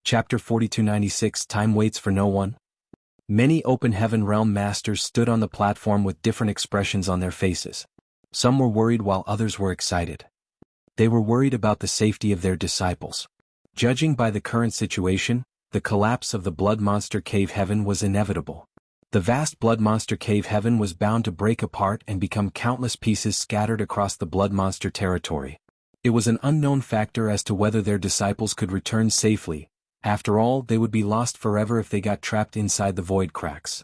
Chapter 4296 Time Waits for No One. Many Open Heaven Realm Masters stood on the platform with different expressions on their faces. Some were worried while others were excited. They were worried about the safety of their disciples. Judging by the current situation, the collapse of the Blood Monster Cave Heaven was inevitable. The vast Blood Monster Cave Heaven was bound to break apart and become countless pieces scattered across the Blood Monster territory. It was an unknown factor as to whether their disciples could return safely. After all, they would be lost forever if they got trapped inside the void cracks.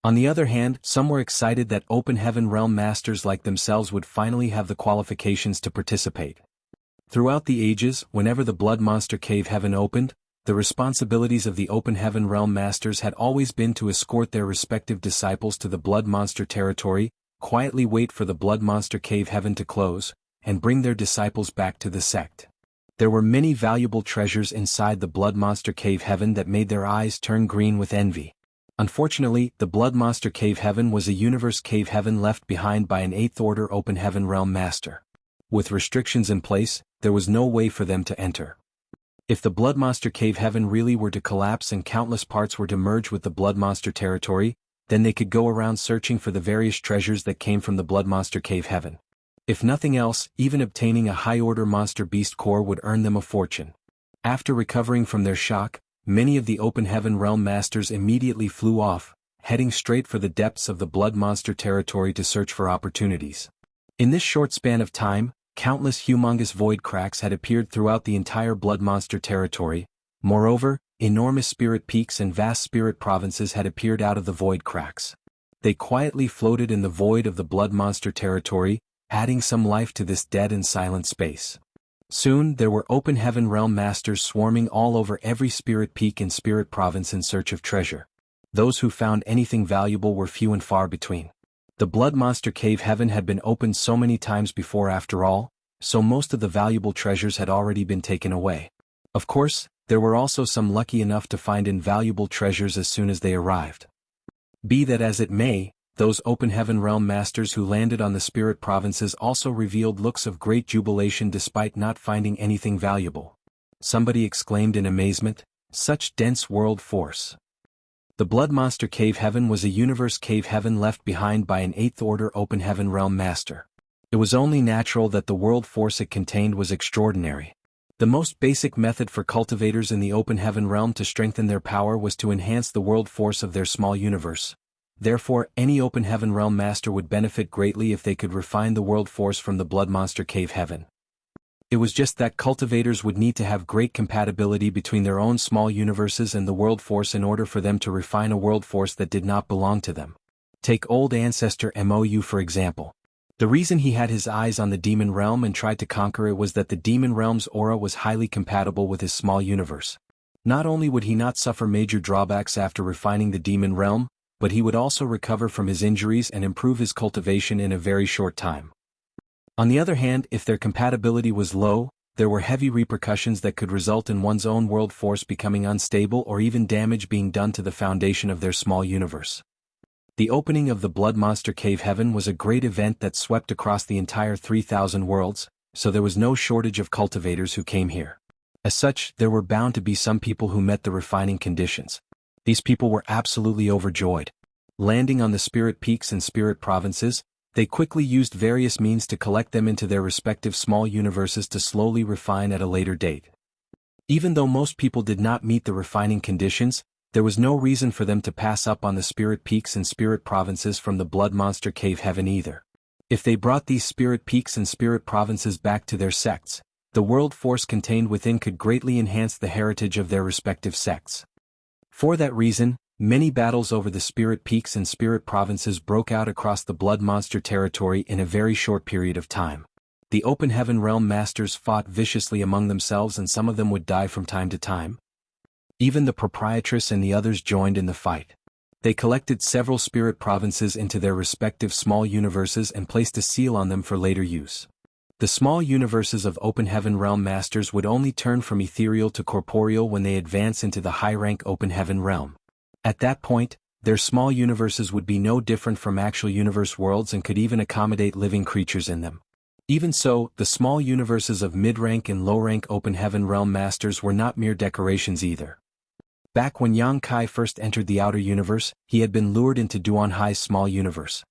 On the other hand, some were excited that Open Heaven Realm Masters like themselves would finally have the qualifications to participate. Throughout the ages, whenever the Blood Monster Cave Heaven opened, the responsibilities of the Open Heaven Realm Masters had always been to escort their respective disciples to the Blood Monster territory, quietly wait for the Blood Monster Cave Heaven to close, and bring their disciples back to the sect. There were many valuable treasures inside the Blood Monster Cave Heaven that made their eyes turn green with envy. Unfortunately, the Blood Monster Cave Heaven was a universe cave heaven left behind by an 8th Order Open Heaven Realm Master. With restrictions in place, there was no way for them to enter. If the Blood Monster Cave Heaven really were to collapse and countless parts were to merge with the Blood Monster territory, then they could go around searching for the various treasures that came from the Blood Monster Cave Heaven. If nothing else, even obtaining a high-order monster beast core would earn them a fortune. After recovering from their shock, many of the Open Heaven Realm Masters immediately flew off, heading straight for the depths of the Blood Monster territory to search for opportunities. In this short span of time, countless humongous void cracks had appeared throughout the entire Blood Monster territory. Moreover, enormous spirit peaks and vast spirit provinces had appeared out of the void cracks. They quietly floated in the void of the Blood Monster territory, adding some life to this dead and silent space. Soon there were Open Heaven Realm Masters swarming all over every spirit peak and spirit province in search of treasure. Those who found anything valuable were few and far between. The Blood Monster Cave Heaven had been opened so many times before after all, so most of the valuable treasures had already been taken away. Of course, there were also some lucky enough to find invaluable treasures as soon as they arrived. Be that as it may, those Open Heaven Realm Masters who landed on the spirit provinces also revealed looks of great jubilation despite not finding anything valuable. Somebody exclaimed in amazement, "Such dense world force." The Blood Monster Cave Heaven was a universe cave heaven left behind by an 8th Order Open Heaven Realm Master. It was only natural that the world force it contained was extraordinary. The most basic method for cultivators in the Open Heaven Realm to strengthen their power was to enhance the world force of their small universe. Therefore, any Open Heaven Realm Master would benefit greatly if they could refine the world force from the Blood Monster Cave Heaven. It was just that cultivators would need to have great compatibility between their own small universes and the world force in order for them to refine a world force that did not belong to them. Take old ancestor Mou for example. The reason he had his eyes on the demon realm and tried to conquer it was that the demon realm's aura was highly compatible with his small universe. Not only would he not suffer major drawbacks after refining the demon realm, but he would also recover from his injuries and improve his cultivation in a very short time. On the other hand, if their compatibility was low, there were heavy repercussions that could result in one's own world force becoming unstable or even damage being done to the foundation of their small universe. The opening of the Blood Monster Cave Heaven was a great event that swept across the entire 3,000 worlds, so there was no shortage of cultivators who came here. As such, there were bound to be some people who met the refining conditions. These people were absolutely overjoyed. Landing on the spirit peaks and spirit provinces, they quickly used various means to collect them into their respective small universes to slowly refine at a later date. Even though most people did not meet the refining conditions, there was no reason for them to pass up on the spirit peaks and spirit provinces from the Blood Monster Cave Heaven either. If they brought these spirit peaks and spirit provinces back to their sects, the world force contained within could greatly enhance the heritage of their respective sects. For that reason, many battles over the spirit peaks and spirit provinces broke out across the Blood Monster territory in a very short period of time. The Open Heaven Realm Masters fought viciously among themselves and some of them would die from time to time. Even the proprietress and the others joined in the fight. They collected several spirit provinces into their respective small universes and placed a seal on them for later use. The small universes of Open Heaven Realm Masters would only turn from ethereal to corporeal when they advance into the high-rank Open Heaven Realm. At that point, their small universes would be no different from actual universe worlds and could even accommodate living creatures in them. Even so, the small universes of mid-rank and low-rank Open Heaven Realm Masters were not mere decorations either. Back when Yang Kai first entered the outer universe, he had been lured into Duan Hai's small universe.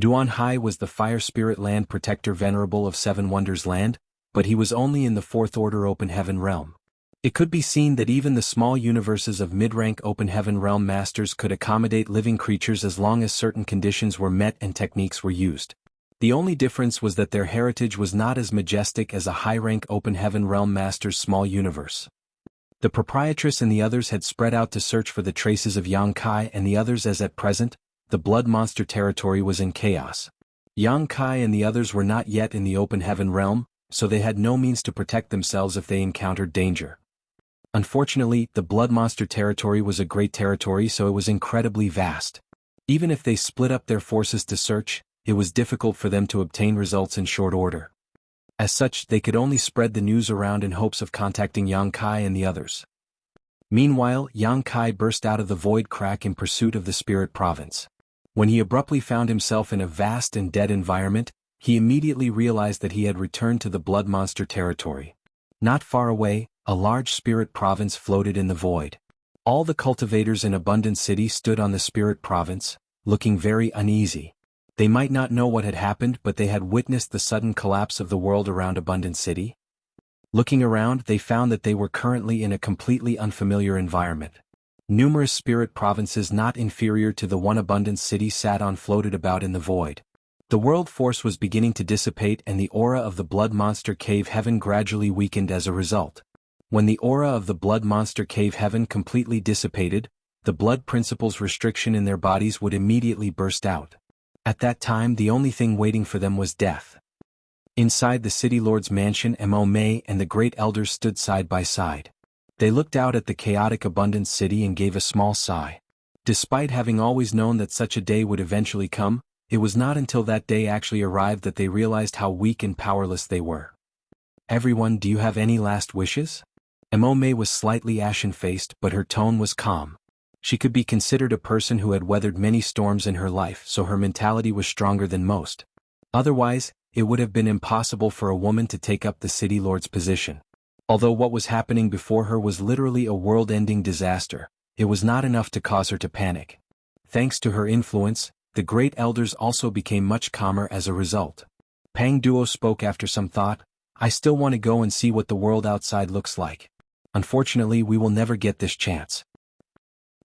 Duan Hai was the fire spirit land protector venerable of Seven Wonders Land, but he was only in the Fourth Order Open Heaven realm. It could be seen that even the small universes of mid-rank Open Heaven realm masters could accommodate living creatures as long as certain conditions were met and techniques were used. The only difference was that their heritage was not as majestic as a high-rank Open Heaven realm master's small universe. The proprietress and the others had spread out to search for the traces of Yang Kai and the others, as at present, the blood monster territory was in chaos. Yang Kai and the others were not yet in the Open Heaven realm, so they had no means to protect themselves if they encountered danger. Unfortunately, the blood monster territory was a great territory, so it was incredibly vast. Even if they split up their forces to search, it was difficult for them to obtain results in short order. As such, they could only spread the news around in hopes of contacting Yang Kai and the others. Meanwhile, Yang Kai burst out of the void crack in pursuit of the spirit province. When he abruptly found himself in a vast and dead environment, he immediately realized that he had returned to the blood monster territory. Not far away, a large spirit province floated in the void. All the cultivators in Abundant City stood on the spirit province, looking very uneasy. They might not know what had happened, but they had witnessed the sudden collapse of the world around Abundant City. Looking around, they found that they were currently in a completely unfamiliar environment. Numerous spirit provinces not inferior to the one Abundant City sat on floated about in the void. The world force was beginning to dissipate, and the aura of the blood monster cave heaven gradually weakened as a result. When the aura of the blood monster cave heaven completely dissipated, the blood principles restriction in their bodies would immediately burst out. At that time, the only thing waiting for them was death. Inside the city lord's mansion, Mo Mei and the great elders stood side by side. They looked out at the chaotic Abundant City and gave a small sigh. Despite having always known that such a day would eventually come, it was not until that day actually arrived that they realized how weak and powerless they were. "Everyone, do you have any last wishes?" Mo Mei was slightly ashen-faced, but her tone was calm. She could be considered a person who had weathered many storms in her life, so her mentality was stronger than most. Otherwise, it would have been impossible for a woman to take up the city lord's position. Although what was happening before her was literally a world-ending disaster, it was not enough to cause her to panic. Thanks to her influence, the great elders also became much calmer as a result. Pang Duo spoke after some thought. "I still want to go and see what the world outside looks like. Unfortunately, we will never get this chance."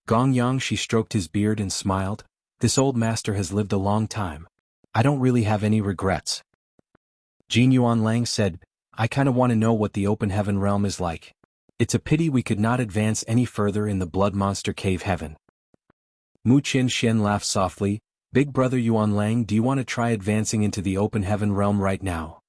Gong Yang, she stroked his beard and smiled. "This old master has lived a long time. I don't really have any regrets." Jin Yuanlang said, "I kinda want to know what the Open Heaven realm is like. It's a pity we could not advance any further in the Blood Monster Cave Heaven." Mu Qin Xian laughed softly. "Big brother Yuanlang, do you want to try advancing into the Open Heaven realm right now?"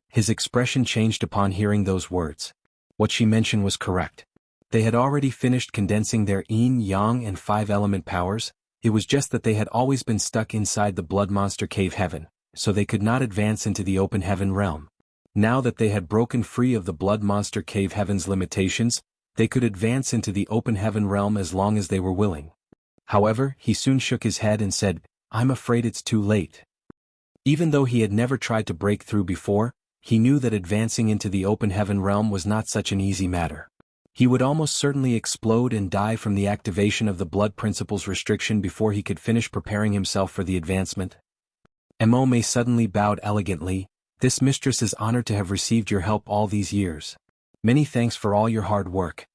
His expression changed upon hearing those words. What she mentioned was correct. They had already finished condensing their yin, yang and five-element powers. It was just that they had always been stuck inside the Blood Monster Cave Heaven, so they could not advance into the Open Heaven realm. Now that they had broken free of the Blood Monster Cave Heaven's limitations, they could advance into the Open Heaven realm as long as they were willing. However, he soon shook his head and said, "I'm afraid it's too late." Even though he had never tried to break through before, he knew that advancing into the Open Heaven realm was not such an easy matter. He would almost certainly explode and die from the activation of the blood principles restriction before he could finish preparing himself for the advancement. Mo Mei suddenly bowed elegantly. "This mistress is honored to have received your help all these years. Many thanks for all your hard work."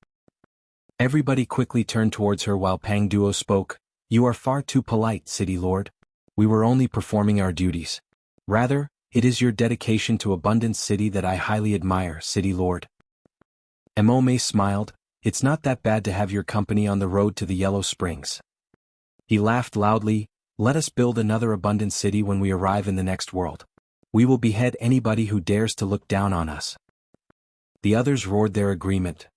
Everybody quickly turned towards her while Pang Duo spoke. "You are far too polite, City Lord. We were only performing our duties. Rather, it is your dedication to Abundance City that I highly admire, City Lord." Mo Mei smiled. "It's not that bad to have your company on the road to the Yellow Springs." He laughed loudly. "Let us build another Abundant City when we arrive in the next world. We will behead anybody who dares to look down on us." The others roared their agreement.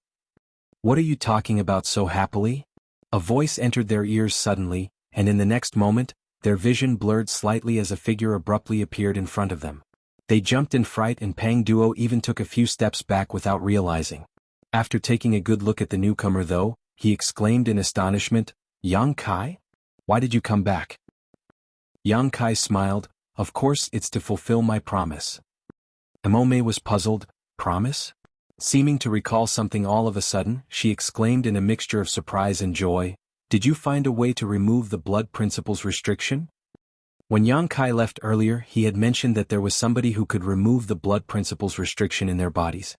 "What are you talking about so happily?" A voice entered their ears suddenly, and in the next moment, their vision blurred slightly as a figure abruptly appeared in front of them. They jumped in fright, and Pang Duo even took a few steps back without realizing. After taking a good look at the newcomer though, he exclaimed in astonishment, "Yang Kai? Why did you come back?" Yang Kai smiled. "Of course, it's to fulfill my promise." Mo Mei was puzzled. "Promise? Seeming to recall something all of a sudden, she exclaimed in a mixture of surprise and joy, "Did you find a way to remove the blood principles restriction?" When Yang Kai left earlier, he had mentioned that there was somebody who could remove the blood principles restriction in their bodies.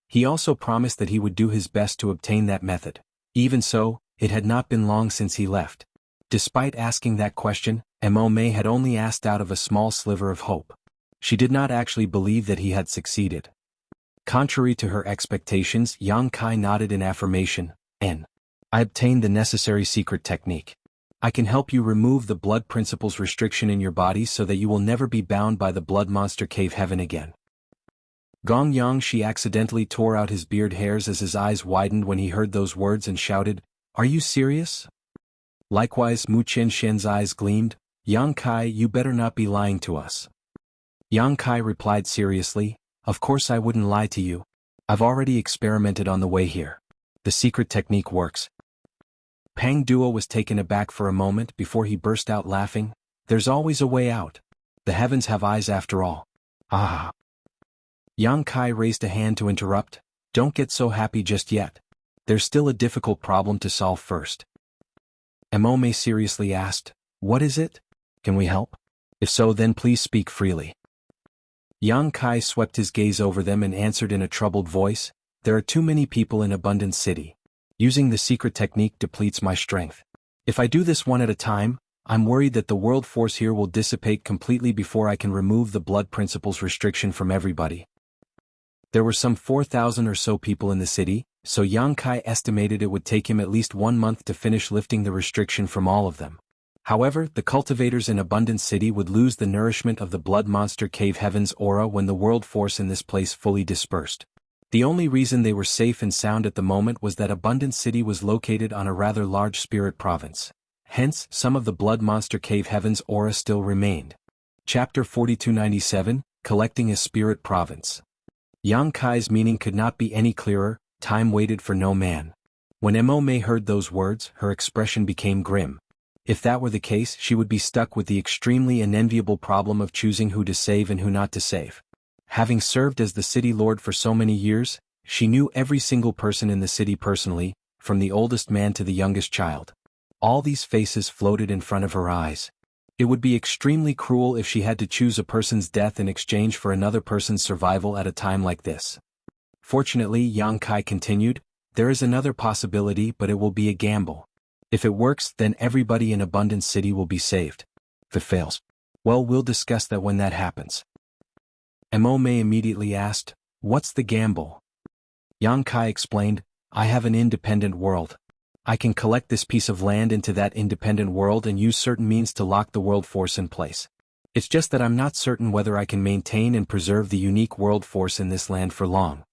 He also promised that he would do his best to obtain that method. Even so, it had not been long since he left. Despite asking that question, Mo Mei had only asked out of a small sliver of hope. She did not actually believe that he had succeeded. Contrary to her expectations, Yang Kai nodded in affirmation, I obtained the necessary secret technique. I can help you remove the blood principles restriction in your body so that you will never be bound by the blood monster cave heaven again." Gong Yang Shi accidentally tore out his beard hairs as his eyes widened when he heard those words and shouted, "Are you serious?" Likewise Mu Chen Shen's eyes gleamed, "Yang Kai, you better not be lying to us." Yang Kai replied seriously, "Of course I wouldn't lie to you. I've already experimented on the way here. The secret technique works." Pang Duo was taken aback for a moment before he burst out laughing, "There's always a way out. The heavens have eyes after all." Ah! Yang Kai raised a hand to interrupt, "Don't get so happy just yet. There's still a difficult problem to solve first." Mo Mei seriously asked, "What is it? Can we help? If so, then please speak freely." Yang Kai swept his gaze over them and answered in a troubled voice, "There are too many people in Abundance City. Using the secret technique depletes my strength. If I do this one at a time, I'm worried that the world force here will dissipate completely before I can remove the blood principles restriction from everybody." There were some 4,000 or so people in the city, so Yang Kai estimated it would take him at least 1 month to finish lifting the restriction from all of them. However, the cultivators in Abundance City would lose the nourishment of the blood monster cave heaven's aura when the world force in this place fully dispersed. The only reason they were safe and sound at the moment was that Abundance City was located on a rather large spirit province. Hence, some of the blood monster cave heaven's aura still remained. Chapter 4297, Collecting a Spirit Province. Yang Kai's meaning could not be any clearer. Time waited for no man. When Mo Mei heard those words, her expression became grim. If that were the case, she would be stuck with the extremely unenviable problem of choosing who to save and who not to save. Having served as the city lord for so many years, she knew every single person in the city personally, from the oldest man to the youngest child. All these faces floated in front of her eyes. It would be extremely cruel if she had to choose a person's death in exchange for another person's survival at a time like this. Fortunately, Yang Kai continued, "There is another possibility, but it will be a gamble. If it works, then everybody in Abundance City will be saved. If it fails, well, we'll discuss that when that happens." Mo Mei immediately asked, "What's the gamble?" Yang Kai explained, "I have an independent world. I can collect this piece of land into that independent world and use certain means to lock the world force in place. It's just that I'm not certain whether I can maintain and preserve the unique world force in this land for long.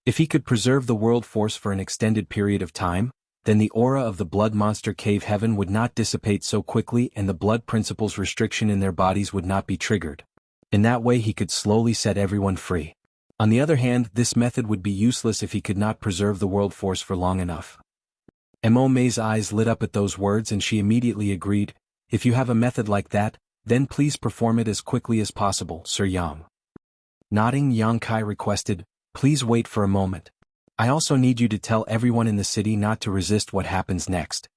If he could preserve the world force for an extended period of time, then the aura of the blood monster cave heaven would not dissipate so quickly and the blood principles restriction in their bodies would not be triggered. In that way he could slowly set everyone free. On the other hand, this method would be useless if he could not preserve the world force for long enough." Mo Mei's eyes lit up at those words and she immediately agreed, "If you have a method like that, then please perform it as quickly as possible, Sir Yang." Nodding, Yang Kai requested, "Please wait for a moment. I also need you to tell everyone in the city not to resist what happens next."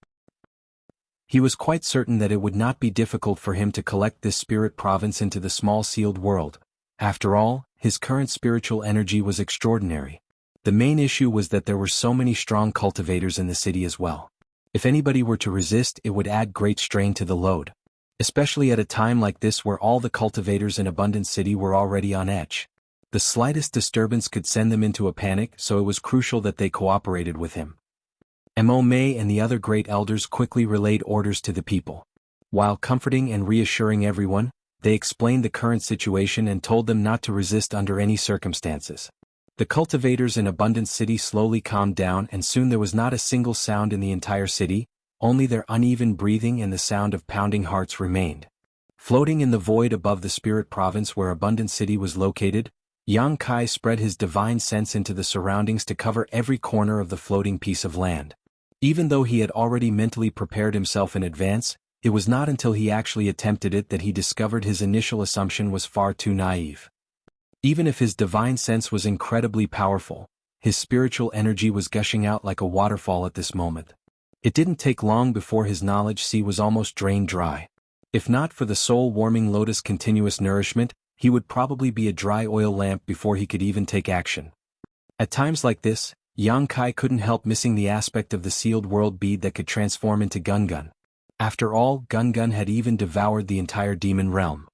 He was quite certain that it would not be difficult for him to collect this spirit province into the small sealed world. After all, his current spiritual energy was extraordinary. The main issue was that there were so many strong cultivators in the city as well. If anybody were to resist, it would add great strain to the load. Especially at a time like this where all the cultivators in Abundance City were already on edge. The slightest disturbance could send them into a panic, so it was crucial that they cooperated with him. Mo Mei and the other great elders quickly relayed orders to the people. While comforting and reassuring everyone, they explained the current situation and told them not to resist under any circumstances. The cultivators in Abundance City slowly calmed down and soon there was not a single sound in the entire city, only their uneven breathing and the sound of pounding hearts remained. Floating in the void above the spirit province where Abundance City was located, Yang Kai spread his divine sense into the surroundings to cover every corner of the floating piece of land. Even though he had already mentally prepared himself in advance, it was not until he actually attempted it that he discovered his initial assumption was far too naive. Even if his divine sense was incredibly powerful, his spiritual energy was gushing out like a waterfall at this moment. It didn't take long before his knowledge sea was almost drained dry. If not for the soul-warming lotus continuous nourishment, he would probably be a dry oil lamp before he could even take action. At times like this, Yang Kai couldn't help missing the aspect of the sealed world bead that could transform into Gun. After all, Gun had even devoured the entire demon realm.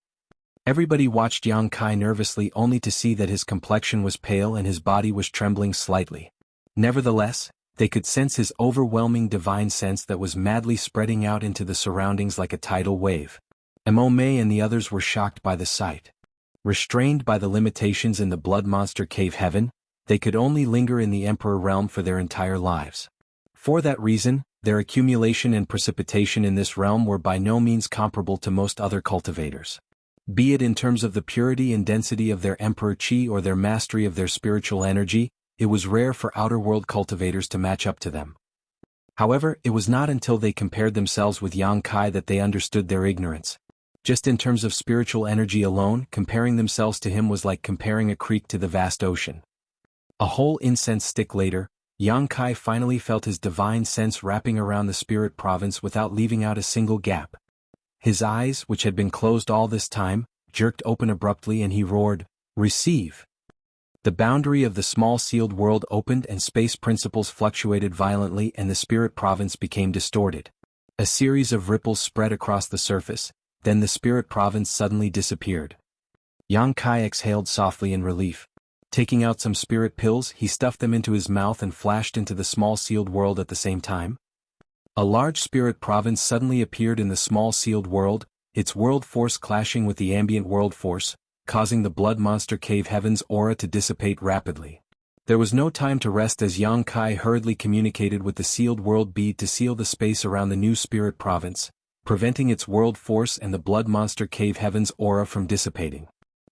Everybody watched Yang Kai nervously only to see that his complexion was pale and his body was trembling slightly. Nevertheless, they could sense his overwhelming divine sense that was madly spreading out into the surroundings like a tidal wave. Mo-Mei and the others were shocked by the sight. Restrained by the limitations in the blood monster cave heaven, they could only linger in the Emperor realm for their entire lives. For that reason, their accumulation and precipitation in this realm were by no means comparable to most other cultivators. Be it in terms of the purity and density of their Emperor Qi or their mastery of their spiritual energy, it was rare for outer world cultivators to match up to them. However, it was not until they compared themselves with Yang Kai that they understood their ignorance. Just in terms of spiritual energy alone, comparing themselves to him was like comparing a creek to the vast ocean. A whole incense stick later, Yang Kai finally felt his divine sense wrapping around the spirit province without leaving out a single gap. His eyes, which had been closed all this time, jerked open abruptly and he roared, "Receive!" The boundary of the small sealed world opened and space principles fluctuated violently and the spirit province became distorted. A series of ripples spread across the surface, then the spirit province suddenly disappeared. Yang Kai exhaled softly in relief. Taking out some spirit pills, he stuffed them into his mouth and flashed into the small sealed world at the same time. A large spirit province suddenly appeared in the small sealed world, its world force clashing with the ambient world force, causing the blood monster cave heaven's aura to dissipate rapidly. There was no time to rest as Yang Kai hurriedly communicated with the sealed world bead to seal the space around the new spirit province, preventing its world force and the blood monster cave heaven's aura from dissipating.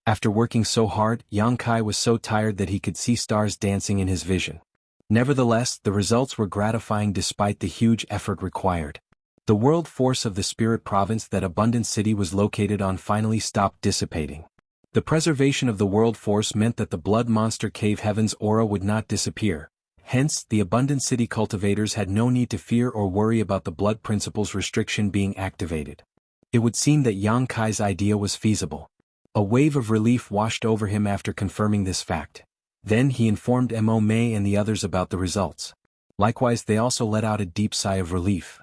After working so hard, Yang Kai was so tired that he could see stars dancing in his vision. Nevertheless, the results were gratifying despite the huge effort required. The world force of the spirit province that Abundant City was located on finally stopped dissipating. The preservation of the world force meant that the blood monster cave heaven's aura would not disappear. Hence, the Abundant City cultivators had no need to fear or worry about the blood principle's restriction being activated. It would seem that Yang Kai's idea was feasible. A wave of relief washed over him after confirming this fact. Then he informed Mo-Mei and the others about the results. Likewise, they also let out a deep sigh of relief.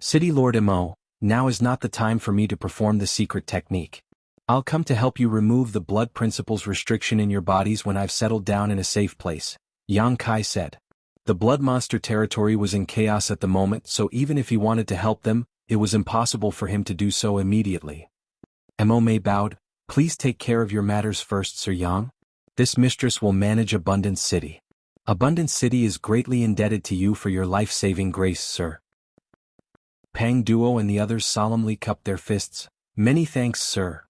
City Lord Mo, now is not the time for me to perform the secret technique. I'll come to help you remove the blood principle's restriction in your bodies when I've settled down in a safe place, Yang Kai said. The blood monster territory was in chaos at the moment, so even if he wanted to help them, it was impossible for him to do so immediately. Mo-Mei bowed. Please take care of your matters first, Sir Yang. This mistress will manage Abundant City. Abundant City is greatly indebted to you for your life-saving grace, sir. Pang Duo and the others solemnly cupped their fists. Many thanks, sir.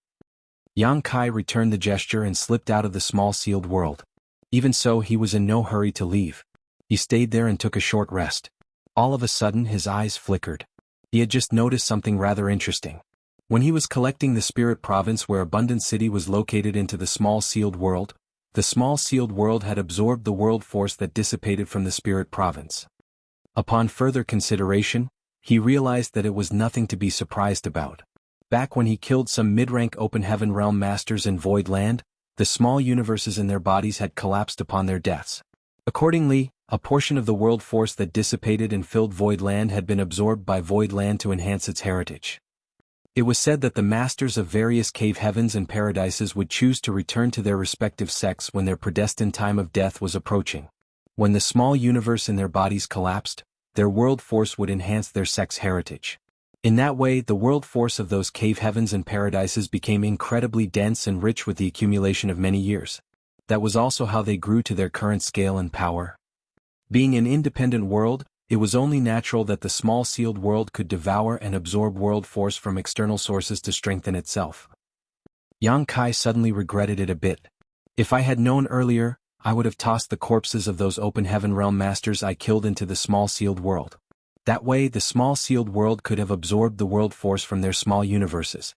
Yang Kai returned the gesture and slipped out of the small sealed world. Even so, he was in no hurry to leave. He stayed there and took a short rest. All of a sudden his eyes flickered. He had just noticed something rather interesting. When he was collecting the spirit province where Abundant City was located into the small sealed world, the small sealed world had absorbed the world force that dissipated from the spirit province. Upon further consideration, he realized that it was nothing to be surprised about. Back when he killed some mid-rank open heaven realm masters in Void Land, the small universes in their bodies had collapsed upon their deaths. Accordingly, a portion of the world force that dissipated and filled Void Land had been absorbed by Void Land to enhance its heritage. It was said that the masters of various cave heavens and paradises would choose to return to their respective sects when their predestined time of death was approaching. When the small universe in their bodies collapsed, their world force would enhance their sect's heritage. In that way, the world force of those cave heavens and paradises became incredibly dense and rich with the accumulation of many years. That was also how they grew to their current scale and power. Being an independent world, it was only natural that the small sealed world could devour and absorb world force from external sources to strengthen itself. Yang Kai suddenly regretted it a bit. If I had known earlier, I would have tossed the corpses of those open heaven realm masters I killed into the small sealed world. That way, the small sealed world could have absorbed the world force from their small universes.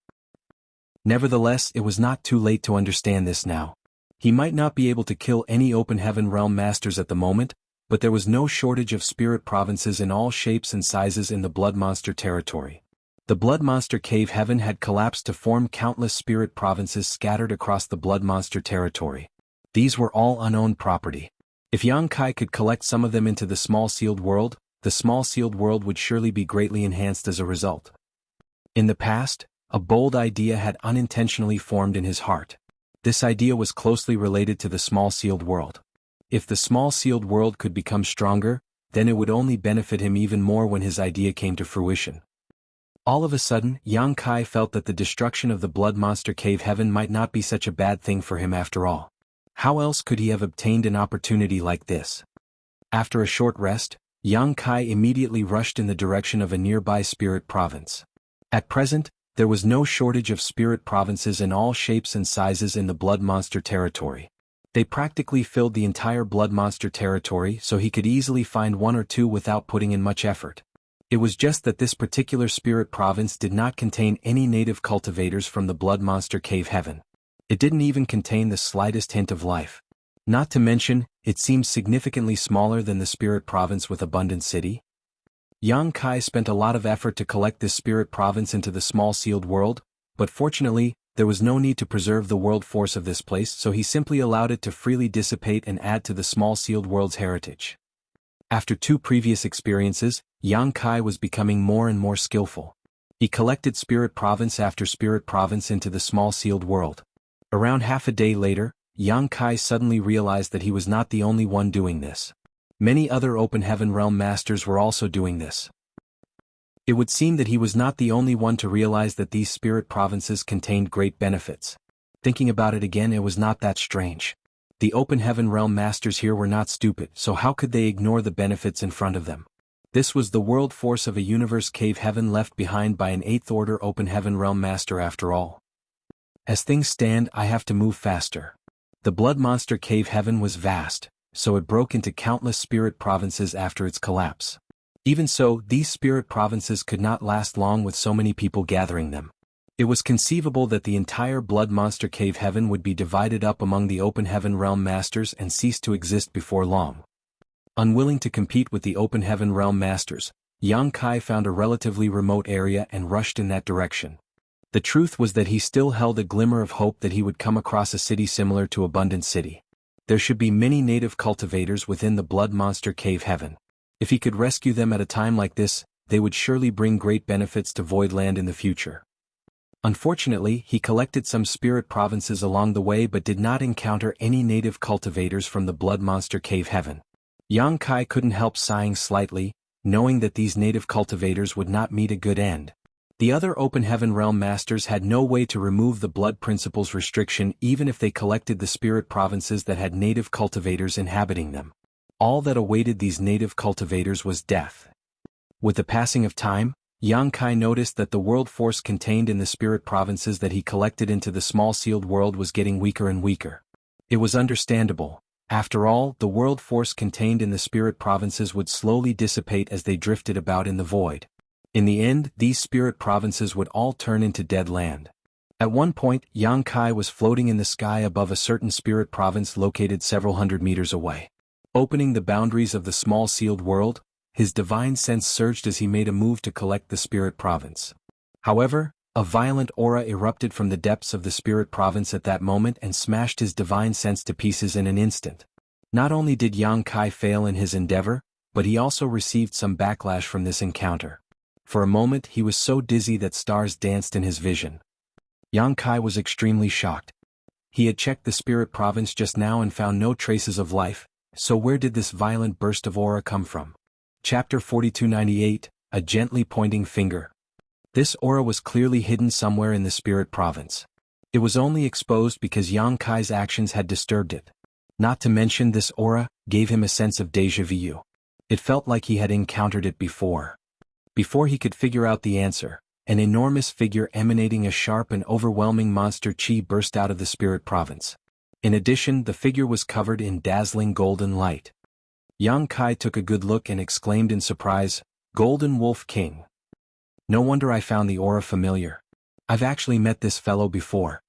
Nevertheless, it was not too late to understand this now. He might not be able to kill any open heaven realm masters at the moment, but there was no shortage of spirit provinces in all shapes and sizes in the blood monster territory. The blood monster cave heaven had collapsed to form countless spirit provinces scattered across the blood monster territory. These were all unowned property. If Yang Kai could collect some of them into the small sealed world, the small sealed world would surely be greatly enhanced as a result. In the past, a bold idea had unintentionally formed in his heart. This idea was closely related to the small sealed world. If the small sealed world could become stronger, then it would only benefit him even more when his idea came to fruition. All of a sudden, Yang Kai felt that the destruction of the blood monster cave heaven might not be such a bad thing for him after all. How else could he have obtained an opportunity like this? After a short rest, Yang Kai immediately rushed in the direction of a nearby spirit province. At present, there was no shortage of spirit provinces in all shapes and sizes in the blood monster territory. They practically filled the entire blood monster territory, so he could easily find one or two without putting in much effort. It was just that this particular spirit province did not contain any native cultivators from the blood monster cave heaven. It didn't even contain the slightest hint of life. Not to mention, it seemed significantly smaller than the spirit province with Abundant City. Yang Kai spent a lot of effort to collect this spirit province into the small sealed world, but fortunately, there was no need to preserve the world force of this place, so he simply allowed it to freely dissipate and add to the small sealed world's heritage. After 2 previous experiences, Yang Kai was becoming more and more skillful. He collected spirit province after spirit province into the small sealed world. Around half a day later, Yang Kai suddenly realized that he was not the only one doing this. Many other open heaven realm masters were also doing this. It would seem that he was not the only one to realize that these spirit provinces contained great benefits. Thinking about it again, it was not that strange. The open heaven realm masters here were not stupid, so how could they ignore the benefits in front of them? This was the world force of a universe cave heaven left behind by an 8th order open heaven realm master after all. As things stand, I have to move faster. The blood monster cave heaven was vast, so it broke into countless spirit provinces after its collapse. Even so, these spirit provinces could not last long with so many people gathering them. It was conceivable that the entire blood monster cave heaven would be divided up among the open heaven realm masters and cease to exist before long. Unwilling to compete with the open heaven realm masters, Yang Kai found a relatively remote area and rushed in that direction. The truth was that he still held a glimmer of hope that he would come across a city similar to Abundant City. There should be many native cultivators within the blood monster cave heaven. If he could rescue them at a time like this, they would surely bring great benefits to Voidland in the future. Unfortunately, he collected some spirit provinces along the way but did not encounter any native cultivators from the blood monster cave heaven. Yang Kai couldn't help sighing slightly, knowing that these native cultivators would not meet a good end. The other open heaven realm masters had no way to remove the blood principles restriction even if they collected the spirit provinces that had native cultivators inhabiting them. All that awaited these native cultivators was death. With the passing of time, Yang Kai noticed that the world force contained in the spirit provinces that he collected into the small sealed world was getting weaker and weaker. It was understandable. After all, the world force contained in the spirit provinces would slowly dissipate as they drifted about in the void. In the end, these spirit provinces would all turn into dead land. At one point, Yang Kai was floating in the sky above a certain spirit province located several hundred meters away. Opening the boundaries of the small sealed world, his divine sense surged as he made a move to collect the spirit province. However, a violent aura erupted from the depths of the spirit province at that moment and smashed his divine sense to pieces in an instant. Not only did Yang Kai fail in his endeavor, but he also received some backlash from this encounter. For a moment he was so dizzy that stars danced in his vision. Yang Kai was extremely shocked. He had checked the spirit province just now and found no traces of life, so where did this violent burst of aura come from? Chapter 4298, A Gently Pointing Finger. This aura was clearly hidden somewhere in the spirit province. It was only exposed because Yang Kai's actions had disturbed it. Not to mention this aura gave him a sense of déjà vu. It felt like he had encountered it before. Before he could figure out the answer, an enormous figure emanating a sharp and overwhelming monster chi burst out of the spirit province. In addition, the figure was covered in dazzling golden light. Yang Kai took a good look and exclaimed in surprise, "Golden Wolf King. No wonder I found the aura familiar. I've actually met this fellow before."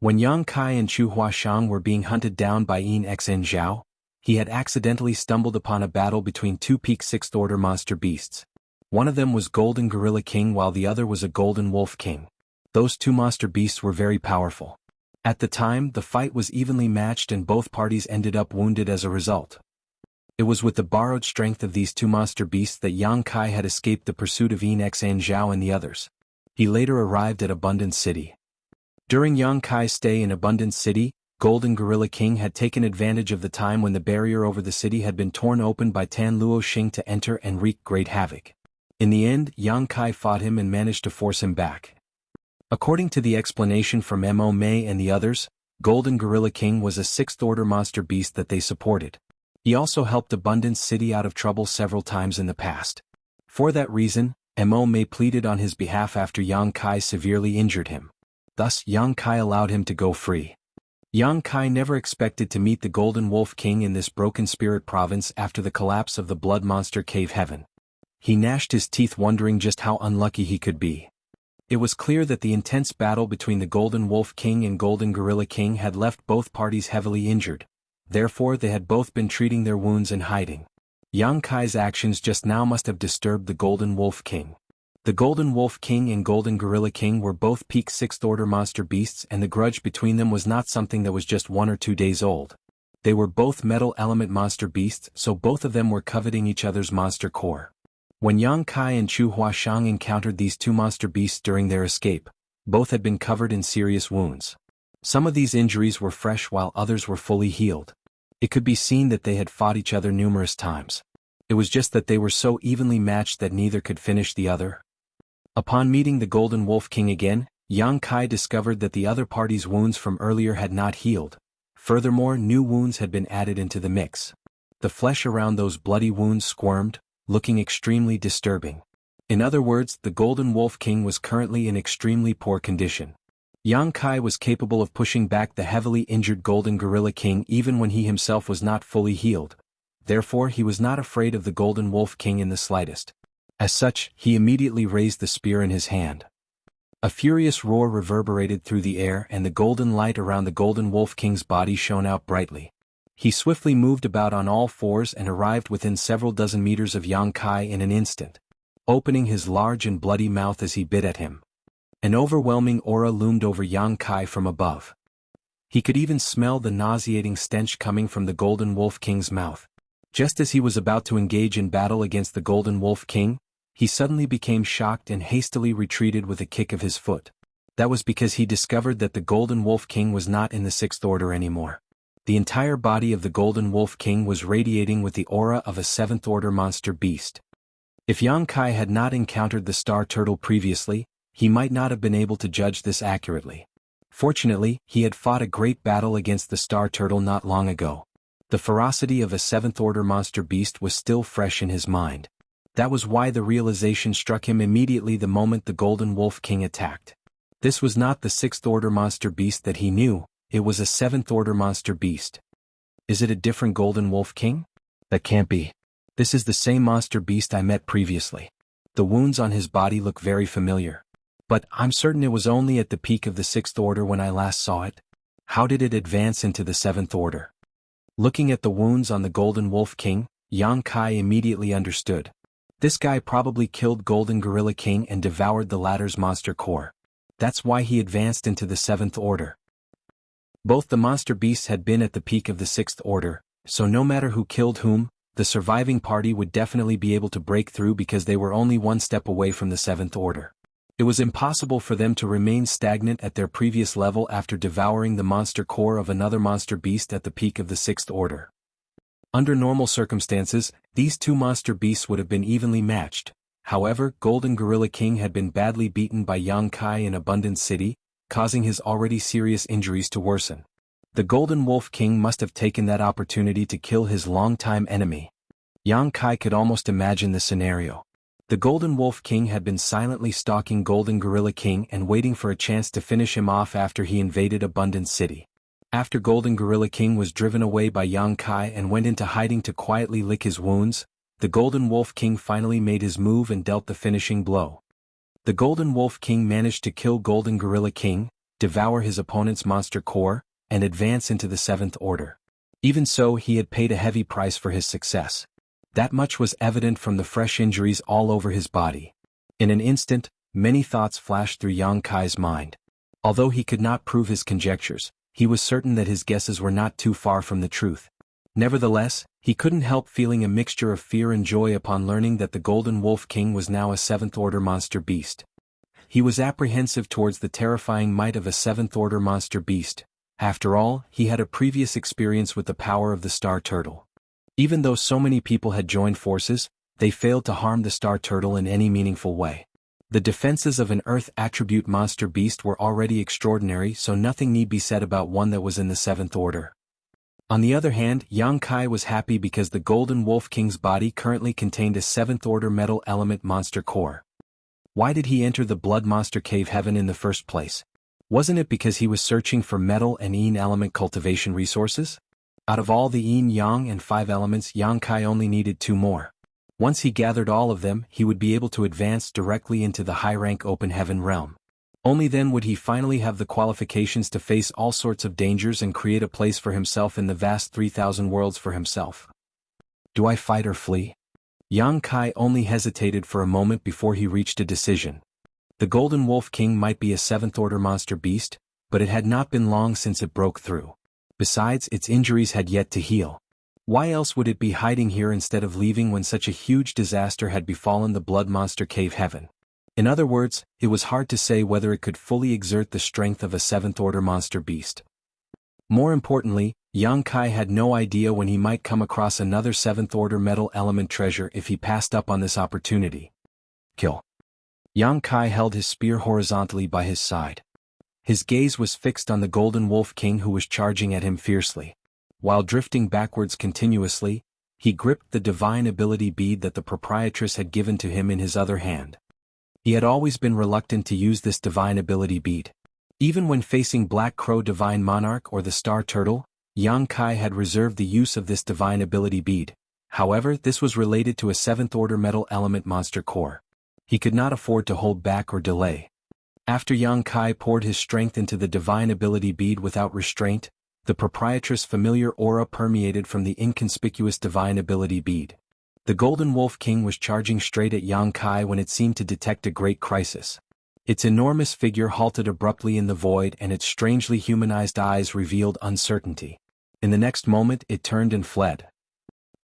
When Yang Kai and Chu Huashang were being hunted down by Yin Xen Zhao, he had accidentally stumbled upon a battle between two peak 6th order monster beasts. One of them was Golden Gorilla King while the other was a Golden Wolf King. Those two monster beasts were very powerful. At the time, the fight was evenly matched and both parties ended up wounded as a result. It was with the borrowed strength of these two monster beasts that Yang Kai had escaped the pursuit of Yin Xan Zhao and the others. He later arrived at Abundance City. During Yang Kai's stay in Abundance City, Golden Gorilla King had taken advantage of the time when the barrier over the city had been torn open by Tan Luo Xing to enter and wreak great havoc. In the end, Yang Kai fought him and managed to force him back. According to the explanation from Mo Mei and the others, Golden Gorilla King was a 6th order monster beast that they supported. He also helped Abundance City out of trouble several times in the past. For that reason, Mo Mei pleaded on his behalf after Yang Kai severely injured him. Thus, Yang Kai allowed him to go free. Yang Kai never expected to meet the Golden Wolf King in this Broken Spirit province after the collapse of the Blood Monster Cave Heaven. He gnashed his teeth wondering just how unlucky he could be. It was clear that the intense battle between the Golden Wolf King and Golden Gorilla King had left both parties heavily injured. Therefore they had both been treating their wounds and hiding. Yang Kai's actions just now must have disturbed the Golden Wolf King. The Golden Wolf King and Golden Gorilla King were both peak 6th order monster beasts and the grudge between them was not something that was just 1 or 2 days old. They were both metal element monster beasts, so both of them were coveting each other's monster core. When Yang Kai and Chu Huashang encountered these two monster beasts during their escape, both had been covered in serious wounds. Some of these injuries were fresh while others were fully healed. It could be seen that they had fought each other numerous times. It was just that they were so evenly matched that neither could finish the other. Upon meeting the Golden Wolf King again, Yang Kai discovered that the other party's wounds from earlier had not healed. Furthermore, new wounds had been added into the mix. The flesh around those bloody wounds squirmed, looking extremely disturbing. In other words, the Golden Wolf King was currently in extremely poor condition. Yang Kai was capable of pushing back the heavily injured Golden Gorilla King even when he himself was not fully healed. Therefore, he was not afraid of the Golden Wolf King in the slightest. As such, he immediately raised the spear in his hand. A furious roar reverberated through the air and the golden light around the Golden Wolf King's body shone out brightly. He swiftly moved about on all fours and arrived within several dozen meters of Yang Kai in an instant, opening his large and bloody mouth as he bit at him. An overwhelming aura loomed over Yang Kai from above. He could even smell the nauseating stench coming from the Golden Wolf King's mouth. Just as he was about to engage in battle against the Golden Wolf King, he suddenly became shocked and hastily retreated with a kick of his foot. That was because he discovered that the Golden Wolf King was not in the 6th order anymore. The entire body of the Golden Wolf King was radiating with the aura of a 7th order monster beast. If Yang Kai had not encountered the Star Turtle previously, he might not have been able to judge this accurately. Fortunately, he had fought a great battle against the Star Turtle not long ago. The ferocity of a 7th order monster beast was still fresh in his mind. That was why the realization struck him immediately the moment the Golden Wolf King attacked. This was not the 6th order monster beast that he knew, it was a 7th order monster beast. Is it a different Golden Wolf King? That can't be. This is the same monster beast I met previously. The wounds on his body look very familiar. But I'm certain it was only at the peak of the 6th order when I last saw it. How did it advance into the 7th order? Looking at the wounds on the Golden Wolf King, Yang Kai immediately understood. This guy probably killed Golden Gorilla King and devoured the latter's monster core. That's why he advanced into the 7th order. Both the monster beasts had been at the peak of the 6th order, so no matter who killed whom, the surviving party would definitely be able to break through because they were only one step away from the 7th order. It was impossible for them to remain stagnant at their previous level after devouring the monster core of another monster beast at the peak of the 6th order. Under normal circumstances, these two monster beasts would have been evenly matched. However, Golden Gorilla King had been badly beaten by Yang Kai in Abundance City, causing his already serious injuries to worsen. The Golden Wolf King must have taken that opportunity to kill his longtime enemy. Yang Kai could almost imagine the scenario. The Golden Wolf King had been silently stalking Golden Gorilla King and waiting for a chance to finish him off after he invaded Abundance City. After Golden Gorilla King was driven away by Yang Kai and went into hiding to quietly lick his wounds, the Golden Wolf King finally made his move and dealt the finishing blow. The Golden Wolf King managed to kill Golden Gorilla King, devour his opponent's monster core, and advance into the seventh order. Even so, he had paid a heavy price for his success. That much was evident from the fresh injuries all over his body. In an instant, many thoughts flashed through Yang Kai's mind. Although he could not prove his conjectures, he was certain that his guesses were not too far from the truth. Nevertheless, he couldn't help feeling a mixture of fear and joy upon learning that the Golden Wolf King was now a seventh-order monster beast. He was apprehensive towards the terrifying might of a seventh-order monster beast. After all, he had a previous experience with the power of the Star Turtle. Even though so many people had joined forces, they failed to harm the Star Turtle in any meaningful way. The defenses of an Earth attribute monster beast were already extraordinary, so nothing need be said about one that was in the seventh order. On the other hand, Yang Kai was happy because the Golden Wolf King's body currently contained a seventh-order metal element monster core. Why did he enter the Blood Monster Cave Heaven in the first place? Wasn't it because he was searching for metal and yin element cultivation resources? Out of all the yin, yang, and 5 elements, Yang Kai only needed 2 more. Once he gathered all of them, he would be able to advance directly into the high-rank open heaven realm. Only then would he finally have the qualifications to face all sorts of dangers and create a place for himself in the vast 3,000 worlds for himself. Do I fight or flee? Yang Kai only hesitated for a moment before he reached a decision. The Golden Wolf King might be a seventh-order monster beast, but it had not been long since it broke through. Besides, its injuries had yet to heal. Why else would it be hiding here instead of leaving when such a huge disaster had befallen the Blood Monster Cave Heaven? In other words, it was hard to say whether it could fully exert the strength of a seventh-order monster beast. More importantly, Yang Kai had no idea when he might come across another seventh-order metal element treasure if he passed up on this opportunity. Kill. Yang Kai held his spear horizontally by his side. His gaze was fixed on the Golden Wolf King who was charging at him fiercely. While drifting backwards continuously, he gripped the divine ability bead that the proprietress had given to him in his other hand. He had always been reluctant to use this divine ability bead. Even when facing Black Crow Divine Monarch or the Star Turtle, Yang Kai had reserved the use of this divine ability bead. However, this was related to a seventh-order metal element monster core. He could not afford to hold back or delay. After Yang Kai poured his strength into the divine ability bead without restraint, the proprietress' familiar aura permeated from the inconspicuous divine ability bead. The Golden Wolf King was charging straight at Yang Kai when it seemed to detect a great crisis. Its enormous figure halted abruptly in the void and its strangely humanized eyes revealed uncertainty. In the next moment it turned and fled.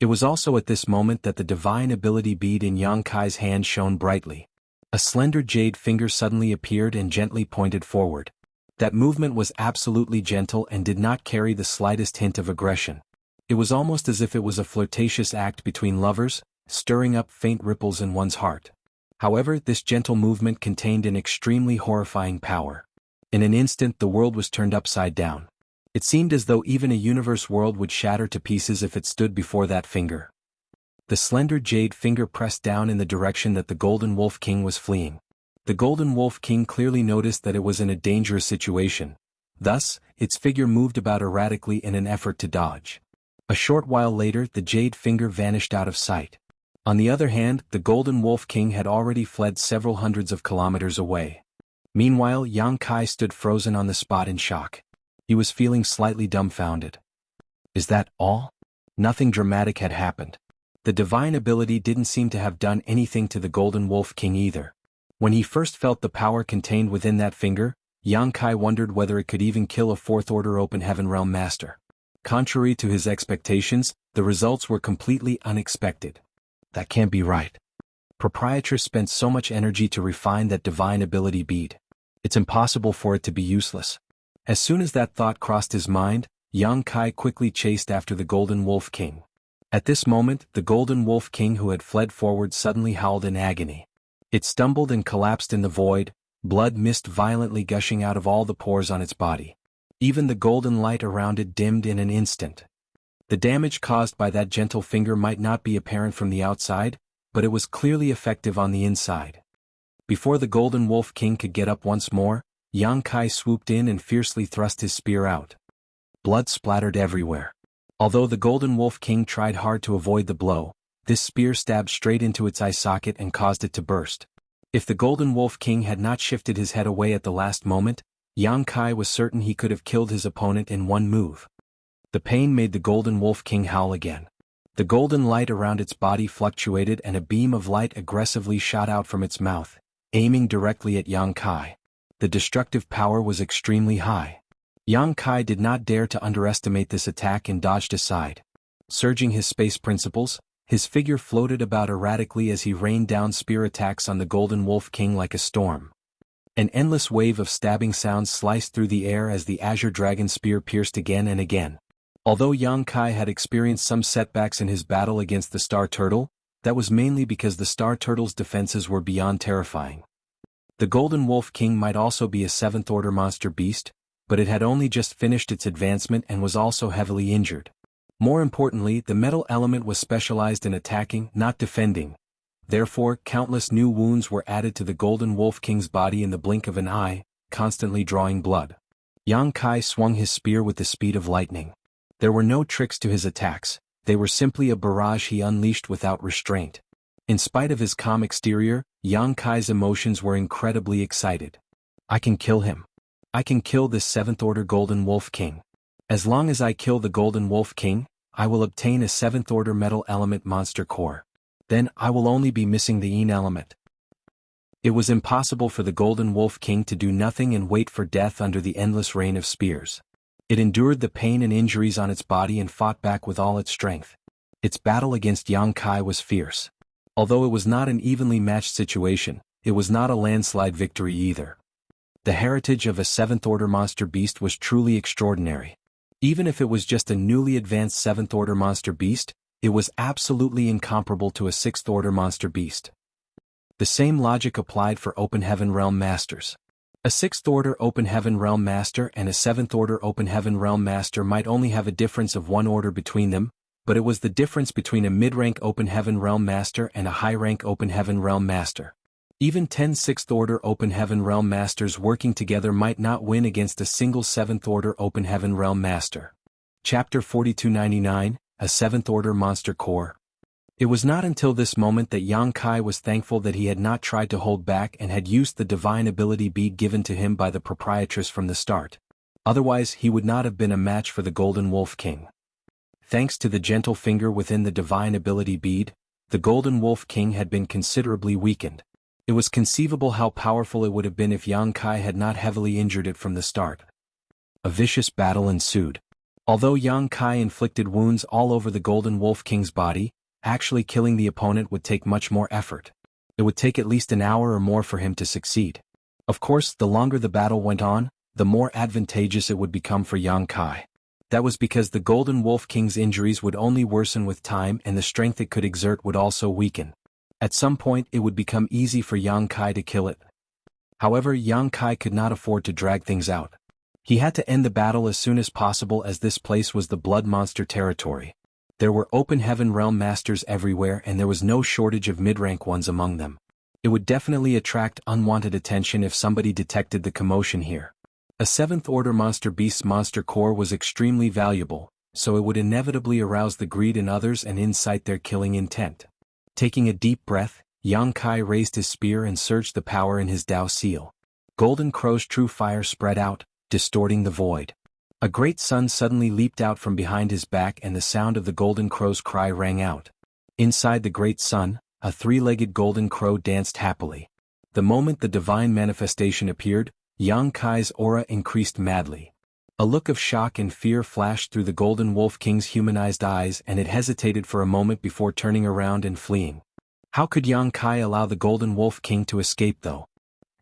It was also at this moment that the divine ability bead in Yang Kai's hand shone brightly. A slender jade finger suddenly appeared and gently pointed forward. That movement was absolutely gentle and did not carry the slightest hint of aggression. It was almost as if it was a flirtatious act between lovers, stirring up faint ripples in one's heart. However, this gentle movement contained an extremely horrifying power. In an instant the world was turned upside down. It seemed as though even a universe world would shatter to pieces if it stood before that finger. The slender jade finger pressed down in the direction that the Golden Wolf King was fleeing. The Golden Wolf King clearly noticed that it was in a dangerous situation. Thus, its figure moved about erratically in an effort to dodge. A short while later the jade finger vanished out of sight. On the other hand, the Golden Wolf King had already fled several hundreds of kilometers away. Meanwhile, Yang Kai stood frozen on the spot in shock. He was feeling slightly dumbfounded. Is that all? Nothing dramatic had happened. The divine ability didn't seem to have done anything to the Golden Wolf King either. When he first felt the power contained within that finger, Yang Kai wondered whether it could even kill a fourth-order open heaven realm master. Contrary to his expectations, the results were completely unexpected. That can't be right. Proprietress spent so much energy to refine that divine ability bead. It's impossible for it to be useless. As soon as that thought crossed his mind, Yang Kai quickly chased after the Golden Wolf King. At this moment, the Golden Wolf King who had fled forward suddenly howled in agony. It stumbled and collapsed in the void, blood mist violently gushing out of all the pores on its body. Even the golden light around it dimmed in an instant. The damage caused by that gentle finger might not be apparent from the outside, but it was clearly effective on the inside. Before the Golden Wolf King could get up once more, Yang Kai swooped in and fiercely thrust his spear out. Blood splattered everywhere. Although the Golden Wolf King tried hard to avoid the blow, this spear stabbed straight into its eye socket and caused it to burst. If the Golden Wolf King had not shifted his head away at the last moment, Yang Kai was certain he could have killed his opponent in one move. The pain made the Golden Wolf King howl again. The golden light around its body fluctuated and a beam of light aggressively shot out from its mouth, aiming directly at Yang Kai. The destructive power was extremely high. Yang Kai did not dare to underestimate this attack and dodged aside. Surging his space principles, his figure floated about erratically as he rained down spear attacks on the Golden Wolf King like a storm. An endless wave of stabbing sounds sliced through the air as the Azure Dragon spear pierced again and again. Although Yang Kai had experienced some setbacks in his battle against the Star Turtle, that was mainly because the Star Turtle's defenses were beyond terrifying. The Golden Wolf King might also be a 7th-order monster beast, but it had only just finished its advancement and was also heavily injured. More importantly, the metal element was specialized in attacking, not defending. Therefore, countless new wounds were added to the Golden Wolf King's body in the blink of an eye, constantly drawing blood. Yang Kai swung his spear with the speed of lightning. There were no tricks to his attacks, they were simply a barrage he unleashed without restraint. In spite of his calm exterior, Yang Kai's emotions were incredibly excited. I can kill him. I can kill this 7th-order Golden Wolf King. As long as I kill the Golden Wolf King, I will obtain a 7th-order metal element monster core. Then I will only be missing the Yin element. It was impossible for the Golden Wolf King to do nothing and wait for death under the endless rain of spears. It endured the pain and injuries on its body and fought back with all its strength. Its battle against Yang Kai was fierce. Although it was not an evenly matched situation, it was not a landslide victory either. The heritage of a 7th-order monster beast was truly extraordinary. Even if it was just a newly advanced 7th-order monster beast, it was absolutely incomparable to a 6th-order monster beast. The same logic applied for Open Heaven Realm Masters. A 6th-order Open Heaven Realm Master and a 7th-order Open Heaven Realm Master might only have a difference of 1 order between them, but it was the difference between a mid-rank Open Heaven Realm Master and a high-rank Open Heaven Realm Master. Even 10 6th-order Open Heaven Realm Masters working together might not win against a single 7th-order Open Heaven Realm Master. Chapter 4299, a 7th-order Monster Core. It was not until this moment that Yang Kai was thankful that he had not tried to hold back and had used the divine ability bead given to him by the proprietress from the start. Otherwise he would not have been a match for the Golden Wolf King. Thanks to the gentle finger within the divine ability bead, the Golden Wolf King had been considerably weakened. It was conceivable how powerful it would have been if Yang Kai had not heavily injured it from the start. A vicious battle ensued. Although Yang Kai inflicted wounds all over the Golden Wolf King's body, actually killing the opponent would take much more effort. It would take at least an hour or more for him to succeed. Of course, the longer the battle went on, the more advantageous it would become for Yang Kai. That was because the Golden Wolf King's injuries would only worsen with time and the strength it could exert would also weaken. At some point it would become easy for Yang Kai to kill it. However, Yang Kai could not afford to drag things out. He had to end the battle as soon as possible as this place was the Blood Monster territory. There were Open Heaven Realm Masters everywhere and there was no shortage of mid-rank ones among them. It would definitely attract unwanted attention if somebody detected the commotion here. A 7th-order monster beast's monster core was extremely valuable, so it would inevitably arouse the greed in others and incite their killing intent. Taking a deep breath, Yang Kai raised his spear and surged the power in his Dao seal. Golden Crow's true fire spread out, distorting the void. A great sun suddenly leaped out from behind his back and the sound of the Golden Crow's cry rang out. Inside the great sun, a 3-legged Golden Crow danced happily. The moment the divine manifestation appeared, Yang Kai's aura increased madly. A look of shock and fear flashed through the Golden Wolf King's humanized eyes and it hesitated for a moment before turning around and fleeing. How could Yang Kai allow the Golden Wolf King to escape though?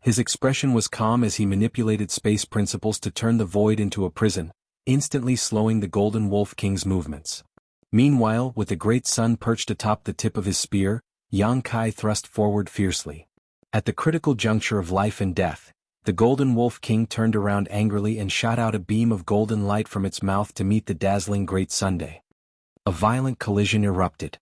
His expression was calm as he manipulated space principles to turn the void into a prison, instantly slowing the Golden Wolf King's movements. Meanwhile, with the great sun perched atop the tip of his spear, Yang Kai thrust forward fiercely. At the critical juncture of life and death, the Golden Wolf King turned around angrily and shot out a beam of golden light from its mouth to meet the dazzling great sunday. A violent collision erupted.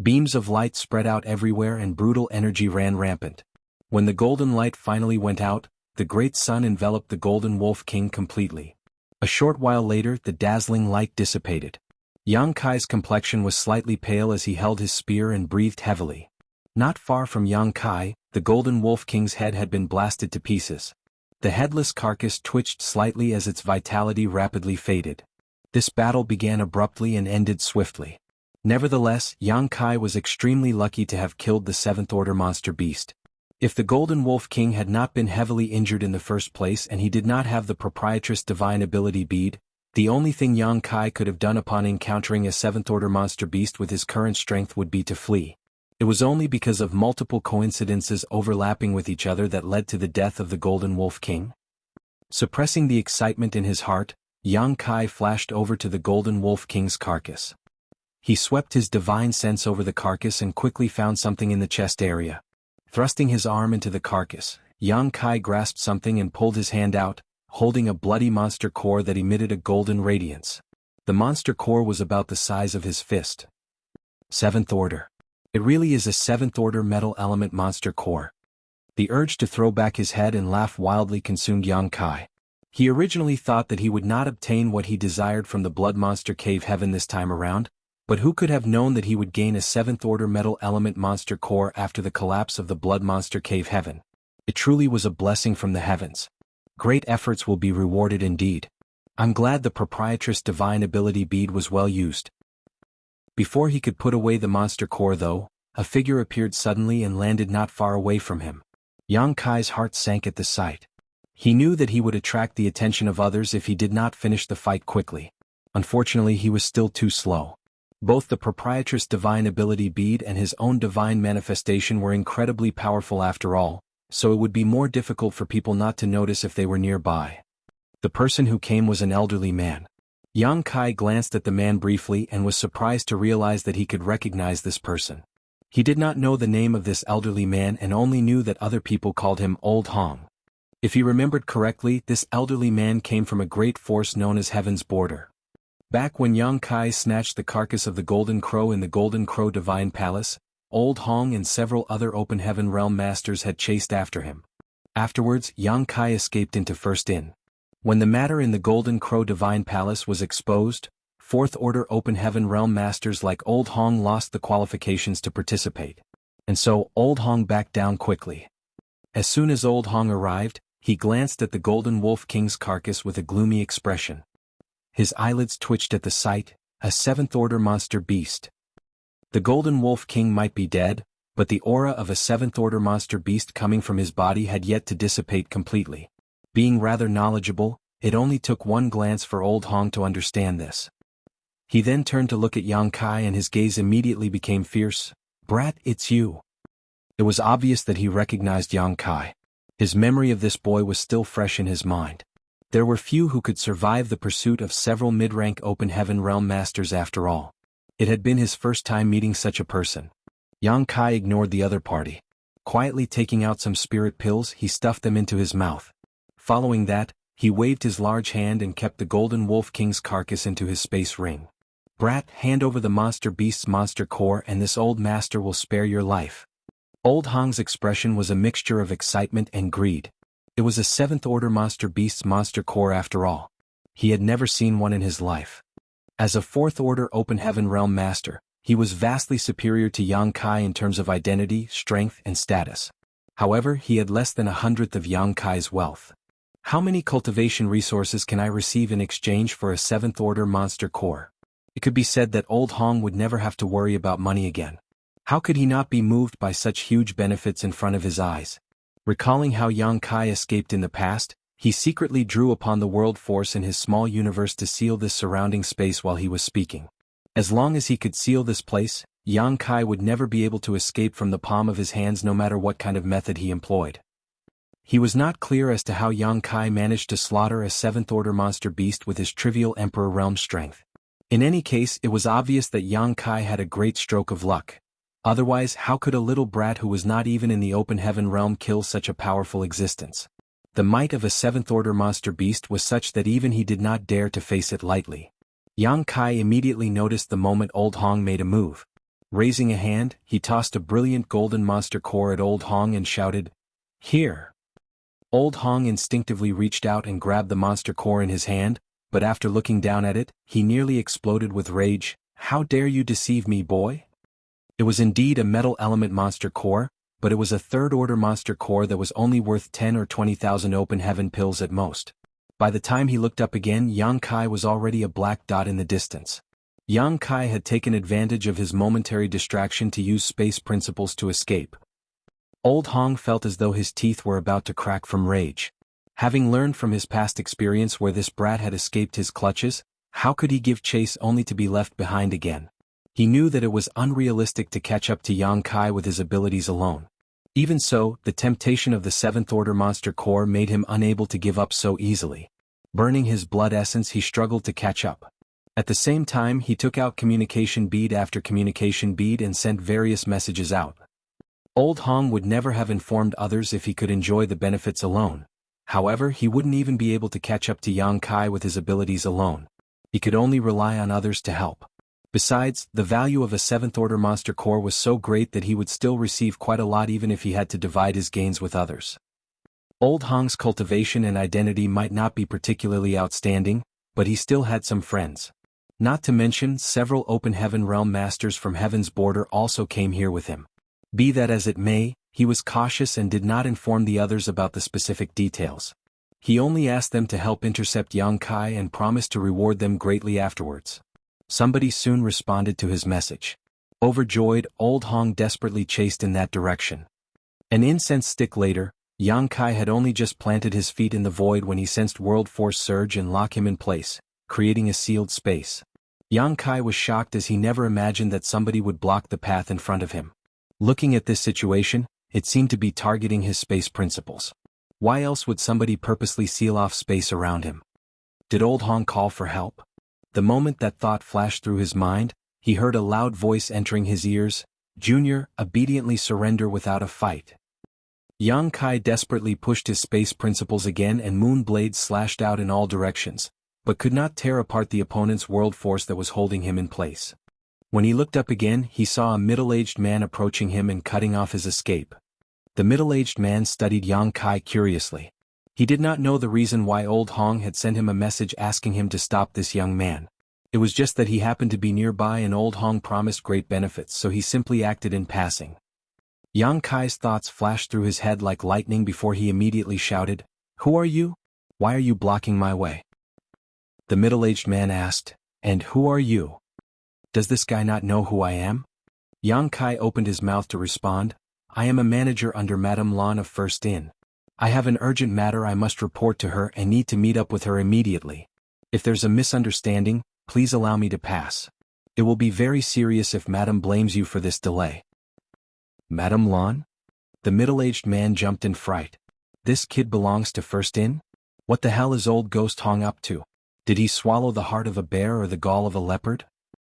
Beams of light spread out everywhere and brutal energy ran rampant. When the golden light finally went out, the great sun enveloped the Golden Wolf King completely. A short while later the dazzling light dissipated. Yang Kai's complexion was slightly pale as he held his spear and breathed heavily. Not far from Yang Kai, the Golden Wolf King's head had been blasted to pieces. The headless carcass twitched slightly as its vitality rapidly faded. This battle began abruptly and ended swiftly. Nevertheless, Yang Kai was extremely lucky to have killed the 7th Order monster beast. If the Golden Wolf King had not been heavily injured in the first place and he did not have the proprietress divine ability bead, the only thing Yang Kai could have done upon encountering a 7th Order monster beast with his current strength would be to flee. It was only because of multiple coincidences overlapping with each other that led to the death of the Golden Wolf King. Suppressing the excitement in his heart, Yang Kai flashed over to the Golden Wolf King's carcass. He swept his divine sense over the carcass and quickly found something in the chest area. Thrusting his arm into the carcass, Yang Kai grasped something and pulled his hand out, holding a bloody monster core that emitted a golden radiance. The monster core was about the size of his fist. 7th Order. It really is a 7th Order metal element monster core. The urge to throw back his head and laugh wildly consumed Yang Kai. He originally thought that he would not obtain what he desired from the Blood Monster Cave Heaven this time around, but who could have known that he would gain a 7th Order metal element monster core after the collapse of the Blood Monster Cave Heaven? It truly was a blessing from the heavens. Great efforts will be rewarded indeed. I'm glad the proprietress divine ability bead was well used. Before he could put away the monster core though, a figure appeared suddenly and landed not far away from him. Yang Kai's heart sank at the sight. He knew that he would attract the attention of others if he did not finish the fight quickly. Unfortunately, he was still too slow. Both the proprietress divine ability bead and his own divine manifestation were incredibly powerful after all, so it would be more difficult for people not to notice if they were nearby. The person who came was an elderly man. Yang Kai glanced at the man briefly and was surprised to realize that he could recognize this person. He did not know the name of this elderly man and only knew that other people called him Old Hong. If he remembered correctly, this elderly man came from a great force known as Heaven's Border. Back when Yang Kai snatched the carcass of the Golden Crow in the Golden Crow Divine Palace, Old Hong and several other Open Heaven Realm Masters had chased after him. Afterwards, Yang Kai escaped into First Inn. When the matter in the Golden Crow Divine Palace was exposed, 4th Order Open Heaven Realm Masters like Old Hong lost the qualifications to participate. And so, Old Hong backed down quickly. As soon as Old Hong arrived, he glanced at the Golden Wolf King's carcass with a gloomy expression. His eyelids twitched at the sight, a 7th Order monster beast. The Golden Wolf King might be dead, but the aura of a 7th Order monster beast coming from his body had yet to dissipate completely. Being rather knowledgeable, it only took one glance for Old Hong to understand this. He then turned to look at Yang Kai and his gaze immediately became fierce. "Brat, it's you." It was obvious that he recognized Yang Kai. His memory of this boy was still fresh in his mind. There were few who could survive the pursuit of several mid-rank Open Heaven Realm Masters after all. It had been his first time meeting such a person. Yang Kai ignored the other party. Quietly taking out some spirit pills, he stuffed them into his mouth. Following that, he waved his large hand and kept the Golden Wolf King's carcass into his space ring. "Brat, hand over the monster beast's monster core and this old master will spare your life." Old Hong's expression was a mixture of excitement and greed. It was a 7th Order monster beast's monster core after all. He had never seen one in his life. As a 4th Order Open Heaven Realm Master, he was vastly superior to Yang Kai in terms of identity, strength, and status. However, he had less than 1/100th of Yang Kai's wealth. How many cultivation resources can I receive in exchange for a 7th Order monster core? It could be said that Old Hong would never have to worry about money again. How could he not be moved by such huge benefits in front of his eyes? Recalling how Yang Kai escaped in the past, he secretly drew upon the world force in his small universe to seal this surrounding space while he was speaking. As long as he could seal this place, Yang Kai would never be able to escape from the palm of his hands no matter what kind of method he employed. He was not clear as to how Yang Kai managed to slaughter a 7th Order monster beast with his trivial Emperor realm strength. In any case, it was obvious that Yang Kai had a great stroke of luck. Otherwise, how could a little brat who was not even in the Open Heaven realm kill such a powerful existence? The might of a 7th Order monster beast was such that even he did not dare to face it lightly. Yang Kai immediately noticed the moment Old Hong made a move. Raising a hand, he tossed a brilliant golden monster core at Old Hong and shouted, "Here!" Old Hong instinctively reached out and grabbed the monster core in his hand, but after looking down at it, he nearly exploded with rage. "How dare you deceive me, boy?" It was indeed a metal element monster core, but it was a third-order monster core that was only worth 10 or 20,000 open heaven pills at most. By the time he looked up again, Yang Kai was already a black dot in the distance. Yang Kai had taken advantage of his momentary distraction to use space principles to escape. Old Hong felt as though his teeth were about to crack from rage. Having learned from his past experience where this brat had escaped his clutches, how could he give chase only to be left behind again? He knew that it was unrealistic to catch up to Yang Kai with his abilities alone. Even so, the temptation of the seventh-order monster core made him unable to give up so easily. Burning his blood essence, he struggled to catch up. At the same time, he took out communication bead after communication bead and sent various messages out. Old Hong would never have informed others if he could enjoy the benefits alone. However, he wouldn't even be able to catch up to Yang Kai with his abilities alone. He could only rely on others to help. Besides, the value of a seventh-order monster core was so great that he would still receive quite a lot even if he had to divide his gains with others. Old Hong's cultivation and identity might not be particularly outstanding, but he still had some friends. Not to mention, several open heaven realm masters from Heaven's Border also came here with him. Be that as it may, he was cautious and did not inform the others about the specific details. He only asked them to help intercept Yang Kai and promised to reward them greatly afterwards. Somebody soon responded to his message. Overjoyed, Old Hong desperately chased in that direction. An incense stick later, Yang Kai had only just planted his feet in the void when he sensed world force surge and lock him in place, creating a sealed space. Yang Kai was shocked as he never imagined that somebody would block the path in front of him. Looking at this situation, it seemed to be targeting his space principles. Why else would somebody purposely seal off space around him? Did Old Hong call for help? The moment that thought flashed through his mind, he heard a loud voice entering his ears, "Junior, obediently surrender without a fight." Yang Kai desperately pushed his space principles again and moon blades slashed out in all directions, but could not tear apart the opponent's world force that was holding him in place. When he looked up again, he saw a middle-aged man approaching him and cutting off his escape. The middle-aged man studied Yang Kai curiously. He did not know the reason why Old Hong had sent him a message asking him to stop this young man. It was just that he happened to be nearby and Old Hong promised great benefits, so he simply acted in passing. Yang Kai's thoughts flashed through his head like lightning before he immediately shouted, "Who are you? Why are you blocking my way?" The middle-aged man asked, "And who are you? Does this guy not know who I am?" Yang Kai opened his mouth to respond, "I am a manager under Madame Lan of First Inn. I have an urgent matter I must report to her and need to meet up with her immediately. If there's a misunderstanding, please allow me to pass. It will be very serious if Madame blames you for this delay." Madame Lan? The middle-aged man jumped in fright. This kid belongs to First Inn? What the hell is old Ghost Hong up to? Did he swallow the heart of a bear or the gall of a leopard?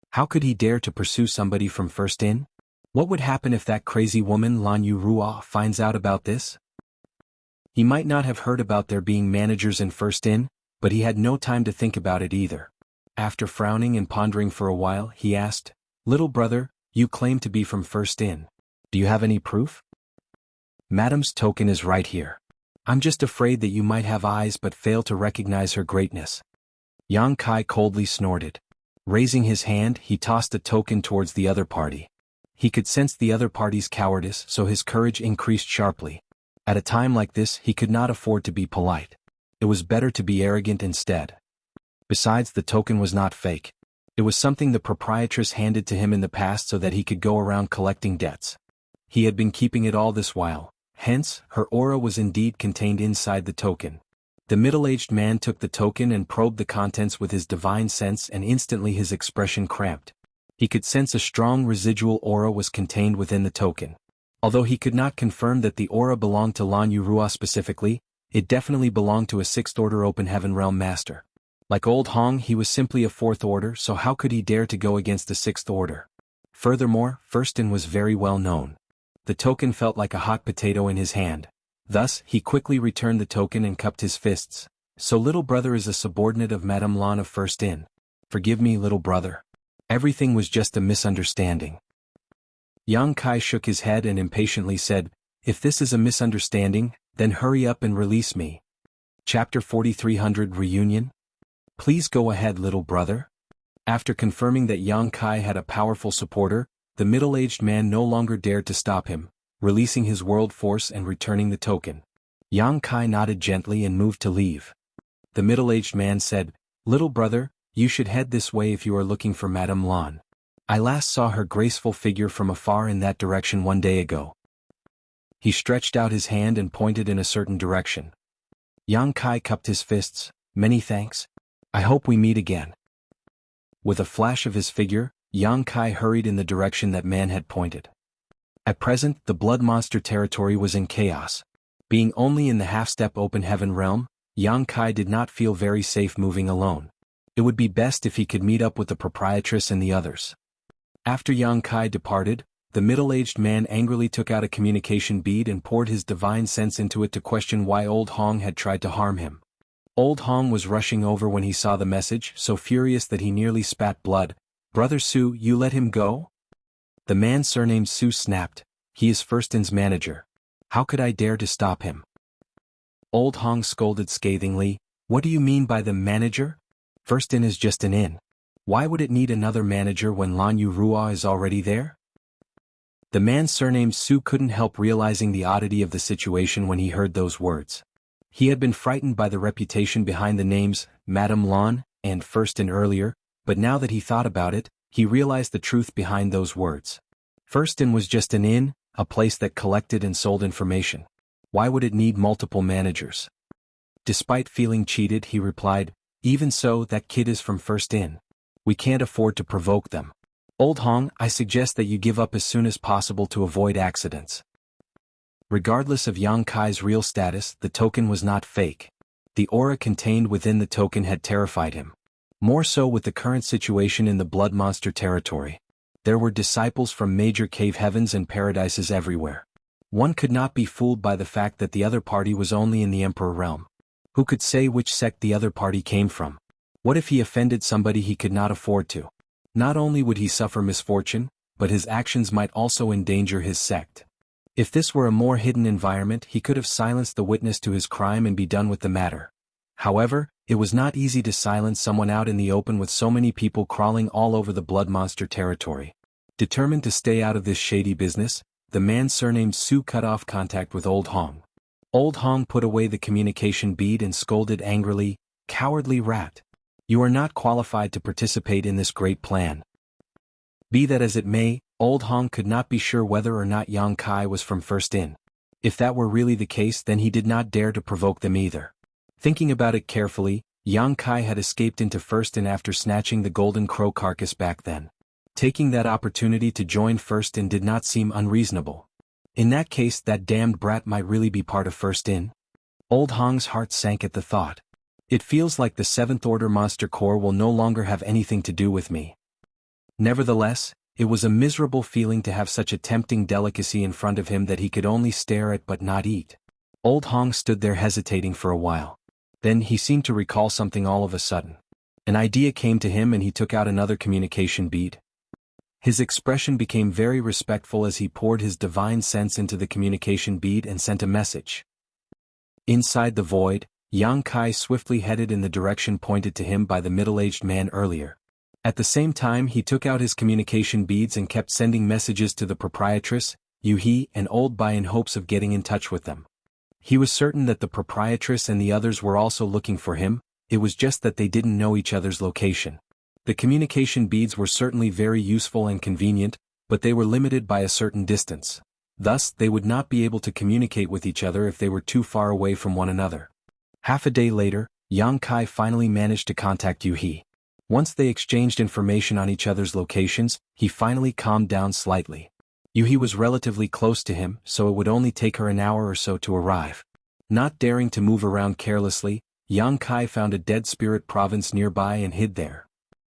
How could he dare to pursue somebody from First Inn? What would happen if that crazy woman Lan Yurua finds out about this? He might not have heard about there being managers in First Inn, but he had no time to think about it either. After frowning and pondering for a while, he asked, "Little brother, you claim to be from First Inn. Do you have any proof?" "Madame's token is right here. I'm just afraid that you might have eyes but fail to recognize her greatness." Yang Kai coldly snorted. Raising his hand, he tossed a token towards the other party. He could sense the other party's cowardice, so his courage increased sharply. At a time like this, he could not afford to be polite. It was better to be arrogant instead. Besides, the token was not fake. It was something the proprietress handed to him in the past so that he could go around collecting debts. He had been keeping it all this while, hence, her aura was indeed contained inside the token. The middle-aged man took the token and probed the contents with his divine sense, and instantly his expression cramped. He could sense a strong residual aura was contained within the token. Although he could not confirm that the aura belonged to Lan Yurua specifically, it definitely belonged to a sixth-order open heaven realm master. Like Old Hong, he was simply a fourth order, so how could he dare to go against the sixth order? Furthermore, Firstin was very well known. The token felt like a hot potato in his hand. Thus, he quickly returned the token and cupped his fists. "So little brother is a subordinate of Madame Lan of First Inn. Forgive me, little brother. Everything was just a misunderstanding." Yang Kai shook his head and impatiently said, "If this is a misunderstanding, then hurry up and release me." Chapter 4300 Reunion? Please go ahead, little brother. After confirming that Yang Kai had a powerful supporter, the middle-aged man no longer dared to stop him. releasing his world force and returning the token. Yang Kai nodded gently and moved to leave. The middle-aged man said, "Little brother, you should head this way if you are looking for Madame Lan. I last saw her graceful figure from afar in that direction one day ago." He stretched out his hand and pointed in a certain direction. Yang Kai cupped his fists. "Many thanks. I hope we meet again." With a flash of his figure, Yang Kai hurried in the direction that man had pointed. At present, the blood monster territory was in chaos. Being only in the half-step open heaven realm, Yang Kai did not feel very safe moving alone. It would be best if he could meet up with the proprietress and the others. After Yang Kai departed, the middle-aged man angrily took out a communication bead and poured his divine sense into it to question why Old Hong had tried to harm him. Old Hong was rushing over when he saw the message, so furious that he nearly spat blood. "Brother Su, you let him go?" The man surnamed Su snapped. "He is Firstin's manager. How could I dare to stop him?" Old Hong scolded scathingly. "What do you mean by the manager? Firstin is just an inn. Why would it need another manager when Lan Yu Rua is already there?" The man surnamed Su couldn't help realizing the oddity of the situation when he heard those words. He had been frightened by the reputation behind the names Madame Lan and Firstin earlier, but now that he thought about it, he realized the truth behind those words. Firstin was just an inn, a place that collected and sold information. Why would it need multiple managers? Despite feeling cheated, he replied, "Even so, that kid is from First Inn. We can't afford to provoke them. Old Hong, I suggest that you give up as soon as possible to avoid accidents." Regardless of Yang Kai's real status, the token was not fake. The aura contained within the token had terrified him. More so with the current situation in the blood monster territory. There were disciples from major cave heavens and paradises everywhere. One could not be fooled by the fact that the other party was only in the Emperor realm. Who could say which sect the other party came from? What if he offended somebody he could not afford to? Not only would he suffer misfortune, but his actions might also endanger his sect. If this were a more hidden environment, he could have silenced the witness to his crime and be done with the matter. However, it was not easy to silence someone out in the open with so many people crawling all over the blood monster territory. Determined to stay out of this shady business, the man surnamed Su cut off contact with Old Hong. Old Hong put away the communication bead and scolded angrily, "Cowardly rat! You are not qualified to participate in this great plan." Be that as it may, Old Hong could not be sure whether or not Yang Kai was from First Inn. If that were really the case, then he did not dare to provoke them either. Thinking about it carefully, Yang Kai had escaped into First Inn after snatching the golden crow carcass back then. Taking that opportunity to join First Inn did not seem unreasonable. In that case, that damned brat might really be part of First Inn. Old Hong's heart sank at the thought. It feels like the Seventh Order Monster Corps will no longer have anything to do with me. Nevertheless, it was a miserable feeling to have such a tempting delicacy in front of him that he could only stare at but not eat. Old Hong stood there hesitating for a while. Then he seemed to recall something all of a sudden. An idea came to him and he took out another communication bead. His expression became very respectful as he poured his divine sense into the communication bead and sent a message. Inside the void, Yang Kai swiftly headed in the direction pointed to him by the middle-aged man earlier. At the same time, he took out his communication beads and kept sending messages to the proprietress, Yu He and Old Bai in hopes of getting in touch with them. He was certain that the proprietress and the others were also looking for him, it was just that they didn't know each other's location. The communication beads were certainly very useful and convenient, but they were limited by a certain distance. Thus, they would not be able to communicate with each other if they were too far away from one another. Half a day later, Yang Kai finally managed to contact Yu He. Once they exchanged information on each other's locations, he finally calmed down slightly. Yu He was relatively close to him, so it would only take her an hour or so to arrive. Not daring to move around carelessly, Yang Kai found a dead spirit province nearby and hid there.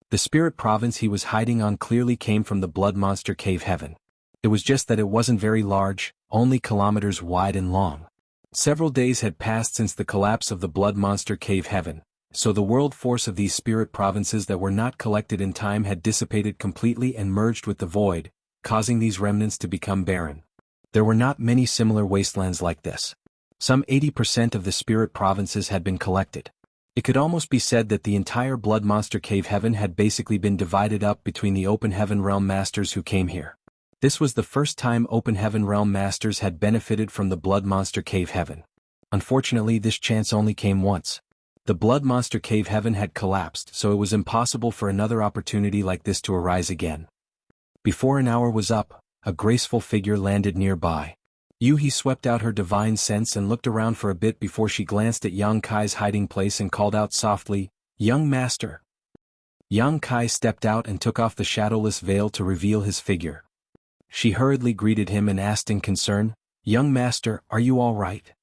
The spirit province he was hiding on clearly came from the blood monster cave heaven. It was just that it wasn't very large, only kilometers wide and long. Several days had passed since the collapse of the blood monster cave heaven, so the world force of these spirit provinces that were not collected in time had dissipated completely and merged with the void, causing these remnants to become barren. There were not many similar wastelands like this. Some 80% of the spirit provinces had been collected. It could almost be said that the entire blood monster cave heaven had basically been divided up between the open heaven realm masters who came here. This was the first time Open Heaven Realm Masters had benefited from the Blood Monster Cave Heaven. Unfortunately, this chance only came once. The Blood Monster Cave Heaven had collapsed, so it was impossible for another opportunity like this to arise again. Before an hour was up, a graceful figure landed nearby. Yuhi swept out her divine sense and looked around for a bit before she glanced at Yang Kai's hiding place and called out softly, "Young master." Yang Kai stepped out and took off the shadowless veil to reveal his figure. She hurriedly greeted him and asked in concern, "Young master, are you all right?"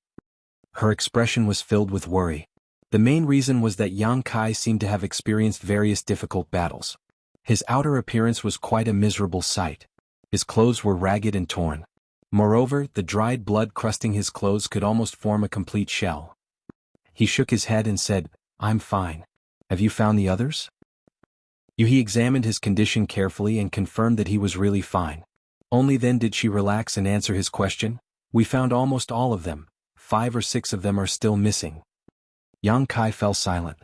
Her expression was filled with worry. The main reason was that Yang Kai seemed to have experienced various difficult battles. His outer appearance was quite a miserable sight. His clothes were ragged and torn. Moreover, the dried blood crusting his clothes could almost form a complete shell. He shook his head and said, "I'm fine. Have you found the others?" Yuhi examined his condition carefully and confirmed that he was really fine. Only then did she relax and answer his question. "We found almost all of them. 5 or 6 of them are still missing." Yang Kai fell silent.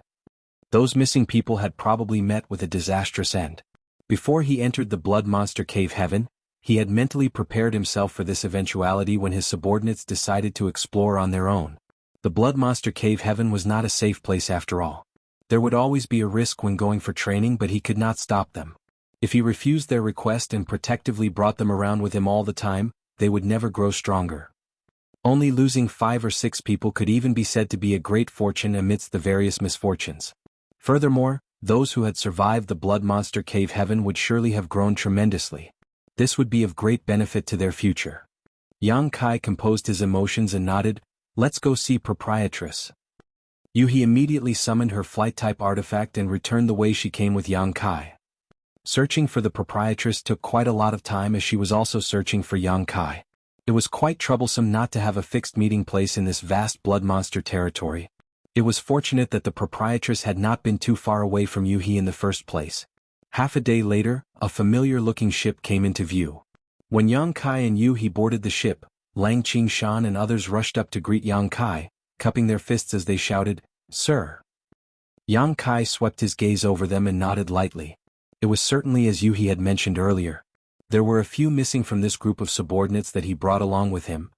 Those missing people had probably met with a disastrous end. Before he entered the Blood Monster Cave Heaven, he had mentally prepared himself for this eventuality when his subordinates decided to explore on their own. The Blood Monster Cave Heaven was not a safe place after all. There would always be a risk when going for training, but he could not stop them. If he refused their request and protectively brought them around with him all the time, they would never grow stronger. Only losing 5 or 6 people could even be said to be a great fortune amidst the various misfortunes. Furthermore, those who had survived the Blood Monster Cave Heaven would surely have grown tremendously. This would be of great benefit to their future. Yang Kai composed his emotions and nodded, "Let's go see Proprietress." Yuhi immediately summoned her flight-type artifact and returned the way she came with Yang Kai. Searching for the Proprietress took quite a lot of time, as she was also searching for Yang Kai. It was quite troublesome not to have a fixed meeting place in this vast blood monster territory. It was fortunate that the Proprietress had not been too far away from Yuhi in the first place. Half a day later, a familiar-looking ship came into view. When Yang Kai and Yuhi boarded the ship, Lang Qingshan and others rushed up to greet Yang Kai, cupping their fists as they shouted, "Sir." Yang Kai swept his gaze over them and nodded lightly. It was certainly as Yuhi had mentioned earlier. There were a few missing from this group of subordinates that he brought along with him.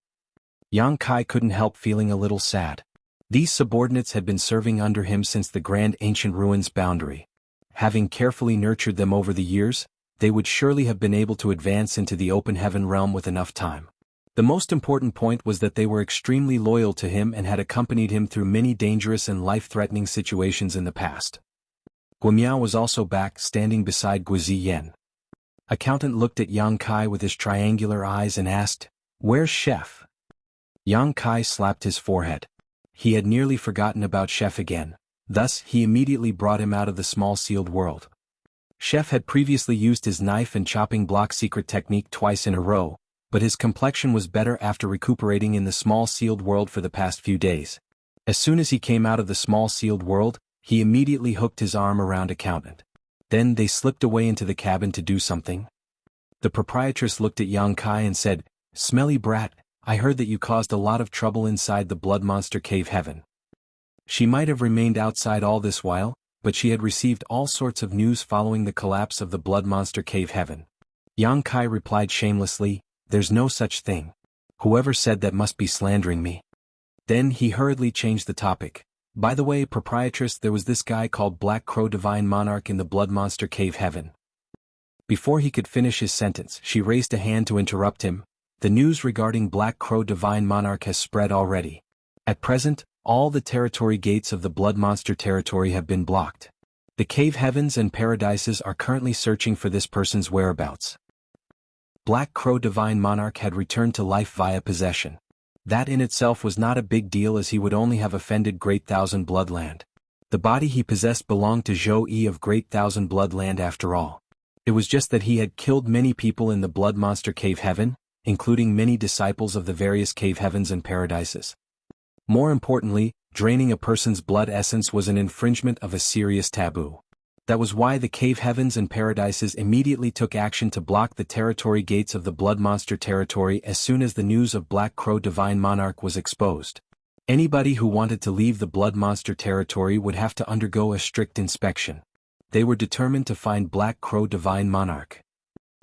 Yang Kai couldn't help feeling a little sad. These subordinates had been serving under him since the Grand Ancient Ruins boundary. Having carefully nurtured them over the years, they would surely have been able to advance into the Open Heaven realm with enough time. The most important point was that they were extremely loyal to him and had accompanied him through many dangerous and life-threatening situations in the past. Guimiao was also back, standing beside Guiziyan. Accountant looked at Yang Kai with his triangular eyes and asked, "Where's Chef?" Yang Kai slapped his forehead. He had nearly forgotten about Chef again. Thus, he immediately brought him out of the small sealed world. Chef had previously used his knife and chopping block secret technique twice in a row, but his complexion was better after recuperating in the small sealed world for the past few days. As soon as he came out of the small sealed world, he immediately hooked his arm around Accountant. Then they slipped away into the cabin to do something. The Proprietress looked at Yang Kai and said, "Smelly brat, I heard that you caused a lot of trouble inside the Blood Monster Cave Heaven." She might have remained outside all this while, but she had received all sorts of news following the collapse of the Blood Monster Cave Heaven. Yang Kai replied shamelessly, "There's no such thing. Whoever said that must be slandering me." Then he hurriedly changed the topic. "By the way, Proprietress, there was this guy called Black Crow Divine Monarch in the Blood Monster Cave Heaven." Before he could finish his sentence, she raised a hand to interrupt him. "The news regarding Black Crow Divine Monarch has spread already. At present, all the territory gates of the Blood Monster territory have been blocked. The Cave Heavens and Paradises are currently searching for this person's whereabouts." Black Crow Divine Monarch had returned to life via possession. That in itself was not a big deal, as he would only have offended Great Thousand Bloodland. The body he possessed belonged to Zhou Yi of Great Thousand Bloodland after all. It was just that he had killed many people in the Blood Monster Cave Heaven, including many disciples of the various Cave Heavens and Paradises. More importantly, draining a person's blood essence was an infringement of a serious taboo. That was why the Cave Heavens and Paradises immediately took action to block the territory gates of the Blood Monster territory as soon as the news of Black Crow Divine Monarch was exposed. Anybody who wanted to leave the Blood Monster territory would have to undergo a strict inspection. They were determined to find Black Crow Divine Monarch.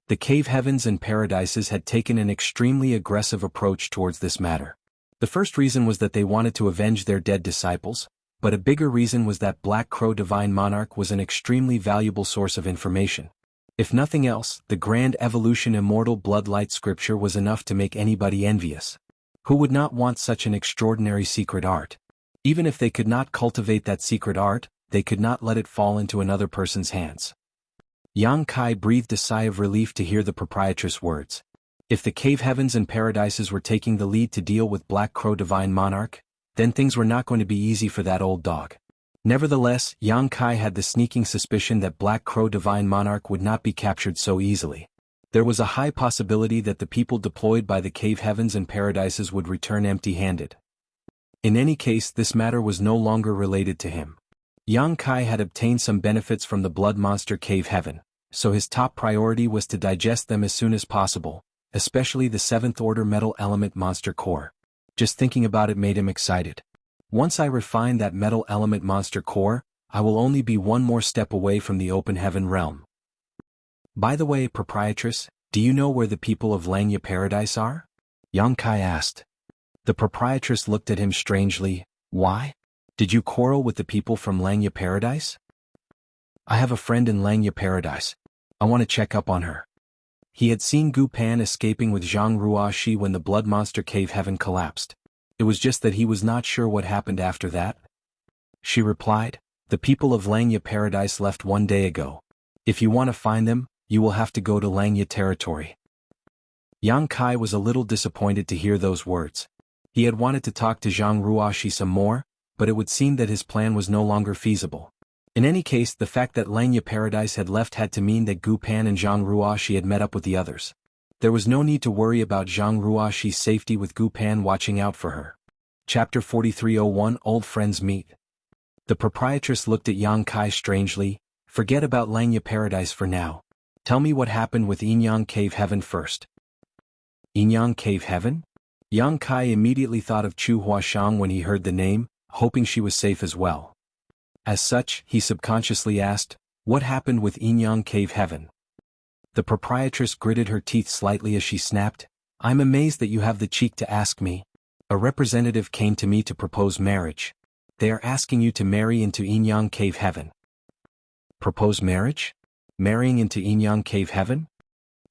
The cave heavens and paradises had taken an extremely aggressive approach towards this matter. The first reason was that they wanted to avenge their dead disciples, but a bigger reason was that Black Crow Divine Monarch was an extremely valuable source of information. If nothing else, the Grand Evolution Immortal Bloodlight scripture was enough to make anybody envious. Who would not want such an extraordinary secret art? Even if they could not cultivate that secret art, they could not let it fall into another person's hands. Yang Kai breathed a sigh of relief to hear the proprietress' words. If the cave heavens and paradises were taking the lead to deal with Black Crow Divine Monarch, then things were not going to be easy for that old dog. Nevertheless, Yang Kai had the sneaking suspicion that Black Crow Divine Monarch would not be captured so easily. There was a high possibility that the people deployed by the cave heavens and paradises would return empty-handed. In any case, this matter was no longer related to him. Yang Kai had obtained some benefits from the blood monster cave heaven, so his top priority was to digest them as soon as possible, especially the 7th order metal element monster core. Just thinking about it made him excited. Once I refine that metal element monster core, I will only be one more step away from the open heaven realm. By the way, proprietress, do you know where the people of Langya Paradise are? Yang Kai asked. The proprietress looked at him strangely. Why? Did you quarrel with the people from Langya Paradise? I have a friend in Langya Paradise. I want to check up on her. He had seen Gu Pan escaping with Zhang Ruaxi when the blood monster cave heaven collapsed. It was just that he was not sure what happened after that. She replied, the people of Langya Paradise left 1 day ago. If you want to find them, you will have to go to Langya territory. Yang Kai was a little disappointed to hear those words. He had wanted to talk to Zhang Ruaxi some more, but it would seem that his plan was no longer feasible. In any case, the fact that Langya Paradise had left had to mean that Gu Pan and Zhang Ruaxi had met up with the others. There was no need to worry about Zhang Ruaxi's safety with Gu Pan watching out for her. Chapter 4301 Old Friends Meet. The proprietress looked at Yang Kai strangely. Forget about Langya Paradise for now. Tell me what happened with Yinyang Cave Heaven first. Yinyang Cave Heaven? Yang Kai immediately thought of Chu Huashang when he heard the name, hoping she was safe as well. As such, he subconsciously asked, what happened with Yinyang Cave Heaven? The proprietress gritted her teeth slightly as she snapped, I'm amazed that you have the cheek to ask me. A representative came to me to propose marriage. They are asking you to marry into Yinyang Cave Heaven. Propose marriage? Marrying into Yinyang Cave Heaven?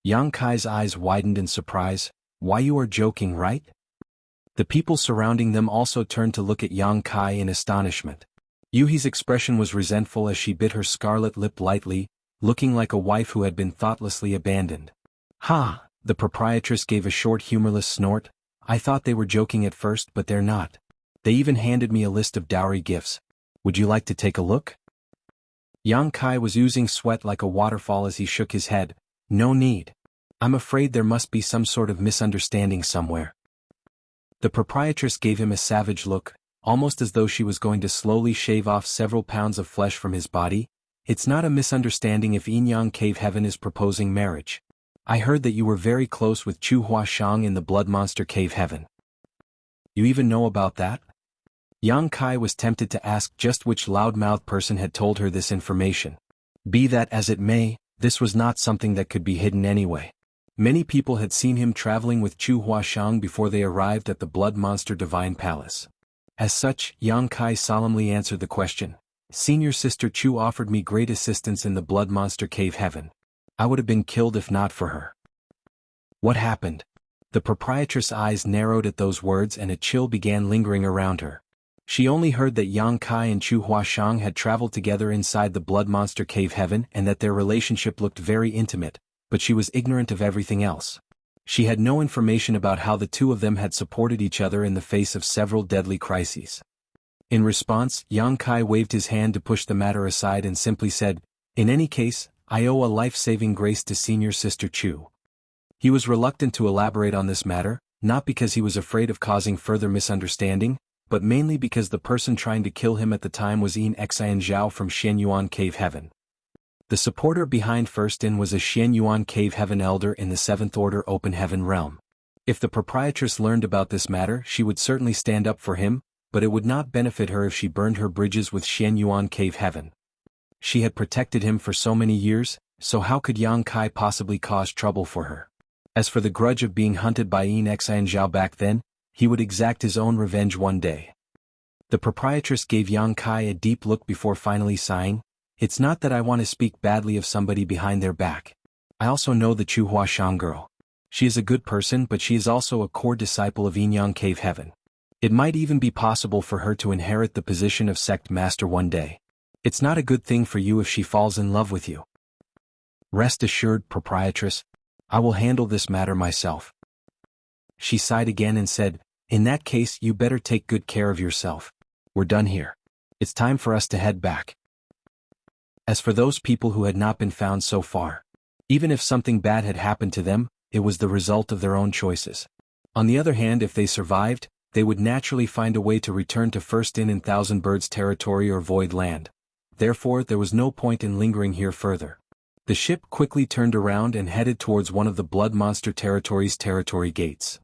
Yang Kai's eyes widened in surprise. Why, you are joking, right? The people surrounding them also turned to look at Yang Kai in astonishment. Yuhi's expression was resentful as she bit her scarlet lip lightly, looking like a wife who had been thoughtlessly abandoned. Ha! The proprietress gave a short humorless snort. I thought they were joking at first, but they're not. They even handed me a list of dowry gifts. Would you like to take a look? Yang Kai was oozing sweat like a waterfall as he shook his head. No need. I'm afraid there must be some sort of misunderstanding somewhere. The proprietress gave him a savage look, almost as though she was going to slowly shave off several pounds of flesh from his body. It's not a misunderstanding if Yinyang Cave Heaven is proposing marriage. I heard that you were very close with Chu Huashang in the Blood Monster Cave Heaven. You even know about that? Yang Kai was tempted to ask just which loudmouth person had told her this information. Be that as it may, this was not something that could be hidden anyway. Many people had seen him traveling with Chu Huashang before they arrived at the Blood Monster Divine Palace. As such, Yang Kai solemnly answered the question. Senior Sister Chu offered me great assistance in the Blood Monster Cave Heaven. I would have been killed if not for her. What happened? The proprietress' eyes narrowed at those words and a chill began lingering around her. She only heard that Yang Kai and Chu Huashang had traveled together inside the Blood Monster Cave Heaven and that their relationship looked very intimate, but she was ignorant of everything else. She had no information about how the two of them had supported each other in the face of several deadly crises. In response, Yang Kai waved his hand to push the matter aside and simply said, in any case, I owe a life-saving grace to Senior Sister Chu. He was reluctant to elaborate on this matter, not because he was afraid of causing further misunderstanding, but mainly because the person trying to kill him at the time was Yin Xian Zhao from Xianyuan Cave Heaven. The supporter behind First In was a Xianyuan Cave Heaven elder in the 7th Order Open Heaven realm. If the proprietress learned about this matter, she would certainly stand up for him, but it would not benefit her if she burned her bridges with Xianyuan Cave Heaven. She had protected him for so many years, so how could Yang Kai possibly cause trouble for her? As for the grudge of being hunted by Yin Xian Zhao back then, he would exact his own revenge one day. The proprietress gave Yang Kai a deep look before finally sighing, "It's not that I want to speak badly of somebody behind their back. I also know the Chu Huashan girl. She is a good person, but she is also a core disciple of Yin Yang Cave Heaven. It might even be possible for her to inherit the position of sect master one day. It's not a good thing for you if she falls in love with you. Rest assured, proprietress, I will handle this matter myself." She sighed again and said, "In that case you better take good care of yourself. We're done here. It's time for us to head back." As for those people who had not been found so far, even if something bad had happened to them, it was the result of their own choices. On the other hand, if they survived, they would naturally find a way to return to First in Thousand Birds territory or Void Land. Therefore, there was no point in lingering here further. The ship quickly turned around and headed towards one of the Blood Monster Territory's territory gates.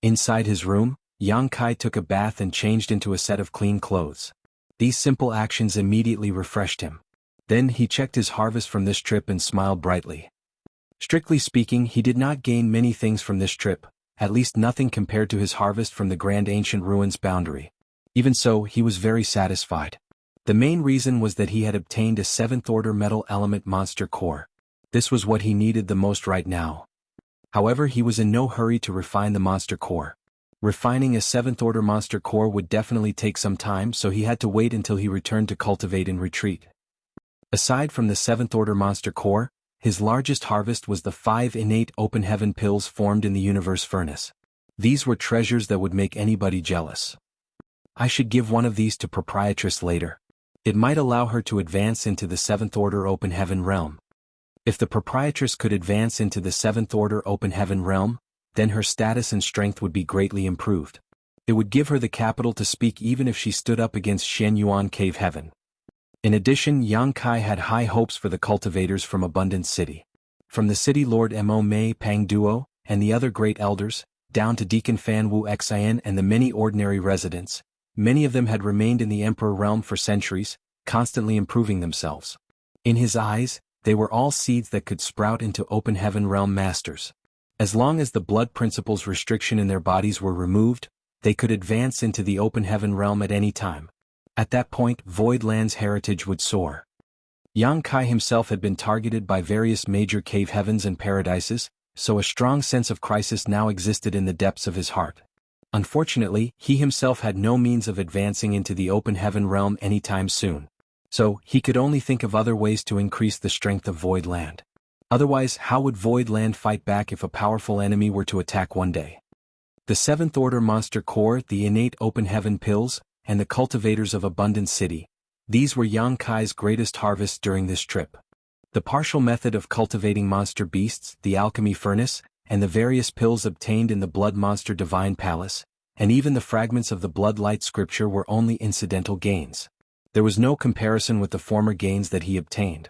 Inside his room, Yang Kai took a bath and changed into a set of clean clothes. These simple actions immediately refreshed him. Then he checked his harvest from this trip and smiled brightly. Strictly speaking, he did not gain many things from this trip, at least nothing compared to his harvest from the Grand Ancient Ruins boundary. Even so, he was very satisfied. The main reason was that he had obtained a 7th Order Metal Element Monster Core. This was what he needed the most right now. However, he was in no hurry to refine the Monster Core. Refining a 7th Order Monster Core would definitely take some time, so he had to wait until he returned to Cultivate and Retreat. Aside from the 7th Order Monster Core, his largest harvest was the 5 innate Open Heaven pills formed in the Universe Furnace. These were treasures that would make anybody jealous. I should give one of these to Proprietress later. It might allow her to advance into the 7th Order Open Heaven realm. If the Proprietress could advance into the 7th Order Open Heaven realm, then her status and strength would be greatly improved. It would give her the capital to speak even if she stood up against Shen Yuan Cave Heaven. In addition, Yang Kai had high hopes for the cultivators from Abundant City. From the City Lord Mo Mei Pang Duo, and the other great elders, down to Deacon Fan Wu Xian and the many ordinary residents, many of them had remained in the Emperor realm for centuries, constantly improving themselves. In his eyes, they were all seeds that could sprout into Open Heaven realm masters. As long as the blood principles restriction in their bodies were removed, they could advance into the Open Heaven realm at any time. At that point, Void Land's heritage would soar. Yang Kai himself had been targeted by various major cave heavens and paradises, so a strong sense of crisis now existed in the depths of his heart. Unfortunately, he himself had no means of advancing into the Open Heaven realm anytime soon. So, he could only think of other ways to increase the strength of Void Land. Otherwise, how would Void Land fight back if a powerful enemy were to attack one day? The 7th Order Monster Core, the innate Open Heaven pills, and the cultivators of Abundant City. These were Yang Kai's greatest harvests during this trip. The partial method of cultivating monster beasts, the alchemy furnace, and the various pills obtained in the Blood Monster Divine Palace, and even the fragments of the Blood Light Scripture were only incidental gains. There was no comparison with the former gains that he obtained.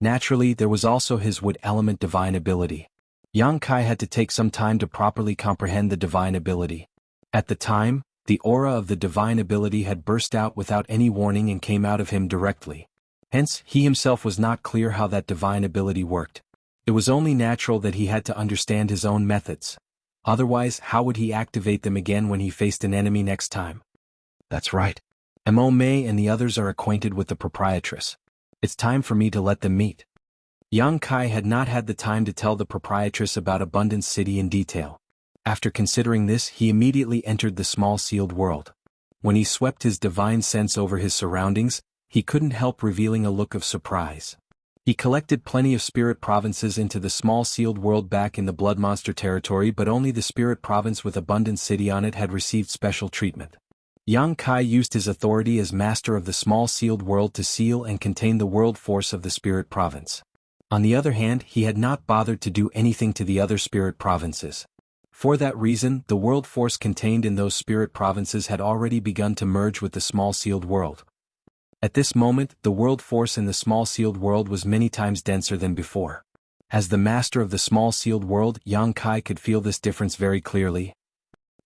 Naturally, there was also his Wood Element Divine Ability. Yang Kai had to take some time to properly comprehend the Divine Ability. At the time, the aura of the Divine Ability had burst out without any warning and came out of him directly. Hence, he himself was not clear how that Divine Ability worked. It was only natural that he had to understand his own methods. Otherwise, how would he activate them again when he faced an enemy next time? That's right. Mo Mei and the others are acquainted with the proprietress. It's time for me to let them meet. Yang Kai had not had the time to tell the proprietress about Abundance City in detail. After considering this, he immediately entered the small sealed world. When he swept his divine sense over his surroundings, he couldn't help revealing a look of surprise. He collected plenty of spirit provinces into the small sealed world back in the Blood Monster territory, but only the spirit province with Abundant City on it had received special treatment. Yang Kai used his authority as master of the small sealed world to seal and contain the world force of the spirit province. On the other hand, he had not bothered to do anything to the other spirit provinces. For that reason, the world force contained in those spirit provinces had already begun to merge with the small sealed world. At this moment, the world force in the small sealed world was many times denser than before. As the master of the small sealed world, Yang Kai could feel this difference very clearly.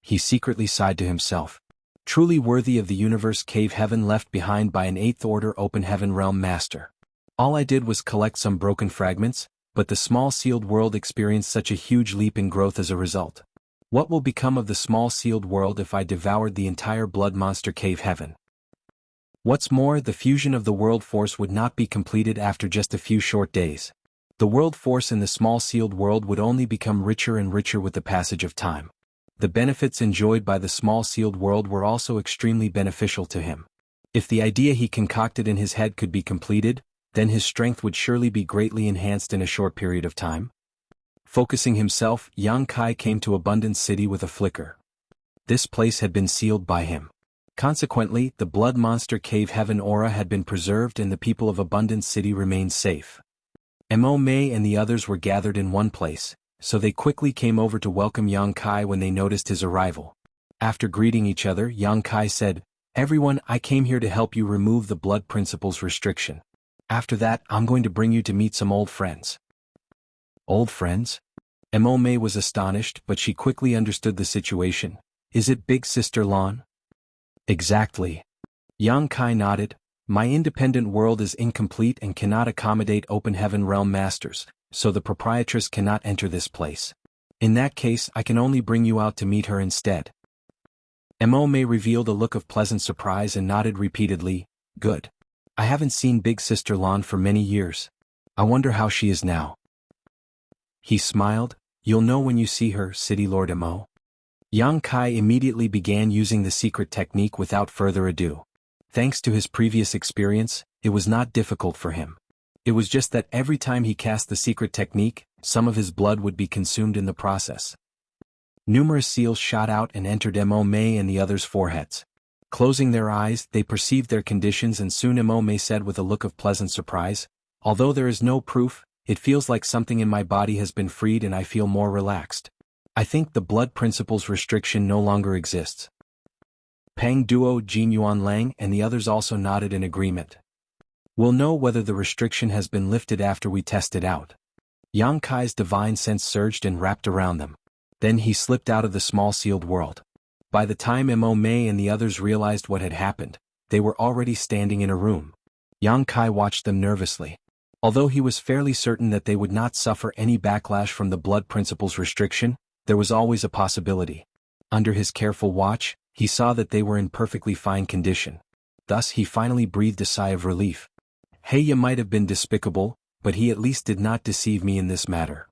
He secretly sighed to himself. Truly worthy of the universe cave heaven left behind by an 8th Order Open Heaven realm master. All I did was collect some broken fragments, but the small sealed world experienced such a huge leap in growth as a result. What will become of the small sealed world if I devoured the entire blood monster cave heaven? What's more, the fusion of the world force would not be completed after just a few short days. The world force in the small sealed world would only become richer and richer with the passage of time. The benefits enjoyed by the small sealed world were also extremely beneficial to him. If the idea he concocted in his head could be completed, then his strength would surely be greatly enhanced in a short period of time. Focusing himself, Yang Kai came to Abundance City with a flicker. This place had been sealed by him. Consequently, the blood monster cave heaven aura had been preserved and the people of Abundance City remained safe. Mo Mei and the others were gathered in one place, so they quickly came over to welcome Yang Kai when they noticed his arrival. After greeting each other, Yang Kai said, "Everyone, I came here to help you remove the blood principles restriction. After that, I'm going to bring you to meet some old friends." Old friends? Mo Mei was astonished, but she quickly understood the situation. Is it Big Sister Lan? Exactly. Yang Kai nodded. My independent world is incomplete and cannot accommodate open heaven realm masters, so the proprietress cannot enter this place. In that case, I can only bring you out to meet her instead. Mo Mei revealed a look of pleasant surprise and nodded repeatedly. Good. I haven't seen Big Sister Lan for many years. I wonder how she is now. He smiled. You'll know when you see her, City Lord Mo. Yang Kai immediately began using the secret technique without further ado. Thanks to his previous experience, it was not difficult for him. It was just that every time he cast the secret technique, some of his blood would be consumed in the process. Numerous seals shot out and entered Mo Mei and the others' foreheads. Closing their eyes, they perceived their conditions and soon Mo Mei said with a look of pleasant surprise, "Although there is no proof, it feels like something in my body has been freed and I feel more relaxed. I think the blood principles restriction no longer exists." Pang Duo, Jin Yuan Lang and the others also nodded in agreement. We'll know whether the restriction has been lifted after we test it out. Yang Kai's divine sense surged and wrapped around them. Then he slipped out of the small sealed world. By the time Mo Mei and the others realized what had happened, they were already standing in a room. Yang Kai watched them nervously. Although he was fairly certain that they would not suffer any backlash from the blood principles restriction, there was always a possibility. Under his careful watch, he saw that they were in perfectly fine condition. Thus he finally breathed a sigh of relief. Heya might have been despicable, but he at least did not deceive me in this matter.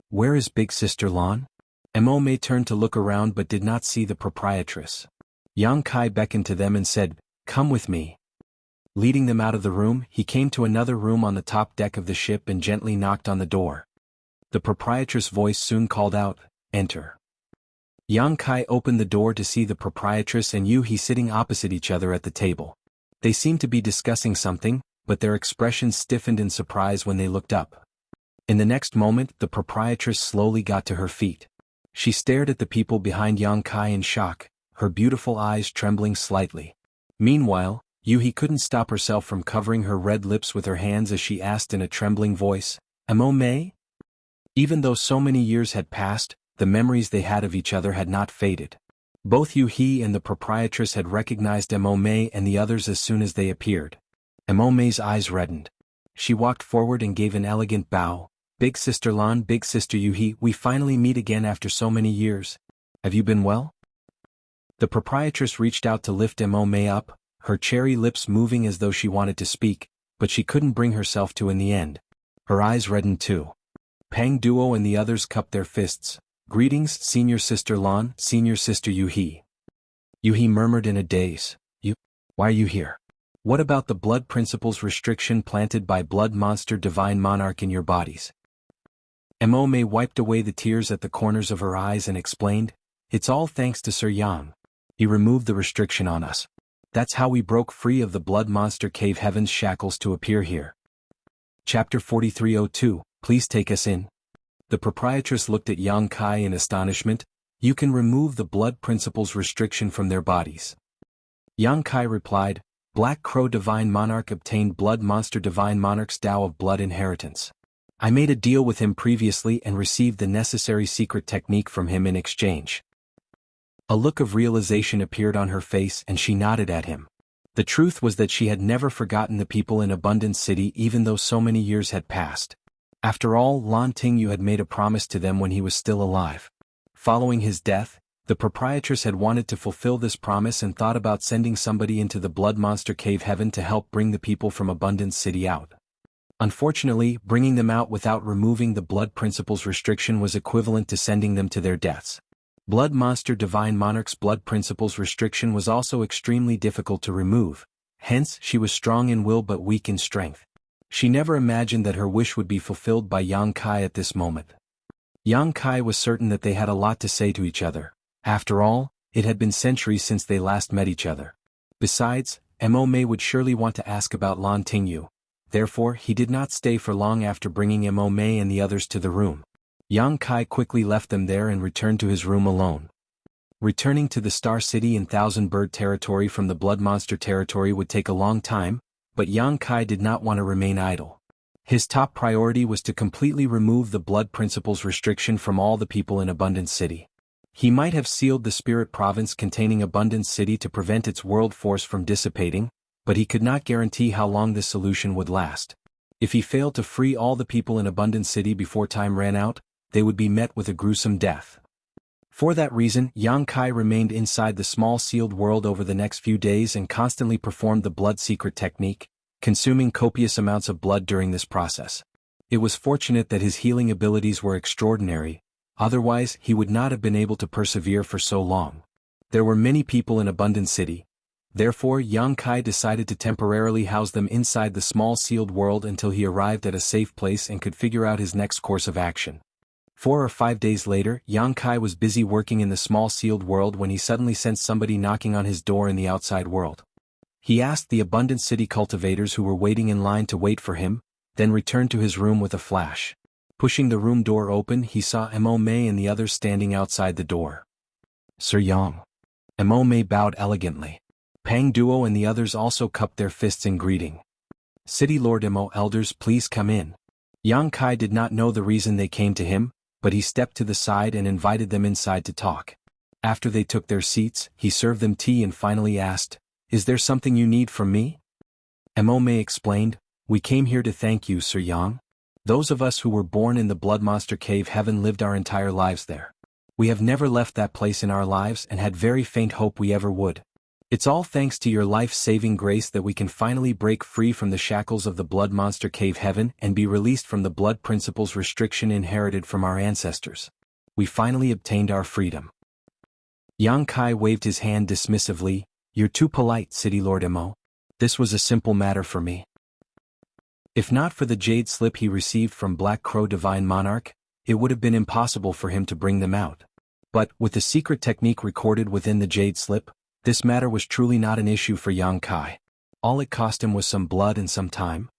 Where is Big Sister Lan? Mo Mei turned to look around but did not see the proprietress. Yang Kai beckoned to them and said, "Come with me." Leading them out of the room, he came to another room on the top deck of the ship and gently knocked on the door. The proprietress' voice soon called out, "Enter." Yang Kai opened the door to see the proprietress and Yu He sitting opposite each other at the table. They seemed to be discussing something, but their expressions stiffened in surprise when they looked up. In the next moment, the proprietress slowly got to her feet. She stared at the people behind Yang Kai in shock, her beautiful eyes trembling slightly. Meanwhile, Yu He couldn't stop herself from covering her red lips with her hands as she asked in a trembling voice, "Mo Mei?" Even though so many years had passed, the memories they had of each other had not faded. Both Yu He and the proprietress had recognized Mo Mei and the others as soon as they appeared. Mo Mei's eyes reddened. She walked forward and gave an elegant bow. "Big Sister Lan, Big Sister Yu He, we finally meet again after so many years. Have you been well?" The proprietress reached out to lift Mo Mei up, her cherry lips moving as though she wanted to speak, but she couldn't bring herself to in the end. Her eyes reddened too. Pang Duo and the others cupped their fists. "Greetings, Senior Sister Lan, Senior Sister Yu He." Yu He murmured in a daze. Why are you here? What about the blood principles restriction planted by Blood Monster Divine Monarch in your bodies? Mo Mei wiped away the tears at the corners of her eyes and explained, "It's all thanks to Sir Yang. He removed the restriction on us. That's how we broke free of the Blood Monster Cave Heaven's shackles to appear here." Chapter 4302, Please take us in. The proprietress looked at Yang Kai in astonishment. "You can remove the blood principles restriction from their bodies." Yang Kai replied, "Black Crow Divine Monarch obtained Blood Monster Divine Monarch's Tao of Blood inheritance. I made a deal with him previously and received the necessary secret technique from him in exchange." A look of realization appeared on her face and she nodded at him. The truth was that she had never forgotten the people in Abundance City even though so many years had passed. After all, Lan Tingyu had made a promise to them when he was still alive. Following his death, the proprietress had wanted to fulfill this promise and thought about sending somebody into the Blood Monster Cave Heaven to help bring the people from Abundance City out. Unfortunately, bringing them out without removing the Blood Principles restriction was equivalent to sending them to their deaths. Blood Monster Divine Monarch's Blood Principles restriction was also extremely difficult to remove, hence she was strong in will but weak in strength. She never imagined that her wish would be fulfilled by Yang Kai at this moment. Yang Kai was certain that they had a lot to say to each other. After all, it had been centuries since they last met each other. Besides, Mo Mei would surely want to ask about Lan Tingyu. Therefore, he did not stay for long after bringing Mo Mei and the others to the room. Yang Kai quickly left them there and returned to his room alone. Returning to the Star City in Thousand Bird territory from the Blood Monster territory would take a long time, but Yang Kai did not want to remain idle. His top priority was to completely remove the Blood Principles restriction from all the people in Abundance City. He might have sealed the Spirit Province containing Abundance City to prevent its world force from dissipating, but he could not guarantee how long this solution would last. If he failed to free all the people in Abundance City before time ran out, they would be met with a gruesome death. For that reason, Yang Kai remained inside the small sealed world over the next few days and constantly performed the blood secret technique, consuming copious amounts of blood during this process. It was fortunate that his healing abilities were extraordinary, otherwise he would not have been able to persevere for so long. There were many people in Abundance City. Therefore, Yang Kai decided to temporarily house them inside the small sealed world until he arrived at a safe place and could figure out his next course of action. 4 or 5 days later, Yang Kai was busy working in the small sealed world when he suddenly sensed somebody knocking on his door in the outside world. He asked the Abundance City cultivators who were waiting in line to wait for him, then returned to his room with a flash. Pushing the room door open, he saw Mo Mei and the others standing outside the door. "Sir Yang." Mo Mei bowed elegantly. Pang Duo and the others also cupped their fists in greeting. "City Lord Mo elders, please come in." Yang Kai did not know the reason they came to him, but he stepped to the side and invited them inside to talk. After they took their seats, he served them tea and finally asked, "Is there something you need from me?" Mo Mei explained, "We came here to thank you, Sir Yang. Those of us who were born in the Blood Monster Cave Heaven lived our entire lives there. We have never left that place in our lives and had very faint hope we ever would. It's all thanks to your life-saving grace that we can finally break free from the shackles of the Blood Monster Cave Heaven and be released from the Blood Principles restriction inherited from our ancestors. We finally obtained our freedom." Yang Kai waved his hand dismissively. "You're too polite, City Lord Mo. This was a simple matter for me. If not for the jade slip he received from Black Crow Divine Monarch, it would have been impossible for him to bring them out. But, with the secret technique recorded within the jade slip, this matter was truly not an issue for Yang Kai. All it cost him was some blood and some time."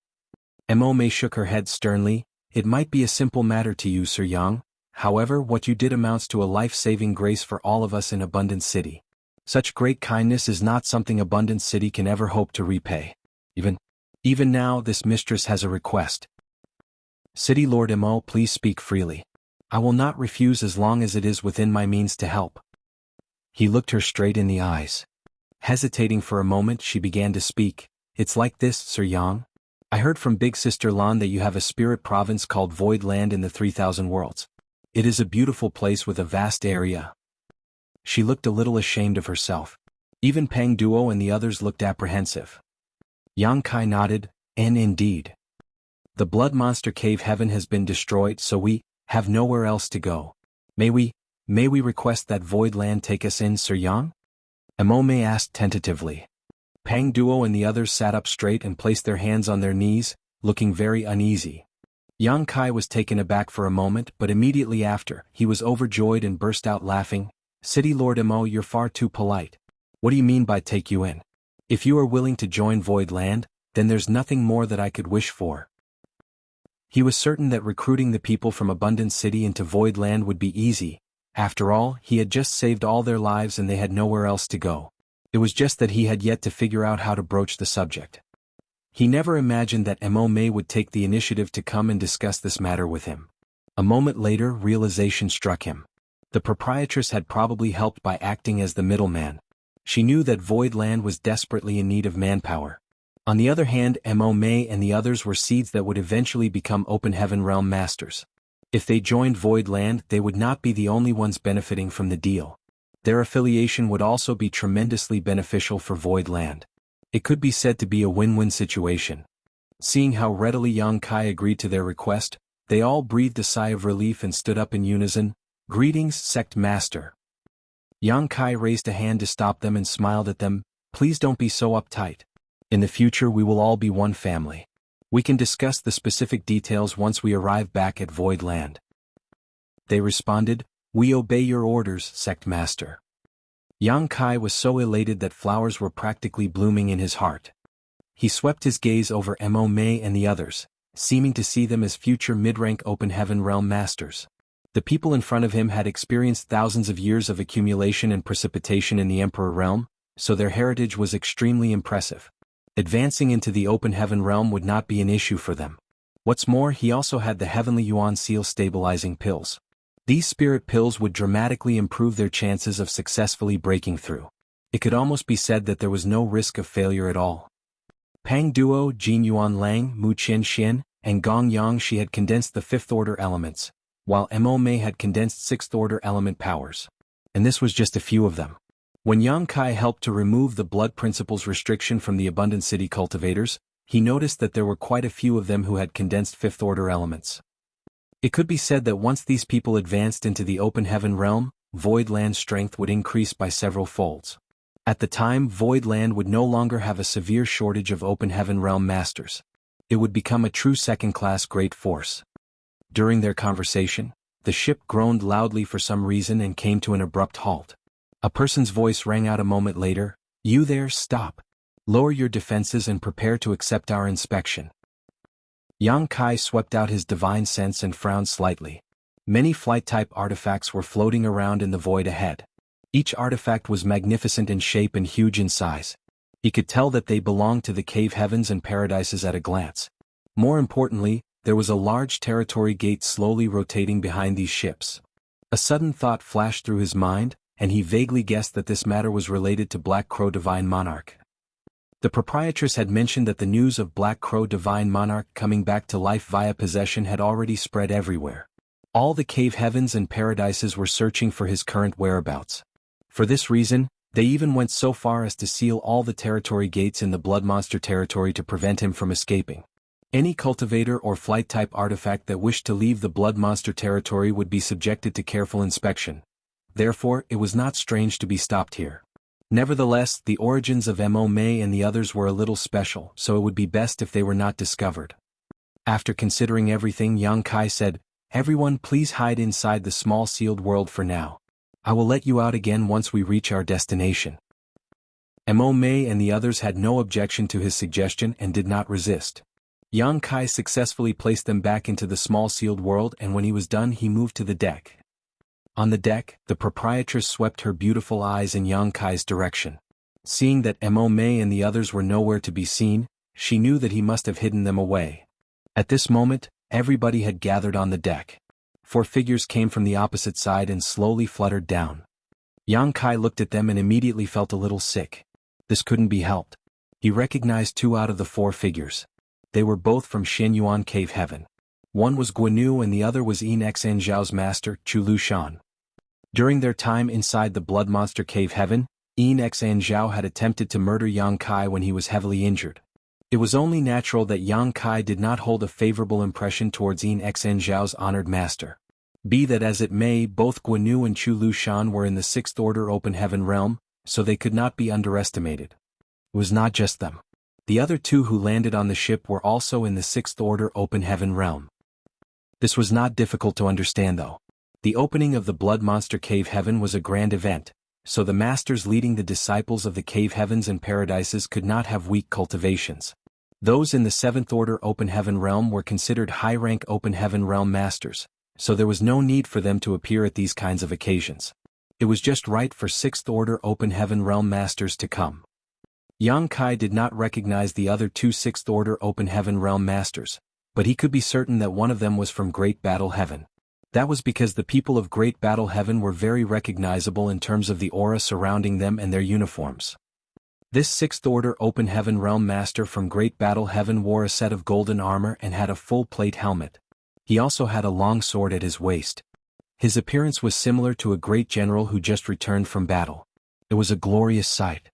Mo Mei shook her head sternly. "It might be a simple matter to you, Sir Yang. However, what you did amounts to a life-saving grace for all of us in Abundance City. Such great kindness is not something Abundance City can ever hope to repay. Even now, this mistress has a request." "City Lord Mo, please speak freely. I will not refuse as long as it is within my means to help." He looked her straight in the eyes. Hesitating for a moment, she began to speak. "It's like this, Sir Yang. I heard from Big Sister Lan that you have a spirit province called Void Land in the 3000 Worlds. It is a beautiful place with a vast area." She looked a little ashamed of herself. Even Pang Duo and the others looked apprehensive. Yang Kai nodded, "And indeed. The Blood Monster Cave Heaven has been destroyed, so we have nowhere else to go. May we request that Void Land take us in, Sir Yang?" Mo Mei asked tentatively. Pang Duo and the others sat up straight and placed their hands on their knees, looking very uneasy. Yang Kai was taken aback for a moment, but immediately after, he was overjoyed and burst out laughing. "City Lord Mo, you're far too polite. What do you mean by take you in? If you are willing to join Void Land, then there's nothing more that I could wish for." He was certain that recruiting the people from Abundance City into Void Land would be easy. After all, he had just saved all their lives and they had nowhere else to go. It was just that he had yet to figure out how to broach the subject. He never imagined that Mo Mei would take the initiative to come and discuss this matter with him. A moment later, realization struck him. The proprietress had probably helped by acting as the middleman. She knew that Void Land was desperately in need of manpower. On the other hand, Mo Mei and the others were seeds that would eventually become Open Heaven Realm Masters. If they joined Void Land, they would not be the only ones benefiting from the deal. Their affiliation would also be tremendously beneficial for Void Land. It could be said to be a win-win situation. Seeing how readily Yang Kai agreed to their request, they all breathed a sigh of relief and stood up in unison. "Greetings, Sect Master." Yang Kai raised a hand to stop them and smiled at them. "Please don't be so uptight. In the future we will all be one family. We can discuss the specific details once we arrive back at Void Land." They responded, "We obey your orders, Sect Master." Yang Kai was so elated that flowers were practically blooming in his heart. He swept his gaze over Mo Mei and the others, seeming to see them as future mid-rank Open Heaven Realm Masters. The people in front of him had experienced thousands of years of accumulation and precipitation in the Emperor Realm, so their heritage was extremely impressive. Advancing into the Open Heaven Realm would not be an issue for them. What's more, he also had the Heavenly Yuan Seal stabilizing pills. These spirit pills would dramatically improve their chances of successfully breaking through. It could almost be said that there was no risk of failure at all. Pang Duo, Jin Yuan Lang, Mu Qian Xian, and Gong Yang Shi had condensed the fifth-order elements, while Mo Mei had condensed sixth-order element powers. And this was just a few of them. When Yang Kai helped to remove the Blood Principles restriction from the Abundant City cultivators, he noticed that there were quite a few of them who had condensed fifth-order elements. It could be said that once these people advanced into the Open Heaven Realm, Void Land's strength would increase by several folds. At the time, Void Land would no longer have a severe shortage of Open Heaven Realm Masters. It would become a true second-class great force. During their conversation, the ship groaned loudly for some reason and came to an abrupt halt. A person's voice rang out a moment later, "You there, stop. Lower your defenses and prepare to accept our inspection." Yang Kai swept out his divine sense and frowned slightly. Many flight-type artifacts were floating around in the void ahead. Each artifact was magnificent in shape and huge in size. He could tell that they belonged to the cave heavens and paradises at a glance. More importantly, there was a large territory gate slowly rotating behind these ships. A sudden thought flashed through his mind, and he vaguely guessed that this matter was related to Black Crow Divine Monarch. The proprietress had mentioned that the news of Black Crow Divine Monarch coming back to life via possession had already spread everywhere. All the cave heavens and paradises were searching for his current whereabouts. For this reason, they even went so far as to seal all the territory gates in the Blood Monster territory to prevent him from escaping. Any cultivator or flight-type artifact that wished to leave the Blood Monster territory would be subjected to careful inspection. Therefore, it was not strange to be stopped here. Nevertheless, the origins of Mo Mei and the others were a little special, so it would be best if they were not discovered. After considering everything, Yang Kai said, "Everyone please hide inside the small sealed world for now. I will let you out again once we reach our destination." Mo Mei and the others had no objection to his suggestion and did not resist. Yang Kai successfully placed them back into the small sealed world, and when he was done he moved to the deck. On the deck, the proprietress swept her beautiful eyes in Yang Kai's direction. Seeing that Mo Mei and the others were nowhere to be seen, she knew that he must have hidden them away. At this moment, everybody had gathered on the deck. 4 figures came from the opposite side and slowly fluttered down. Yang Kai looked at them and immediately felt a little sick. This couldn't be helped. He recognized 2 out of the 4 figures. They were both from Xianyuan Cave Heaven. One was Guanu and the other was Yin Xan Zhao's master, Chu Lu Shan. During their time inside the Blood Monster Cave Heaven, Yin Xan Zhao had attempted to murder Yang Kai when he was heavily injured. It was only natural that Yang Kai did not hold a favorable impression towards Yin Xan Zhao's honored master. Be that as it may, both Guanu and Chu Lu Shan were in the 6th Order Open Heaven Realm, so they could not be underestimated. It was not just them. The other 2 who landed on the ship were also in the 6th Order Open Heaven Realm. This was not difficult to understand though. The opening of the Blood Monster Cave Heaven was a grand event, so the masters leading the disciples of the Cave Heavens and Paradises could not have weak cultivations. Those in the 7th Order Open Heaven Realm were considered high-rank Open Heaven Realm Masters, so there was no need for them to appear at these kinds of occasions. It was just right for 6th Order Open Heaven Realm Masters to come. Yang Kai did not recognize the other 2 6th Order Open Heaven Realm Masters, but he could be certain that one of them was from Great Battle Heaven. That was because the people of Great Battle Heaven were very recognizable in terms of the aura surrounding them and their uniforms. This Sixth Order Open Heaven Realm Master from Great Battle Heaven wore a set of golden armor and had a full plate helmet. He also had a long sword at his waist. His appearance was similar to a great general who just returned from battle. It was a glorious sight.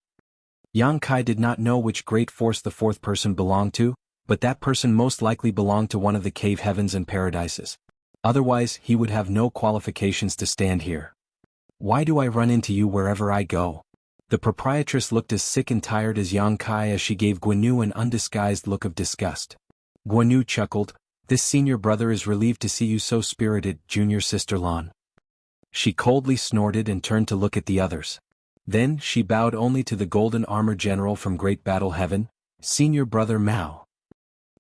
Yang Kai did not know which great force the fourth person belonged to, but that person most likely belonged to one of the cave heavens and paradises. Otherwise, he would have no qualifications to stand here. Why do I run into you wherever I go? The proprietress looked as sick and tired as Yang Kai as she gave Guanyu an undisguised look of disgust. Guanyu chuckled, "This senior brother is relieved to see you so spirited, junior sister Lan." She coldly snorted and turned to look at the others. Then she bowed only to the golden armor general from Great Battle Heaven, senior brother Mao.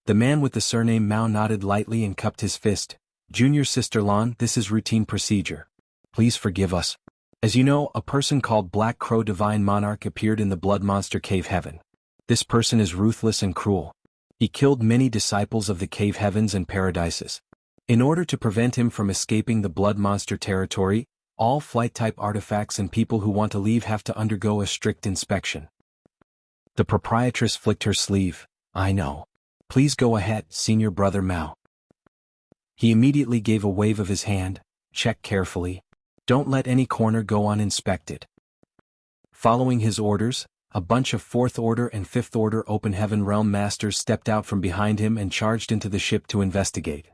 The man with the surname Mao nodded lightly and cupped his fist. "Junior sister Lan, this is routine procedure. Please forgive us. As you know, a person called Black Crow Divine Monarch appeared in the Blood Monster Cave Heaven. This person is ruthless and cruel. He killed many disciples of the Cave Heavens and Paradises. In order to prevent him from escaping the Blood Monster territory, all flight-type artifacts and people who want to leave have to undergo a strict inspection." The proprietress flicked her sleeve. "I know. Please go ahead, senior brother Mao." He immediately gave a wave of his hand. "Check carefully. Don't let any corner go uninspected." Following his orders, a bunch of Fourth Order and Fifth Order Open Heaven Realm Masters stepped out from behind him and charged into the ship to investigate.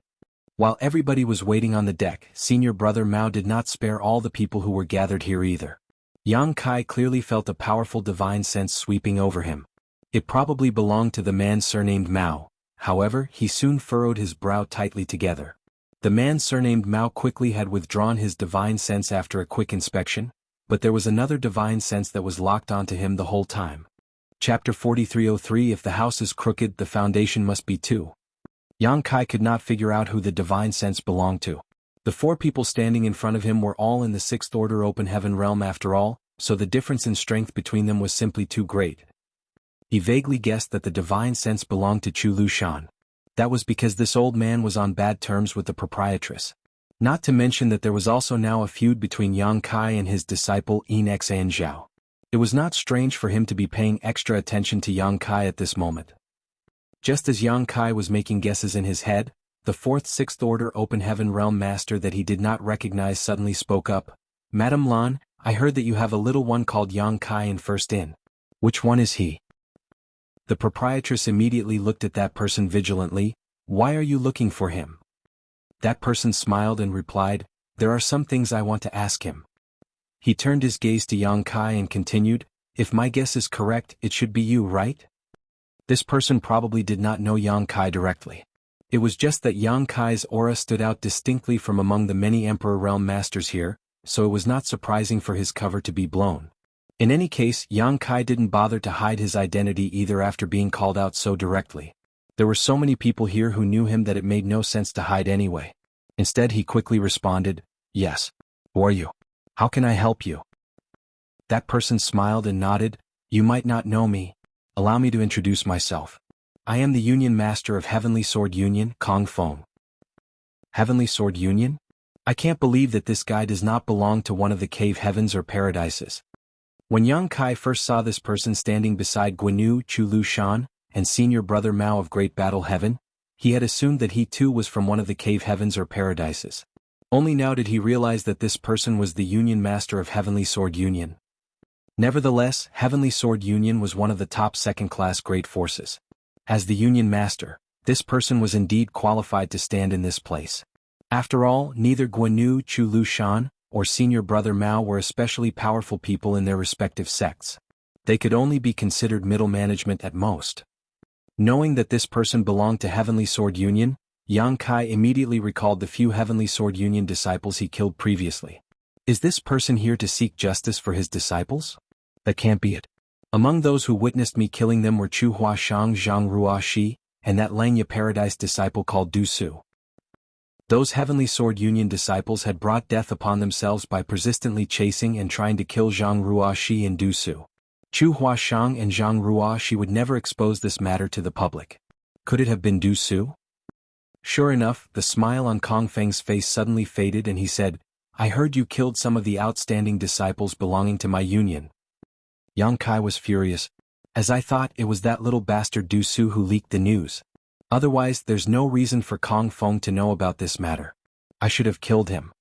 While everybody was waiting on the deck, senior brother Mao did not spare all the people who were gathered here either. Yang Kai clearly felt a powerful divine sense sweeping over him. It probably belonged to the man surnamed Mao. However, he soon furrowed his brow tightly together. The man surnamed Mao quickly had withdrawn his divine sense after a quick inspection, but there was another divine sense that was locked onto him the whole time. Chapter 4303 If the house is crooked, the foundation must be too. Yang Kai could not figure out who the divine sense belonged to. The four people standing in front of him were all in the Sixth Order Open Heaven realm after all, so the difference in strength between them was simply too great. He vaguely guessed that the divine sense belonged to Chu Lushan. That was because this old man was on bad terms with the proprietress. Not to mention that there was also now a feud between Yang Kai and his disciple Enxan Zhao. It was not strange for him to be paying extra attention to Yang Kai at this moment. Just as Yang Kai was making guesses in his head, the fourth Sixth Order Open Heaven Realm Master that he did not recognize suddenly spoke up. "Madam Lan, I heard that you have a little one called Yang Kai in First Inn. Which one is he?" The proprietress immediately looked at that person vigilantly. "Why are you looking for him?" That person smiled and replied, "There are some things I want to ask him." He turned his gaze to Yang Kai and continued, "If my guess is correct, it should be you, right?" This person probably did not know Yang Kai directly. It was just that Yang Kai's aura stood out distinctly from among the many Emperor Realm Masters here, so it was not surprising for his cover to be blown. In any case, Yang Kai didn't bother to hide his identity either after being called out so directly. There were so many people here who knew him that it made no sense to hide anyway. Instead he quickly responded, "Yes. Who are you? How can I help you?" That person smiled and nodded. "You might not know me. Allow me to introduce myself. I am the Union Master of Heavenly Sword Union, Kong Feng." Heavenly Sword Union? I can't believe that this guy does not belong to one of the cave heavens or paradises. When Yang Kai first saw this person standing beside Guanyu, Chu Lushan, and senior brother Mao of Great Battle Heaven, he had assumed that he too was from one of the cave heavens or paradises. Only now did he realize that this person was the Union Master of Heavenly Sword Union. Nevertheless, Heavenly Sword Union was one of the top second-class great forces. As the Union Master, this person was indeed qualified to stand in this place. After all, neither Guanyu, Chu Lushan, or senior brother Mao were especially powerful people in their respective sects. They could only be considered middle management at most. Knowing that this person belonged to Heavenly Sword Union, Yang Kai immediately recalled the few Heavenly Sword Union disciples he killed previously. Is this person here to seek justice for his disciples? That can't be it. Among those who witnessed me killing them were Chu Huashang Zhang Ruashi, and that Langya Paradise disciple called Du Su. Those Heavenly Sword Union disciples had brought death upon themselves by persistently chasing and trying to kill Zhang Ruashi and Du Su. Chu Huashang and Zhang Ruashi would never expose this matter to the public. Could it have been Du Su? Sure enough, the smile on Kong Feng's face suddenly faded and he said, I heard you killed some of the outstanding disciples belonging to my union. Yang Kai was furious. As I thought, it was that little bastard Du Su who leaked the news. Otherwise, there's no reason for Kong Feng to know about this matter. I should have killed him.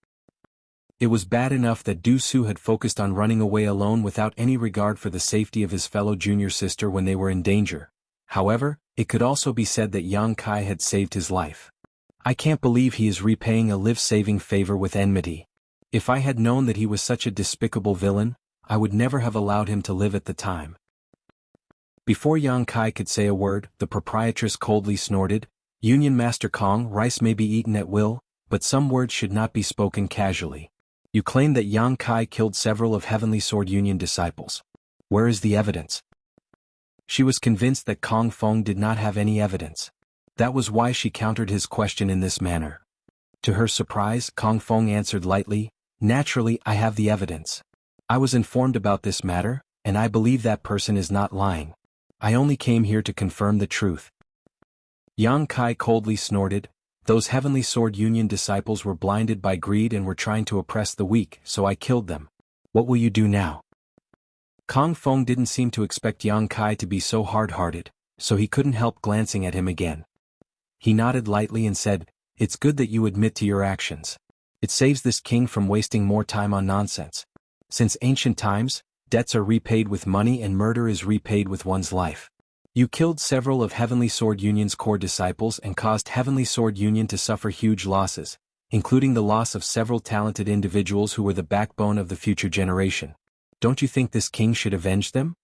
It was bad enough that Du Su had focused on running away alone without any regard for the safety of his fellow junior sister when they were in danger. However, it could also be said that Yang Kai had saved his life. I can't believe he is repaying a life-saving favor with enmity. If I had known that he was such a despicable villain, I would never have allowed him to live at the time. Before Yang Kai could say a word, the proprietress coldly snorted, Union Master Kong, rice may be eaten at will, but some words should not be spoken casually. You claim that Yang Kai killed several of Heavenly Sword Union disciples. Where is the evidence? She was convinced that Kong Feng did not have any evidence. That was why she countered his question in this manner. To her surprise, Kong Feng answered lightly, Naturally, I have the evidence. I was informed about this matter, and I believe that person is not lying. I only came here to confirm the truth. Yang Kai coldly snorted, Those Heavenly Sword Union disciples were blinded by greed and were trying to oppress the weak, so I killed them. What will you do now? Kong Feng didn't seem to expect Yang Kai to be so hard-hearted, so he couldn't help glancing at him again. He nodded lightly and said, It's good that you admit to your actions. It saves this king from wasting more time on nonsense. Since ancient times, debts are repaid with money and murder is repaid with one's life. You killed several of Heavenly Sword Union's core disciples and caused Heavenly Sword Union to suffer huge losses, including the loss of several talented individuals who were the backbone of the future generation. Don't you think this king should avenge them?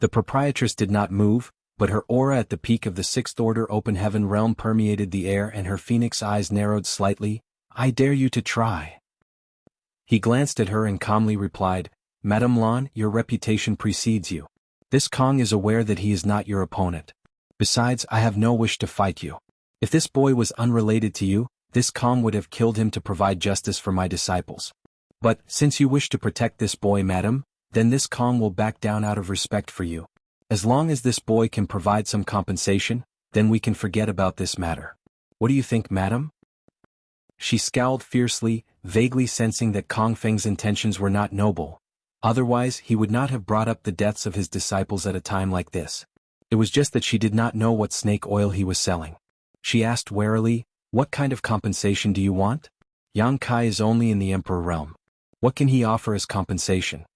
The proprietress did not move, but her aura at the peak of the Sixth Order Open Heaven realm permeated the air and her phoenix eyes narrowed slightly. I dare you to try. He glanced at her and calmly replied, Madame Lan, your reputation precedes you. This Kong is aware that he is not your opponent. Besides, I have no wish to fight you. If this boy was unrelated to you, this Kong would have killed him to provide justice for my disciples. But, since you wish to protect this boy, madam, then this Kong will back down out of respect for you. As long as this boy can provide some compensation, then we can forget about this matter. What do you think, madam? She scowled fiercely, vaguely sensing that Kong Feng's intentions were not noble. Otherwise, he would not have brought up the deaths of his disciples at a time like this. It was just that she did not know what snake oil he was selling. She asked warily, What kind of compensation do you want? Yang Kai is only in the Emperor realm. What can he offer as compensation?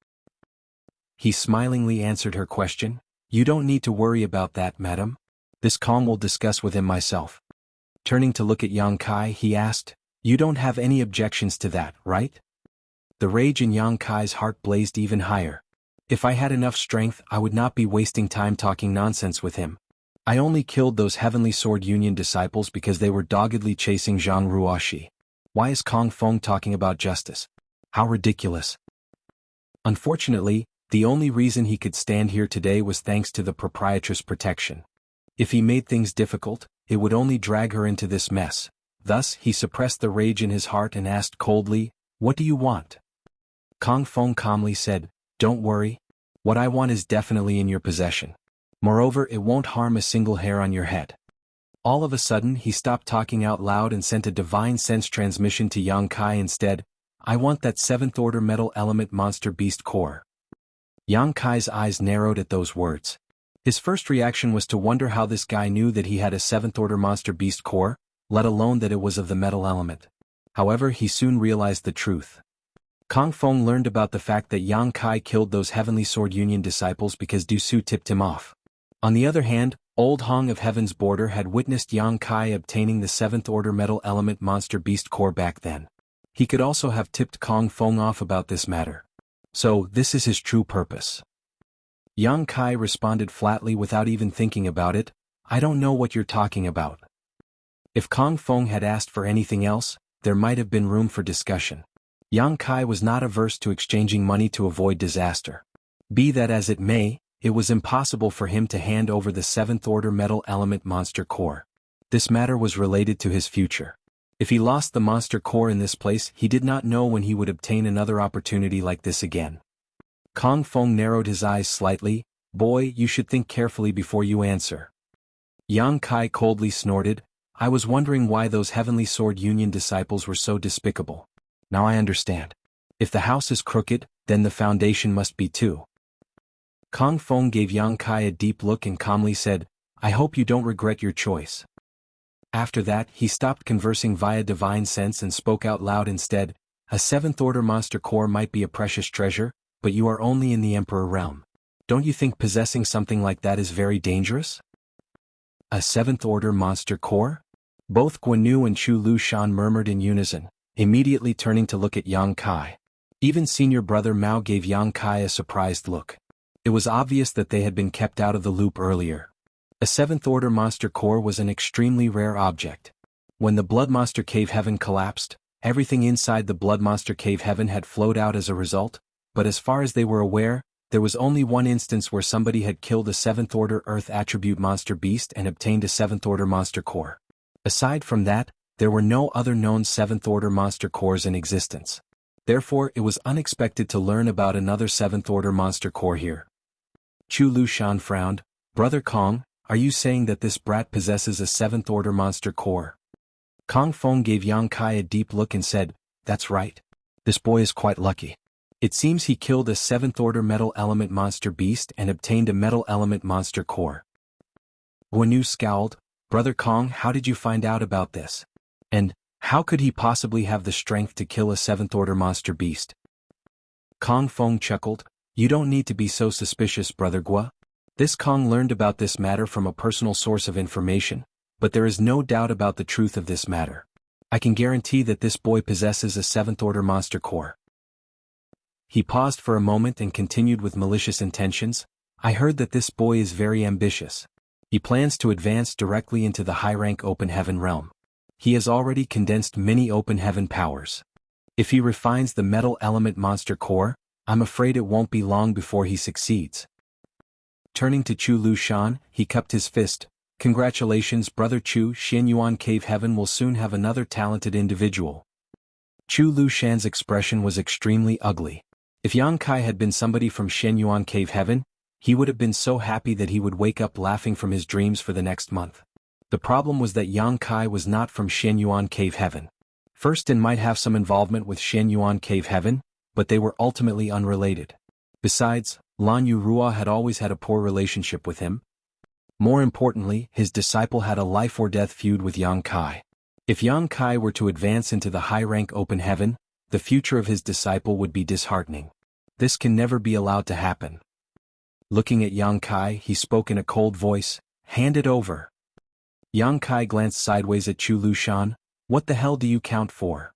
He smilingly answered her question, You don't need to worry about that, madam. This Kong will discuss with him myself. Turning to look at Yang Kai, he asked, You don't have any objections to that, right? The rage in Yang Kai's heart blazed even higher. If I had enough strength, I would not be wasting time talking nonsense with him. I only killed those Heavenly Sword Union disciples because they were doggedly chasing Zhang Ruoxi. Why is Kong Feng talking about justice? How ridiculous. Unfortunately, the only reason he could stand here today was thanks to the proprietress' protection. If he made things difficult, it would only drag her into this mess. Thus, he suppressed the rage in his heart and asked coldly, What do you want? Kong Feng calmly said, Don't worry. What I want is definitely in your possession. Moreover, it won't harm a single hair on your head. All of a sudden, he stopped talking out loud and sent a divine sense transmission to Yang Kai instead. I want that 7th Order Metal Element Monster Beast Core. Yang Kai's eyes narrowed at those words. His first reaction was to wonder how this guy knew that he had a 7th Order Monster Beast Core, let alone that it was of the metal element. However, he soon realized the truth. Kong Feng learned about the fact that Yang Kai killed those Heavenly Sword Union disciples because Du Su tipped him off. On the other hand, Old Hong of Heaven's Border had witnessed Yang Kai obtaining the 7th Order Metal Element Monster Beast Core back then. He could also have tipped Kong Feng off about this matter. So, this is his true purpose. Yang Kai responded flatly without even thinking about it, I don't know what you're talking about. If Kong Feng had asked for anything else, there might have been room for discussion. Yang Kai was not averse to exchanging money to avoid disaster. Be that as it may, it was impossible for him to hand over the 7th Order Metal Element Monster Core. This matter was related to his future. If he lost the Monster Core in this place, he did not know when he would obtain another opportunity like this again. Kong Feng narrowed his eyes slightly, Boy, you should think carefully before you answer. Yang Kai coldly snorted, I was wondering why those Heavenly Sword Union disciples were so despicable. Now I understand. If the house is crooked, then the foundation must be too. Kong Feng gave Yang Kai a deep look and calmly said, I hope you don't regret your choice. After that, he stopped conversing via divine sense and spoke out loud instead. A 7th Order monster core might be a precious treasure, but you are only in the Emperor realm. Don't you think possessing something like that is very dangerous? A 7th Order monster core? Both Guanyu and Chu Lu Shan murmured in unison, immediately turning to look at Yang Kai. Even senior brother Mao gave Yang Kai a surprised look. It was obvious that they had been kept out of the loop earlier. A 7th Order monster core was an extremely rare object. When the Blood Monster Cave Heaven collapsed, everything inside the Blood Monster Cave Heaven had flowed out as a result, but as far as they were aware, there was only one instance where somebody had killed a 7th Order Earth attribute monster beast and obtained a 7th Order monster core. Aside from that, there were no other known 7th Order monster cores in existence. Therefore, it was unexpected to learn about another 7th Order monster core here. Chu Lu Shan frowned. Brother Kong, are you saying that this brat possesses a 7th Order monster core? Kong Feng gave Yang Kai a deep look and said, That's right. This boy is quite lucky. It seems he killed a 7th Order metal element monster beast and obtained a metal element monster core. Guanyu scowled. Brother Kong, how did you find out about this? And, how could he possibly have the strength to kill a 7th Order monster beast? Kong Feng chuckled. You don't need to be so suspicious, Brother Gua. This Kong learned about this matter from a personal source of information, but there is no doubt about the truth of this matter. I can guarantee that this boy possesses a 7th Order monster core. He paused for a moment and continued with malicious intentions. I heard that this boy is very ambitious. He plans to advance directly into the high-rank Open Heaven realm. He has already condensed many Open Heaven powers. If he refines the metal element monster core, I'm afraid it won't be long before he succeeds. Turning to Chu Lu Shan, he cupped his fist. Congratulations, Brother Chu. Xianyuan Cave Heaven will soon have another talented individual. Chu Lu Shan's expression was extremely ugly. If Yang Kai had been somebody from Xianyuan Cave Heaven, he would have been so happy that he would wake up laughing from his dreams for the next month. The problem was that Yang Kai was not from Xianyuan Cave Heaven. First, and might have some involvement with Xianyuan Cave Heaven, but they were ultimately unrelated. Besides, Lan Yu Rua had always had a poor relationship with him. More importantly, his disciple had a life-or-death feud with Yang Kai. If Yang Kai were to advance into the high-rank Open Heaven, the future of his disciple would be disheartening. This can never be allowed to happen. Looking at Yang Kai, he spoke in a cold voice, Hand it over. Yang Kai glanced sideways at Chu Lu Shan. What the hell do you count for?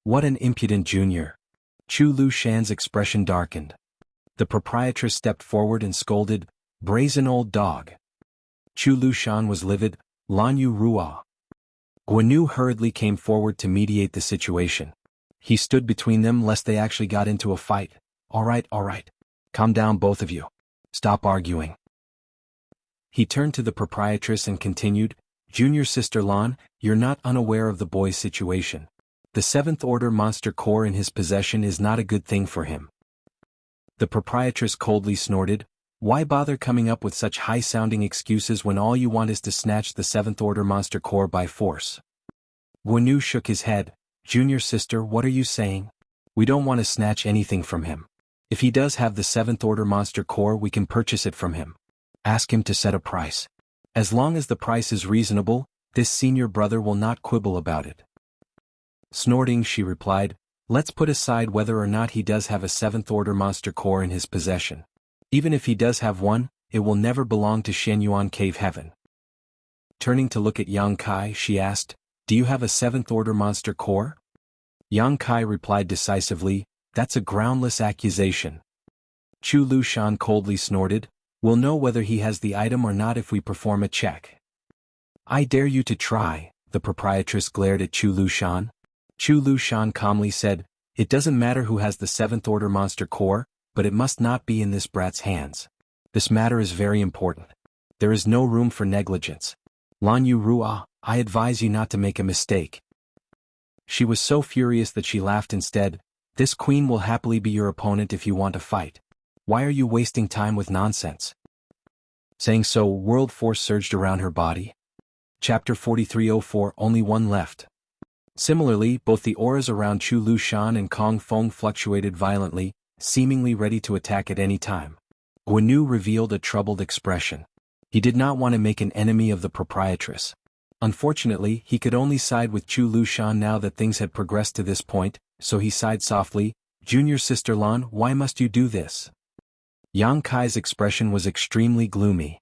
What an impudent junior. Chu Lu Shan's expression darkened. The proprietress stepped forward and scolded, Brazen old dog. Chu Lu Shan was livid. Lan Yu Rua. Guanyu hurriedly came forward to mediate the situation. He stood between them lest they actually got into a fight. All right. Calm down, both of you. Stop arguing. He turned to the proprietress and continued, Junior Sister Lan, you're not unaware of the boy's situation. The 7th Order monster core in his possession is not a good thing for him. The proprietress coldly snorted, Why bother coming up with such high-sounding excuses when all you want is to snatch the 7th Order monster core by force? Guanyu shook his head. Junior Sister, what are you saying? We don't want to snatch anything from him. If he does have the 7th Order monster core, we can purchase it from him. Ask him to set a price. As long as the price is reasonable, this senior brother will not quibble about it. Snorting, she replied, Let's put aside whether or not he does have a 7th Order monster core in his possession. Even if he does have one, it will never belong to Xianyuan Cave Heaven. Turning to look at Yang Kai, she asked, Do you have a 7th Order monster core? Yang Kai replied decisively, That's a groundless accusation. Chu Lu Shan coldly snorted, We'll know whether he has the item or not if we perform a check. I dare you to try, the proprietress glared at Chu Lu Shan. Chu Lu Shan calmly said, It doesn't matter who has the 7th Order monster core, but it must not be in this brat's hands. This matter is very important. There is no room for negligence. Lan Yu Rua, I advise you not to make a mistake. She was so furious that she laughed instead. This queen will happily be your opponent if you want to fight. Why are you wasting time with nonsense? Saying so, world force surged around her body. Chapter 4304 Only one left. Similarly, both the auras around Chu Lushan and Kong Feng fluctuated violently, seemingly ready to attack at any time. Guanu revealed a troubled expression. He did not want to make an enemy of the proprietress. Unfortunately, he could only side with Chu Lushan now that things had progressed to this point, so he sighed softly, "Junior Sister Lan, why must you do this?" Yang Kai's expression was extremely gloomy.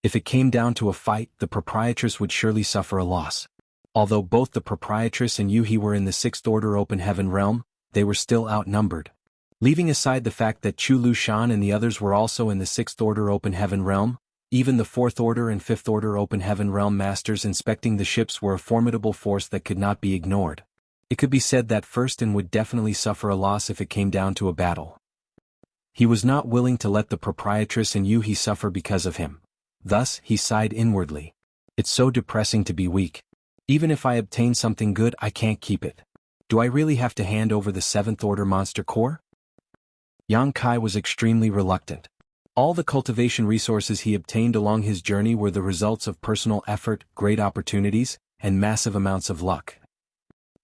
If it came down to a fight, the proprietress would surely suffer a loss. Although both the proprietress and Yuhi were in the Sixth Order Open Heaven realm, they were still outnumbered. Leaving aside the fact that Chu Lushan and the others were also in the Sixth Order Open Heaven realm, even the Fourth Order and Fifth Order Open Heaven realm masters inspecting the ships were a formidable force that could not be ignored. It could be said that Firstin would definitely suffer a loss if it came down to a battle. He was not willing to let the proprietress and Yuhi suffer because of him. Thus, he sighed inwardly. It's so depressing to be weak. Even if I obtain something good, I can't keep it. Do I really have to hand over the Seventh Order Monster Core? Yang Kai was extremely reluctant. All the cultivation resources he obtained along his journey were the results of personal effort, great opportunities, and massive amounts of luck.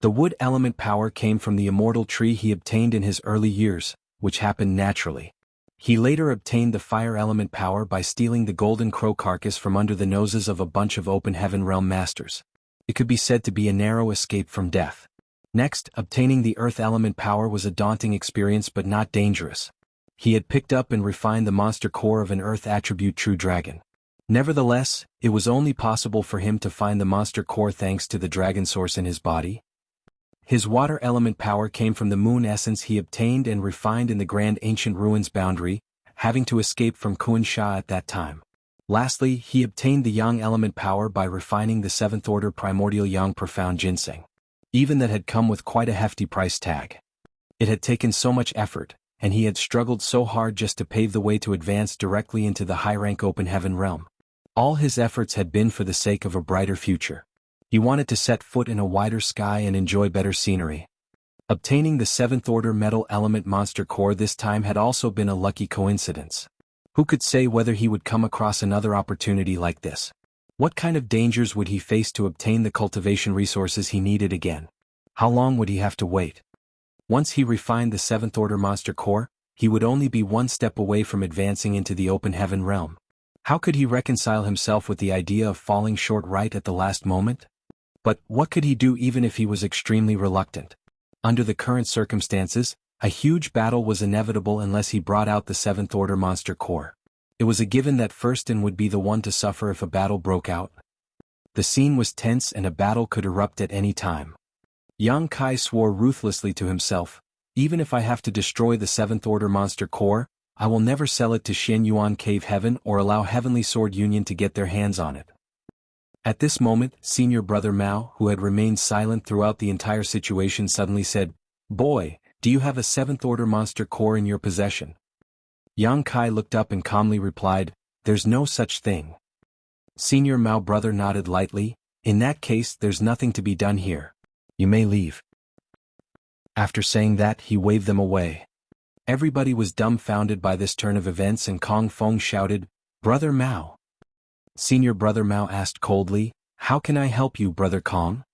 The wood element power came from the immortal tree he obtained in his early years, which happened naturally. He later obtained the fire element power by stealing the golden crow carcass from under the noses of a bunch of open heaven realm masters. It could be said to be a narrow escape from death. Next, obtaining the earth element power was a daunting experience but not dangerous. He had picked up and refined the monster core of an earth attribute true dragon. Nevertheless, it was only possible for him to find the monster core thanks to the dragon source in his body. His water element power came from the moon essence he obtained and refined in the Grand Ancient Ruins boundary, having to escape from Kuan Sha at that time. Lastly, he obtained the yang element power by refining the Seventh Order Primordial Yang Profound Ginseng. Even that had come with quite a hefty price tag. It had taken so much effort, and he had struggled so hard just to pave the way to advance directly into the high-rank open heaven realm. All his efforts had been for the sake of a brighter future. He wanted to set foot in a wider sky and enjoy better scenery. Obtaining the Seventh Order Metal Element Monster Core this time had also been a lucky coincidence. Who could say whether he would come across another opportunity like this? What kind of dangers would he face to obtain the cultivation resources he needed again? How long would he have to wait? Once he refined the Seventh Order Monster Core, he would only be one step away from advancing into the open heaven realm. How could he reconcile himself with the idea of falling short right at the last moment? But what could he do even if he was extremely reluctant? Under the current circumstances, a huge battle was inevitable unless he brought out the Seventh Order Monster Core. It was a given that Firstin would be the one to suffer if a battle broke out. The scene was tense and a battle could erupt at any time. Yang Kai swore ruthlessly to himself, even if I have to destroy the Seventh Order Monster Core, I will never sell it to Xian Yuan Cave Heaven or allow Heavenly Sword Union to get their hands on it. At this moment, Senior Brother Mao, who had remained silent throughout the entire situation, suddenly said, "Boy, do you have a Seventh Order Monster Core in your possession?" Yang Kai looked up and calmly replied, "There's no such thing." Senior Mao Brother nodded lightly, "In that case there's nothing to be done here. You may leave." After saying that, he waved them away. Everybody was dumbfounded by this turn of events and Kong Feng shouted, "Brother Mao." Senior Brother Mao asked coldly, "How can I help you, Brother Kong?"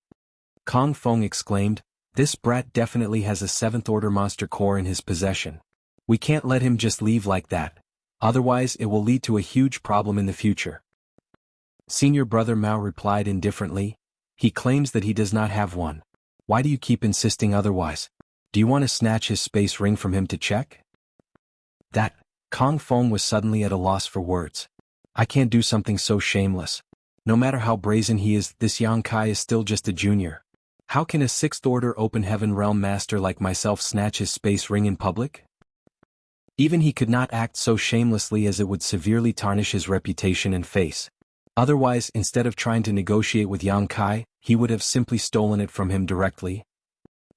Kong Feng exclaimed, "This brat definitely has a Seventh Order Monster Core in his possession. We can't let him just leave like that. Otherwise it will lead to a huge problem in the future." Senior Brother Mao replied indifferently, "He claims that he does not have one. Why do you keep insisting otherwise? Do you want to snatch his space ring from him to check?" That, Kong Feng was suddenly at a loss for words. I can't do something so shameless. No matter how brazen he is, this Yang Kai is still just a junior. How can a Sixth Order Open Heaven Realm Master like myself snatch his space ring in public? Even he could not act so shamelessly as it would severely tarnish his reputation and face. Otherwise, instead of trying to negotiate with Yang Kai, he would have simply stolen it from him directly.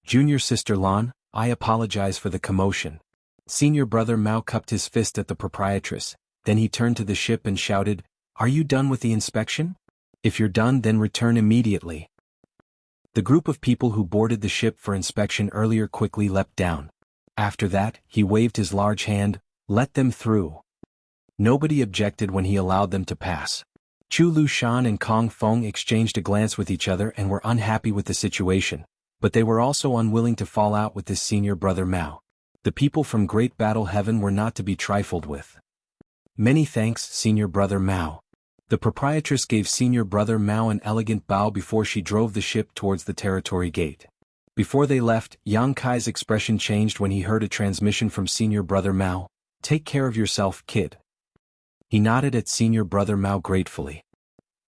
"Junior Sister Lan, I apologize for the commotion." Senior Brother Mao cupped his fist at the proprietress. Then he turned to the ship and shouted, "Are you done with the inspection? If you're done, then return immediately." The group of people who boarded the ship for inspection earlier quickly leapt down. After that, he waved his large hand, "Let them through." Nobody objected when he allowed them to pass. Chu Lushan and Kong Feng exchanged a glance with each other and were unhappy with the situation, but they were also unwilling to fall out with his senior brother Mao. The people from Great Battle Heaven were not to be trifled with. Many thanks, senior brother Mao. The proprietress gave senior brother Mao an elegant bow before she drove the ship towards the territory gate. Before they left, Yang Kai's expression changed when he heard a transmission from senior brother Mao. "Take care of yourself, kid." He nodded at senior brother Mao gratefully.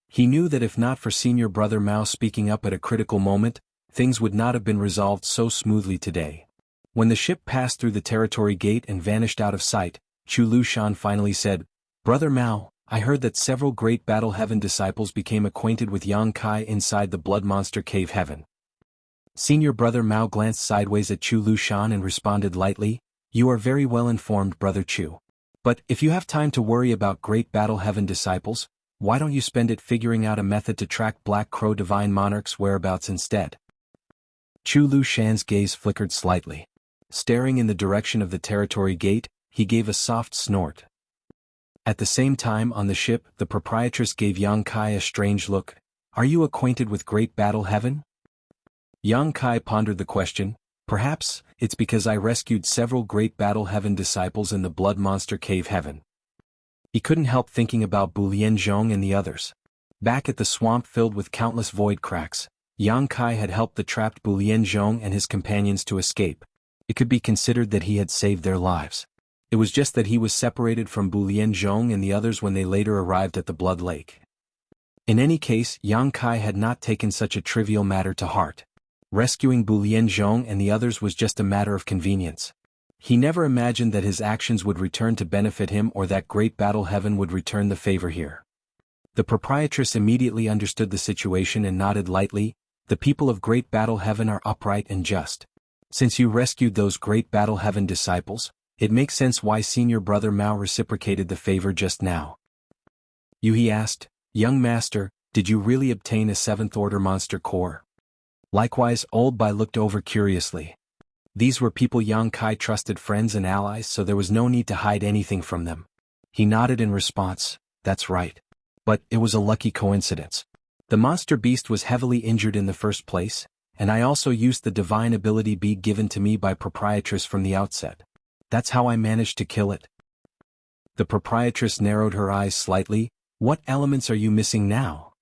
He knew that if not for senior brother Mao speaking up at a critical moment, things would not have been resolved so smoothly today. When the ship passed through the territory gate and vanished out of sight, Chu Lushan finally said, "Brother Mao, I heard that several Great Battle Heaven disciples became acquainted with Yang Kai inside the Blood Monster Cave Heaven." Senior brother Mao glanced sideways at Chu Lushan and responded lightly, "You are very well informed, brother Chu. But if you have time to worry about Great Battle Heaven disciples, why don't you spend it figuring out a method to track Black Crow Divine Monarch's whereabouts instead?" Chu Lushan's gaze flickered slightly. Staring in the direction of the territory gate, he gave a soft snort. At the same time on the ship, the proprietress gave Yang Kai a strange look. "Are you acquainted with Great Battle Heaven?" Yang Kai pondered the question. "Perhaps, it's because I rescued several Great Battle Heaven disciples in the Blood Monster Cave Heaven." He couldn't help thinking about Bu Lianzhong and the others. Back at the swamp filled with countless void cracks, Yang Kai had helped the trapped Bu Lianzhong and his companions to escape. It could be considered that he had saved their lives. It was just that he was separated from Bu Lianzhong and the others when they later arrived at the Blood Lake. In any case, Yang Kai had not taken such a trivial matter to heart. Rescuing Bu Lianzhong and the others was just a matter of convenience. He never imagined that his actions would return to benefit him or that Great Battle Heaven would return the favor here. The proprietress immediately understood the situation and nodded lightly. "The people of Great Battle Heaven are upright and just. Since you rescued those Great Battle Heaven disciples, it makes sense why senior brother Mao reciprocated the favor just now." He asked, "Young master, did you really obtain a 7th Order monster core?" Likewise, Old Bai looked over curiously. These were people Yang Kai trusted, friends and allies, so there was no need to hide anything from them. He nodded in response, "That's right. But it was a lucky coincidence. The monster beast was heavily injured in the first place, and I also used the divine ability bead given to me by proprietress from the outset. That's how I managed to kill it." The proprietress narrowed her eyes slightly. "What elements are you missing now?"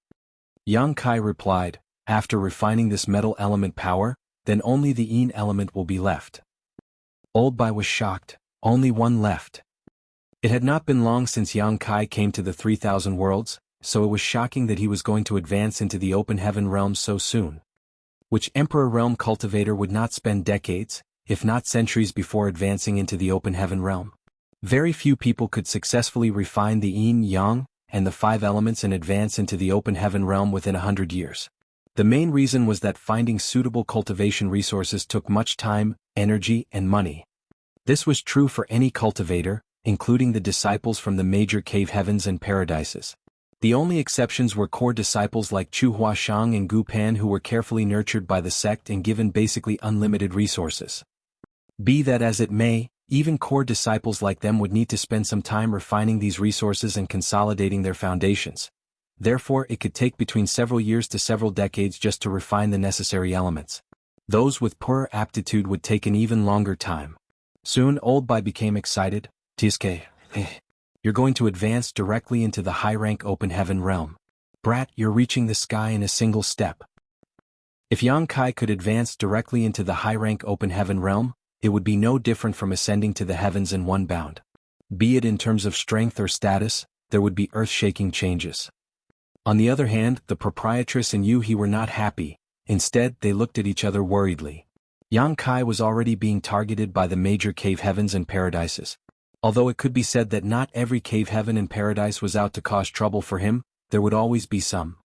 Yang Kai replied, "After refining this metal element power, then only the Yin element will be left." Old Bai was shocked. Only one left. It had not been long since Yang Kai came to the 3,000 worlds, so it was shocking that he was going to advance into the open heaven realm so soon. Which Emperor Realm cultivator would not spend decades, if not centuries before advancing into the open heaven realm? Very few people could successfully refine the Yin, Yang, and the 5 elements and advance into the open heaven realm within 100 years. The main reason was that finding suitable cultivation resources took much time, energy, and money. This was true for any cultivator, including the disciples from the major cave heavens and paradises. The only exceptions were core disciples like Chu Huashang and Gu Pan, who were carefully nurtured by the sect and given basically unlimited resources. Be that as it may, even core disciples like them would need to spend some time refining these resources and consolidating their foundations. Therefore, it could take between several years to several decades just to refine the necessary elements. Those with poorer aptitude would take an even longer time. Soon Old Bai became excited. "Tiske, you're going to advance directly into the high-rank open heaven realm. Brat, you're reaching the sky in a single step." If Yang Kai could advance directly into the high-rank open heaven realm, it would be no different from ascending to the heavens in one bound. Be it in terms of strength or status, there would be earth-shaking changes. On the other hand, the proprietress and Yu He were not happy. Instead, they looked at each other worriedly. Yang Kai was already being targeted by the major cave heavens and paradises. Although it could be said that not every cave heaven and paradise was out to cause trouble for him, there would always be some.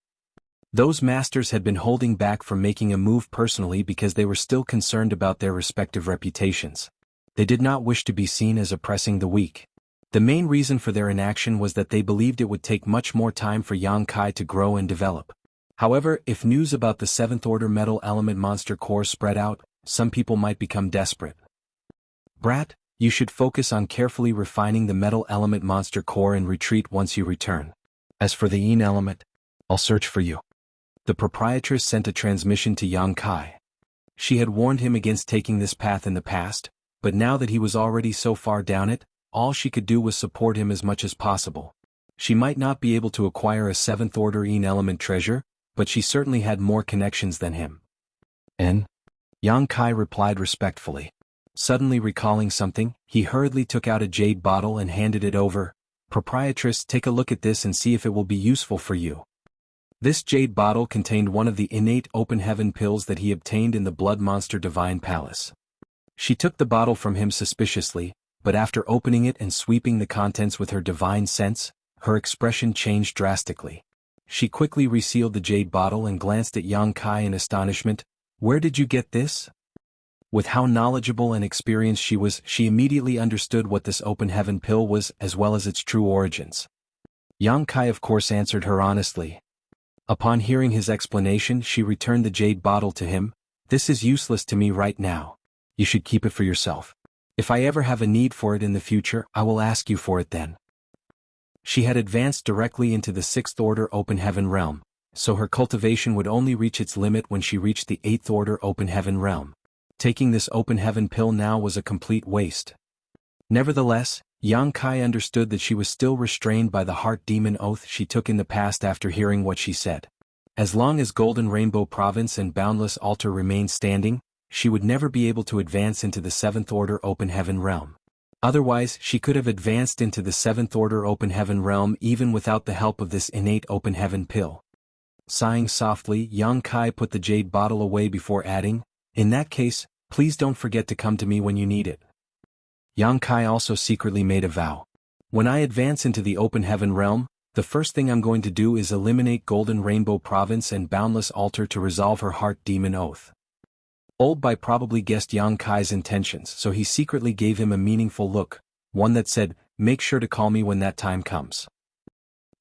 Those masters had been holding back from making a move personally because they were still concerned about their respective reputations. They did not wish to be seen as oppressing the weak. The main reason for their inaction was that they believed it would take much more time for Yang Kai to grow and develop. However, if news about the 7th Order Metal Element Monster Core spread out, some people might become desperate. "Brat, you should focus on carefully refining the Metal Element Monster Core and retreat once you return. As for the yin element, I'll search for you. The proprietress sent a transmission to Yang Kai. She had warned him against taking this path in the past, but now that he was already so far down it, all she could do was support him as much as possible. She might not be able to acquire a seventh-order yin element treasure, but she certainly had more connections than him. And? Yang Kai replied respectfully. Suddenly recalling something, he hurriedly took out a jade bottle and handed it over. Proprietress, take a look at this and see if it will be useful for you. This jade bottle contained one of the innate open heaven pills that he obtained in the Blood Monster Divine Palace. She took the bottle from him suspiciously, but after opening it and sweeping the contents with her divine sense, her expression changed drastically. She quickly resealed the jade bottle and glanced at Yang Kai in astonishment. Where did you get this? With how knowledgeable and experienced she was, she immediately understood what this open heaven pill was as well as its true origins. Yang Kai of course answered her honestly. Upon hearing his explanation, she returned the jade bottle to him. This is useless to me right now. You should keep it for yourself. If I ever have a need for it in the future, I will ask you for it then. She had advanced directly into the sixth order open heaven realm, so her cultivation would only reach its limit when she reached the eighth order open heaven realm. Taking this open heaven pill now was a complete waste. Nevertheless, Yang Kai understood that she was still restrained by the heart demon oath she took in the past after hearing what she said. As long as Golden Rainbow Province and Boundless Altar remained standing, she would never be able to advance into the seventh order open heaven realm. Otherwise, she could have advanced into the seventh order open heaven realm even without the help of this innate open heaven pill. Sighing softly, Yang Kai put the jade bottle away before adding, in that case, please don't forget to come to me when you need it. Yang Kai also secretly made a vow. When I advance into the open heaven realm, the first thing I'm going to do is eliminate Golden Rainbow Province and Boundless Altar to resolve her heart demon oath. Old Bai probably guessed Yang Kai's intentions, so he secretly gave him a meaningful look, one that said, make sure to call me when that time comes.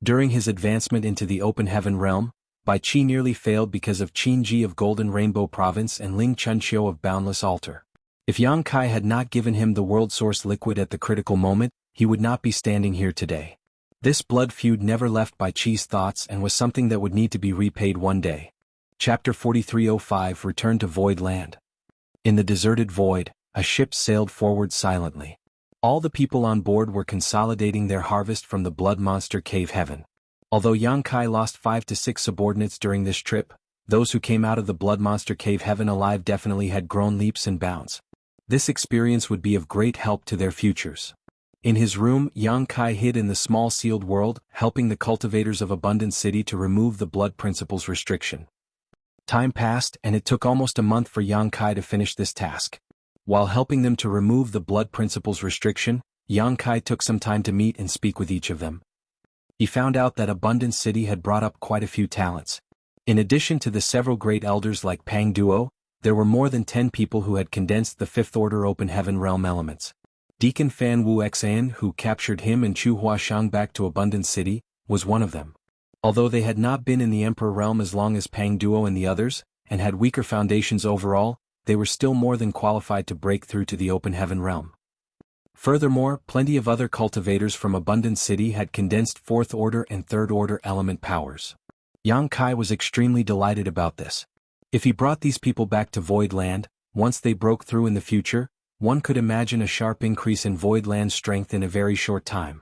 During his advancement into the open heaven realm, Bai Qi nearly failed because of Qin Ji of Golden Rainbow Province and Ling Chunqiu of Boundless Altar. If Yang Kai had not given him the world source liquid at the critical moment, he would not be standing here today. This blood feud never left Bai Qi's thoughts and was something that would need to be repaid one day. Chapter 4305 Return to Void Land. In the deserted void, a ship sailed forward silently. All the people on board were consolidating their harvest from the Blood Monster Cave Heaven. Although Yang Kai lost 5 to 6 subordinates during this trip, those who came out of the Blood Monster Cave Heaven alive definitely had grown leaps and bounds. This experience would be of great help to their futures. In his room, Yang Kai hid in the small sealed world, helping the cultivators of Abundant City to remove the Blood Principle's restriction. Time passed and it took almost a month for Yang Kai to finish this task. While helping them to remove the Blood Principle's restriction, Yang Kai took some time to meet and speak with each of them. He found out that Abundant City had brought up quite a few talents. In addition to the several great elders like Pang Duo, there were more than 10 people who had condensed the fifth order open heaven realm elements. Deacon Fan Wu Xan, who captured him and Chu Huashang back to Abundant City, was one of them. Although they had not been in the Emperor realm as long as Pang Duo and the others, and had weaker foundations overall, they were still more than qualified to break through to the open heaven realm. Furthermore, plenty of other cultivators from Abundant City had condensed fourth order and third order element powers. Yang Kai was extremely delighted about this. If he brought these people back to Void Land, once they broke through in the future, one could imagine a sharp increase in Void Land's strength in a very short time.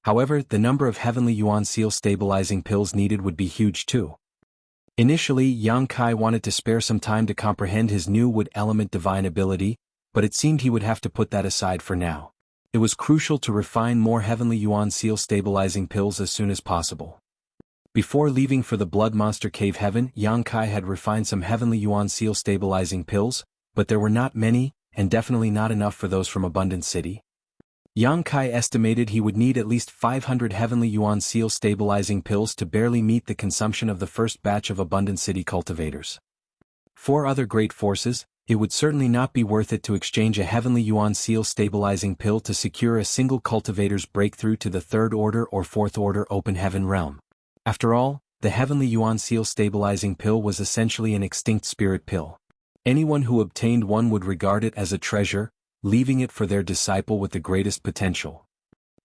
However, the number of Heavenly Yuan Seal stabilizing pills needed would be huge too. Initially, Yang Kai wanted to spare some time to comprehend his new wood element divine ability, but it seemed he would have to put that aside for now. It was crucial to refine more Heavenly Yuan Seal stabilizing pills as soon as possible. Before leaving for the Blood Monster Cave Heaven, Yang Kai had refined some Heavenly Yuan Seal stabilizing pills, but there were not many, and definitely not enough for those from Abundant City. Yang Kai estimated he would need at least 500 Heavenly Yuan Seal stabilizing pills to barely meet the consumption of the first batch of Abundant City cultivators. For other great forces, it would certainly not be worth it to exchange a Heavenly Yuan Seal stabilizing pill to secure a single cultivator's breakthrough to the third order or fourth order open heaven realm. After all, the Heavenly Yuan Seal stabilizing pill was essentially an extinct spirit pill. Anyone who obtained one would regard it as a treasure, leaving it for their disciple with the greatest potential.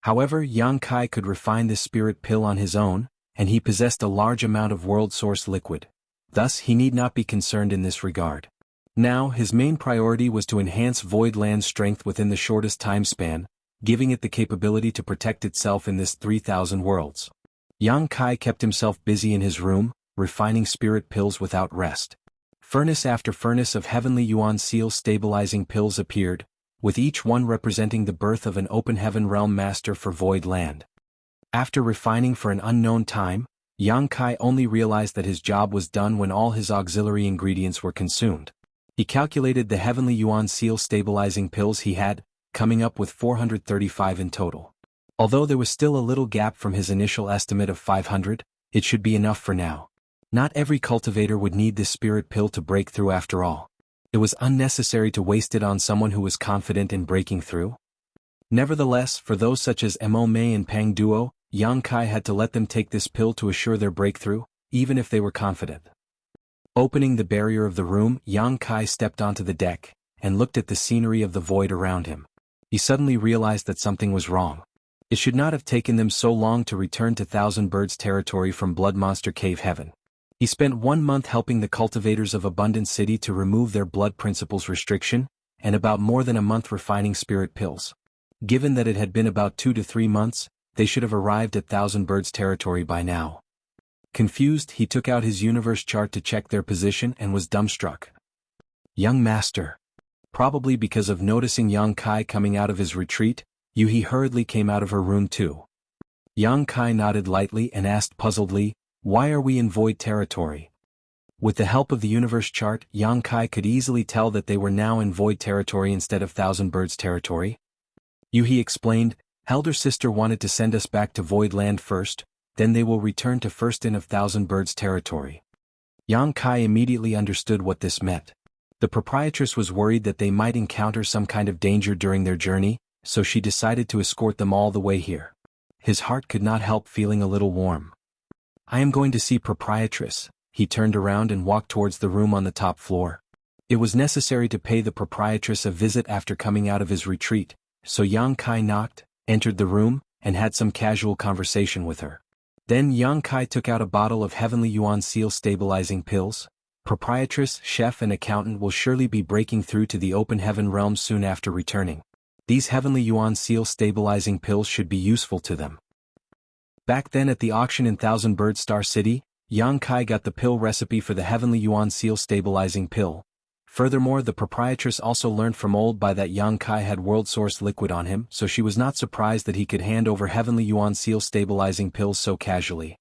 However, Yang Kai could refine this spirit pill on his own, and he possessed a large amount of world-source liquid. Thus he need not be concerned in this regard. Now his main priority was to enhance Void Land's strength within the shortest time span, giving it the capability to protect itself in this 3,000 worlds. Yang Kai kept himself busy in his room, refining spirit pills without rest. Furnace after furnace of heavenly Yuan seal stabilizing pills appeared, with each one representing the birth of an open heaven realm master for Void Land. After refining for an unknown time, Yang Kai only realized that his job was done when all his auxiliary ingredients were consumed. He calculated the heavenly Yuan seal stabilizing pills he had, coming up with 435 in total. Although there was still a little gap from his initial estimate of 500, it should be enough for now. Not every cultivator would need this spirit pill to break through after all. It was unnecessary to waste it on someone who was confident in breaking through. Nevertheless, for those such as Mo Mei and Pang Duo, Yang Kai had to let them take this pill to assure their breakthrough, even if they were confident. Opening the barrier of the room, Yang Kai stepped onto the deck, and looked at the scenery of the void around him. He suddenly realized that something was wrong. It should not have taken them so long to return to Thousand Birds territory from Blood Monster Cave Heaven. He spent 1 month helping the cultivators of Abundant City to remove their blood principles restriction, and about more than a month refining spirit pills. Given that it had been about 2 to 3 months, they should have arrived at Thousand Birds territory by now. Confused, he took out his universe chart to check their position and was dumbstruck. Young master. Probably because of noticing Yang Kai coming out of his retreat, Yuhi hurriedly came out of her room too. Yang Kai nodded lightly and asked puzzledly, "Why are we in void territory?" With the help of the universe chart, Yang Kai could easily tell that they were now in void territory instead of Thousand Birds territory. Yuhi explained, "Elder sister wanted to send us back to Void Land first, then they will return to First Inn of Thousand Birds territory." Yang Kai immediately understood what this meant. The proprietress was worried that they might encounter some kind of danger during their journey, so she decided to escort them all the way here. His heart could not help feeling a little warm. "I am going to see proprietress." He turned around and walked towards the room on the top floor. It was necessary to pay the proprietress a visit after coming out of his retreat, so Yang Kai knocked, entered the room, and had some casual conversation with her. Then Yang Kai took out a bottle of heavenly Yuan seal stabilizing pills. Proprietress, chef and accountant will surely be breaking through to the open heaven realm soon after returning. These heavenly Yuan seal stabilizing pills should be useful to them. Back then at the auction in Thousand Bird Star City, Yang Kai got the pill recipe for the heavenly Yuan seal stabilizing pill. Furthermore, the proprietress also learned from Old By that Yang Kai had world source liquid on him, so she was not surprised that he could hand over heavenly Yuan seal stabilizing pills so casually.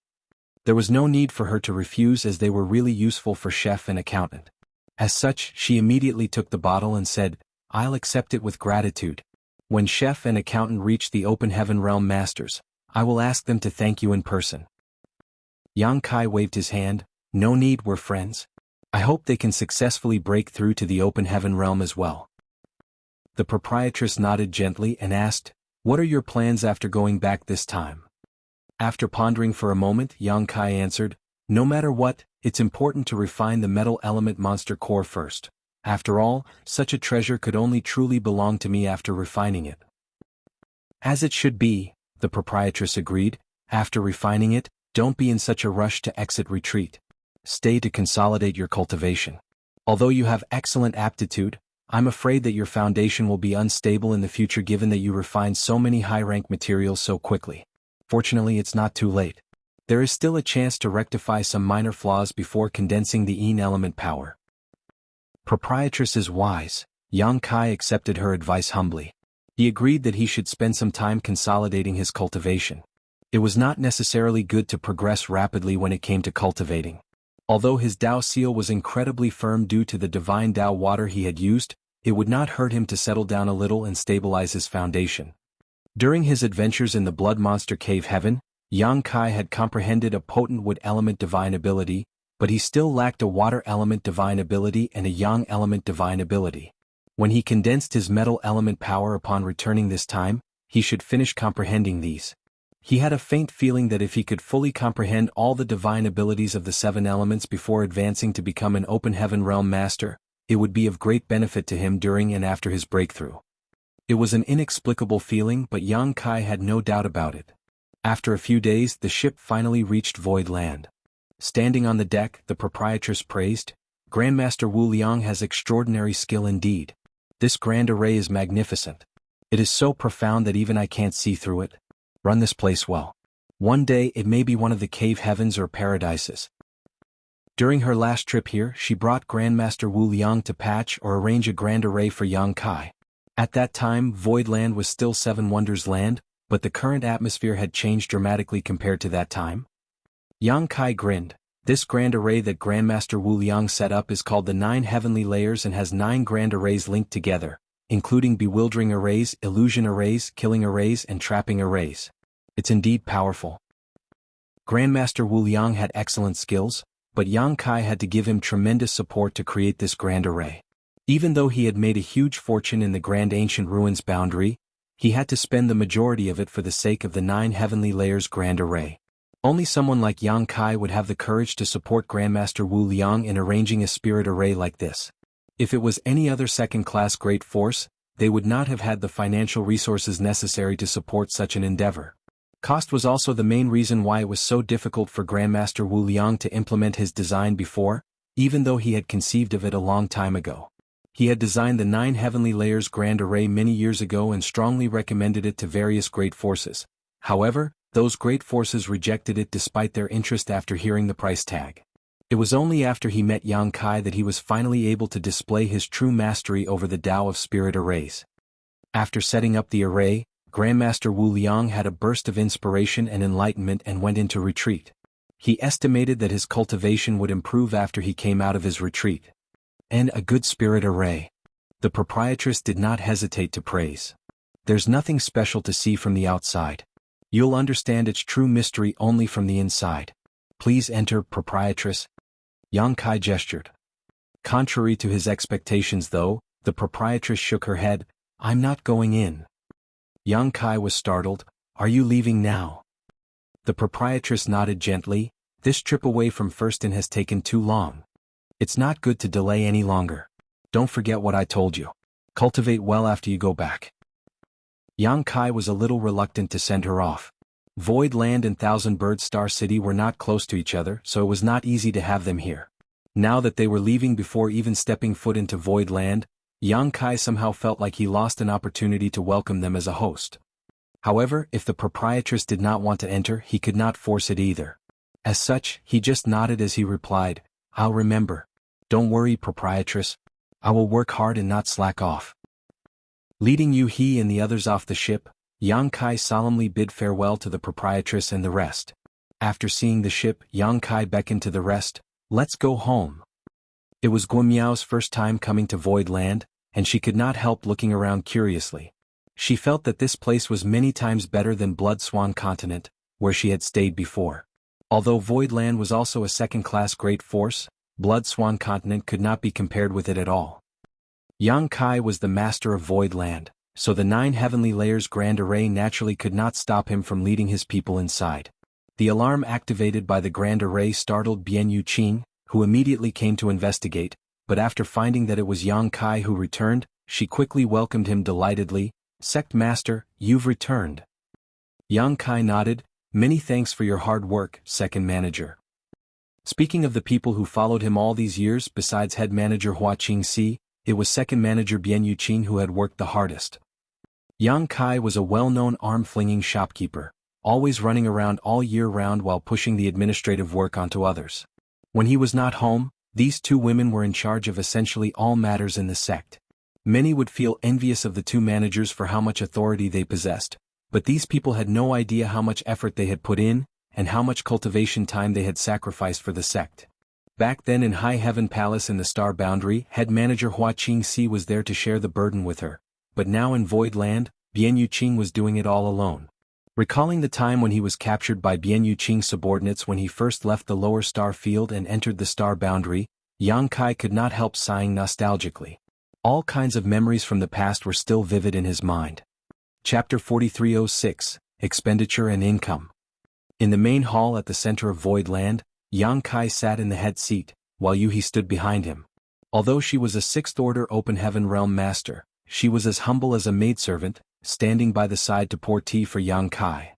There was no need for her to refuse as they were really useful for chef and accountant. As such, she immediately took the bottle and said, "I'll accept it with gratitude. When chef and accountant reach the open heaven realm masters, I will ask them to thank you in person." Yang Kai waved his hand, "No need, we're friends. I hope they can successfully break through to the open heaven realm as well." The proprietress nodded gently and asked, "What are your plans after going back this time?" After pondering for a moment, Yang Kai answered, "No matter what, it's important to refine the metal element monster core first. After all, such a treasure could only truly belong to me after refining it." "As it should be," the proprietress agreed. "After refining it, don't be in such a rush to exit retreat. Stay to consolidate your cultivation. Although you have excellent aptitude, I'm afraid that your foundation will be unstable in the future given that you refine so many high-rank materials so quickly. Fortunately, it's not too late. There is still a chance to rectify some minor flaws before condensing the Yin element power." Proprietress is wise. Yang Kai accepted her advice humbly. He agreed that he should spend some time consolidating his cultivation. It was not necessarily good to progress rapidly when it came to cultivating. Although his Dao seal was incredibly firm due to the divine Dao water he had used, it would not hurt him to settle down a little and stabilize his foundation. During his adventures in the Blood Monster Cave Heaven, Yang Kai had comprehended a potent wood element divine ability, but he still lacked a water element divine ability and a yang element divine ability. When he condensed his metal element power upon returning this time, he should finish comprehending these. He had a faint feeling that if he could fully comprehend all the divine abilities of the 7 elements before advancing to become an open heaven realm master, it would be of great benefit to him during and after his breakthrough. It was an inexplicable feeling, but Yang Kai had no doubt about it. After a few days, the ship finally reached Void Land. Standing on the deck, the proprietress praised, "Grandmaster Wu Liang has extraordinary skill indeed. This grand array is magnificent. It is so profound that even I can't see through it. Run this place well. One day it may be one of the cave heavens or paradises." During her last trip here, she brought Grandmaster Wu Liang to patch or arrange a grand array for Yang Kai. At that time, Void Land was still Seven Wonders Land, but the current atmosphere had changed dramatically compared to that time. Yang Kai grinned. "This grand array that Grandmaster Wu Liang set up is called the 9 Heavenly Layers and has 9 grand arrays linked together, including bewildering arrays, illusion arrays, killing arrays, and trapping arrays. It's indeed powerful." Grandmaster Wu Liang had excellent skills, but Yang Kai had to give him tremendous support to create this grand array. Even though he had made a huge fortune in the Grand Ancient Ruins boundary, he had to spend the majority of it for the sake of the 9 Heavenly Layers grand array. Only someone like Yang Kai would have the courage to support Grandmaster Wu Liang in arranging a spirit array like this. If it was any other second-class great force, they would not have had the financial resources necessary to support such an endeavor. Cost was also the main reason why it was so difficult for Grandmaster Wu Liang to implement his design before, even though he had conceived of it a long time ago. He had designed the 9 Heavenly Layers grand array many years ago and strongly recommended it to various great forces. However, those great forces rejected it despite their interest after hearing the price tag. It was only after he met Yang Kai that he was finally able to display his true mastery over the Tao of Spirit arrays. After setting up the array, Grandmaster Wu Liang had a burst of inspiration and enlightenment and went into retreat. He estimated that his cultivation would improve after he came out of his retreat. "And a good spirit array." The proprietress did not hesitate to praise. "There's nothing special to see from the outside. You'll understand its true mystery only from the inside. Please enter, proprietress." Yang Kai gestured. Contrary to his expectations though, the proprietress shook her head. "I'm not going in." Yang Kai was startled. "Are you leaving now?" The proprietress nodded gently. "This trip away from Firstin has taken too long. It's not good to delay any longer. Don't forget what I told you. Cultivate well after you go back." Yang Kai was a little reluctant to send her off. Void Land and Thousand Bird Star City were not close to each other, so it was not easy to have them here. Now that they were leaving before even stepping foot into Void Land, Yang Kai somehow felt like he lost an opportunity to welcome them as a host. However, if the proprietress did not want to enter, he could not force it either. As such, he just nodded as he replied, "I'll remember. Don't worry, proprietress. I will work hard and not slack off." Leading he and the others off the ship, Yang Kai solemnly bid farewell to the proprietress and the rest. After seeing the ship, Yang Kai beckoned to the rest, "Let's go home." It was Guimiao's first time coming to Void Land, and she could not help looking around curiously. She felt that this place was many times better than Blood Swan Continent, where she had stayed before. Although Void Land was also a second-class great force, Blood Swan Continent could not be compared with it at all. Yang Kai was the master of Void Land, so the 9 Heavenly Layers grand array naturally could not stop him from leading his people inside. The alarm activated by the grand array startled Bian Yuqing, who immediately came to investigate, but after finding that it was Yang Kai who returned, she quickly welcomed him delightedly. "Sect Master, you've returned." Yang Kai nodded. "Many thanks for your hard work, Second Manager." Speaking of the people who followed him all these years besides Head Manager Hua Qingxi, it was Second Manager Bian Yuqing who had worked the hardest. Yang Kai was a well-known arm-flinging shopkeeper, always running around all year round while pushing the administrative work onto others. When he was not home, these two women were in charge of essentially all matters in the sect. Many would feel envious of the two managers for how much authority they possessed, but these people had no idea how much effort they had put in, and how much cultivation time they had sacrificed for the sect. Back then in High Heaven Palace in the Star Boundary, Head Manager Hua Qingxi was there to share the burden with her, but now in Void Land, Bian Yuqing was doing it all alone. Recalling the time when he was captured by Bian Yuqing's subordinates when he first left the lower star field and entered the Star Boundary, Yang Kai could not help sighing nostalgically. All kinds of memories from the past were still vivid in his mind. Chapter 4306, Expenditure and Income. In the main hall at the center of Void Land, Yang Kai sat in the head seat, while Yuhi stood behind him. Although she was a 6th Order Open Heaven Realm Master, she was as humble as a maidservant, standing by the side to pour tea for Yang Kai.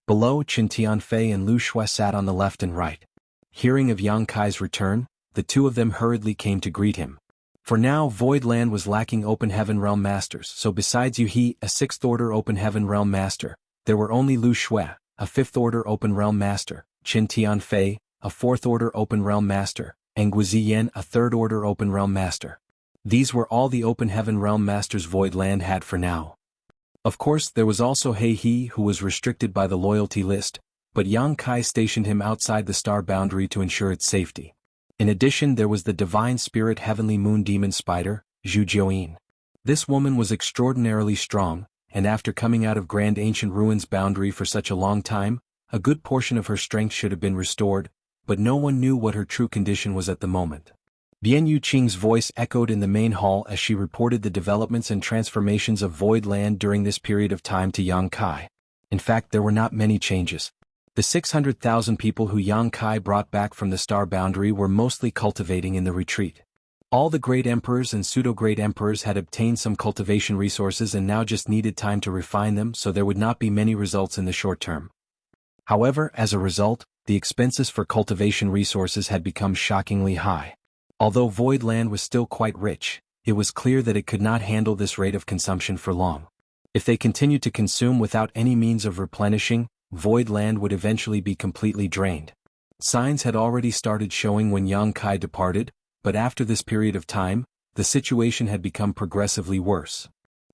Below, Qin Tianfei and Lu Shui sat on the left and right. Hearing of Yang Kai's return, the two of them hurriedly came to greet him. For now, Void Land was lacking Open Heaven Realm Masters, so besides Yu He, a 6th Order Open Heaven Realm Master, there were only Lu Shui, a 5th Order Open Realm Master, Qin Tianfei, a 4th Order Open Realm Master, and Guiziyan, a 3rd Order Open Realm Master. These were all the Open Heaven Realm Masters Void Land had for now. Of course, there was also Hei He, who was restricted by the loyalty list, but Yang Kai stationed him outside the star boundary to ensure its safety. In addition, there was the Divine Spirit Heavenly Moon Demon Spider, Zhu Jiuyin. This woman was extraordinarily strong, and after coming out of Grand Ancient Ruins boundary for such a long time, a good portion of her strength should have been restored, but no one knew what her true condition was at the moment. Bian Yuqing's voice echoed in the main hall as she reported the developments and transformations of Void Land during this period of time to Yang Kai. In fact, there were not many changes. The 600,000 people who Yang Kai brought back from the star boundary were mostly cultivating in the retreat. All the great emperors and pseudo-great emperors had obtained some cultivation resources and now just needed time to refine them, so there would not be many results in the short term. However, as a result, the expenses for cultivation resources had become shockingly high. Although Void Land was still quite rich, it was clear that it could not handle this rate of consumption for long. If they continued to consume without any means of replenishing, Void Land would eventually be completely drained. Signs had already started showing when Yang Kai departed, but after this period of time, the situation had become progressively worse.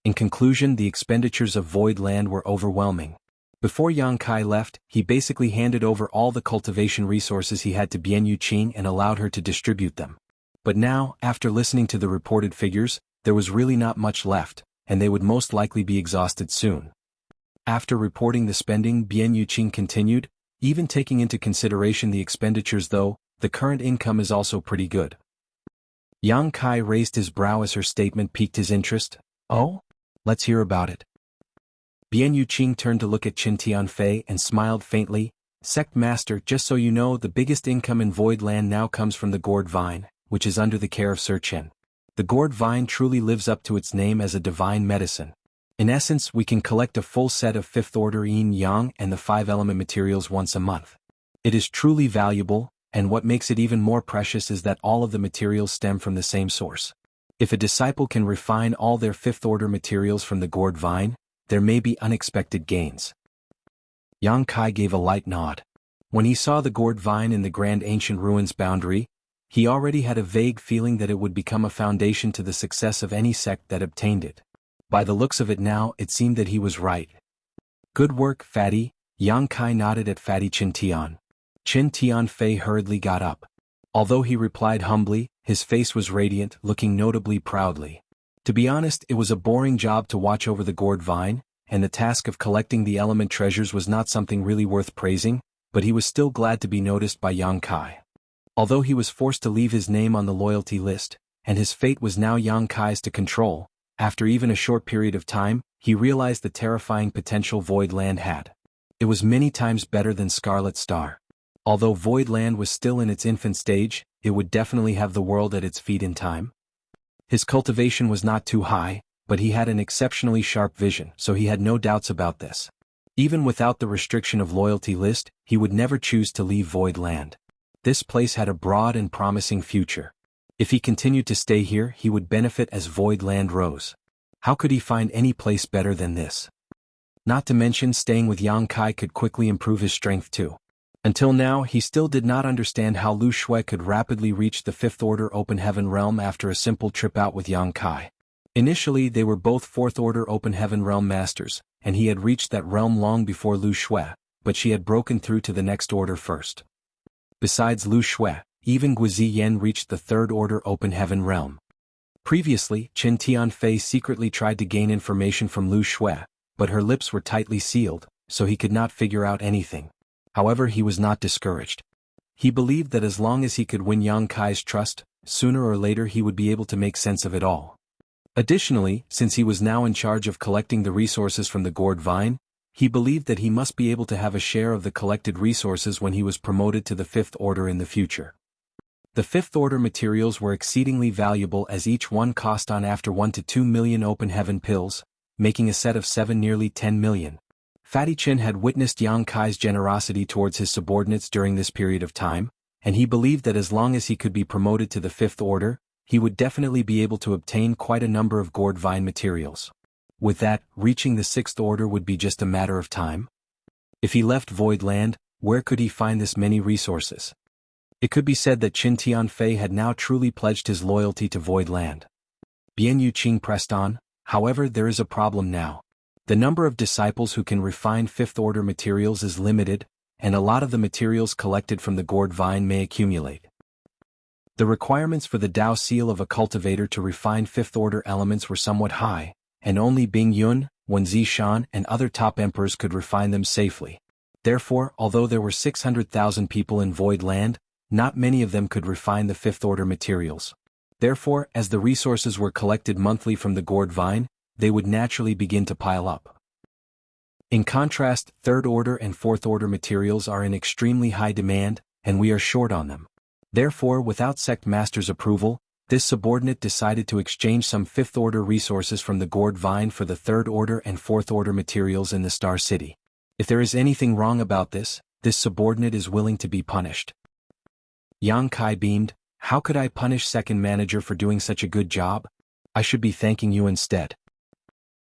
In conclusion, the expenditures of Void Land were overwhelming. Before Yang Kai left, he basically handed over all the cultivation resources he had to Bian Yuqing and allowed her to distribute them. But now, after listening to the reported figures, there was really not much left, and they would most likely be exhausted soon. After reporting the spending, Bian Yuqing continued, even taking into consideration the expenditures though, the current income is also pretty good. Yang Kai raised his brow as her statement piqued his interest. Oh? Let's hear about it. Bian Yuqing turned to look at Qin Tianfei and smiled faintly. Sect Master, just so you know, the biggest income in Void Land now comes from the Gourd Vine, which is under the care of Sir Chen. The Gourd Vine truly lives up to its name as a divine medicine. In essence, we can collect a full set of 5th Order Yin-Yang and the 5-element materials once a month. It is truly valuable, and what makes it even more precious is that all of the materials stem from the same source. If a disciple can refine all their 5th Order materials from the Gourd Vine, there may be unexpected gains. Yang Kai gave a light nod. When he saw the Gourd Vine in the Grand Ancient Ruins boundary, he already had a vague feeling that it would become a foundation to the success of any sect that obtained it. By the looks of it now, it seemed that he was right. Good work, Fatty. Yang Kai nodded at Fatty Qin Tian. Qin Tianfei hurriedly got up. Although he replied humbly, his face was radiant, looking notably proudly. To be honest, it was a boring job to watch over the Gourd Vine, and the task of collecting the element treasures was not something really worth praising, but he was still glad to be noticed by Yang Kai. Although he was forced to leave his name on the loyalty list, and his fate was now Yang Kai's to control, after even a short period of time, he realized the terrifying potential Void Land had. It was many times better than Scarlet Star. Although Void Land was still in its infant stage, it would definitely have the world at its feet in time. His cultivation was not too high, but he had an exceptionally sharp vision, so he had no doubts about this. Even without the restriction of loyalty list, he would never choose to leave Void Land. This place had a broad and promising future. If he continued to stay here, he would benefit as Void Land rose. How could he find any place better than this? Not to mention, staying with Yang Kai could quickly improve his strength too. Until now, he still did not understand how Lu Shui could rapidly reach the 5th Order Open Heaven Realm after a simple trip out with Yang Kai. Initially, they were both 4th Order Open Heaven Realm Masters, and he had reached that realm long before Lu Shui, but she had broken through to the next order first. Besides Lu Shui, even Guiziyan reached the 3rd Order Open Heaven Realm. Previously, Qin Tianfei secretly tried to gain information from Lu Shui, but her lips were tightly sealed, so he could not figure out anything. However, he was not discouraged. He believed that as long as he could win Yang Kai's trust, sooner or later he would be able to make sense of it all. Additionally, since he was now in charge of collecting the resources from the Gourd Vine, he believed that he must be able to have a share of the collected resources when he was promoted to the 5th Order in the future. The 5th Order materials were exceedingly valuable as each one cost on after 1 to 2 million Open Heaven pills, making a set of 7 nearly 10 million. Fatty Chin had witnessed Yang Kai's generosity towards his subordinates during this period of time, and he believed that as long as he could be promoted to the Fifth Order, he would definitely be able to obtain quite a number of gourd vine materials. With that, reaching the Sixth Order would be just a matter of time. If he left Void Land, where could he find this many resources? It could be said that Qin Tianfei had now truly pledged his loyalty to Void Land. Bian Yuqing pressed on. However, there is a problem now. The number of disciples who can refine Fifth Order materials is limited, and a lot of the materials collected from the gourd vine may accumulate. The requirements for the Dao seal of a cultivator to refine Fifth Order elements were somewhat high, and only Bing Yun, Wen Zishan and other top emperors could refine them safely. Therefore, although there were 600,000 people in Void Land, not many of them could refine the Fifth Order materials. Therefore, as the resources were collected monthly from the gourd vine, they would naturally begin to pile up. In contrast, Third Order and Fourth Order materials are in extremely high demand, and we are short on them. Therefore, without Sect Master's approval, this subordinate decided to exchange some Fifth Order resources from the gourd vine for the Third Order and Fourth Order materials in the Star City. If there is anything wrong about this subordinate is willing to be punished. Yang Kai beamed. How could I punish second manager for doing such a good job? I should be thanking you instead.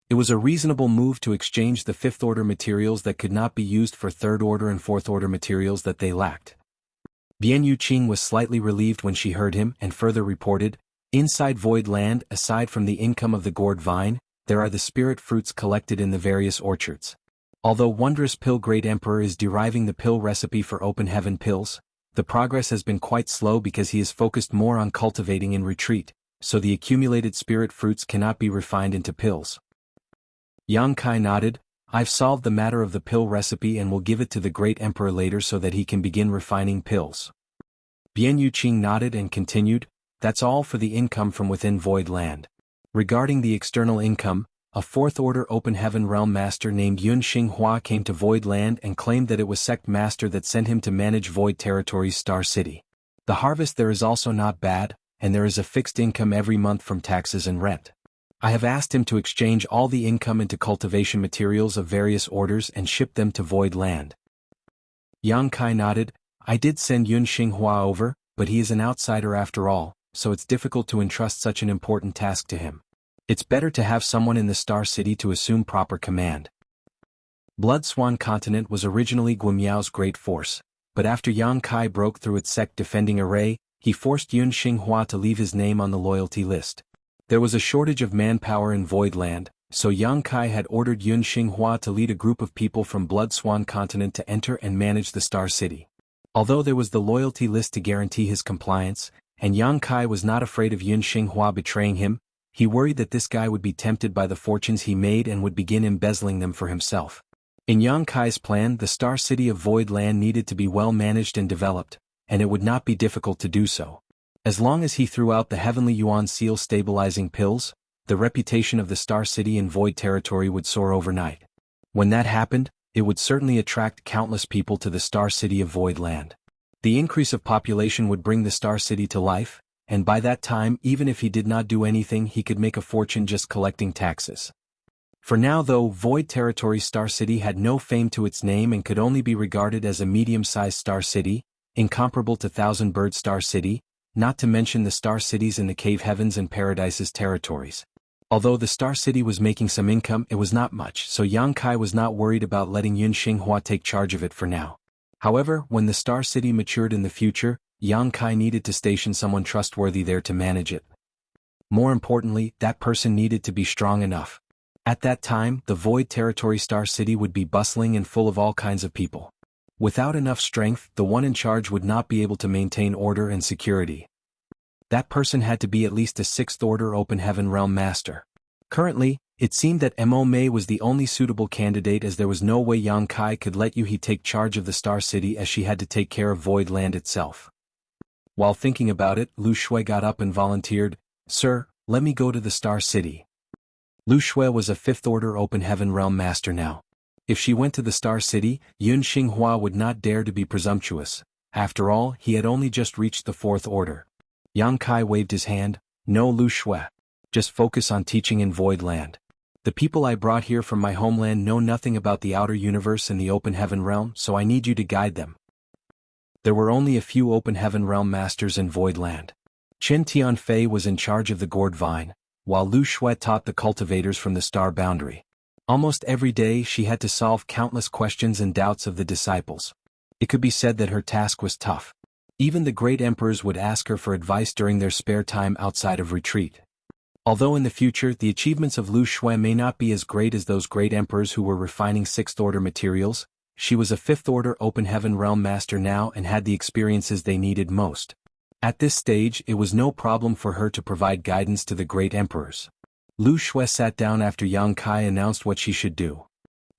It was a reasonable move to exchange the Fifth Order materials that could not be used for Third Order and Fourth Order materials that they lacked. Bian Yuqing was slightly relieved when she heard him and further reported, inside Void Land, aside from the income of the gourd vine, there are the spirit fruits collected in the various orchards. Although Wondrous Pill Great Emperor is deriving the pill recipe for Open Heaven pills, the progress has been quite slow because he is focused more on cultivating in retreat, so the accumulated spirit fruits cannot be refined into pills. Yang Kai nodded. I've solved the matter of the pill recipe and will give it to the Great Emperor later so that he can begin refining pills. Bian Yuqing nodded and continued, that's all for the income from within Void Land. Regarding the external income, a Fourth Order Open Heaven Realm Master named Yun Xinghua came to Void Land and claimed that it was Sect Master that sent him to manage Void Territory's Star City. The harvest there is also not bad, and there is a fixed income every month from taxes and rent. I have asked him to exchange all the income into cultivation materials of various orders and ship them to Void Land. Yang Kai nodded. I did send Yun Xinghua over, but he is an outsider after all, so it's difficult to entrust such an important task to him. It's better to have someone in the Star City to assume proper command. Blood Swan Continent was originally Guimiao's great force, but after Yang Kai broke through its sect defending array, he forced Yun Xinghua to leave his name on the loyalty list. There was a shortage of manpower in Void Land, so Yang Kai had ordered Yun Xinghua to lead a group of people from Blood Swan Continent to enter and manage the Star City. Although there was the loyalty list to guarantee his compliance, and Yang Kai was not afraid of Yun Xinghua betraying him, he worried that this guy would be tempted by the fortunes he made and would begin embezzling them for himself. In Yang Kai's plan, the Star City of Void Land needed to be well managed and developed, and it would not be difficult to do so. As long as he threw out the Heavenly Yuan Seal stabilizing pills, the reputation of the Star City in Void Territory would soar overnight. When that happened, it would certainly attract countless people to the Star City of Void Land. The increase of population would bring the Star City to life, and by that time, even if he did not do anything, he could make a fortune just collecting taxes. For now though, Void Territory Star City had no fame to its name and could only be regarded as a medium-sized Star City, incomparable to Thousand Bird Star City, not to mention the Star Cities in the Cave Heavens and Paradise's territories. Although the Star City was making some income, it was not much, so Yang Kai was not worried about letting Yun Xinghua take charge of it for now. However, when the Star City matured in the future, Yang Kai needed to station someone trustworthy there to manage it. More importantly, that person needed to be strong enough. At that time, the Void Territory Star City would be bustling and full of all kinds of people. Without enough strength, the one in charge would not be able to maintain order and security. That person had to be at least a Sixth Order Open Heaven Realm Master. Currently, it seemed that Mo Mei was the only suitable candidate, as there was no way Yang Kai could let he take charge of the Star City, as she had to take care of Void Land itself. While thinking about it, Lu Shui got up and volunteered, "Sir, let me go to the Star City." Lu Shui was a Fifth Order Open Heaven Realm Master now. If she went to the Star City, Yun Xinghua would not dare to be presumptuous. After all, he had only just reached the Fourth Order. Yang Kai waved his hand, "No, Lu Shui. Just focus on teaching in Void Land. The people I brought here from my homeland know nothing about the outer universe and the open heaven realm, so I need you to guide them. There were only a few open heaven realm masters in Void Land. Qin Tianfei was in charge of the gourd vine, while Lu Shui taught the cultivators from the star boundary. Almost every day she had to solve countless questions and doubts of the disciples. It could be said that her task was tough. Even the great emperors would ask her for advice during their spare time outside of retreat. Although in the future the achievements of Lu Shui may not be as great as those great emperors who were refining sixth-order materials, she was a fifth-order open heaven realm master now and had the experiences they needed most. At this stage it was no problem for her to provide guidance to the great emperors. Lu Shui sat down after Yang Kai announced what she should do.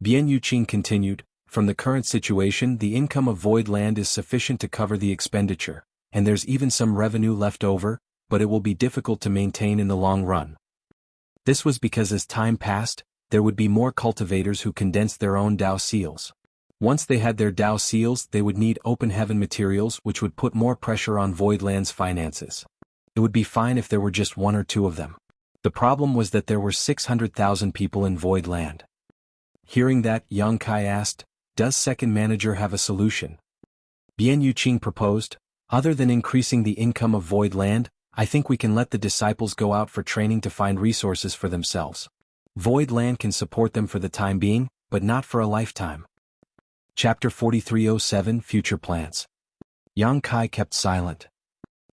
Bian Yuqing continued, "From the current situation the income of Void Land is sufficient to cover the expenditure, and there's even some revenue left over, but it will be difficult to maintain in the long run." This was because as time passed, there would be more cultivators who condensed their own Dao seals. Once they had their Dao seals they would need open heaven materials which would put more pressure on Void Land's finances. It would be fine if there were just one or two of them. The problem was that there were 600,000 people in Void Land. Hearing that, Yang Kai asked, "Does second manager have a solution?" Bian Yuqing proposed, "Other than increasing the income of Void Land, I think we can let the disciples go out for training to find resources for themselves. Void Land can support them for the time being, but not for a lifetime." Chapter 4307 Future Plans. Yang Kai kept silent.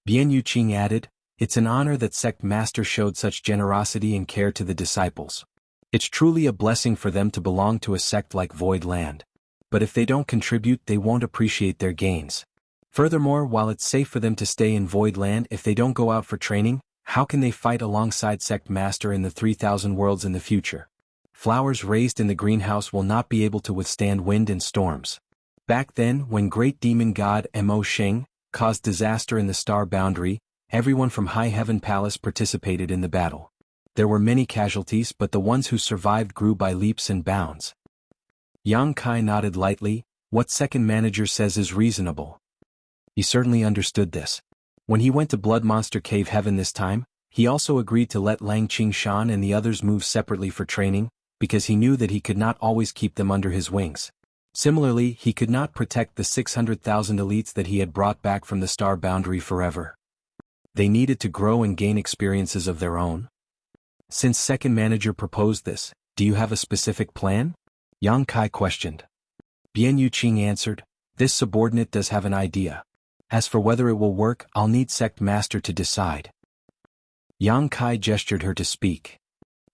Bian Yuqing added, "It's an honor that sect master showed such generosity and care to the disciples. It's truly a blessing for them to belong to a sect like Void Land. But if they don't contribute they won't appreciate their gains. Furthermore, while it's safe for them to stay in Void Land, if they don't go out for training, how can they fight alongside sect master in the 3,000 worlds in the future? Flowers raised in the greenhouse will not be able to withstand wind and storms. Back then, when great demon god Mo Sheng caused disaster in the star boundary, everyone from High Heaven Palace participated in the battle. There were many casualties, but the ones who survived grew by leaps and bounds." Yang Kai nodded lightly. What second manager says is reasonable. He certainly understood this. When he went to Blood Monster Cave Heaven this time, he also agreed to let Lang Qingshan and the others move separately for training, because he knew that he could not always keep them under his wings. Similarly, he could not protect the 600,000 elites that he had brought back from the star boundary forever. They needed to grow and gain experiences of their own. Since second manager proposed this, do you have a specific plan? Yang Kai questioned. Bian Yuqing answered, "This subordinate does have an idea. As for whether it will work, I'll need sect master to decide." Yang Kai gestured her to speak.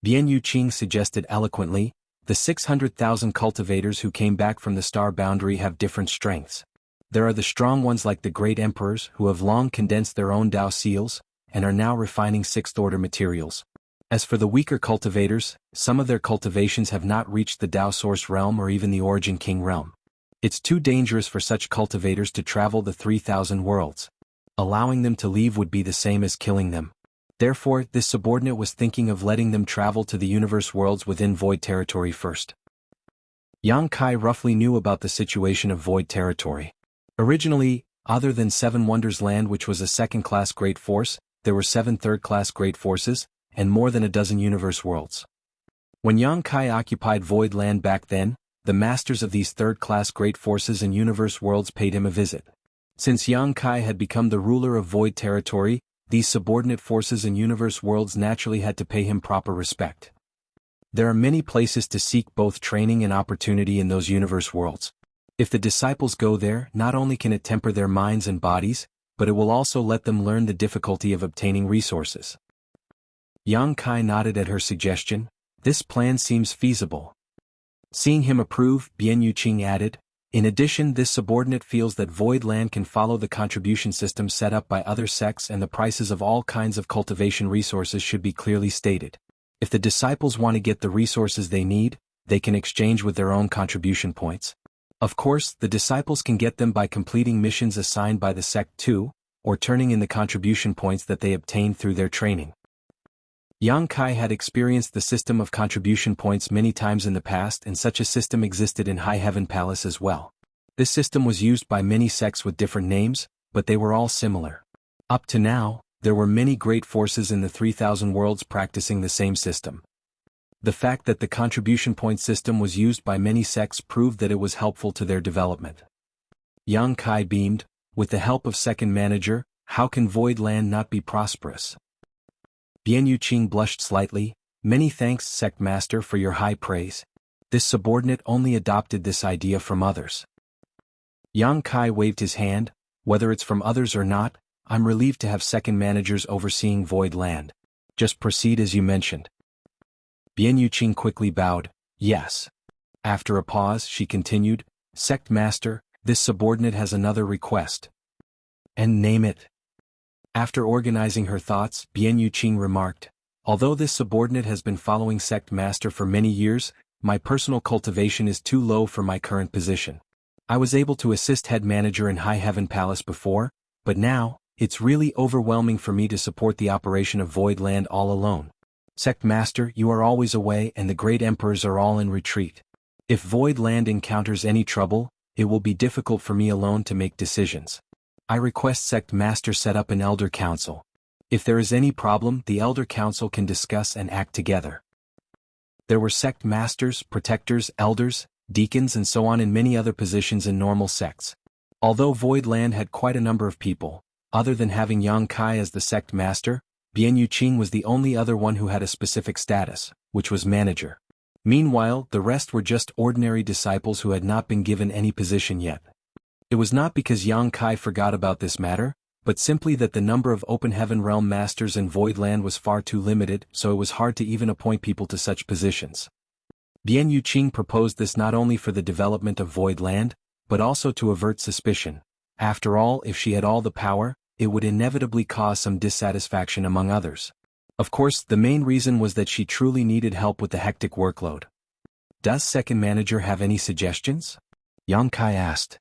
Bian Yuqing suggested eloquently, "The 600,000 cultivators who came back from the star boundary have different strengths. There are the strong ones like the great emperors who have long condensed their own Dao seals, and are now refining sixth-order materials. As for the weaker cultivators, some of their cultivations have not reached the Dao Source realm or even the Origin King realm. It's too dangerous for such cultivators to travel the 3,000 worlds. Allowing them to leave would be the same as killing them. Therefore, this subordinate was thinking of letting them travel to the universe worlds within Void Territory first." Yang Kai roughly knew about the situation of Void Territory. Originally, other than 7 Wonders Land, which was a second-class Great Force, there were 7 third-class Great Forces, and more than a dozen universe worlds. When Yang Kai occupied Void Land back then, the masters of these third-class Great Forces and universe worlds paid him a visit. Since Yang Kai had become the ruler of Void Territory, these subordinate forces and universe worlds naturally had to pay him proper respect. There are many places to seek both training and opportunity in those universe worlds. If the disciples go there, not only can it temper their minds and bodies, but it will also let them learn the difficulty of obtaining resources. Yang Kai nodded at her suggestion. This plan seems feasible. Seeing him approve, Bian Yuqing added, "In addition, this subordinate feels that Void Land can follow the contribution system set up by other sects, and the prices of all kinds of cultivation resources should be clearly stated. If the disciples want to get the resources they need, they can exchange with their own contribution points. Of course, the disciples can get them by completing missions assigned by the sect too, or turning in the contribution points that they obtained through their training." Yang Kai had experienced the system of contribution points many times in the past, and such a system existed in High Heaven Palace as well. This system was used by many sects with different names, but they were all similar. Up to now, there were many great forces in the 3,000 worlds practicing the same system. The fact that the contribution point system was used by many sects proved that it was helpful to their development. Yang Kai beamed, with the help of second manager, how can Void Land not be prosperous? Bian Yuqing blushed slightly, many thanks sect master for your high praise. This subordinate only adopted this idea from others. Yang Kai waved his hand, whether it's from others or not, I'm relieved to have second managers overseeing Void Land. Just proceed as you mentioned. Bian Yuqing quickly bowed, yes. After a pause she continued, Sect Master, this subordinate has another request. And name it. After organizing her thoughts, Bian Yuqing remarked, although this subordinate has been following Sect Master for many years, my personal cultivation is too low for my current position. I was able to assist head manager in High Heaven Palace before, but now, it's really overwhelming for me to support the operation of Void Land all alone. Sect Master, you are always away and the great emperors are all in retreat. If Void Land encounters any trouble, it will be difficult for me alone to make decisions. I request Sect Master set up an Elder Council. If there is any problem, the Elder Council can discuss and act together. There were Sect Masters, Protectors, Elders, Deacons and so on in many other positions in normal sects. Although Void Land had quite a number of people, other than having Yang Kai as the Sect Master, Bian Yuqing was the only other one who had a specific status, which was manager. Meanwhile, the rest were just ordinary disciples who had not been given any position yet. It was not because Yang Kai forgot about this matter, but simply that the number of Open Heaven Realm Masters in Void Land was far too limited, so it was hard to even appoint people to such positions. Bian Yuqing proposed this not only for the development of Void Land, but also to avert suspicion. After all, if she had all the power, it would inevitably cause some dissatisfaction among others. Of course, the main reason was that she truly needed help with the hectic workload. Does second manager have any suggestions? Yang Kai asked.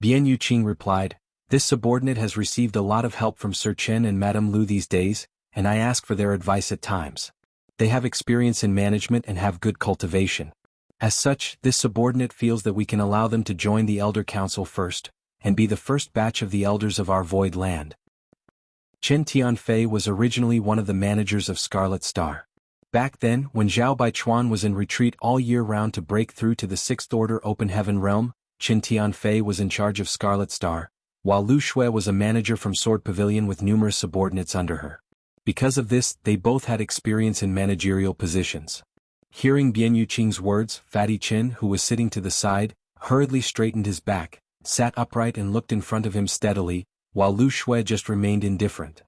Bian Yuqing replied, this subordinate has received a lot of help from Sir Chen and Madame Lu these days, and I ask for their advice at times. They have experience in management and have good cultivation. As such, this subordinate feels that we can allow them to join the Elder Council first, and be the first batch of the elders of our Void Land. Chen Tianfei was originally one of the managers of Scarlet Star. Back then, when Zhao Baichuan was in retreat all year round to break through to the 6th Order Open Heaven Realm, Chen Tianfei was in charge of Scarlet Star, while Lu Shui was a manager from Sword Pavilion with numerous subordinates under her. Because of this, they both had experience in managerial positions. Hearing Bian Yuqing's words, Fatty Chen, who was sitting to the side, hurriedly straightened his back, sat upright and looked in front of him steadily, while Lu Shui just remained indifferent.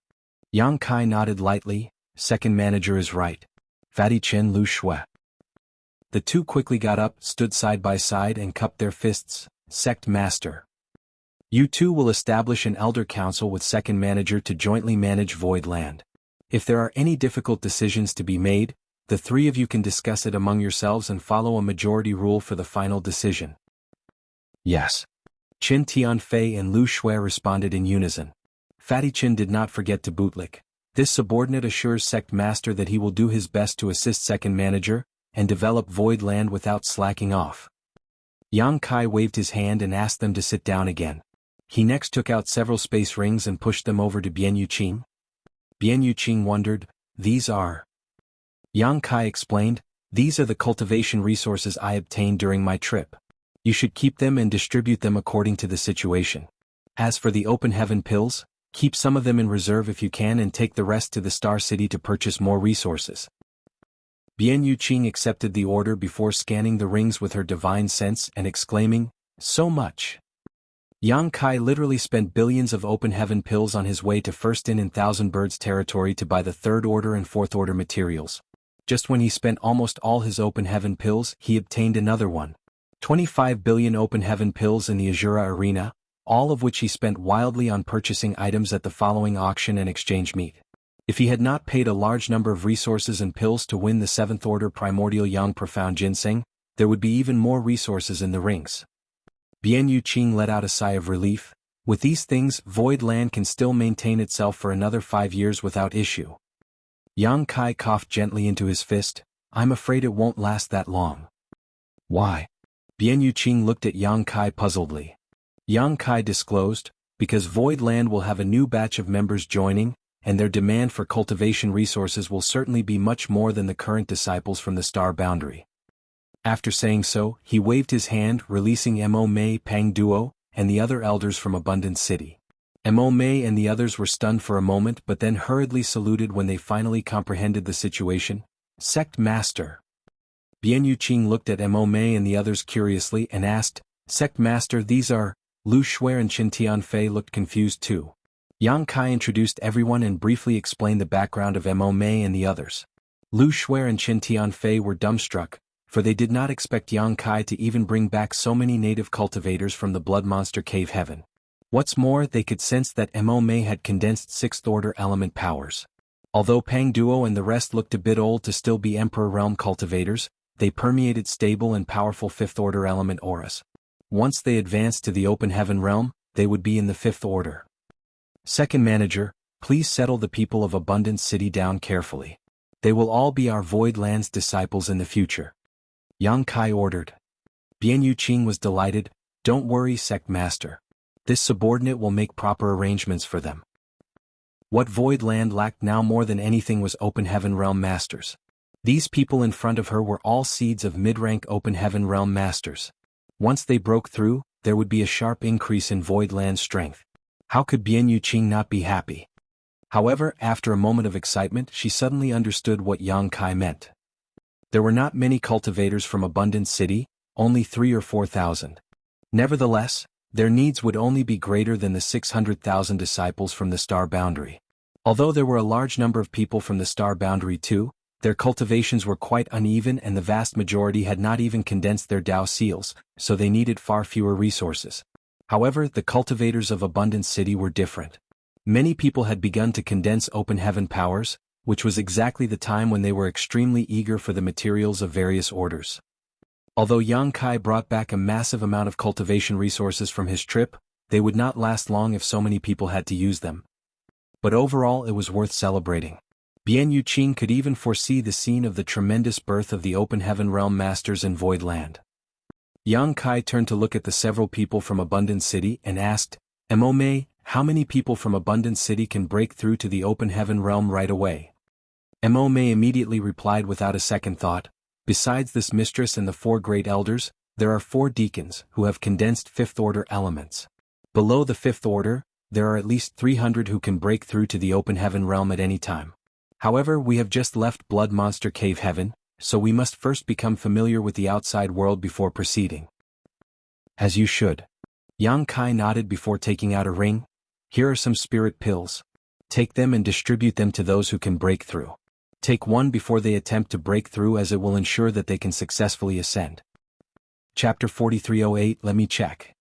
Yang Kai nodded lightly, second manager is right. Fatty Chen, Lu Shui. The two quickly got up, stood side by side and cupped their fists, Sect Master. You two will establish an Elder Council with second manager to jointly manage Void Land. If there are any difficult decisions to be made, the three of you can discuss it among yourselves and follow a majority rule for the final decision. Yes. Chen Tianfei and Lu Shui responded in unison. Fatty Chen did not forget to bootlick. This subordinate assures Sect Master that he will do his best to assist second manager, and develop Void Land without slacking off. Yang Kai waved his hand and asked them to sit down again. He next took out several space rings and pushed them over to Bian Yuqing. Bian Yuqing wondered, these are... Yang Kai explained, these are the cultivation resources I obtained during my trip. You should keep them and distribute them according to the situation. As for the Open Heaven pills, keep some of them in reserve if you can and take the rest to the Star City to purchase more resources. Bian Yuqing accepted the order before scanning the rings with her divine sense and exclaiming, so much. Yang Kai literally spent billions of Open Heaven pills on his way to First in Thousand Birds territory to buy the 3rd Order and 4th Order materials. Just when he spent almost all his Open Heaven pills, he obtained another one. 25 billion Open Heaven pills in the Azura arena, all of which he spent wildly on purchasing items at the following auction and exchange meet. If he had not paid a large number of resources and pills to win the 7th Order Primordial Young Profound Ginseng, there would be even more resources in the rings. Bian Yuqing let out a sigh of relief. With these things, Void Land can still maintain itself for another 5 years without issue. Yang Kai coughed gently into his fist, I'm afraid it won't last that long. Why? Bian Yuqing looked at Yang Kai puzzledly. Yang Kai disclosed, because Void Land will have a new batch of members joining, and their demand for cultivation resources will certainly be much more than the current disciples from the star boundary. After saying so, he waved his hand, releasing Mo Mei Pang Duo, and the other elders from Abundant City. Mo Mei and the others were stunned for a moment but then hurriedly saluted when they finally comprehended the situation. Sect Master. Bian Yuqing looked at Mo Mei and the others curiously and asked, Sect Master, these are... Lu Shuai and Qin Tianfei looked confused too. Yang Kai introduced everyone and briefly explained the background of Mo Mei and the others. Lu Shuai and Qin Tianfei were dumbstruck, for they did not expect Yang Kai to even bring back so many native cultivators from the Blood Monster Cave Heaven. What's more, they could sense that Mo Mei had condensed 6th order element powers. Although Pang Duo and the rest looked a bit old to still be Emperor Realm cultivators, they permeated stable and powerful 5th order element auras. Once they advanced to the Open Heaven Realm, they would be in the 5th order. Second Manager, please settle the people of Abundant City down carefully. They will all be our Void Lands disciples in the future. Yang Kai ordered. Bian Yuqing was delighted. Don't worry, Sect Master. This subordinate will make proper arrangements for them. What Void Land lacked now more than anything was Open Heaven Realm Masters. These people in front of her were all seeds of mid-rank Open Heaven Realm Masters. Once they broke through, there would be a sharp increase in Void Land strength. How could Bian Yuqing not be happy? However, after a moment of excitement, she suddenly understood what Yang Kai meant. There were not many cultivators from Abundant City, only 3,000 or 4,000. Nevertheless, their needs would only be greater than the 600,000 disciples from the star boundary. Although there were a large number of people from the star boundary too, their cultivations were quite uneven and the vast majority had not even condensed their Dao seals, so they needed far fewer resources. However, the cultivators of Abundant City were different. Many people had begun to condense Open Heaven powers, which was exactly the time when they were extremely eager for the materials of various orders. Although Yang Kai brought back a massive amount of cultivation resources from his trip, they would not last long if so many people had to use them. But overall it was worth celebrating. Bian Yuqing could even foresee the scene of the tremendous birth of the Open Heaven Realm Masters in Void Land. Yang Kai turned to look at the several people from Abundant City and asked, Mo Mei, how many people from Abundant City can break through to the Open Heaven Realm right away? Mo Mei immediately replied without a second thought, besides this mistress and the 4 great elders, there are 4 deacons who have condensed 5th order elements. Below the 5th order, there are at least 300 who can break through to the Open Heaven Realm at any time. However, we have just left Blood Monster Cave Heaven, so we must first become familiar with the outside world before proceeding. As you should. Yang Kai nodded before taking out a ring. Here are some spirit pills. Take them and distribute them to those who can break through. Take one before they attempt to break through as it will ensure that they can successfully ascend. Chapter 4308. Let me check.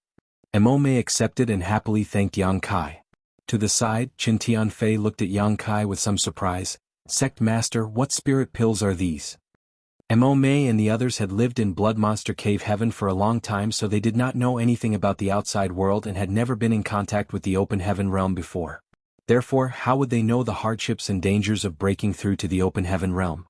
Mo Mei accepted and happily thanked Yang Kai. To the side, Qin Tianfei looked at Yang Kai with some surprise. Sect Master, what spirit pills are these? Mo Mei and the others had lived in Blood Monster Cave Heaven for a long time, so they did not know anything about the outside world and had never been in contact with the Open Heaven Realm before. Therefore, how would they know the hardships and dangers of breaking through to the Open Heaven Realm?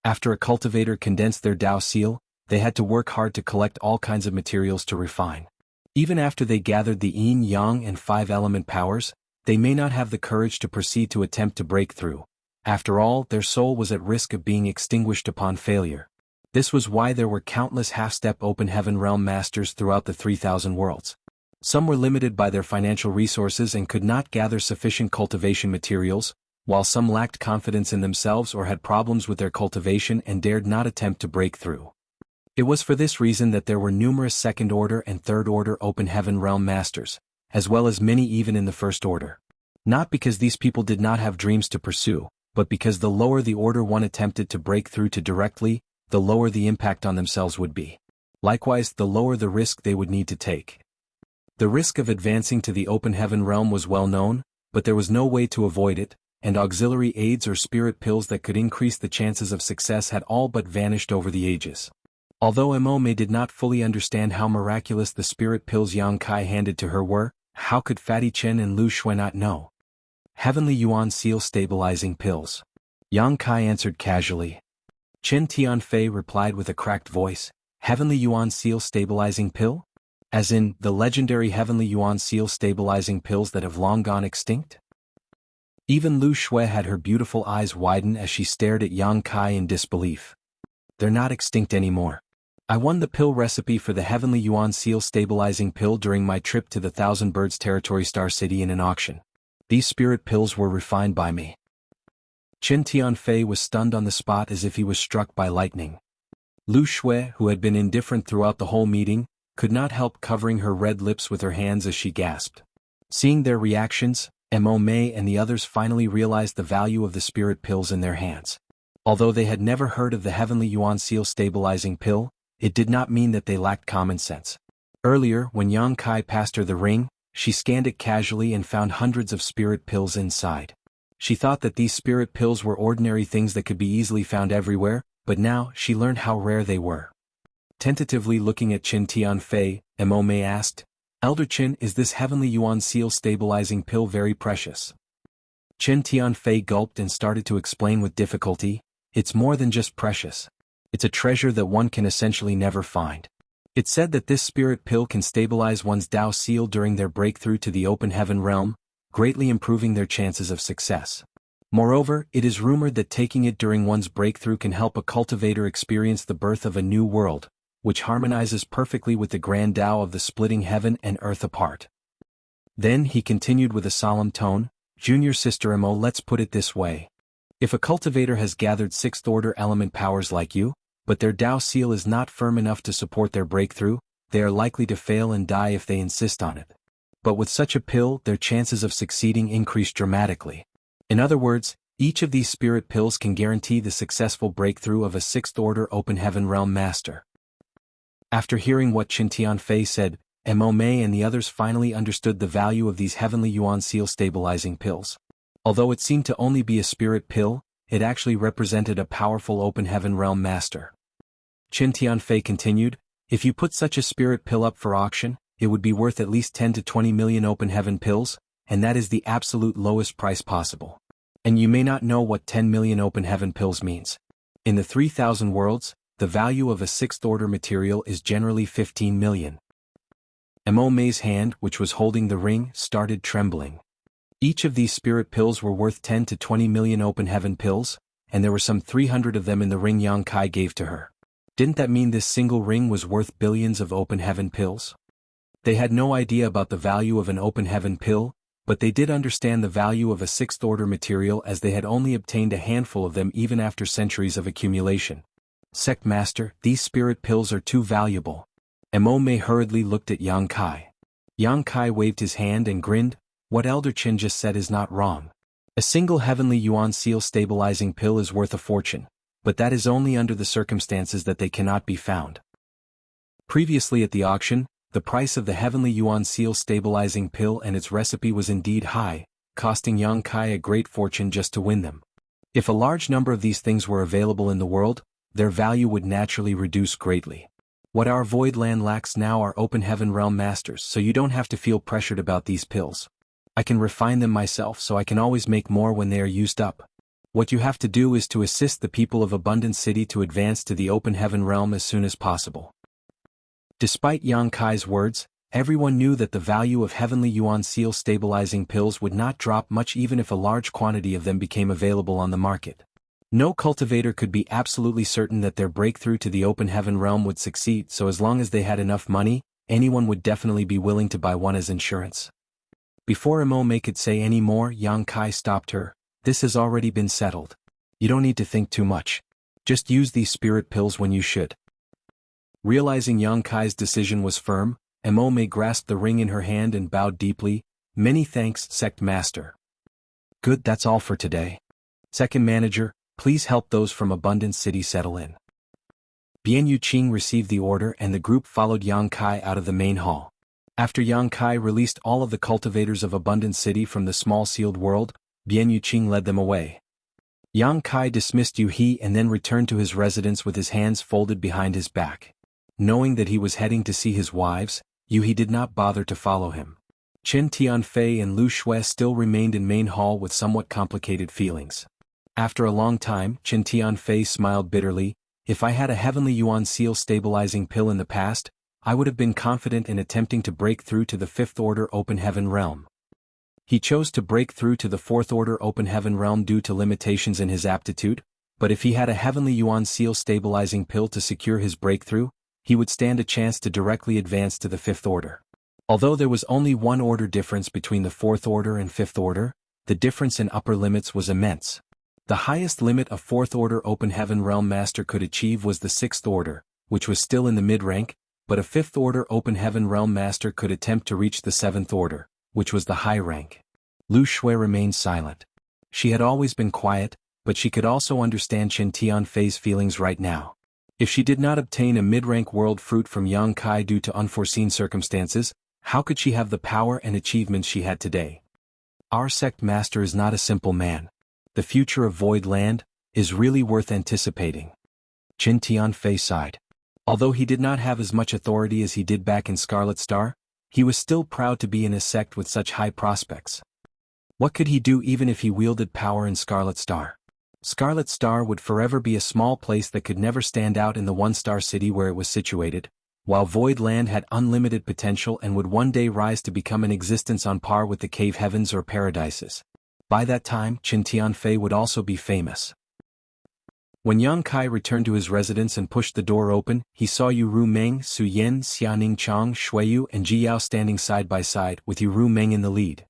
After a cultivator condensed their Dao seal, they had to work hard to collect all kinds of materials to refine. Even after they gathered the Yin, Yang and 5 element powers, they may not have the courage to proceed to attempt to break through. After all, their soul was at risk of being extinguished upon failure. This was why there were countless half-step Open Heaven Realm Masters throughout the 3,000 worlds. Some were limited by their financial resources and could not gather sufficient cultivation materials, while some lacked confidence in themselves or had problems with their cultivation and dared not attempt to break through. It was for this reason that there were numerous 2nd order and 3rd order Open Heaven Realm Masters, as well as many even in the 1st order. Not because these people did not have dreams to pursue, but because the lower the order one attempted to break through to directly, the lower the impact on themselves would be. Likewise, the lower the risk they would need to take. The risk of advancing to the Open Heaven Realm was well known, but there was no way to avoid it, and auxiliary aids or spirit pills that could increase the chances of success had all but vanished over the ages. Although Mo Mei did not fully understand how miraculous the spirit pills Yang Kai handed to her were, how could Fatty Chen and Lu Shuai not know? Heavenly Yuan Seal Stabilizing Pills. Yang Kai answered casually. Qin Tianfei replied with a cracked voice, Heavenly Yuan Seal Stabilizing Pill? As in, the legendary Heavenly Yuan Seal Stabilizing Pills that have long gone extinct? Even Lu Shui had her beautiful eyes widen as she stared at Yang Kai in disbelief. They're not extinct anymore. I won the pill recipe for the Heavenly Yuan Seal stabilizing pill during my trip to the Thousand Birds Territory Star City in an auction. These spirit pills were refined by me. Qin Tianfei was stunned on the spot as if he was struck by lightning. Lu Shui, who had been indifferent throughout the whole meeting, could not help covering her red lips with her hands as she gasped. Seeing their reactions, Mo Mei and the others finally realized the value of the spirit pills in their hands. Although they had never heard of the Heavenly Yuan Seal stabilizing pill, it did not mean that they lacked common sense. Earlier, when Yang Kai passed her the ring, she scanned it casually and found hundreds of spirit pills inside. She thought that these spirit pills were ordinary things that could be easily found everywhere, but now she learned how rare they were. Tentatively looking at Qin Tianfei, Mo Mei asked, "Elder Qin, is this Heavenly Yuan Seal stabilizing pill very precious?" Qin Tianfei gulped and started to explain with difficulty, "It's more than just precious. It's a treasure that one can essentially never find. It's said that this spirit pill can stabilize one's Dao seal during their breakthrough to the open heaven realm, greatly improving their chances of success. Moreover, it is rumored that taking it during one's breakthrough can help a cultivator experience the birth of a new world, which harmonizes perfectly with the grand Tao of the splitting heaven and earth apart." Then he continued with a solemn tone, "Junior Sister Mo, let's put it this way. If a cultivator has gathered sixth-order element powers like you, but their Tao seal is not firm enough to support their breakthrough, they are likely to fail and die if they insist on it. But with such a pill, their chances of succeeding increase dramatically. In other words, each of these spirit pills can guarantee the successful breakthrough of a sixth-order open heaven realm master." After hearing what Qin Tianfei said, Mo Mei and the others finally understood the value of these Heavenly Yuan Seal stabilizing pills. Although it seemed to only be a spirit pill, it actually represented a powerful open heaven realm master. Qin Tianfei continued, "If you put such a spirit pill up for auction, it would be worth at least 10 to 20 million open heaven pills, and that is the absolute lowest price possible. And you may not know what 10 million open heaven pills means. In the 3,000 worlds, the value of a sixth-order material is generally 15 million. Mo Mei's hand, which was holding the ring, started trembling. Each of these spirit pills were worth 10 to 20 million open heaven pills, and there were some 300 of them in the ring Yang Kai gave to her. Didn't that mean this single ring was worth billions of open heaven pills? They had no idea about the value of an open heaven pill, but they did understand the value of a sixth-order material as they had only obtained a handful of them even after centuries of accumulation. "Sect Master, these spirit pills are too valuable." Mo Mei hurriedly looked at Yang Kai. Yang Kai waved his hand and grinned, "What Elder Qin just said is not wrong. A single Heavenly Yuan Seal stabilizing pill is worth a fortune, but that is only under the circumstances that they cannot be found." Previously at the auction, the price of the Heavenly Yuan Seal stabilizing pill and its recipe was indeed high, costing Yang Kai a great fortune just to win them. If a large number of these things were available in the world, their value would naturally reduce greatly. What our void land lacks now are open heaven realm masters, so you don't have to feel pressured about these pills. I can refine them myself, so I can always make more when they are used up. What you have to do is to assist the people of Abundant City to advance to the open heaven realm as soon as possible. Despite Yang Kai's words, everyone knew that the value of Heavenly Yuan Seal stabilizing pills would not drop much even if a large quantity of them became available on the market. No cultivator could be absolutely certain that their breakthrough to the open heaven realm would succeed, so as long as they had enough money, anyone would definitely be willing to buy one as insurance. Before Mo Mei could say any more, Yang Kai stopped her. "This has already been settled. You don't need to think too much. Just use these spirit pills when you should." Realizing Yang Kai's decision was firm, Mo Mei grasped the ring in her hand and bowed deeply. "Many thanks, Sect Master." "Good, that's all for today. Second Manager, please help those from Abundant City settle in." Bian Yuqing received the order and the group followed Yang Kai out of the main hall. After Yang Kai released all of the cultivators of Abundant City from the small sealed world, Bian Yuqing led them away. Yang Kai dismissed Yu He and then returned to his residence with his hands folded behind his back. Knowing that he was heading to see his wives, Yu He did not bother to follow him. Qin Tianfei and Lu Shui still remained in main hall with somewhat complicated feelings. After a long time, Qin Tianfei smiled bitterly. "If I had a Heavenly Yuan Seal stabilizing pill in the past, I would have been confident in attempting to break through to the fifth order open heaven realm. He chose to break through to the fourth order open heaven realm due to limitations in his aptitude, but if he had a heavenly yuan seal stabilizing pill to secure his breakthrough, he would stand a chance to directly advance to the fifth order. Although there was only one order difference between the fourth order and fifth order, the difference in upper limits was immense. The highest limit a fourth order open heaven realm master could achieve was the sixth order, which was still in the mid-rank, but a fifth order open heaven realm master could attempt to reach the seventh order, which was the high rank. Lu Shui remained silent. She had always been quiet, but she could also understand Qin Tianfei's feelings right now. If she did not obtain a mid-rank world fruit from Yang Kai due to unforeseen circumstances, how could she have the power and achievements she had today? Our sect master is not a simple man. The future of Void Land is really worth anticipating. Qin Tianfei sighed. Although he did not have as much authority as he did back in Scarlet Star, he was still proud to be in a sect with such high prospects. What could he do even if he wielded power in Scarlet Star? Scarlet Star would forever be a small place that could never stand out in the one-star city where it was situated, while Void Land had unlimited potential and would one day rise to become an existence on par with the cave heavens or paradises. By that time, Qin Tianfei would also be famous. When Yang Kai returned to his residence and pushed the door open, he saw Yu Ru Meng, Su Yen, Xianing Chang, Shuiyu and Ji Yao standing side by side, with Yu Ru Meng in the lead.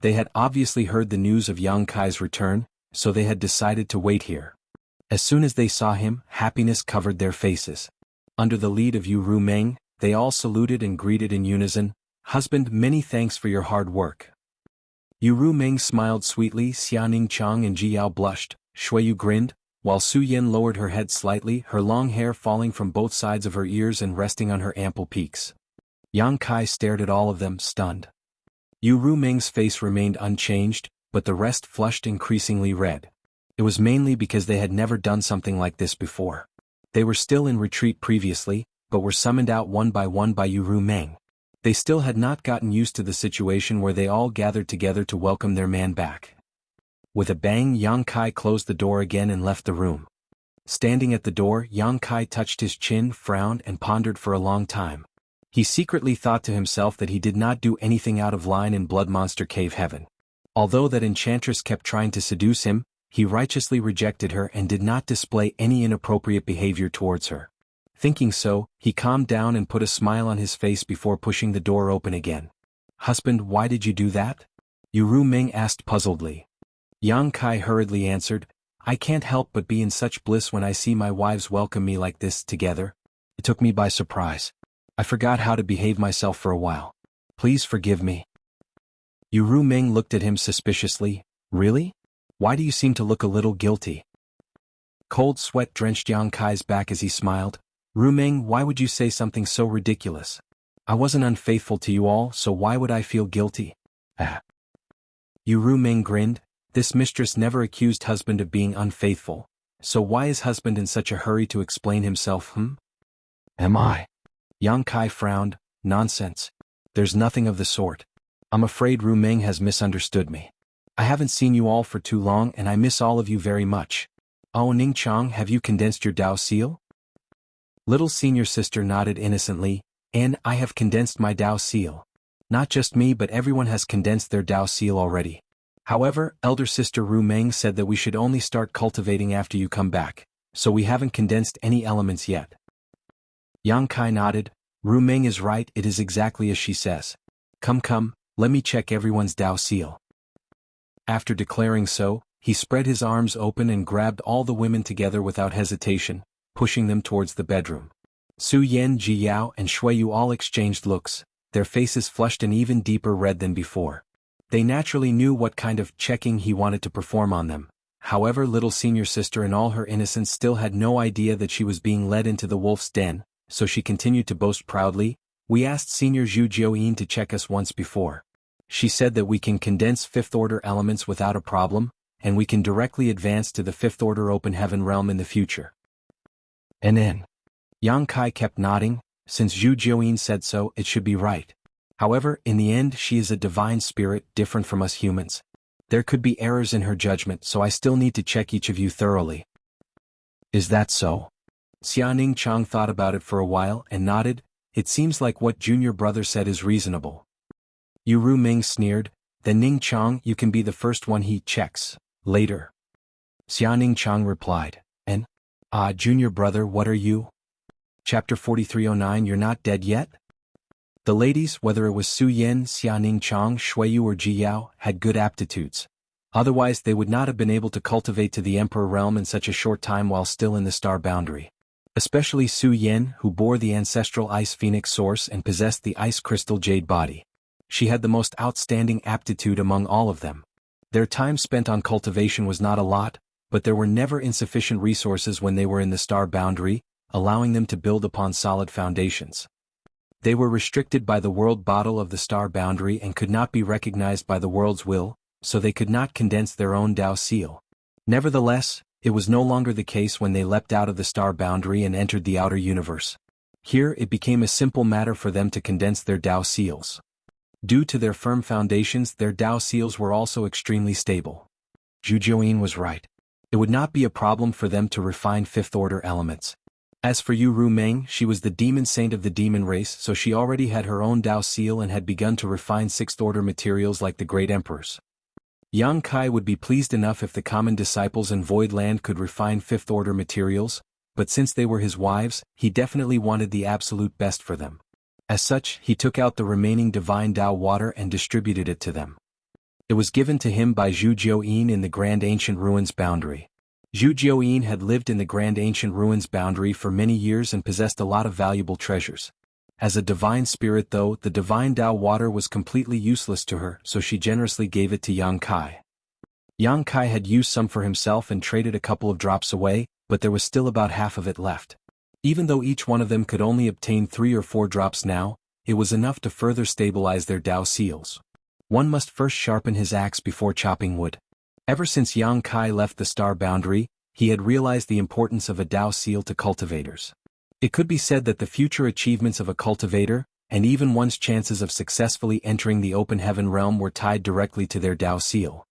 They had obviously heard the news of Yang Kai's return, so they had decided to wait here. As soon as they saw him, happiness covered their faces. Under the lead of Yu Ru Meng, they all saluted and greeted in unison, "Husband, many thanks for your hard work." Yu Ru Meng smiled sweetly, Xianing Chang and Ji Yao blushed, Shuiyu grinned, while Su Yen lowered her head slightly, her long hair falling from both sides of her ears and resting on her ample peaks. Yang Kai stared at all of them, stunned. Yu Ru Meng's face remained unchanged, but the rest flushed increasingly red. It was mainly because they had never done something like this before. They were still in retreat previously, but were summoned out one by Yu Ru Meng. They still had not gotten used to the situation where they all gathered together to welcome their man back. With a bang, Yang Kai closed the door again and left the room. Standing at the door, Yang Kai touched his chin, frowned and pondered for a long time. He secretly thought to himself that he did not do anything out of line in Blood Monster Cave Heaven. Although that enchantress kept trying to seduce him, he righteously rejected her and did not display any inappropriate behavior towards her. Thinking so, he calmed down and put a smile on his face before pushing the door open again. "Husband, why did you do that?" Yu Ru Meng asked puzzledly. Yang Kai hurriedly answered, "I can't help but be in such bliss when I see my wives welcome me like this together. It took me by surprise. I forgot how to behave myself for a while. Please forgive me." Yu Ru Meng looked at him suspiciously. "Really? Why do you seem to look a little guilty?" Cold sweat drenched Yang Kai's back as he smiled. "Ru Meng, why would you say something so ridiculous? I wasn't unfaithful to you all, so why would I feel guilty?" Yu Ru Meng grinned. This mistress never accused husband of being unfaithful, so why is husband in such a hurry to explain himself, Am I? Yang Kai frowned. "Nonsense. There's nothing of the sort. I'm afraid Ru Meng has misunderstood me. I haven't seen you all for too long and I miss all of you very much. Oh, Ning Chang, have you condensed your Dao seal?" Little senior sister nodded innocently, "And I have condensed my Dao seal. Not just me but everyone has condensed their Dao seal already. However, elder sister Ru Meng said that we should only start cultivating after you come back, so we haven't condensed any elements yet." Yang Kai nodded. "Ru Meng is right, it is exactly as she says. Come, let me check everyone's Dao seal." After declaring so, he spread his arms open and grabbed all the women together without hesitation, pushing them towards the bedroom. Su Yen, Ji Yao and Shuiyu all exchanged looks, their faces flushed an even deeper red than before. They naturally knew what kind of checking he wanted to perform on them. However, little senior sister in all her innocence still had no idea that she was being led into the wolf's den, so she continued to boast proudly, "We asked Senior Zhu Jiuyin to check us once before. She said that we can condense fifth-order elements without a problem, and we can directly advance to the fifth-order open heaven realm in the future." And then, Yang Kai kept nodding. Since Zhu Jiuyin said so, it should be right. However, in the end she is a divine spirit different from us humans. There could be errors in her judgment, so I still need to check each of you thoroughly. "Is that so?" Xianing Chang thought about it for a while and nodded. "It seems like what junior brother said is reasonable." Yu Ru Meng sneered. Then Ning Chang, you can be the first one he checks. Later. Xia Ning Chang replied. And? Junior brother, what are you? Chapter 4309. You're not dead yet? The ladies, whether it was Su Yin, Xia Ning Chang, Shui Yu or Ji Yao, had good aptitudes. Otherwise they would not have been able to cultivate to the Emperor realm in such a short time while still in the star boundary. Especially Su Yin, who bore the ancestral Ice Phoenix source and possessed the Ice Crystal Jade body. She had the most outstanding aptitude among all of them. Their time spent on cultivation was not a lot, but there were never insufficient resources when they were in the star boundary, allowing them to build upon solid foundations. They were restricted by the world bottle of the star boundary and could not be recognized by the world's will, so they could not condense their own Dao seal. Nevertheless, it was no longer the case when they leapt out of the star boundary and entered the outer universe. Here it became a simple matter for them to condense their Dao seals. Due to their firm foundations, their Dao seals were also extremely stable. Zhu Jiuyin was right. It would not be a problem for them to refine fifth-order elements. As for Yu Rumeng, she was the demon saint of the demon race, so she already had her own Dao seal and had begun to refine sixth-order materials like the great emperors. Yang Kai would be pleased enough if the common disciples in Void Land could refine fifth-order materials, but since they were his wives, he definitely wanted the absolute best for them. As such, he took out the remaining divine Dao water and distributed it to them. It was given to him by Zhu Jiuyin in the Grand Ancient Ruins boundary. Zhu Jiuyin had lived in the Grand Ancient Ruins boundary for many years and possessed a lot of valuable treasures. As a divine spirit though, the divine Dao water was completely useless to her, so she generously gave it to Yang Kai. Yang Kai had used some for himself and traded a couple of drops away, but there was still about half of it left. Even though each one of them could only obtain 3 or 4 drops now, it was enough to further stabilize their Dao seals. One must first sharpen his axe before chopping wood. Ever since Yang Kai left the star boundary, he had realized the importance of a Dao seal to cultivators. It could be said that the future achievements of a cultivator, and even one's chances of successfully entering the open heaven realm were tied directly to their Dao seal.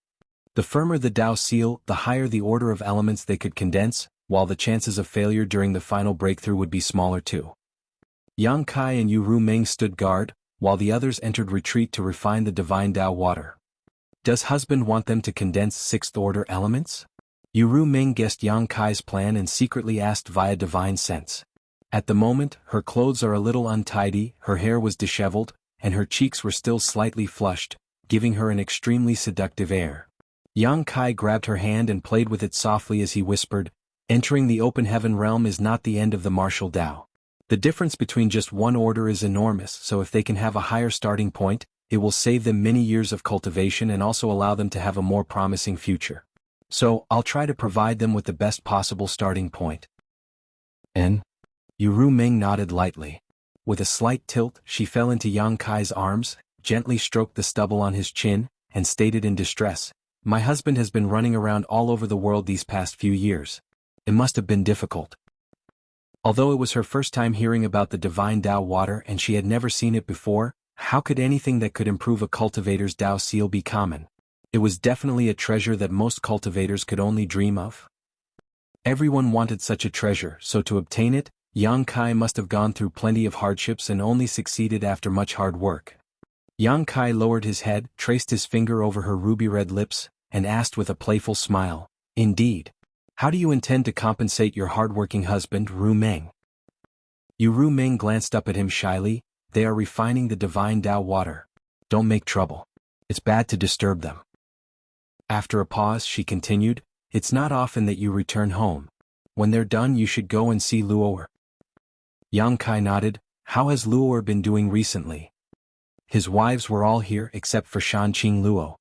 The firmer the Dao seal, the higher the order of elements they could condense, while the chances of failure during the final breakthrough would be smaller too. Yang Kai and Yu Rumeng stood guard, while the others entered retreat to refine the divine Dao water. Does husband want them to condense sixth-order elements? Yu Rumeng guessed Yang Kai's plan and secretly asked via divine sense. At the moment, her clothes are a little untidy, her hair was disheveled, and her cheeks were still slightly flushed, giving her an extremely seductive air. Yang Kai grabbed her hand and played with it softly as he whispered, "Entering the open heaven realm is not the end of the martial Dao. The difference between just one order is enormous, so if they can have a higher starting point, it will save them many years of cultivation and also allow them to have a more promising future. So, I'll try to provide them with the best possible starting point." And? Yu Rumeng nodded lightly. With a slight tilt, she fell into Yang Kai's arms, gently stroked the stubble on his chin, and stated in distress, "My husband has been running around all over the world these past few years. It must have been difficult." Although it was her first time hearing about the divine Dao water and she had never seen it before, how could anything that could improve a cultivator's Dao seal be common? It was definitely a treasure that most cultivators could only dream of. Everyone wanted such a treasure, so to obtain it, Yang Kai must have gone through plenty of hardships and only succeeded after much hard work. Yang Kai lowered his head, traced his finger over her ruby-red lips, and asked with a playful smile, "Indeed. How do you intend to compensate your hard-working husband, Rumeng?" Yu Rumeng glanced up at him shyly. "They are refining the divine Dao water. Don't make trouble. It's bad to disturb them." After a pause she continued, "It's not often that you return home. When they're done you should go and see Luo'er." Yang Kai nodded. "How has Luo'er been doing recently?" His wives were all here except for Shanqing Luo.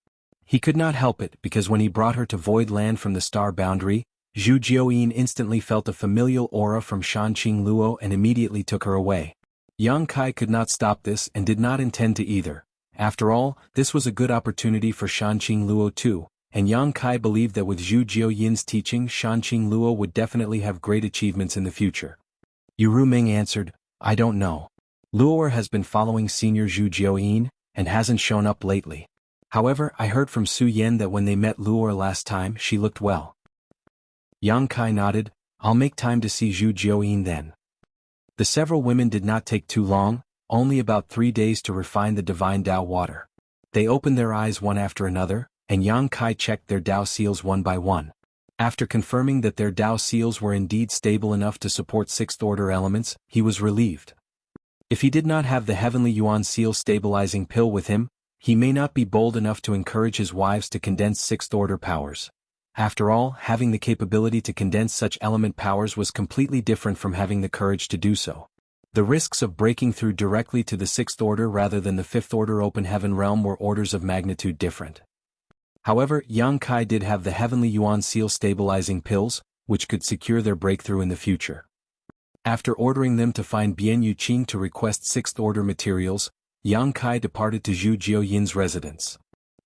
He could not help it because when he brought her to Void Land from the star boundary, Zhu Jiuyin instantly felt a familial aura from Shanqing Luo and immediately took her away. Yang Kai could not stop this and did not intend to either. After all, this was a good opportunity for Shanqing Luo too, and Yang Kai believed that with Zhu Jiuyin's teaching Shanqing Luo would definitely have great achievements in the future. Yu Rumeng answered, "I don't know. Luo'er has been following Senior Zhu Jiuyin, and hasn't shown up lately. However, I heard from Su Yen that when they met Luo'er last time she looked well." Yang Kai nodded. "I'll make time to see Zhu Jiuyin then." The several women did not take too long, only about 3 days to refine the divine Dao water. They opened their eyes one after another, and Yang Kai checked their Dao seals one by one. After confirming that their Dao seals were indeed stable enough to support sixth-order elements, he was relieved. If he did not have the Heavenly Yuan seal stabilizing pill with him, he may not be bold enough to encourage his wives to condense sixth-order powers. After all, having the capability to condense such element powers was completely different from having the courage to do so. The risks of breaking through directly to the sixth order rather than the fifth order open heaven realm were orders of magnitude different. However, Yang Kai did have the Heavenly Yuan seal stabilizing pills, which could secure their breakthrough in the future. After ordering them to find Bian Yuqing to request sixth-order materials, Yang Kai departed to Zhu Jiuyin's residence.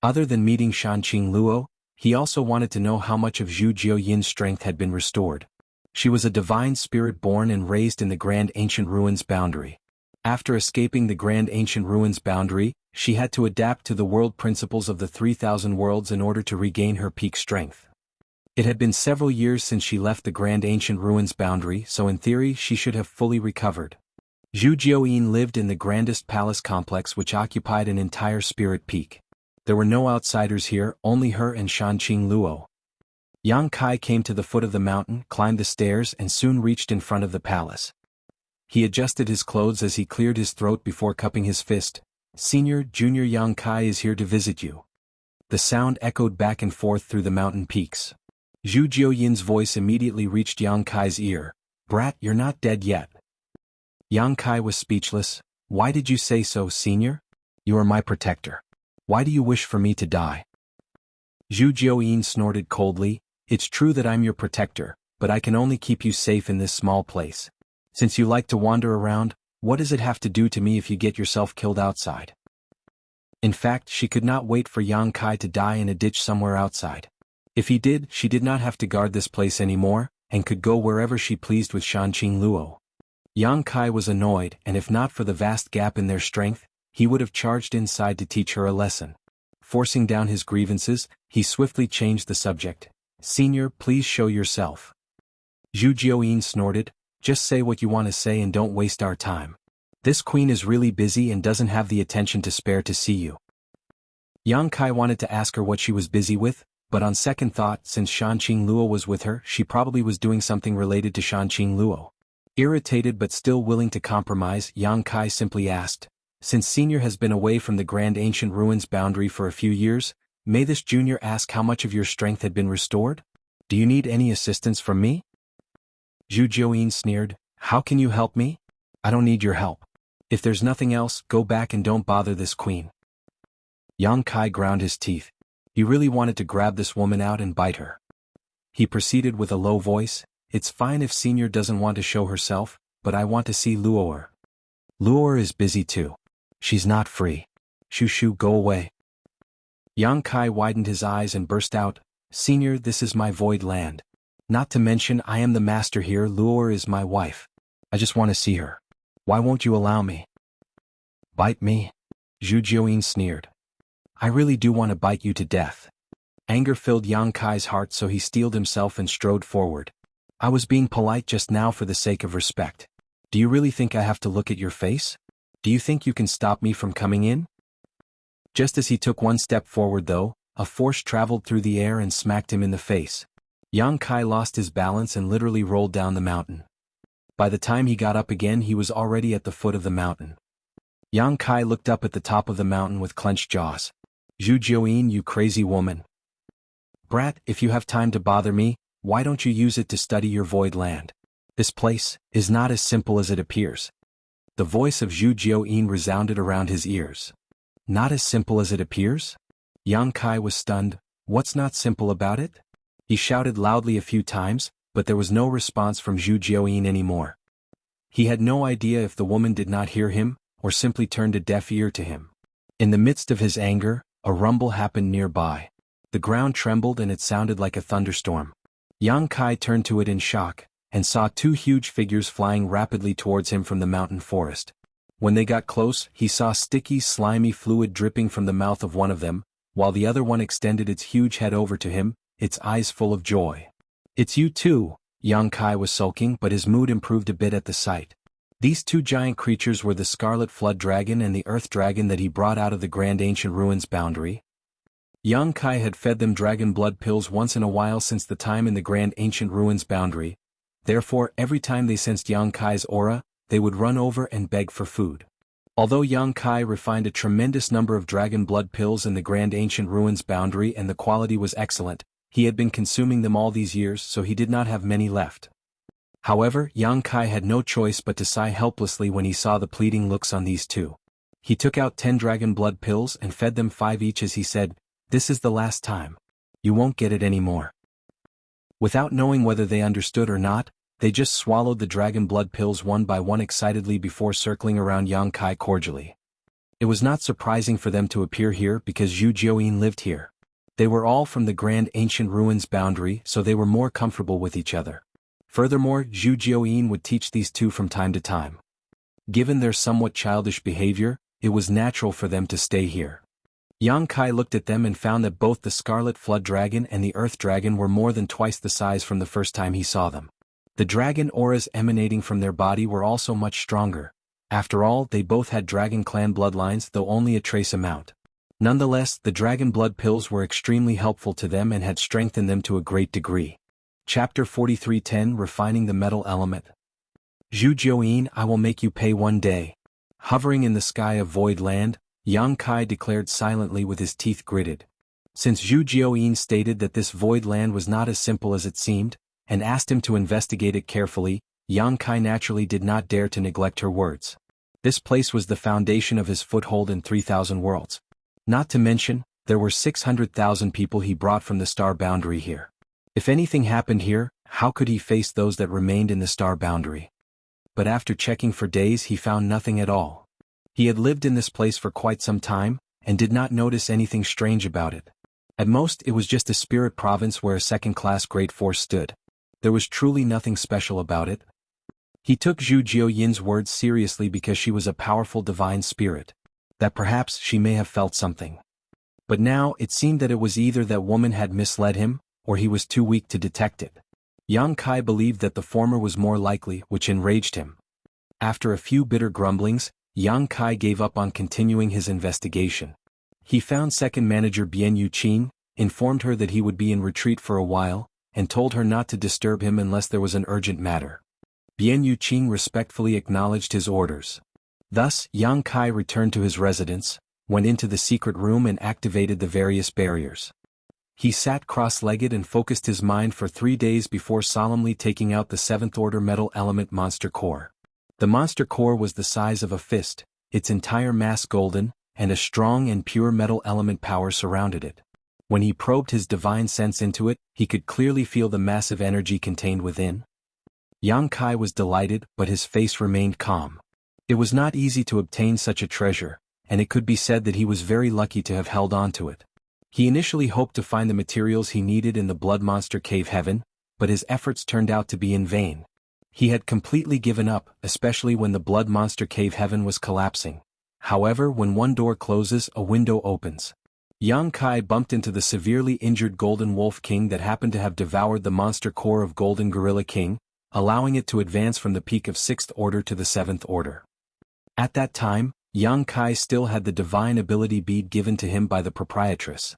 Other than meeting Shanqing Luo, he also wanted to know how much of Zhu Jiuyin's strength had been restored. She was a divine spirit born and raised in the Grand Ancient Ruins boundary. After escaping the Grand Ancient Ruins boundary, she had to adapt to the world principles of the 3,000 worlds in order to regain her peak strength. It had been several years since she left the Grand Ancient Ruins boundary, so in theory she should have fully recovered. Zhu Jiuyin lived in the grandest palace complex which occupied an entire spirit peak. There were no outsiders here, only her and Shanqing Luo. Yang Kai came to the foot of the mountain, climbed the stairs and soon reached in front of the palace. He adjusted his clothes as he cleared his throat before cupping his fist. "Senior, Junior Yang Kai is here to visit you." The sound echoed back and forth through the mountain peaks. Zhu Jiuyin's voice immediately reached Yang Kai's ear. "Brat, you're not dead yet." Yang Kai was speechless. "Why did you say so, Senior? You are my protector. Why do you wish for me to die?" Zhu Jiuyin snorted coldly. "It's true that I'm your protector, but I can only keep you safe in this small place. Since you like to wander around, what does it have to do to me if you get yourself killed outside?" In fact, she could not wait for Yang Kai to die in a ditch somewhere outside. If he did, she did not have to guard this place anymore, and could go wherever she pleased with Shanqing Luo. Yang Kai was annoyed, and if not for the vast gap in their strength, he would have charged inside to teach her a lesson. Forcing down his grievances, he swiftly changed the subject. "Senior, please show yourself." Zhu Jiuyin snorted. "Just say what you want to say and don't waste our time. This queen is really busy and doesn't have the attention to spare to see you." Yang Kai wanted to ask her what she was busy with, but on second thought, since Shanqing Luo was with her, she probably was doing something related to Shanqing Luo. Irritated but still willing to compromise, Yang Kai simply asked, "Since Senior has been away from the Grand Ancient Ruins boundary for a few years, may this Junior ask how much of your strength had been restored? Do you need any assistance from me?" Zhu Jiuyin sneered. "How can you help me? I don't need your help. If there's nothing else, go back and don't bother this queen." Yang Kai ground his teeth. He really wanted to grab this woman out and bite her. He proceeded with a low voice. "It's fine if Senior doesn't want to show herself, but I want to see Luo'er. Luo'er is busy too. She's not free. Shoo, go away." Yang Kai widened his eyes and burst out, "Senior, this is my void land. Not to mention I am the master here. Luo'er is my wife. I just want to see her. Why won't you allow me?" "Bite me?" Zhu Jiuyin sneered. "I really do want to bite you to death." Anger filled Yang Kai's heart, so he steeled himself and strode forward. "I was being polite just now for the sake of respect. Do you really think I have to look at your face? Do you think you can stop me from coming in?" Just as he took one step forward though, a force traveled through the air and smacked him in the face. Yang Kai lost his balance and literally rolled down the mountain. By the time he got up again, he was already at the foot of the mountain. Yang Kai looked up at the top of the mountain with clenched jaws. "Zhu Jiuyin, you crazy woman. Brat, if you have time to bother me, why don't you use it to study your void land? This place is not as simple as it appears." The voice of Zhu Jiuyin resounded around his ears. "Not as simple as it appears?" Yang Kai was stunned. "What's not simple about it?" He shouted loudly a few times, but there was no response from Zhu Jiuyin anymore. He had no idea if the woman did not hear him, or simply turned a deaf ear to him. In the midst of his anger, a rumble happened nearby. The ground trembled and it sounded like a thunderstorm. Yang Kai turned to it in shock, and saw two huge figures flying rapidly towards him from the mountain forest. When they got close, he saw sticky, slimy fluid dripping from the mouth of one of them, while the other one extended its huge head over to him, its eyes full of joy. "It's you too." Yang Kai was sulking, but his mood improved a bit at the sight. These two giant creatures were the Scarlet Flood Dragon and the Earth Dragon that he brought out of the Grand Ancient Ruins boundary. Yang Kai had fed them dragon blood pills once in a while since the time in the Grand Ancient Ruins boundary. Therefore, every time they sensed Yang Kai's aura, they would run over and beg for food. Although Yang Kai refined a tremendous number of dragon blood pills in the Grand Ancient Ruins boundary and the quality was excellent, he had been consuming them all these years, so he did not have many left. However, Yang Kai had no choice but to sigh helplessly when he saw the pleading looks on these two. He took out 10 dragon blood pills and fed them 5 each as he said, "This is the last time. You won't get it anymore." Without knowing whether they understood or not, they just swallowed the dragon blood pills one by one excitedly before circling around Yang Kai cordially. It was not surprising for them to appear here because Zhu Jiuyin lived here. They were all from the Grand Ancient Ruins boundary, so they were more comfortable with each other. Furthermore, Zhu Jiuyin would teach these two from time to time. Given their somewhat childish behavior, it was natural for them to stay here. Yang Kai looked at them and found that both the Scarlet Flood Dragon and the Earth Dragon were more than twice the size from the first time he saw them. The dragon auras emanating from their body were also much stronger. After all, they both had Dragon Clan bloodlines, though only a trace amount. Nonetheless, the dragon blood pills were extremely helpful to them and had strengthened them to a great degree. Chapter 43:10 Refining the Metal Element. Zhu Jiuyin, I will make you pay one day. Hovering in the sky of Void Land, Yang Kai declared silently with his teeth gritted. Since Zhu Jiuyin stated that this Void Land was not as simple as it seemed, and asked him to investigate it carefully, Yang Kai naturally did not dare to neglect her words. This place was the foundation of his foothold in 3,000 worlds. Not to mention, there were 600,000 people he brought from the star boundary here. If anything happened here, how could he face those that remained in the star boundary? But after checking for days he found nothing at all. He had lived in this place for quite some time, and did not notice anything strange about it. At most it was just a spirit province where a second-class great force stood. There was truly nothing special about it. He took Zhu Jiuyin's words seriously because she was a powerful divine spirit. That perhaps she may have felt something. But now it seemed that it was either that woman had misled him, or he was too weak to detect it. Yang Kai believed that the former was more likely, which enraged him. After a few bitter grumblings, Yang Kai gave up on continuing his investigation. He found second manager Bian Yuqing, informed her that he would be in retreat for a while, and told her not to disturb him unless there was an urgent matter. Bian Yuqing respectfully acknowledged his orders. Thus, Yang Kai returned to his residence, went into the secret room and activated the various barriers. He sat cross-legged and focused his mind for 3 days before solemnly taking out the 7th Order Metal Element Monster Core. The Monster Core was the size of a fist, its entire mass golden, and a strong and pure metal element power surrounded it. When he probed his divine sense into it, he could clearly feel the massive energy contained within. Yang Kai was delighted, but his face remained calm. It was not easy to obtain such a treasure, and it could be said that he was very lucky to have held on to it. He initially hoped to find the materials he needed in the Blood Monster Cave Heaven, but his efforts turned out to be in vain. He had completely given up, especially when the Blood Monster Cave Heaven was collapsing. However, when one door closes, a window opens. Yang Kai bumped into the severely injured Golden Wolf King that happened to have devoured the monster core of Golden Gorilla King, allowing it to advance from the peak of 6th Order to the 7th Order. At that time, Yang Kai still had the divine ability bead given to him by the proprietress.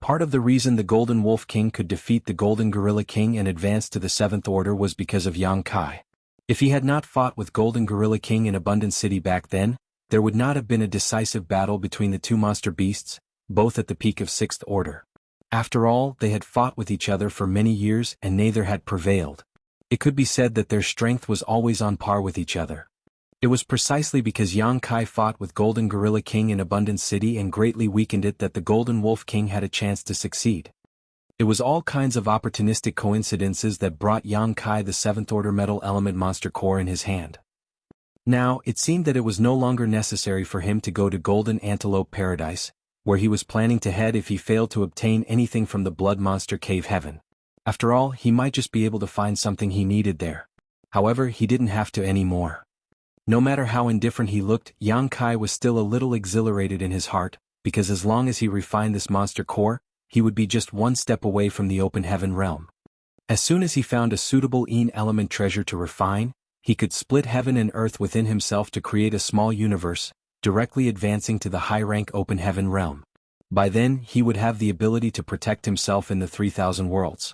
Part of the reason the Golden Wolf King could defeat the Golden Gorilla King and advance to the 7th Order was because of Yang Kai. If he had not fought with Golden Gorilla King in Abundant City back then, there would not have been a decisive battle between the two monster beasts, both at the peak of 6th Order. After all, they had fought with each other for many years and neither had prevailed. It could be said that their strength was always on par with each other. It was precisely because Yang Kai fought with Golden Gorilla King in Abundant City and greatly weakened it that the Golden Wolf King had a chance to succeed. It was all kinds of opportunistic coincidences that brought Yang Kai the 7th Order Metal Element Monster Core in his hand. Now, it seemed that it was no longer necessary for him to go to Golden Antelope Paradise, where he was planning to head if he failed to obtain anything from the Blood Monster Cave Heaven. After all, he might just be able to find something he needed there. However, he didn't have to anymore. No matter how indifferent he looked, Yang Kai was still a little exhilarated in his heart, because as long as he refined this monster core, he would be just one step away from the open heaven realm. As soon as he found a suitable element treasure to refine, he could split heaven and earth within himself to create a small universe, directly advancing to the high-rank open heaven realm. By then, he would have the ability to protect himself in the 3,000 worlds.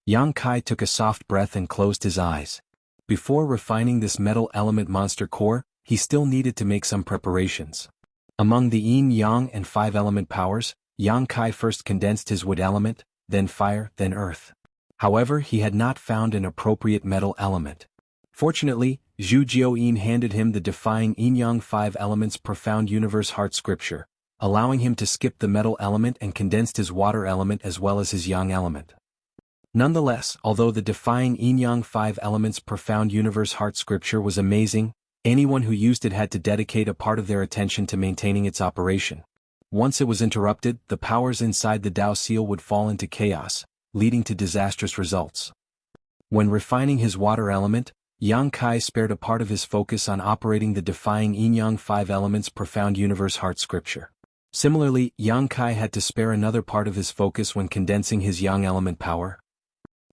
Yang Kai took a soft breath and closed his eyes. Before refining this metal element monster core, he still needed to make some preparations. Among the yin, yang and 5 element powers, Yang Kai first condensed his wood element, then fire, then earth. However, he had not found an appropriate metal element. Fortunately, Zhu Jiaoyin handed him the defying yin-yang 5 elements profound universe heart scripture, allowing him to skip the metal element and condensed his water element as well as his yang element. Nonetheless, although the defying yin-yang 5 elements profound universe heart scripture was amazing, anyone who used it had to dedicate a part of their attention to maintaining its operation. Once it was interrupted, the powers inside the Dao Seal would fall into chaos, leading to disastrous results. When refining his water element, Yang Kai spared a part of his focus on operating the defying yin-yang 5 elements profound universe heart scripture. Similarly, Yang Kai had to spare another part of his focus when condensing his yang element power.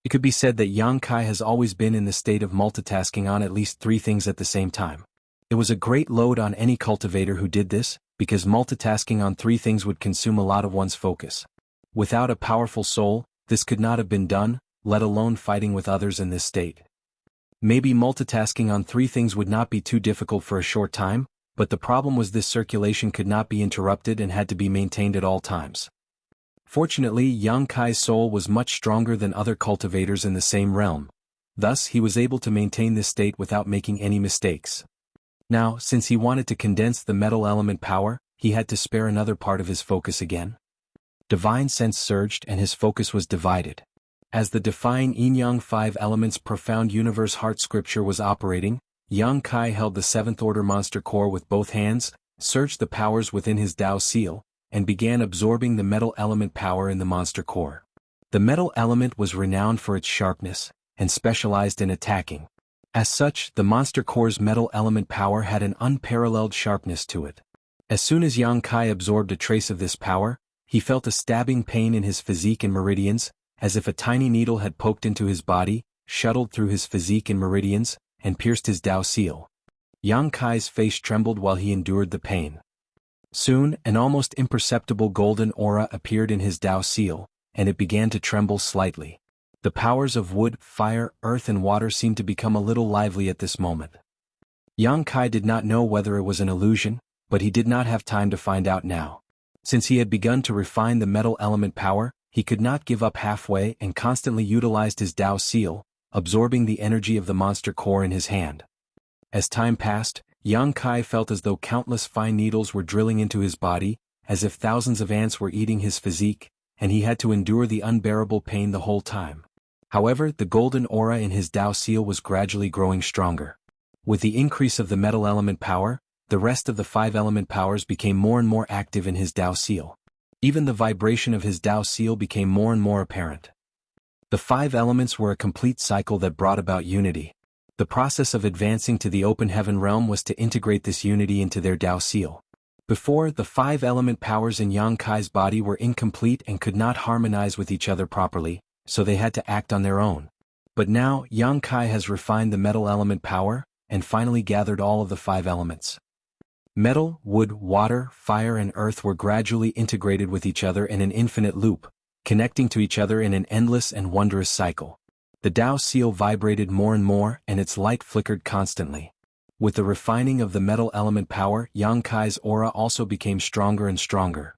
It could be said that Yang Kai has always been in the state of multitasking on at least 3 things at the same time. It was a great load on any cultivator who did this, because multitasking on 3 things would consume a lot of one's focus. Without a powerful soul, this could not have been done, let alone fighting with others in this state. Maybe multitasking on 3 things would not be too difficult for a short time, but the problem was this circulation could not be interrupted and had to be maintained at all times. Fortunately, Yang Kai's soul was much stronger than other cultivators in the same realm. Thus, he was able to maintain this state without making any mistakes. Now, since he wanted to condense the metal element power, he had to spare another part of his focus again. Divine sense surged and his focus was divided. As the defying yin-yang 5 elements profound universe heart scripture was operating, Yang Kai held the 7th order monster core with both hands, surged the powers within his Dao Seal, and began absorbing the metal element power in the monster core. The metal element was renowned for its sharpness, and specialized in attacking. As such, the monster core's metal element power had an unparalleled sharpness to it. As soon as Yang Kai absorbed a trace of this power, he felt a stabbing pain in his physique and meridians, as if a tiny needle had poked into his body, shuttled through his physique and meridians, and pierced his Dao Seal. Yang Kai's face trembled while he endured the pain. Soon, an almost imperceptible golden aura appeared in his Dao Seal, and it began to tremble slightly. The powers of wood, fire, earth and water seemed to become a little lively at this moment. Yang Kai did not know whether it was an illusion, but he did not have time to find out now. Since he had begun to refine the metal element power, he could not give up halfway and constantly utilized his Dao Seal, absorbing the energy of the monster core in his hand. As time passed, Yang Kai felt as though countless fine needles were drilling into his body, as if thousands of ants were eating his physique, and he had to endure the unbearable pain the whole time. However, the golden aura in his Dao Seal was gradually growing stronger. With the increase of the metal element power, the rest of the 5 element powers became more and more active in his Dao Seal. Even the vibration of his Dao Seal became more and more apparent. The 5 elements were a complete cycle that brought about unity. The process of advancing to the open heaven realm was to integrate this unity into their Dao Seal. Before, the 5 element powers in Yang Kai's body were incomplete and could not harmonize with each other properly, so they had to act on their own. But now, Yang Kai has refined the metal element power, and finally gathered all of the 5 elements. Metal, wood, water, fire and earth were gradually integrated with each other in an infinite loop, connecting to each other in an endless and wondrous cycle. The Dao Seal vibrated more and more and its light flickered constantly. With the refining of the metal element power, Yang Kai's aura also became stronger and stronger.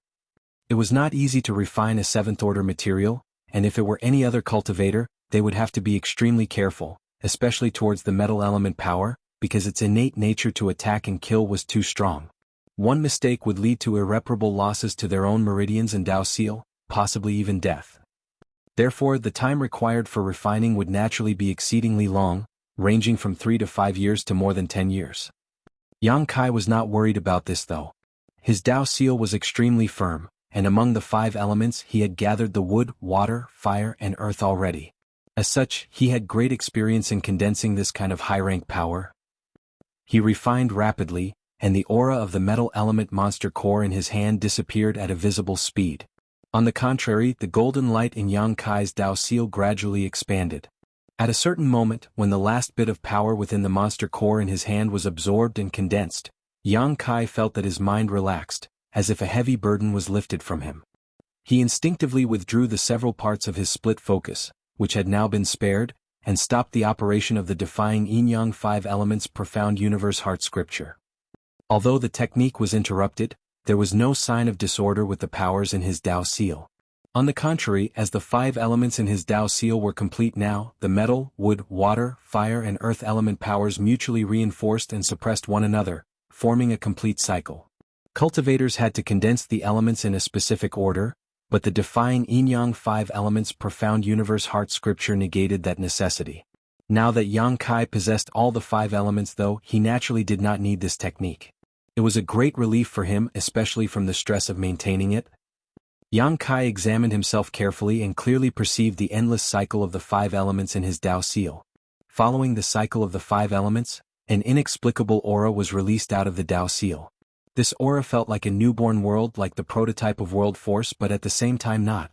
It was not easy to refine a 7th order material, and if it were any other cultivator, they would have to be extremely careful, especially towards the metal element power, because its innate nature to attack and kill was too strong. One mistake would lead to irreparable losses to their own meridians and Dao Seal, possibly even death. Therefore, the time required for refining would naturally be exceedingly long, ranging from 3 to 5 years to more than 10 years. Yang Kai was not worried about this though. His Dao Seal was extremely firm, and among the 5 elements he had gathered the wood, water, fire and earth already. As such, he had great experience in condensing this kind of high-rank power. He refined rapidly, and the aura of the metal element monster core in his hand disappeared at a visible speed. On the contrary, the golden light in Yang Kai's Dao Seal gradually expanded. At a certain moment, when the last bit of power within the monster core in his hand was absorbed and condensed, Yang Kai felt that his mind relaxed, as if a heavy burden was lifted from him. He instinctively withdrew the several parts of his split focus, which had now been spared, and stopped the operation of the defying yin-yang 5 elements profound universe heart scripture. Although the technique was interrupted, there was no sign of disorder with the powers in his Dao seal. On the contrary, as the 5 elements in his Dao seal were complete now, the metal, wood, water, fire and earth element powers mutually reinforced and suppressed one another, forming a complete cycle. Cultivators had to condense the elements in a specific order, but the defying yin-yang 5 elements profound universe heart scripture negated that necessity. Now that Yang Kai possessed all the 5 elements though, he naturally did not need this technique. It was a great relief for him, especially from the stress of maintaining it. Yang Kai examined himself carefully and clearly perceived the endless cycle of the 5 elements in his Dao seal. Following the cycle of the 5 elements, an inexplicable aura was released out of the Dao seal. This aura felt like a newborn world, like the prototype of world force, but at the same time not.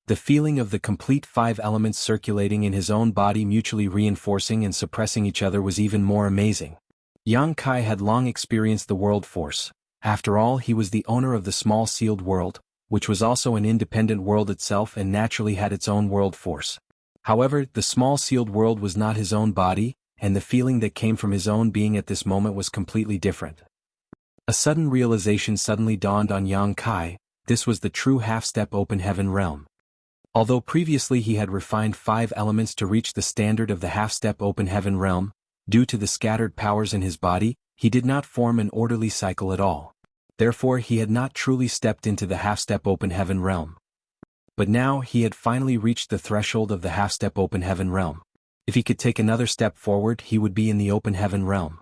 The feeling of the complete 5 elements circulating in his own body mutually reinforcing and suppressing each other was even more amazing. Yang Kai had long experienced the world force. After all, he was the owner of the small sealed world, which was also an independent world itself and naturally had its own world force. However, the small sealed world was not his own body, and the feeling that came from his own being at this moment was completely different. A sudden realization suddenly dawned on Yang Kai: this was the true half-step open heaven realm. Although previously he had refined 5 elements to reach the standard of the half-step open heaven realm, due to the scattered powers in his body, he did not form an orderly cycle at all. Therefore he had not truly stepped into the half-step open heaven realm. But now he had finally reached the threshold of the half-step open heaven realm. If he could take another step forward, he would be in the open heaven realm.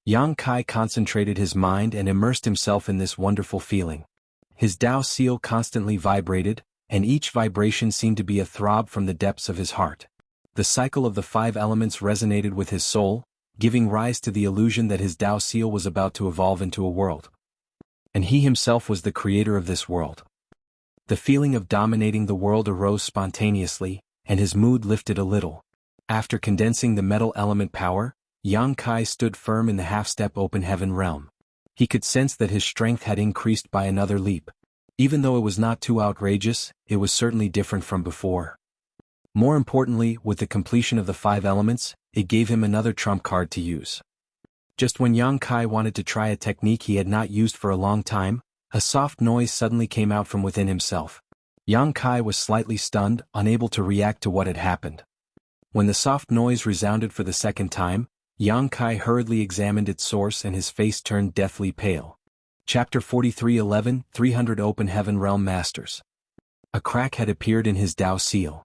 Yang Kai concentrated his mind and immersed himself in this wonderful feeling. His Dao seal constantly vibrated, and each vibration seemed to be a throb from the depths of his heart. The cycle of the 5 elements resonated with his soul, giving rise to the illusion that his Dao seal was about to evolve into a world. And he himself was the creator of this world. The feeling of dominating the world arose spontaneously, and his mood lifted a little. After condensing the metal element power, Yang Kai stood firm in the half-step open heaven realm. He could sense that his strength had increased by another leap. Even though it was not too outrageous, it was certainly different from before. More importantly, with the completion of the 5 elements, it gave him another trump card to use. Just when Yang Kai wanted to try a technique he had not used for a long time, a soft noise suddenly came out from within himself. Yang Kai was slightly stunned, unable to react to what had happened. When the soft noise resounded for the second time, Yang Kai hurriedly examined its source and his face turned deathly pale. Chapter 43:11 300 Open Heaven Realm Masters. A crack had appeared in his Dao seal.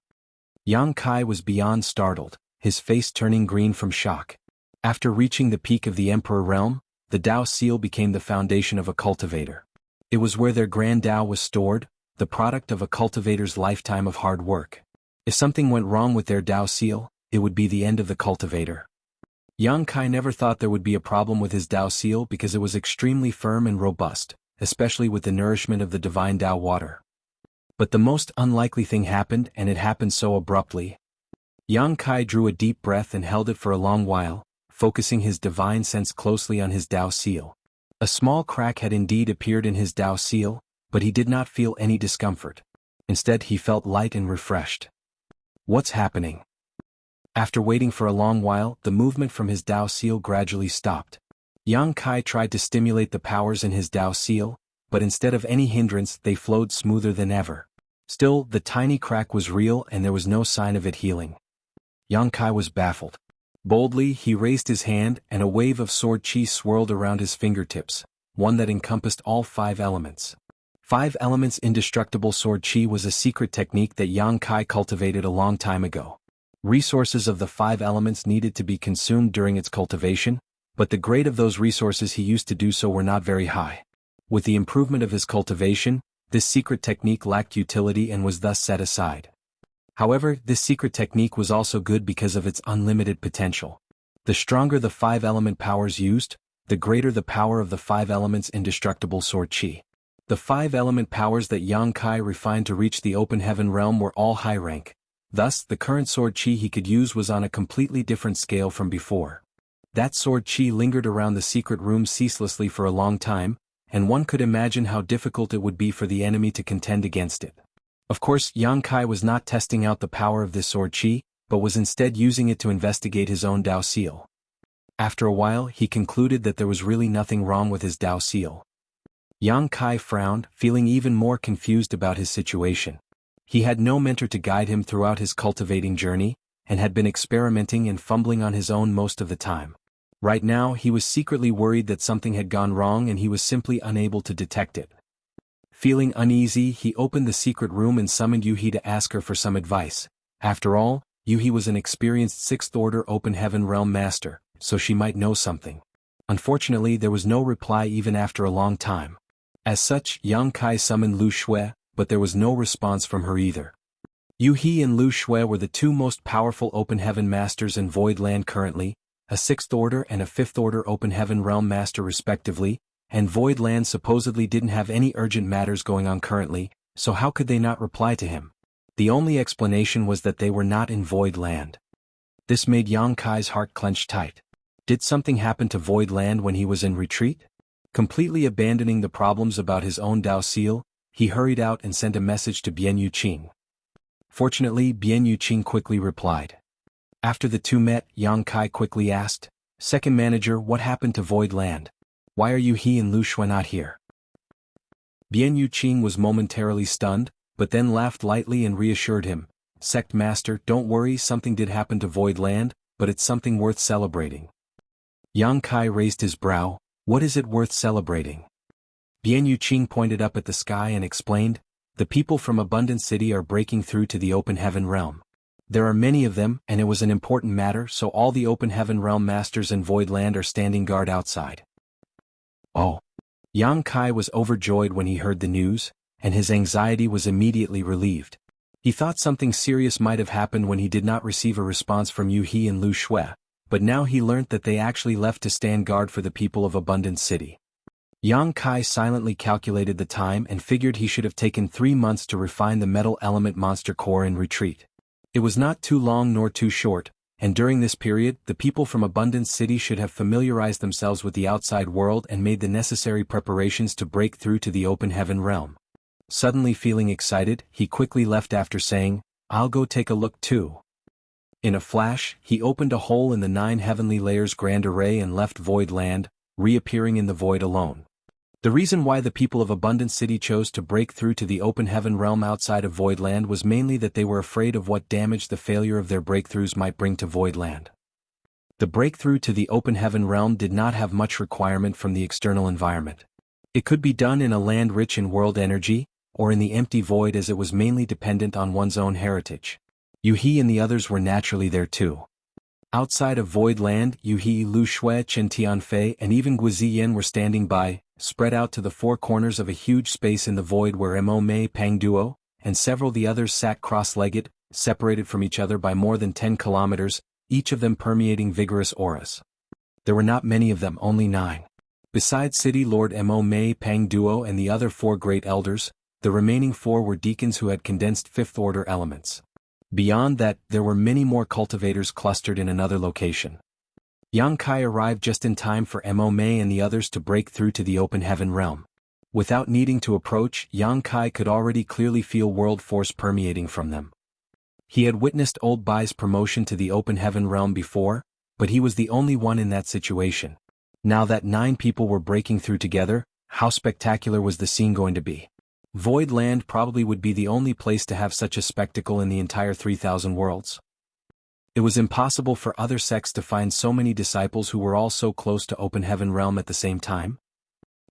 Yang Kai was beyond startled, his face turning green from shock. After reaching the peak of the Emperor realm, the Dao seal became the foundation of a cultivator. It was where their grand Dao was stored, the product of a cultivator's lifetime of hard work. If something went wrong with their Dao seal, it would be the end of the cultivator. Yang Kai never thought there would be a problem with his Dao seal because it was extremely firm and robust, especially with the nourishment of the divine Dao water. But the most unlikely thing happened, and it happened so abruptly. Yang Kai drew a deep breath and held it for a long while, focusing his divine sense closely on his Dao seal. A small crack had indeed appeared in his Dao seal, but he did not feel any discomfort. Instead he felt light and refreshed. What's happening? After waiting for a long while, the movement from his Dao seal gradually stopped. Yang Kai tried to stimulate the powers in his Dao seal, but instead of any hindrance they flowed smoother than ever. Still, the tiny crack was real and there was no sign of it healing. Yang Kai was baffled. Boldly, he raised his hand and a wave of sword chi swirled around his fingertips, one that encompassed all 5 elements. 5 elements indestructible sword chi was a secret technique that Yang Kai cultivated a long time ago. Resources of the 5 elements needed to be consumed during its cultivation, but the grade of those resources he used to do so were not very high. With the improvement of his cultivation, this secret technique lacked utility and was thus set aside. However, this secret technique was also good because of its unlimited potential. The stronger the 5 element powers used, the greater the power of the 5 elements indestructible sword chi. The 5 element powers that Yang Kai refined to reach the open heaven realm were all high rank, Thus, the current sword chi he could use was on a completely different scale from before. That sword chi lingered around the secret room ceaselessly for a long time, and one could imagine how difficult it would be for the enemy to contend against it. Of course, Yang Kai was not testing out the power of this sword chi, but was instead using it to investigate his own Dao seal. After a while, he concluded that there was really nothing wrong with his Dao seal. Yang Kai frowned, feeling even more confused about his situation. He had no mentor to guide him throughout his cultivating journey, and had been experimenting and fumbling on his own most of the time. Right now, he was secretly worried that something had gone wrong and he was simply unable to detect it. Feeling uneasy, he opened the secret room and summoned Yuhi to ask her for some advice. After all, Yuhi was an experienced 6th Order Open Heaven Realm Master, so she might know something. Unfortunately, there was no reply even after a long time. As such, Yang Kai summoned Lu Shui, but there was no response from her either. Yuhi and Lu Shui were the two most powerful Open Heaven Masters in Void Land currently, a 6th Order and a 5th Order Open Heaven Realm Master respectively, and Void Land supposedly didn't have any urgent matters going on currently, so how could they not reply to him? The only explanation was that they were not in Void Land. This made Yang Kai's heart clench tight. Did something happen to Void Land when he was in retreat? Completely abandoning the problems about his own Dao seal, he hurried out and sent a message to Bian Yuqing. Fortunately, Bian Yuqing quickly replied. After the two met, Yang Kai quickly asked, "Second manager, what happened to Void Land? Why are Yuhi and Lu Shui not here?" Bian Yuqing was momentarily stunned, but then laughed lightly and reassured him, "Sect Master, don't worry, something did happen to Void Land, but it's something worth celebrating." Yang Kai raised his brow. "What is it worth celebrating?" Bian Yuqing pointed up at the sky and explained, "The people from Abundant City are breaking through to the Open Heaven Realm. There are many of them, and it was an important matter, so all the Open Heaven Realm Masters in Void Land are standing guard outside." Oh! Yang Kai was overjoyed when he heard the news, and his anxiety was immediately relieved. He thought something serious might have happened when he did not receive a response from Yuhi and Lu Shui, but now he learnt that they actually left to stand guard for the people of Abundant City. Yang Kai silently calculated the time and figured he should have taken 3 months to refine the metal element monster core in retreat. It was not too long nor too short, and during this period, the people from Abundance City should have familiarized themselves with the outside world and made the necessary preparations to break through to the Open Heaven Realm. Suddenly feeling excited, he quickly left after saying, "I'll go take a look too." In a flash, he opened a hole in the 9 heavenly layers grand array and left Void Land, reappearing in the void alone. The reason why the people of Abundant City chose to break through to the Open Heaven Realm outside of Void Land was mainly that they were afraid of what damage the failure of their breakthroughs might bring to Void Land. The breakthrough to the Open Heaven Realm did not have much requirement from the external environment. It could be done in a land rich in world energy, or in the empty void, as it was mainly dependent on one's own heritage. Yuhi and the others were naturally there too. Outside of Void Land, Yuhi, Lu Shui, Chen Tianfei and even Guiziyan were standing by, spread out to the 4 corners of a huge space in the void where Mo Mei Pang Duo, and several the others sat cross-legged, separated from each other by more than 10 kilometers, each of them permeating vigorous auras. There were not many of them, only 9. Besides City Lord Mo Mei Pang Duo and the other 4 great elders, the remaining 4 were deacons who had condensed 5th order elements. Beyond that, there were many more cultivators clustered in another location. Yang Kai arrived just in time for Mo Mei and the others to break through to the Open Heaven Realm. Without needing to approach, Yang Kai could already clearly feel world force permeating from them. He had witnessed Old Bai's promotion to the Open Heaven Realm before, but he was the only one in that situation. Now that 9 people were breaking through together, how spectacular was the scene going to be? Void Land probably would be the only place to have such a spectacle in the entire 3,000 worlds. It was impossible for other sects to find so many disciples who were all so close to Open Heaven Realm at the same time.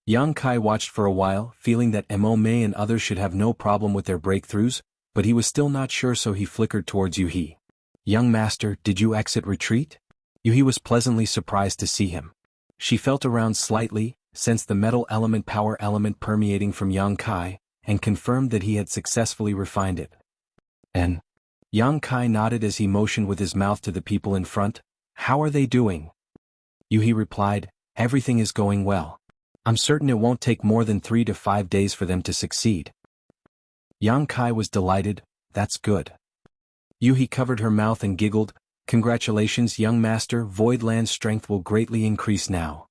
Yang Kai watched for a while, feeling that Mo Mei and others should have no problem with their breakthroughs, but he was still not sure, so he flickered towards Yuhi. "Young master, did you exit retreat?" Yuhi was pleasantly surprised to see him. She felt around slightly, sensed the metal element power element permeating from Yang Kai, and confirmed that he had successfully refined it. And Yang Kai nodded as he motioned with his mouth to the people in front. "How are they doing?" Yuhi replied, "Everything is going well. I'm certain it won't take more than 3 to 5 days for them to succeed." Yang Kai was delighted. "That's good. Yuhi covered her mouth and giggled. Congratulations, young master, Voidland's strength will greatly increase now.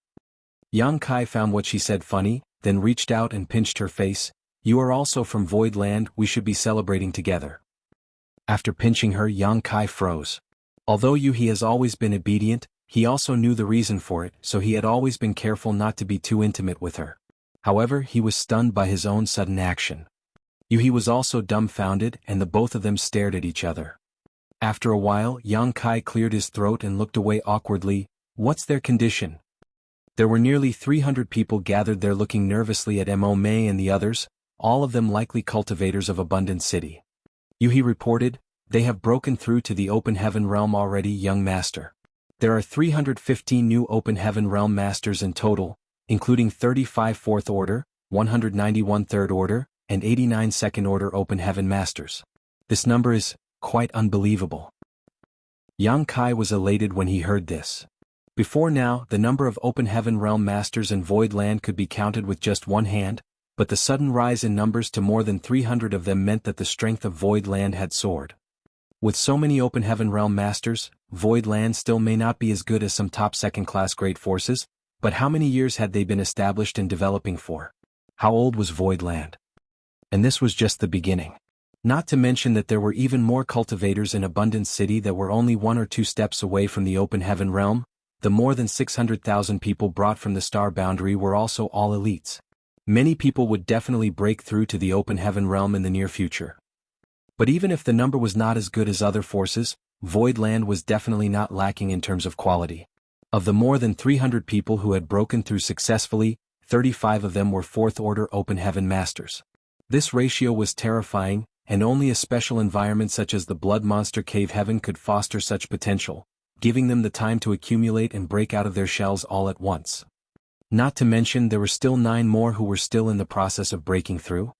Yang Kai found what she said funny, then reached out and pinched her face. You are also from Voidland, we should be celebrating together. After pinching her, Yang Kai froze. Although Yuhi has always been obedient, he also knew the reason for it, so he had always been careful not to be too intimate with her. However, he was stunned by his own sudden action. Yuhi was also dumbfounded, and the both of them stared at each other. After a while, Yang Kai cleared his throat and looked away awkwardly. What's their condition? There were nearly 300 people gathered there looking nervously at Mo Mei and the others, all of them likely cultivators of Abundant City. Yuhi reported, they have broken through to the Open Heaven Realm already, young master. There are 315 new Open Heaven Realm Masters in total, including 35 Fourth Order, 191 Third Order, and 89 Second Order Open Heaven Masters. This number is quite unbelievable. Yang Kai was elated when he heard this. Before now, the number of Open Heaven Realm Masters in Voidland could be counted with just one hand, but the sudden rise in numbers to more than 300 of them meant that the strength of Voidland had soared. With so many Open Heaven Realm Masters, Voidland still may not be as good as some top second-class great forces, but how many years had they been established and developing for? How old was Voidland? And this was just the beginning. Not to mention that there were even more cultivators in Abundant City that were only 1 or 2 steps away from the Open Heaven Realm. The more than 600,000 people brought from the Star Boundary were also all elites. Many people would definitely break through to the Open Heaven Realm in the near future. But even if the number was not as good as other forces, Voidland was definitely not lacking in terms of quality. Of the more than 300 people who had broken through successfully, 35 of them were Fourth Order Open Heaven Masters. This ratio was terrifying, and only a special environment such as the Blood Monster Cave Heaven could foster such potential, giving them the time to accumulate and break out of their shells all at once. Not to mention there were still 9 more who were still in the process of breaking through.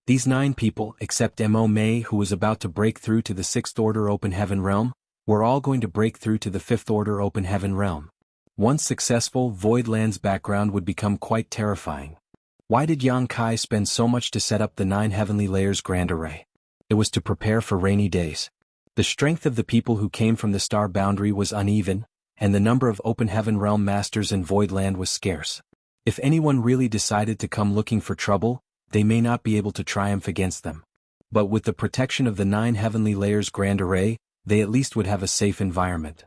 These 9 people, except Mo Mei who was about to break through to the 6th Order Open Heaven Realm, were all going to break through to the 5th Order Open Heaven Realm. Once successful, Voidland's background would become quite terrifying. Why did Yang Kai spend so much to set up the 9 Heavenly Layers Grand Array? It was to prepare for rainy days. The strength of the people who came from the Star Boundary was uneven, and the number of Open Heaven Realm Masters in Voidland was scarce. If anyone really decided to come looking for trouble, they may not be able to triumph against them. But with the protection of the 9 Heavenly Layers Grand Array, they at least would have a safe environment.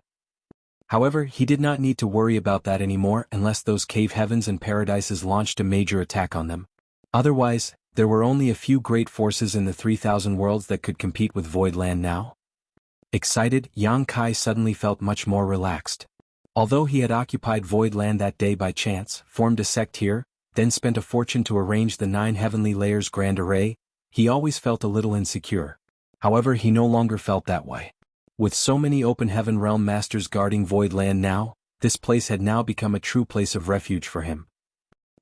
However, he did not need to worry about that anymore unless those cave heavens and paradises launched a major attack on them. Otherwise, there were only a few great forces in the 3,000 worlds that could compete with Voidland now. Excited, Yang Kai suddenly felt much more relaxed. Although he had occupied Voidland that day by chance, formed a sect here, then spent a fortune to arrange the 9 Heavenly Layers Grand Array, he always felt a little insecure. However, he no longer felt that way. With so many Open Heaven Realm Masters guarding Voidland now, this place had now become a true place of refuge for him.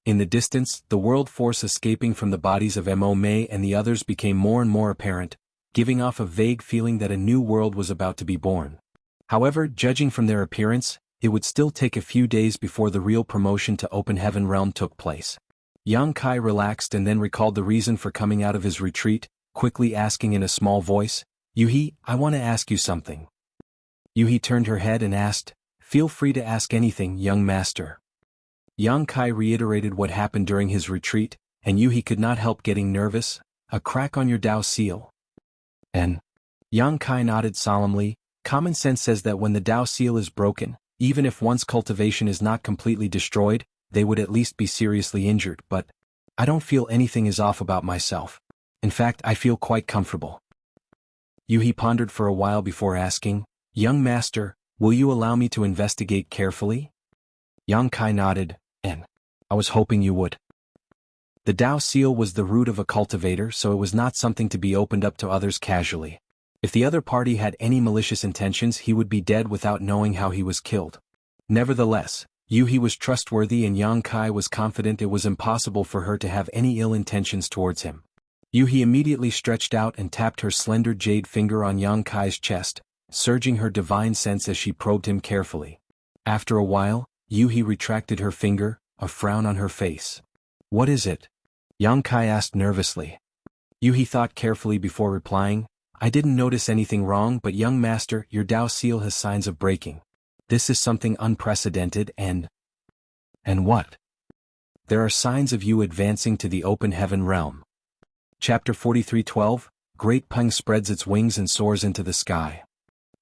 In the distance, the world force escaping from the bodies of Mo Mei and the others became more and more apparent, giving off a vague feeling that a new world was about to be born. However, judging from their appearance, it would still take a few days before the real promotion to Open Heaven Realm took place. Yang Kai relaxed and then recalled the reason for coming out of his retreat, quickly asking in a small voice, Yuhi, I want to ask you something. Yuhi turned her head and asked, Feel free to ask anything, young master. Yang Kai reiterated what happened during his retreat, and Yuhi could not help getting nervous. A crack on your Dao seal. And Yang Kai nodded solemnly. Common sense says that when the Dao seal is broken, even if one's cultivation is not completely destroyed, they would at least be seriously injured, but I don't feel anything is off about myself. In fact, I feel quite comfortable. Yuhi pondered for a while before asking, Young master, will you allow me to investigate carefully? Yang Kai nodded, and I was hoping you would. The Dao seal was the root of a cultivator, so it was not something to be opened up to others casually. If the other party had any malicious intentions, he would be dead without knowing how he was killed. Nevertheless, Yuhi was trustworthy and Yang Kai was confident it was impossible for her to have any ill intentions towards him. Yuhi immediately stretched out and tapped her slender jade finger on Yang Kai's chest, surging her divine sense as she probed him carefully. After a while, Yuhi retracted her finger, a frown on her face. What is it? Yang Kai asked nervously. Yuhi thought carefully before replying, I didn't notice anything wrong, but young master, your Dao seal has signs of breaking. This is something unprecedented and what? There are signs of you advancing to the open heaven realm. Chapter 43:12, Great Peng spreads its wings and soars into the sky.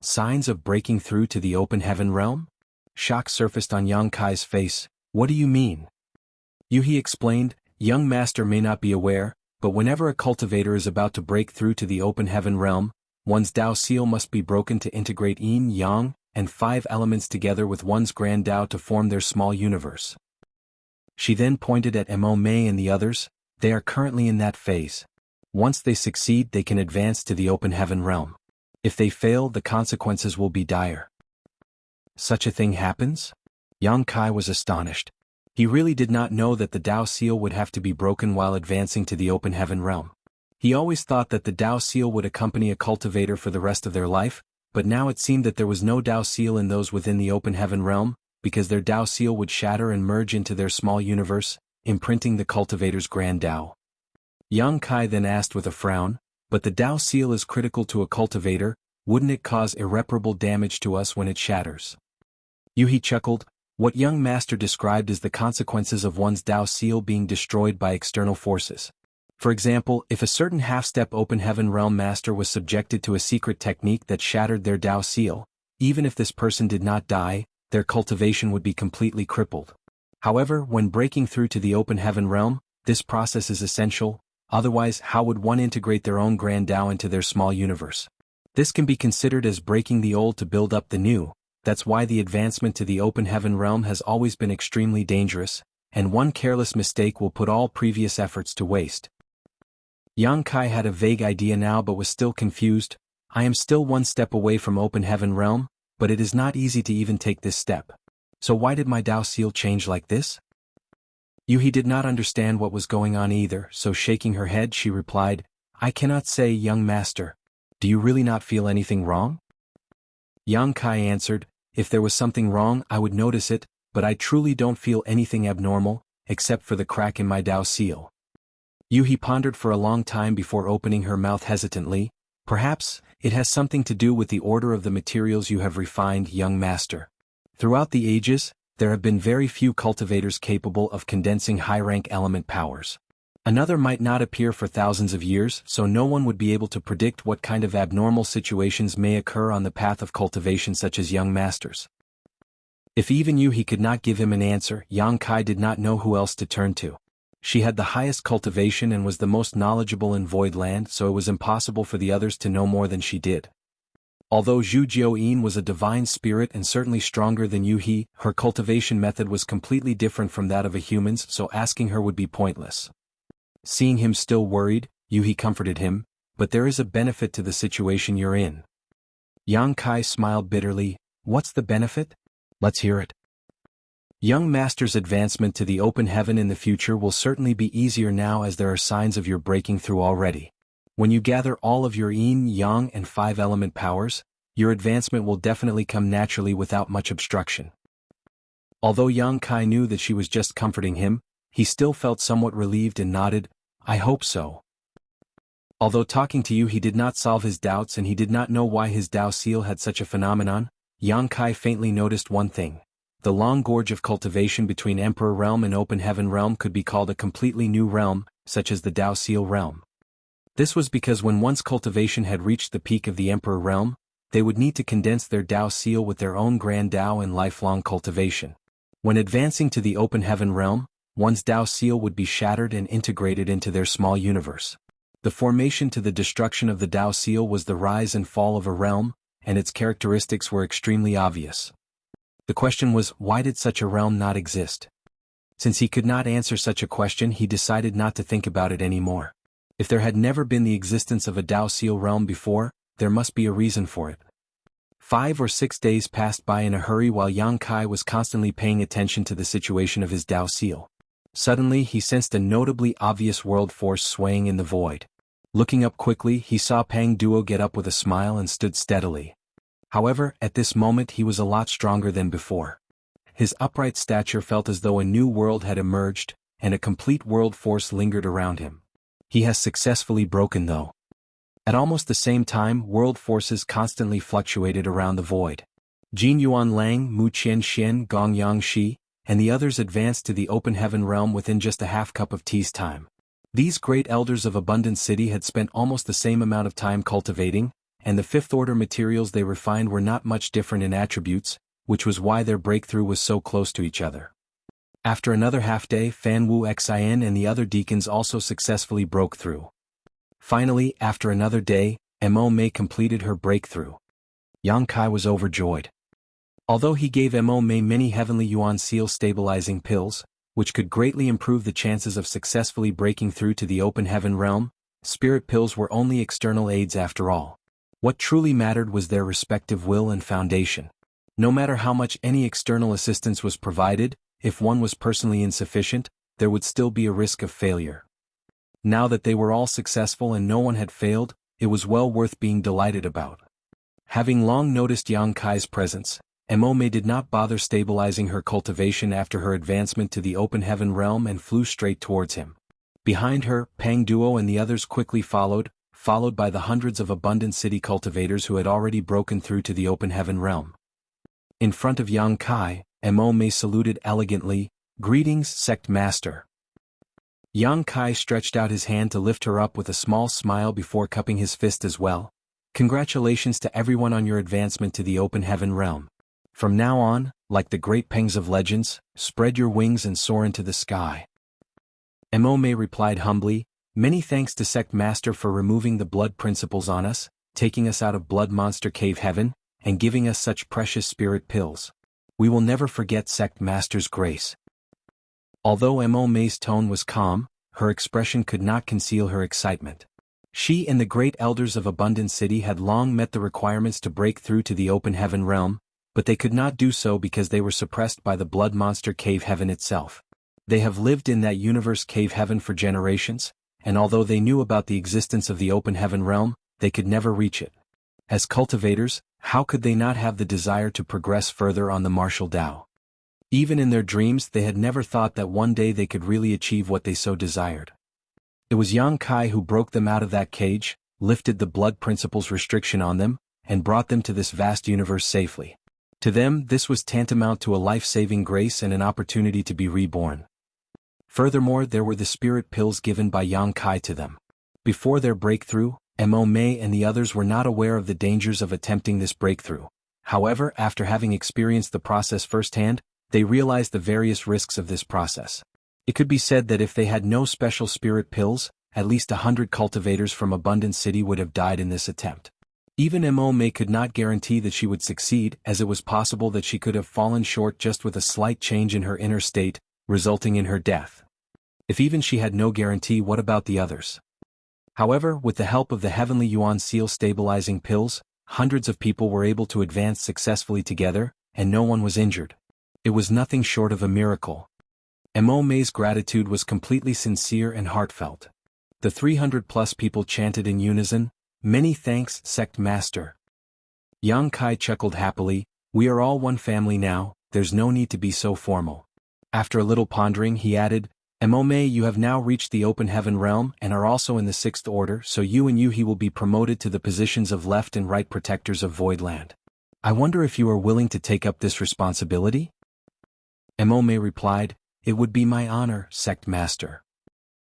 Signs of breaking through to the open heaven realm? Shock surfaced on Yang Kai's face. What do you mean? He explained, young master may not be aware, but whenever a cultivator is about to break through to the open heaven realm, one's Dao seal must be broken to integrate yin, yang, and 5 elements together with one's grand Dao to form their small universe. She then pointed at Mo Mei and the others. They are currently in that phase. Once they succeed, they can advance to the open heaven realm. If they fail, the consequences will be dire. Such a thing happens? Yang Kai was astonished. He really did not know that the Dao seal would have to be broken while advancing to the open heaven realm. He always thought that the Dao seal would accompany a cultivator for the rest of their life, but now it seemed that there was no Dao seal in those within the open heaven realm, because their Dao seal would shatter and merge into their small universe, imprinting the cultivator's grand Dao. Yang Kai then asked with a frown, but the Dao seal is critical to a cultivator, wouldn't it cause irreparable damage to us when it shatters? He chuckled. What young master described as the consequences of one's Dao seal being destroyed by external forces. For example, if a certain half-step open heaven realm master was subjected to a secret technique that shattered their Dao seal, even if this person did not die, their cultivation would be completely crippled. However, when breaking through to the open heaven realm, this process is essential, otherwise how would one integrate their own grand Dao into their small universe? This can be considered as breaking the old to build up the new. That's why the advancement to the open heaven realm has always been extremely dangerous, and one careless mistake will put all previous efforts to waste. Yang Kai had a vague idea now but was still confused. I am still one step away from open heaven realm, but it is not easy to even take this step. So why did my Dao seal change like this? He did not understand what was going on either, so shaking her head she replied, I cannot say, young master. Do you really not feel anything wrong? Yang Kai answered, if there was something wrong I would notice it, but I truly don't feel anything abnormal, except for the crack in my Dao seal. He pondered for a long time before opening her mouth hesitantly. Perhaps, it has something to do with the order of the materials you have refined, young master. Throughout the ages, there have been very few cultivators capable of condensing high-rank element powers. Another might not appear for thousands of years, so no one would be able to predict what kind of abnormal situations may occur on the path of cultivation such as young masters. If even he could not give him an answer, Yang Kai did not know who else to turn to. She had the highest cultivation and was the most knowledgeable in Void Land, so it was impossible for the others to know more than she did. Although Zhu Jiuyin was a divine spirit and certainly stronger than He, her cultivation method was completely different from that of a human's, so asking her would be pointless. Seeing him still worried, He comforted him, but there is a benefit to the situation you're in. Yang Kai smiled bitterly. What's the benefit? Let's hear it. Young master's advancement to the open heaven in the future will certainly be easier now as there are signs of your breaking through already. When you gather all of your yin, yang and 5 element powers, your advancement will definitely come naturally without much obstruction. Although Yang Kai knew that she was just comforting him, he still felt somewhat relieved and nodded, I hope so. Although talking to he did not solve his doubts and he did not know why his Dao seal had such a phenomenon, Yang Kai faintly noticed one thing. The long gorge of cultivation between Emperor Realm and Open Heaven Realm could be called a completely new realm, such as the Dao Seal Realm. This was because when once cultivation had reached the peak of the Emperor Realm, they would need to condense their Dao Seal with their own grand Dao and lifelong cultivation. When advancing to the Open Heaven Realm, one's Dao Seal would be shattered and integrated into their small universe. The formation to the destruction of the Dao Seal was the rise and fall of a realm, and its characteristics were extremely obvious. The question was, why did such a realm not exist? Since he could not answer such a question, he decided not to think about it anymore. If there had never been the existence of a Dao Seal realm before, there must be a reason for it. 5 or 6 days passed by in a hurry while Yang Kai was constantly paying attention to the situation of his Dao Seal. Suddenly he sensed a notably obvious world force swaying in the void. Looking up quickly, he saw Pang Duo get up with a smile and stood steadily. However, at this moment he was a lot stronger than before. His upright stature felt as though a new world had emerged, and a complete world force lingered around him. He has successfully broken though. At almost the same time, world forces constantly fluctuated around the void. Jin Yuan Lang, Mu Qianxian, Gong Yangxi, and the others advanced to the open heaven realm within just a half cup of tea's time. These great elders of Abundant City had spent almost the same amount of time cultivating, and the fifth-order materials they refined were not much different in attributes, which was why their breakthrough was so close to each other. After another half-day, Fan Wu Xian and the other deacons also successfully broke through. Finally, after another day, Mo Mei completed her breakthrough. Yang Kai was overjoyed. Although he gave Mo Mei many heavenly yuan seal stabilizing pills, which could greatly improve the chances of successfully breaking through to the open heaven realm, spirit pills were only external aids after all. What truly mattered was their respective will and foundation. No matter how much any external assistance was provided, if one was personally insufficient, there would still be a risk of failure. Now that they were all successful and no one had failed, it was well worth being delighted about. Having long noticed Yang Kai's presence, Mo Mei did not bother stabilizing her cultivation after her advancement to the open heaven realm and flew straight towards him. Behind her, Pang Duo and the others quickly followed by the hundreds of Abundant City cultivators who had already broken through to the open heaven realm. In front of Yang Kai, Mo Mei saluted elegantly, "Greetings, Sect Master." Yang Kai stretched out his hand to lift her up with a small smile before cupping his fist as well. "Congratulations to everyone on your advancement to the open heaven realm. From now on, like the great Pengs of legends, spread your wings and soar into the sky." Mo Mei replied humbly, "Many thanks to Sect Master for removing the blood principles on us, taking us out of Blood Monster Cave Heaven, and giving us such precious spirit pills. We will never forget Sect Master's grace." Although Mo Mei's tone was calm, her expression could not conceal her excitement. She and the great elders of Abundant City had long met the requirements to break through to the open heaven realm, but they could not do so because they were suppressed by the Blood Monster Cave Heaven itself. They have lived in that universe cave heaven for generations, and although they knew about the existence of the open heaven realm, they could never reach it. As cultivators, how could they not have the desire to progress further on the martial Tao? Even in their dreams they had never thought that one day they could really achieve what they so desired. It was Yang Kai who broke them out of that cage, lifted the blood principles restriction on them, and brought them to this vast universe safely. To them, this was tantamount to a life-saving grace and an opportunity to be reborn. Furthermore, there were the spirit pills given by Yang Kai to them. Before their breakthrough, Mo Mei and the others were not aware of the dangers of attempting this breakthrough. However, after having experienced the process firsthand, they realized the various risks of this process. It could be said that if they had no special spirit pills, at least 100 cultivators from Abundant City would have died in this attempt. Even Mo Mei could not guarantee that she would succeed, as it was possible that she could have fallen short just with a slight change in her inner state, resulting in her death. If even she had no guarantee, what about the others? However, with the help of the heavenly yuan seal stabilizing pills, hundreds of people were able to advance successfully together, and no one was injured. It was nothing short of a miracle. Mo Mei's gratitude was completely sincere and heartfelt. The 300+ people chanted in unison, "Many thanks, Sect Master." Yang Kai chuckled happily, "We are all one family now, there's no need to be so formal." After a little pondering he added, "Mo Mei, you have now reached the open heaven realm and are also in the 6th order, so you and he will be promoted to the positions of left and right protectors of Voidland. I wonder if you are willing to take up this responsibility?" Mo Mei replied, "It would be my honor, Sect Master."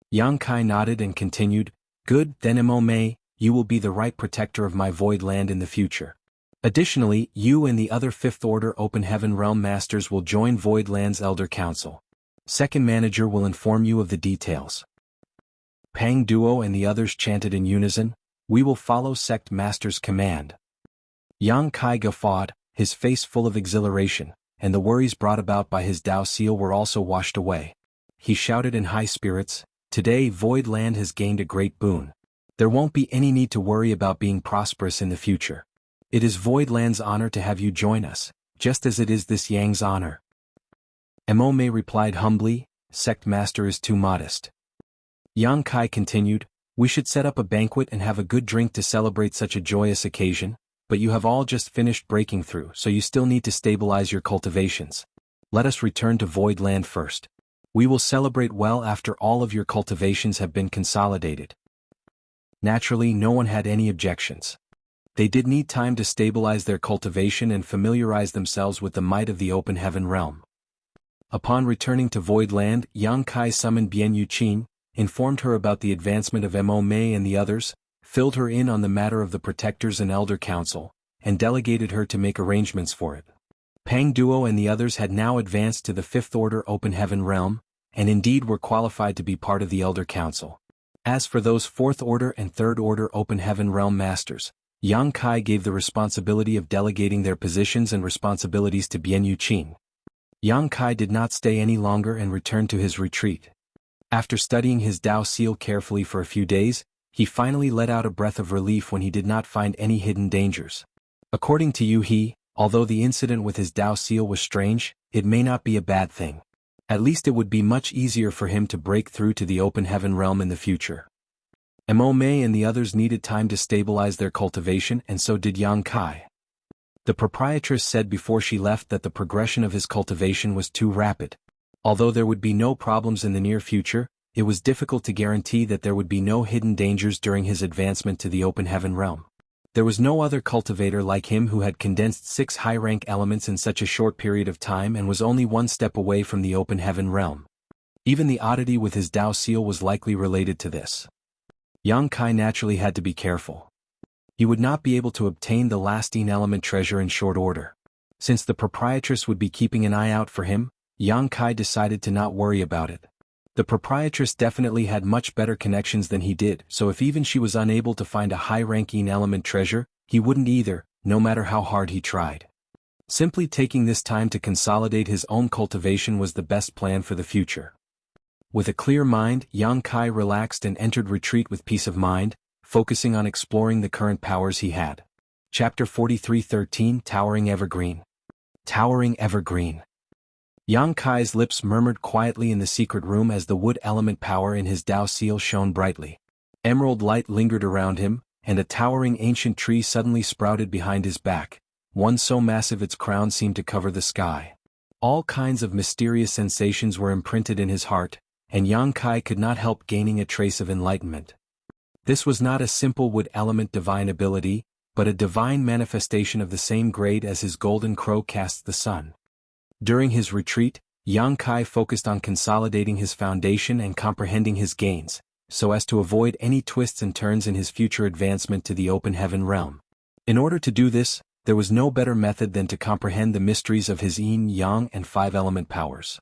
Yang Kai nodded and continued, "Good, then Mo Mei, you will be the right protector of my void land in the future. Additionally, you and the other 5th Order Open Heaven Realm Masters will join Void Land's Elder Council. Second Manager will inform you of the details." Pang Duo and the others chanted in unison, "We will follow Sect Master's command." Yang Kai guffawed, his face full of exhilaration, and the worries brought about by his Tao seal were also washed away. He shouted in high spirits, "Today Void Land has gained a great boon. There won't be any need to worry about being prosperous in the future. It is Void Land's honor to have you join us, just as it is this Yang's honor." Mo Mei replied humbly, "Sect Master is too modest." Yang Kai continued, "We should set up a banquet and have a good drink to celebrate such a joyous occasion, but you have all just finished breaking through, so you still need to stabilize your cultivations. Let us return to Void Land first. We will celebrate well after all of your cultivations have been consolidated." Naturally, no one had any objections. They did need time to stabilize their cultivation and familiarize themselves with the might of the open heaven realm. Upon returning to Void Land, Yang Kai summoned Bian Yuqing, informed her about the advancement of Mo Mei and the others, filled her in on the matter of the Protectors and Elder Council, and delegated her to make arrangements for it. Pang Duo and the others had now advanced to the Fifth Order Open Heaven realm, and indeed were qualified to be part of the Elder Council. As for those Fourth Order and Third Order Open Heaven realm masters, Yang Kai gave the responsibility of delegating their positions and responsibilities to Bian Yuqing. Yang Kai did not stay any longer and returned to his retreat. After studying his Dao Seal carefully for a few days, he finally let out a breath of relief when he did not find any hidden dangers. According to Yu, although the incident with his Dao Seal was strange, it may not be a bad thing. At least it would be much easier for him to break through to the open heaven realm in the future. Mo Mei and the others needed time to stabilize their cultivation, and so did Yang Kai. The proprietress said before she left that the progression of his cultivation was too rapid. Although there would be no problems in the near future, it was difficult to guarantee that there would be no hidden dangers during his advancement to the open heaven realm. There was no other cultivator like him who had condensed 6 high-rank elements in such a short period of time and was only one step away from the open heaven realm. Even the oddity with his Dao Seal was likely related to this. Yang Kai naturally had to be careful. He would not be able to obtain the lasting element treasure in short order. Since the proprietress would be keeping an eye out for him, Yang Kai decided to not worry about it. The proprietress definitely had much better connections than he did, so if even she was unable to find a high-ranking element treasure, he wouldn't either, no matter how hard he tried. Simply taking this time to consolidate his own cultivation was the best plan for the future. With a clear mind, Yang Kai relaxed and entered retreat with peace of mind, focusing on exploring the current powers he had. Chapter 43:13 Towering Evergreen. Towering Evergreen. Yang Kai's lips murmured quietly in the secret room as the wood element power in his Dao Seal shone brightly. Emerald light lingered around him, and a towering ancient tree suddenly sprouted behind his back, one so massive its crown seemed to cover the sky. All kinds of mysterious sensations were imprinted in his heart, and Yang Kai could not help gaining a trace of enlightenment. This was not a simple wood element divine ability, but a divine manifestation of the same grade as his golden crow casts the sun. During his retreat, Yang Kai focused on consolidating his foundation and comprehending his gains, so as to avoid any twists and turns in his future advancement to the open heaven realm. In order to do this, there was no better method than to comprehend the mysteries of his yin, yang, and 5-element powers.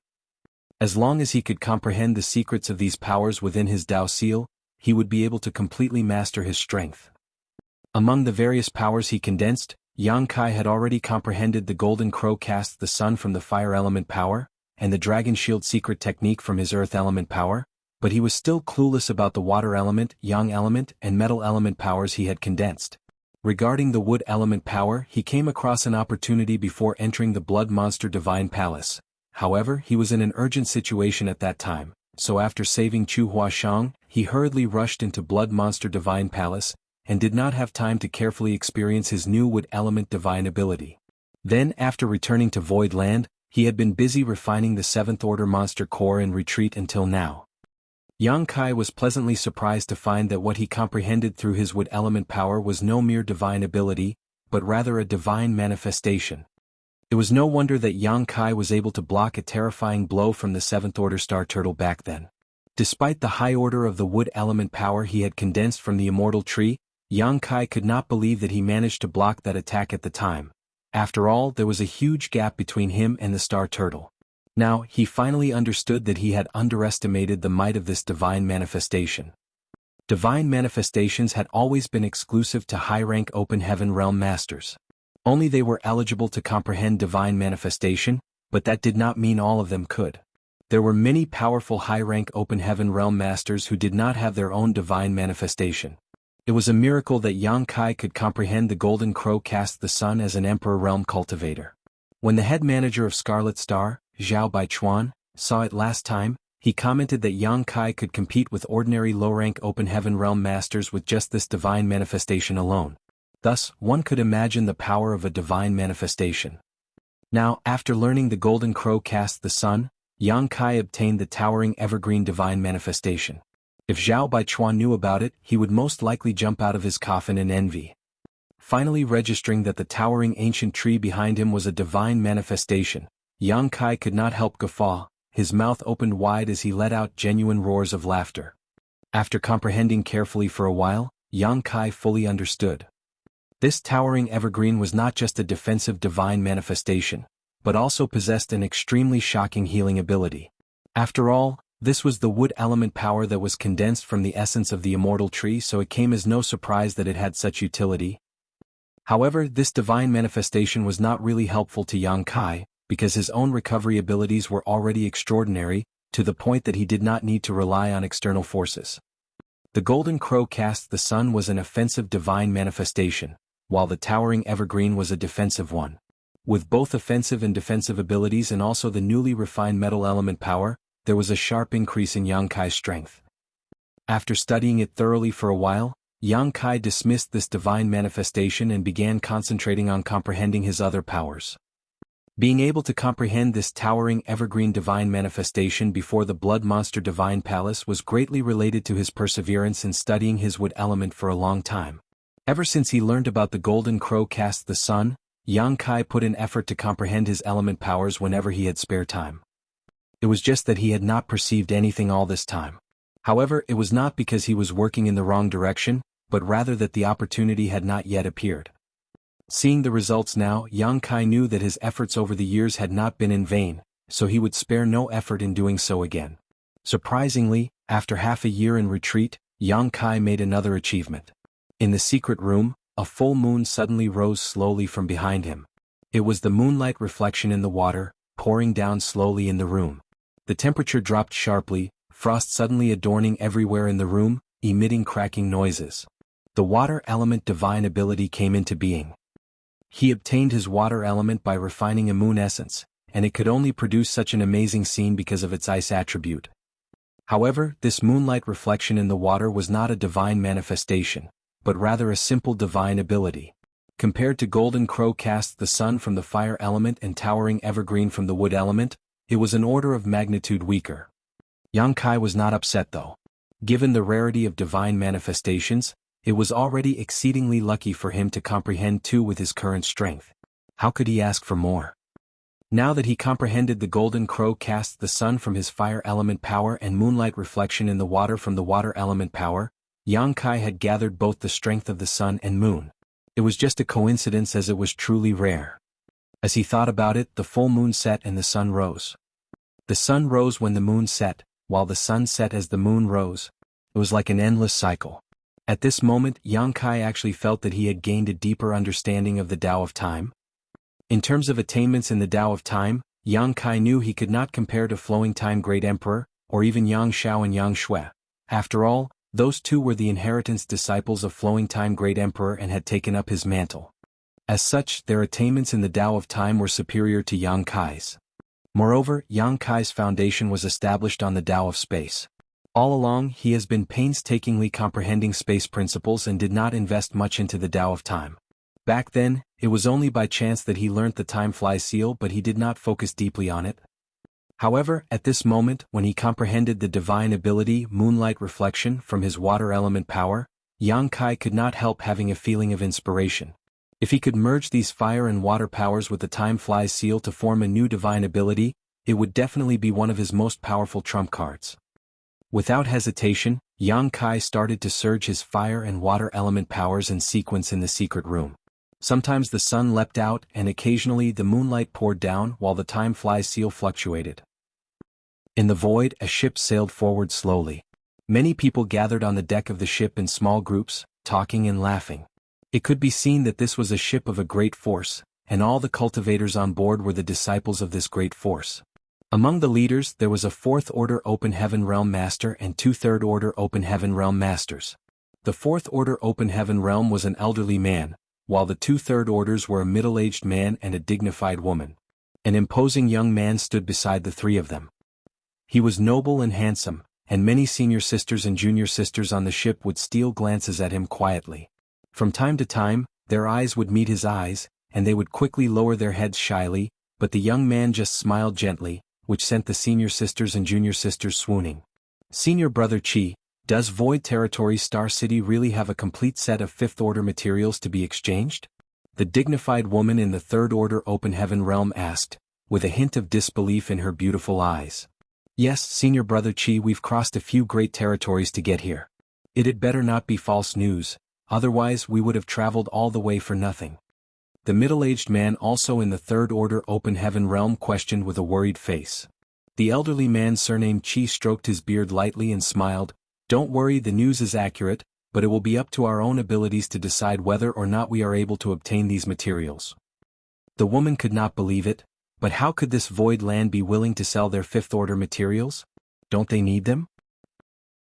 As long as he could comprehend the secrets of these powers within his Dao Seal, he would be able to completely master his strength. Among the various powers he condensed, Yang Kai had already comprehended the golden crow casts the sun from the fire element power, and the dragon shield secret technique from his earth element power, but he was still clueless about the water element, yang element, and metal element powers he had condensed. Regarding the wood element power, he came across an opportunity before entering the Blood Monster Divine Palace. However, he was in an urgent situation at that time, so after saving Chu Huashang, he hurriedly rushed into Blood Monster Divine Palace, and did not have time to carefully experience his new wood element divine ability. Then, after returning to Void Land, he had been busy refining the 7th Order Monster Core in retreat until now. Yang Kai was pleasantly surprised to find that what he comprehended through his wood element power was no mere divine ability, but rather a divine manifestation. It was no wonder that Yang Kai was able to block a terrifying blow from the 7th Order Star Turtle back then. Despite the high order of the wood element power he had condensed from the Immortal Tree, Yang Kai could not believe that he managed to block that attack at the time. After all, there was a huge gap between him and the Star Turtle. Now, he finally understood that he had underestimated the might of this divine manifestation. Divine manifestations had always been exclusive to high-rank open heaven realm masters. Only they were eligible to comprehend divine manifestation, but that did not mean all of them could. There were many powerful high-rank open heaven realm masters who did not have their own divine manifestation. It was a miracle that Yang Kai could comprehend the golden crow cast the sun as an emperor realm cultivator. When the head manager of Scarlet Star, Zhao Baichuan, saw it last time, he commented that Yang Kai could compete with ordinary low-rank open heaven realm masters with just this divine manifestation alone. Thus, one could imagine the power of a divine manifestation. Now, after learning the golden crow cast the sun, Yang Kai obtained the towering evergreen divine manifestation. If Zhao Baichuan knew about it, he would most likely jump out of his coffin in envy. Finally registering that the towering ancient tree behind him was a divine manifestation, Yang Kai could not help guffaw, his mouth opened wide as he let out genuine roars of laughter. After comprehending carefully for a while, Yang Kai fully understood. This towering evergreen was not just a defensive divine manifestation, but also possessed an extremely shocking healing ability. After all, this was the wood element power that was condensed from the essence of the immortal tree, so it came as no surprise that it had such utility. However, this divine manifestation was not really helpful to Yang Kai, because his own recovery abilities were already extraordinary, to the point that he did not need to rely on external forces. The golden crow cast the sun was an offensive divine manifestation, while the towering evergreen was a defensive one. With both offensive and defensive abilities and also the newly refined metal element power, there was a sharp increase in Yang Kai's strength. After studying it thoroughly for a while, Yang Kai dismissed this divine manifestation and began concentrating on comprehending his other powers. Being able to comprehend this towering evergreen divine manifestation before the Blood Monster Divine Palace was greatly related to his perseverance in studying his wood element for a long time. Ever since he learned about the golden crow cast the sun, Yang Kai put in effort to comprehend his element powers whenever he had spare time. It was just that he had not perceived anything all this time. However, it was not because he was working in the wrong direction, but rather that the opportunity had not yet appeared. Seeing the results now, Yang Kai knew that his efforts over the years had not been in vain, so he would spare no effort in doing so again. Surprisingly, after half a year in retreat, Yang Kai made another achievement. In the secret room, a full moon suddenly rose slowly from behind him. It was the moonlight reflection in the water, pouring down slowly in the room. The temperature dropped sharply, frost suddenly adorning everywhere in the room, emitting cracking noises. The water element divine ability came into being. He obtained his water element by refining a moon essence, and it could only produce such an amazing scene because of its ice attribute. However, this moonlight reflection in the water was not a divine manifestation, but rather a simple divine ability. Compared to golden crow cast the sun from the fire element and towering evergreen from the wood element, it was an order of magnitude weaker. Yang Kai was not upset though. Given the rarity of divine manifestations, it was already exceedingly lucky for him to comprehend two with his current strength. How could he ask for more? Now that he comprehended the golden crow cast the sun from his fire element power and moonlight reflection in the water from the water element power, Yang Kai had gathered both the strength of the sun and moon. It was just a coincidence as it was truly rare. As he thought about it, the full moon set and the sun rose. The sun rose when the moon set, while the sun set as the moon rose. It was like an endless cycle. At this moment, Yang Kai actually felt that he had gained a deeper understanding of the Tao of Time. In terms of attainments in the Tao of Time, Yang Kai knew he could not compare to Flowing Time Great Emperor, or even Yang Shao and Yang Shui. After all, those two were the inheritance disciples of Flowing Time Great Emperor and had taken up his mantle. As such, their attainments in the Tao of Time were superior to Yang Kai's. Moreover, Yang Kai's foundation was established on the Tao of Space. All along, he has been painstakingly comprehending space principles and did not invest much into the Tao of Time. Back then, it was only by chance that he learnt the Time Fly Seal, but he did not focus deeply on it. However, at this moment, when he comprehended the divine ability Moonlight Reflection from his water element power, Yang Kai could not help having a feeling of inspiration. If he could merge these fire and water powers with the Time Fly Seal to form a new divine ability, it would definitely be one of his most powerful trump cards. Without hesitation, Yang Kai started to surge his fire and water element powers in sequence in the secret room. Sometimes the sun leapt out and occasionally the moonlight poured down while the Time Fly Seal fluctuated. In the void, a ship sailed forward slowly. Many people gathered on the deck of the ship in small groups, talking and laughing. It could be seen that this was a ship of a great force, and all the cultivators on board were the disciples of this great force. Among the leaders there was a 4th Order Open Heaven Realm Master and 2 3rd Order Open Heaven Realm Masters. The 4th Order Open Heaven Realm was an elderly man, while the 2 3rd Orders were a middle-aged man and a dignified woman. An imposing young man stood beside the three of them. He was noble and handsome, and many senior sisters and junior sisters on the ship would steal glances at him quietly. From time to time, their eyes would meet his eyes, and they would quickly lower their heads shyly, but the young man just smiled gently, which sent the senior sisters and junior sisters swooning. Senior Brother Qi, Does Void Territory Star City really have a complete set of fifth-order materials to be exchanged? The dignified woman in the third-order open heaven realm asked, with a hint of disbelief in her beautiful eyes. Yes, Senior Brother Chi, we've crossed a few great territories to get here. It had better not be false news, otherwise we would have traveled all the way for nothing. The middle-aged man also in the third-order open heaven realm questioned with a worried face. The elderly man surnamed Chi stroked his beard lightly and smiled. Don't worry, the news is accurate, but it will be up to our own abilities to decide whether or not we are able to obtain these materials. The woman could not believe it, but how could this void land be willing to sell their fifth-order materials? Don't they need them?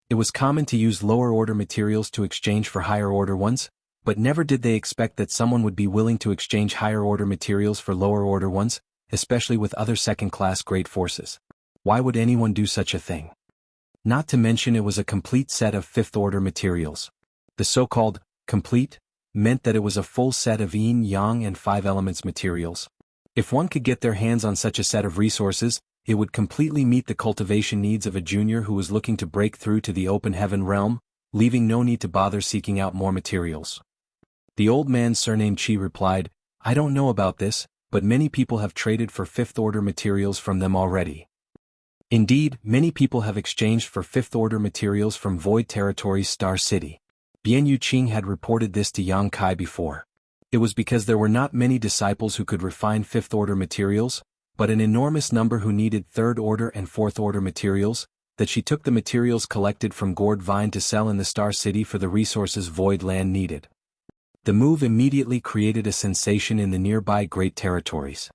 It was common to use lower-order materials to exchange for higher-order ones, but never did they expect that someone would be willing to exchange higher-order materials for lower-order ones, especially with other second-class great forces. Why would anyone do such a thing? Not to mention it was a complete set of fifth-order materials. The so-called complete meant that it was a full set of yin, yang and five elements materials. If one could get their hands on such a set of resources, it would completely meet the cultivation needs of a junior who was looking to break through to the open heaven realm, leaving no need to bother seeking out more materials. The old man surnamed Chi replied, I don't know about this, but many people have traded for fifth-order materials from them already. Indeed, many people have exchanged for fifth-order materials from Void Territory's Star City. Bian Yuqing had reported this to Yang Kai before. It was because there were not many disciples who could refine fifth-order materials, but an enormous number who needed third-order and fourth-order materials, that she took the materials collected from Gourd Vine to sell in the Star City for the resources Void Land needed. The move immediately created a sensation in the nearby Great Territories.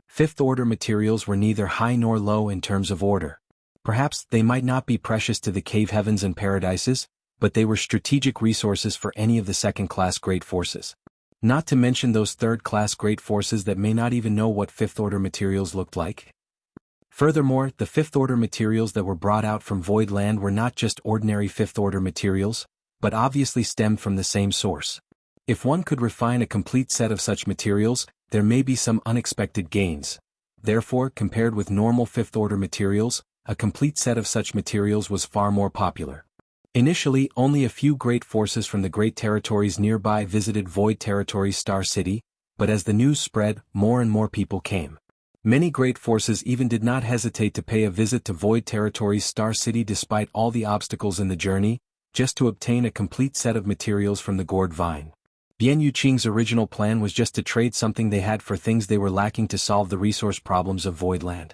Fifth-order materials were neither high nor low in terms of order. Perhaps they might not be precious to the cave heavens and paradises, but they were strategic resources for any of the second-class great forces. Not to mention those third-class great forces that may not even know what fifth-order materials looked like. Furthermore, the fifth-order materials that were brought out from Void Land were not just ordinary fifth-order materials, but obviously stemmed from the same source. If one could refine a complete set of such materials, there may be some unexpected gains. Therefore, compared with normal fifth-order materials, a complete set of such materials was far more popular. Initially, only a few great forces from the great territories nearby visited Void Territory's Star City, but as the news spread, more and more people came. Many great forces even did not hesitate to pay a visit to Void Territory's Star City despite all the obstacles in the journey, just to obtain a complete set of materials from the Gourd Vine. Bian Yuqing's original plan was just to trade something they had for things they were lacking to solve the resource problems of Voidland.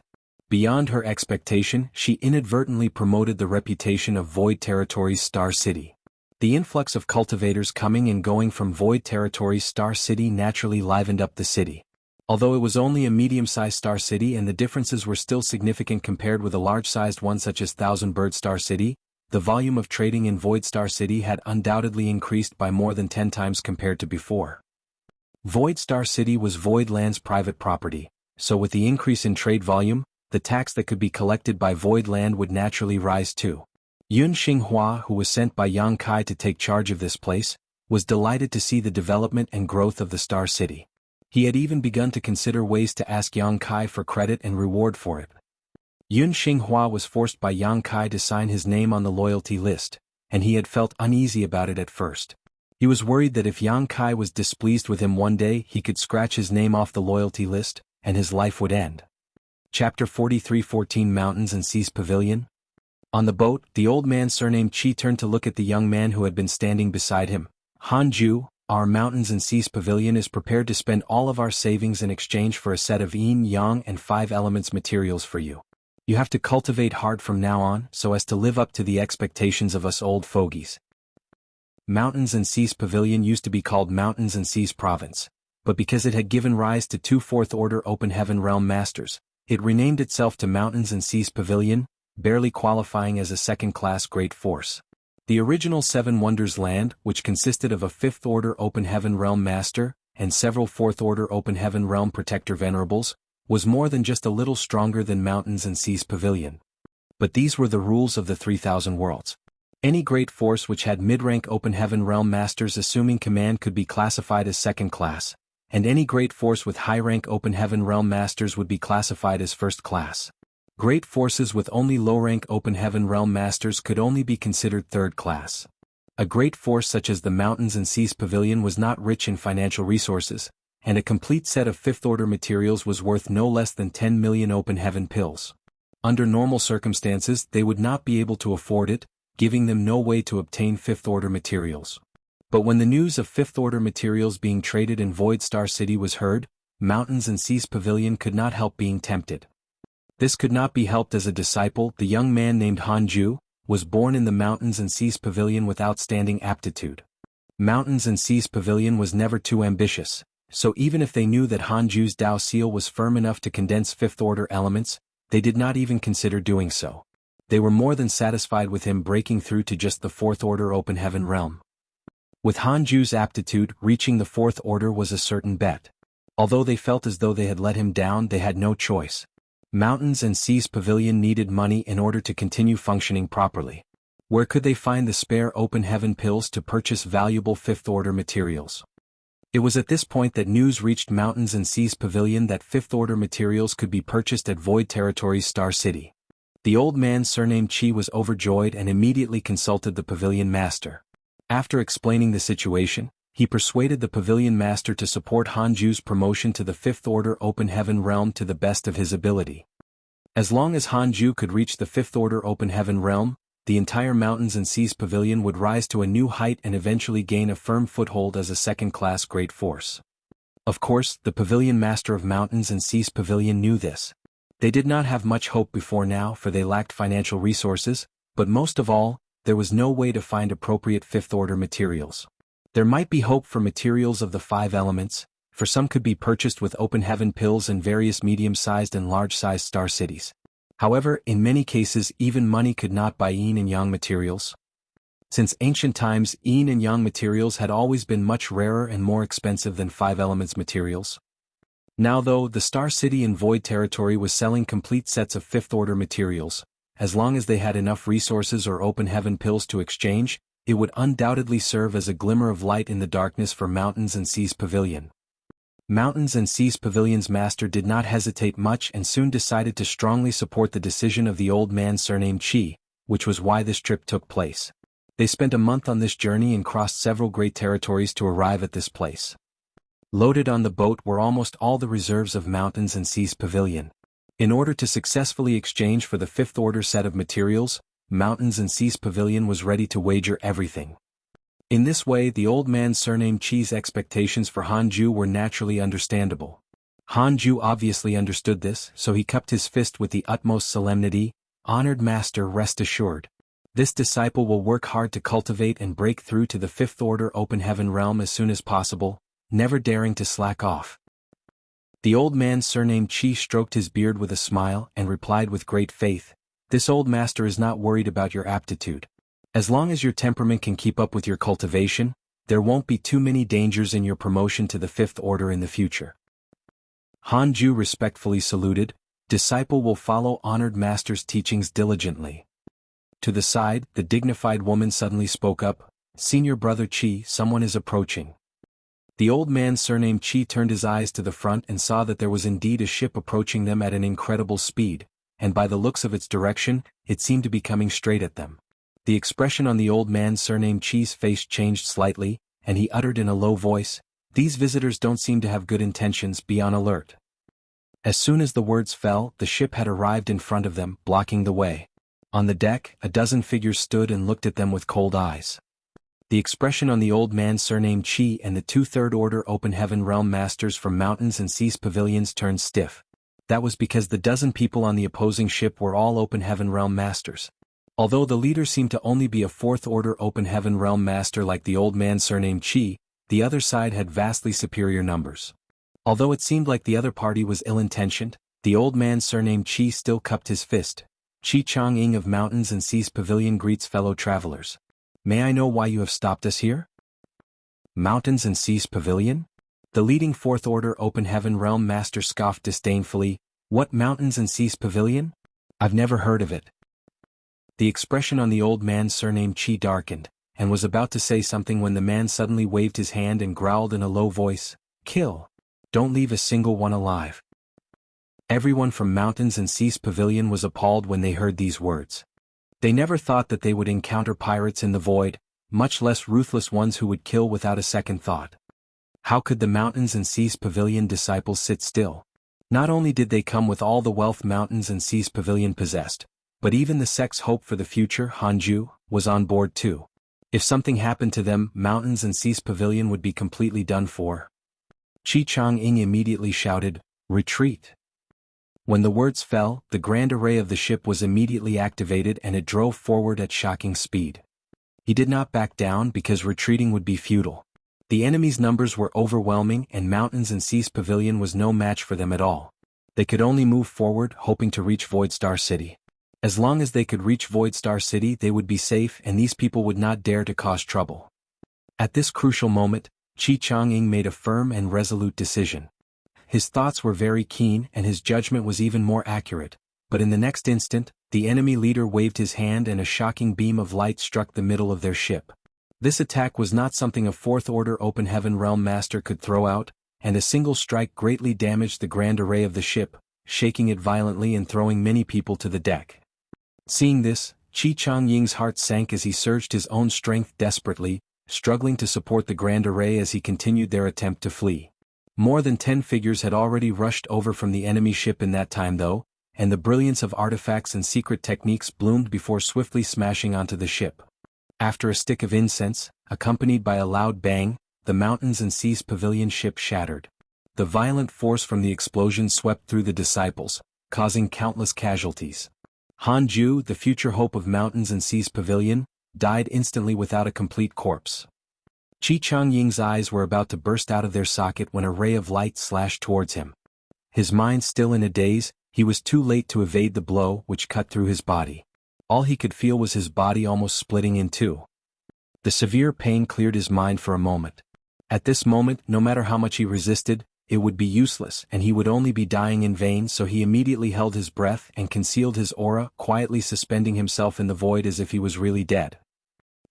Beyond her expectation, she inadvertently promoted the reputation of Void Territory's Star City. The influx of cultivators coming and going from Void Territory's Star City naturally livened up the city. Although it was only a medium-sized Star City and the differences were still significant compared with a large-sized one such as Thousand Bird Star City, the volume of trading in Void Star City had undoubtedly increased by more than 10 times compared to before. Void Star City was Void Land's private property, so with the increase in trade volume, the tax that could be collected by Void Land would naturally rise too. Yun Xinghua, who was sent by Yang Kai to take charge of this place, was delighted to see the development and growth of the Star City. He had even begun to consider ways to ask Yang Kai for credit and reward for it. Yun Xinghua was forced by Yang Kai to sign his name on the loyalty list, and he had felt uneasy about it at first. He was worried that if Yang Kai was displeased with him one day he could scratch his name off the loyalty list, and his life would end. Chapter 43:14 Mountains and Seas Pavilion. On the boat, the old man surnamed Chi turned to look at the young man who had been standing beside him. Hanju, our Mountains and Seas Pavilion is prepared to spend all of our savings in exchange for a set of yin, yang and five elements materials for you. You have to cultivate hard from now on so as to live up to the expectations of us old fogies. Mountains and Seas Pavilion used to be called Mountains and Seas Province, but because it had given rise to two fourth-order open heaven realm masters, it renamed itself to Mountains and Seas Pavilion, barely qualifying as a second-class great force. The original Seven Wonders land, which consisted of a fifth-order open heaven realm master, and several fourth-order open heaven realm protector venerables, was more than just a little stronger than Mountains and Seas Pavilion. But these were the rules of the 3,000 worlds. Any great force which had mid-rank open heaven realm masters assuming command could be classified as second class, and any great force with high-rank open heaven realm masters would be classified as first class. Great forces with only low-rank open heaven realm masters could only be considered third class. A great force such as the Mountains and Seas Pavilion was not rich in financial resources, and a complete set of fifth-order materials was worth no less than 10 million open heaven pills. Under normal circumstances they would not be able to afford it, giving them no way to obtain fifth-order materials. But when the news of fifth-order materials being traded in Void Star City was heard, Mountains and Seas Pavilion could not help being tempted. This could not be helped as a disciple, the young man named Hanju, was born in the Mountains and Seas Pavilion with outstanding aptitude. Mountains and Seas Pavilion was never too ambitious, so even if they knew that Hanju's Dao seal was firm enough to condense fifth-order elements, they did not even consider doing so. They were more than satisfied with him breaking through to just the fourth-order open heaven realm. With Hanju's aptitude, reaching the fourth order was a certain bet. Although they felt as though they had let him down, they had no choice. Mountains and Seas Pavilion needed money in order to continue functioning properly. Where could they find the spare open heaven pills to purchase valuable fifth-order materials? It was at this point that news reached Mountains and Seas Pavilion that fifth-order materials could be purchased at Void Territory's Star City. The old man surnamed Chi was overjoyed and immediately consulted the pavilion master. After explaining the situation, he persuaded the pavilion master to support Hanju's promotion to the fifth-order open heaven realm to the best of his ability. As long as Hanju could reach the fifth-order open heaven realm, the entire Mountains and Seas Pavilion would rise to a new height and eventually gain a firm foothold as a second-class great force. Of course, the pavilion master of Mountains and Seas Pavilion knew this. They did not have much hope before now, for they lacked financial resources, but most of all, there was no way to find appropriate fifth-order materials. There might be hope for materials of the 5 elements, for some could be purchased with open heaven pills in various medium-sized and large-sized star cities. However, in many cases even money could not buy yin and yang materials. Since ancient times, yin and yang materials had always been much rarer and more expensive than 5 elements materials. Now though, the Star City in Void Territory was selling complete sets of fifth-order materials. As long as they had enough resources or open heaven pills to exchange, it would undoubtedly serve as a glimmer of light in the darkness for Mountains and Seas Pavilion. Mountains and Seas Pavilion's master did not hesitate much and soon decided to strongly support the decision of the old man surnamed Chi, which was why this trip took place. They spent a month on this journey and crossed several great territories to arrive at this place. Loaded on the boat were almost all the reserves of Mountains and Seas Pavilion. In order to successfully exchange for the fifth-order set of materials, Mountains and Seas Pavilion was ready to wager everything. In this way, the old man surnamed Chi's expectations for Hanju were naturally understandable. Hanju obviously understood this, so he cupped his fist with the utmost solemnity. "Honored master, rest assured. This disciple will work hard to cultivate and break through to the fifth-order open heaven realm as soon as possible, never daring to slack off." The old man surnamed Chi stroked his beard with a smile and replied with great faith, "This old master is not worried about your aptitude. As long as your temperament can keep up with your cultivation, there won't be too many dangers in your promotion to the fifth order in the future." Hanju respectfully saluted. "Disciple will follow honored master's teachings diligently." To the side, the dignified woman suddenly spoke up, "Senior brother Chi, someone is approaching." The old man surnamed Chi turned his eyes to the front and saw that there was indeed a ship approaching them at an incredible speed, and by the looks of its direction, it seemed to be coming straight at them. The expression on the old man surnamed Chi's face changed slightly, and he uttered in a low voice, "These visitors don't seem to have good intentions, be on alert." As soon as the words fell, the ship had arrived in front of them, blocking the way. On the deck, a dozen figures stood and looked at them with cold eyes. The expression on the old man surnamed Chi and the 2 third-order open heaven realm masters from Mountains and Seas Pavilions turned stiff. That was because the dozen people on the opposing ship were all open heaven realm masters. Although the leader seemed to only be a 4th-order open heaven realm master like the old man surnamed Chi, the other side had vastly superior numbers. Although it seemed like the other party was ill-intentioned, the old man surnamed Chi still cupped his fist. "Chi Chang-ing of Mountains and Seas Pavilion greets fellow travelers. May I know why you have stopped us here?" "Mountains and Seas Pavilion?" The leading 4th-order open heaven realm master scoffed disdainfully. "What Mountains and Seas Pavilion? I've never heard of it." The expression on the old man surnamed Chi darkened, and was about to say something when the man suddenly waved his hand and growled in a low voice, "Kill. Don't leave a single one alive." Everyone from Mountains and Seas Pavilion was appalled when they heard these words. They never thought that they would encounter pirates in the void, much less ruthless ones who would kill without a second thought. How could the Mountains and Seas Pavilion disciples sit still? Not only did they come with all the wealth Mountains and Seas Pavilion possessed, but even the sect's hope for the future, Hanju, was on board too. If something happened to them, Mountains and Seas Pavilion would be completely done for. Qi Chang'ing immediately shouted, "Retreat!" When the words fell, the grand array of the ship was immediately activated and it drove forward at shocking speed. He did not back down because retreating would be futile. The enemy's numbers were overwhelming and Mountains and Seas Pavilion was no match for them at all. They could only move forward, hoping to reach Void Star City. As long as they could reach Void Star City, they would be safe and these people would not dare to cause trouble. At this crucial moment, Qi Chang'ing made a firm and resolute decision. His thoughts were very keen and his judgment was even more accurate, but in the next instant, the enemy leader waved his hand and a shocking beam of light struck the middle of their ship. This attack was not something a fourth-order Open Heaven Realm Master could throw out, and a single strike greatly damaged the grand array of the ship, shaking it violently and throwing many people to the deck. Seeing this, Qi Chang'ing's heart sank as he surged his own strength desperately, struggling to support the grand array as he continued their attempt to flee. More than 10 figures had already rushed over from the enemy ship in that time though, and the brilliance of artifacts and secret techniques bloomed before swiftly smashing onto the ship. After a stick of incense, accompanied by a loud bang, the Mountains and Seas Pavilion ship shattered. The violent force from the explosion swept through the disciples, causing countless casualties. Hanju, the future hope of Mountains and Seas Pavilion, died instantly without a complete corpse. Qi Chang'ing's eyes were about to burst out of their socket when a ray of light slashed towards him. His mind still in a daze, he was too late to evade the blow which cut through his body. All he could feel was his body almost splitting in two. The severe pain cleared his mind for a moment. At this moment, no matter how much he resisted, it would be useless and he would only be dying in vain, so he immediately held his breath and concealed his aura, quietly suspending himself in the void as if he was really dead.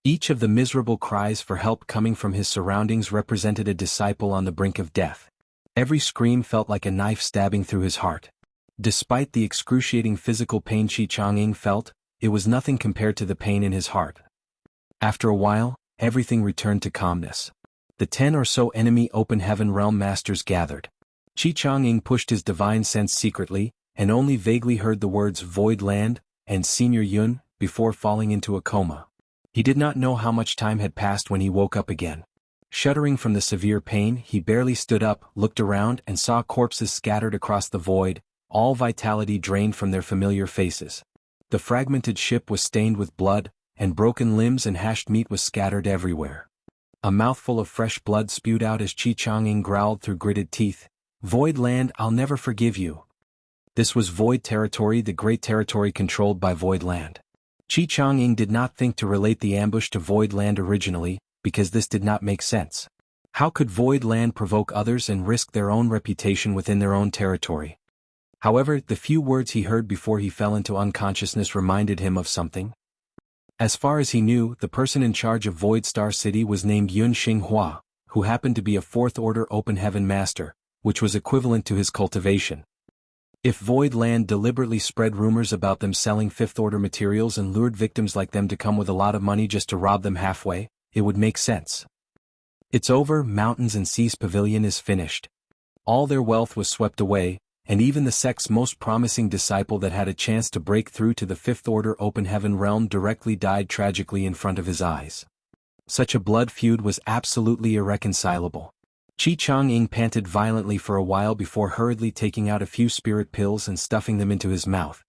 Each of the miserable cries for help coming from his surroundings represented a disciple on the brink of death. Every scream felt like a knife stabbing through his heart. Despite the excruciating physical pain Qi Chang'ing felt, it was nothing compared to the pain in his heart. After a while, everything returned to calmness. The 10 or so enemy Open Heaven Realm Masters gathered. Qi Chang'ing pushed his divine sense secretly, and only vaguely heard the words Void Land and Senior Yun before falling into a coma. He did not know how much time had passed when he woke up again. Shuddering from the severe pain, he barely stood up, looked around and saw corpses scattered across the void, all vitality drained from their familiar faces. The fragmented ship was stained with blood, and broken limbs and hashed meat was scattered everywhere. A mouthful of fresh blood spewed out as Qi Chang'ing growled through gritted teeth, "Void Land, I'll never forgive you." This was Void Territory, the great territory controlled by Void Land. Qi Chang'ing did not think to relate the ambush to Void Land originally, because this did not make sense. How could Void Land provoke others and risk their own reputation within their own territory? However, the few words he heard before he fell into unconsciousness reminded him of something. As far as he knew, the person in charge of Void Star City was named Yun Xinghua, who happened to be a fourth-order Open Heaven Master, which was equivalent to his cultivation. If Void Land deliberately spread rumors about them selling fifth-order materials and lured victims like them to come with a lot of money just to rob them halfway, it would make sense. It's over, Mountains and Seas Pavilion is finished. All their wealth was swept away, and even the sect's most promising disciple that had a chance to break through to the fifth-order Open Heaven realm directly died tragically in front of his eyes. Such a blood feud was absolutely irreconcilable. Qi Chang'ing panted violently for a while before hurriedly taking out a few spirit pills and stuffing them into his mouth.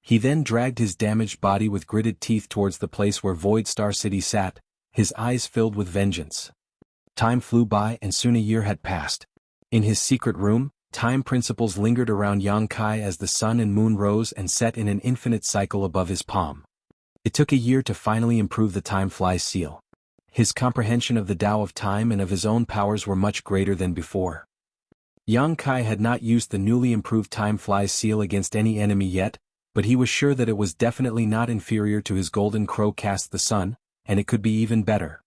He then dragged his damaged body with gritted teeth towards the place where Void Star City sat, his eyes filled with vengeance. Time flew by and soon a year had passed. In his secret room, time principles lingered around Yang Kai as the sun and moon rose and set in an infinite cycle above his palm. It took a year to finally improve the time flies seal. His comprehension of the Tao of time and of his own powers were much greater than before. Yang Kai had not used the newly improved time flies seal against any enemy yet, but he was sure that it was definitely not inferior to his Golden Crow Cast the Sun, and it could be even better.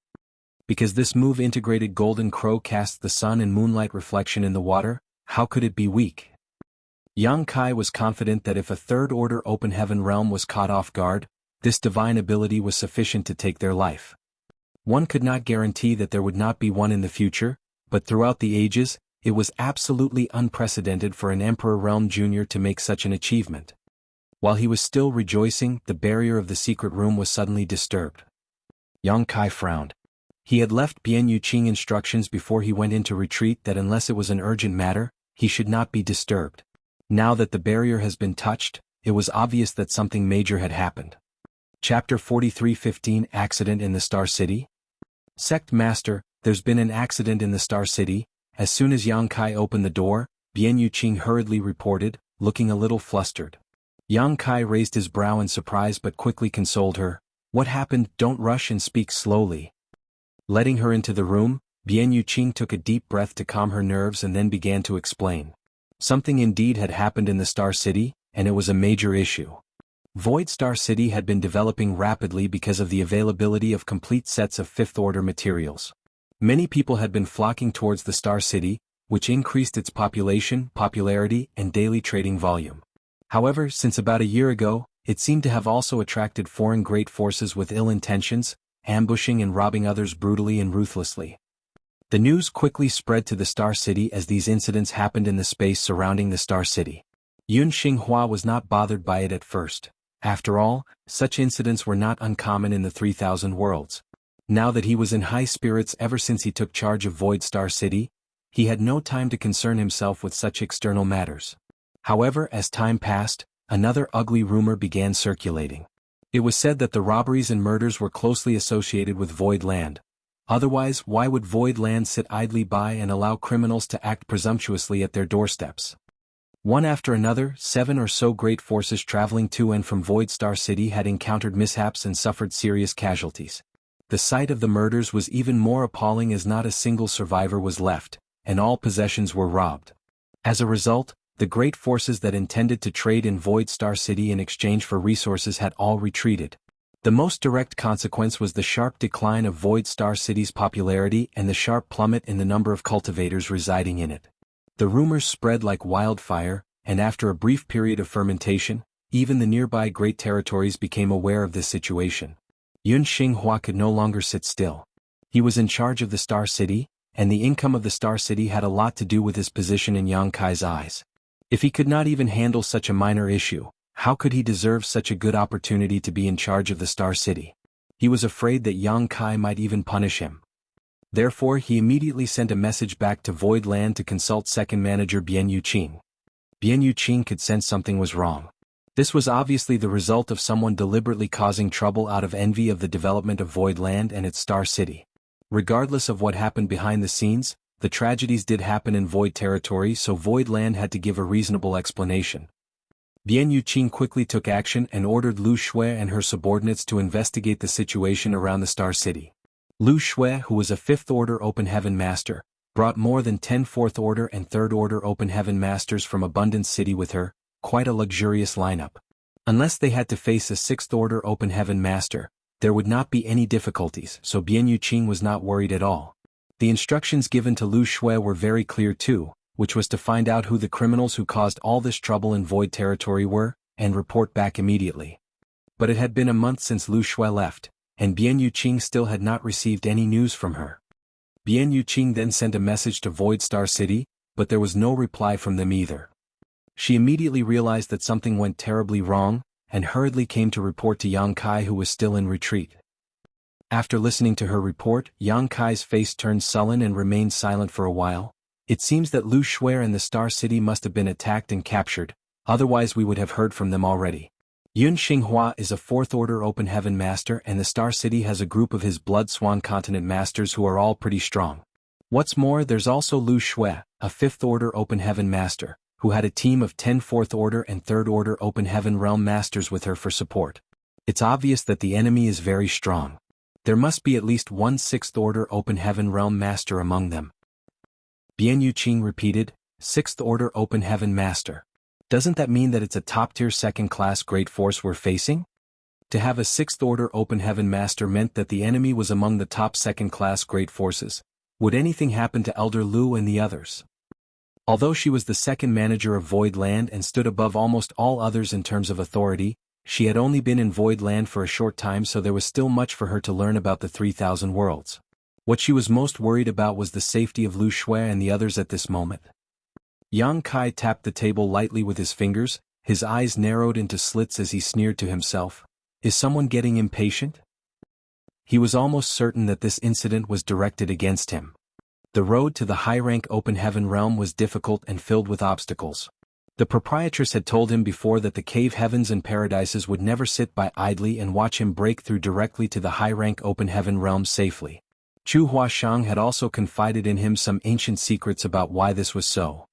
Because this move integrated Golden Crow Cast the Sun and moonlight reflection in the water, how could it be weak? Yang Kai was confident that if a third-order open heaven realm was caught off guard, this divine ability was sufficient to take their life. One could not guarantee that there would not be one in the future, but throughout the ages, it was absolutely unprecedented for an Emperor Realm Jr. to make such an achievement. While he was still rejoicing, the barrier of the secret room was suddenly disturbed. Yang Kai frowned. He had left Bian Yuqing instructions before he went into retreat that unless it was an urgent matter, he should not be disturbed. Now that the barrier has been touched, it was obvious that something major had happened. Chapter 43:15 Accident in the Star City? Sect Master, there's been an accident in the Star City. As soon as Yang Kai opened the door, Bian Yuqing hurriedly reported, looking a little flustered. Yang Kai raised his brow in surprise but quickly consoled her. What happened? Don't rush and speak slowly. Letting her into the room, Bian Yuqing took a deep breath to calm her nerves and then began to explain. Something indeed had happened in the Star City, and it was a major issue. Void Star City had been developing rapidly because of the availability of complete sets of fifth-order materials. Many people had been flocking towards the Star City, which increased its population, popularity, and daily trading volume. However, since about a year ago, it seemed to have also attracted foreign great forces with ill intentions, ambushing and robbing others brutally and ruthlessly. The news quickly spread to the Star City as these incidents happened in the space surrounding the Star City. Yun Xinghua was not bothered by it at first. After all, such incidents were not uncommon in the 3,000 worlds. Now that he was in high spirits ever since he took charge of Void Star City, he had no time to concern himself with such external matters. However, as time passed, another ugly rumor began circulating. It was said that the robberies and murders were closely associated with Void Land. Otherwise, why would Void Land sit idly by and allow criminals to act presumptuously at their doorsteps? One after another, 7 or so great forces traveling to and from Void Star City had encountered mishaps and suffered serious casualties. The sight of the murders was even more appalling as not a single survivor was left, and all possessions were robbed. As a result, the great forces that intended to trade in Void Star City in exchange for resources had all retreated. The most direct consequence was the sharp decline of Void Star City's popularity and the sharp plummet in the number of cultivators residing in it. The rumors spread like wildfire, and after a brief period of fermentation, even the nearby great territories became aware of this situation. Yun Xinghua could no longer sit still. He was in charge of the Star City, and the income of the Star City had a lot to do with his position in Yang Kai's eyes. If he could not even handle such a minor issue, how could he deserve such a good opportunity to be in charge of the Star City? He was afraid that Yang Kai might even punish him. Therefore, he immediately sent a message back to Void Land to consult second manager Bian Yuqing. Bian Yuqing could sense something was wrong. This was obviously the result of someone deliberately causing trouble out of envy of the development of Void Land and its Star City. Regardless of what happened behind the scenes, the tragedies did happen in Void territory, so Void Land had to give a reasonable explanation. Bian Yuqing quickly took action and ordered Lu Shui and her subordinates to investigate the situation around the Star City. Lu Shui, who was a 5th-order Open Heaven Master, brought more than 10 4th-order and 3rd-order Open Heaven Masters from Abundance City with her, quite a luxurious lineup. Unless they had to face a 6th-order Open Heaven Master, there would not be any difficulties, so Bian Yuqing was not worried at all. The instructions given to Lu Shui were very clear too, which was to find out who the criminals who caused all this trouble in Void territory were, and report back immediately. But it had been a month since Lu Shui left, and Bian Yuqing still had not received any news from her. Bian Yuqing then sent a message to Void Star City, but there was no reply from them either. She immediately realized that something went terribly wrong, and hurriedly came to report to Yang Kai, who was still in retreat. After listening to her report, Yang Kai's face turned sullen and remained silent for a while. It seems that Lu Shui and the Star City must have been attacked and captured, otherwise we would have heard from them already. Yun Xinghua is a 4th-order Open Heaven Master, and the Star City has a group of his Blood Swan Continent Masters who are all pretty strong. What's more, there's also Lu Shui, a 5th-order Open Heaven Master, who had a team of 10 4th-order and 3rd-order Open Heaven Realm Masters with her for support. It's obvious that the enemy is very strong. There must be at least one 6th-order Open Heaven Realm Master among them. Bian Yuqing repeated, 6th-order Open Heaven Master. Doesn't that mean that it's a top-tier 2nd-class great force we're facing? To have a 6th-order Open Heaven Master meant that the enemy was among the top 2nd-class great forces. Would anything happen to Elder Lu and the others? Although she was the second manager of Void Land and stood above almost all others in terms of authority, she had only been in Void Land for a short time, so there was still much for her to learn about the 3,000 worlds. What she was most worried about was the safety of Lu Shui and the others at this moment. Yang Kai tapped the table lightly with his fingers, his eyes narrowed into slits as he sneered to himself. Is someone getting impatient? He was almost certain that this incident was directed against him. The road to the high-rank open heaven realm was difficult and filled with obstacles. The proprietress had told him before that the cave heavens and paradises would never sit by idly and watch him break through directly to the high-rank open heaven realm safely. Chu Huashang had also confided in him some ancient secrets about why this was so.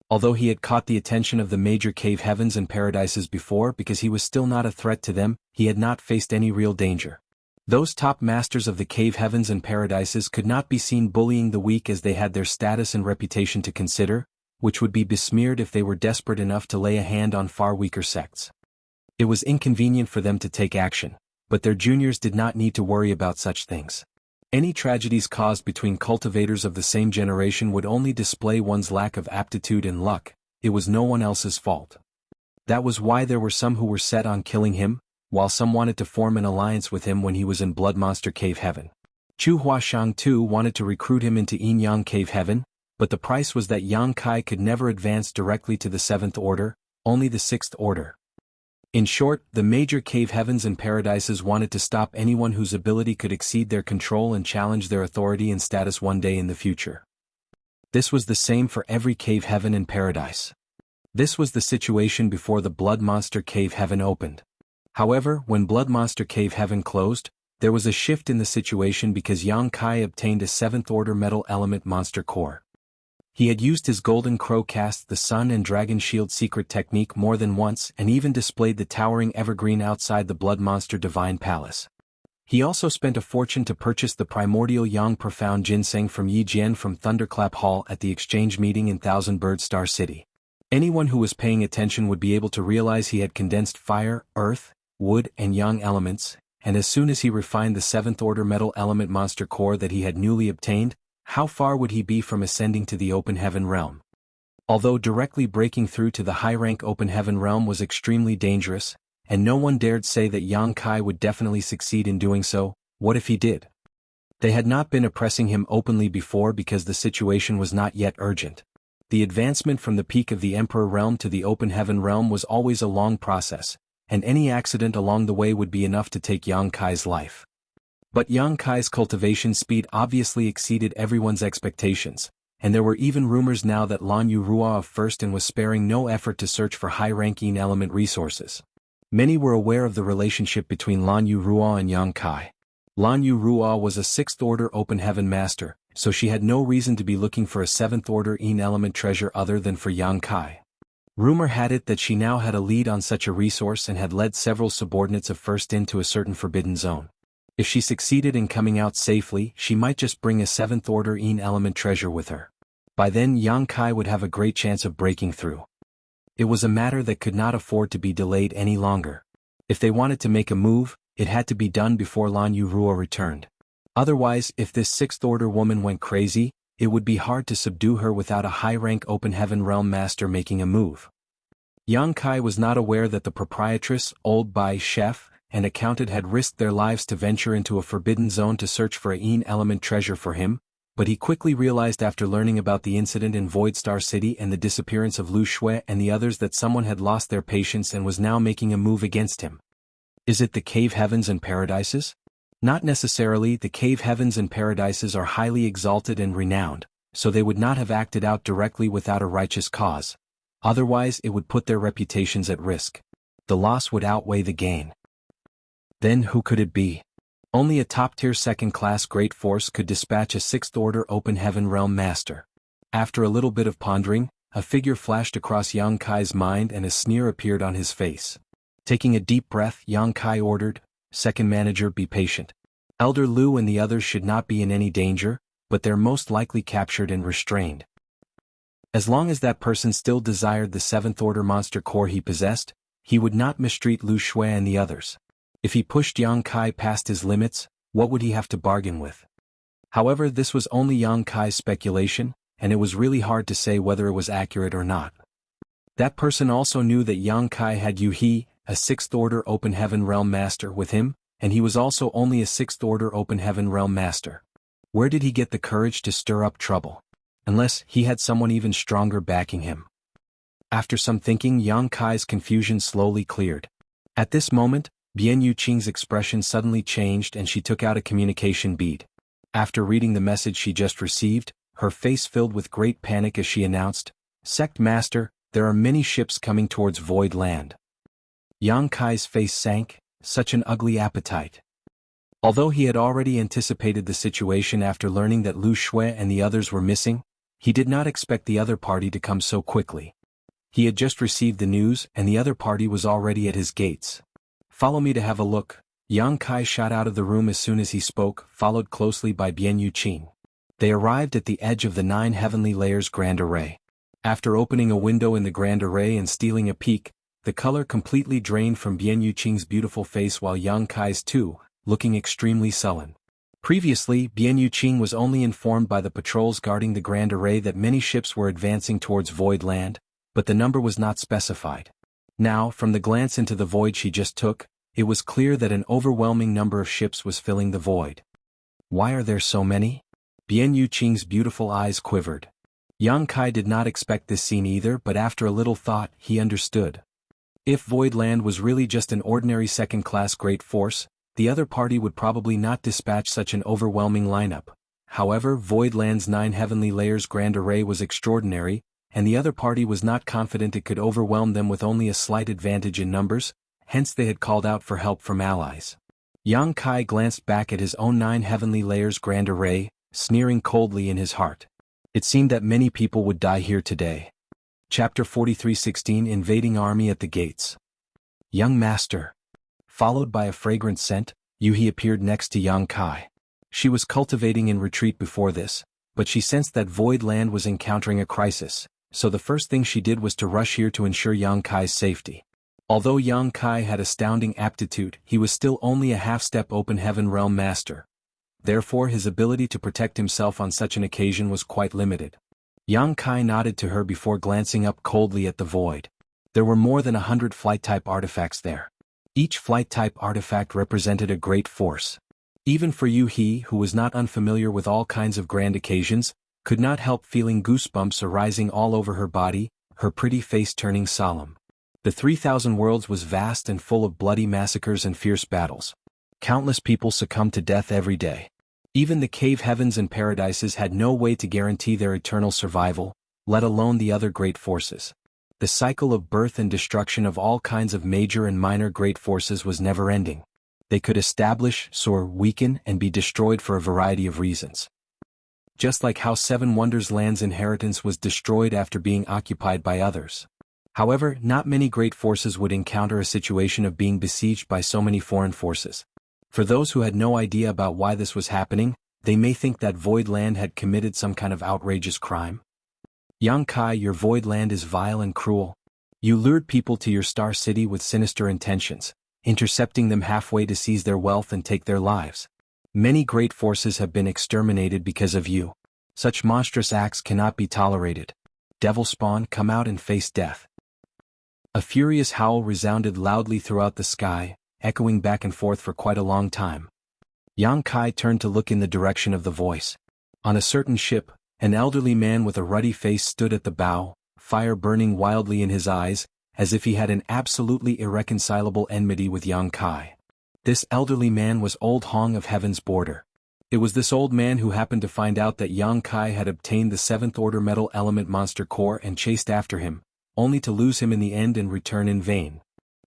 Although he had caught the attention of the major cave heavens and paradises before because he was still not a threat to them, he had not faced any real danger. Those top masters of the cave heavens and paradises could not be seen bullying the weak, as they had their status and reputation to consider, which would be besmeared if they were desperate enough to lay a hand on far weaker sects. It was inconvenient for them to take action, but their juniors did not need to worry about such things. Any tragedies caused between cultivators of the same generation would only display one's lack of aptitude and luck. It was no one else's fault. That was why there were some who were set on killing him, while some wanted to form an alliance with him when he was in Blood Monster Cave Heaven. Chu Huashang too wanted to recruit him into Yin Yang Cave Heaven, but the price was that Yang Kai could never advance directly to the 7th Order, only the 6th Order. In short, the major cave heavens and paradises wanted to stop anyone whose ability could exceed their control and challenge their authority and status one day in the future. This was the same for every cave heaven and paradise. This was the situation before the Blood Monster Cave Heaven opened. However, when Blood Monster Cave Heaven closed, there was a shift in the situation because Yang Kai obtained a 7th Order Metal Element Monster Core. He had used his Golden Crow cast the Sun and Dragon Shield secret technique more than once and even displayed the towering evergreen outside the Blood Monster Divine Palace. He also spent a fortune to purchase the primordial Yang Profound Ginseng from Yi Jian from Thunderclap Hall at the exchange meeting in Thousand Bird Star City. Anyone who was paying attention would be able to realize he had condensed fire, earth, wood and yang elements, and as soon as he refined the 7th Order Metal Element Monster Core that he had newly obtained, how far would he be from ascending to the open heaven realm? Although directly breaking through to the high-rank open heaven realm was extremely dangerous, and no one dared say that Yang Kai would definitely succeed in doing so, what if he did? They had not been oppressing him openly before because the situation was not yet urgent. The advancement from the peak of the Emperor realm to the open heaven realm was always a long process, and any accident along the way would be enough to take Yang Kai's life. But Yang Kai's cultivation speed obviously exceeded everyone's expectations, and there were even rumors now that Lan Yu Ruo of First and was sparing no effort to search for high-ranking element resources. Many were aware of the relationship between Lan Yu Ruo and Yang Kai. Lan Yu Ruo was a 6th Order Open Heaven Master, so she had no reason to be looking for a 7th Order Yin element treasure other than for Yang Kai. Rumor had it that she now had a lead on such a resource and had led several subordinates of First into a certain forbidden zone. If she succeeded in coming out safely, she might just bring a 7th Order Yin element treasure with her. By then Yang Kai would have a great chance of breaking through. It was a matter that could not afford to be delayed any longer. If they wanted to make a move, it had to be done before Lan Yu Ruo returned. Otherwise, if this 6th Order woman went crazy, it would be hard to subdue her without a high-rank open heaven realm master making a move. Yang Kai was not aware that the proprietress, Old Bai Chef, and accountant had risked their lives to venture into a forbidden zone to search for a Yin element treasure for him, but he quickly realized after learning about the incident in Void Star City and the disappearance of Lu Shui and the others that someone had lost their patience and was now making a move against him. Is it the cave heavens and paradises? Not necessarily. The cave heavens and paradises are highly exalted and renowned, so they would not have acted out directly without a righteous cause. Otherwise it would put their reputations at risk. The loss would outweigh the gain. Then who could it be? Only a top-tier second-class great force could dispatch a 6th Order Open Heaven Realm Master. After a little bit of pondering, a figure flashed across Yang Kai's mind and a sneer appeared on his face. Taking a deep breath, Yang Kai ordered, "Second manager, be patient. Elder Lu and the others should not be in any danger, but they're most likely captured and restrained." As long as that person still desired the 7th Order Monster Core he possessed, he would not mistreat Lu Shui and the others. If he pushed Yang Kai past his limits, what would he have to bargain with? However, this was only Yang Kai's speculation, and it was really hard to say whether it was accurate or not. That person also knew that Yang Kai had Yuhi, a 6th Order Open Heaven Realm Master, with him, and he was also only a 6th Order Open Heaven Realm Master. Where did he get the courage to stir up trouble? Unless he had someone even stronger backing him. After some thinking, Yang Kai's confusion slowly cleared. At this moment, Bian Yuqing's expression suddenly changed and she took out a communication bead. After reading the message she just received, her face filled with great panic as she announced, "Sect Master, there are many ships coming towards Void Land." Yang Kai's face sank, such an ugly appetite. Although he had already anticipated the situation after learning that Lu Shui and the others were missing, he did not expect the other party to come so quickly. He had just received the news and the other party was already at his gates. "Follow me to have a look." Yang Kai shot out of the room as soon as he spoke, followed closely by Bian Yuqing. They arrived at the edge of the 9 heavenly layers Grand Array. After opening a window in the Grand Array and stealing a peek, the color completely drained from Bian Yuqing's beautiful face while Yang Kai's too, looking extremely sullen. Previously, Bian Yuqing was only informed by the patrols guarding the Grand Array that many ships were advancing towards Void Land, but the number was not specified. Now, from the glance into the void she just took, it was clear that an overwhelming number of ships was filling the void. Why are there so many? Bian Yuqing's beautiful eyes quivered. Yang Kai did not expect this scene either, but after a little thought, he understood. If Void Land was really just an ordinary second-class great force, the other party would probably not dispatch such an overwhelming lineup. However, Void Land's 9 heavenly layers Grand Array was extraordinary, and the other party was not confident it could overwhelm them with only a slight advantage in numbers, hence they had called out for help from allies. Yang Kai glanced back at his own 9 heavenly layers Grand Array, sneering coldly in his heart. It seemed that many people would die here today. Chapter 43:16 Invading Army at the Gates. Young Master. Followed by a fragrant scent, Yuhi appeared next to Yang Kai. She was cultivating in retreat before this, but she sensed that Void Land was encountering a crisis, so the first thing she did was to rush here to ensure Yang Kai's safety. Although Yang Kai had astounding aptitude, he was still only a half-step Open Heaven Realm Master. Therefore his ability to protect himself on such an occasion was quite limited. Yang Kai nodded to her before glancing up coldly at the void. There were more than 100 flight-type artifacts there. Each flight-type artifact represented a great force. Even for Yuhi, who was not unfamiliar with all kinds of grand occasions, could not help feeling goosebumps arising all over her body, her pretty face turning solemn. The 3,000 worlds was vast and full of bloody massacres and fierce battles. Countless people succumbed to death every day. Even the cave heavens and paradises had no way to guarantee their eternal survival, let alone the other great forces. The cycle of birth and destruction of all kinds of major and minor great forces was never-ending. They could establish, soar, weaken, and be destroyed for a variety of reasons. Just like how Seven Wonders Land's inheritance was destroyed after being occupied by others. However, not many great forces would encounter a situation of being besieged by so many foreign forces. For those who had no idea about why this was happening, they may think that Void Land had committed some kind of outrageous crime. Yang Kai, your Void Land is vile and cruel. You lured people to your star city with sinister intentions, intercepting them halfway to seize their wealth and take their lives. Many great forces have been exterminated because of you. Such monstrous acts cannot be tolerated. Devil spawn, come out and face death. A furious howl resounded loudly throughout the sky, echoing back and forth for quite a long time. Yang Kai turned to look in the direction of the voice. On a certain ship, an elderly man with a ruddy face stood at the bow, fire burning wildly in his eyes, as if he had an absolutely irreconcilable enmity with Yang Kai. This elderly man was Old Hong of Heaven's Border. It was this old man who happened to find out that Yang Kai had obtained the 7th Order Metal Element Monster Core and chased after him, only to lose him in the end and return in vain.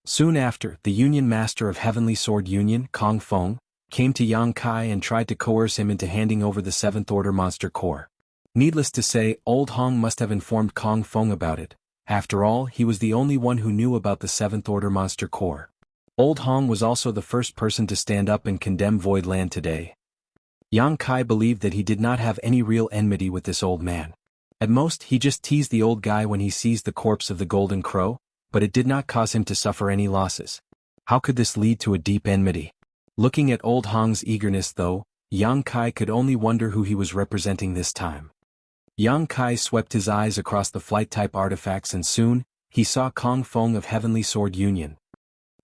Soon after, the Union Master of Heavenly Sword Union, Kong Feng, came to Yang Kai and tried to coerce him into handing over the 7th Order Monster Core. Needless to say, Old Hong must have informed Kong Feng about it. After all, he was the only one who knew about the 7th Order Monster Core. Old Hong was also the first person to stand up and condemn Void Land today. Yang Kai believed that he did not have any real enmity with this old man. At most, he just teased the old guy when he seized the corpse of the Golden Crow, but it did not cause him to suffer any losses. How could this lead to a deep enmity? Looking at Old Hong's eagerness though, Yang Kai could only wonder who he was representing this time. Yang Kai swept his eyes across the flight-type artifacts and soon, he saw Kong Feng of Heavenly Sword Union.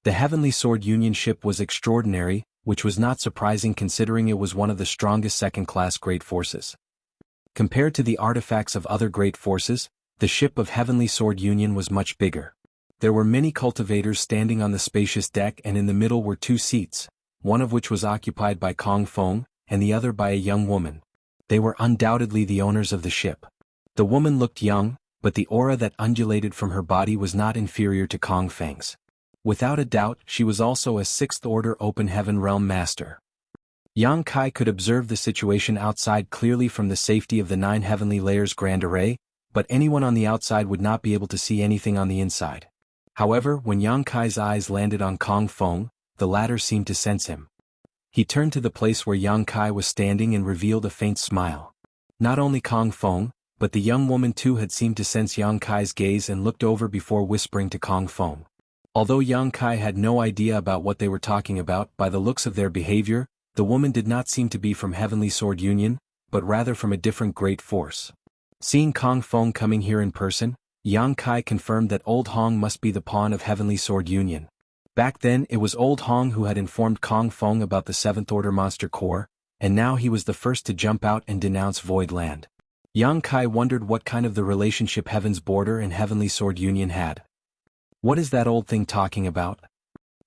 The Heavenly Sword Union ship was extraordinary, which was not surprising considering it was one of the strongest second-class great forces. Compared to the artifacts of other great forces, the ship of Heavenly Sword Union was much bigger. There were many cultivators standing on the spacious deck and in the middle were two seats, one of which was occupied by Kong Feng, and the other by a young woman. They were undoubtedly the owners of the ship. The woman looked young, but the aura that undulated from her body was not inferior to Kong Feng's. Without a doubt, she was also a sixth-order Open Heaven Realm Master. Yang Kai could observe the situation outside clearly from the safety of the 9 Heavenly Layers Grand Array, but anyone on the outside would not be able to see anything on the inside. However, when Yang Kai's eyes landed on Kong Feng, the latter seemed to sense him. He turned to the place where Yang Kai was standing and revealed a faint smile. Not only Kong Feng, but the young woman too had seemed to sense Yang Kai's gaze and looked over before whispering to Kong Feng. Although Yang Kai had no idea about what they were talking about, by the looks of their behavior, the woman did not seem to be from Heavenly Sword Union, but rather from a different great force. Seeing Kong Feng coming here in person, Yang Kai confirmed that Old Hong must be the pawn of Heavenly Sword Union. Back then it was Old Hong who had informed Kong Feng about the 7th Order Monster Core, and now he was the first to jump out and denounce Void Land. Yang Kai wondered what kind of the relationship Heaven's Border and Heavenly Sword Union had. What is that old thing talking about?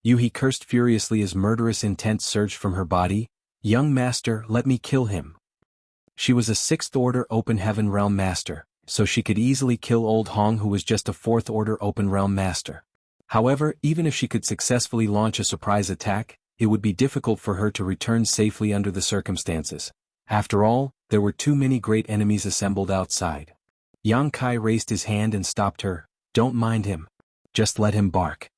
He cursed furiously as murderous intent surged from her body. Young master, let me kill him. She was a 6th Order Open Heaven Realm Master, so she could easily kill Old Hong who was just a 4th Order Open Realm Master. However, even if she could successfully launch a surprise attack, it would be difficult for her to return safely under the circumstances. After all, there were too many great enemies assembled outside. Yang Kai raised his hand and stopped her. Don't mind him. Just let him bark.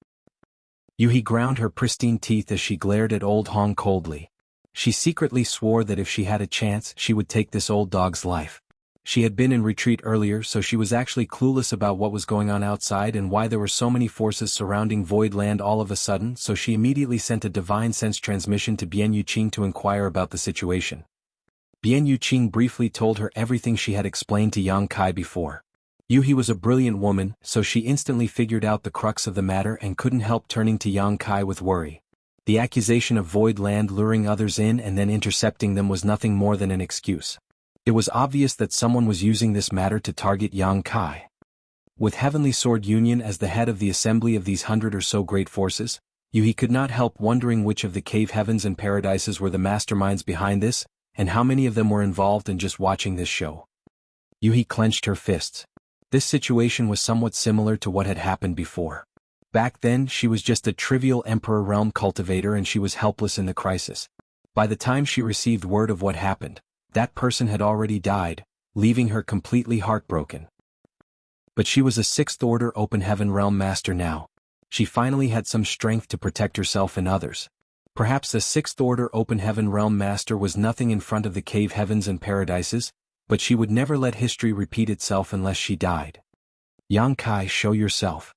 He ground her pristine teeth as she glared at Old Hong coldly. She secretly swore that if she had a chance she would take this old dog's life. She had been in retreat earlier, so she was actually clueless about what was going on outside and why there were so many forces surrounding Void Land all of a sudden, so she immediately sent a divine sense transmission to Bian Yuqing to inquire about the situation. Bian Yuqing briefly told her everything she had explained to Yang Kai before. He was a brilliant woman, so she instantly figured out the crux of the matter and couldn't help turning to Yang Kai with worry. The accusation of Void Land luring others in and then intercepting them was nothing more than an excuse. It was obvious that someone was using this matter to target Yang Kai. With Heavenly Sword Union as the head of the assembly of these 100 or so great forces, he could not help wondering which of the cave heavens and paradises were the masterminds behind this, and how many of them were involved in just watching this show. He clenched her fists. This situation was somewhat similar to what had happened before. Back then she was just a trivial Emperor Realm cultivator and she was helpless in the crisis. By the time she received word of what happened, that person had already died, leaving her completely heartbroken. But she was a 6th Order Open Heaven Realm Master now. She finally had some strength to protect herself and others. Perhaps the 6th Order Open Heaven Realm Master was nothing in front of the cave heavens and paradises, but she would never let history repeat itself unless she died. Yang Kai, show yourself.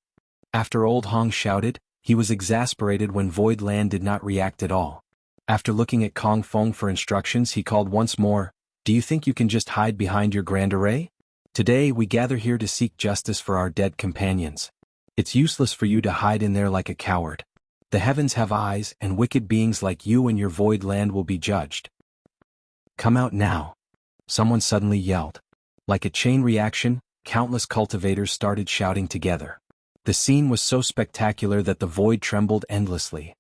After Old Hong shouted, he was exasperated when Void Land did not react at all. After looking at Kong Feng for instructions, he called once more, do you think you can just hide behind your Grand Array? Today we gather here to seek justice for our dead companions. It's useless for you to hide in there like a coward. The heavens have eyes, and wicked beings like you and your Void Land will be judged. Come out now. Someone suddenly yelled. Like a chain reaction, countless cultivators started shouting together. The scene was so spectacular that the void trembled endlessly.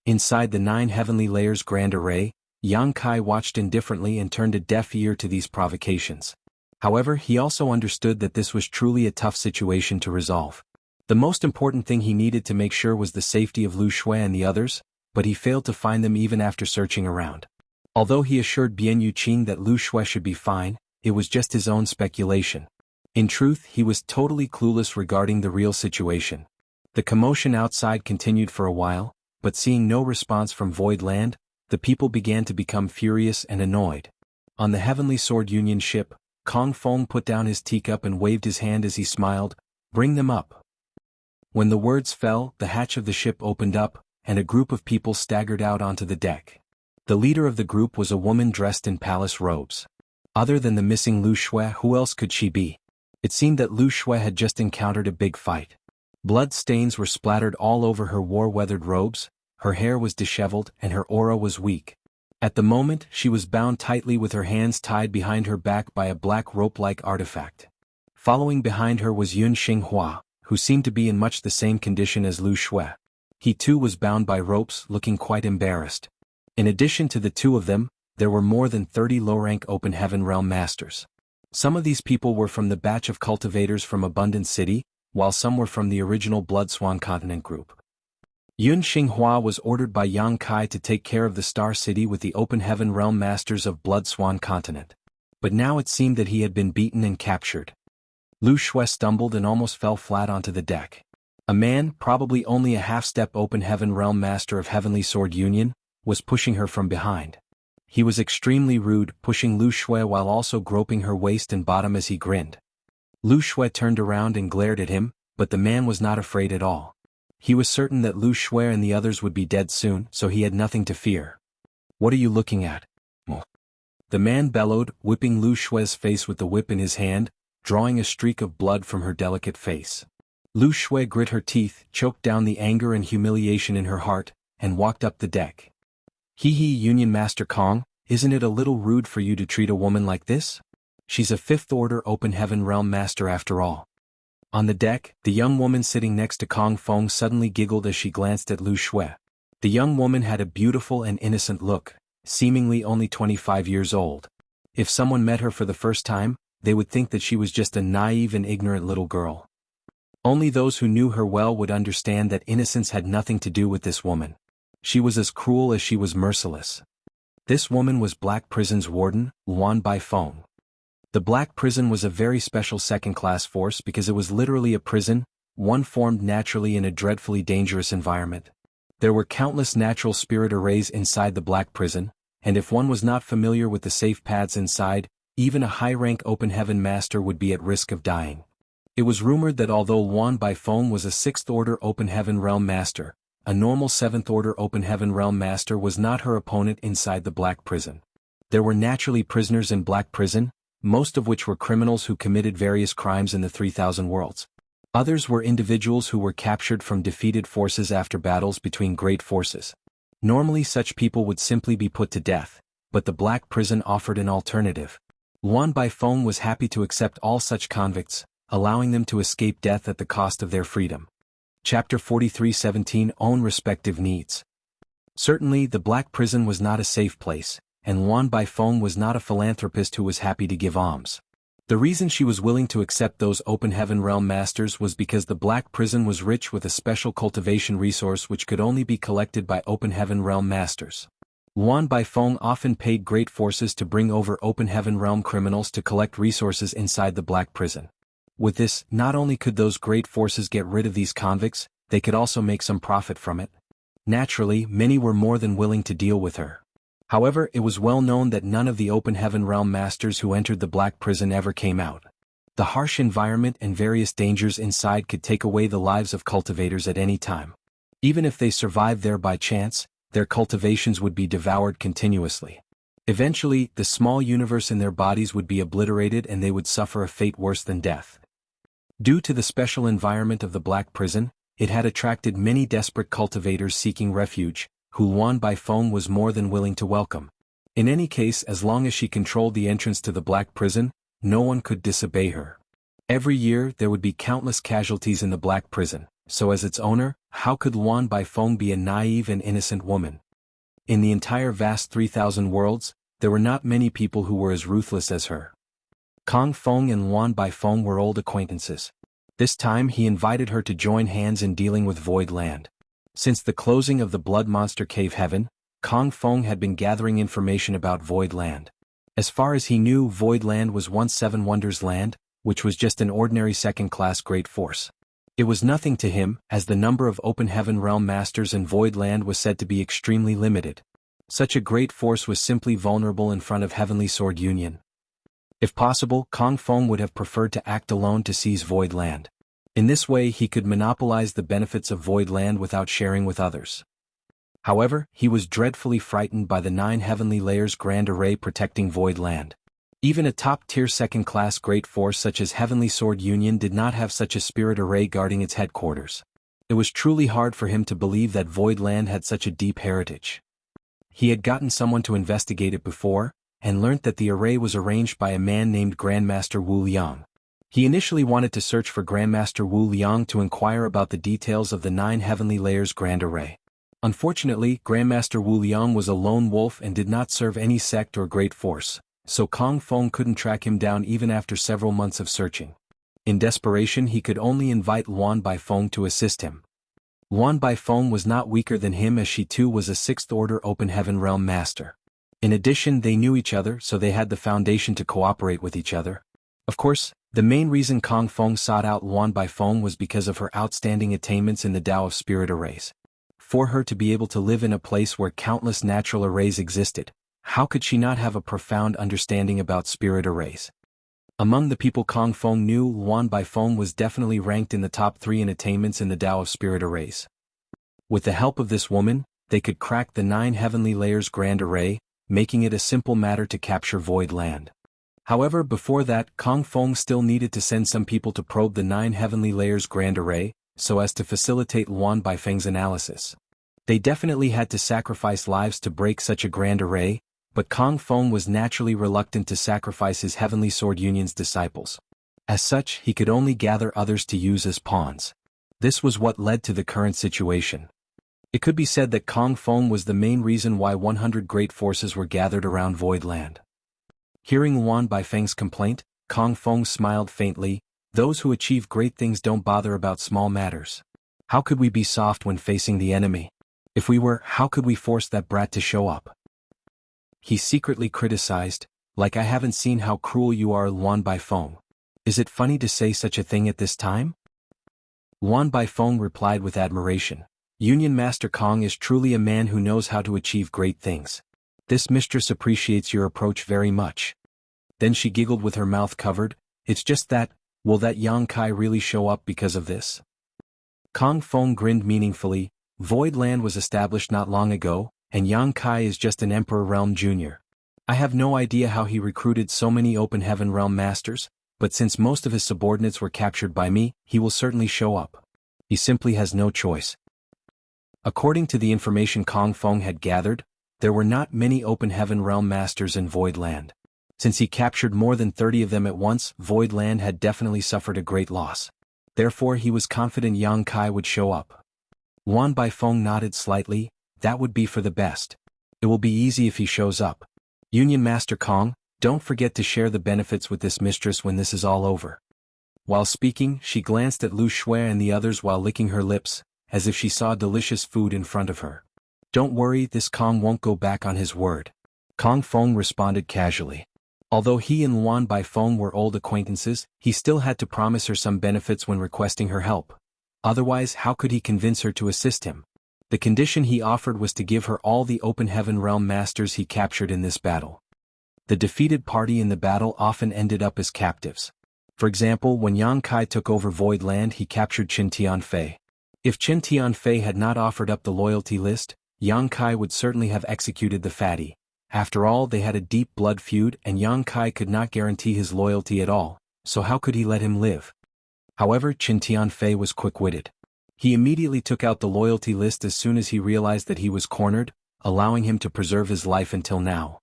Inside the 9 Heavenly Layers Grand Array, Yang Kai watched indifferently and turned a deaf ear to these provocations. However, he also understood that this was truly a tough situation to resolve. The most important thing he needed to make sure was the safety of Lu Shui and the others, but he failed to find them even after searching around. Although he assured Bian Yuqing that Lu Shui should be fine, it was just his own speculation. In truth, he was totally clueless regarding the real situation. The commotion outside continued for a while, but seeing no response from Void Land, the people began to become furious and annoyed. On the Heavenly Sword Union ship, Kong Feng put down his teacup and waved his hand as he smiled, bring them up. When the words fell, the hatch of the ship opened up, and a group of people staggered out onto the deck. The leader of the group was a woman dressed in palace robes. Other than the missing Lu Shui, who else could she be? It seemed that Lu Shui had just encountered a big fight. Blood stains were splattered all over her war-weathered robes, her hair was disheveled and her aura was weak. At the moment, she was bound tightly with her hands tied behind her back by a black rope-like artifact. Following behind her was Yun Xinghua, who seemed to be in much the same condition as Lu Shui. He too was bound by ropes, looking quite embarrassed. In addition to the two of them, there were more than 30 low-rank Open Heaven Realm Masters. Some of these people were from the batch of cultivators from Abundant City, while some were from the original Blood Swan Continent group. Yun Xinghua was ordered by Yang Kai to take care of the Star City with the Open Heaven Realm Masters of Blood Swan Continent. But now it seemed that he had been beaten and captured. Lu Shui stumbled and almost fell flat onto the deck. A man, probably only a half-step Open Heaven Realm Master of Heavenly Sword Union, was pushing her from behind. He was extremely rude, pushing Lu Shui while also groping her waist and bottom as he grinned. Lu Shui turned around and glared at him, but the man was not afraid at all. He was certain that Lu Shui and the others would be dead soon, so he had nothing to fear. "What are you looking at?" The man bellowed, whipping Lu Shui's face with the whip in his hand, drawing a streak of blood from her delicate face. Lu Shui grit her teeth, choked down the anger and humiliation in her heart, and walked up the deck. "Hee hee, Union Master Kong, isn't it a little rude for you to treat a woman like this? She's a 5th Order Open Heaven Realm Master after all." On the deck, the young woman sitting next to Kong Feng suddenly giggled as she glanced at Lu Shui. The young woman had a beautiful and innocent look, seemingly only 25 years old. If someone met her for the first time, they would think that she was just a naive and ignorant little girl. Only those who knew her well would understand that innocence had nothing to do with this woman. She was as cruel as she was merciless. This woman was Black Prison's warden, Luan Baifeng. The Black Prison was a very special second-class force because it was literally a prison, one formed naturally in a dreadfully dangerous environment. There were countless natural spirit arrays inside the Black Prison, and if one was not familiar with the safe paths inside, even a high-rank Open Heaven Master would be at risk of dying. It was rumored that although Luan Baifeng was a 6th Order Open Heaven Realm Master, a normal 7th Order Open Heaven Realm Master was not her opponent inside the Black Prison. There were naturally prisoners in Black Prison, most of which were criminals who committed various crimes in the 3000 worlds. Others were individuals who were captured from defeated forces after battles between great forces. Normally such people would simply be put to death, but the Black Prison offered an alternative. Luan Baifeng was happy to accept all such convicts, allowing them to escape death at the cost of their freedom. Chapter 43:17 Own Respective Needs. Certainly the Black Prison was not a safe place, and Luan Baifeng was not a philanthropist who was happy to give alms. The reason she was willing to accept those Open Heaven Realm Masters was because the Black Prison was rich with a special cultivation resource which could only be collected by Open Heaven Realm Masters. Luan Baifeng often paid great forces to bring over Open Heaven Realm criminals to collect resources inside the Black Prison. With this, not only could those great forces get rid of these convicts, they could also make some profit from it. Naturally, many were more than willing to deal with her. However, it was well known that none of the Open Heaven Realm Masters who entered the Black Prison ever came out. The harsh environment and various dangers inside could take away the lives of cultivators at any time. Even if they survived there by chance, their cultivations would be devoured continuously. Eventually, the small universe in their bodies would be obliterated and they would suffer a fate worse than death. Due to the special environment of the Black Prison, it had attracted many desperate cultivators seeking refuge, who Luan Baifeng was more than willing to welcome. In any case, as long as she controlled the entrance to the Black Prison, no one could disobey her. Every year there would be countless casualties in the Black Prison, so as its owner, how could Luan Baifeng be a naive and innocent woman? In the entire vast 3000 worlds, there were not many people who were as ruthless as her. Kong Feng and Luan Baifeng were old acquaintances. This time he invited her to join hands in dealing with Void Land. Since the closing of the Blood Monster Cave Heaven, Kong Feng had been gathering information about Void Land. As far as he knew, Void Land was once Seven Wonders Land, which was just an ordinary second-class great force. It was nothing to him, as the number of Open Heaven Realm Masters in Void Land was said to be extremely limited. Such a great force was simply vulnerable in front of Heavenly Sword Union. If possible, Kong Feng would have preferred to act alone to seize Void Land. In this way he could monopolize the benefits of Void Land without sharing with others. However, he was dreadfully frightened by the 9 heavenly layers grand array protecting Void Land. Even a top-tier second-class great force such as Heavenly Sword Union did not have such a spirit array guarding its headquarters. It was truly hard for him to believe that Void Land had such a deep heritage. He had gotten someone to investigate it before, and learnt that the array was arranged by a man named Grandmaster Wu Liang. He initially wanted to search for Grandmaster Wu Liang to inquire about the details of the 9 Heavenly Layers Grand Array. Unfortunately, Grandmaster Wu Liang was a lone wolf and did not serve any sect or great force, so Kong Feng couldn't track him down even after several months of searching. In desperation, he could only invite Luan Baifeng to assist him. Luan Baifeng was not weaker than him, as she too was a 6th Order Open Heaven Realm Master. In addition, they knew each other, so they had the foundation to cooperate with each other. Of course, the main reason Kong Feng sought out Luan Baifeng was because of her outstanding attainments in the Tao of Spirit Arrays. For her to be able to live in a place where countless natural arrays existed, how could she not have a profound understanding about spirit arrays? Among the people Kong Feng knew, Luan Baifeng was definitely ranked in the top 3 in attainments in the Tao of Spirit Arrays. With the help of this woman, they could crack the 9 Heavenly Layers Grand Array, making it a simple matter to capture Void Land. However, before that, Kong Feng still needed to send some people to probe the 9 Heavenly Layers Grand Array, so as to facilitate Luan Baifeng's analysis. They definitely had to sacrifice lives to break such a grand array, but Kong Feng was naturally reluctant to sacrifice his Heavenly Sword Union's disciples. As such, he could only gather others to use as pawns. This was what led to the current situation. It could be said that Kong Feng was the main reason why 100 great forces were gathered around Void Land. Hearing Luan Baifeng's complaint, Kong Feng smiled faintly. Those who achieve great things don't bother about small matters. How could we be soft when facing the enemy? If we were, how could we force that brat to show up? He secretly criticized, like, I haven't seen how cruel you are, Luan Baifeng. Is it funny to say such a thing at this time? Luan Baifeng replied with admiration. Union Master Kong is truly a man who knows how to achieve great things. This mistress appreciates your approach very much. Then she giggled with her mouth covered. It's just that, will that Yang Kai really show up because of this? Kong Feng grinned meaningfully. Void Land was established not long ago, and Yang Kai is just an Emperor Realm Junior. I have no idea how he recruited so many Open Heaven Realm Masters, but since most of his subordinates were captured by me, he will certainly show up. He simply has no choice. According to the information Kong Feng had gathered, there were not many Open Heaven Realm Masters in Void Land. Since he captured more than 30 of them at once, Void Land had definitely suffered a great loss. Therefore he was confident Yang Kai would show up. Luan Baifeng nodded slightly. That would be for the best. It will be easy if he shows up. Union Master Kong, don't forget to share the benefits with this mistress when this is all over. While speaking, she glanced at Lu Shui and the others while licking her lips, as if she saw delicious food in front of her. Don't worry, this Kong won't go back on his word. Kong Feng responded casually. Although he and Luan Baifeng were old acquaintances, he still had to promise her some benefits when requesting her help. Otherwise, how could he convince her to assist him? The condition he offered was to give her all the Open Heaven Realm Masters he captured in this battle. The defeated party in the battle often ended up as captives. For example, when Yang Kai took over Void Land, he captured Qin Tianfei. If Qin Tianfei had not offered up the loyalty list, Yang Kai would certainly have executed the fatty. After all, they had a deep blood feud and Yang Kai could not guarantee his loyalty at all, so how could he let him live? However, Qin Tianfei was quick-witted. He immediately took out the loyalty list as soon as he realized that he was cornered, allowing him to preserve his life until now.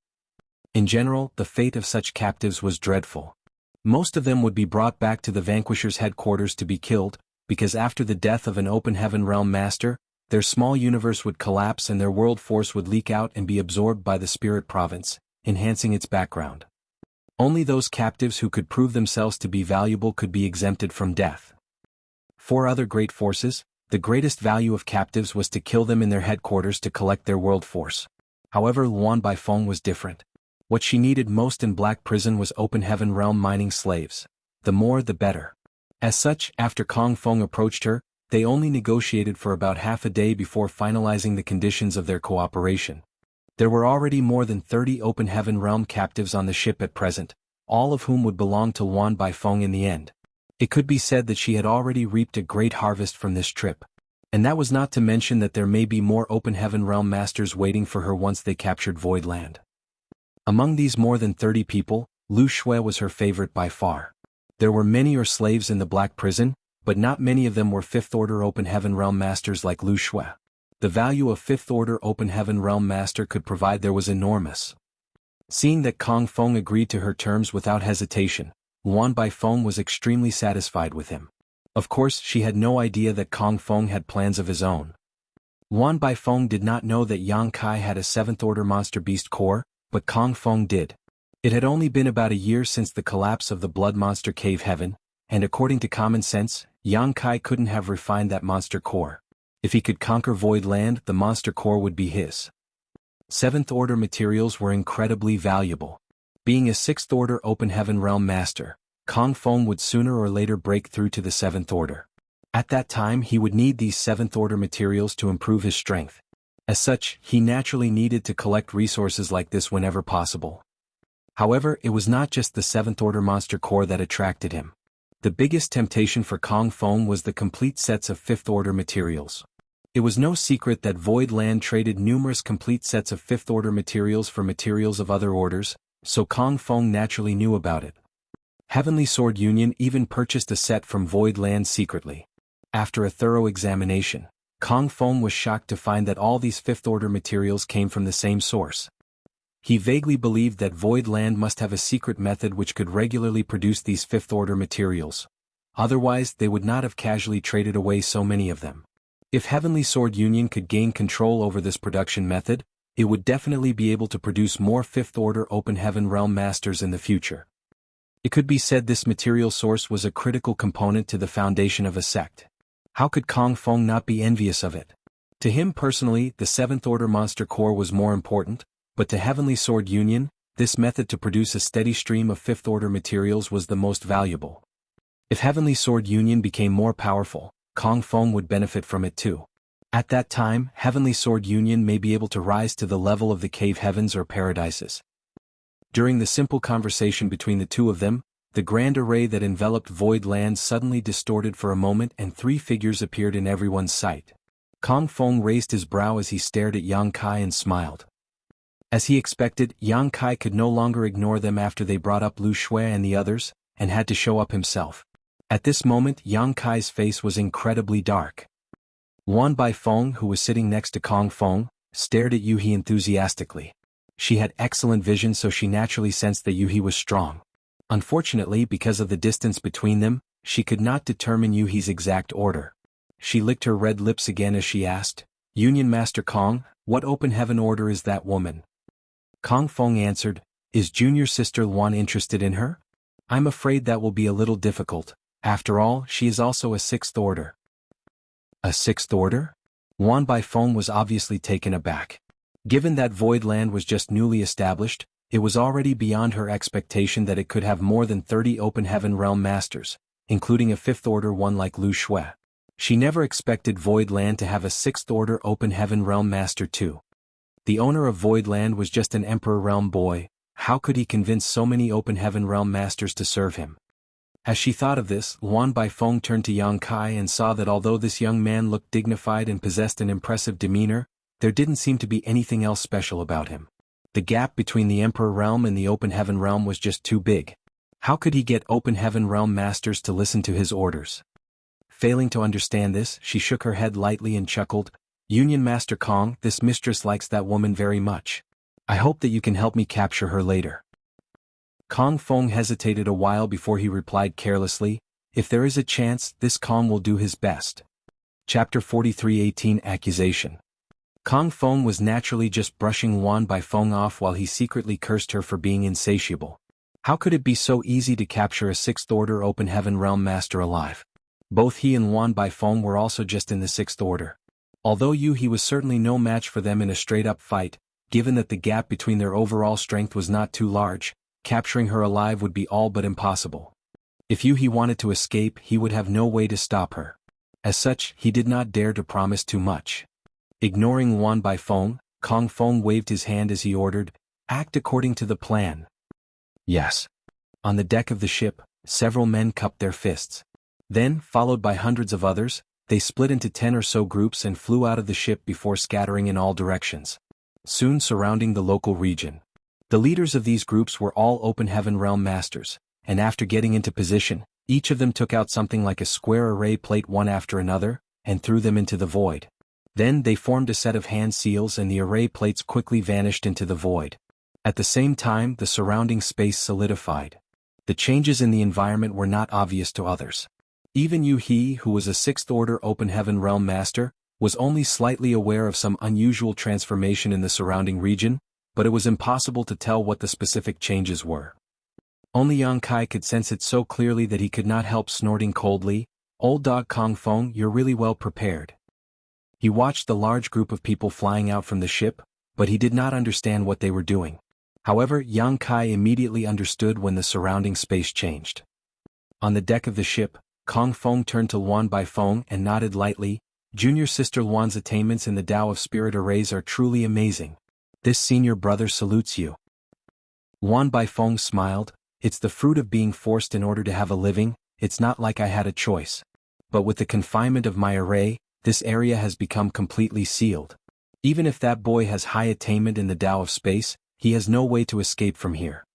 In general, the fate of such captives was dreadful. Most of them would be brought back to the Vanquisher's headquarters to be killed, because after the death of an Open Heaven Realm Master, their small universe would collapse and their world force would leak out and be absorbed by the Spirit Province, enhancing its background. Only those captives who could prove themselves to be valuable could be exempted from death. For other great forces, the greatest value of captives was to kill them in their headquarters to collect their world force. However, Luan Baifeng was different. What she needed most in Black Prison was Open Heaven Realm mining slaves. The more the better. As such, after Kong Feng approached her, they only negotiated for about half a day before finalizing the conditions of their cooperation. There were already more than 30 Open Heaven Realm captives on the ship at present, all of whom would belong to Luan Baifeng in the end. It could be said that she had already reaped a great harvest from this trip. And that was not to mention that there may be more Open Heaven Realm Masters waiting for her once they captured Void Land. Among these more than 30 people, Lu Shui was her favorite by far. There were many slaves in the Black Prison, but not many of them were Fifth-Order Open Heaven Realm Masters like Lu Shui. The value a Fifth-Order Open Heaven Realm Master could provide there was enormous. Seeing that Kong Feng agreed to her terms without hesitation, Luan Baifeng was extremely satisfied with him. Of course, she had no idea that Kong Feng had plans of his own. Luan Baifeng did not know that Yang Kai had a Seventh-Order Monster Beast core, but Kong Feng did. It had only been about a year since the collapse of the Blood Monster Cave Heaven, and according to common sense, Yang Kai couldn't have refined that monster core. If he could conquer Void Land, the monster core would be his. Seventh-Order materials were incredibly valuable. Being a Sixth-Order Open Heaven Realm Master, Kong Feng would sooner or later break through to the Seventh Order. At that time he would need these Seventh-Order materials to improve his strength. As such, he naturally needed to collect resources like this whenever possible. However, it was not just the Seventh-Order Monster Core that attracted him. The biggest temptation for Kong Feng was the complete sets of Fifth-Order materials. It was no secret that Void Land traded numerous complete sets of Fifth-Order materials for materials of other orders, so Kong Feng naturally knew about it. Heavenly Sword Union even purchased a set from Void Land secretly. After a thorough examination, Kong Feng was shocked to find that all these Fifth-Order materials came from the same source. He vaguely believed that Void Land must have a secret method which could regularly produce these Fifth-Order materials. Otherwise, they would not have casually traded away so many of them. If Heavenly Sword Union could gain control over this production method, it would definitely be able to produce more Fifth-Order Open Heaven Realm Masters in the future. It could be said this material source was a critical component to the foundation of a sect. How could Kong Feng not be envious of it? To him personally, the Seventh-Order Monster Core was more important, but to Heavenly Sword Union, this method to produce a steady stream of Fifth-Order materials was the most valuable. If Heavenly Sword Union became more powerful, Kong Feng would benefit from it too. At that time, Heavenly Sword Union may be able to rise to the level of the Cave Heavens or Paradises. During the simple conversation between the two of them, the grand array that enveloped Void Land suddenly distorted for a moment and three figures appeared in everyone's sight. Kong Feng raised his brow as he stared at Yang Kai and smiled. As he expected, Yang Kai could no longer ignore them after they brought up Lu Shui and the others, and had to show up himself. At this moment Yang Kai's face was incredibly dark. Luan Baifeng, who was sitting next to Kong Feng, stared at Yuhi enthusiastically. She had excellent vision, so she naturally sensed that Yuhi was strong. Unfortunately, because of the distance between them, she could not determine Yuhi's exact order. She licked her red lips again as she asked, "Union Master Kong, what Open Heaven order is that woman?" Kong Feng answered, "Is junior sister Luan interested in her? I'm afraid that will be a little difficult. After all, she is also a Sixth Order." A Sixth Order? Luan Baifeng was obviously taken aback. Given that Void Land was just newly established, it was already beyond her expectation that it could have more than 30 Open Heaven Realm Masters, including a Fifth Order one like Lu Shui. She never expected Void Land to have a Sixth Order Open Heaven Realm Master too. The owner of Void Land was just an Emperor Realm boy. How could he convince so many Open Heaven Realm Masters to serve him? As she thought of this, Luan Baifeng turned to Yang Kai and saw that although this young man looked dignified and possessed an impressive demeanor, there didn't seem to be anything else special about him. The gap between the Emperor Realm and the Open Heaven Realm was just too big. How could he get Open Heaven Realm Masters to listen to his orders? Failing to understand this, she shook her head lightly and chuckled, "Union Master Kong, this mistress likes that woman very much. I hope that you can help me capture her later." Kong Feng hesitated a while before he replied carelessly, "If there is a chance, this Kong will do his best." Chapter 43:18 Accusation. Kong Feng was naturally just brushing Luan Baifeng off while he secretly cursed her for being insatiable. How could it be so easy to capture a Sixth Order Open Heaven Realm Master alive? Both he and Luan Baifeng were also just in the Sixth Order. Although Yuhi was certainly no match for them in a straight-up fight, given that the gap between their overall strength was not too large, capturing her alive would be all but impossible. If Yuhi wanted to escape, he would have no way to stop her. As such, he did not dare to promise too much. Ignoring Luan Baifeng, Kong Feng waved his hand as he ordered, "Act according to the plan." Yes. On the deck of the ship, several men cupped their fists. Then, followed by hundreds of others, they split into 10 or so groups and flew out of the ship before scattering in all directions, soon surrounding the local region. The leaders of these groups were all Open Heaven Realm Masters, and after getting into position, each of them took out something like a square array plate one after another, and threw them into the void. Then they formed a set of hand seals and the array plates quickly vanished into the void. At the same time, the surrounding space solidified. The changes in the environment were not obvious to others. Even Yu He, who was a 6th Order Open Heaven Realm Master, was only slightly aware of some unusual transformation in the surrounding region, but it was impossible to tell what the specific changes were. Only Yang Kai could sense it so clearly that he could not help snorting coldly, "Old dog Kong Feng, you're really well prepared." He watched the large group of people flying out from the ship, but he did not understand what they were doing. However, Yang Kai immediately understood when the surrounding space changed. On the deck of the ship, Kong Feng turned to Luan Bai Feng and nodded lightly. "Junior sister Luan's attainments in the Tao of Spirit arrays are truly amazing. This senior brother salutes you." Luan Bai Feng smiled. "It's the fruit of being forced in order to have a living. It's not like I had a choice. But with the confinement of my array, this area has become completely sealed. Even if that boy has high attainment in the Tao of Space, he has no way to escape from here."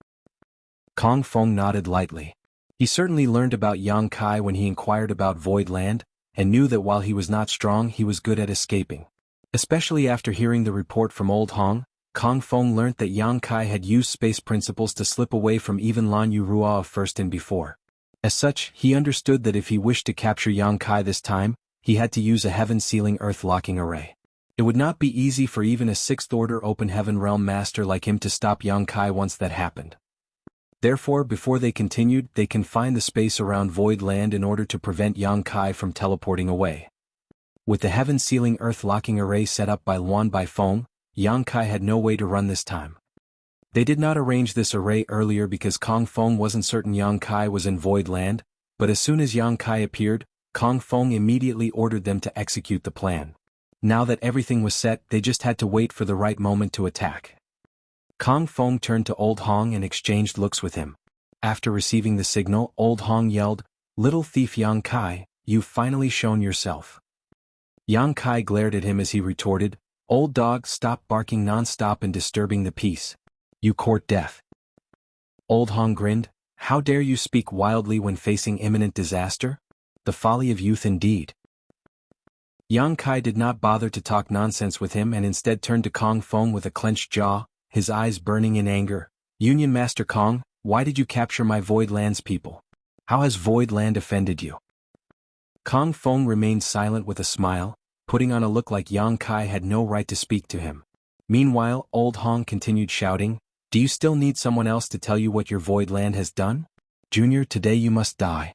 Kong Feng nodded lightly. He certainly learned about Yang Kai when he inquired about Void Land, and knew that while he was not strong he was good at escaping. Especially after hearing the report from Old Hong, Kong Feng learnt that Yang Kai had used space principles to slip away from even Lan Yu Rua of First In before. As such, he understood that if he wished to capture Yang Kai this time, he had to use a heaven-sealing earth-locking array. It would not be easy for even a 6th Order Open Heaven Realm Master like him to stop Yang Kai once that happened. Therefore, before they continued, they confined the space around Void Land in order to prevent Yang Kai from teleporting away. With the heaven-sealing earth-locking array set up by Luan Bai Feng, Yang Kai had no way to run this time. They did not arrange this array earlier because Kong Feng wasn't certain Yang Kai was in Void Land, but as soon as Yang Kai appeared, Kong Feng immediately ordered them to execute the plan. Now that everything was set, they just had to wait for the right moment to attack. Kong Feng turned to Old Hong and exchanged looks with him. After receiving the signal, Old Hong yelled, "Little thief Yang Kai, you've finally shown yourself." Yang Kai glared at him as he retorted, "Old dog, stop barking non-stop and disturbing the peace. You court death." Old Hong grinned, "How dare you speak wildly when facing imminent disaster? The folly of youth indeed." Yang Kai did not bother to talk nonsense with him and instead turned to Kong Feng with a clenched jaw, his eyes burning in anger. "Union Master Kong, why did you capture my Void Land's people? How has Void Land offended you?" Kong Feng remained silent with a smile, putting on a look like Yang Kai had no right to speak to him. Meanwhile, Old Hong continued shouting, "Do you still need someone else to tell you what your Void Land has done? Junior, today you must die."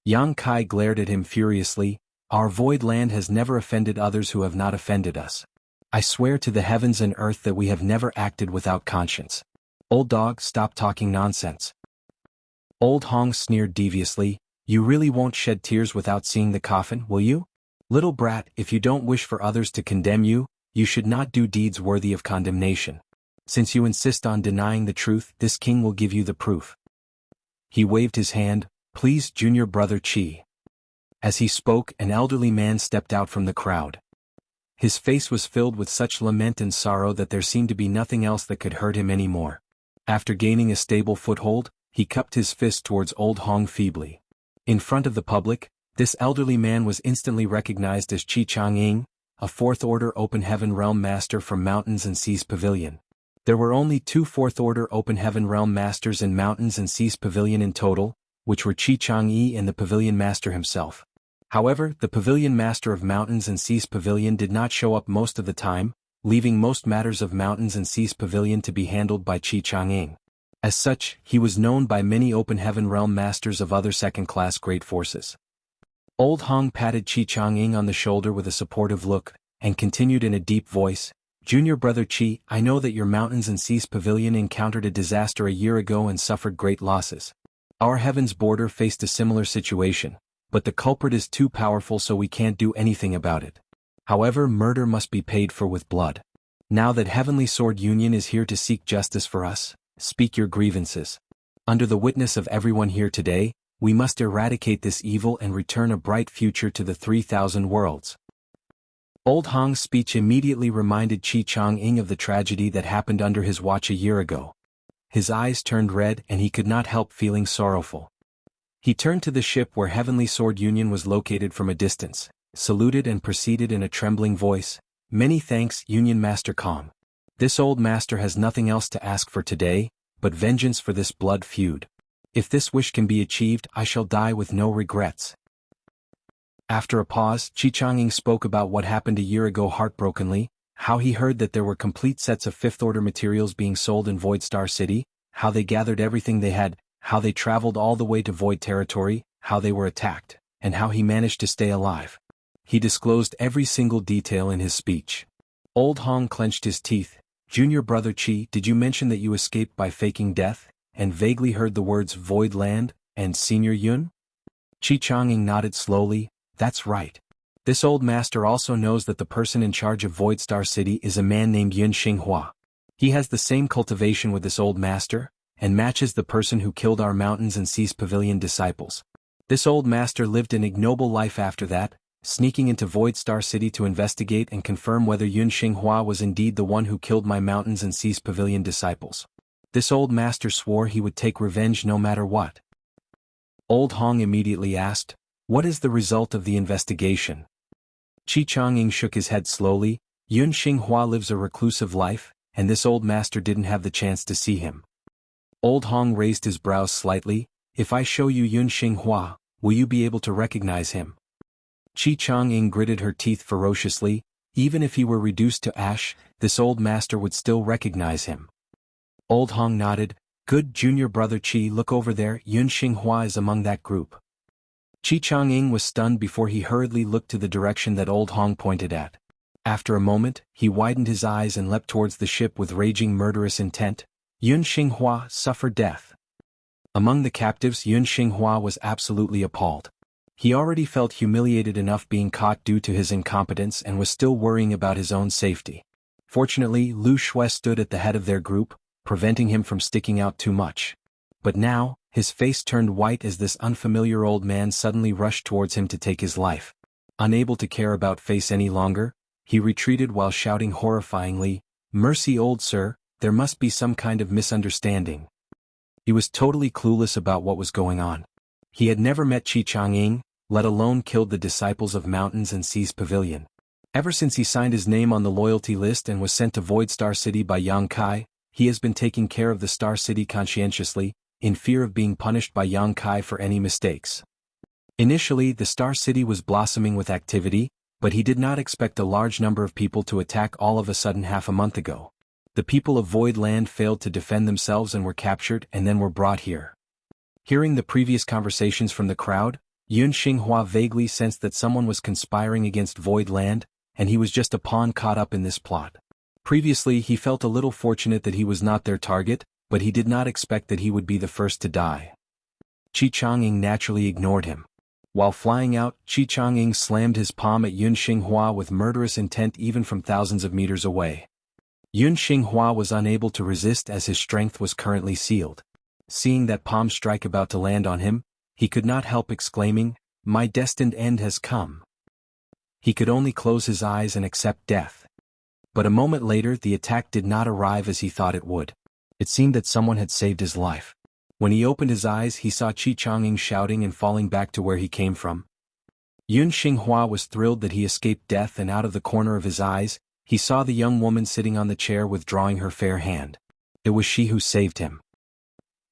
Yang Kai glared at him furiously, "Our Void Land has never offended others who have not offended us. I swear to the heavens and earth that we have never acted without conscience. Old dog, stop talking nonsense." Old Hong sneered deviously, "You really won't shed tears without seeing the coffin, will you? Little brat, if you don't wish for others to condemn you, you should not do deeds worthy of condemnation. Since you insist on denying the truth, this king will give you the proof." He waved his hand, "Please, junior brother Chi." As he spoke, an elderly man stepped out from the crowd. His face was filled with such lament and sorrow that there seemed to be nothing else that could hurt him anymore. After gaining a stable foothold, he cupped his fist towards Old Hong feebly. In front of the public, this elderly man was instantly recognized as Chi Chang'ing, a 4th Order Open Heaven Realm Master from Mountains and Seas Pavilion. There were only 2 4th Order Open Heaven Realm Masters in Mountains and Seas Pavilion in total, which were Chi Chang'e and the Pavilion Master himself. However, the Pavilion Master of Mountains and Seas Pavilion did not show up most of the time, leaving most matters of Mountains and Seas Pavilion to be handled by Chi Chang'ing. As such, he was known by many Open Heaven Realm Masters of other second-class great forces. Old Hong patted Chi Chang'ing on the shoulder with a supportive look, and continued in a deep voice, "Junior brother Chi, I know that your Mountains and Seas Pavilion encountered a disaster a year ago and suffered great losses. Our heaven's border faced a similar situation, but the culprit is too powerful so we can't do anything about it. However, murder must be paid for with blood. Now that Heavenly Sword Union is here to seek justice for us, speak your grievances. Under the witness of everyone here today, we must eradicate this evil and return a bright future to the 3,000 worlds." Old Hong's speech immediately reminded Qi Chang'ing of the tragedy that happened under his watch a year ago. His eyes turned red and he could not help feeling sorrowful. He turned to the ship where Heavenly Sword Union was located from a distance, saluted and proceeded in a trembling voice, "Many thanks, Union Master Kong. This old master has nothing else to ask for today, but vengeance for this blood feud. If this wish can be achieved, I shall die with no regrets." After a pause, Qi Chang'ing spoke about what happened a year ago heartbrokenly, how he heard that there were complete sets of fifth-order materials being sold in Void Star City, how they gathered everything they had, how they traveled all the way to Void Territory, how they were attacked, and how he managed to stay alive. He disclosed every single detail in his speech. Old Hong clenched his teeth. "Junior brother Qi, did you mention that you escaped by faking death, and vaguely heard the words Void Land, and Senior Yun?" Qi Chang'ing nodded slowly. "That's right. This old master also knows that the person in charge of Void Star City is a man named Yun Xinghua. He has the same cultivation with this old master, and matches the person who killed our Mountains and Seas Pavilion disciples. This old master lived an ignoble life after that, sneaking into Void Star City to investigate and confirm whether Yun Xinghua was indeed the one who killed my Mountains and Seas Pavilion disciples. This old master swore he would take revenge no matter what." Old Hong immediately asked, "What is the result of the investigation?" Qi Chang'ing shook his head slowly. "Yun Xinghua lives a reclusive life, and this old master didn't have the chance to see him." Old Hong raised his brows slightly. "If I show you Yun Xinghua, will you be able to recognize him?" Qi Chang'ing gritted her teeth ferociously. Even if he were reduced to ash, this old master would still recognize him. Old Hong nodded. "Good, junior brother Qi, look over there, Yun Xinghua is among that group." Qi Chang'ing was stunned before he hurriedly looked to the direction that Old Hong pointed at. After a moment, he widened his eyes and leapt towards the ship with raging murderous intent. "Yun Xinghua, suffer death." Among the captives, Yun Xinghua was absolutely appalled. He already felt humiliated enough being caught due to his incompetence and was still worrying about his own safety. Fortunately, Lu Shui stood at the head of their group, preventing him from sticking out too much. But now, his face turned white as this unfamiliar old man suddenly rushed towards him to take his life. Unable to care about face any longer, he retreated while shouting horrifyingly, "Mercy, old sir, there must be some kind of misunderstanding." He was totally clueless about what was going on. He had never met Qi Chang'ing, let alone killed the disciples of Mountains and Seas Pavilion. Ever since he signed his name on the loyalty list and was sent to Void Star City by Yang Kai, he has been taking care of the Star City conscientiously, in fear of being punished by Yang Kai for any mistakes. Initially, the Star City was blossoming with activity, but he did not expect a large number of people to attack all of a sudden half a month ago. The people of Void Land failed to defend themselves and were captured and then were brought here. Hearing the previous conversations from the crowd, Yun Xinghua vaguely sensed that someone was conspiring against Void Land, and he was just a pawn caught up in this plot. Previously, he felt a little fortunate that he was not their target, but he did not expect that he would be the first to die. Qi Chang'ing naturally ignored him. While flying out, Qi Chang'ing slammed his palm at Yun Xinghua with murderous intent even from thousands of meters away. Yun Xinghua was unable to resist as his strength was currently sealed. Seeing that palm strike about to land on him, he could not help exclaiming, "My destined end has come." He could only close his eyes and accept death. But a moment later the attack did not arrive as he thought it would. It seemed that someone had saved his life. When he opened his eyes he saw Qi Chang'ing shouting and falling back to where he came from. Yun Xinghua was thrilled that he escaped death, and out of the corner of his eyes, he saw the young woman sitting on the chair withdrawing her fair hand. It was she who saved him.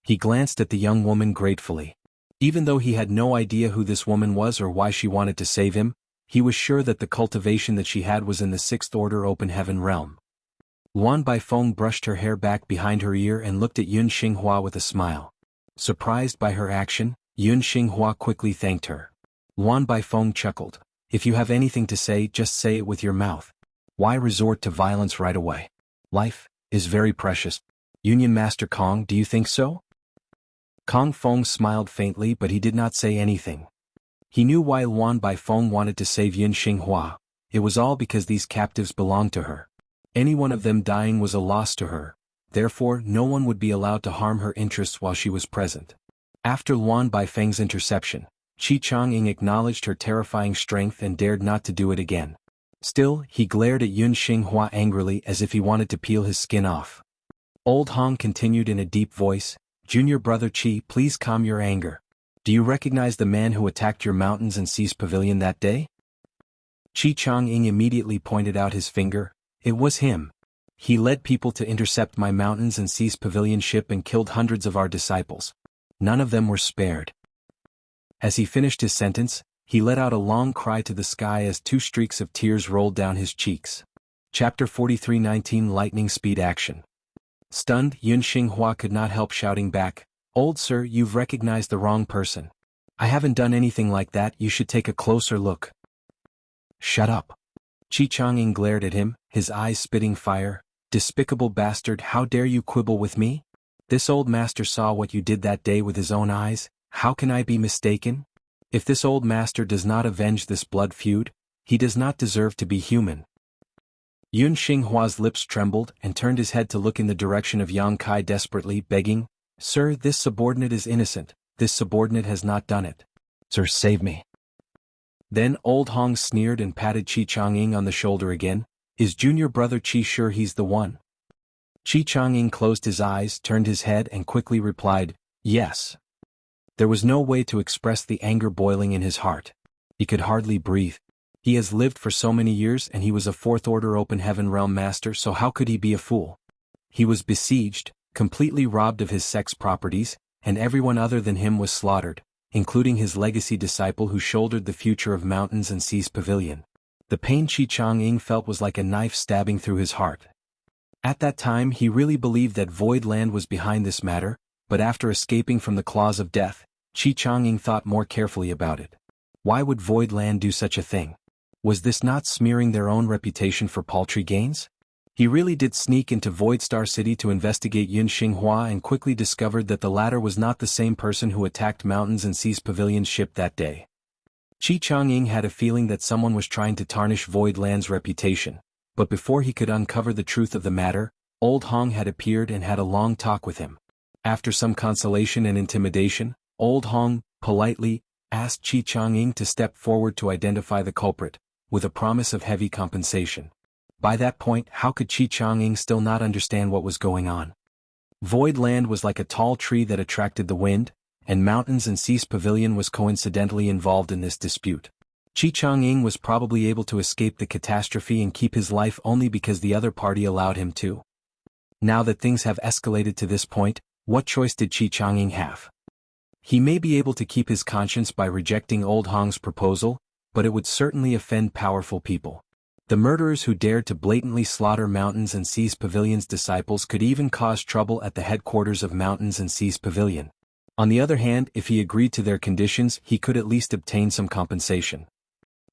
He glanced at the young woman gratefully. Even though he had no idea who this woman was or why she wanted to save him, he was sure that the cultivation that she had was in the Sixth Order Open Heaven realm. Luan Baifeng brushed her hair back behind her ear and looked at Yun Xinghua with a smile. Surprised by her action, Yun Xinghua quickly thanked her. Luan Baifeng chuckled. "If you have anything to say, just say it with your mouth. Why resort to violence right away? Life is very precious. Union Master Kong, do you think so?" Kong Feng smiled faintly, but he did not say anything. He knew why Luan Baifeng wanted to save Yun Xinghua. It was all because these captives belonged to her. Any one of them dying was a loss to her. Therefore, no one would be allowed to harm her interests while she was present. After Luan Baifeng's interception, Qi Chang'ing acknowledged her terrifying strength and dared not to do it again. Still, he glared at Yun Xinghua angrily as if he wanted to peel his skin off. Old Hong continued in a deep voice, "Junior brother Qi, please calm your anger. Do you recognize the man who attacked your mountains and seas pavilion that day?" Qi Chongying immediately pointed out his finger. "It was him. He led people to intercept my mountains and seas pavilion ship and killed hundreds of our disciples. None of them were spared." As he finished his sentence, he let out a long cry to the sky as 2 streaks of tears rolled down his cheeks. Chapter 43:19 Lightning Speed Action. Stunned, Yun Xinghua could not help shouting back, "Old sir, you've recognized the wrong person. I haven't done anything like that, you should take a closer look." "Shut up." Qi Chongying glared at him, his eyes spitting fire. "Despicable bastard, how dare you quibble with me? This old master saw what you did that day with his own eyes, how can I be mistaken? If this old master does not avenge this blood feud, he does not deserve to be human." Yun Xinghua's lips trembled and turned his head to look in the direction of Yang Kai desperately, begging, "Sir, this subordinate is innocent, this subordinate has not done it. Sir, save me." Then Old Hong sneered and patted Qi Chongying on the shoulder again. "Is junior brother Qi sure he's the one?" Qi Chongying closed his eyes, turned his head and quickly replied, "Yes." There was no way to express the anger boiling in his heart. He could hardly breathe. He has lived for so many years and he was a 4th order open heaven realm master, so how could he be a fool? He was besieged, completely robbed of his sex properties, and everyone other than him was slaughtered, including his legacy disciple who shouldered the future of Mountains and Seas Pavilion. The pain Qi Chongying felt was like a knife stabbing through his heart. At that time he really believed that Void Land was behind this matter, but after escaping from the claws of death, Qi Chongying thought more carefully about it. Why would Void Land do such a thing? Was this not smearing their own reputation for paltry gains? He really did sneak into Void Star City to investigate Yun Xinghua and quickly discovered that the latter was not the same person who attacked Mountains and Seas Pavilion ship that day. Qi Chongying had a feeling that someone was trying to tarnish Void Land's reputation, but before he could uncover the truth of the matter, Old Hong had appeared and had a long talk with him. After some consolation and intimidation, Old Hong, politely, asked Qi Chongying to step forward to identify the culprit, with a promise of heavy compensation. By that point, how could Qi Chongying still not understand what was going on? Void Land was like a tall tree that attracted the wind, and Mountains and Seas Pavilion was coincidentally involved in this dispute. Qi Chongying was probably able to escape the catastrophe and keep his life only because the other party allowed him to. Now that things have escalated to this point, what choice did Qi Chongying have? He may be able to keep his conscience by rejecting Old Hong's proposal, but it would certainly offend powerful people. The murderers who dared to blatantly slaughter Mountains and Seas Pavilion's disciples could even cause trouble at the headquarters of Mountains and Seas Pavilion. On the other hand, if he agreed to their conditions, he could at least obtain some compensation.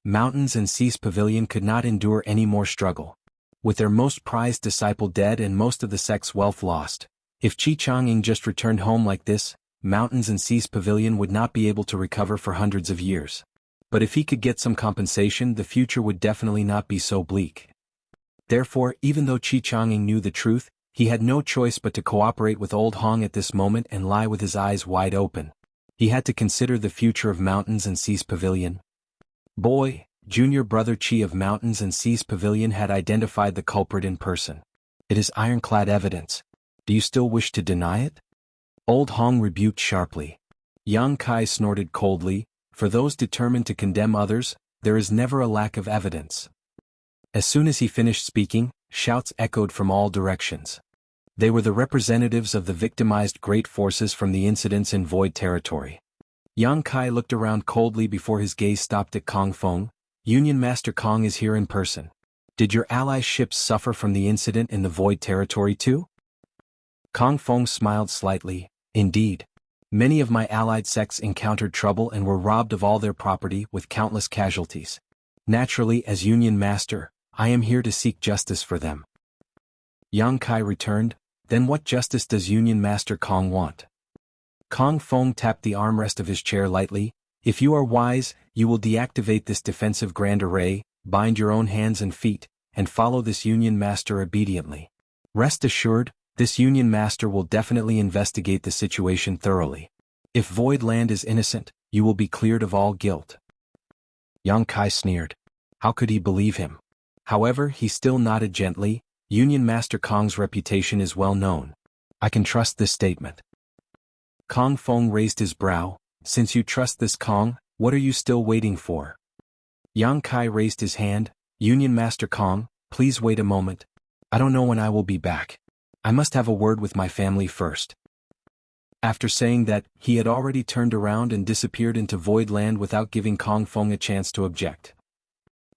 Mountains and Seas Pavilion could not endure any more struggle. With their most prized disciple dead and most of the sect's wealth lost, if Qi Chongying just returned home like this, Mountains and Seas Pavilion would not be able to recover for hundreds of years. But if he could get some compensation, the future would definitely not be so bleak. Therefore, even though Qi Chongying knew the truth, he had no choice but to cooperate with Old Hong at this moment and lie with his eyes wide open. He had to consider the future of Mountains and Seas Pavilion. Boy, junior brother Qi of Mountains and Seas Pavilion had identified the culprit in person. It is ironclad evidence. Do you still wish to deny it? Old Hong rebuked sharply. Yang Kai snorted coldly. For those determined to condemn others, there is never a lack of evidence. As soon as he finished speaking, shouts echoed from all directions. They were the representatives of the victimized great forces from the incidents in Void Territory. Yang Kai looked around coldly before his gaze stopped at Kong Feng. Union Master Kong is here in person. Did your ally ships suffer from the incident in the Void Territory too? Kong Feng smiled slightly. Indeed. Many of my allied sects encountered trouble and were robbed of all their property with countless casualties. Naturally, as Union Master, I am here to seek justice for them. Yang Kai returned. Then what justice does Union Master Kong want? Kong Feng tapped the armrest of his chair lightly. If you are wise, you will deactivate this defensive grand array, bind your own hands and feet, and follow this Union Master obediently. Rest assured, this Union Master will definitely investigate the situation thoroughly. If Void Land is innocent, you will be cleared of all guilt. Yang Kai sneered. How could he believe him? However, he still nodded gently. Union Master Kong's reputation is well known. I can trust this statement. Kong Feng raised his brow. Since you trust this Kong, what are you still waiting for? Yang Kai raised his hand. Union Master Kong, please wait a moment. I don't know when I will be back. I must have a word with my family first. After saying that, he had already turned around and disappeared into Void Land without giving Kong Feng a chance to object.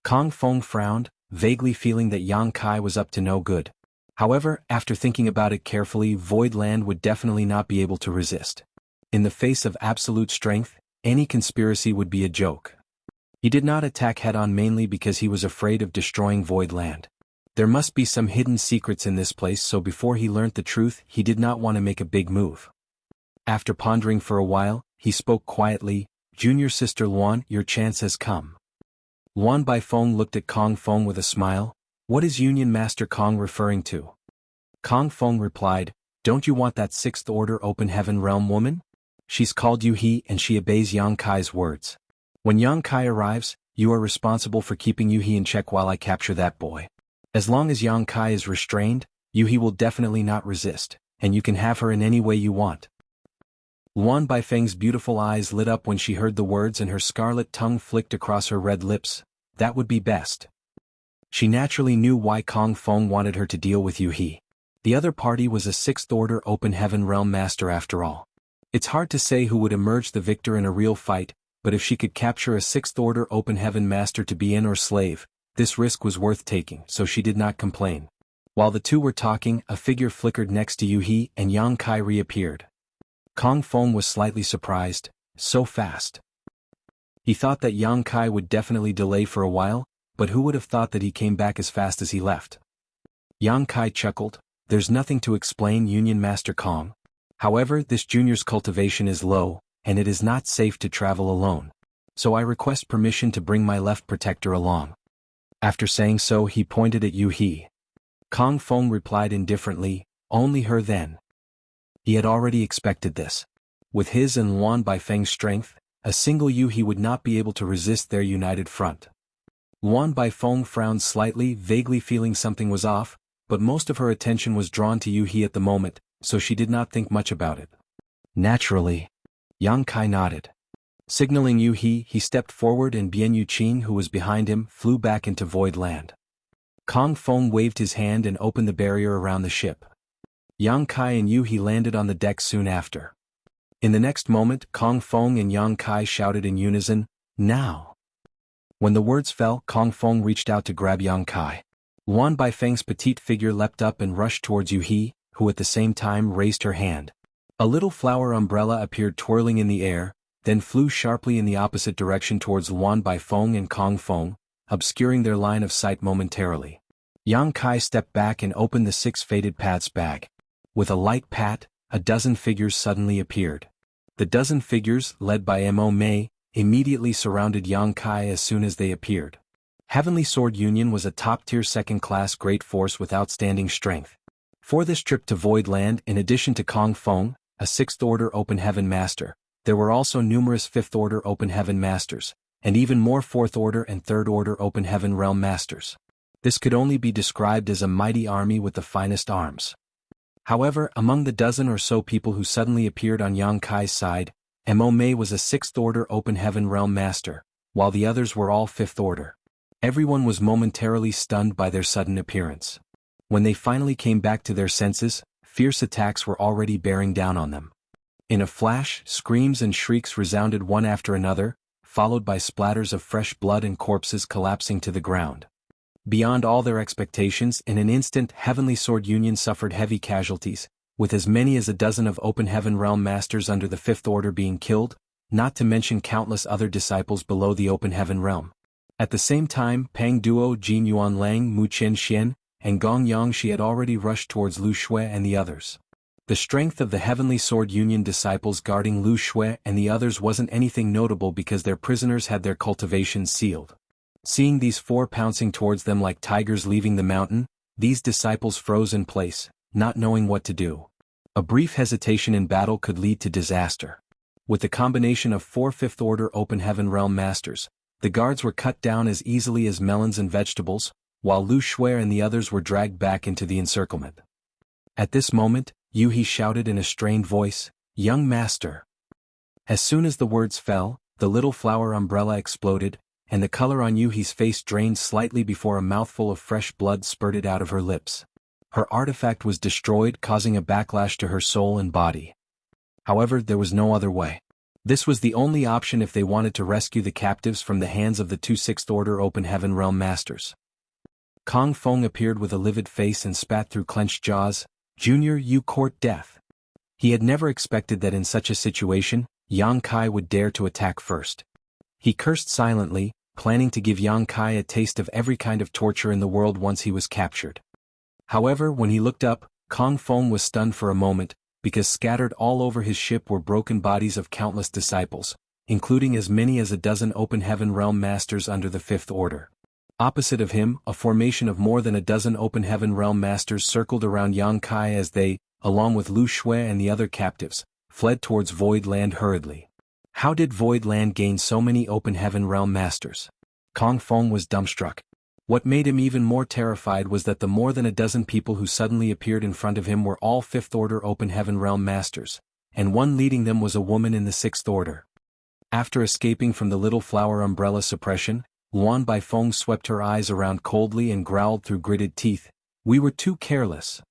Kong Feng frowned, vaguely feeling that Yang Kai was up to no good. However, after thinking about it carefully, Void Land would definitely not be able to resist. In the face of absolute strength, any conspiracy would be a joke. He did not attack head-on mainly because he was afraid of destroying Void Land. There must be some hidden secrets in this place, so before he learnt the truth, he did not want to make a big move. After pondering for a while, he spoke quietly, Junior Sister Luan, your chance has come. Luan Baifeng looked at Kong Feng with a smile. What is Union Master Kong referring to? Kong Feng replied, don't you want that 6th Order Open Heaven Realm woman? She's called Yu He and she obeys Yang Kai's words. When Yang Kai arrives, you are responsible for keeping Yu He in check while I capture that boy. As long as Yang Kai is restrained, Yu He will definitely not resist, and you can have her in any way you want. Luan Baifeng's beautiful eyes lit up when she heard the words and her scarlet tongue flicked across her red lips. That would be best. She naturally knew why Kong Feng wanted her to deal with Yu He. The other party was a 6th Order Open Heaven Realm Master after all. It's hard to say who would emerge the victor in a real fight, but if she could capture a 6th Order Open Heaven Master to be in or slave, this risk was worth taking, so she did not complain. While the two were talking, a figure flickered next to Yu He and Yang Kai reappeared. Kong Feng was slightly surprised. So fast. He thought that Yang Kai would definitely delay for a while, but who would have thought that he came back as fast as he left? Yang Kai chuckled, there's nothing to explain, Union Master Kong. However, this junior's cultivation is low, and it is not safe to travel alone. So I request permission to bring my left protector along. After saying so, he pointed at Yu He. Kong Feng replied indifferently, only her then. He had already expected this. With his and Luan Baifeng's strength, a single Yu He would not be able to resist their united front. Luan Baifeng frowned slightly, vaguely feeling something was off, but most of her attention was drawn to Yu He at the moment, so she did not think much about it. Naturally. Yang Kai nodded. Signaling Yu He, he stepped forward and Bian Yuqing, who was behind him, flew back into Void Land. Kong Feng waved his hand and opened the barrier around the ship. Yang Kai and Yu He landed on the deck soon after. In the next moment, Kong Feng and Yang Kai shouted in unison, now! When the words fell, Kong Feng reached out to grab Yang Kai. Luan Baifeng's petite figure leapt up and rushed towards Yu He, who at the same time raised her hand. A little flower umbrella appeared twirling in the air, then flew sharply in the opposite direction towards Luan Baifeng and Kong Feng, obscuring their line of sight momentarily. Yang Kai stepped back and opened the 6 faded paths bag. With a light pat, a dozen figures suddenly appeared. The dozen figures, led by Mo Mei, immediately surrounded Yang Kai as soon as they appeared. Heavenly Sword Union was a top-tier second-class great force with outstanding strength. For this trip to Void Land, in addition to Kong Feng, a 6th Order Open Heaven Master, there were also numerous 5th Order Open Heaven Masters, and even more 4th Order and 3rd Order Open Heaven Realm Masters. This could only be described as a mighty army with the finest arms. However, among the dozen or so people who suddenly appeared on Yang Kai's side, Mo Mei was a 6th Order Open Heaven Realm Master, while the others were all 5th Order. Everyone was momentarily stunned by their sudden appearance. When they finally came back to their senses, fierce attacks were already bearing down on them. In a flash, screams and shrieks resounded one after another, followed by splatters of fresh blood and corpses collapsing to the ground. Beyond all their expectations, in an instant Heavenly Sword Union suffered heavy casualties, with as many as a dozen of Open Heaven Realm Masters under the 5th Order being killed, not to mention countless other disciples below the Open Heaven Realm. At the same time, Pang Duo, Jin Yuan Lang, Mu Chen Xian, and Gong Yangshi had already rushed towards Lu Shui and the others. The strength of the Heavenly Sword Union disciples guarding Lu Shui and the others wasn't anything notable because their prisoners had their cultivations sealed. Seeing these 4 pouncing towards them like tigers leaving the mountain, these disciples froze in place, not knowing what to do. A brief hesitation in battle could lead to disaster. With the combination of 4 5th Order Open Heaven Realm Masters, the guards were cut down as easily as melons and vegetables, while Lu Shui and the others were dragged back into the encirclement. At this moment, Yu He shouted in a strained voice, "Young master." As soon as the words fell, the little flower umbrella exploded, and the color on Yu He's face drained slightly before a mouthful of fresh blood spurted out of her lips. Her artifact was destroyed, causing a backlash to her soul and body. However, there was no other way. This was the only option if they wanted to rescue the captives from the hands of the two Sixth Order Open Heaven Realm Masters. Kong Feng appeared with a livid face and spat through clenched jaws, "Junior, you court death." He had never expected that in such a situation, Yang Kai would dare to attack first. He cursed silently, planning to give Yang Kai a taste of every kind of torture in the world once he was captured. However, when he looked up, Kong Feng was stunned for a moment, because scattered all over his ship were broken bodies of countless disciples, including as many as a dozen Open Heaven Realm Masters under the Fifth Order. Opposite of him, a formation of more than a dozen Open Heaven Realm Masters circled around Yang Kai as they, along with Lu Shui and the other captives, fled towards Void Land hurriedly. How did Void Land gain so many Open Heaven Realm Masters? Kong Feng was dumbstruck. What made him even more terrified was that the more than a dozen people who suddenly appeared in front of him were all Fifth Order Open Heaven Realm Masters, and one leading them was a woman in the Sixth Order. After escaping from the little flower umbrella suppression, Luan Baifeng swept her eyes around coldly and growled through gritted teeth, "We were too careless."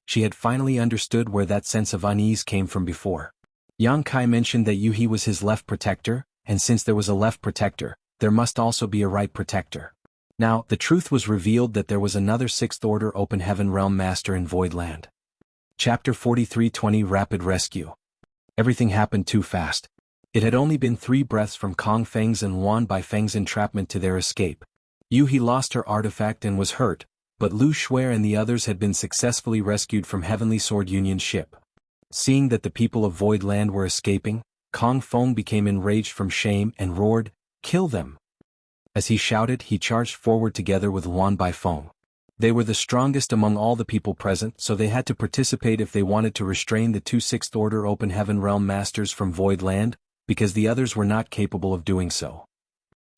She had finally understood where that sense of unease came from before. Yang Kai mentioned that Yu He was his left protector, and since there was a left protector, there must also be a right protector. Now, the truth was revealed that there was another Sixth Order Open Heaven Realm Master in Void Land. Chapter 43:20 Rapid Rescue. Everything happened too fast. It had only been 3 breaths from Kong Feng's and Luan Baifeng's entrapment to their escape. Yu He lost her artifact and was hurt, but Lu Shui and the others had been successfully rescued from Heavenly Sword Union's ship. Seeing that the people of Void Land were escaping, Kong Feng became enraged from shame and roared, "Kill them!" As he shouted, he charged forward together with Luan Baifeng. They were the strongest among all the people present, so they had to participate if they wanted to restrain the two Sixth Order Open Heaven Realm Masters from Void Land, because the others were not capable of doing so.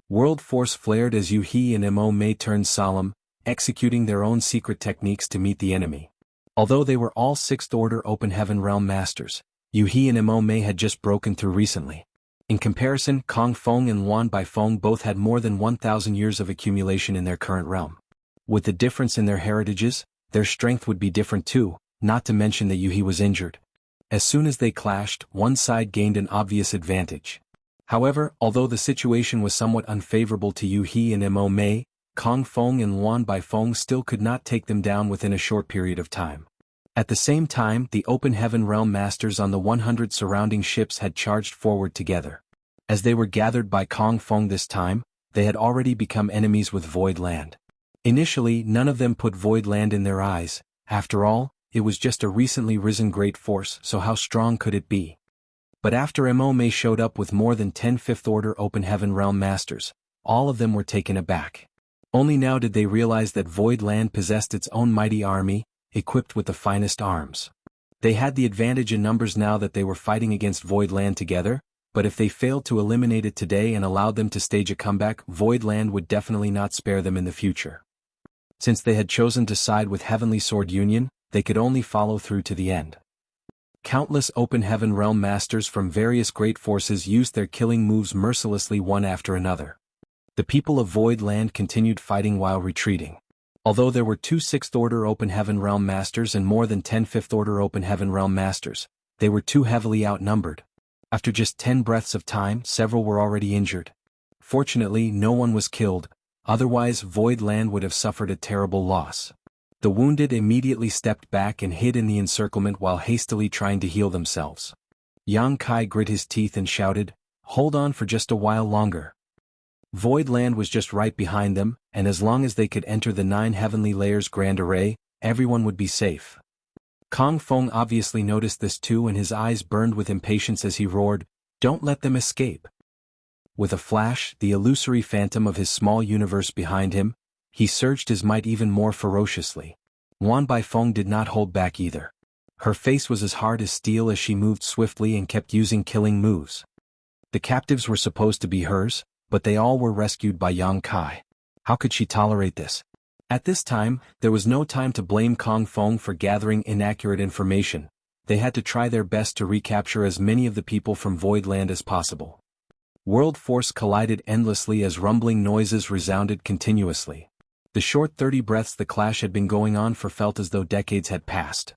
World Force flared as Yu He and Mo Mei turned solemn, executing their own secret techniques to meet the enemy. Although they were all Sixth Order Open Heaven Realm Masters, Yu He and Mo Mei had just broken through recently. In comparison, Kong Feng and Luan Baifeng both had more than 1,000 years of accumulation in their current realm. With the difference in their heritages, their strength would be different too, not to mention that Yu He was injured. As soon as they clashed, one side gained an obvious advantage. However, although the situation was somewhat unfavorable to Yu He and Mo Mei, Kong Feng and Luan Baifeng still could not take them down within a short period of time. At the same time, the Open Heaven Realm Masters on the 100 surrounding ships had charged forward together. As they were gathered by Kong Feng this time, they had already become enemies with Void Land. Initially, none of them put Void Land in their eyes. After all, it was just a recently risen great force, so how strong could it be? But after Mo Mei showed up with more than 10 Fifth Order Open Heaven Realm Masters, all of them were taken aback. Only now did they realize that Void Land possessed its own mighty army, equipped with the finest arms. They had the advantage in numbers now that they were fighting against Void Land together, but if they failed to eliminate it today and allowed them to stage a comeback, Void Land would definitely not spare them in the future. Since they had chosen to side with Heavenly Sword Union, they could only follow through to the end. Countless Open Heaven Realm Masters from various great forces used their killing moves mercilessly one after another. The people of Void Land continued fighting while retreating. Although there were 2 Sixth Order Open Heaven Realm Masters and more than 10 Fifth Order Open Heaven Realm Masters, they were too heavily outnumbered. After just 10 breaths of time, several were already injured. Fortunately, no one was killed, otherwise Void Land would have suffered a terrible loss. The wounded immediately stepped back and hid in the encirclement while hastily trying to heal themselves. Yang Kai grit his teeth and shouted, "Hold on for just a while longer." Void Land was just right behind them, and as long as they could enter the 9 Heavenly Layers Grand Array, everyone would be safe. Kong Feng obviously noticed this too, and his eyes burned with impatience as he roared, "Don't let them escape." With a flash, the illusory phantom of his small universe behind him, he surged his might even more ferociously. Luan Baifeng did not hold back either. Her face was as hard as steel as she moved swiftly and kept using killing moves. The captives were supposed to be hers, but they all were rescued by Yang Kai. How could she tolerate this? At this time, there was no time to blame Kong Feng for gathering inaccurate information. They had to try their best to recapture as many of the people from Voidland as possible. World force collided endlessly as rumbling noises resounded continuously. The short 30 breaths the clash had been going on for felt as though decades had passed.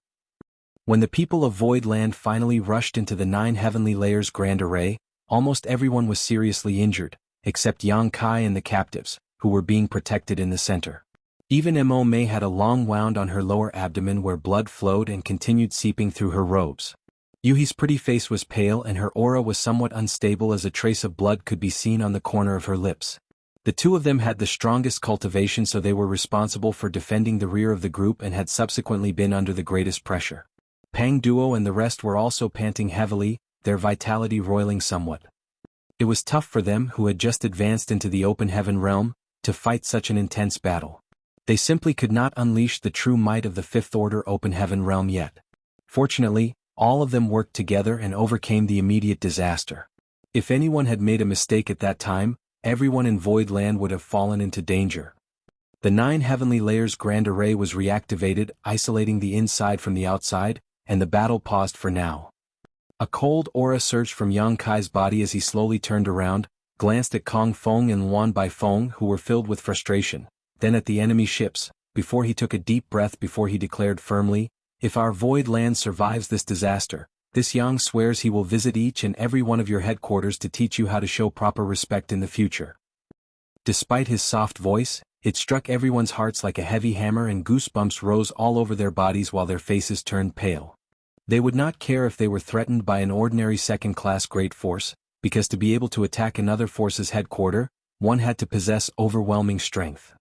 When the people of Voidland finally rushed into the 9 heavenly layers grand array, almost everyone was seriously injured, except Yang Kai and the captives, who were being protected in the center. Even Mo Mei had a long wound on her lower abdomen where blood flowed and continued seeping through her robes. Yuhi's pretty face was pale and her aura was somewhat unstable as a trace of blood could be seen on the corner of her lips. The two of them had the strongest cultivation, so they were responsible for defending the rear of the group and had subsequently been under the greatest pressure. Pang Duo and the rest were also panting heavily, their vitality roiling somewhat. It was tough for them, who had just advanced into the open heaven realm, to fight such an intense battle. They simply could not unleash the true might of the Fifth Order open heaven realm yet. Fortunately, all of them worked together and overcame the immediate disaster. If anyone had made a mistake at that time, everyone in Voidland would have fallen into danger. The 9 heavenly layers grand array was reactivated, isolating the inside from the outside, and the battle paused for now. A cold aura surged from Yang Kai's body as he slowly turned around, glanced at Kong Feng and Wan Baifeng, who were filled with frustration, then at the enemy ships, before he took a deep breath before he declared firmly, "If our void land survives this disaster, this Yang swears he will visit each and every one of your headquarters to teach you how to show proper respect in the future." Despite his soft voice, it struck everyone's hearts like a heavy hammer and goosebumps rose all over their bodies while their faces turned pale. They would not care if they were threatened by an ordinary second-class great force, because to be able to attack another force's headquarters, one had to possess overwhelming strength.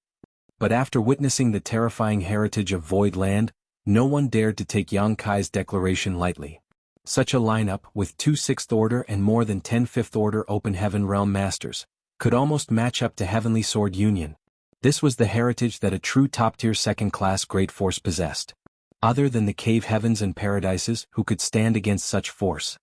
But after witnessing the terrifying heritage of Voidland, no one dared to take Yang Kai's declaration lightly. Such a lineup, with 2 Sixth Order and more than 10 Fifth Order Open Heaven Realm Masters, could almost match up to Heavenly Sword Union. This was the heritage that a true top-tier second-class great force possessed. Other than the Cave Heavens and Paradises, who could stand against such force?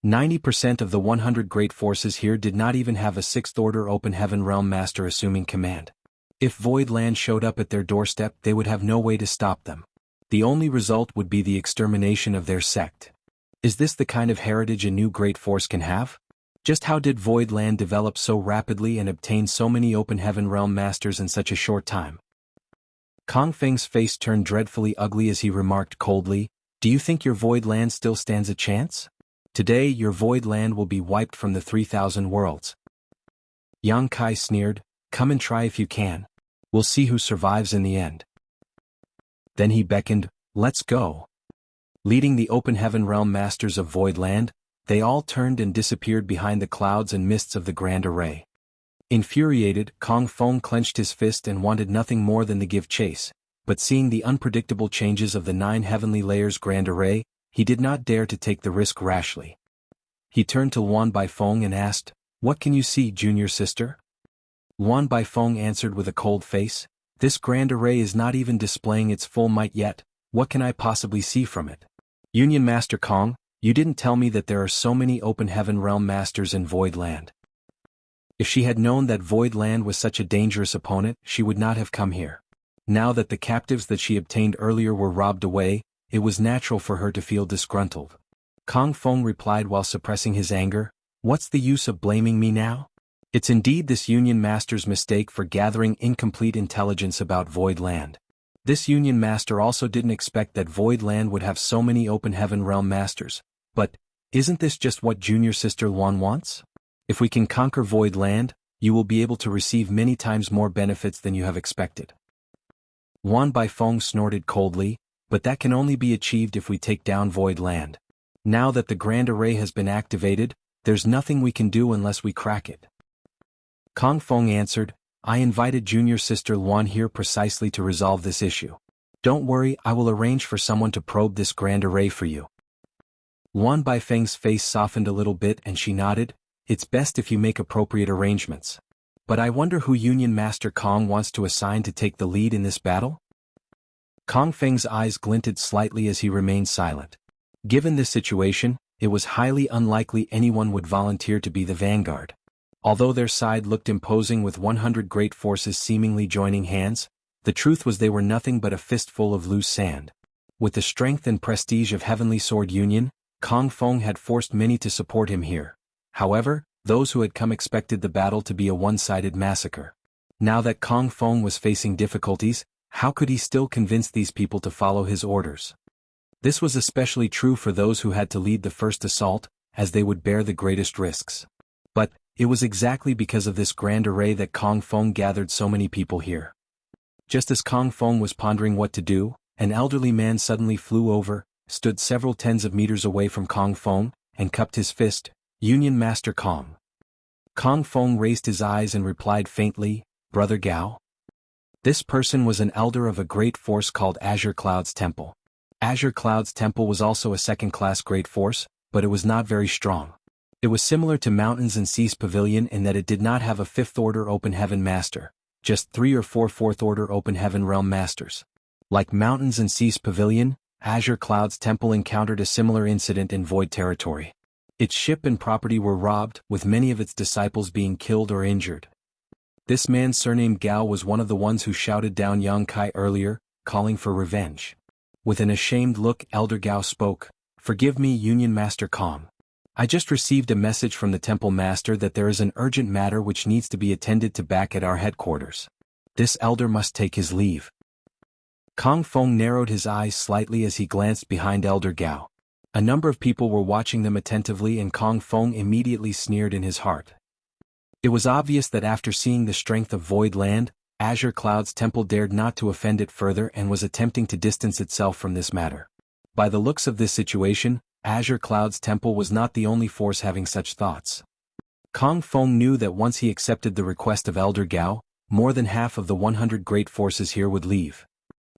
90% of the 100 great forces here did not even have a Sixth Order Open Heaven Realm Master assuming command. If Voidland showed up at their doorstep, they would have no way to stop them. The only result would be the extermination of their sect. Is this the kind of heritage a new great force can have? Just how did Voidland develop so rapidly and obtain so many Open Heaven Realm Masters in such a short time? Kong Feng's face turned dreadfully ugly as he remarked coldly, "Do you think your Voidland still stands a chance? Today your Voidland will be wiped from the 3,000 worlds." Yang Kai sneered, "Come and try if you can. We'll see who survives in the end." Then he beckoned, "Let's go." Leading the Open Heaven Realm Masters of Voidland, they all turned and disappeared behind the clouds and mists of the Grand Array. Infuriated, Kong Feng clenched his fist and wanted nothing more than to give chase, but seeing the unpredictable changes of the 9 heavenly layers Grand Array, he did not dare to take the risk rashly. He turned to Wan Baifeng and asked, "What can you see, junior sister?" Wan Baifeng answered with a cold face, "This Grand Array is not even displaying its full might yet. What can I possibly see from it?" "Union Master Kong, you didn't tell me that there are so many Open Heaven Realm Masters in Voidland." If she had known that Voidland was such a dangerous opponent, she would not have come here. Now that the captives that she obtained earlier were robbed away, it was natural for her to feel disgruntled. Kong Feng replied while suppressing his anger, "What's the use of blaming me now? It's indeed this Union Master's mistake for gathering incomplete intelligence about Voidland. This Union Master also didn't expect that Voidland would have so many Open Heaven Realm Masters, but isn't this just what Junior Sister Luan wants? If we can conquer Voidland, you will be able to receive many times more benefits than you have expected." Wan Baifeng snorted coldly, "But that can only be achieved if we take down Voidland. Now that the Grand Array has been activated, there's nothing we can do unless we crack it." Kong Feng answered, "I invited Junior Sister Luan here precisely to resolve this issue. Don't worry, I will arrange for someone to probe this Grand Array for you." Wan Baifeng's face softened a little bit and she nodded, "It's best if you make appropriate arrangements. But I wonder who Union Master Kong wants to assign to take the lead in this battle?" Kong Feng's eyes glinted slightly as he remained silent. Given this situation, it was highly unlikely anyone would volunteer to be the vanguard. Although their side looked imposing with 100 great forces seemingly joining hands, The truth was they were nothing but a fistful of loose sand. With the strength and prestige of Heavenly Sword Union, Kong Feng had forced many to support him here. However, those who had come expected the battle to be a one-sided massacre. Now that Kong Feng was facing difficulties, how could he still convince these people to follow his orders? This was especially true for those who had to lead the first assault, as they would bear the greatest risks. But, it was exactly because of this grand array that Kong Feng gathered so many people here. Just as Kong Feng was pondering what to do, an elderly man suddenly flew over, stood several tens of meters away from Kong Feng, and cupped his fist, "Union Master Kong." Kong Feng raised his eyes and replied faintly, "Brother Gao?" This person was an elder of a great force called Azure Cloud's Temple. Azure Cloud's Temple was also a second-class great force, but it was not very strong. It was similar to Mountains and Seas Pavilion in that it did not have a fifth-order Open Heaven Master, just 3 or 4 fourth-order Open Heaven Realm Masters. Like Mountains and Seas Pavilion, Azure Cloud's Temple encountered a similar incident in Void Territory. Its ship and property were robbed, with many of its disciples being killed or injured. This man surnamed Gao was one of the ones who shouted down Yang Kai earlier, calling for revenge. With an ashamed look, Elder Gao spoke, "Forgive me, Union Master Kong. I just received a message from the Temple Master that there is an urgent matter which needs to be attended to back at our headquarters. This elder must take his leave." Kong Feng narrowed his eyes slightly as he glanced behind Elder Gao. A number of people were watching them attentively and Kong Feng immediately sneered in his heart. It was obvious that after seeing the strength of Void Land, Azure Cloud's Temple dared not to offend it further and was attempting to distance itself from this matter. By the looks of this situation, Azure Cloud's Temple was not the only force having such thoughts. Kong Feng knew that once he accepted the request of Elder Gao, more than half of the 100 great forces here would leave.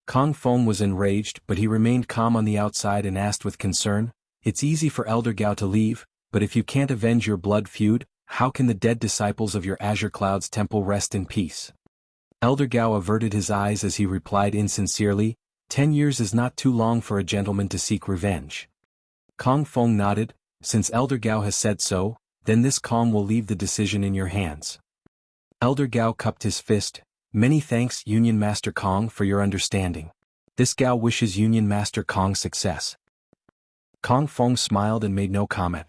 Kong Feng was enraged, but he remained calm on the outside and asked with concern, "It's easy for Elder Gao to leave, but if you can't avenge your blood feud, how can the dead disciples of your Azure Cloud's Temple rest in peace?" Elder Gao averted his eyes as he replied insincerely, 10 years is not too long for a gentleman to seek revenge." Kong Feng nodded, "Since Elder Gao has said so, then this calm will leave the decision in your hands." Elder Gao cupped his fist, "Many thanks, Union Master Kong, for your understanding. This Gao wishes Union Master Kong success." Kong Feng smiled and made no comment.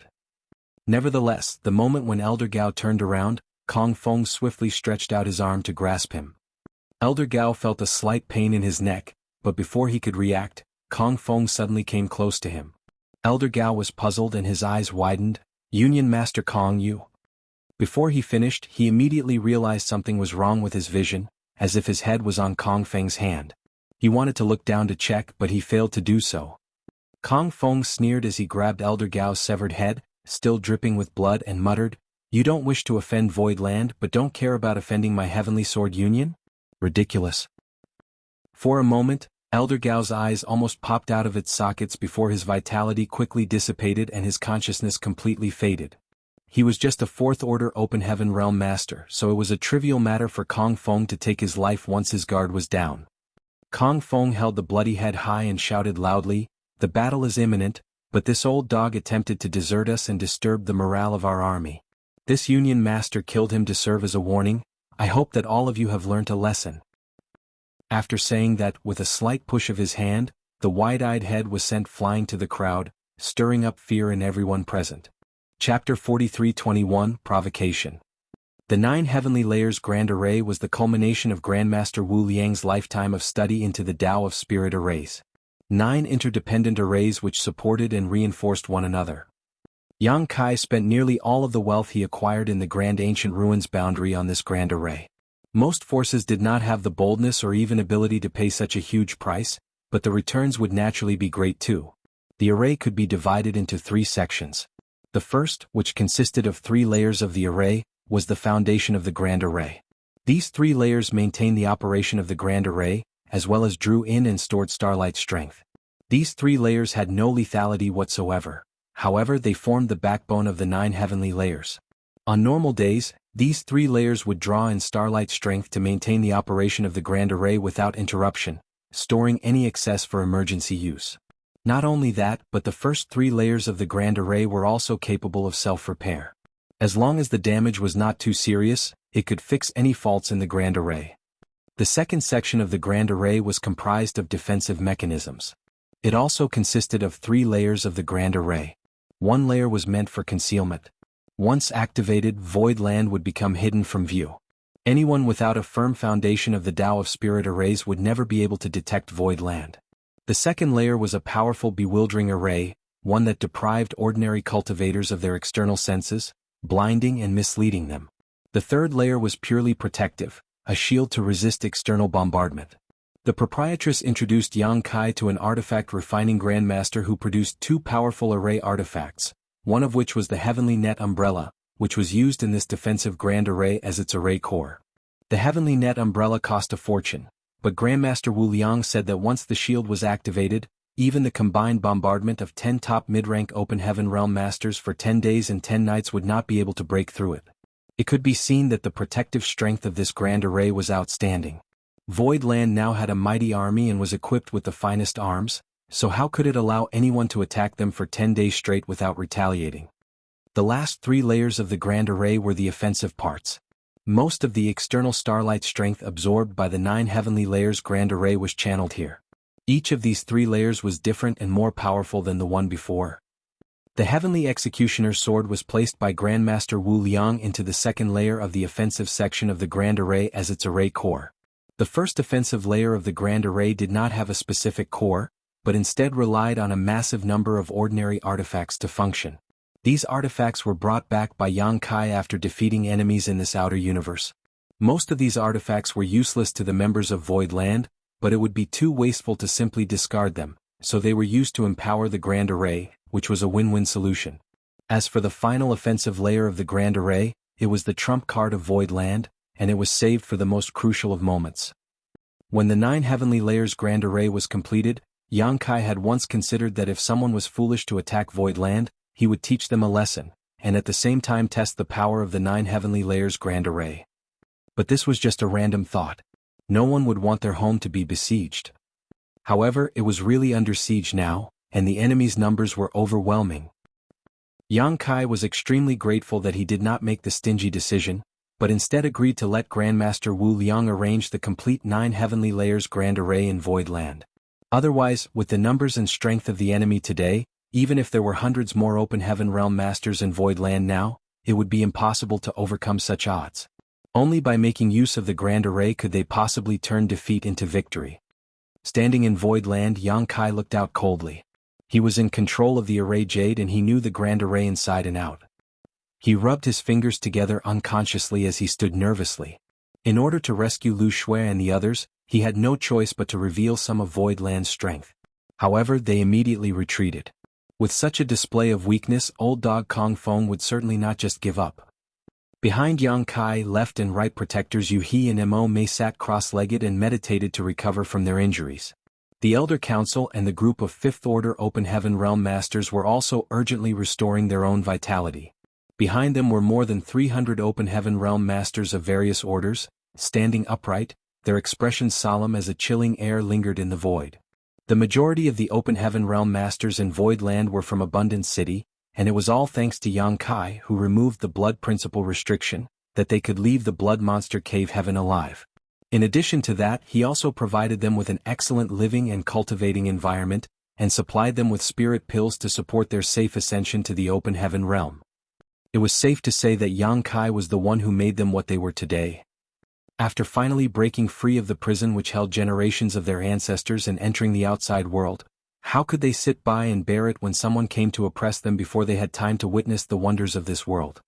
Nevertheless, the moment when Elder Gao turned around, Kong Feng swiftly stretched out his arm to grasp him. Elder Gao felt a slight pain in his neck, but before he could react, Kong Feng suddenly came close to him. Elder Gao was puzzled and his eyes widened, "Union Master Kong, you..." Before he finished, he immediately realized something was wrong with his vision, as if his head was on Kong Feng's hand. He wanted to look down to check but he failed to do so. Kong Feng sneered as he grabbed Elder Gao's severed head, still dripping with blood, and muttered, "You don't wish to offend Void Land but don't care about offending my Heavenly Sword Union? Ridiculous." For a moment, Elder Gao's eyes almost popped out of its sockets before his vitality quickly dissipated and his consciousness completely faded. He was just a fourth-order Open Heaven Realm Master, so it was a trivial matter for Kong Feng to take his life once his guard was down. Kong Feng held the bloody head high and shouted loudly, "The battle is imminent, but this old dog attempted to desert us and disturb the morale of our army. This Union Master killed him to serve as a warning. I hope that all of you have learnt a lesson." After saying that, with a slight push of his hand, the wide-eyed head was sent flying to the crowd, stirring up fear in everyone present. Chapter 43:21 Provocation. The 9 Heavenly Layers Grand Array was the culmination of Grandmaster Wu Liang's lifetime of study into the Tao of Spirit arrays. 9 interdependent arrays which supported and reinforced one another. Yang Kai spent nearly all of the wealth he acquired in the Grand Ancient Ruins boundary on this grand array. Most forces did not have the boldness or even ability to pay such a huge price, but the returns would naturally be great too. The array could be divided into 3 sections. The first, which consisted of 3 layers of the array, was the foundation of the Grand Array. These 3 layers maintained the operation of the Grand Array, as well as drew in and stored starlight strength. These 3 layers had no lethality whatsoever. However, they formed the backbone of the 9 heavenly layers. On normal days, these 3 layers would draw in starlight strength to maintain the operation of the Grand Array without interruption, storing any excess for emergency use. Not only that, but the first 3 layers of the Grand Array were also capable of self-repair. As long as the damage was not too serious, it could fix any faults in the Grand Array. The second section of the Grand Array was comprised of defensive mechanisms. It also consisted of 3 layers of the Grand Array. One layer was meant for concealment. Once activated, void land would become hidden from view. Anyone without a firm foundation of the Tao of Spirit arrays would never be able to detect void land. The second layer was a powerful bewildering array, one that deprived ordinary cultivators of their external senses, blinding and misleading them. The third layer was purely protective, a shield to resist external bombardment. The proprietress introduced Yang Kai to an artifact refining grandmaster who produced 2 powerful array artifacts, one of which was the Heavenly Net Umbrella, which was used in this defensive Grand Array as its array core. The Heavenly Net Umbrella cost a fortune, but Grandmaster Wu Liang said that once the shield was activated, even the combined bombardment of 10 top mid-rank Open Heaven Realm Masters for 10 days and 10 nights would not be able to break through it. It could be seen that the protective strength of this Grand Array was outstanding. Void Land now had a mighty army and was equipped with the finest arms, so how could it allow anyone to attack them for 10 days straight without retaliating? The last 3 layers of the Grand Array were the offensive parts. Most of the external starlight strength absorbed by the 9 heavenly layers Grand Array was channeled here. Each of these 3 layers was different and more powerful than the one before. The Heavenly Executioner's sword was placed by Grandmaster Wu Liang into the second layer of the offensive section of the Grand Array as its array core. The first offensive layer of the Grand Array did not have a specific core, but instead relied on a massive number of ordinary artifacts to function. These artifacts were brought back by Yang Kai after defeating enemies in this outer universe. Most of these artifacts were useless to the members of Void Land, but it would be too wasteful to simply discard them, so they were used to empower the Grand Array, which was a win-win solution. As for the final offensive layer of the Grand Array, it was the trump card of Void Land, and it was saved for the most crucial of moments. When the 9 heavenly layers Grand Array was completed, Yang Kai had once considered that if someone was foolish to attack Void Land, he would teach them a lesson, and at the same time test the power of the 9 heavenly layers Grand Array. But this was just a random thought. No one would want their home to be besieged. However, it was really under siege now, and the enemy's numbers were overwhelming. Yang Kai was extremely grateful that he did not make the stingy decision, but instead agreed to let Grandmaster Wu Liang arrange the complete 9 heavenly layers Grand Array in Void Land. Otherwise, with the numbers and strength of the enemy today, even if there were hundreds more Open Heaven Realm Masters in Void Land now, it would be impossible to overcome such odds. Only by making use of the Grand Array could they possibly turn defeat into victory. Standing in Void Land, Yang Kai looked out coldly. He was in control of the Array Jade and he knew the Grand Array inside and out. He rubbed his fingers together unconsciously as he stood nervously. In order to rescue Lu Shui and the others, he had no choice but to reveal some of Void Land's strength. However, they immediately retreated. With such a display of weakness, old dog Kong Feng would certainly not just give up. Behind Yang Kai, left and right protectors Yu He and Mo Mei sat cross-legged and meditated to recover from their injuries. The Elder Council and the group of 5th Order Open Heaven Realm Masters were also urgently restoring their own vitality. Behind them were more than 300 Open Heaven Realm Masters of various orders, standing upright, their expressions solemn as a chilling air lingered in the void. The majority of the Open Heaven Realm Masters in Void Land were from Abundance City, and it was all thanks to Yang Kai who removed the blood principle restriction, that they could leave the Blood Monster Cave Heaven alive. In addition to that, he also provided them with an excellent living and cultivating environment, and supplied them with spirit pills to support their safe ascension to the Open Heaven Realm. It was safe to say that Yang Kai was the one who made them what they were today. After finally breaking free of the prison which held generations of their ancestors and entering the outside world, how could they sit by and bear it when someone came to oppress them before they had time to witness the wonders of this world?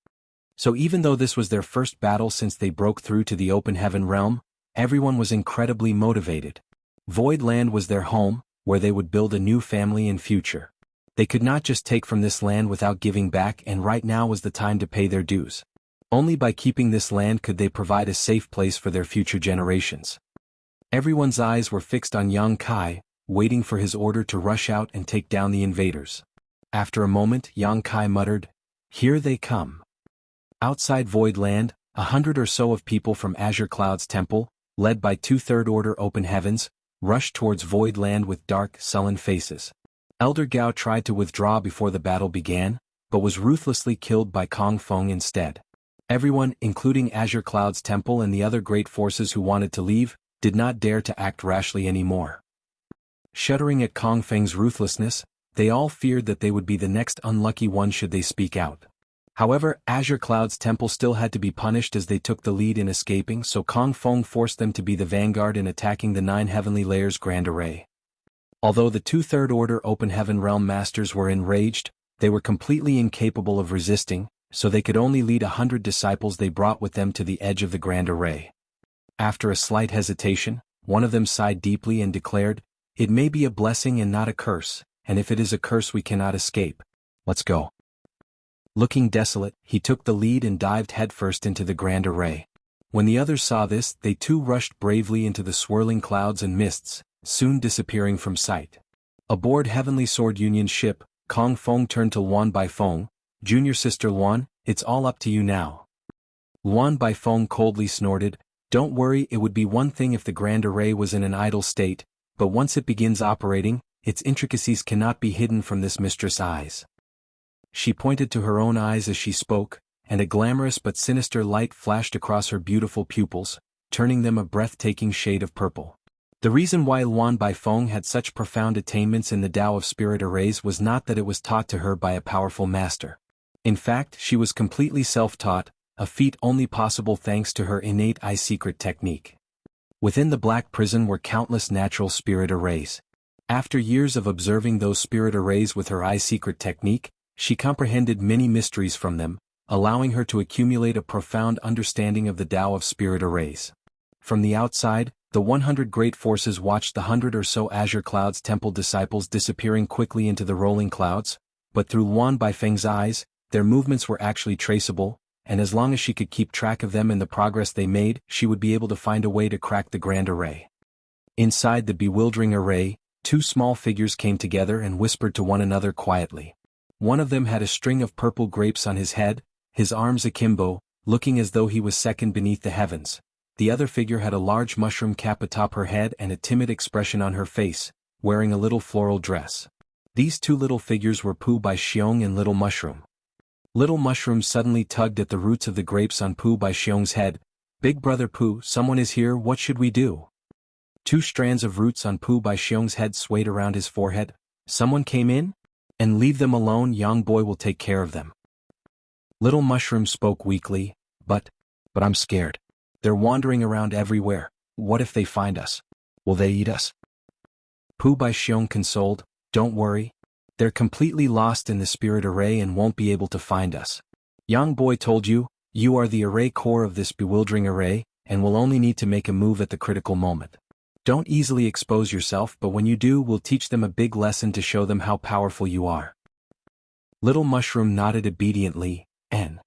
So even though this was their first battle since they broke through to the Open Heaven Realm, everyone was incredibly motivated. Void Land was their home, where they would build a new family and future. They could not just take from this land without giving back, and right now was the time to pay their dues. Only by keeping this land could they provide a safe place for their future generations. Everyone's eyes were fixed on Yang Kai, waiting for his order to rush out and take down the invaders. After a moment, Yang Kai muttered, "Here they come." Outside Void Land, 100 or so of people from Azure Cloud's temple, led by 2 Third Order Open Heavens, rushed towards Void Land with dark, sullen faces. Elder Gao tried to withdraw before the battle began, but was ruthlessly killed by Kong Feng instead. Everyone, including Azure Cloud's temple and the other great forces who wanted to leave, did not dare to act rashly anymore. Shuddering at Kong Feng's ruthlessness, they all feared that they would be the next unlucky one should they speak out. However, Azure Cloud's temple still had to be punished as they took the lead in escaping, so Kong Feng forced them to be the vanguard in attacking the 9 Heavenly Layers Grand Array. Although the 2 Third Order Open Heaven Realm Masters were enraged, they were completely incapable of resisting, so they could only lead 100 disciples they brought with them to the edge of the Grand Array. After a slight hesitation, one of them sighed deeply and declared, "It may be a blessing and not a curse, and if it is a curse we cannot escape. Let's go." Looking desolate, he took the lead and dived headfirst into the Grand Array. When the others saw this, they too rushed bravely into the swirling clouds and mists, soon disappearing from sight. Aboard Heavenly Sword Union's ship, Kong Feng turned to Luan Baifeng, "Junior sister Luan, it's all up to you now." Luan Baifeng coldly snorted, "Don't worry, it would be one thing if the Grand Array was in an idle state, but once it begins operating, its intricacies cannot be hidden from this mistress' eyes." She pointed to her own eyes as she spoke, and a glamorous but sinister light flashed across her beautiful pupils, turning them a breathtaking shade of purple. The reason why Luan Baifeng had such profound attainments in the Tao of Spirit Arrays was not that it was taught to her by a powerful master. In fact, she was completely self-taught, a feat only possible thanks to her innate eye secret technique. Within the Black Prison were countless natural spirit arrays. After years of observing those spirit arrays with her eye secret technique, she comprehended many mysteries from them, allowing her to accumulate a profound understanding of the Tao of Spirit Arrays. From the outside, the 100 great forces watched the 100 or so Azure Cloud's temple disciples disappearing quickly into the rolling clouds, but through Luan Baifeng's eyes, their movements were actually traceable, and as long as she could keep track of them and the progress they made, she would be able to find a way to crack the Grand Array. Inside the bewildering array, 2 small figures came together and whispered to one another quietly. One of them had a string of purple grapes on his head, his arms akimbo, looking as though he was second beneath the heavens. The other figure had a large mushroom cap atop her head and a timid expression on her face, wearing a little floral dress. These 2 little figures were Pu Bai Xiong and Little Mushroom. Little Mushroom suddenly tugged at the roots of the grapes on Pu Bai Xiong's head. "Big brother Pu, someone is here, what should we do?" 2 strands of roots on Pu Bai Xiong's head swayed around his forehead. "Someone came in? And leave them alone, young boy will take care of them." Little Mushroom spoke weakly, but I'm scared. They're wandering around everywhere. What if they find us? Will they eat us? Pu Bai Xiong consoled, "Don't worry. They're completely lost in the spirit array and won't be able to find us. Young boy told you, you are the array core of this bewildering array, and will only need to make a move at the critical moment. Don't easily expose yourself, but when you do, we'll teach them a big lesson to show them how powerful you are." Little Mushroom nodded obediently, and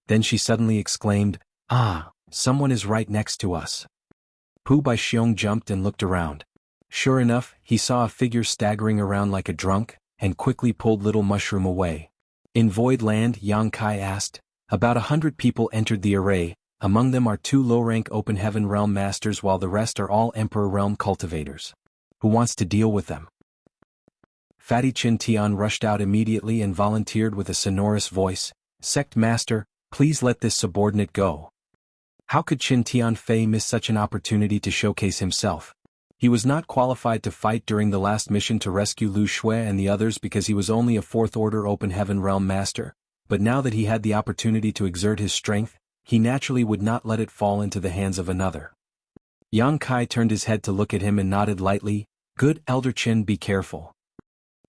then she suddenly exclaimed, "Ah, someone is right next to us." Pu Bai Xiong jumped and looked around. Sure enough, he saw a figure staggering around like a drunk, and quickly pulled Little Mushroom away. In Void Land, Yang Kai asked, "About 100 people entered the array. Among them are 2 low-rank Open Heaven Realm Masters while the rest are all Emperor Realm cultivators. Who wants to deal with them?" Fatty Chin Tian rushed out immediately and volunteered with a sonorous voice, "Sect Master, please let this subordinate go." How could Chin Tian Fei miss such an opportunity to showcase himself? He was not qualified to fight during the last mission to rescue Lu Shui and the others because he was only a 4th Order Open Heaven Realm Master, but now that he had the opportunity to exert his strength, he naturally would not let it fall into the hands of another. Yang Kai turned his head to look at him and nodded lightly, "Good Elder Chin, be careful."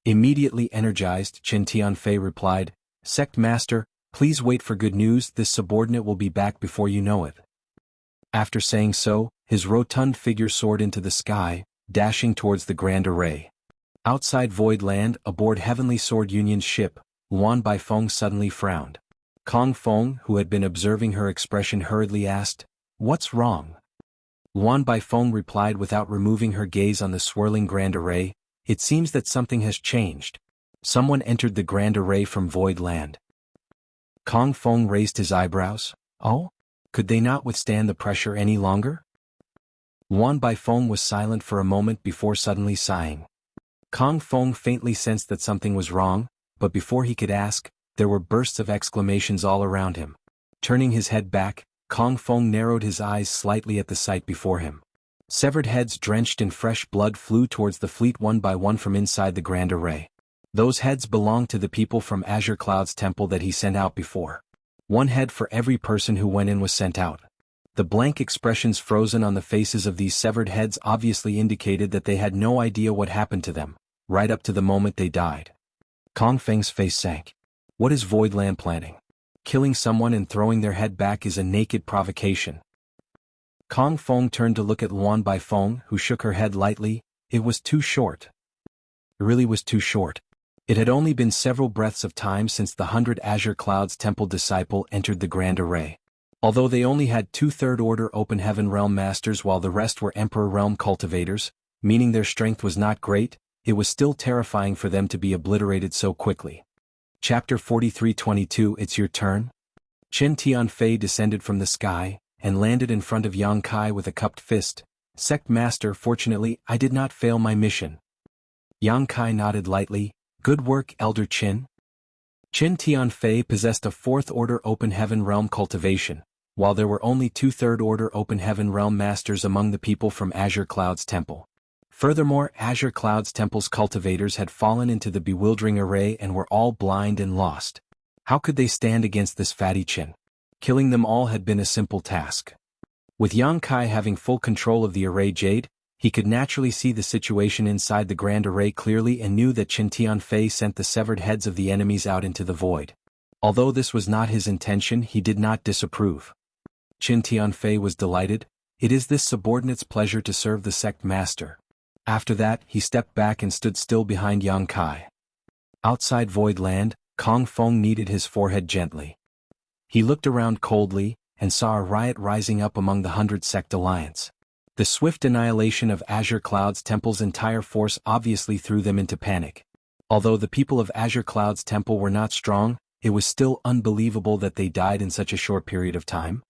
Immediately energized, Chin Tian Fei replied, "Sect Master, please wait for good news, this subordinate will be back before you know it." After saying so, his rotund figure soared into the sky, dashing towards the Grand Array. Outside Void Land, aboard Heavenly Sword Union's ship, Luan Baifeng suddenly frowned. Kong Feng, who had been observing her expression, hurriedly asked, "What's wrong?" Luan Baifeng replied without removing her gaze on the swirling Grand Array, "It seems that something has changed. Someone entered the Grand Array from Void Land." Kong Feng raised his eyebrows. "Oh? Could they not withstand the pressure any longer?" Luan Baifeng was silent for a moment before suddenly sighing. Kong Feng faintly sensed that something was wrong, but before he could ask, there were bursts of exclamations all around him. Turning his head back, Kong Feng narrowed his eyes slightly at the sight before him. Severed heads drenched in fresh blood flew towards the fleet one by one from inside the grand array. Those heads belonged to the people from Azure Cloud's temple that he sent out before. One head for every person who went in was sent out. The blank expressions frozen on the faces of these severed heads obviously indicated that they had no idea what happened to them, right up to the moment they died. Kong Feng's face sank. What is Voidland planning? Killing someone and throwing their head back is a naked provocation. Kong Feng turned to look at Luan Baifeng, who shook her head lightly. It was too short. It really was too short. It had only been several breaths of time since the 100 Azure Clouds Temple disciple entered the Grand Array. Although they only had 2/3 Order Open Heaven Realm Masters while the rest were Emperor Realm Cultivators, meaning their strength was not great, it was still terrifying for them to be obliterated so quickly. Chapter 43-22 It's your turn? Chen Tianfei descended from the sky, and landed in front of Yang Kai with a cupped fist. Sect Master, fortunately, I did not fail my mission. Yang Kai nodded lightly. Good work, Elder Qin. Chen Tianfei possessed a 4th Order Open Heaven Realm cultivation, while there were only 2/3 Order Open Heaven Realm Masters among the people from Azure Cloud's temple. Furthermore, Azure Cloud's temple's cultivators had fallen into the bewildering array and were all blind and lost. How could they stand against this fatty Qin? Killing them all had been a simple task. With Yang Kai having full control of the array jade, he could naturally see the situation inside the grand array clearly and knew that Chen Tianfei sent the severed heads of the enemies out into the void. Although this was not his intention, he did not disapprove. Chen Tianfei was delighted. It is this subordinate's pleasure to serve the sect master. After that, he stepped back and stood still behind Yang Kai. Outside Void Land, Kong Feng kneaded his forehead gently. He looked around coldly, and saw a riot rising up among the 100 Sect Alliance. The swift annihilation of Azure Cloud's temple's entire force obviously threw them into panic. Although the people of Azure Cloud's temple were not strong, it was still unbelievable that they died in such a short period of time.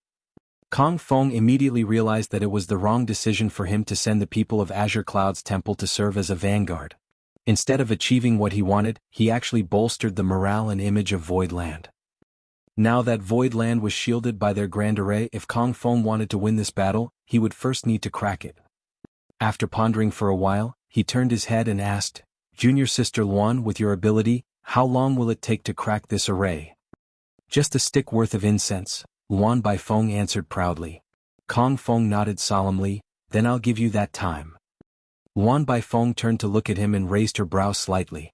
Kong Feng immediately realized that it was the wrong decision for him to send the people of Azure Cloud's temple to serve as a vanguard. Instead of achieving what he wanted, he actually bolstered the morale and image of Void Land. Now that Void Land was shielded by their grand array, if Kong Feng wanted to win this battle, he would first need to crack it. After pondering for a while, he turned his head and asked, Junior Sister Luan, with your ability, how long will it take to crack this array? Just a stick worth of incense, Luan Baifeng answered proudly. Kong Feng nodded solemnly, then I'll give you that time. Luan Baifeng turned to look at him and raised her brow slightly.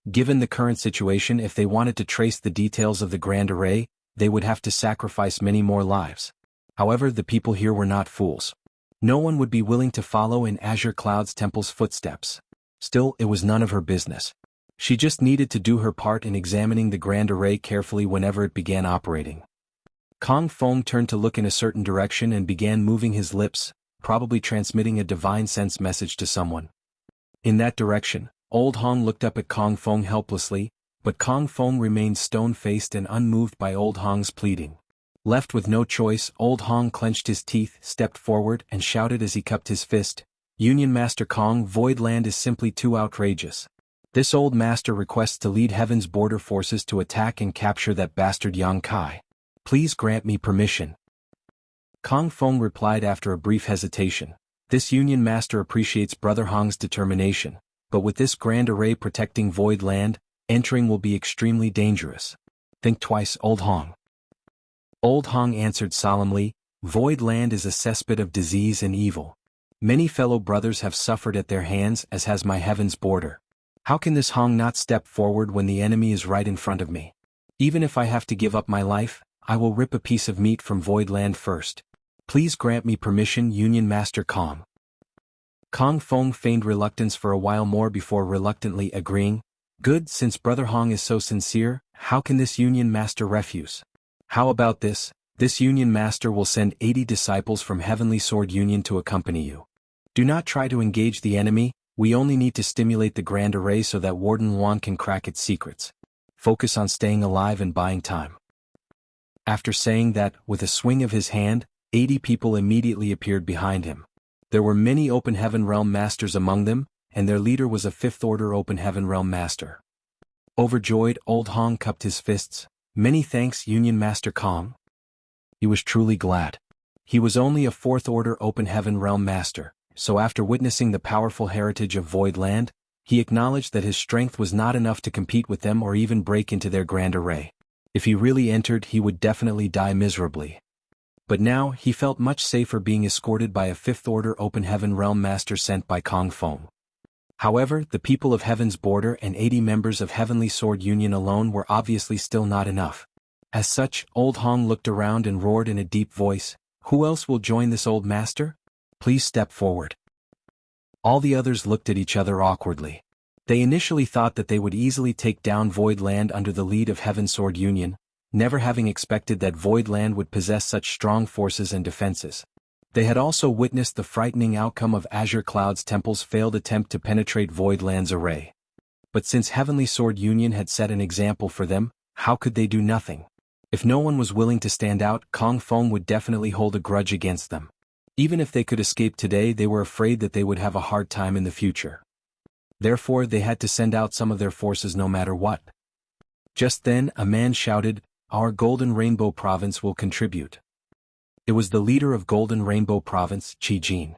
Given the current situation, if they wanted to trace the details of the grand array, they would have to sacrifice many more lives. However, the people here were not fools. No one would be willing to follow in Azure Cloud's temple's footsteps. Still, it was none of her business. She just needed to do her part in examining the grand array carefully whenever it began operating. Kong Feng turned to look in a certain direction and began moving his lips, probably transmitting a divine sense message to someone. In that direction, Old Hong looked up at Kong Feng helplessly, but Kong Feng remained stone-faced and unmoved by Old Hong's pleading. Left with no choice, Old Hong clenched his teeth, stepped forward, and shouted as he cupped his fist, Union Master Kong, Void Land is simply too outrageous. This old master requests to lead Heaven's border forces to attack and capture that bastard Yang Kai. Please grant me permission. Kong Feng replied after a brief hesitation. This Union Master appreciates Brother Hong's determination, but with this grand array protecting Void Land, entering will be extremely dangerous. Think twice, Old Hong. Old Hong answered solemnly, Void Land is a cesspit of disease and evil. Many fellow brothers have suffered at their hands, as has my Heaven's border. How can this Hong not step forward when the enemy is right in front of me? Even if I have to give up my life, I will rip a piece of meat from Void Land first. Please grant me permission, Union Master Kong. Kong Feng feigned reluctance for a while more before reluctantly agreeing. Good, since Brother Hong is so sincere, how can this Union Master refuse? How about this? This Union Master will send 80 disciples from Heavenly Sword Union to accompany you. Do not try to engage the enemy, we only need to stimulate the grand array so that Warden Luan can crack its secrets. Focus on staying alive and buying time. After saying that, with a swing of his hand, 80 people immediately appeared behind him. There were many Open Heaven Realm Masters among them, and their leader was a 5th Order Open Heaven Realm Master. Overjoyed, Old Hong cupped his fists. Many thanks, Union Master Kong. He was truly glad. He was only a 4th Order Open Heaven Realm Master, so after witnessing the powerful heritage of Void Land, he acknowledged that his strength was not enough to compete with them or even break into their grand array. If he really entered, he would definitely die miserably. But now, he felt much safer being escorted by a fifth-order Open Heaven Realm Master sent by Kong Feng. However, the people of Heaven's Border and 80 members of Heavenly Sword Union alone were obviously still not enough. As such, Old Hong looked around and roared in a deep voice, "Who else will join this old master? Please step forward." All the others looked at each other awkwardly. They initially thought that they would easily take down Void Land under the lead of Heaven Sword Union, never having expected that Void Land would possess such strong forces and defenses. They had also witnessed the frightening outcome of Azure Cloud's temple's failed attempt to penetrate Void Land's array. But since Heavenly Sword Union had set an example for them, how could they do nothing? If no one was willing to stand out, Kong Feng would definitely hold a grudge against them. Even if they could escape today, they were afraid that they would have a hard time in the future. Therefore, they had to send out some of their forces no matter what. Just then, a man shouted, "Our Golden Rainbow Province will contribute." It was the leader of Golden Rainbow Province, Qi Jin.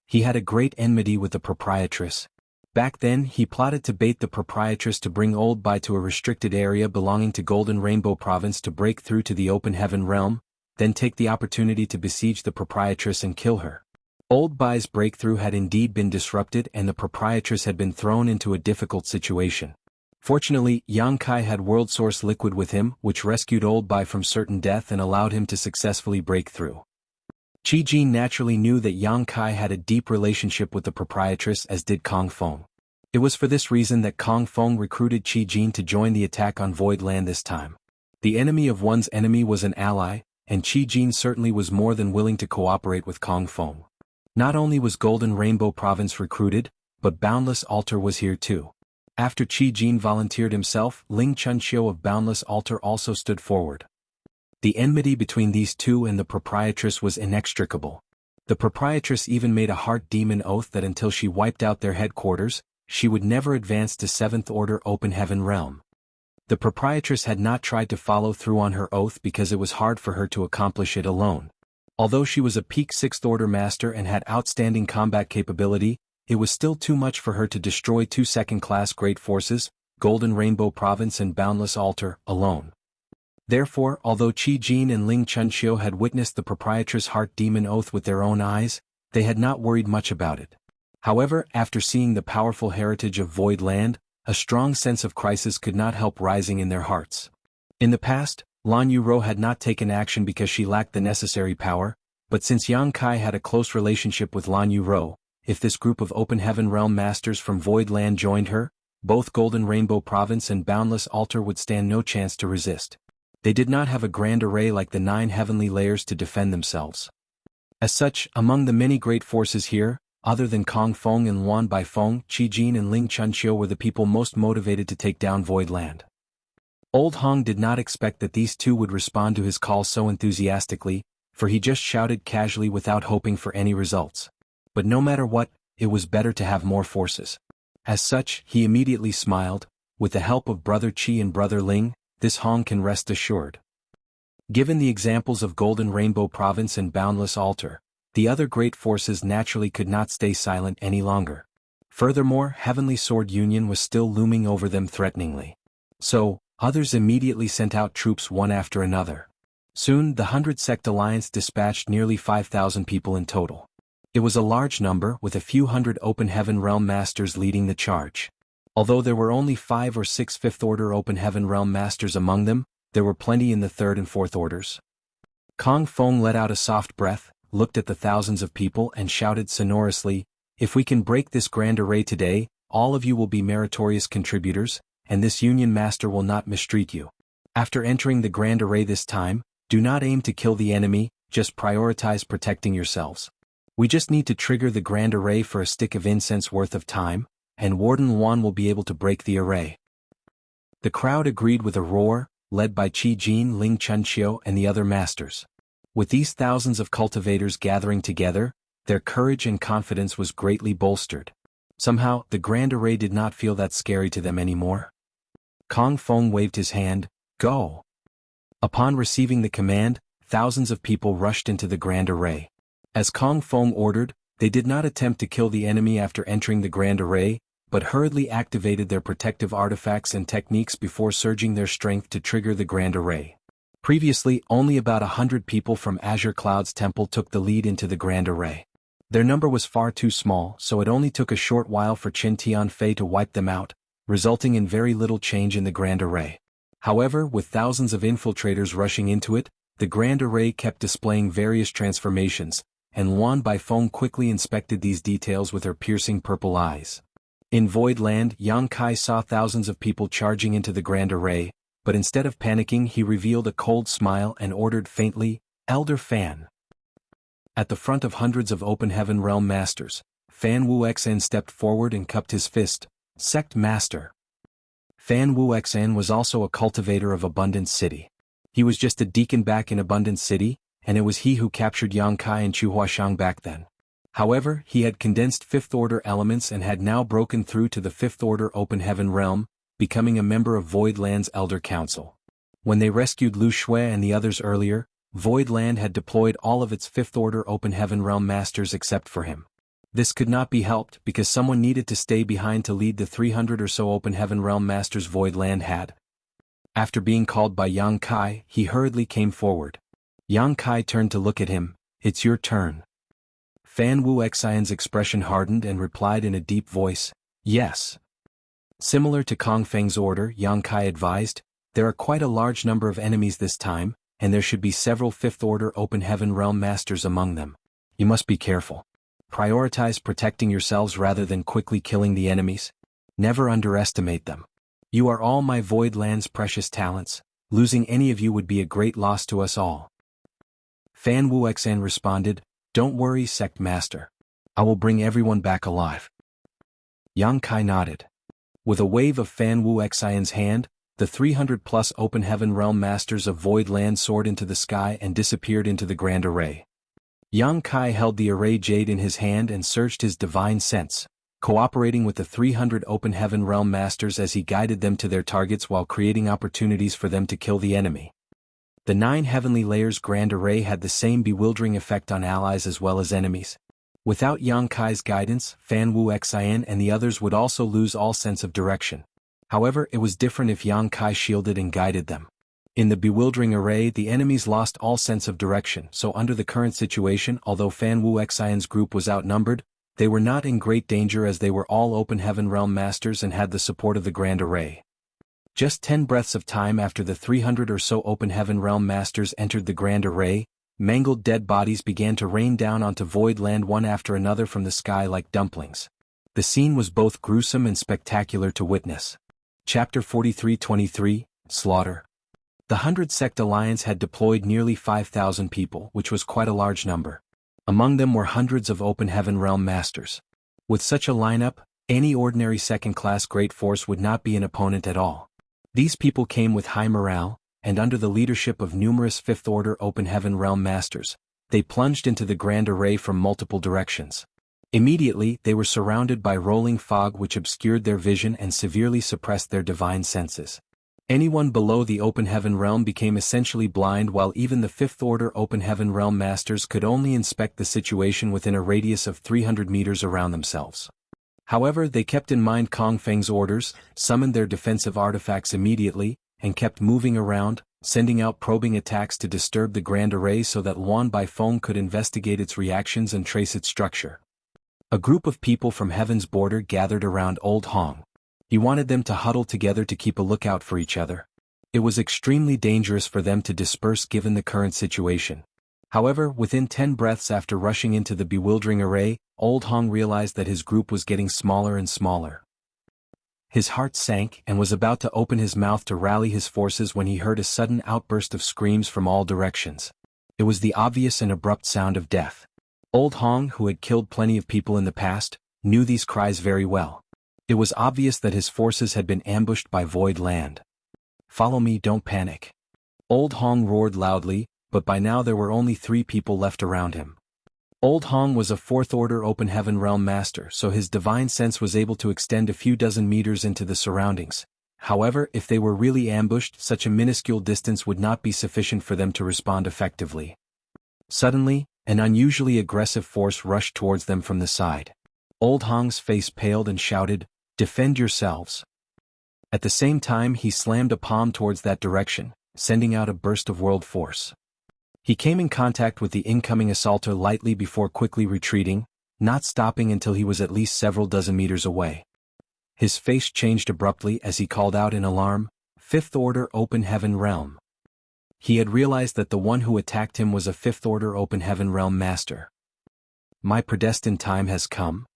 He had a great enmity with the proprietress. Back then, he plotted to bait the proprietress to bring Old Bai to a restricted area belonging to Golden Rainbow Province to break through to the Open Heaven Realm, then take the opportunity to besiege the proprietress and kill her. Old Bai's breakthrough had indeed been disrupted and the proprietress had been thrown into a difficult situation. Fortunately, Yang Kai had World Source Liquid with him, which rescued Old Bai from certain death and allowed him to successfully break through. Qi Jin naturally knew that Yang Kai had a deep relationship with the proprietress, as did Kong Feng. It was for this reason that Kong Feng recruited Qi Jin to join the attack on Void Land this time. The enemy of one's enemy was an ally, and Qi Jin certainly was more than willing to cooperate with Kong Feng. Not only was Golden Rainbow Province recruited, but Boundless Altar was here too. After Qi Jin volunteered himself, Ling Chunxiu of Boundless Altar also stood forward. The enmity between these two and the proprietress was inextricable. The proprietress even made a heart demon oath that until she wiped out their headquarters, she would never advance to 7th Order Open Heaven Realm. The proprietress had not tried to follow through on her oath because it was hard for her to accomplish it alone. Although she was a peak 6th Order Master and had outstanding combat capability, it was still too much for her to destroy two second-class great forces, Golden Rainbow Province and Boundless Altar, alone. Therefore, although Qi Jin and Ling Chunxiu had witnessed the proprietress' heart demon oath with their own eyes, they had not worried much about it. However, after seeing the powerful heritage of Void Land, a strong sense of crisis could not help rising in their hearts. In the past, Lan Yuro had not taken action because she lacked the necessary power, but since Yang Kai had a close relationship with Lan Yuro, if this group of Open Heaven Realm Masters from Void Land joined her, both Golden Rainbow Province and Boundless Altar would stand no chance to resist. They did not have a grand array like the 9 heavenly layers to defend themselves. As such, among the many great forces here, other than Kong Feng and Luan Baifeng, Qi Jin and Ling Chunxiu were the people most motivated to take down Void Land. Old Hong did not expect that these two would respond to his call so enthusiastically, for he just shouted casually without hoping for any results. But no matter what, it was better to have more forces. As such, he immediately smiled. With the help of Brother Qi and Brother Ling, this Hong can rest assured. Given the examples of Golden Rainbow Province and Boundless Altar, the other great forces naturally could not stay silent any longer. Furthermore, Heavenly Sword Union was still looming over them threateningly. So, others immediately sent out troops one after another. Soon, the 100-Sect Alliance dispatched nearly 5,000 people in total. It was a large number, with a few hundred Open Heaven Realm Masters leading the charge. Although there were only 5 or 6 5th Order Open Heaven Realm Masters among them, there were plenty in the 3rd and 4th Orders. Kong Feng let out a soft breath, looked at the thousands of people and shouted sonorously, "If we can break this grand array today, all of you will be meritorious contributors, and this Union Master will not mistreat you. After entering the grand array this time, do not aim to kill the enemy, just prioritize protecting yourselves. We just need to trigger the grand array for a stick of incense worth of time, and Warden Luan will be able to break the array." The crowd agreed with a roar, led by Qi Jin, Ling Chunxiu and the other masters. With these thousands of cultivators gathering together, their courage and confidence was greatly bolstered. Somehow, the grand array did not feel that scary to them anymore. Kong Feng waved his hand, "Go!" Upon receiving the command, thousands of people rushed into the grand array. As Kong Feng ordered, They did not attempt to kill the enemy after entering the Grand Array, but hurriedly activated their protective artifacts and techniques before surging their strength to trigger the Grand Array. Previously, only about 100 people from Azure Cloud's temple took the lead into the Grand Array. Their number was far too small, so it only took a short while for Qin Tianfei to wipe them out, resulting in very little change in the Grand Array. However, with thousands of infiltrators rushing into it, the Grand Array kept displaying various transformations, and Yuan Baifeng quickly inspected these details with her piercing purple eyes. In Void Land, Yang Kai saw thousands of people charging into the Grand Array, but instead of panicking he revealed a cold smile and ordered faintly, "Elder Fan." At the front of hundreds of Open Heaven Realm Masters, Fan Wuxia stepped forward and cupped his fist, "Sect Master." Fan Wuxia was also a cultivator of Abundance City. He was just a deacon back in Abundance City, and it was he who captured Yang Kai and Chu Huashang back then. However, he had condensed Fifth Order elements and had now broken through to the Fifth Order Open Heaven Realm, becoming a member of Void Land's Elder Council. When they rescued Lu Shui and the others earlier, Void Land had deployed all of its Fifth Order Open Heaven Realm Masters except for him. This could not be helped because someone needed to stay behind to lead the 300 or so Open Heaven Realm Masters Void Land had. After being called by Yang Kai, he hurriedly came forward. Yang Kai turned to look at him. "It's your turn." Fan Wuxian's expression hardened and replied in a deep voice, "Yes." Similar to Kong Feng's order, Yang Kai advised, "There are quite a large number of enemies this time, and there should be several Fifth Order Open Heaven Realm Masters among them. You must be careful. Prioritize protecting yourselves rather than quickly killing the enemies. Never underestimate them. You are all my Void Land's precious talents. Losing any of you would be a great loss to us all." Fan Wuxian responded, "Don't worry, Sect Master. I will bring everyone back alive." Yang Kai nodded. With a wave of Fan Wuxian's hand, the 300-plus Open Heaven Realm Masters of Void Land soared into the sky and disappeared into the Grand Array. Yang Kai held the Array Jade in his hand and surged his divine sense, cooperating with the 300 Open Heaven Realm Masters as he guided them to their targets while creating opportunities for them to kill the enemy. The 9 Heavenly Layers Grand Array had the same bewildering effect on allies as well as enemies. Without Yang Kai's guidance, Fan Wuxian and the others would also lose all sense of direction. However, it was different if Yang Kai shielded and guided them. In the bewildering array, the enemies lost all sense of direction, so under the current situation, although Fan Wuxian's group was outnumbered, they were not in great danger as they were all Open Heaven Realm Masters and had the support of the Grand Array. Just 10 breaths of time after the 300 or so Open Heaven Realm Masters entered the Grand Array, mangled dead bodies began to rain down onto Void Land one after another from the sky like dumplings. The scene was both gruesome and spectacular to witness. Chapter 43-23, Slaughter. The 100 Sect Alliance had deployed nearly 5,000 people, which was quite a large number. Among them were hundreds of Open Heaven Realm Masters. With such a lineup, any ordinary second-class Great Force would not be an opponent at all. These people came with high morale, and under the leadership of numerous Fifth Order Open Heaven Realm Masters, they plunged into the Grand Array from multiple directions. Immediately, they were surrounded by rolling fog which obscured their vision and severely suppressed their divine senses. Anyone below the Open Heaven Realm became essentially blind, while even the Fifth Order Open Heaven Realm Masters could only inspect the situation within a radius of 300 meters around themselves. However, they kept in mind Kong Feng's orders, summoned their defensive artifacts immediately, and kept moving around, sending out probing attacks to disturb the Grand Array so that Yuan Baifeng could investigate its reactions and trace its structure. A group of people from Heaven's border gathered around Old Hong. He wanted them to huddle together to keep a lookout for each other. It was extremely dangerous for them to disperse given the current situation. However, within 10 breaths after rushing into the bewildering array, Old Hong realized that his group was getting smaller and smaller. His heart sank and was about to open his mouth to rally his forces when he heard a sudden outburst of screams from all directions. It was the obvious and abrupt sound of death. Old Hong, who had killed plenty of people in the past, knew these cries very well. It was obvious that his forces had been ambushed by Void Land. "Follow me, don't panic." Old Hong roared loudly, but by now there were only 3 people left around him. Old Hong was a 4th Order Open Heaven Realm Master, so his divine sense was able to extend a few dozen meters into the surroundings. However, if they were really ambushed, such a minuscule distance would not be sufficient for them to respond effectively. Suddenly, An unusually aggressive force rushed towards them from the side. Old Hong's face paled and shouted, "Defend yourselves." At the same time he slammed a palm towards that direction, sending out a burst of world force. He came in contact with the incoming assaulter lightly before quickly retreating, not stopping until he was at least several dozen meters away. His face changed abruptly as he called out in alarm, "Fifth Order Open Heaven Realm." He had realized that the one who attacked him was a Fifth Order Open Heaven Realm Master. "My predestined time has come?"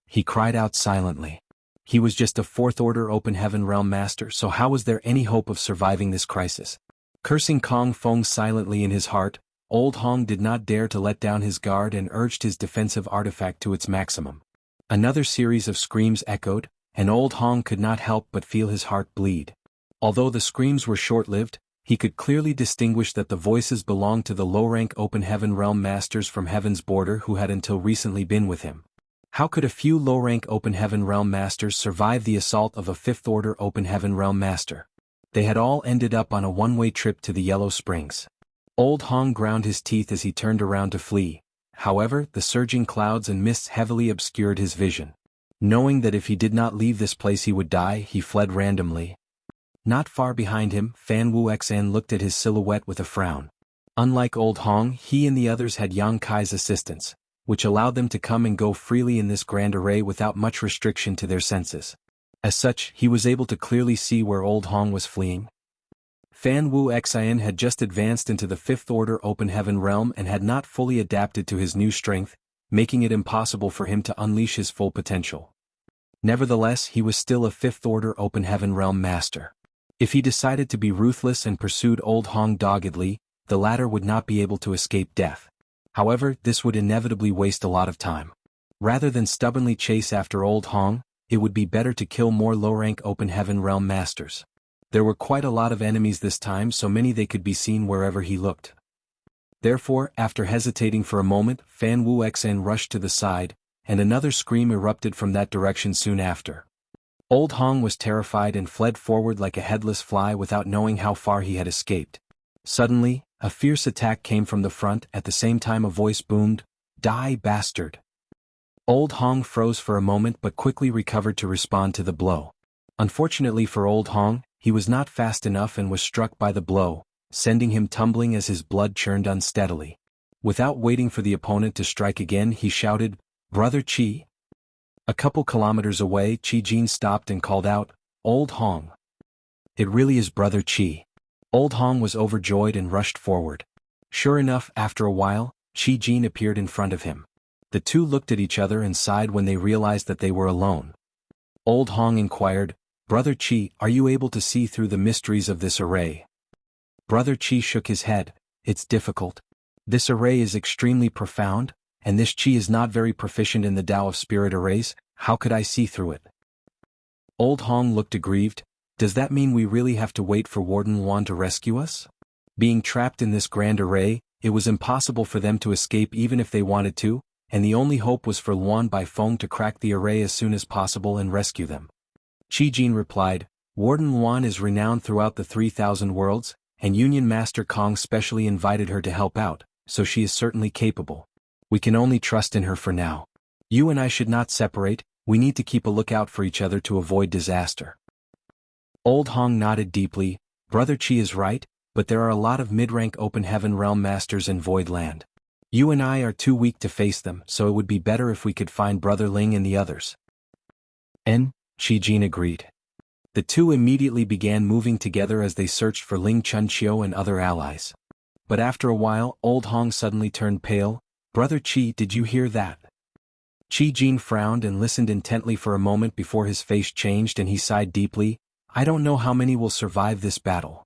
He cried out silently. He was just a Fourth Order Open Heaven Realm Master, so how was there any hope of surviving this crisis? Cursing Kong Feng silently in his heart, Old Hong did not dare to let down his guard and urged his defensive artifact to its maximum. Another series of screams echoed, and Old Hong could not help but feel his heart bleed. Although the screams were short-lived, he could clearly distinguish that the voices belonged to the low-rank Open Heaven Realm Masters from Heaven's border who had until recently been with him. How could a few low-rank Open Heaven Realm Masters survive the assault of a Fifth Order Open Heaven Realm Master? They had all ended up on a one-way trip to the Yellow Springs. Old Hong ground his teeth as he turned around to flee. However, the surging clouds and mists heavily obscured his vision. Knowing that if he did not leave this place he would die, he fled randomly. Not far behind him, Fan Wuxian looked at his silhouette with a frown. Unlike Old Hong, he and the others had Yang Kai's assistance, which allowed them to come and go freely in this grand array without much restriction to their senses. As such, he was able to clearly see where Old Hong was fleeing. Fan Wuxian had just advanced into the Fifth Order Open Heaven Realm and had not fully adapted to his new strength, making it impossible for him to unleash his full potential. Nevertheless, he was still a Fifth Order Open Heaven Realm Master. If he decided to be ruthless and pursued Old Hong doggedly, the latter would not be able to escape death. However, this would inevitably waste a lot of time. Rather than stubbornly chase after Old Hong, it would be better to kill more low-rank Open Heaven Realm Masters. There were quite a lot of enemies this time, so many they could be seen wherever he looked. Therefore, after hesitating for a moment, Fan Wuxian rushed to the side, and another scream erupted from that direction soon after. Old Hong was terrified and fled forward like a headless fly without knowing how far he had escaped. Suddenly, a fierce attack came from the front. At the same time a voice boomed, "Die, bastard!" Old Hong froze for a moment but quickly recovered to respond to the blow. Unfortunately for Old Hong, he was not fast enough and was struck by the blow, sending him tumbling as his blood churned unsteadily. Without waiting for the opponent to strike again, he shouted, "Brother Qi!" A couple kilometers away, Qi Jin stopped and called out, "Old Hong." "It really is Brother Qi." Old Hong was overjoyed and rushed forward. Sure enough, after a while, Qi Jin appeared in front of him. The two looked at each other and sighed when they realized that they were alone. Old Hong inquired, "Brother Qi, are you able to see through the mysteries of this array?" Brother Qi shook his head. "It's difficult. This array is extremely profound, and this Qi is not very proficient in the Tao of Spirit arrays. How could I see through it?" Old Hong looked aggrieved. "Does that mean we really have to wait for Warden Wan to rescue us?" Being trapped in this grand array, it was impossible for them to escape even if they wanted to, and the only hope was for Luan Baifeng to crack the array as soon as possible and rescue them. Qi Jin replied, "Warden Luan is renowned throughout the 3,000 worlds, and Union Master Kong specially invited her to help out, so she is certainly capable. We can only trust in her for now. You and I should not separate, we need to keep a lookout for each other to avoid disaster." Old Hong nodded deeply. "Brother Qi is right, but there are a lot of mid-rank Open Heaven Realm Masters in Void Land. You and I are too weak to face them, so it would be better if we could find Brother Ling and the others." Qi Jin agreed. The two immediately began moving together as they searched for Ling Chunqiu and other allies. But after a while, Old Hong suddenly turned pale. "Brother Qi, did you hear that?" Qi Jin frowned and listened intently for a moment before his face changed and he sighed deeply. "I don't know how many will survive this battle."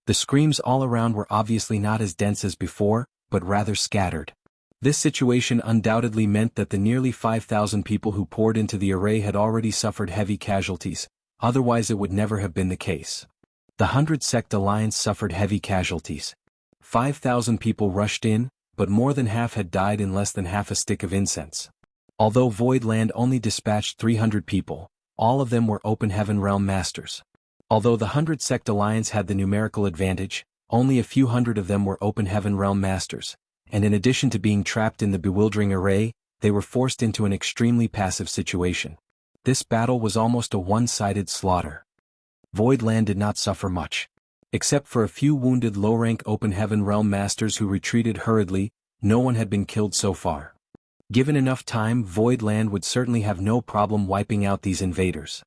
The screams all around were obviously not as dense as before, but rather scattered. This situation undoubtedly meant that the nearly 5,000 people who poured into the array had already suffered heavy casualties, otherwise it would never have been the case. The 100 Sect Alliance suffered heavy casualties. 5,000 people rushed in, but more than half had died in less than half a stick of incense. Although Void Land only dispatched 300 people, all of them were Open Heaven Realm Masters. Although the 100 Sect Alliance had the numerical advantage, only a few hundred of them were Open Heaven Realm Masters, and in addition to being trapped in the bewildering array, they were forced into an extremely passive situation. This battle was almost a one-sided slaughter. Voidland did not suffer much. Except for a few wounded low-rank Open Heaven Realm Masters who retreated hurriedly, no one had been killed so far. Given enough time, Voidland would certainly have no problem wiping out these invaders.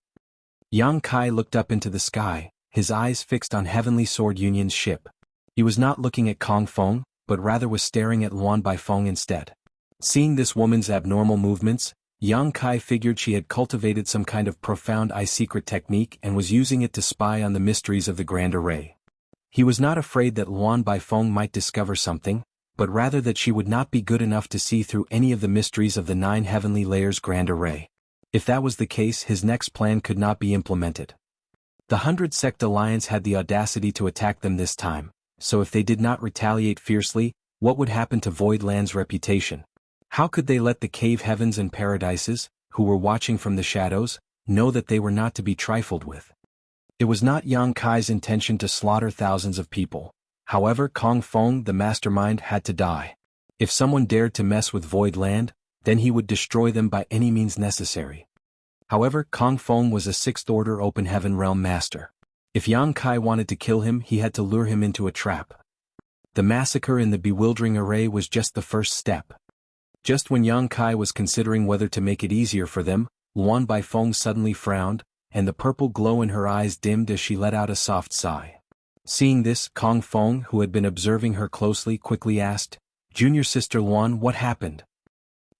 Yang Kai looked up into the sky, his eyes fixed on Heavenly Sword Union's ship. He was not looking at Kong Feng, but rather was staring at Luan Baifeng instead. Seeing this woman's abnormal movements, Yang Kai figured she had cultivated some kind of profound eye-secret technique and was using it to spy on the mysteries of the Grand Array. He was not afraid that Luan Baifeng might discover something, but rather that she would not be good enough to see through any of the mysteries of the 9 heavenly layers Grand Array. If that was the case, his next plan could not be implemented. The 100 Sect Alliance had the audacity to attack them this time, so if they did not retaliate fiercely, what would happen to Voidland's reputation? How could they let the Cave Heavens and Paradises, who were watching from the shadows, know that they were not to be trifled with? It was not Yang Kai's intention to slaughter thousands of people. However, Kong Feng, the mastermind, had to die. If someone dared to mess with Voidland, then he would destroy them by any means necessary. However, Kong Feng was a 6th Order Open Heaven Realm Master. If Yang Kai wanted to kill him, he had to lure him into a trap. The massacre in the bewildering array was just the first step. Just when Yang Kai was considering whether to make it easier for them, Luan Baifeng suddenly frowned, and the purple glow in her eyes dimmed as she let out a soft sigh. Seeing this, Kong Feng, who had been observing her closely, quickly asked, "Junior Sister Luan, what happened?"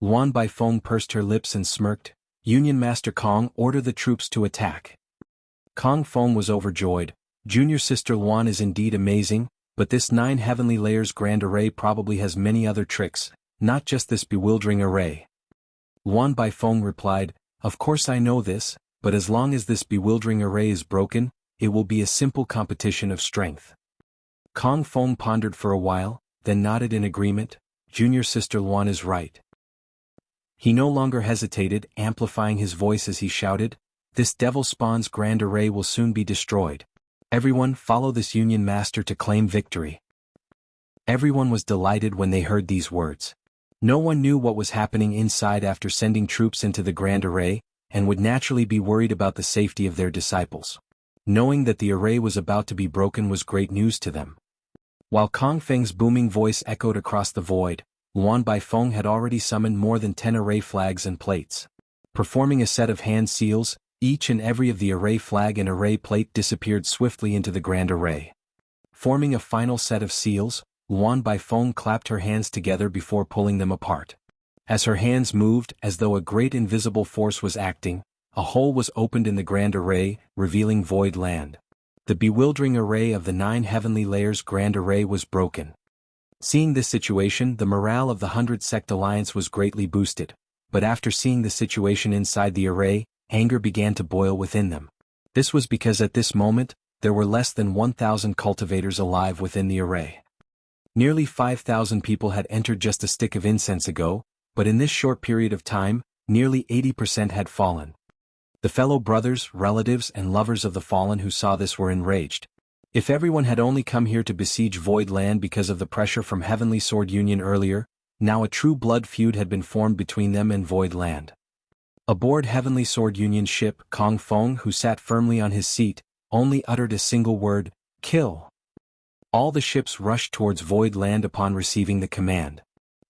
Luan Baifeng pursed her lips and smirked, "Union Master Kong, order the troops to attack." Kong Feng was overjoyed. Junior Sister Luan is indeed amazing, but this 9 heavenly layers Grand Array probably has many other tricks, not just this bewildering array. Luan Baifeng replied, "Of course I know this, but as long as this bewildering array is broken, it will be a simple competition of strength." Kong Feng pondered for a while, then nodded in agreement. Junior Sister Luan is right. He no longer hesitated, amplifying his voice as he shouted, "This Devil Spawn's Grand Array will soon be destroyed. Everyone follow this Union Master to claim victory." Everyone was delighted when they heard these words. No one knew what was happening inside after sending troops into the Grand Array, and would naturally be worried about the safety of their disciples. Knowing that the array was about to be broken was great news to them. While Kong Feng's booming voice echoed across the void, Luan Baifeng had already summoned more than 10 array flags and plates. Performing a set of hand seals, each and every of the array flag and array plate disappeared swiftly into the Grand Array. Forming a final set of seals, Luan Baifeng clapped her hands together before pulling them apart. As her hands moved, as though a great invisible force was acting, a hole was opened in the Grand Array, revealing Void Land. The bewildering array of the 9 heavenly layers Grand Array was broken. Seeing this situation, the morale of the 100 Sect Alliance was greatly boosted, but after seeing the situation inside the array, anger began to boil within them. This was because at this moment, there were less than 1,000 cultivators alive within the array. Nearly 5,000 people had entered just a stick of incense ago, but in this short period of time, nearly 80% had fallen. The fellow brothers, relatives, and lovers of the fallen who saw this were enraged. If everyone had only come here to besiege Void Land because of the pressure from Heavenly Sword Union earlier, now a true blood feud had been formed between them and Void Land. Aboard Heavenly Sword Union's ship, Kong Feng, who sat firmly on his seat, only uttered a single word, "Kill." All the ships rushed towards Void Land upon receiving the command.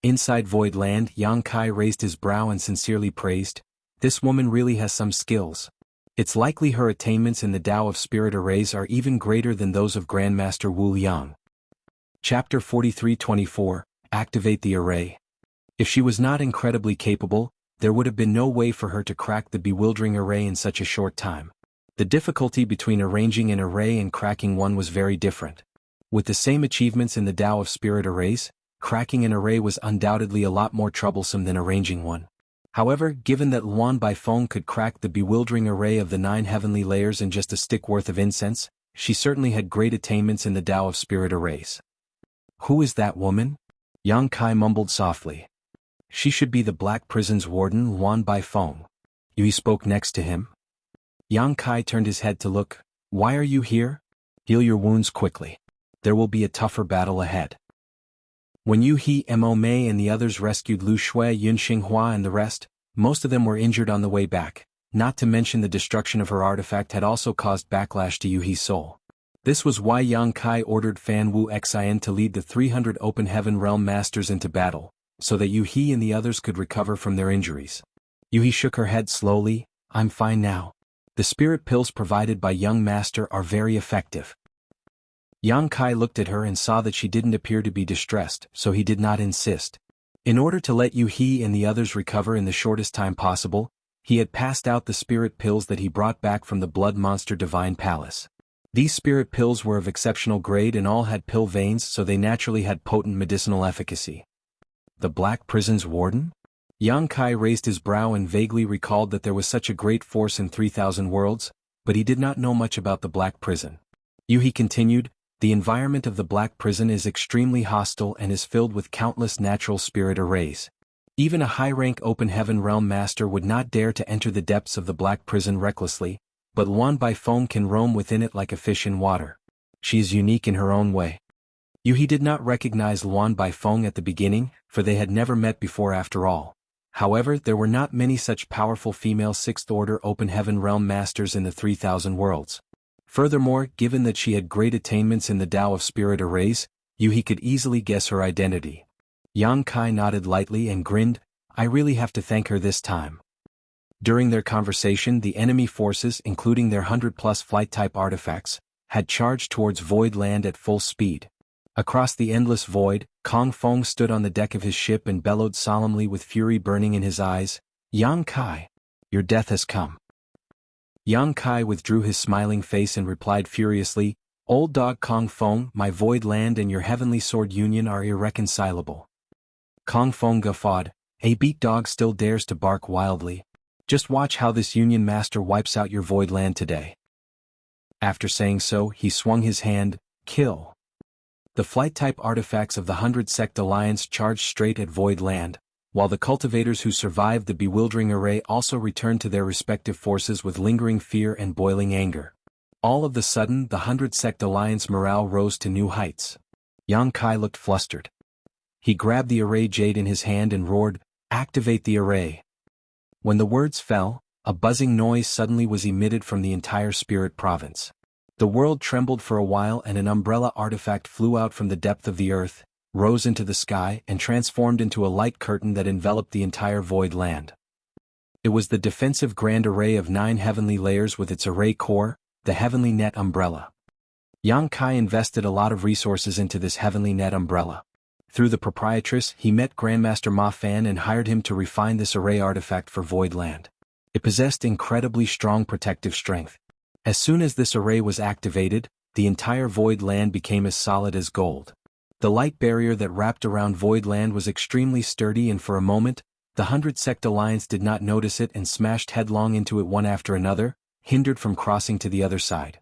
Inside Void Land, Yang Kai raised his brow and sincerely praised, "This woman really has some skills. It's likely her attainments in the Tao of Spirit Arrays are even greater than those of Grandmaster Wu Liang." Chapter 43-24, Activate the Array. If she was not incredibly capable, there would have been no way for her to crack the bewildering array in such a short time. The difficulty between arranging an array and cracking one was very different. With the same achievements in the Tao of Spirit Arrays, cracking an array was undoubtedly a lot more troublesome than arranging one. However, given that Luan Baifeng could crack the bewildering array of the 9 heavenly layers in just a stick worth of incense, she certainly had great attainments in the Tao of Spirit Arrays. "Who is that woman?" Yang Kai mumbled softly. "She should be the Black Prison's warden, Luan Baifeng." Yui spoke next to him. Yang Kai turned his head to look. "Why are you here?" "Heal your wounds quickly. There will be a tougher battle ahead." When Yu He, Mo Mei and the others rescued Lu Shui, Yun Xinghua and the rest, most of them were injured on the way back, not to mention the destruction of her artifact had also caused backlash to Yu He's soul. This was why Yang Kai ordered Fan Wu Xian to lead the 300 Open Heaven Realm Masters into battle, so that Yu He and the others could recover from their injuries. Yu He shook her head slowly. I'm fine now. The spirit pills provided by Young Master are very effective. Yang Kai looked at her and saw that she didn't appear to be distressed, so he did not insist. In order to let Yu He and the others recover in the shortest time possible, he had passed out the spirit pills that he brought back from the Blood Monster Divine Palace. These spirit pills were of exceptional grade and all had pill veins, so they naturally had potent medicinal efficacy. The Black Prison's warden? Yang Kai raised his brow and vaguely recalled that there was such a great force in 3,000 worlds, but he did not know much about the Black Prison. Yu He continued, the environment of the Black Prison is extremely hostile and is filled with countless natural spirit arrays. Even a high-rank Open Heaven Realm Master would not dare to enter the depths of the Black Prison recklessly, but Luan Baifeng can roam within it like a fish in water. She is unique in her own way. Yu He did not recognize Luan Baifeng at the beginning, for they had never met before after all. However, there were not many such powerful female 6th Order Open Heaven Realm Masters in the 3,000 worlds. Furthermore, given that she had great attainments in the Tao of Spirit Arrays, Yu He could easily guess her identity. Yang Kai nodded lightly and grinned, I really have to thank her this time. During their conversation, the enemy forces, including their 100-plus flight-type artifacts, had charged towards Void Land at full speed. Across the endless void, Kong Feng stood on the deck of his ship and bellowed solemnly with fury burning in his eyes, Yang Kai, your death has come. Yang Kai withdrew his smiling face and replied furiously, Old dog Kong Feng, my Void Land and your Heavenly Sword Union are irreconcilable. Kong Feng guffawed, a beat dog still dares to bark wildly. Just watch how this Union Master wipes out your Void Land today. After saying so, he swung his hand, kill. The flight-type artifacts of the 100-Sect Alliance charged straight at Void Land, while the cultivators who survived the bewildering array also returned to their respective forces with lingering fear and boiling anger. All of the sudden, the 100-Sect Alliance morale rose to new heights. Yang Kai looked flustered. He grabbed the array jade in his hand and roared, activate the array. When the words fell, a buzzing noise suddenly was emitted from the entire spirit province. The world trembled for a while and an umbrella artifact flew out from the depth of the earth, rose into the sky and transformed into a light curtain that enveloped the entire Void Land. It was the defensive grand array of 9 heavenly layers with its array core, the Heavenly Net Umbrella. Yang Kai invested a lot of resources into this Heavenly Net Umbrella. Through the proprietress, he met Grandmaster Ma Fan and hired him to refine this array artifact for Void Land. It possessed incredibly strong protective strength. As soon as this array was activated, the entire Void Land became as solid as gold. The light barrier that wrapped around Void Land was extremely sturdy and for a moment, the 100-Sect Alliance did not notice it and smashed headlong into it one after another, hindered from crossing to the other side.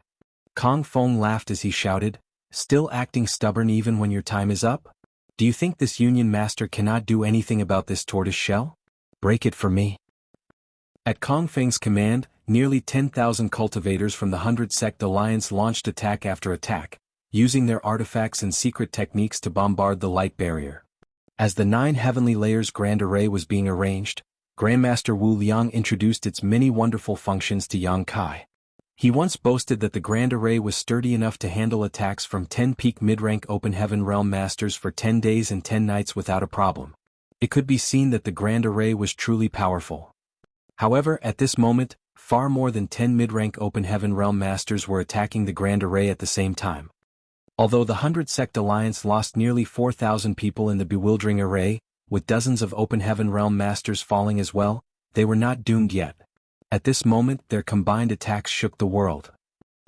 Kong Feng laughed as he shouted, still acting stubborn even when your time is up? Do you think this Union Master cannot do anything about this tortoise shell? Break it for me. At Kong Feng's command, nearly 10,000 cultivators from the 100-Sect Alliance launched attack after attack, using their artifacts and secret techniques to bombard the light barrier. As the 9 heavenly layers grand array was being arranged, Grandmaster Wu Liang introduced its many wonderful functions to Yang Kai. He once boasted that the Grand Array was sturdy enough to handle attacks from 10 peak mid-rank Open Heaven Realm Masters for 10 days and 10 nights without a problem. It could be seen that the Grand Array was truly powerful. However, at this moment, far more than 10 mid-rank Open Heaven Realm Masters were attacking the Grand Array at the same time. Although the 100-Sect Alliance lost nearly 4,000 people in the bewildering array, with dozens of Open Heaven Realm Masters falling as well, they were not doomed yet. At this moment, their combined attacks shook the world.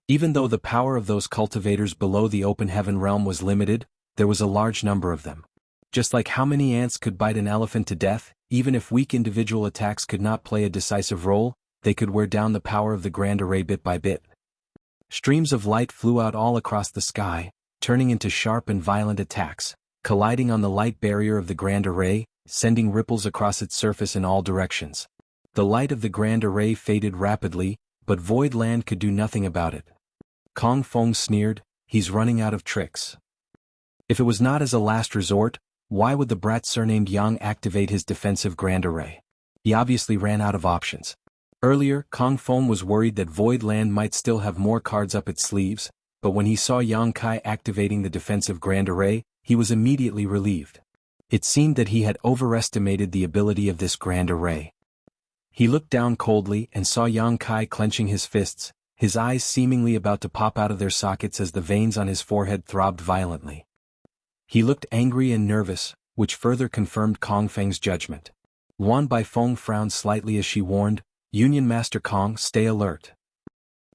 Even though the power of those cultivators below the Open Heaven realm was limited, there was a large number of them. Just like how many ants could bite an elephant to death, even if weak individual attacks could not play a decisive role, they could wear down the power of the Grand Array bit by bit. Streams of light flew out all across the sky, turning into sharp and violent attacks, colliding on the light barrier of the Grand Array, sending ripples across its surface in all directions. The light of the Grand Array faded rapidly, but Void Land could do nothing about it. Kong Feng sneered, he's running out of tricks. If it was not as a last resort, Why would the brat surnamed Yang activate his defensive grand array? He obviously ran out of options. Earlier, Kong Feng was worried that Void Land might still have more cards up its sleeves, but when he saw Yang Kai activating the defensive grand array, he was immediately relieved. It seemed that he had overestimated the ability of this grand array. He looked down coldly and saw Yang Kai clenching his fists, his eyes seemingly about to pop out of their sockets as the veins on his forehead throbbed violently. He looked angry and nervous, which further confirmed Kong Feng's judgment. Wan Baifeng frowned slightly as she warned, "Union Master Kong, stay alert."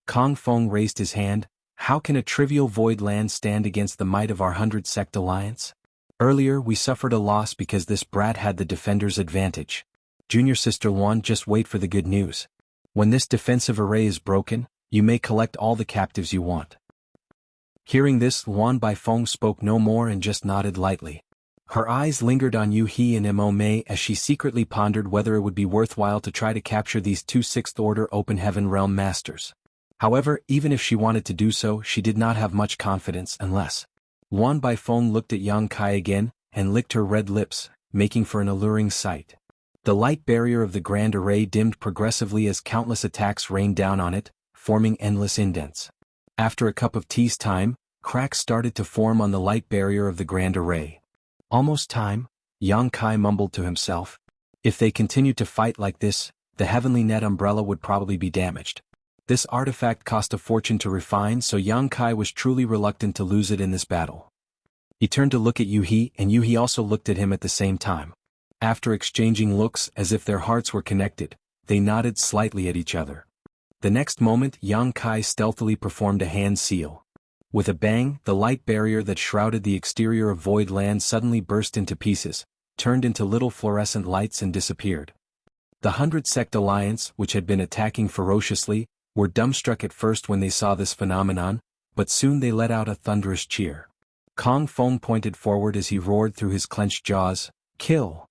Kong Feng raised his hand. "How can a trivial void land stand against the might of our 100-sect alliance? Earlier we suffered a loss because this brat had the defender's advantage. Junior Sister Wan, just wait for the good news. When this defensive array is broken, you may collect all the captives you want." Hearing this, Wan Baifeng spoke no more and just nodded lightly. Her eyes lingered on Yu He and Mo Mei as she secretly pondered whether it would be worthwhile to try to capture these two Sixth-Order Open Heaven Realm Masters. However, even if she wanted to do so, she did not have much confidence unless. Wan Baifeng looked at Yang Kai again, and licked her red lips, making for an alluring sight. The light barrier of the Grand Array dimmed progressively as countless attacks rained down on it, forming endless indents. After a cup of tea's time, cracks started to form on the light barrier of the Grand Array. "Almost time," Yang Kai mumbled to himself. If they continued to fight like this, the Heavenly Net umbrella would probably be damaged. This artifact cost a fortune to refine, so Yang Kai was truly reluctant to lose it in this battle. He turned to look at Yu He, and Yu He also looked at him at the same time. After exchanging looks as if their hearts were connected, they nodded slightly at each other. The next moment, Yang Kai stealthily performed a hand seal. With a bang, the light barrier that shrouded the exterior of Void Land suddenly burst into pieces, turned into little fluorescent lights and disappeared. The 100-Sect Alliance, which had been attacking ferociously, were dumbstruck at first when they saw this phenomenon, but soon they let out a thunderous cheer. Kong Feng pointed forward as he roared through his clenched jaws, "Kill!"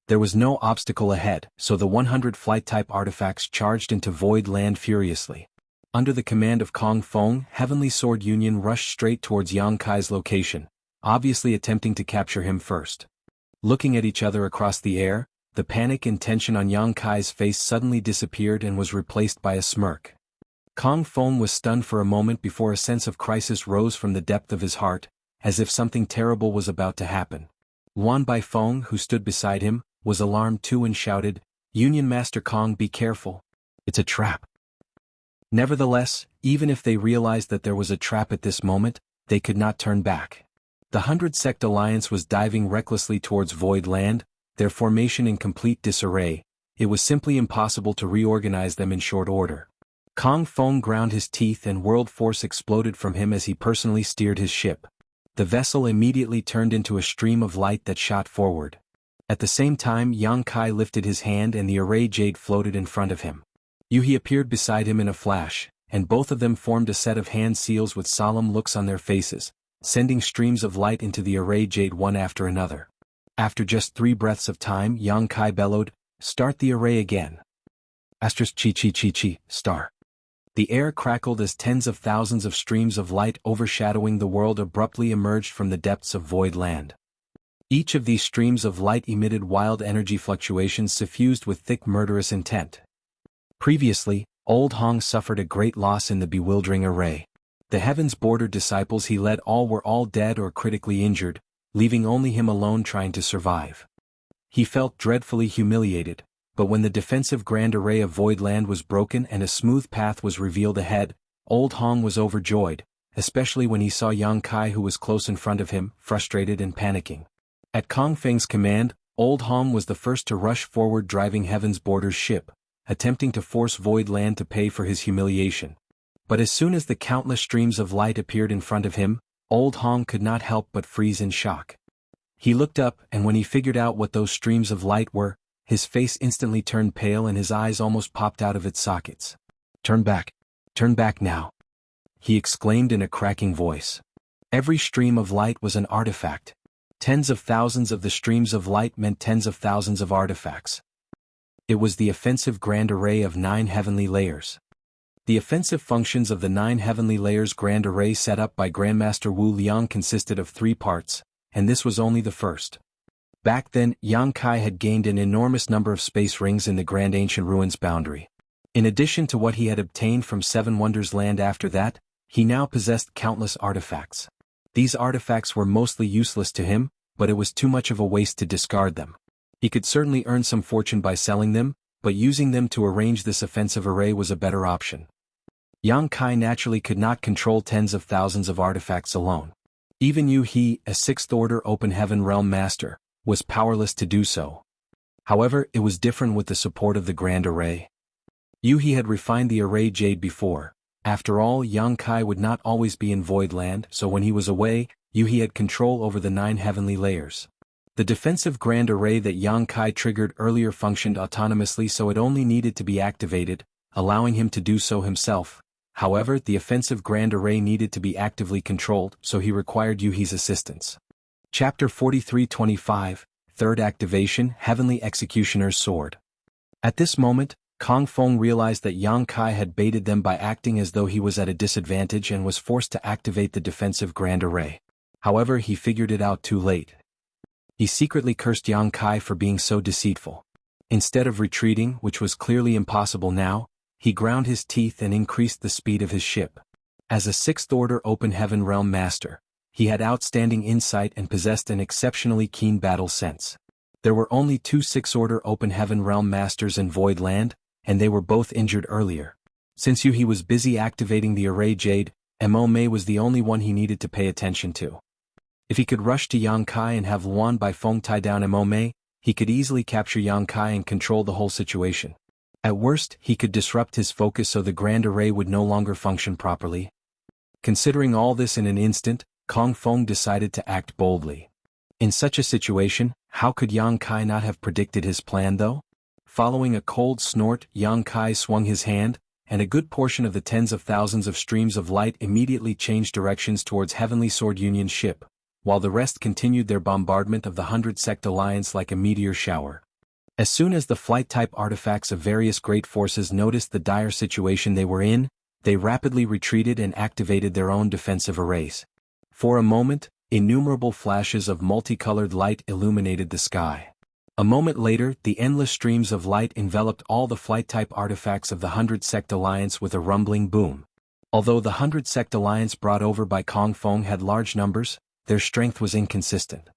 There was no obstacle ahead, so the 100 flight-type artifacts charged into Void Land furiously. Under the command of Kong Feng, Heavenly Sword Union rushed straight towards Yang Kai's location, obviously attempting to capture him first. Looking at each other across the air, the panic and tension on Yang Kai's face suddenly disappeared and was replaced by a smirk. Kong Feng was stunned for a moment before a sense of crisis rose from the depth of his heart, as if something terrible was about to happen. Wan Baifeng, who stood beside him, was alarmed too and shouted, "Union Master Kong, be careful. It's a trap." Nevertheless, even if they realized that there was a trap at this moment, they could not turn back. The 100-Sect Alliance was diving recklessly towards Void Land, their formation in complete disarray. It was simply impossible to reorganize them in short order. Kong Feng ground his teeth and world force exploded from him as he personally steered his ship. The vessel immediately turned into a stream of light that shot forward. At the same time, Yang Kai lifted his hand and the array jade floated in front of him. Yu He appeared beside him in a flash, and both of them formed a set of hand seals with solemn looks on their faces, sending streams of light into the array jade one after another. After just 3 breaths of time, Yang Kai bellowed, "Start the array again." Asterisk chi chi chi chi, star. The air crackled as tens of thousands of streams of light overshadowing the world abruptly emerged from the depths of Void Land. Each of these streams of light emitted wild energy fluctuations suffused with thick murderous intent. Previously, Old Hong suffered a great loss in the bewildering array. The Heaven's Border disciples he led were all dead or critically injured, leaving only him alone trying to survive. He felt dreadfully humiliated, but when the defensive grand array of Void Land was broken and a smooth path was revealed ahead, Old Hong was overjoyed, especially when he saw Yang Kai who was close in front of him, frustrated and panicking. At Kong Feng's command, Old Hong was the first to rush forward driving Heaven's Border's ship, attempting to force Void Land to pay for his humiliation. But as soon as the countless streams of light appeared in front of him, Old Hong could not help but freeze in shock. He looked up, and when he figured out what those streams of light were, his face instantly turned pale and his eyes almost popped out of its sockets. Turn back now," he exclaimed in a cracking voice. Every stream of light was an artifact. Tens of thousands of the streams of light meant tens of thousands of artifacts. It was the offensive grand array of 9 heavenly layers. The offensive functions of the 9 heavenly layers grand array set up by Grandmaster Wu Liang consisted of 3 parts, and this was only the first. Back then, Yang Kai had gained an enormous number of space rings in the Grand Ancient Ruins boundary. In addition to what he had obtained from Seven Wonders Land after that, he now possessed countless artifacts. These artifacts were mostly useless to him, but it was too much of a waste to discard them. He could certainly earn some fortune by selling them, but using them to arrange this offensive array was a better option. Yang Kai naturally could not control tens of thousands of artifacts alone. Even Yu He, a sixth-order Open Heaven Realm Master, was powerless to do so. However, it was different with the support of the Grand Array. Yu He had refined the Array Jade before. After all, Yang Kai would not always be in Void Land, so when he was away, Yu He had control over the 9 heavenly layers. The defensive Grand Array that Yang Kai triggered earlier functioned autonomously, so it only needed to be activated, allowing him to do so himself. However, the offensive Grand Array needed to be actively controlled, so he required Yu He's assistance. Chapter 43-25, Third Activation, Heavenly Executioner's Sword. At this moment, Kong Feng realized that Yang Kai had baited them by acting as though he was at a disadvantage and was forced to activate the defensive Grand Array. However, he figured it out too late. He secretly cursed Yang Kai for being so deceitful. Instead of retreating, which was clearly impossible now, he ground his teeth and increased the speed of his ship. As a sixth-order Open Heaven Realm Master, he had outstanding insight and possessed an exceptionally keen battle sense. There were only 2 sixth-order Open Heaven Realm Masters in Void Land, and they were both injured earlier. Since Yu He was busy activating the Array Jade, Mo Mei was the only one he needed to pay attention to. If he could rush to Yang Kai and have Luan Bai Feng tie down Mo Mei, he could easily capture Yang Kai and control the whole situation. At worst, he could disrupt his focus so the Grand Array would no longer function properly. Considering all this in an instant, Kong Feng decided to act boldly. In such a situation, how could Yang Kai not have predicted his plan though? Following a cold snort, Yang Kai swung his hand, and a good portion of the tens of thousands of streams of light immediately changed directions towards Heavenly Sword Union's ship, while the rest continued their bombardment of the 100-sect alliance like a meteor shower. As soon as the flight-type artifacts of various great forces noticed the dire situation they were in, they rapidly retreated and activated their own defensive arrays. For a moment, innumerable flashes of multicolored light illuminated the sky. A moment later, the endless streams of light enveloped all the flight-type artifacts of the 100-sect alliance with a rumbling boom. Although the 100-sect alliance brought over by Kong Feng had large numbers, their strength was inconsistent.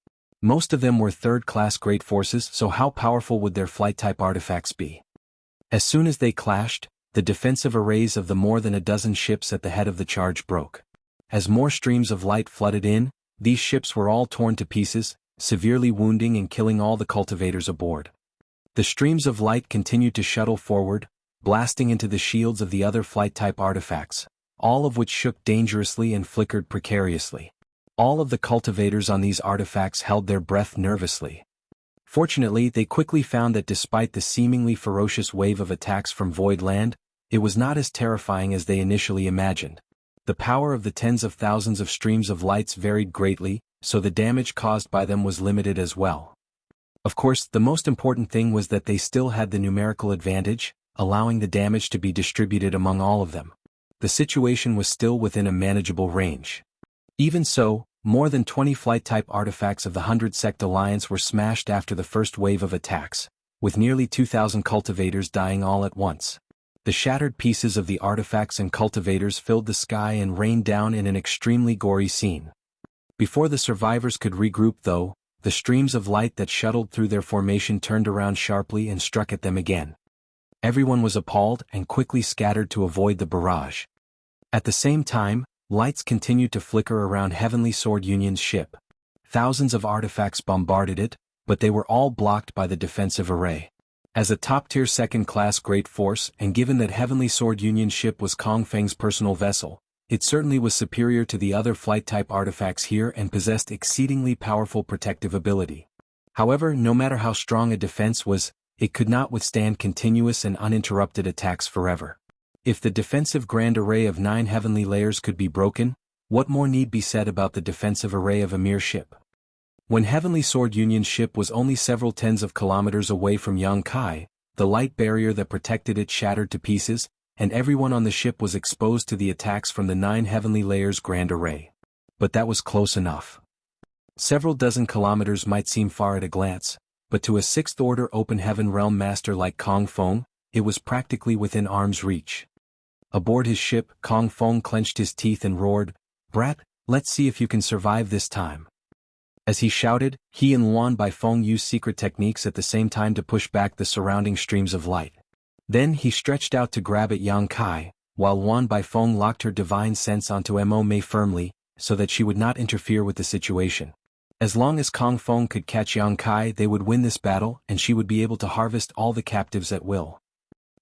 Most of them were third-class great forces, so how powerful would their flight-type artifacts be? As soon as they clashed, the defensive arrays of the more than a dozen ships at the head of the charge broke. As more streams of light flooded in, these ships were all torn to pieces, severely wounding and killing all the cultivators aboard. The streams of light continued to shuttle forward, blasting into the shields of the other flight-type artifacts, all of which shook dangerously and flickered precariously. All of the cultivators on these artifacts held their breath nervously. Fortunately, they quickly found that despite the seemingly ferocious wave of attacks from Void Land, it was not as terrifying as they initially imagined. The power of the tens of thousands of streams of lights varied greatly, so the damage caused by them was limited as well. Of course, the most important thing was that they still had the numerical advantage, allowing the damage to be distributed among all of them. The situation was still within a manageable range. Even so, more than 20 flight-type artifacts of the 100-sect alliance were smashed after the first wave of attacks, with nearly 2,000 cultivators dying all at once. The shattered pieces of the artifacts and cultivators filled the sky and rained down in an extremely gory scene. Before the survivors could regroup though, the streams of light that shuttled through their formation turned around sharply and struck at them again. Everyone was appalled and quickly scattered to avoid the barrage. At the same time, lights continued to flicker around Heavenly Sword Union's ship. Thousands of artifacts bombarded it, but they were all blocked by the defensive array. As a top-tier second-class great force, and given that Heavenly Sword Union's ship was Kong Feng's personal vessel, it certainly was superior to the other flight-type artifacts here and possessed exceedingly powerful protective ability. However, no matter how strong a defense was, it could not withstand continuous and uninterrupted attacks forever. If the defensive grand array of 9 heavenly layers could be broken, what more need be said about the defensive array of a mere ship? When Heavenly Sword Union's ship was only several tens of kilometers away from Yang Kai, the light barrier that protected it shattered to pieces, and everyone on the ship was exposed to the attacks from the 9 heavenly layers grand array. But that was close enough. Several dozen kilometers might seem far at a glance, but to a sixth-order open heaven realm master like Kong Feng, it was practically within arm's reach. Aboard his ship, Kong Feng clenched his teeth and roared, "Brat, let's see if you can survive this time." As he shouted, he and Luan Baifeng used secret techniques at the same time to push back the surrounding streams of light. Then he stretched out to grab at Yang Kai, while Luan Baifeng locked her divine sense onto Mo Mei firmly, so that she would not interfere with the situation. As long as Kong Feng could catch Yang Kai, they would win this battle and she would be able to harvest all the captives at will.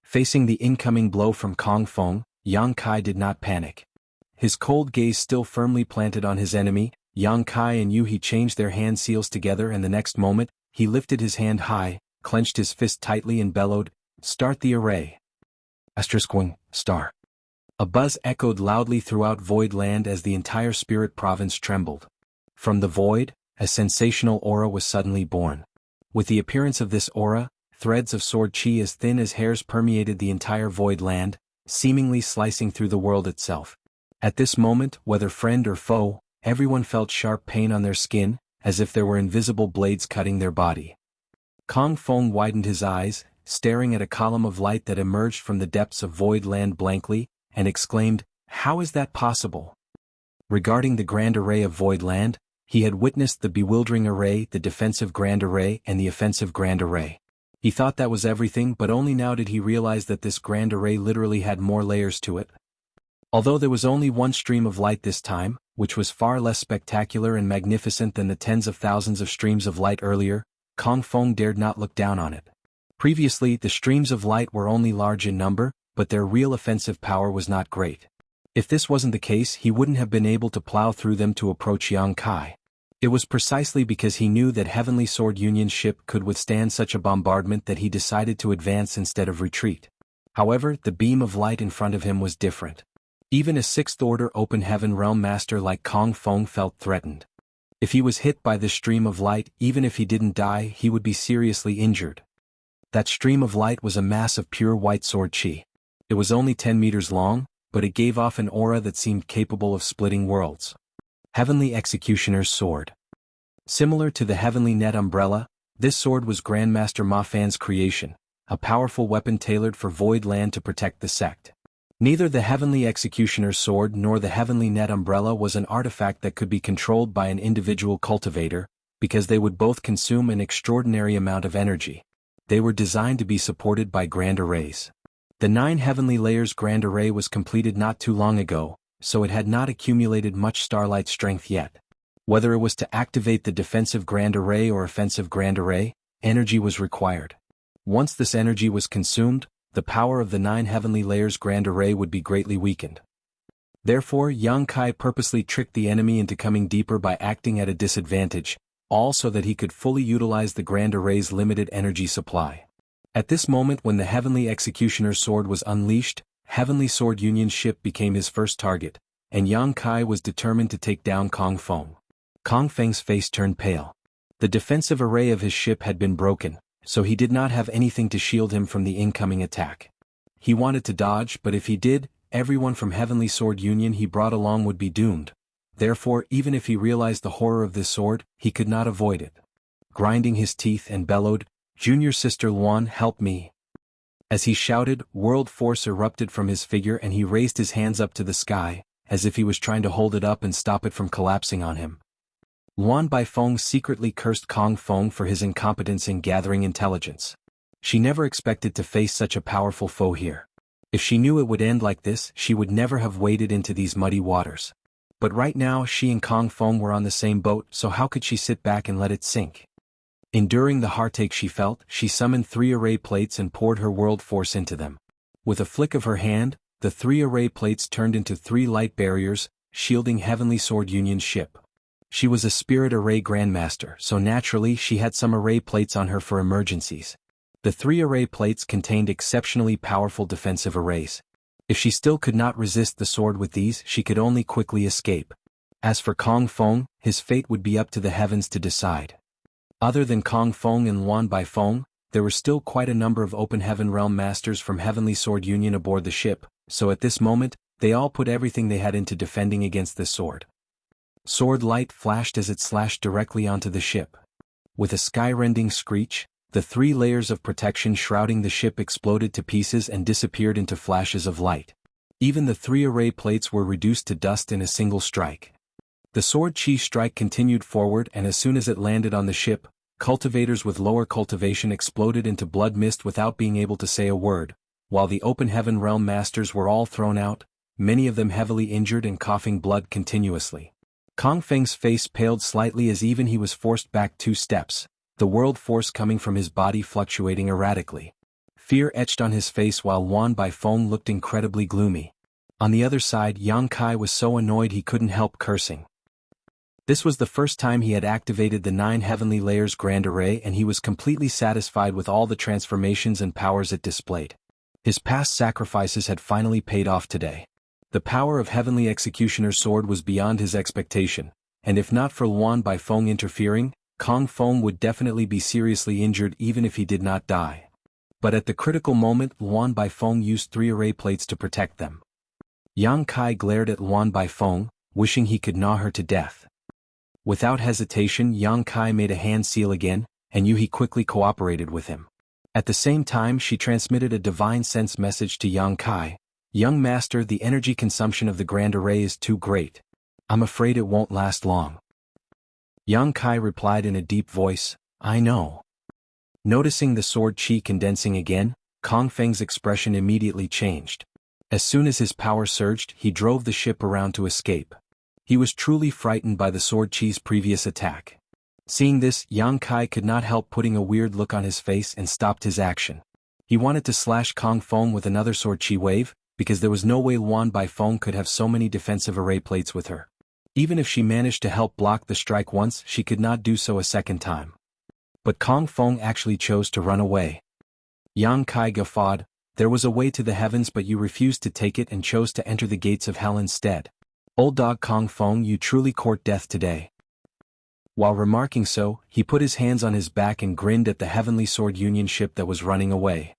Facing the incoming blow from Kong Feng, Yang Kai did not panic. His cold gaze still firmly planted on his enemy, Yang Kai and He changed their hand seals together, and the next moment, he lifted his hand high, clenched his fist tightly and bellowed, "Start the array." Asterisk star. A buzz echoed loudly throughout Void Land as the entire spirit province trembled. From the void, a sensational aura was suddenly born. With the appearance of this aura, threads of sword chi as thin as hairs permeated the entire Void Land, seemingly slicing through the world itself. At this moment, whether friend or foe, everyone felt sharp pain on their skin, as if there were invisible blades cutting their body. Kong Feng widened his eyes, staring at a column of light that emerged from the depths of Void Land blankly, and exclaimed, "How is that possible?" Regarding the grand array of Void Land, he had witnessed the bewildering array, the defensive grand array, and the offensive grand array. He thought that was everything, but only now did he realize that this grand array literally had more layers to it. Although there was only one stream of light this time, which was far less spectacular and magnificent than the tens of thousands of streams of light earlier, Kong Feng dared not look down on it. Previously, the streams of light were only large in number, but their real offensive power was not great. If this wasn't the case, he wouldn't have been able to plow through them to approach Yang Kai. It was precisely because he knew that Heavenly Sword Union's ship could withstand such a bombardment that he decided to advance instead of retreat. However, the beam of light in front of him was different. Even a sixth-order open heaven realm master like Kong Feng felt threatened. If he was hit by this stream of light, even if he didn't die, he would be seriously injured. That stream of light was a mass of pure white sword chi. It was only 10 meters long, but it gave off an aura that seemed capable of splitting worlds. Heavenly Executioner's Sword. Similar to the Heavenly Net Umbrella, this sword was Grandmaster Ma Fan's creation, a powerful weapon tailored for Void Land to protect the sect. Neither the Heavenly Executioner's Sword nor the Heavenly Net Umbrella was an artifact that could be controlled by an individual cultivator, because they would both consume an extraordinary amount of energy. They were designed to be supported by grand arrays. The 9 heavenly layers grand array was completed not too long ago, so it had not accumulated much starlight strength yet. Whether it was to activate the defensive grand array or offensive grand array, energy was required. Once this energy was consumed, the power of the 9 heavenly layers grand array would be greatly weakened. Therefore, Yang Kai purposely tricked the enemy into coming deeper by acting at a disadvantage, all so that he could fully utilize the grand array's limited energy supply. At this moment, when the Heavenly Executioner's Sword was unleashed, Heavenly Sword Union's ship became his first target, and Yang Kai was determined to take down Kong Feng. Kong Feng's face turned pale. The defensive array of his ship had been broken, so he did not have anything to shield him from the incoming attack. He wanted to dodge, but if he did, everyone from Heavenly Sword Union he brought along would be doomed. Therefore, even if he realized the horror of this sword, he could not avoid it. Grinding his teeth and bellowed, "Junior Sister Luan, help me." As he shouted, world force erupted from his figure and he raised his hands up to the sky, as if he was trying to hold it up and stop it from collapsing on him. Luan Baifeng secretly cursed Kong Feng for his incompetence in gathering intelligence. She never expected to face such a powerful foe here. If she knew it would end like this, she would never have waded into these muddy waters. But right now she and Kong Feng were on the same boat, so how could she sit back and let it sink? Enduring the heartache she felt, she summoned 3 array plates and poured her world force into them. With a flick of her hand, the 3 array plates turned into 3 light barriers, shielding Heavenly Sword Union's ship. She was a spirit array grandmaster, so naturally she had some array plates on her for emergencies. The 3 array plates contained exceptionally powerful defensive arrays. If she still could not resist the sword with these, she could only quickly escape. As for Kong Feng, his fate would be up to the heavens to decide. Other than Kong Feng and Luan Baifeng, there were still quite a number of Open Heaven Realm Masters from Heavenly Sword Union aboard the ship, so at this moment, they all put everything they had into defending against this sword. Sword light flashed as it slashed directly onto the ship. With a sky-rending screech, the 3 layers of protection shrouding the ship exploded to pieces and disappeared into flashes of light. Even the 3 array plates were reduced to dust in a single strike. The sword chi strike continued forward, and as soon as it landed on the ship, cultivators with lower cultivation exploded into blood mist without being able to say a word, while the open heaven realm masters were all thrown out, many of them heavily injured and coughing blood continuously. Kong Feng's face paled slightly as even he was forced back 2 steps, the world force coming from his body fluctuating erratically. Fear etched on his face while Wan Baifeng looked incredibly gloomy. On the other side, Yang Kai was so annoyed he couldn't help cursing. This was the first time he had activated the 9 heavenly layers grand array, and he was completely satisfied with all the transformations and powers it displayed. His past sacrifices had finally paid off today. The power of Heavenly Executioner's sword was beyond his expectation, and if not for Wan Baifeng interfering, Kong Feng would definitely be seriously injured even if he did not die. But at the critical moment, Wan Baifeng used 3 array plates to protect them. Yang Kai glared at Wan Baifeng, wishing he could gnaw her to death. Without hesitation, Yang Kai made a hand seal again, and Yuhi quickly cooperated with him. At the same time, she transmitted a divine sense message to Yang Kai. Young master, the energy consumption of the grand array is too great. I'm afraid it won't last long. Yang Kai replied in a deep voice, I know. Noticing the sword chi condensing again, Kong Feng's expression immediately changed. As soon as his power surged, he drove the ship around to escape. He was truly frightened by the sword chi's previous attack. Seeing this, Yang Kai could not help putting a weird look on his face and stopped his action. He wanted to slash Kong Feng with another sword chi wave, because there was no way Wan Baifeng could have so many defensive array plates with her. Even if she managed to help block the strike once, she could not do so a second time. But Kong Feng actually chose to run away. Yang Kai guffawed, there was a way to the heavens, but you refused to take it and chose to enter the gates of hell instead. Old dog Kong Feng, you truly court death today. While remarking so, he put his hands on his back and grinned at the Heavenly Sword Union ship that was running away.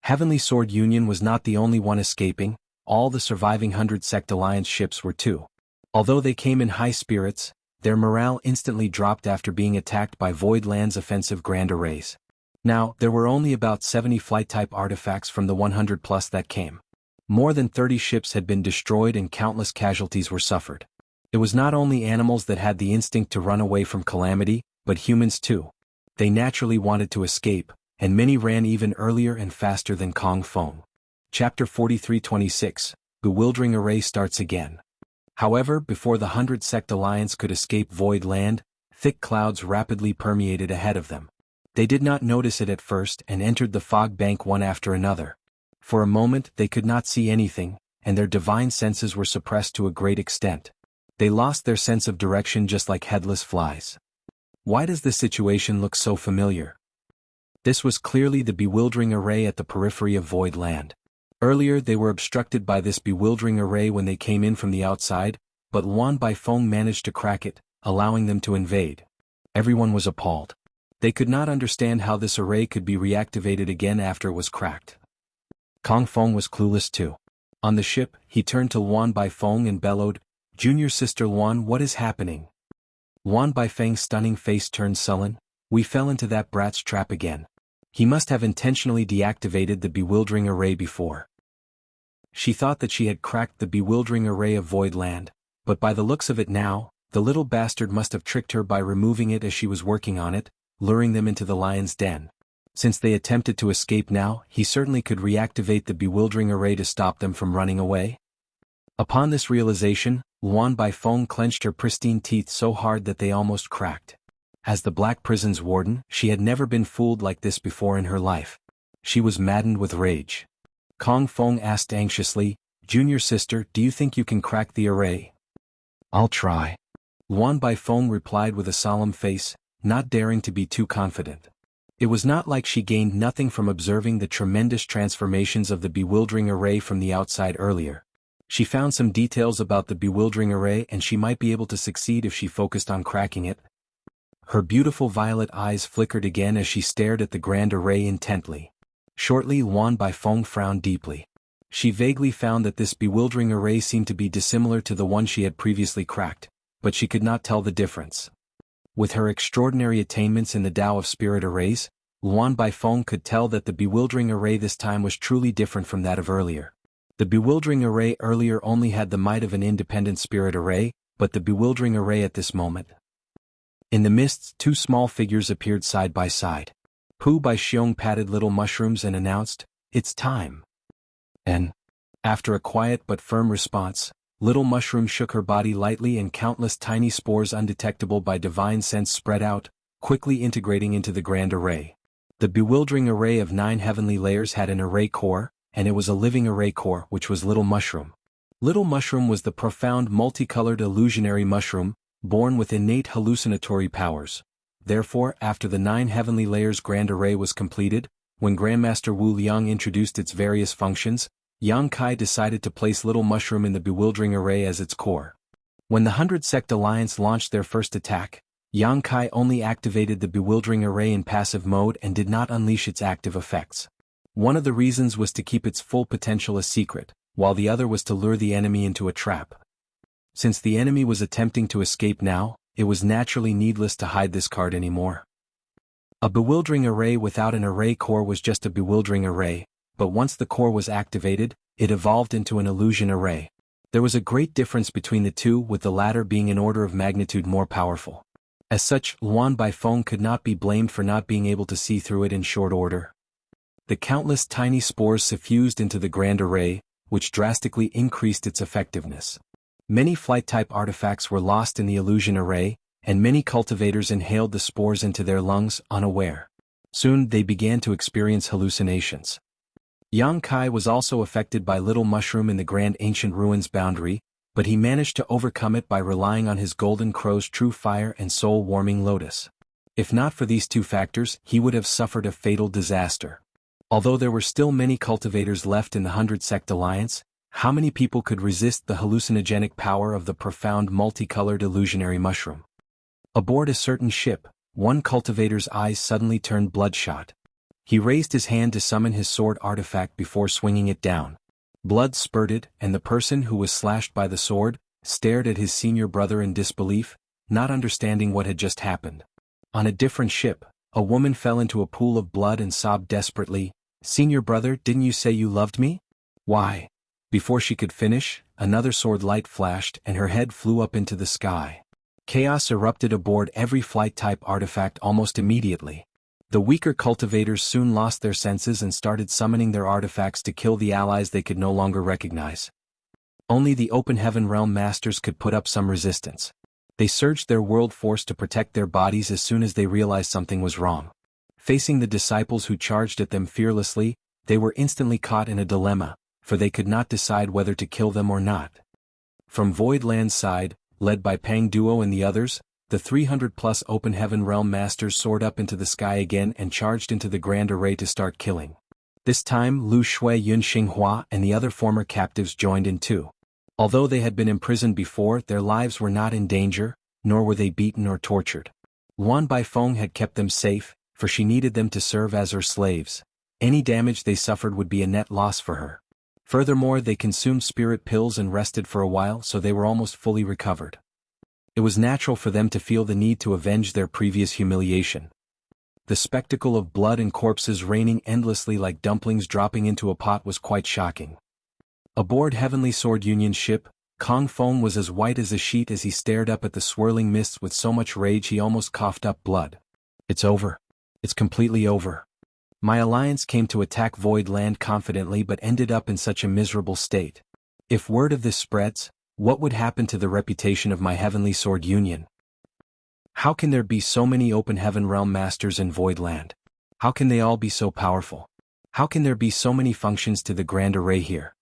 Heavenly Sword Union was not the only one escaping, all the surviving 100 Sect Alliance ships were too. Although they came in high spirits, their morale instantly dropped after being attacked by Void Land's offensive grand arrays. Now, there were only about 70 flight-type artifacts from the 100+ that came. More than 30 ships had been destroyed and countless casualties were suffered. It was not only animals that had the instinct to run away from calamity, but humans too. They naturally wanted to escape, and many ran even earlier and faster than Kong Feng. Chapter 43-26, Bewildering Array starts again. However, before the 100 Sect Alliance could escape Void Land, thick clouds rapidly permeated ahead of them. They did not notice it at first and entered the fog bank one after another. For a moment they could not see anything, and their divine senses were suppressed to a great extent. They lost their sense of direction just like headless flies. Why does this situation look so familiar? This was clearly the bewildering array at the periphery of Void Land. Earlier they were obstructed by this bewildering array when they came in from the outside, but Wan Baifeng managed to crack it, allowing them to invade. Everyone was appalled. They could not understand how this array could be reactivated again after it was cracked. Kong Feng was clueless too. On the ship, he turned to Wan Baifeng and bellowed, Junior Sister Wan, what is happening? Wan Baifeng's stunning face turned sullen. We fell into that brat's trap again. He must have intentionally deactivated the bewildering array before. She thought that she had cracked the bewildering array of Void Land, but by the looks of it now, the little bastard must have tricked her by removing it as she was working on it, luring them into the lion's den. Since they attempted to escape now, he certainly could reactivate the bewildering array to stop them from running away. Upon this realization, Wan Baifeng clenched her pristine teeth so hard that they almost cracked. As the Black Prison's warden, she had never been fooled like this before in her life. She was maddened with rage. Kong Feng asked anxiously, Junior Sister, do you think you can crack the array? I'll try. Wan Baifeng replied with a solemn face, not daring to be too confident. It was not like she gained nothing from observing the tremendous transformations of the bewildering array from the outside earlier. She found some details about the bewildering array and she might be able to succeed if she focused on cracking it. Her beautiful violet eyes flickered again as she stared at the grand array intently. Shortly Wan Baifeng frowned deeply. She vaguely found that this bewildering array seemed to be dissimilar to the one she had previously cracked, but she could not tell the difference. With her extraordinary attainments in the Tao of Spirit arrays, Luan Baifeng could tell that the bewildering array this time was truly different from that of earlier. The bewildering array earlier only had the might of an independent spirit array, but the bewildering array at this moment. In the mists, two small figures appeared side by side. Pu Baixiong patted little mushrooms and announced, "It's time." And, after a quiet but firm response, little mushroom shook her body lightly and countless tiny spores undetectable by divine sense spread out, quickly integrating into the grand array. The bewildering array of 9 heavenly layers had an array core, and it was a living array core, which was Little Mushroom. Little Mushroom was the profound multicolored illusionary mushroom, born with innate hallucinatory powers. Therefore, after the 9 heavenly layers grand array was completed, when Grandmaster Wu Liang introduced its various functions, Yang Kai decided to place Little Mushroom in the bewildering array as its core. When the 100 Sect Alliance launched their first attack, Yang Kai only activated the bewildering array in passive mode and did not unleash its active effects. One of the reasons was to keep its full potential a secret, while the other was to lure the enemy into a trap. Since the enemy was attempting to escape now, it was naturally needless to hide this card anymore. A bewildering array without an array core was just a bewildering array, but once the core was activated, it evolved into an illusion array. There was a great difference between the two, with the latter being an order of magnitude more powerful. As such, Luan Baifeng could not be blamed for not being able to see through it in short order. The countless tiny spores suffused into the grand array, which drastically increased its effectiveness. Many flight-type artifacts were lost in the illusion array, and many cultivators inhaled the spores into their lungs, unaware. Soon they began to experience hallucinations. Yang Kai was also affected by Little Mushroom in the Grand Ancient Ruins boundary, but he managed to overcome it by relying on his Golden Crow's true fire and soul-warming lotus. If not for these two factors, he would have suffered a fatal disaster. Although there were still many cultivators left in the 100 Sect Alliance, how many people could resist the hallucinogenic power of the profound multicolored illusionary mushroom? Aboard a certain ship, one cultivator's eyes suddenly turned bloodshot. He raised his hand to summon his sword artifact before swinging it down. Blood spurted, and the person who was slashed by the sword stared at his senior brother in disbelief, not understanding what had just happened. On a different ship, a woman fell into a pool of blood and sobbed desperately, "Senior brother, didn't you say you loved me?" "Why?" Before she could finish, another sword light flashed and her head flew up into the sky. Chaos erupted aboard every flight-type artifact almost immediately. The weaker cultivators soon lost their senses and started summoning their artifacts to kill the allies they could no longer recognize. Only the Open Heaven Realm Masters could put up some resistance. They surged their world force to protect their bodies as soon as they realized something was wrong. Facing the disciples who charged at them fearlessly, they were instantly caught in a dilemma, for they could not decide whether to kill them or not. From Voidland's side, led by Pang Duo and the others, the 300-plus Open Heaven Realm Masters soared up into the sky again and charged into the Grand Array to start killing. This time Lu Shui, Yun Xinghua and the other former captives joined in too. Although they had been imprisoned before, their lives were not in danger, nor were they beaten or tortured. Luan Baifeng had kept them safe, for she needed them to serve as her slaves. Any damage they suffered would be a net loss for her. Furthermore, they consumed spirit pills and rested for a while, so they were almost fully recovered. It was natural for them to feel the need to avenge their previous humiliation. The spectacle of blood and corpses raining endlessly like dumplings dropping into a pot was quite shocking. Aboard Heavenly Sword Union's ship, Kong Feng was as white as a sheet as he stared up at the swirling mists with so much rage he almost coughed up blood. "It's over. It's completely over. My alliance came to attack Void Land confidently but ended up in such a miserable state. If word of this spreads, what would happen to the reputation of my Heavenly Sword Union? How can there be so many Open Heaven Realm Masters in Void Land? How can they all be so powerful? How can there be so many functions to the Grand Array here?"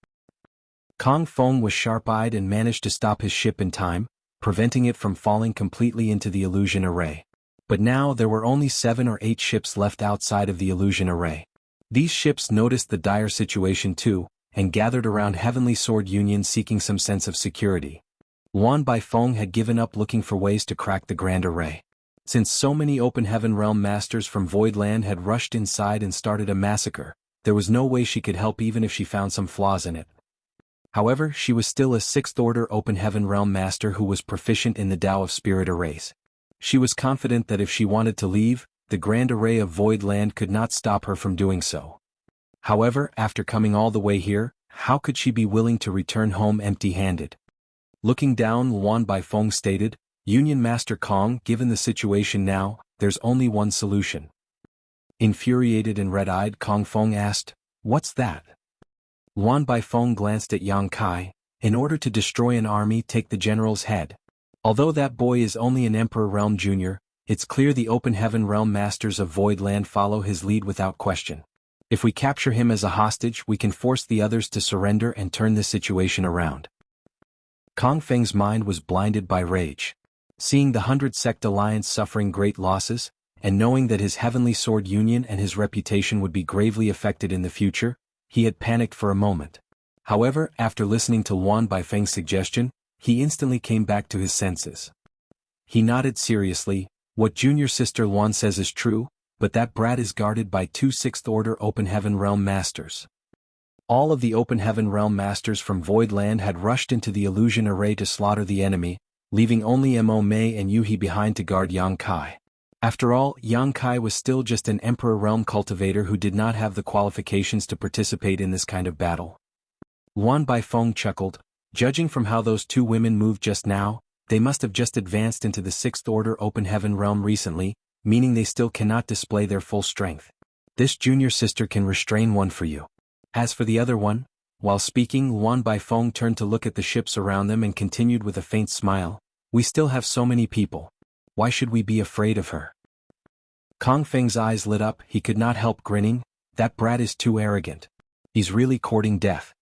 Kong Feng was sharp-eyed and managed to stop his ship in time, preventing it from falling completely into the illusion array. But now there were only 7 or 8 ships left outside of the illusion array. These ships noticed the dire situation too, and gathered around Heavenly Sword Union seeking some sense of security. Luan Baifeng had given up looking for ways to crack the Grand Array. Since so many Open Heaven Realm Masters from Void Land had rushed inside and started a massacre, there was no way she could help even if she found some flaws in it. However, she was still a 6th Order Open Heaven Realm Master who was proficient in the Tao of Spirit Arrays. She was confident that if she wanted to leave, the Grand Array of Void Land could not stop her from doing so. However, after coming all the way here, how could she be willing to return home empty-handed? Looking down, Luan Baifeng stated, "Union Master Kong, given the situation now, there's only one solution." Infuriated and red-eyed, Kong Feng asked, "What's that?" Luan Baifeng glanced at Yang Kai. "In order to destroy an army, take the general's head. Although that boy is only an Emperor Realm Junior, it's clear the Open Heaven Realm Masters of Void Land follow his lead without question. If we capture him as a hostage, we can force the others to surrender and turn this situation around." Kong Feng's mind was blinded by rage. Seeing the 100-sect alliance suffering great losses, and knowing that his Heavenly Sword Union and his reputation would be gravely affected in the future, he had panicked for a moment. However, after listening to Luan Baifeng's suggestion, he instantly came back to his senses. He nodded seriously. "What junior sister Luan says is true, but that brat is guarded by 2 6th Order Open Heaven Realm Masters." All of the Open Heaven Realm Masters from Void Land had rushed into the illusion array to slaughter the enemy, leaving only Mo Mei and Yu He behind to guard Yang Kai. After all, Yang Kai was still just an Emperor Realm cultivator who did not have the qualifications to participate in this kind of battle. Luan Baifeng chuckled. "Judging from how those 2 women moved just now, they must have just advanced into the 6th Order Open Heaven Realm recently, meaning they still cannot display their full strength. This junior sister can restrain one for you. As for the other one..." While speaking, Luan Baifeng turned to look at the ships around them and continued with a faint smile, "We still have so many people. Why should we be afraid of her?" Kong Feng's eyes lit up. He could not help grinning. That brat is too arrogant. He's really courting death.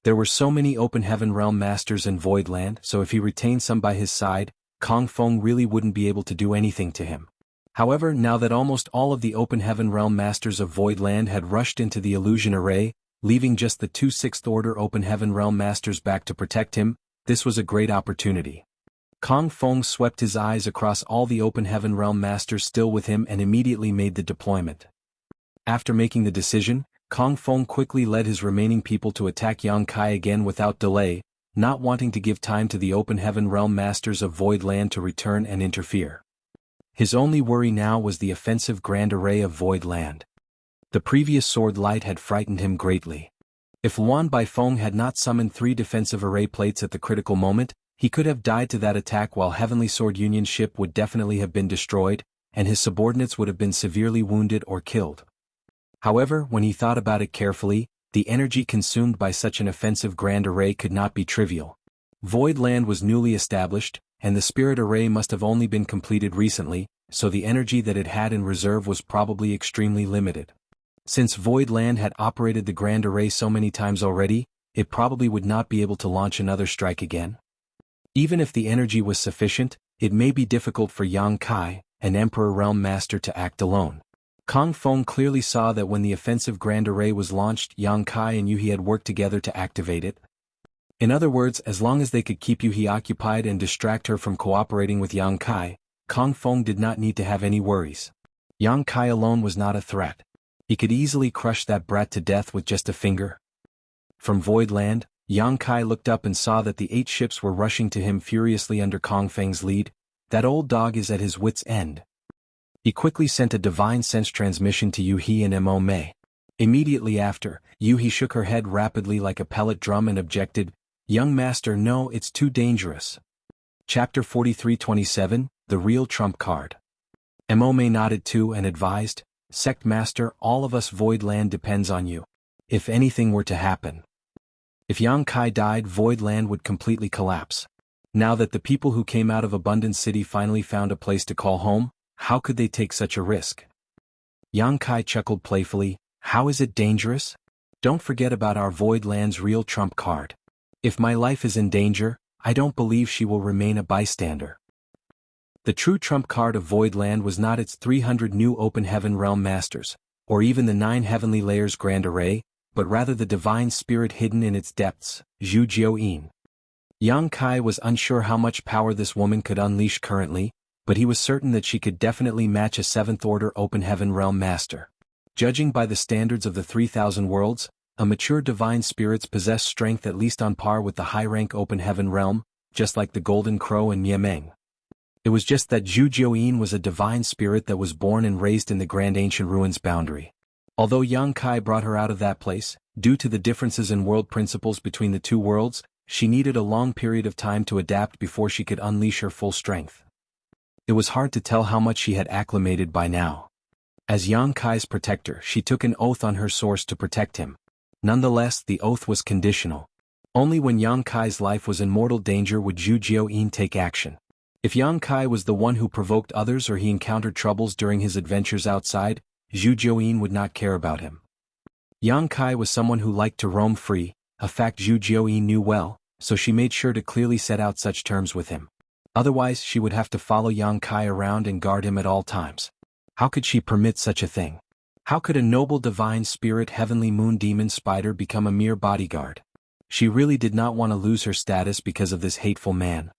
There were so many Open Heaven Realm Masters in Void Land, so if he retained some by his side, Kong Feng really wouldn't be able to do anything to him. However, now that almost all of the Open Heaven Realm Masters of Void Land had rushed into the illusion array, leaving just the 2 6th Order Open Heaven Realm Masters back to protect him, this was a great opportunity. Kong Feng swept his eyes across all the Open Heaven Realm Masters still with him and immediately made the deployment. After making the decision, Kong Feng quickly led his remaining people to attack Yang Kai again without delay, not wanting to give time to the Open Heaven Realm Masters of Void Land to return and interfere. His only worry now was the offensive Grand Array of Void Land. The previous sword light had frightened him greatly. If Luan Baifeng had not summoned 3 defensive array plates at the critical moment, he could have died to that attack, while Heavenly Sword Union ship would definitely have been destroyed, and his subordinates would have been severely wounded or killed. However, when he thought about it carefully, the energy consumed by such an offensive Grand Array could not be trivial. Void Land was newly established, and the Spirit Array must have only been completed recently, so the energy that it had in reserve was probably extremely limited. Since Void Land had operated the Grand Array so many times already, it probably would not be able to launch another strike again. Even if the energy was sufficient, it may be difficult for Yang Kai, an Emperor Realm Master, to act alone. Kong Feng clearly saw that when the offensive Grand Array was launched, Yang Kai and Yu He had worked together to activate it. In other words, as long as they could keep Yu He occupied and distract her from cooperating with Yang Kai, Kong Feng did not need to have any worries. Yang Kai alone was not a threat. He could easily crush that brat to death with just a finger. From Void Land, Yang Kai looked up and saw that the 8 ships were rushing to him furiously under Kong Feng's lead. That old dog is at his wit's end. He quickly sent a divine sense transmission to Yu He and Mo Mei. Immediately after, Yu He shook her head rapidly like a pellet drum and objected, "Young master, no, it's too dangerous." Chapter 43-27, The Real Trump Card. Mo Mei nodded too and advised, "Sect Master, all of us Void Land depends on you. If anything were to happen. If Yang Kai died, Void Land would completely collapse. Now that the people who came out of Abundance City finally found a place to call home, how could they take such a risk?" Yang Kai chuckled playfully, "How is it dangerous? Don't forget about our Void Land's real trump card. If my life is in danger, I don't believe she will remain a bystander." The true trump card of Void Land was not its 300 new Open Heaven Realm Masters, or even the 9 Heavenly Layers Grand Array, but rather the divine spirit hidden in its depths, Zhu Jiao-yin. Yang Kai was unsure how much power this woman could unleash currently, but he was certain that she could definitely match a 7th Order Open Heaven Realm Master. Judging by the standards of the 3,000 worlds, A mature divine spirits possess strength at least on par with the high-rank open heaven realm, just like the Golden Crow and Niemeng. It was just that Zhu Jiuyin was a divine spirit that was born and raised in the Grand Ancient Ruins boundary. Although Yang Kai brought her out of that place, due to the differences in world principles between the two worlds, she needed a long period of time to adapt before she could unleash her full strength. It was hard to tell how much she had acclimated by now. As Yang Kai's protector, she took an oath on her source to protect him. Nonetheless, the oath was conditional. Only when Yang Kai's life was in mortal danger would Zhu Jiuyin take action. If Yang Kai was the one who provoked others or he encountered troubles during his adventures outside, Zhu Jiuyin would not care about him. Yang Kai was someone who liked to roam free, a fact Zhu Jiuyin knew well, so she made sure to clearly set out such terms with him. Otherwise, she would have to follow Yang Kai around and guard him at all times. How could she permit such a thing? How could a noble divine spirit heavenly moon demon spider become a mere bodyguard? She really did not want to lose her status because of this hateful man.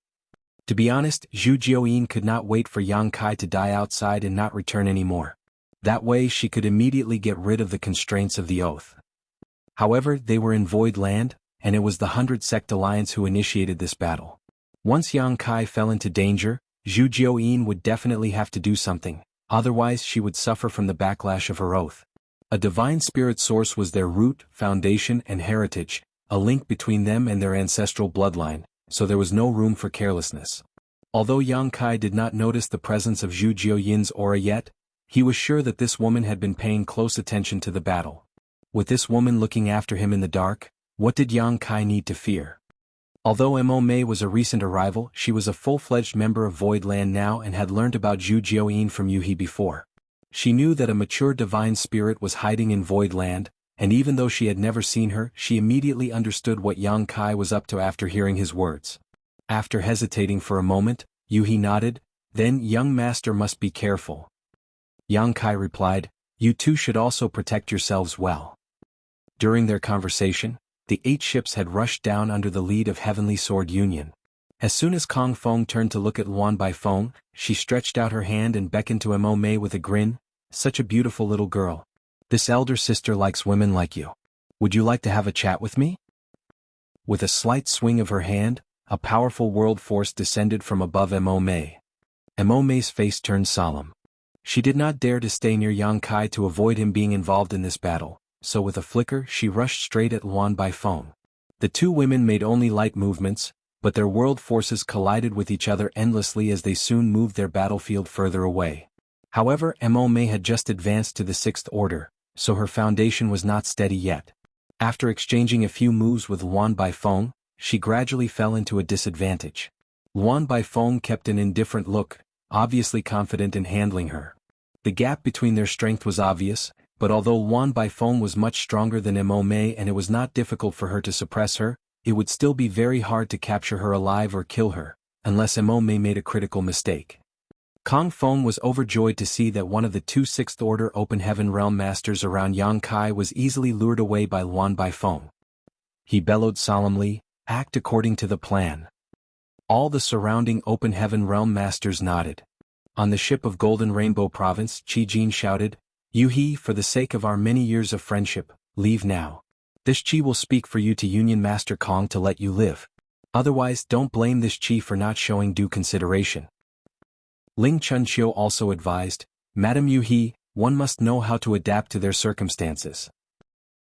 To be honest, Zhu Jiuyin could not wait for Yang Kai to die outside and not return anymore. That way she could immediately get rid of the constraints of the oath. However, they were in Void Land, and it was the 100 Sect Alliance who initiated this battle. Once Yang Kai fell into danger, Zhu Jiuyin would definitely have to do something, otherwise she would suffer from the backlash of her oath. A divine spirit source was their root, foundation, and heritage, a link between them and their ancestral bloodline, so there was no room for carelessness. Although Yang Kai did not notice the presence of Zhu Jiuyin's aura yet, he was sure that this woman had been paying close attention to the battle. With this woman looking after him in the dark, what did Yang Kai need to fear? Although Mo Mei was a recent arrival, she was a full-fledged member of Void Land now and had learned about Zhu Jiuyin from Yuhi before. She knew that a mature divine spirit was hiding in Void Land, and even though she had never seen her, she immediately understood what Yang Kai was up to after hearing his words. After hesitating for a moment, Yuhi nodded, "Then, young master must be careful." Yang Kai replied, "You two should also protect yourselves well." During their conversation, the 8 ships had rushed down under the lead of Heavenly Sword Union. As soon as Kong Feng turned to look at Luan Baifeng, she stretched out her hand and beckoned to Mo Mei with a grin. "Such a beautiful little girl. This elder sister likes women like you. Would you like to have a chat with me?" With a slight swing of her hand, a powerful world force descended from above Mo Mei. Mo Mei's face turned solemn. She did not dare to stay near Yang Kai to avoid him being involved in this battle, so with a flicker she rushed straight at Luan Baifeng. The two women made only light movements, but their world forces collided with each other endlessly as they soon moved their battlefield further away. However, Mo Mei had just advanced to the 6th order, so her foundation was not steady yet. After exchanging a few moves with Luan Baifeng, she gradually fell into a disadvantage. Luan Baifeng kept an indifferent look, obviously confident in handling her. The gap between their strength was obvious, but although Luan Baifeng was much stronger than Mo Mei and it was not difficult for her to suppress her, it would still be very hard to capture her alive or kill her, unless Mo Mei made a critical mistake. Kong Feng was overjoyed to see that one of the 2 6th Order Open Heaven Realm Masters around Yang Kai was easily lured away by Luan Baifeng. He bellowed solemnly, "Act according to the plan." All the surrounding Open Heaven Realm Masters nodded. On the ship of Golden Rainbow Province, Qi Jin shouted, "Yuhi, for the sake of our many years of friendship, leave now. This Qi will speak for you to Union Master Kong to let you live. Otherwise, don't blame this Qi for not showing due consideration." Ling Chunqiu also advised, "Madam Yuhi, one must know how to adapt to their circumstances."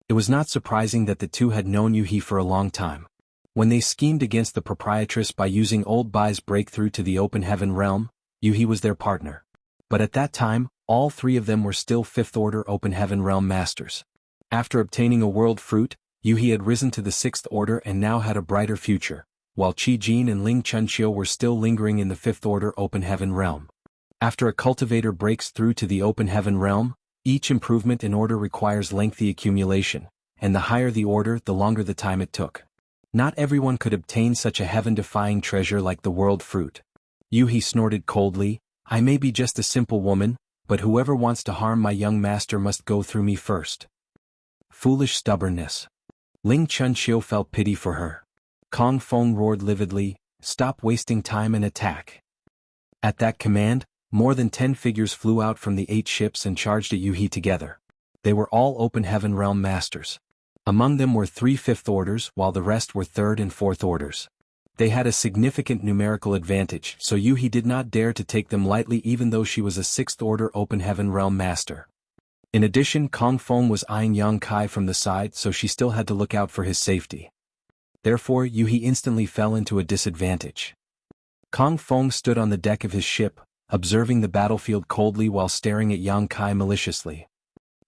It was not surprising that the two had known Yuhi for a long time. When they schemed against the proprietress by using Old Bai's breakthrough to the Open Heaven realm, Yuhi was their partner. But at that time, all 3 of them were still 5th Order Open Heaven realm masters. After obtaining a world fruit, Yuhi had risen to the 6th Order and now had a brighter future, while Qi Jin and Ling Chunqiu were still lingering in the 5th Order Open Heaven realm. After a cultivator breaks through to the Open Heaven realm, each improvement in order requires lengthy accumulation, and the higher the order, the longer the time it took. Not everyone could obtain such a heaven-defying treasure like the world fruit. Yuhi snorted coldly, "I may be just a simple woman, but whoever wants to harm my young master must go through me first." Foolish stubbornness. Ling Chunqiu felt pity for her. Kong Feng roared lividly, "Stop wasting time and attack." At that command, more than 10 figures flew out from the 8 ships and charged at Yuhi together. They were all Open Heaven realm masters. Among them were 3 fifth orders while the rest were 3rd and 4th orders. They had a significant numerical advantage, so Yuhi did not dare to take them lightly even though she was a 6th order Open Heaven Realm Master. In addition, Kong Feng was eyeing Yang Kai from the side, so she still had to look out for his safety. Therefore, Yuhi instantly fell into a disadvantage. Kong Feng stood on the deck of his ship, observing the battlefield coldly while staring at Yang Kai maliciously.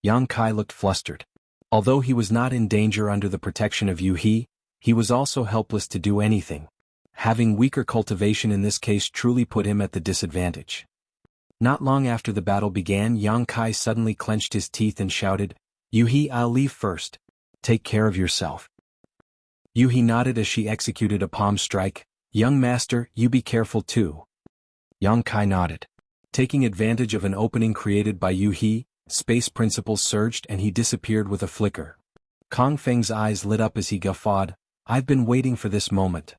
Yang Kai looked flustered. Although he was not in danger under the protection of Yuhi, he was also helpless to do anything. Having weaker cultivation in this case truly put him at the disadvantage. Not long after the battle began, Yang Kai suddenly clenched his teeth and shouted, "Yuhi, I'll leave first. Take care of yourself." Yuhi nodded as she executed a palm strike. "Young master, you be careful too." Yang Kai nodded. Taking advantage of an opening created by Yuhi, space principles surged and he disappeared with a flicker. Kong Feng's eyes lit up as he guffawed, "I've been waiting for this moment."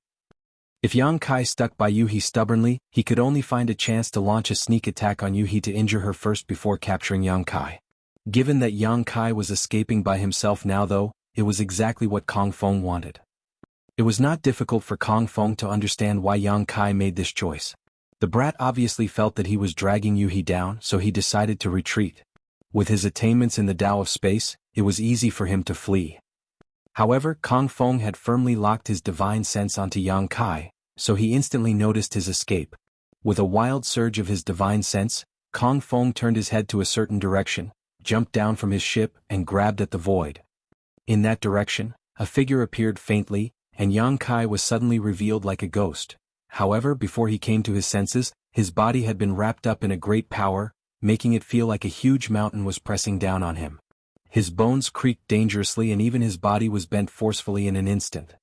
If Yang Kai stuck by Yuhi stubbornly, he could only find a chance to launch a sneak attack on Yuhi to injure her first before capturing Yang Kai. Given that Yang Kai was escaping by himself now though, it was exactly what Kong Feng wanted. It was not difficult for Kong Feng to understand why Yang Kai made this choice. The brat obviously felt that he was dragging Yuhi down, so he decided to retreat. With his attainments in the Tao of space, it was easy for him to flee. However, Kong Feng had firmly locked his divine sense onto Yang Kai, so he instantly noticed his escape. With a wild surge of his divine sense, Kong Feng turned his head to a certain direction, jumped down from his ship and grabbed at the void. In that direction, a figure appeared faintly, and Yang Kai was suddenly revealed like a ghost. However, before he came to his senses, his body had been wrapped up in a great power, making it feel like a huge mountain was pressing down on him. His bones creaked dangerously and even his body was bent forcefully in an instant.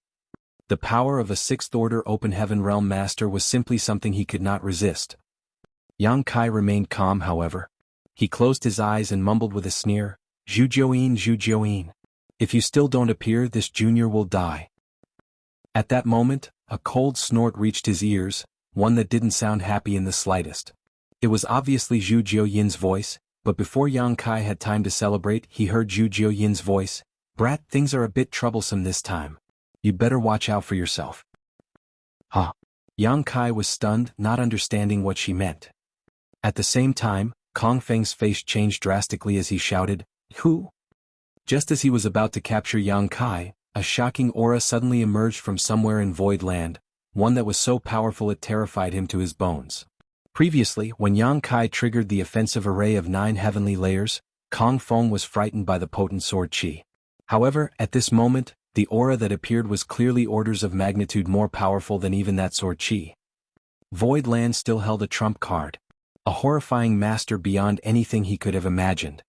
The power of a 6th order Open Heaven Realm Master was simply something he could not resist. Yang Kai remained calm however. He closed his eyes and mumbled with a sneer, Zhu Jiuyin, if you still don't appear, this junior will die." At that moment, a cold snort reached his ears, one that didn't sound happy in the slightest. It was obviously Zhu Jiuyin's voice, but before Yang Kai had time to celebrate, he heard Zhu Jiuyin's voice, "Brat, things are a bit troublesome this time. You'd better watch out for yourself." Huh. Yang Kai was stunned, not understanding what she meant. At the same time, Kong Feng's face changed drastically as he shouted, "Who?" Just as he was about to capture Yang Kai, a shocking aura suddenly emerged from somewhere in Void Land, one that was so powerful it terrified him to his bones. Previously, when Yang Kai triggered the offensive array of 9 heavenly layers, Kong Feng was frightened by the potent sword chi. However, at this moment, the aura that appeared was clearly orders of magnitude more powerful than even that sword chi. Void Land still held a trump card. A horrifying master beyond anything he could have imagined.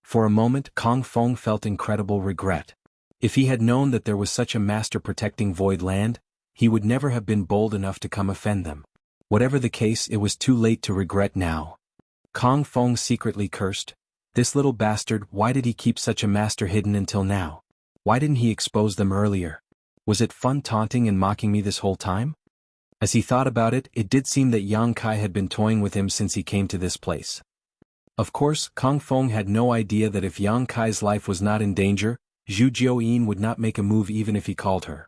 For a moment, Kong Feng felt incredible regret. If he had known that there was such a master protecting Void Land, he would never have been bold enough to come offend them. Whatever the case, it was too late to regret now. Kong Feng secretly cursed, "This little bastard, why did he keep such a master hidden until now? Why didn't he expose them earlier? Was it fun taunting and mocking me this whole time?" As he thought about it, it did seem that Yang Kai had been toying with him since he came to this place. Of course, Kong Feng had no idea that if Yang Kai's life was not in danger, Zhu Jiuyin would not make a move even if he called her.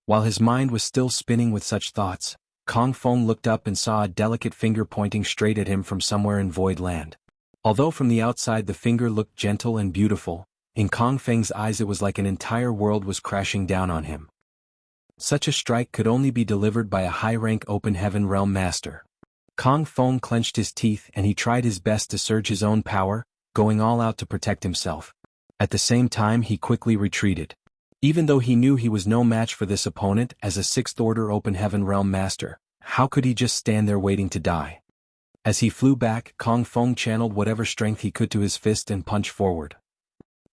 While his mind was still spinning with such thoughts, Kong Feng looked up and saw a delicate finger pointing straight at him from somewhere in Void Land. Although from the outside the finger looked gentle and beautiful, in Kong Feng's eyes it was like an entire world was crashing down on him. Such a strike could only be delivered by a high-rank Open Heaven Realm Master. Kong Feng clenched his teeth and he tried his best to surge his own power, going all out to protect himself. At the same time he quickly retreated. Even though he knew he was no match for this opponent as a 6th order Open Heaven Realm Master, how could he just stand there waiting to die? As he flew back, Kong Feng channeled whatever strength he could to his fist and punched forward.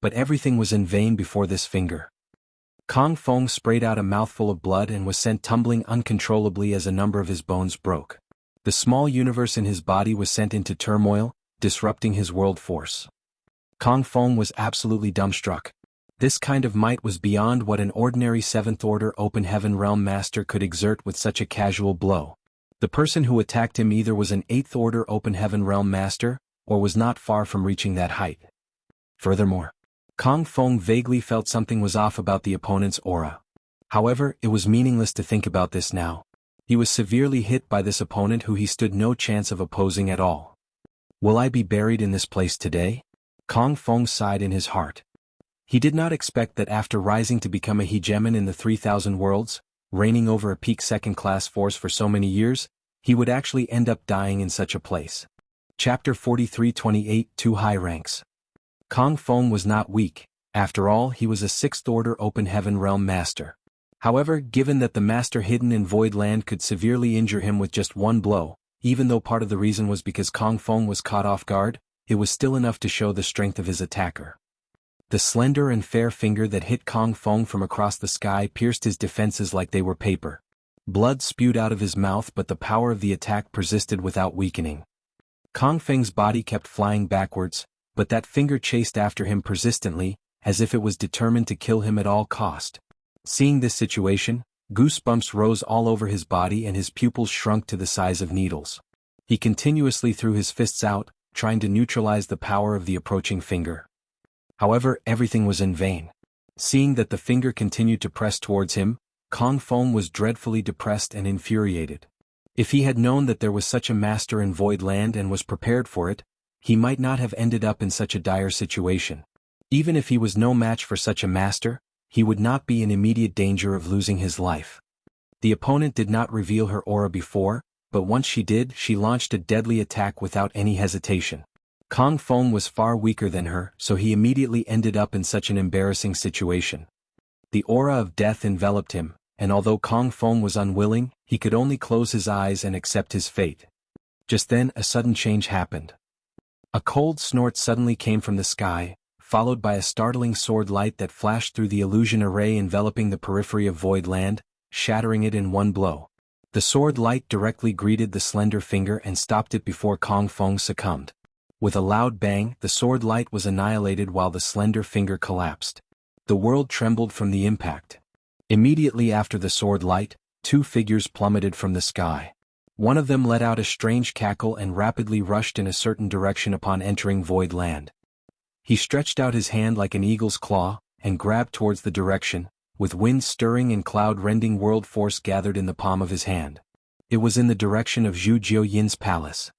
But everything was in vain before this finger. Kong Feng sprayed out a mouthful of blood and was sent tumbling uncontrollably as a number of his bones broke. The small universe in his body was sent into turmoil, disrupting his world force. Kong Feng was absolutely dumbstruck. This kind of might was beyond what an ordinary 7th order Open Heaven Realm Master could exert with such a casual blow. The person who attacked him either was an 8th order Open Heaven Realm Master, or was not far from reaching that height. Furthermore, Kong Feng vaguely felt something was off about the opponent's aura. However, it was meaningless to think about this now. He was severely hit by this opponent who he stood no chance of opposing at all. Will I be buried in this place today? Kong Feng sighed in his heart. He did not expect that after rising to become a hegemon in the 3,000 worlds, reigning over a peak second-class force for so many years, he would actually end up dying in such a place. Chapter 43-28 Two High Ranks. Kong Feng was not weak. After all, he was a 6th-order Open Heaven Realm Master. However, given that the Master hidden in Void Land could severely injure him with just one blow, even though part of the reason was because Kong Feng was caught off guard, it was still enough to show the strength of his attacker. The slender and fair finger that hit Kong Feng from across the sky pierced his defenses like they were paper. Blood spewed out of his mouth, but the power of the attack persisted without weakening. Kong Feng's body kept flying backwards, but that finger chased after him persistently, as if it was determined to kill him at all cost. Seeing this situation, goosebumps rose all over his body and his pupils shrunk to the size of needles. He continuously threw his fists out, trying to neutralize the power of the approaching finger. However, everything was in vain. Seeing that the finger continued to press towards him, Kong Feng was dreadfully depressed and infuriated. If he had known that there was such a master in Void Land and was prepared for it, he might not have ended up in such a dire situation. Even if he was no match for such a master, he would not be in immediate danger of losing his life. The opponent did not reveal her aura before, but once she did, she launched a deadly attack without any hesitation. Kong Feng was far weaker than her, so he immediately ended up in such an embarrassing situation. The aura of death enveloped him, and although Kong Feng was unwilling, he could only close his eyes and accept his fate. Just then, a sudden change happened. A cold snort suddenly came from the sky, followed by a startling sword light that flashed through the illusion array enveloping the periphery of Void Land, shattering it in one blow. The sword light directly greeted the slender finger and stopped it before Kong Feng succumbed. With a loud bang, the sword light was annihilated while the slender finger collapsed. The world trembled from the impact. Immediately after the sword light, two figures plummeted from the sky. One of them let out a strange cackle and rapidly rushed in a certain direction upon entering Void Land. He stretched out his hand like an eagle's claw, and grabbed towards the direction, with wind stirring and cloud-rending world force gathered in the palm of his hand. It was in the direction of Zhu Jiuyin's palace.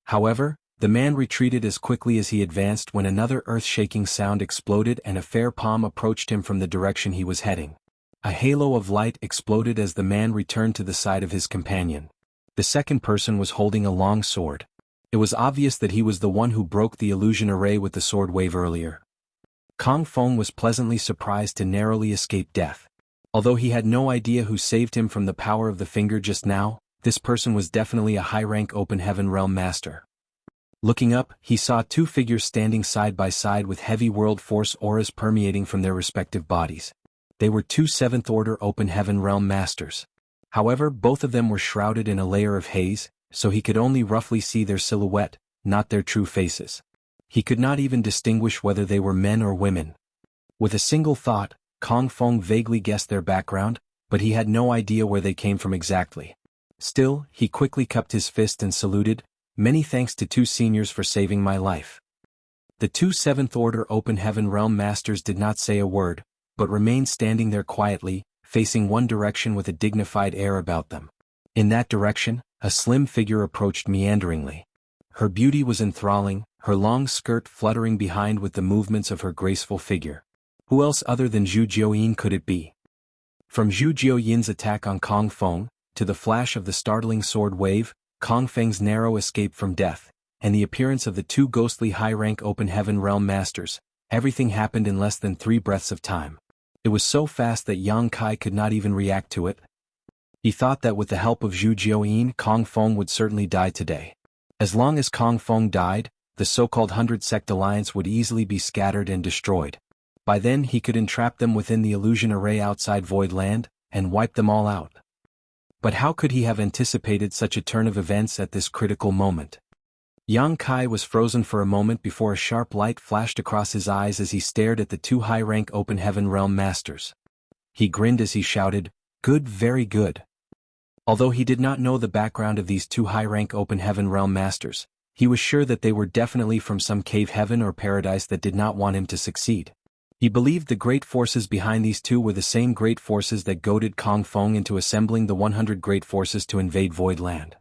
However, the man retreated as quickly as he advanced when another earth-shaking sound exploded and a fair palm approached him from the direction he was heading. A halo of light exploded as the man returned to the side of his companion. The second person was holding a long sword. It was obvious that he was the one who broke the illusion array with the sword wave earlier. Kong Feng was pleasantly surprised to narrowly escape death. Although he had no idea who saved him from the power of the finger just now, this person was definitely a high-rank Open Heaven Realm Master. Looking up, he saw two figures standing side by side with heavy world force auras permeating from their respective bodies. They were two 7th-order Open Heaven Realm Masters. However, both of them were shrouded in a layer of haze, so he could only roughly see their silhouette, not their true faces. He could not even distinguish whether they were men or women. With a single thought, Kong Feng vaguely guessed their background, but he had no idea where they came from exactly. Still, he quickly cupped his fist and saluted, "Many thanks to two seniors for saving my life." The two 7th-order Open Heaven Realm Masters did not say a word, but remained standing there quietly, facing one direction with a dignified air about them. In that direction, a slim figure approached meanderingly. Her beauty was enthralling, her long skirt fluttering behind with the movements of her graceful figure. Who else other than Zhu Jiuyin could it be? From Zhu Jiuyin's attack on Kong Feng, to the flash of the startling sword wave, Kong Feng's narrow escape from death, and the appearance of the two ghostly high-rank Open Heaven Realm Masters, everything happened in less than 3 breaths of time. It was so fast that Yang Kai could not even react to it. He thought that with the help of Zhu Jiuyin, Kong Feng would certainly die today. As long as Kong Feng died, the so-called 100-sect alliance would easily be scattered and destroyed. By then he could entrap them within the illusion array outside Void Land, and wipe them all out. But how could he have anticipated such a turn of events at this critical moment? Yang Kai was frozen for a moment before a sharp light flashed across his eyes as he stared at the two high-rank Open Heaven Realm Masters. He grinned as he shouted, "Good, very good." Although he did not know the background of these two high-rank Open Heaven Realm Masters, he was sure that they were definitely from some cave heaven or paradise that did not want him to succeed. He believed the great forces behind these two were the same great forces that goaded Kong Feng into assembling the 100 great forces to invade Void Land.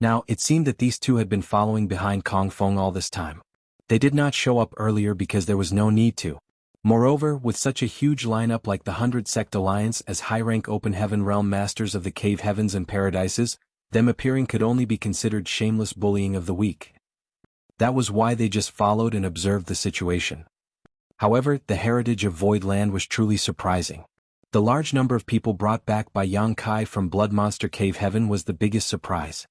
Now, it seemed that these two had been following behind Kong Feng all this time. They did not show up earlier because there was no need to. Moreover, with such a huge lineup like the 100 Sect Alliance as high-rank Open Heaven Realm Masters of the Cave Heavens and Paradises, them appearing could only be considered shameless bullying of the weak. That was why they just followed and observed the situation. However, the heritage of Void Land was truly surprising. The large number of people brought back by Yang Kai from Blood Monster Cave Heaven was the biggest surprise.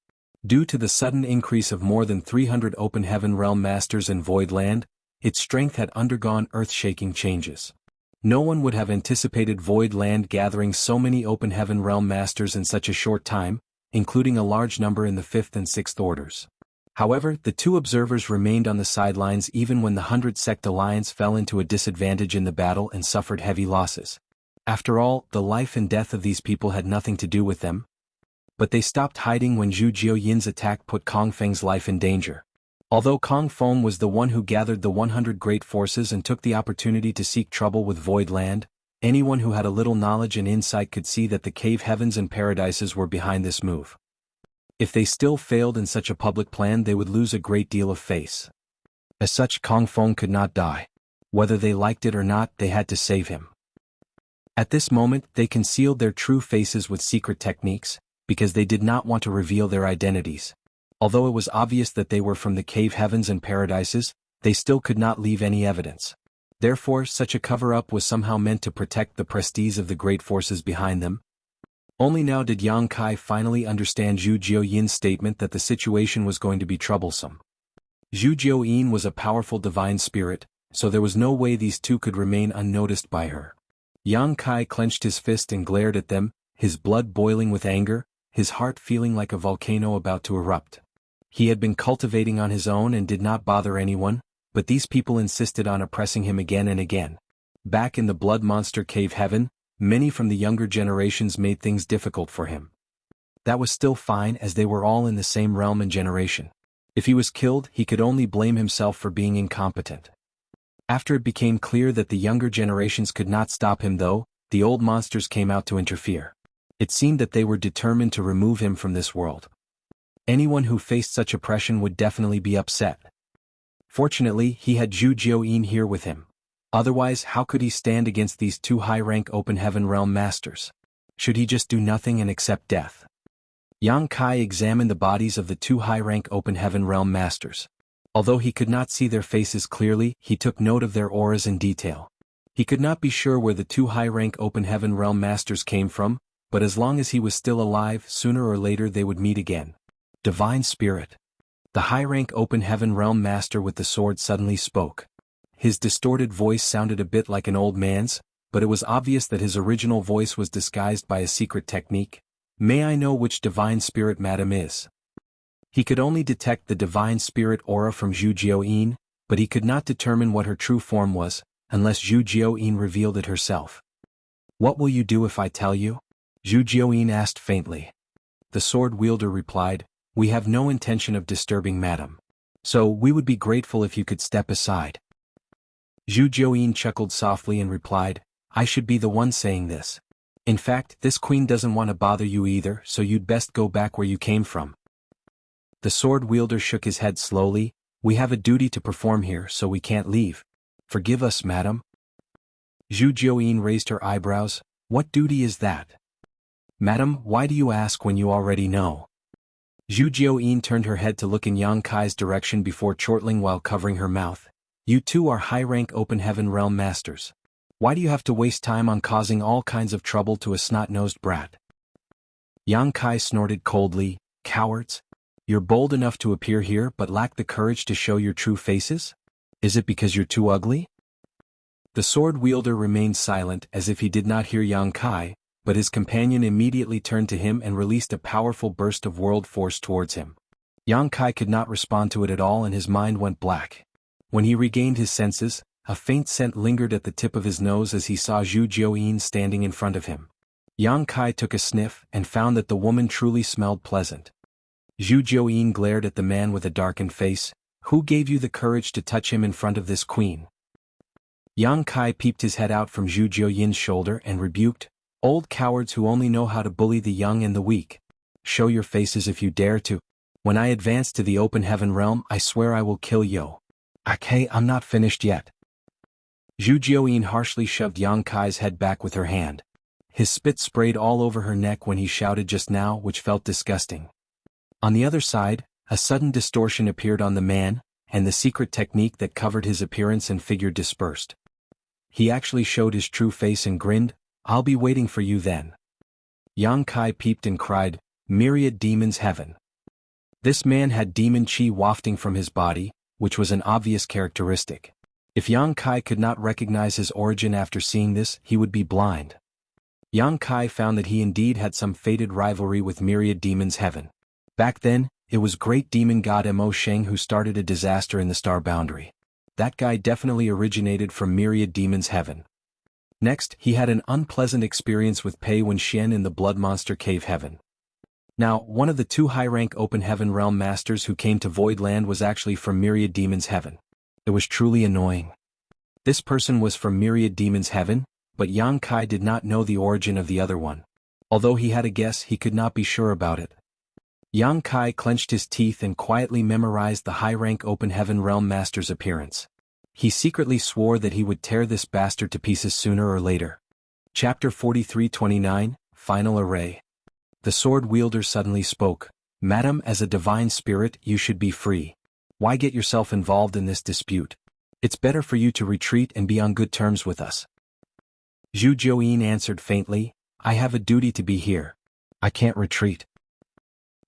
Due to the sudden increase of more than 300 Open Heaven Realm Masters in Void Land, its strength had undergone earth-shaking changes. No one would have anticipated Void Land gathering so many Open Heaven Realm Masters in such a short time, including a large number in the 5th and 6th orders. However, the two observers remained on the sidelines even when the 100 Sect Alliance fell into a disadvantage in the battle and suffered heavy losses. After all, the life and death of these people had nothing to do with them. But they stopped hiding when Zhu Jiuyin's attack put Kong Feng's life in danger. Although Kong Feng was the one who gathered the 100 great forces and took the opportunity to seek trouble with Void Land, anyone who had a little knowledge and insight could see that the Cave Heavens and Paradises were behind this move. If they still failed in such a public plan, they would lose a great deal of face. As such, Kong Feng could not die. Whether they liked it or not, they had to save him. At this moment, they concealed their true faces with secret techniques, because they did not want to reveal their identities. Although it was obvious that they were from the Cave Heavens and Paradises, they still could not leave any evidence. Therefore, such a cover-up was somehow meant to protect the prestige of the great forces behind them. Only now did Yang Kai finally understand Zhu Jiuyin's statement that the situation was going to be troublesome. Zhu Jiuyin was a powerful divine spirit, so there was no way these two could remain unnoticed by her. Yang Kai clenched his fist and glared at them, his blood boiling with anger, his heart feeling like a volcano about to erupt. He had been cultivating on his own and did not bother anyone, but these people insisted on oppressing him again and again. Back in the Blood Monster Cave Heaven, many from the younger generations made things difficult for him. That was still fine as they were all in the same realm and generation. If he was killed, he could only blame himself for being incompetent. After it became clear that the younger generations could not stop him though, the old monsters came out to interfere. It seemed that they were determined to remove him from this world. Anyone who faced such oppression would definitely be upset. Fortunately, he had Zhu Jiuyin here with him. Otherwise, how could he stand against these two high-rank Open Heaven Realm Masters? Should he just do nothing and accept death? Yang Kai examined the bodies of the two high-rank Open Heaven Realm Masters. Although he could not see their faces clearly, he took note of their auras in detail. He could not be sure where the two high-rank Open Heaven Realm Masters came from, but as long as he was still alive, sooner or later they would meet again. Divine Spirit. The high-rank Open Heaven Realm Master with the sword suddenly spoke. His distorted voice sounded a bit like an old man's, but it was obvious that his original voice was disguised by a secret technique. May I know which Divine Spirit Madam is? He could only detect the Divine Spirit aura from Zhu Jiuyin, but he could not determine what her true form was, unless Zhu Jiuyin revealed it herself. What will you do if I tell you? Zhu Jiuyin asked faintly. The sword wielder replied, We have no intention of disturbing Madam. So we would be grateful if you could step aside. Zhu Jiuyin chuckled softly and replied, I should be the one saying this. In fact, this queen doesn't want to bother you either, so you'd best go back where you came from. The sword wielder shook his head slowly, We have a duty to perform here, so we can't leave. Forgive us, madam. Zhu Jiuyin raised her eyebrows, What duty is that? Madam, why do you ask when you already know? Zhu Jiuyin turned her head to look in Yang Kai's direction before chortling while covering her mouth. You two are high-rank Open Heaven Realm Masters. Why do you have to waste time on causing all kinds of trouble to a snot-nosed brat? Yang Kai snorted coldly, Cowards? You're bold enough to appear here but lack the courage to show your true faces? Is it because you're too ugly? The sword wielder remained silent as if he did not hear Yang Kai, but his companion immediately turned to him and released a powerful burst of world force towards him. Yang Kai could not respond to it at all and his mind went black. When he regained his senses, a faint scent lingered at the tip of his nose as he saw Zhu Jiuyin standing in front of him. Yang Kai took a sniff and found that the woman truly smelled pleasant. Zhu Jiuyin glared at the man with a darkened face. Who gave you the courage to touch him in front of this queen? Yang Kai peeped his head out from Zhu Jiuyin's shoulder and rebuked, "Old cowards who only know how to bully the young and the weak. Show your faces if you dare to. When I advance to the open heaven realm, I swear I will kill you." "Okay, I'm not finished yet." Zhu Jiuyin harshly shoved Yang Kai's head back with her hand. His spit sprayed all over her neck when he shouted just now, which felt disgusting. On the other side, a sudden distortion appeared on the man, and the secret technique that covered his appearance and figure dispersed. He actually showed his true face and grinned, "I'll be waiting for you then." Yang Kai peeped and cried, "Myriad demons heaven." This man had demon chi wafting from his body, which was an obvious characteristic. If Yang Kai could not recognize his origin after seeing this, he would be blind. Yang Kai found that he indeed had some fated rivalry with Myriad Demons Heaven. Back then, it was great demon god Mo Sheng who started a disaster in the star boundary. That guy definitely originated from Myriad Demons Heaven. Next, he had an unpleasant experience with Pei Wenxian in the Blood Monster Cave Heaven. Now, one of the two high-rank Open Heaven Realm Masters who came to Void Land was actually from Myriad Demons Heaven. It was truly annoying. This person was from Myriad Demons Heaven, but Yang Kai did not know the origin of the other one. Although he had a guess, he could not be sure about it. Yang Kai clenched his teeth and quietly memorized the high-rank Open Heaven Realm Master's appearance. He secretly swore that he would tear this bastard to pieces sooner or later. Chapter 43-29, Final Array. The sword wielder suddenly spoke, "Madam, as a divine spirit, you should be free. Why get yourself involved in this dispute? It's better for you to retreat and be on good terms with us." Zhu Jiuyin answered faintly, "I have a duty to be here. I can't retreat."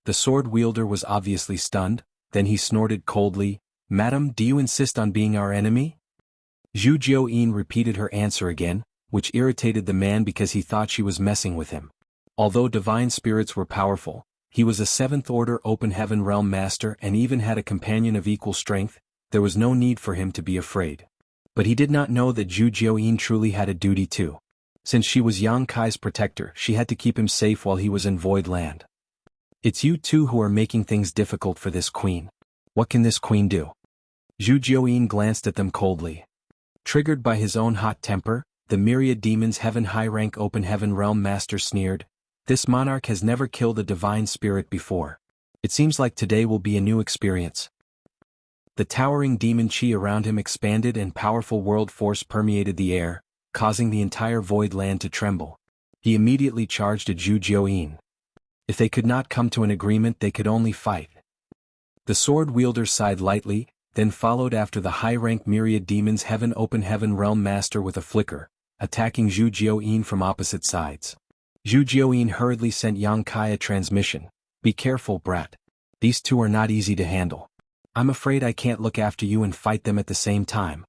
The sword wielder was obviously stunned, then he snorted coldly, "Madam, do you insist on being our enemy?" Zhu Jiuyin repeated her answer again, which irritated the man because he thought she was messing with him. Although divine spirits were powerful, he was a 7th Order Open Heaven Realm Master and even had a companion of equal strength. There was no need for him to be afraid. But he did not know that Zhu Jiuyin truly had a duty too. Since she was Yang Kai's protector, she had to keep him safe while he was in Void Land. "It's you two who are making things difficult for this queen. What can this queen do?" Zhu Jiuyin glanced at them coldly. Triggered by his own hot temper, the Myriad Demons Heaven high-rank Open Heaven Realm Master sneered, "This monarch has never killed a divine spirit before. It seems like today will be a new experience." The towering demon chi around him expanded and powerful world force permeated the air, causing the entire Void Land to tremble. He immediately charged at Zhu Jiuyin. If they could not come to an agreement, they could only fight. The sword wielder sighed lightly, then followed after the high-rank Myriad Demons Heaven Open Heaven Realm Master with a flicker, attacking Zhu Jiuyin from opposite sides. Zhu Jiuyin hurriedly sent Yang Kai a transmission, "Be careful, brat. These two are not easy to handle. I'm afraid I can't look after you and fight them at the same time."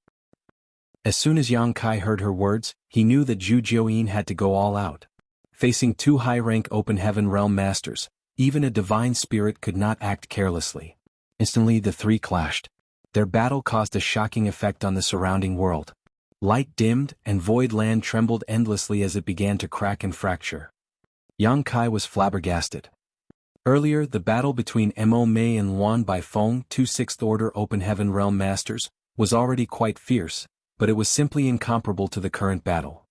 As soon as Yang Kai heard her words, he knew that Zhu Jiuyin had to go all out. Facing two high-rank Open Heaven Realm Masters, even a divine spirit could not act carelessly. Instantly the three clashed. Their battle caused a shocking effect on the surrounding world. Light dimmed, and Void Land trembled endlessly as it began to crack and fracture. Yang Kai was flabbergasted. Earlier, the battle between Mo Mei and Wan Baifeng, two 6th Order Open Heaven Realm Masters, was already quite fierce, but it was simply incomparable to the current battle.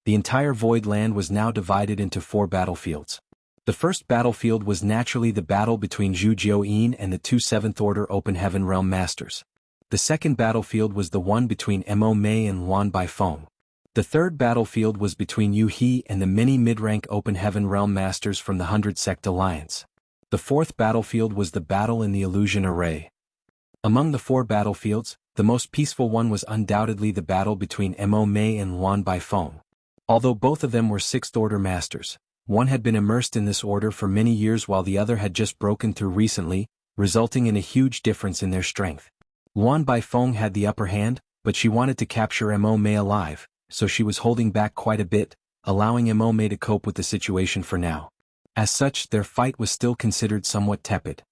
The entire Void Land was now divided into 4 battlefields. The first battlefield was naturally the battle between Zhu Jiuyin and the two 7th Order Open Heaven Realm Masters. The second battlefield was the one between Mo Mei and Wan Baifeng. The third battlefield was between Yu He and the many mid-rank Open Heaven Realm Masters from the 100 Sect Alliance. The fourth battlefield was the battle in the Illusion Array. Among the 4 battlefields, the most peaceful one was undoubtedly the battle between Mo Mei and Wan Baifeng. Although both of them were 6th Order Masters, one had been immersed in this order for many years while the other had just broken through recently, resulting in a huge difference in their strength. Wan Baifeng had the upper hand, but she wanted to capture Mo Mei alive, so she was holding back quite a bit, allowing Mo Mei to cope with the situation for now. As such, their fight was still considered somewhat tepid.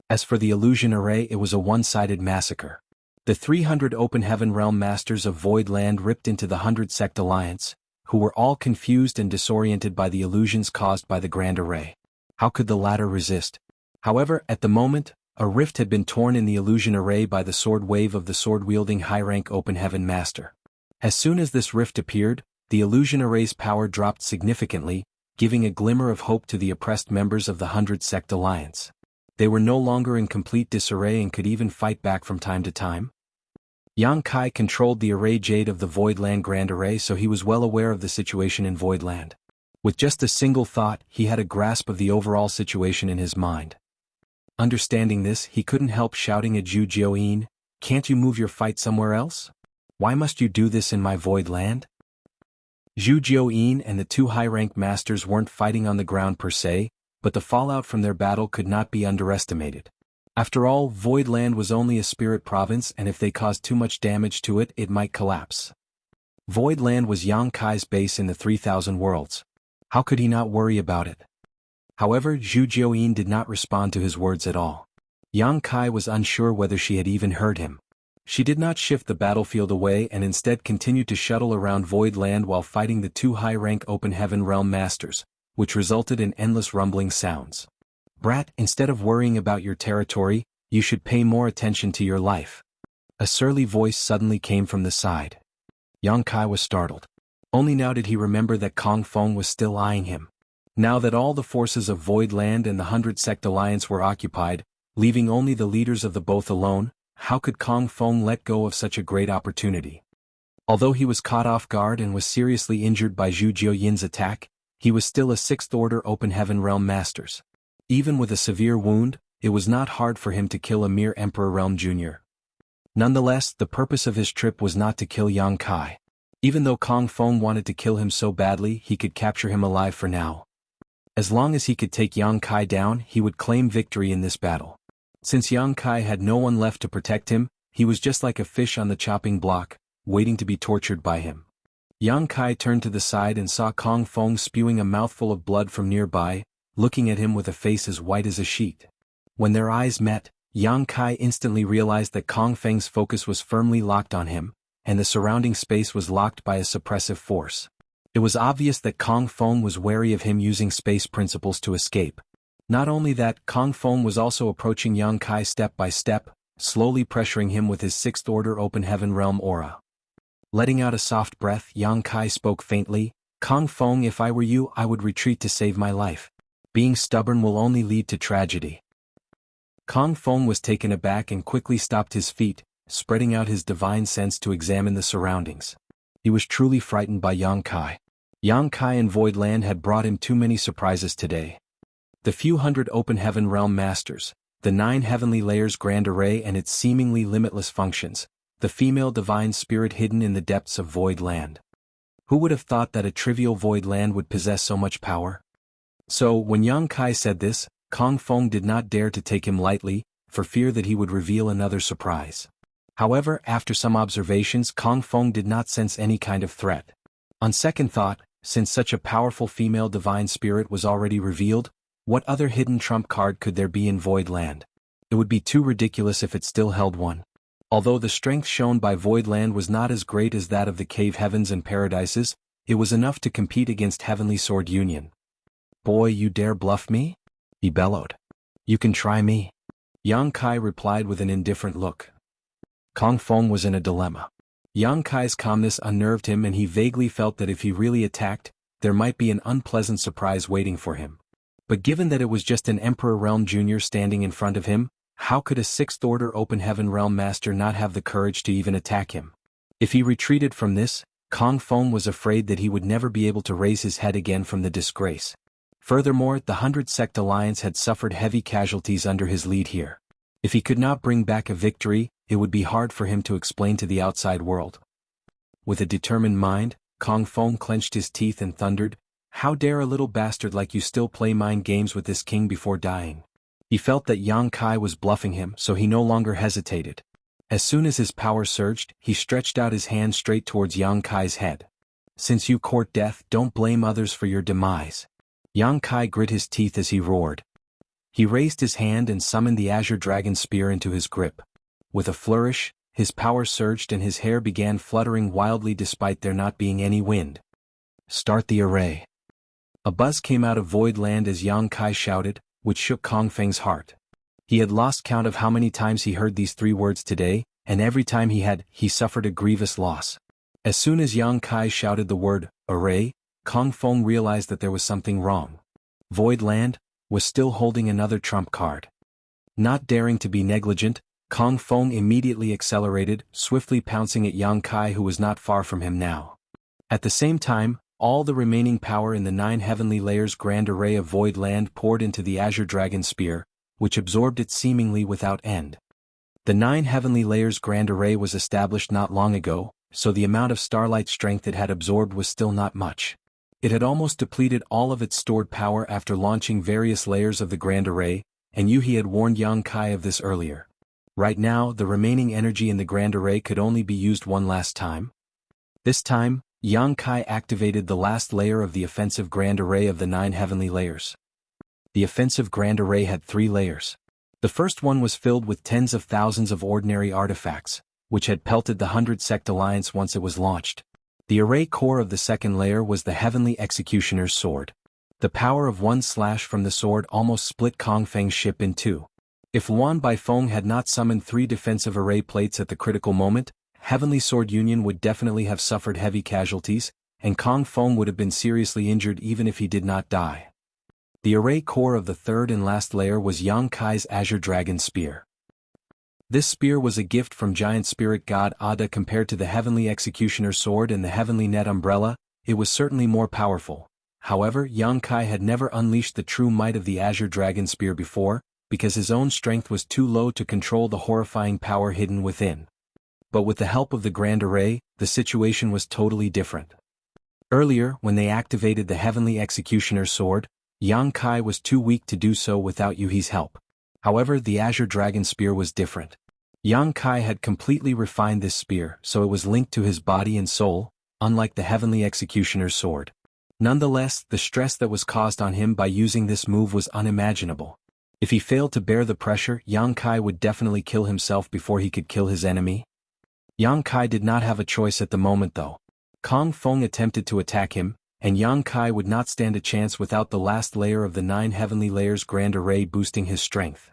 As for the Illusion Array, it was a one-sided massacre. The 300 Open Heaven Realm Masters of Void Land ripped into the 100 Sect Alliance, who were all confused and disoriented by the illusions caused by the Grand Array. How could the latter resist? However, at the moment, a rift had been torn in the Illusion Array by the sword wave of the sword-wielding high-rank Open Heaven Master. As soon as this rift appeared, the illusion array's power dropped significantly, giving a glimmer of hope to the oppressed members of the 100-Sect Alliance. They were no longer in complete disarray and could even fight back from time to time. Yang Kai controlled the array jade of the Voidland Grand Array, so he was well aware of the situation in Voidland. With just a single thought, he had a grasp of the overall situation in his mind. Understanding this, he couldn't help shouting at Zhu Jiuyin, "Can't you move your fight somewhere else? Why must you do this in my Voidland?" Zhu Jiuyin and the two high-rank masters weren't fighting on the ground per se, but the fallout from their battle could not be underestimated. After all, Voidland was only a spirit province, and if they caused too much damage to it, it might collapse. Voidland was Yang Kai's base in the 3,000 worlds. How could he not worry about it? However, Zhu Jiuyin did not respond to his words at all. Yang Kai was unsure whether she had even heard him. She did not shift the battlefield away and instead continued to shuttle around Voidland while fighting the two high-rank Open Heaven Realm Masters, which resulted in endless rumbling sounds. "Brat, instead of worrying about your territory, you should pay more attention to your life." A surly voice suddenly came from the side. Yang Kai was startled. Only now did he remember that Kong Feng was still eyeing him. Now that all the forces of Voidland and the 100-Sect Alliance were occupied, leaving only the leaders of the both alone, how could Kong Feng let go of such a great opportunity? Although he was caught off guard and was seriously injured by Zhu Jiuyin's attack, he was still a 6th-order Open Heaven Realm Masters. Even with a severe wound, it was not hard for him to kill a mere Emperor Realm Jr. Nonetheless, the purpose of his trip was not to kill Yang Kai. Even though Kong Feng wanted to kill him so badly, he could capture him alive for now. As long as he could take Yang Kai down, he would claim victory in this battle. Since Yang Kai had no one left to protect him, he was just like a fish on the chopping block, waiting to be tortured by him. Yang Kai turned to the side and saw Kong Feng spewing a mouthful of blood from nearby, looking at him with a face as white as a sheet. When their eyes met, Yang Kai instantly realized that Kong Feng's focus was firmly locked on him, and the surrounding space was locked by a suppressive force. It was obvious that Kong Feng was wary of him using space principles to escape. Not only that, Kong Feng was also approaching Yang Kai step by step, slowly pressuring him with his 6th-order Open Heaven Realm aura. Letting out a soft breath, Yang Kai spoke faintly, "Kong Feng, if I were you, I would retreat to save my life. Being stubborn will only lead to tragedy." Kong Feng was taken aback and quickly stopped his feet, spreading out his divine sense to examine the surroundings. He was truly frightened by Yang Kai. Yang Kai and Voidland had brought him too many surprises today. The few hundred Open Heaven Realm Masters, the 9 Heavenly Layers Grand Array and its seemingly limitless functions, the female divine spirit hidden in the depths of Voidland. Who would have thought that a trivial Voidland would possess so much power? So, when Yang Kai said this, Kong Feng did not dare to take him lightly, for fear that he would reveal another surprise. However, after some observations, Kong Feng did not sense any kind of threat. On second thought, since such a powerful female divine spirit was already revealed, what other hidden trump card could there be in Voidland? It would be too ridiculous if it still held one. Although the strength shown by Voidland was not as great as that of the Cave Heavens and Paradises, it was enough to compete against Heavenly Sword Union. "Boy, you dare bluff me?" he bellowed. "You can try me." Yang Kai replied with an indifferent look. Kong Feng was in a dilemma. Yang Kai's calmness unnerved him and he vaguely felt that if he really attacked, there might be an unpleasant surprise waiting for him. But given that it was just an Emperor Realm Jr. standing in front of him, how could a 6th-order Open Heaven Realm Master not have the courage to even attack him? If he retreated from this, Kong Feng was afraid that he would never be able to raise his head again from the disgrace. Furthermore, the 100-Sect Alliance had suffered heavy casualties under his lead here. If he could not bring back a victory, it would be hard for him to explain to the outside world. With a determined mind, Kong Feng clenched his teeth and thundered, "How dare a little bastard like you still play mind games with this king before dying?" He felt that Yang Kai was bluffing him, so he no longer hesitated. As soon as his power surged, he stretched out his hand straight towards Yang Kai's head. "Since you court death, don't blame others for your demise." Yang Kai grit his teeth as he roared. He raised his hand and summoned the Azure Dragon Spear into his grip. With a flourish, his power surged and his hair began fluttering wildly despite there not being any wind. "Start the array." A buzz came out of Voidland as Yang Kai shouted, which shook Kong Feng's heart. He had lost count of how many times he heard these 3 words today, and every time he suffered a grievous loss. As soon as Yang Kai shouted the word, array, Kong Feng realized that there was something wrong. Void Land was still holding another trump card. Not daring to be negligent, Kong Feng immediately accelerated, swiftly pouncing at Yang Kai, who was not far from him now. At the same time, all the remaining power in the 9 heavenly layers grand array of Void Land poured into the Azure Dragon Spear, which absorbed it seemingly without end. The 9 heavenly layers grand array was established not long ago, so the amount of starlight strength it had absorbed was still not much. It had almost depleted all of its stored power after launching various layers of the grand array, and Yuhi had warned Yang Kai of this earlier. Right now, the remaining energy in the grand array could only be used one last time. This time, Yang Kai activated the last layer of the offensive grand array of the 9 heavenly layers. The offensive grand array had 3 layers. The first one was filled with tens of thousands of ordinary artifacts, which had pelted the 100-sect alliance once it was launched. The array core of the second layer was the Heavenly Executioner's Sword. The power of one slash from the sword almost split Kong Feng's ship in two. If Luan Baifeng had not summoned 3 defensive array plates at the critical moment, Heavenly Sword Union would definitely have suffered heavy casualties, and Kong Feng would have been seriously injured even if he did not die. The array core of the third and last layer was Yang Kai's Azure Dragon Spear. This spear was a gift from giant spirit god Ada. Compared to the Heavenly Executioner's Sword and the Heavenly Net Umbrella, it was certainly more powerful. However, Yang Kai had never unleashed the true might of the Azure Dragon Spear before, because his own strength was too low to control the horrifying power hidden within. But with the help of the Grand Array, the situation was totally different. Earlier, when they activated the Heavenly Executioner's Sword, Yang Kai was too weak to do so without Yuhi's help. However, the Azure Dragon Spear was different. Yang Kai had completely refined this spear, so it was linked to his body and soul, unlike the Heavenly Executioner's Sword. Nonetheless, the stress that was caused on him by using this move was unimaginable. If he failed to bear the pressure, Yang Kai would definitely kill himself before he could kill his enemy. Yang Kai did not have a choice at the moment though. Kong Feng attempted to attack him, and Yang Kai would not stand a chance without the last layer of the 9 heavenly layers grand array boosting his strength.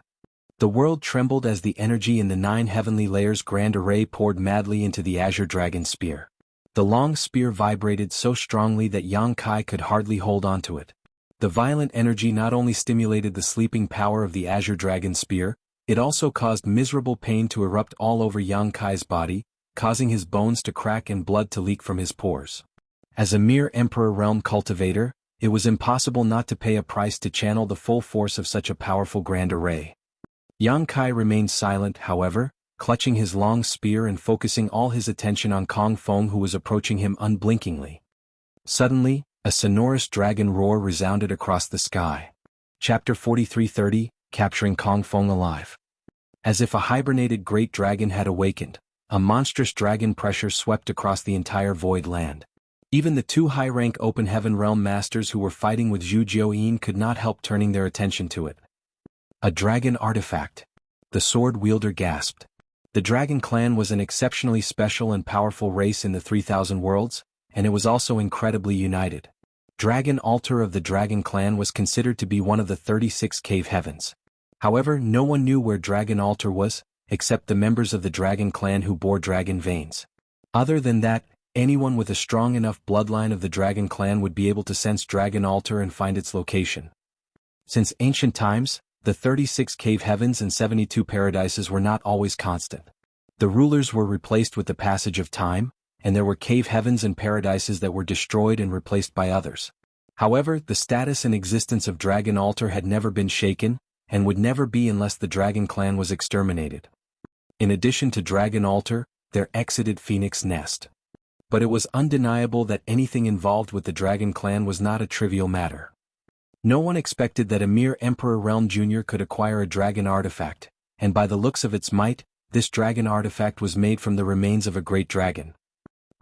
The world trembled as the energy in the 9 heavenly layers grand array poured madly into the Azure Dragon Spear. The long spear vibrated so strongly that Yang Kai could hardly hold on to it. The violent energy not only stimulated the sleeping power of the Azure Dragon Spear, it also caused miserable pain to erupt all over Yang Kai's body, causing his bones to crack and blood to leak from his pores. As a mere Emperor Realm cultivator, it was impossible not to pay a price to channel the full force of such a powerful grand array. Yang Kai remained silent, however, clutching his long spear and focusing all his attention on Kong Feng, who was approaching him unblinkingly. Suddenly, a sonorous dragon roar resounded across the sky. Chapter 43:30, Capturing Kong Feng Alive. As if a hibernated great dragon had awakened, a monstrous dragon pressure swept across the entire Void Land. Even the 2 high-rank Open Heaven Realm Masters who were fighting with Zhu Jiuyin could not help turning their attention to it. A dragon artifact. The sword wielder gasped. The Dragon Clan was an exceptionally special and powerful race in the 3000 worlds, and it was also incredibly united. Dragon Altar of the Dragon Clan was considered to be one of the 36 cave heavens. However, no one knew where Dragon Altar was, except the members of the Dragon Clan who bore dragon veins. Other than that, anyone with a strong enough bloodline of the Dragon Clan would be able to sense Dragon Altar and find its location. Since ancient times, the 36 cave heavens and 72 paradises were not always constant. The rulers were replaced with the passage of time, and there were cave heavens and paradises that were destroyed and replaced by others. However, the status and existence of Dragon Altar had never been shaken, and would never be unless the Dragon Clan was exterminated. In addition to Dragon Altar, there exited Phoenix Nest. But it was undeniable that anything involved with the Dragon Clan was not a trivial matter. No one expected that a mere Emperor Realm Jr. could acquire a dragon artifact, and by the looks of its might, this dragon artifact was made from the remains of a great dragon.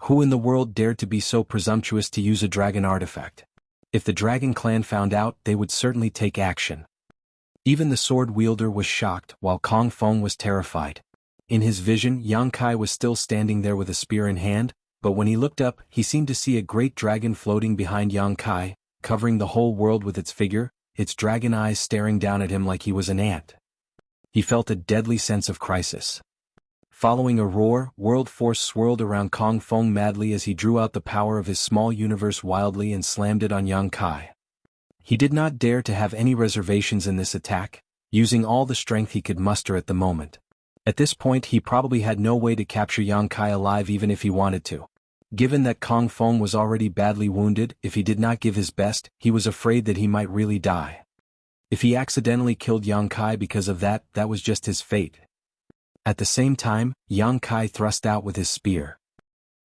Who in the world dared to be so presumptuous to use a dragon artifact? If the Dragon Clan found out, they would certainly take action. Even the sword wielder was shocked, while Kong Feng was terrified. In his vision, Yang Kai was still standing there with a spear in hand, but when he looked up, he seemed to see a great dragon floating behind Yang Kai, covering the whole world with its figure, its dragon eyes staring down at him like he was an ant. He felt a deadly sense of crisis. Following a roar, world force swirled around Kong Feng madly as he drew out the power of his small universe wildly and slammed it on Yang Kai. He did not dare to have any reservations in this attack, using all the strength he could muster at the moment. At this point he probably had no way to capture Yang Kai alive even if he wanted to. Given that Kong Feng was already badly wounded, if he did not give his best, he was afraid that he might really die. If he accidentally killed Yang Kai because of that, that was just his fate. At the same time, Yang Kai thrust out with his spear.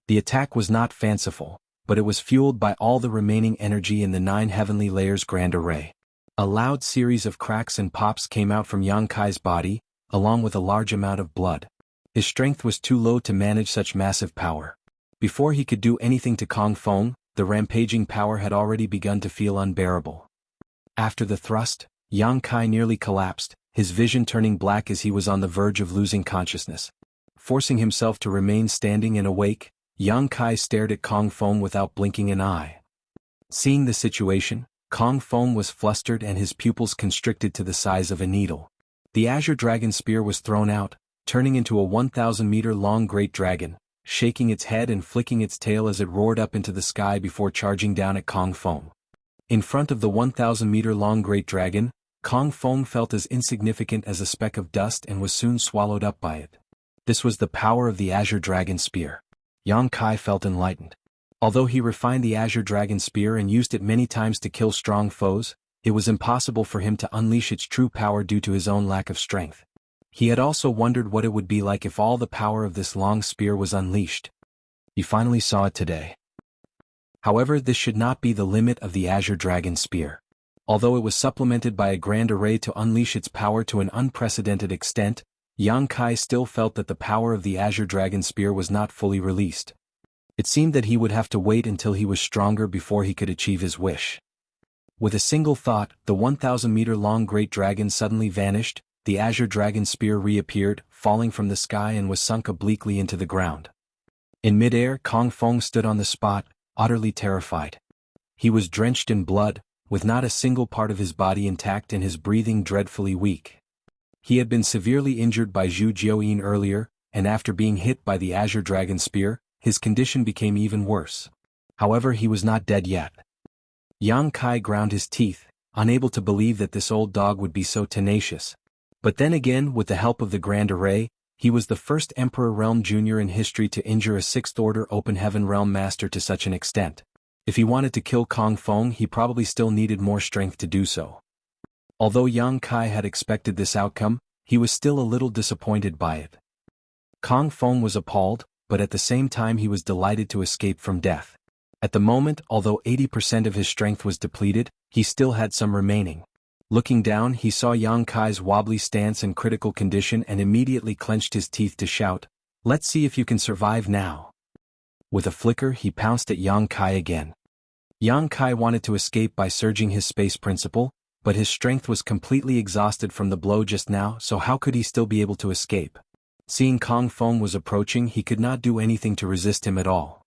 The attack was not fanciful, but it was fueled by all the remaining energy in the 9 heavenly layers grand array. A loud series of cracks and pops came out from Yang Kai's body, along with a large amount of blood. His strength was too low to manage such massive power. Before he could do anything to Kong Feng, the rampaging power had already begun to feel unbearable. After the thrust, Yang Kai nearly collapsed, his vision turning black as he was on the verge of losing consciousness. Forcing himself to remain standing and awake, Yang Kai stared at Kong Feng without blinking an eye. Seeing the situation, Kong Feng was flustered and his pupils constricted to the size of a needle. The Azure Dragon Spear was thrown out, turning into a 1,000-meter-long great dragon, shaking its head and flicking its tail as it roared up into the sky before charging down at Kong Feng. In front of the 1,000-meter-long great dragon, Kong Feng felt as insignificant as a speck of dust and was soon swallowed up by it. This was the power of the Azure Dragon Spear. Yang Kai felt enlightened. Although he refined the Azure Dragon Spear and used it many times to kill strong foes, it was impossible for him to unleash its true power due to his own lack of strength. He had also wondered what it would be like if all the power of this long spear was unleashed. He finally saw it today. However, this should not be the limit of the Azure Dragon Spear. Although it was supplemented by a grand array to unleash its power to an unprecedented extent, Yang Kai still felt that the power of the Azure Dragon Spear was not fully released. It seemed that he would have to wait until he was stronger before he could achieve his wish. With a single thought, the 1,000-meter-long great dragon suddenly vanished, the Azure Dragon Spear reappeared, falling from the sky and was sunk obliquely into the ground. In midair, Kong Feng stood on the spot, utterly terrified. He was drenched in blood, with not a single part of his body intact and his breathing dreadfully weak. He had been severely injured by Zhu Jiuyin earlier, and after being hit by the Azure Dragon Spear, his condition became even worse. However, he was not dead yet. Yang Kai ground his teeth, unable to believe that this old dog would be so tenacious. But then again, with the help of the Grand Array, he was the first Emperor Realm Jr. in history to injure a 6th Order Open Heaven Realm Master to such an extent. If he wanted to kill Kong Feng, he probably still needed more strength to do so. Although Yang Kai had expected this outcome, he was still a little disappointed by it. Kong Feng was appalled, but at the same time he was delighted to escape from death. At the moment, although 80% of his strength was depleted, he still had some remaining. Looking down, he saw Yang Kai's wobbly stance and critical condition and immediately clenched his teeth to shout, "Let's see if you can survive now." With a flicker, he pounced at Yang Kai again. Yang Kai wanted to escape by surging his space principle, but his strength was completely exhausted from the blow just now, so how could he still be able to escape? Seeing Kong Feng was approaching, he could not do anything to resist him at all.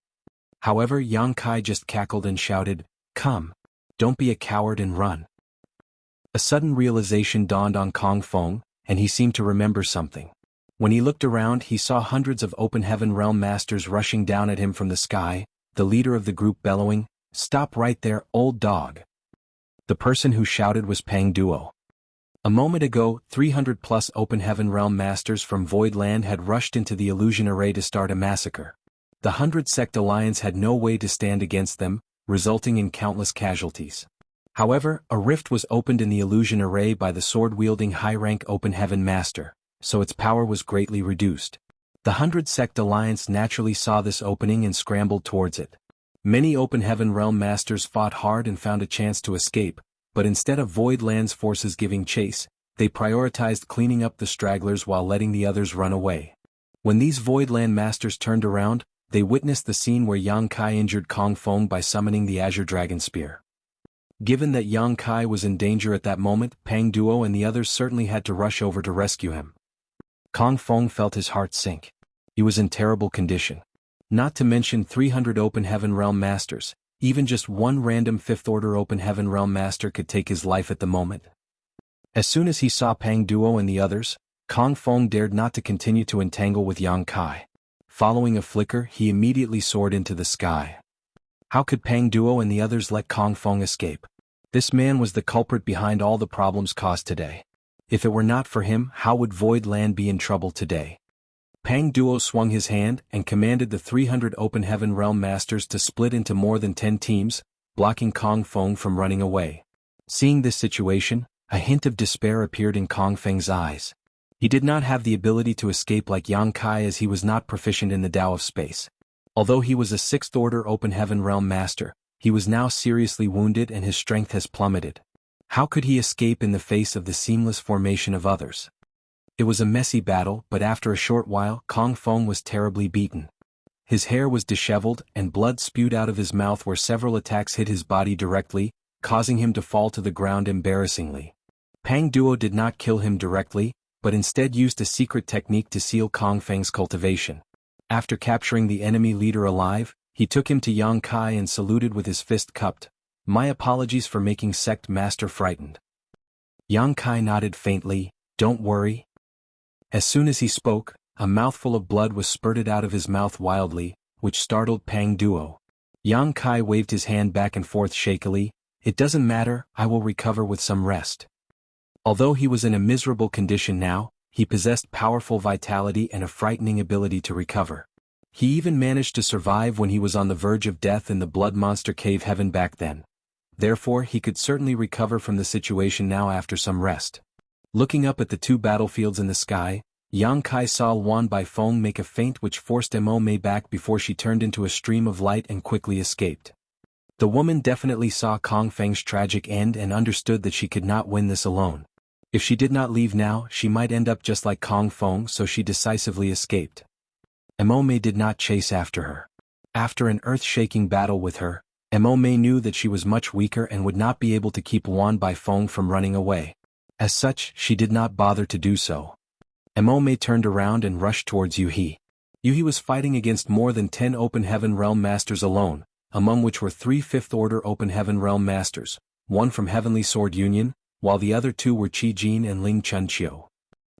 However, Yang Kai just cackled and shouted, "Come! Don't be a coward and run." A sudden realization dawned on Kong Feng, and he seemed to remember something. When he looked around, he saw hundreds of Open Heaven Realm Masters rushing down at him from the sky, the leader of the group bellowing, "Stop right there, old dog." The person who shouted was Pang Duo. A moment ago, 300-plus Open Heaven Realm Masters from Void Land had rushed into the Illusion Array to start a massacre. The 100-Sect Alliance had no way to stand against them, resulting in countless casualties. However, a rift was opened in the Illusion Array by the sword-wielding high-rank Open Heaven Master, so its power was greatly reduced. The 100-Sect Alliance naturally saw this opening and scrambled towards it. Many Open Heaven Realm Masters fought hard and found a chance to escape, but instead of Void Land's forces giving chase, they prioritized cleaning up the stragglers while letting the others run away. When these Void Land Masters turned around, they witnessed the scene where Yang Kai injured Kong Feng by summoning the Azure Dragon Spear. Given that Yang Kai was in danger at that moment, Pang Duo and the others certainly had to rush over to rescue him. Kong Feng felt his heart sink. He was in terrible condition. Not to mention 300 Open Heaven Realm Masters, even just one random 5th Order Open Heaven Realm Master could take his life at the moment. As soon as he saw Pang Duo and the others, Kong Feng dared not to continue to entangle with Yang Kai. Following a flicker, he immediately soared into the sky. How could Pang Duo and the others let Kong Feng escape? This man was the culprit behind all the problems caused today. If it were not for him, how would Void Land be in trouble today? Pang Duo swung his hand and commanded the 300 Open Heaven Realm Masters to split into more than 10 teams, blocking Kong Feng from running away. Seeing this situation, a hint of despair appeared in Kong Feng's eyes. He did not have the ability to escape like Yang Kai as he was not proficient in the Tao of Space. Although he was a 6th Order Open Heaven Realm Master, he was now seriously wounded and his strength has plummeted. How could he escape in the face of the seamless formation of others? It was a messy battle, but after a short while, Kong Feng was terribly beaten. His hair was disheveled and blood spewed out of his mouth where several attacks hit his body directly, causing him to fall to the ground embarrassingly. Pang Duo did not kill him directly, but instead used a secret technique to seal Kong Feng's cultivation. After capturing the enemy leader alive, he took him to Yang Kai and saluted with his fist cupped. "My apologies for making Sect Master frightened." Yang Kai nodded faintly, "Don't worry." As soon as he spoke, a mouthful of blood was spurted out of his mouth wildly, which startled Pang Duo. Yang Kai waved his hand back and forth shakily. "It doesn't matter, I will recover with some rest." Although he was in a miserable condition now, he possessed powerful vitality and a frightening ability to recover. He even managed to survive when he was on the verge of death in the Blood Monster Cave Heaven back then. Therefore he could certainly recover from the situation now after some rest. Looking up at the two battlefields in the sky, Yang Kai saw Wan Bai Feng make a feint which forced Mo Mei back before she turned into a stream of light and quickly escaped. The woman definitely saw Kong Feng's tragic end and understood that she could not win this alone. If she did not leave now, she might end up just like Kong Feng, so she decisively escaped. Mo Mei did not chase after her. After an earth-shaking battle with her, Mo Mei knew that she was much weaker and would not be able to keep Wan Bai Feng from running away. As such, she did not bother to do so. Mo Mei turned around and rushed towards Yu He. Yu He was fighting against more than 10 Open Heaven Realm Masters alone, among which were 3 5th Order Open Heaven Realm Masters, one from Heavenly Sword Union, while the other two were Qi Jin and Ling Chunqiu.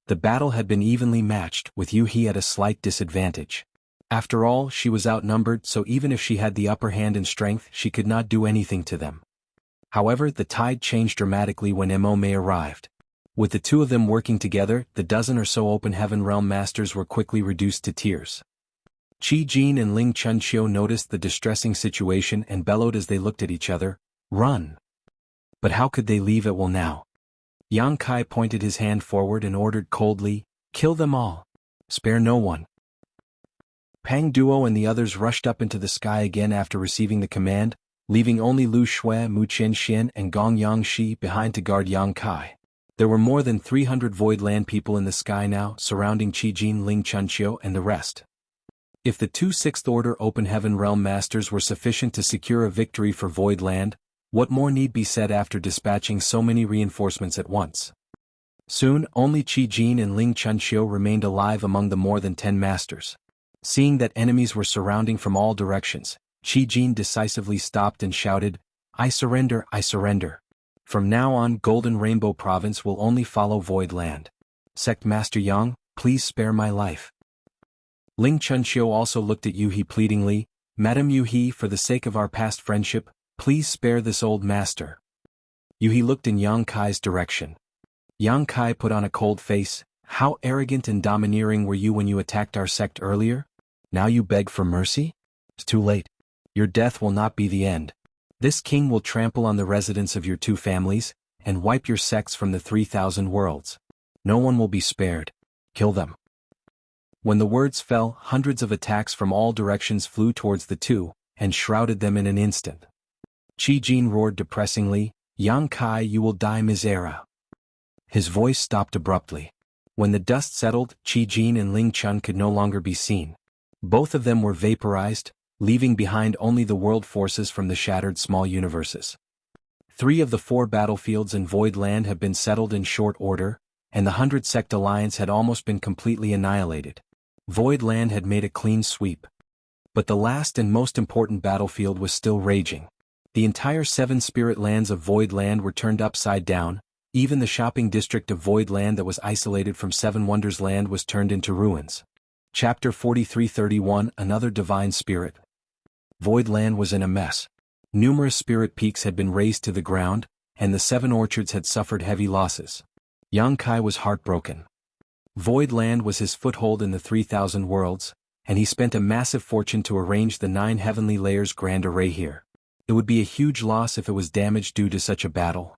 The battle had been evenly matched, with Yu He at a slight disadvantage. After all, she was outnumbered, so even if she had the upper hand in strength, she could not do anything to them. However, the tide changed dramatically when Mo Mei arrived. With the two of them working together, the dozen or so Open Heaven Realm Masters were quickly reduced to tears. Qi Jin and Ling Chunqiu noticed the distressing situation and bellowed as they looked at each other, "Run!" But how could they leave at will now? Yang Kai pointed his hand forward and ordered coldly, "Kill them all. Spare no one." Pang Duo and the others rushed up into the sky again after receiving the command, leaving only Lu Shui, Mu Qianxian and Gong Yangxi behind to guard Yang Kai. There were more than 300 Void Land people in the sky now, surrounding Qi Jin, Ling Chunqiu and the rest. If the two 6th Order Open Heaven Realm Masters were sufficient to secure a victory for Void Land, what more need be said after dispatching so many reinforcements at once? Soon, only Qi Jin and Ling Chunqiu remained alive among the more than 10 masters. Seeing that enemies were surrounding from all directions, Qi Jin decisively stopped and shouted, "I surrender, I surrender. From now on, Golden Rainbow Province will only follow Void Land. Sect Master Yang, please spare my life." Ling Chunqiu also looked at Yu He pleadingly, "Madam Yu He, for the sake of our past friendship, please spare this old master." Yu He looked in Yang Kai's direction. Yang Kai put on a cold face. "How arrogant and domineering were you when you attacked our sect earlier? Now you beg for mercy? It's too late. Your death will not be the end. This king will trample on the residents of your two families, and wipe your sects from the 3,000 worlds. No one will be spared. Kill them." When the words fell, hundreds of attacks from all directions flew towards the two, and shrouded them in an instant. Qi Jin roared depressingly, "Yang Kai, you will die misera." His voice stopped abruptly. When the dust settled, Qi Jin and Ling Chun could no longer be seen. Both of them were vaporized, leaving behind only the world forces from the shattered small universes. 3 of the 4 battlefields in Void Land have been settled in short order, and the 100 Sect Alliance had almost been completely annihilated. Void Land had made a clean sweep. But the last and most important battlefield was still raging. The entire 7 spirit lands of Void Land were turned upside down, Even the shopping district of Void Land that was isolated from Seven Wonders Land was turned into ruins. Chapter 43-31 Another Divine Spirit. Void Land was in a mess. Numerous spirit peaks had been razed to the ground, and the Seven Orchards had suffered heavy losses. Yang Kai was heartbroken. Void Land was his foothold in the 3,000 worlds, and he spent a massive fortune to arrange the 9 heavenly layers grand array here. It would be a huge loss if it was damaged due to such a battle.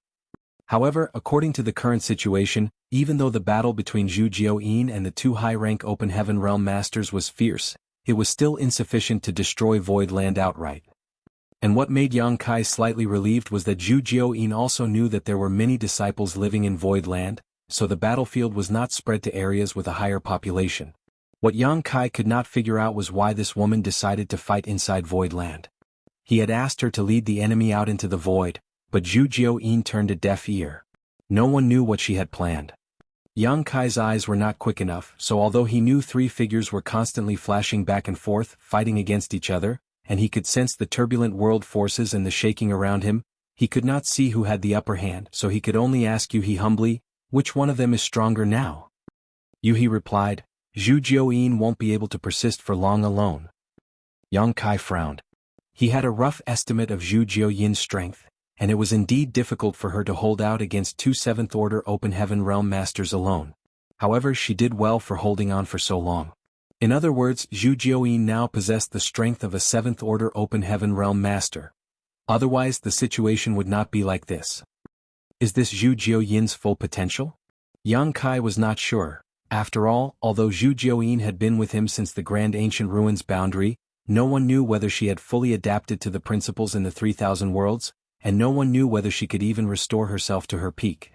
However, according to the current situation, even though the battle between Zhu Jiaoyin and the 2 high-rank Open Heaven Realm Masters was fierce, it was still insufficient to destroy Void Land outright. And what made Yang Kai slightly relieved was that Zhu Jiaoyin also knew that there were many disciples living in Void Land, so the battlefield was not spread to areas with a higher population. What Yang Kai could not figure out was why this woman decided to fight inside Void Land. He had asked her to lead the enemy out into the void, but Zhu Jiaoyin turned a deaf ear. No one knew what she had planned. Yang Kai's eyes were not quick enough, so although he knew 3 figures were constantly flashing back and forth, fighting against each other, and he could sense the turbulent world forces and the shaking around him, he could not see who had the upper hand, so he could only ask Yuhi humbly, "Which one of them is stronger now?" Yuhi replied, "Zhu Jiaoyin won't be able to persist for long alone." Yang Kai frowned. He had a rough estimate of Zhu Jiaoyin's strength, and it was indeed difficult for her to hold out against 2 7th-order Open Heaven Realm Masters alone. However, she did well for holding on for so long. In other words, Zhu Jiaoyin now possessed the strength of a 7th-order Open Heaven Realm Master. Otherwise, the situation would not be like this. Is this Zhu Jiaoyin's full potential? Yang Kai was not sure. After all, although Zhu Jiaoyin had been with him since the Grand Ancient Ruins boundary, no one knew whether she had fully adapted to the principles in the 3,000 worlds, and no one knew whether she could even restore herself to her peak.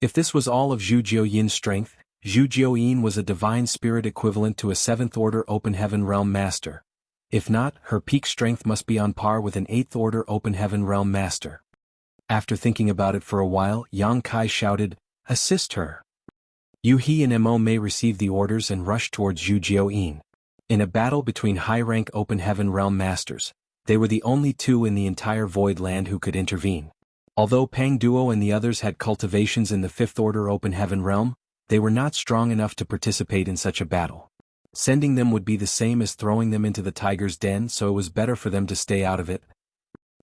If this was all of Zhu Jiaoyin's strength, Zhu Jiaoyin was a divine spirit equivalent to a 7th-order Open Heaven Realm Master. If not, her peak strength must be on par with an 8th-order Open Heaven Realm Master. After thinking about it for a while, Yang Kai shouted, "Assist her!" Yuhi and Mo Mei received the orders and rushed towards Zhu Jiaoyin. In a battle between high-rank Open Heaven Realm Masters, they were the only 2 in the entire Void Land who could intervene. Although Pang Duo and the others had cultivations in the 5th-order Open Heaven Realm, they were not strong enough to participate in such a battle. Sending them would be the same as throwing them into the tiger's den, so it was better for them to stay out of it.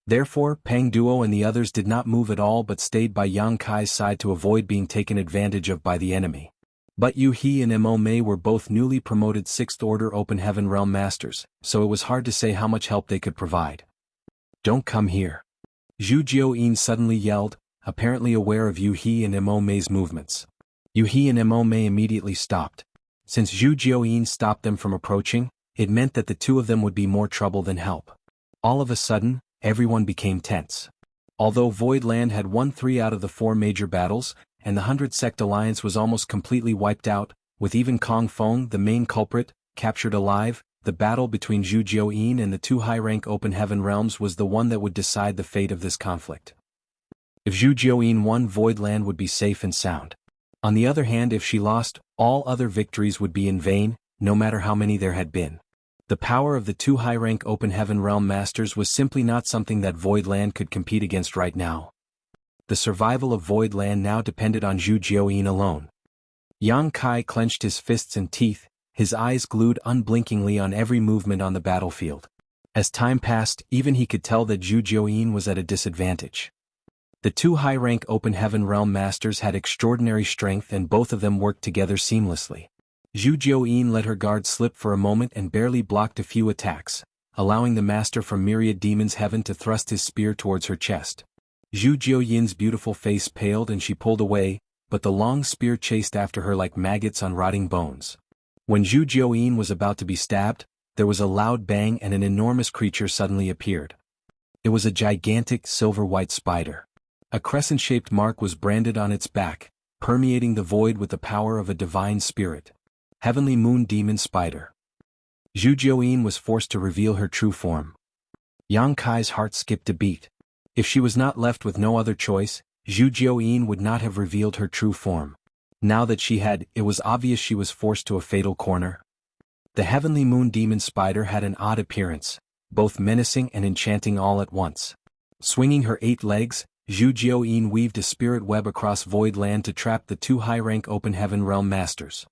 Therefore, Pang Duo and the others did not move at all but stayed by Yang Kai's side to avoid being taken advantage of by the enemy. But Yuhi and Mo Mei were both newly promoted 6th-order Open Heaven Realm Masters, so it was hard to say how much help they could provide. "Don't come here!" Zhu Jiaoyin suddenly yelled, apparently aware of Yuhi and Mo Mei's movements. Yuhi and Mo Mei immediately stopped. Since Zhu Jiaoyin stopped them from approaching, it meant that the 2 of them would be more trouble than help. All of a sudden, everyone became tense. Although Void Land had won 3 out of the 4 major battles, and the 100 Sect Alliance was almost completely wiped out, with even Kong Feng, the main culprit, captured alive, the battle between Zhu Jiaoyin and the 2 high-rank Open Heaven Realms was the one that would decide the fate of this conflict. If Zhu Jiaoyin won, Void Land would be safe and sound. On the other hand, if she lost, all other victories would be in vain, no matter how many there had been. The power of the 2 high-rank Open Heaven Realm Masters was simply not something that Void Land could compete against right now. The survival of Void Land now depended on Zhu Jiaoyin alone. Yang Kai clenched his fists and teeth, his eyes glued unblinkingly on every movement on the battlefield. As time passed, even he could tell that Zhu Jiaoyin was at a disadvantage. The 2 high-rank Open Heaven Realm Masters had extraordinary strength and both of them worked together seamlessly. Zhu Jiaoyin let her guard slip for a moment and barely blocked a few attacks, allowing the Master from Myriad Demons Heaven to thrust his spear towards her chest. Zhu Jiaoyin's beautiful face paled and she pulled away, but the long spear chased after her like maggots on rotting bones. When Zhu Jiaoyin was about to be stabbed, there was a loud bang and an enormous creature suddenly appeared. It was a gigantic silver-white spider. A crescent-shaped mark was branded on its back, permeating the void with the power of a divine spirit. Heavenly Moon Demon Spider. Zhu Jiaoyin was forced to reveal her true form. Yang Kai's heart skipped a beat. If she was not left with no other choice, Zhu Jiaoyin would not have revealed her true form. Now that she had, it was obvious she was forced to a fatal corner. The Heavenly Moon Demon Spider had an odd appearance, both menacing and enchanting all at once. Swinging her 8 legs, Zhu Jiaoyin weaved a spirit web across void land to trap the two high-rank open heaven realm masters.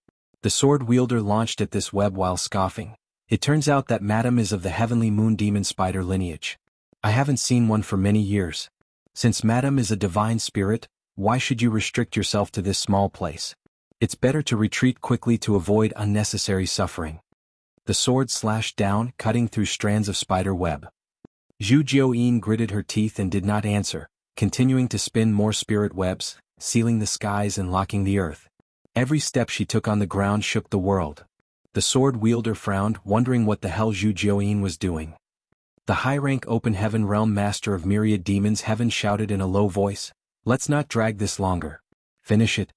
The sword wielder launched at this web while scoffing. It turns out that Madam is of the heavenly moon demon spider lineage. I haven't seen one for many years. Since Madam is a divine spirit, why should you restrict yourself to this small place? It's better to retreat quickly to avoid unnecessary suffering. The sword slashed down, cutting through strands of spider web. Zhu Jiaoyin gritted her teeth and did not answer, continuing to spin more spirit webs, sealing the skies and locking the earth. Every step she took on the ground shook the world. The sword wielder frowned, wondering what the hell Zhu Jiaoyin was doing. The high-rank open heaven realm master of myriad demons heaven shouted in a low voice, "Let's not drag this longer. Finish it."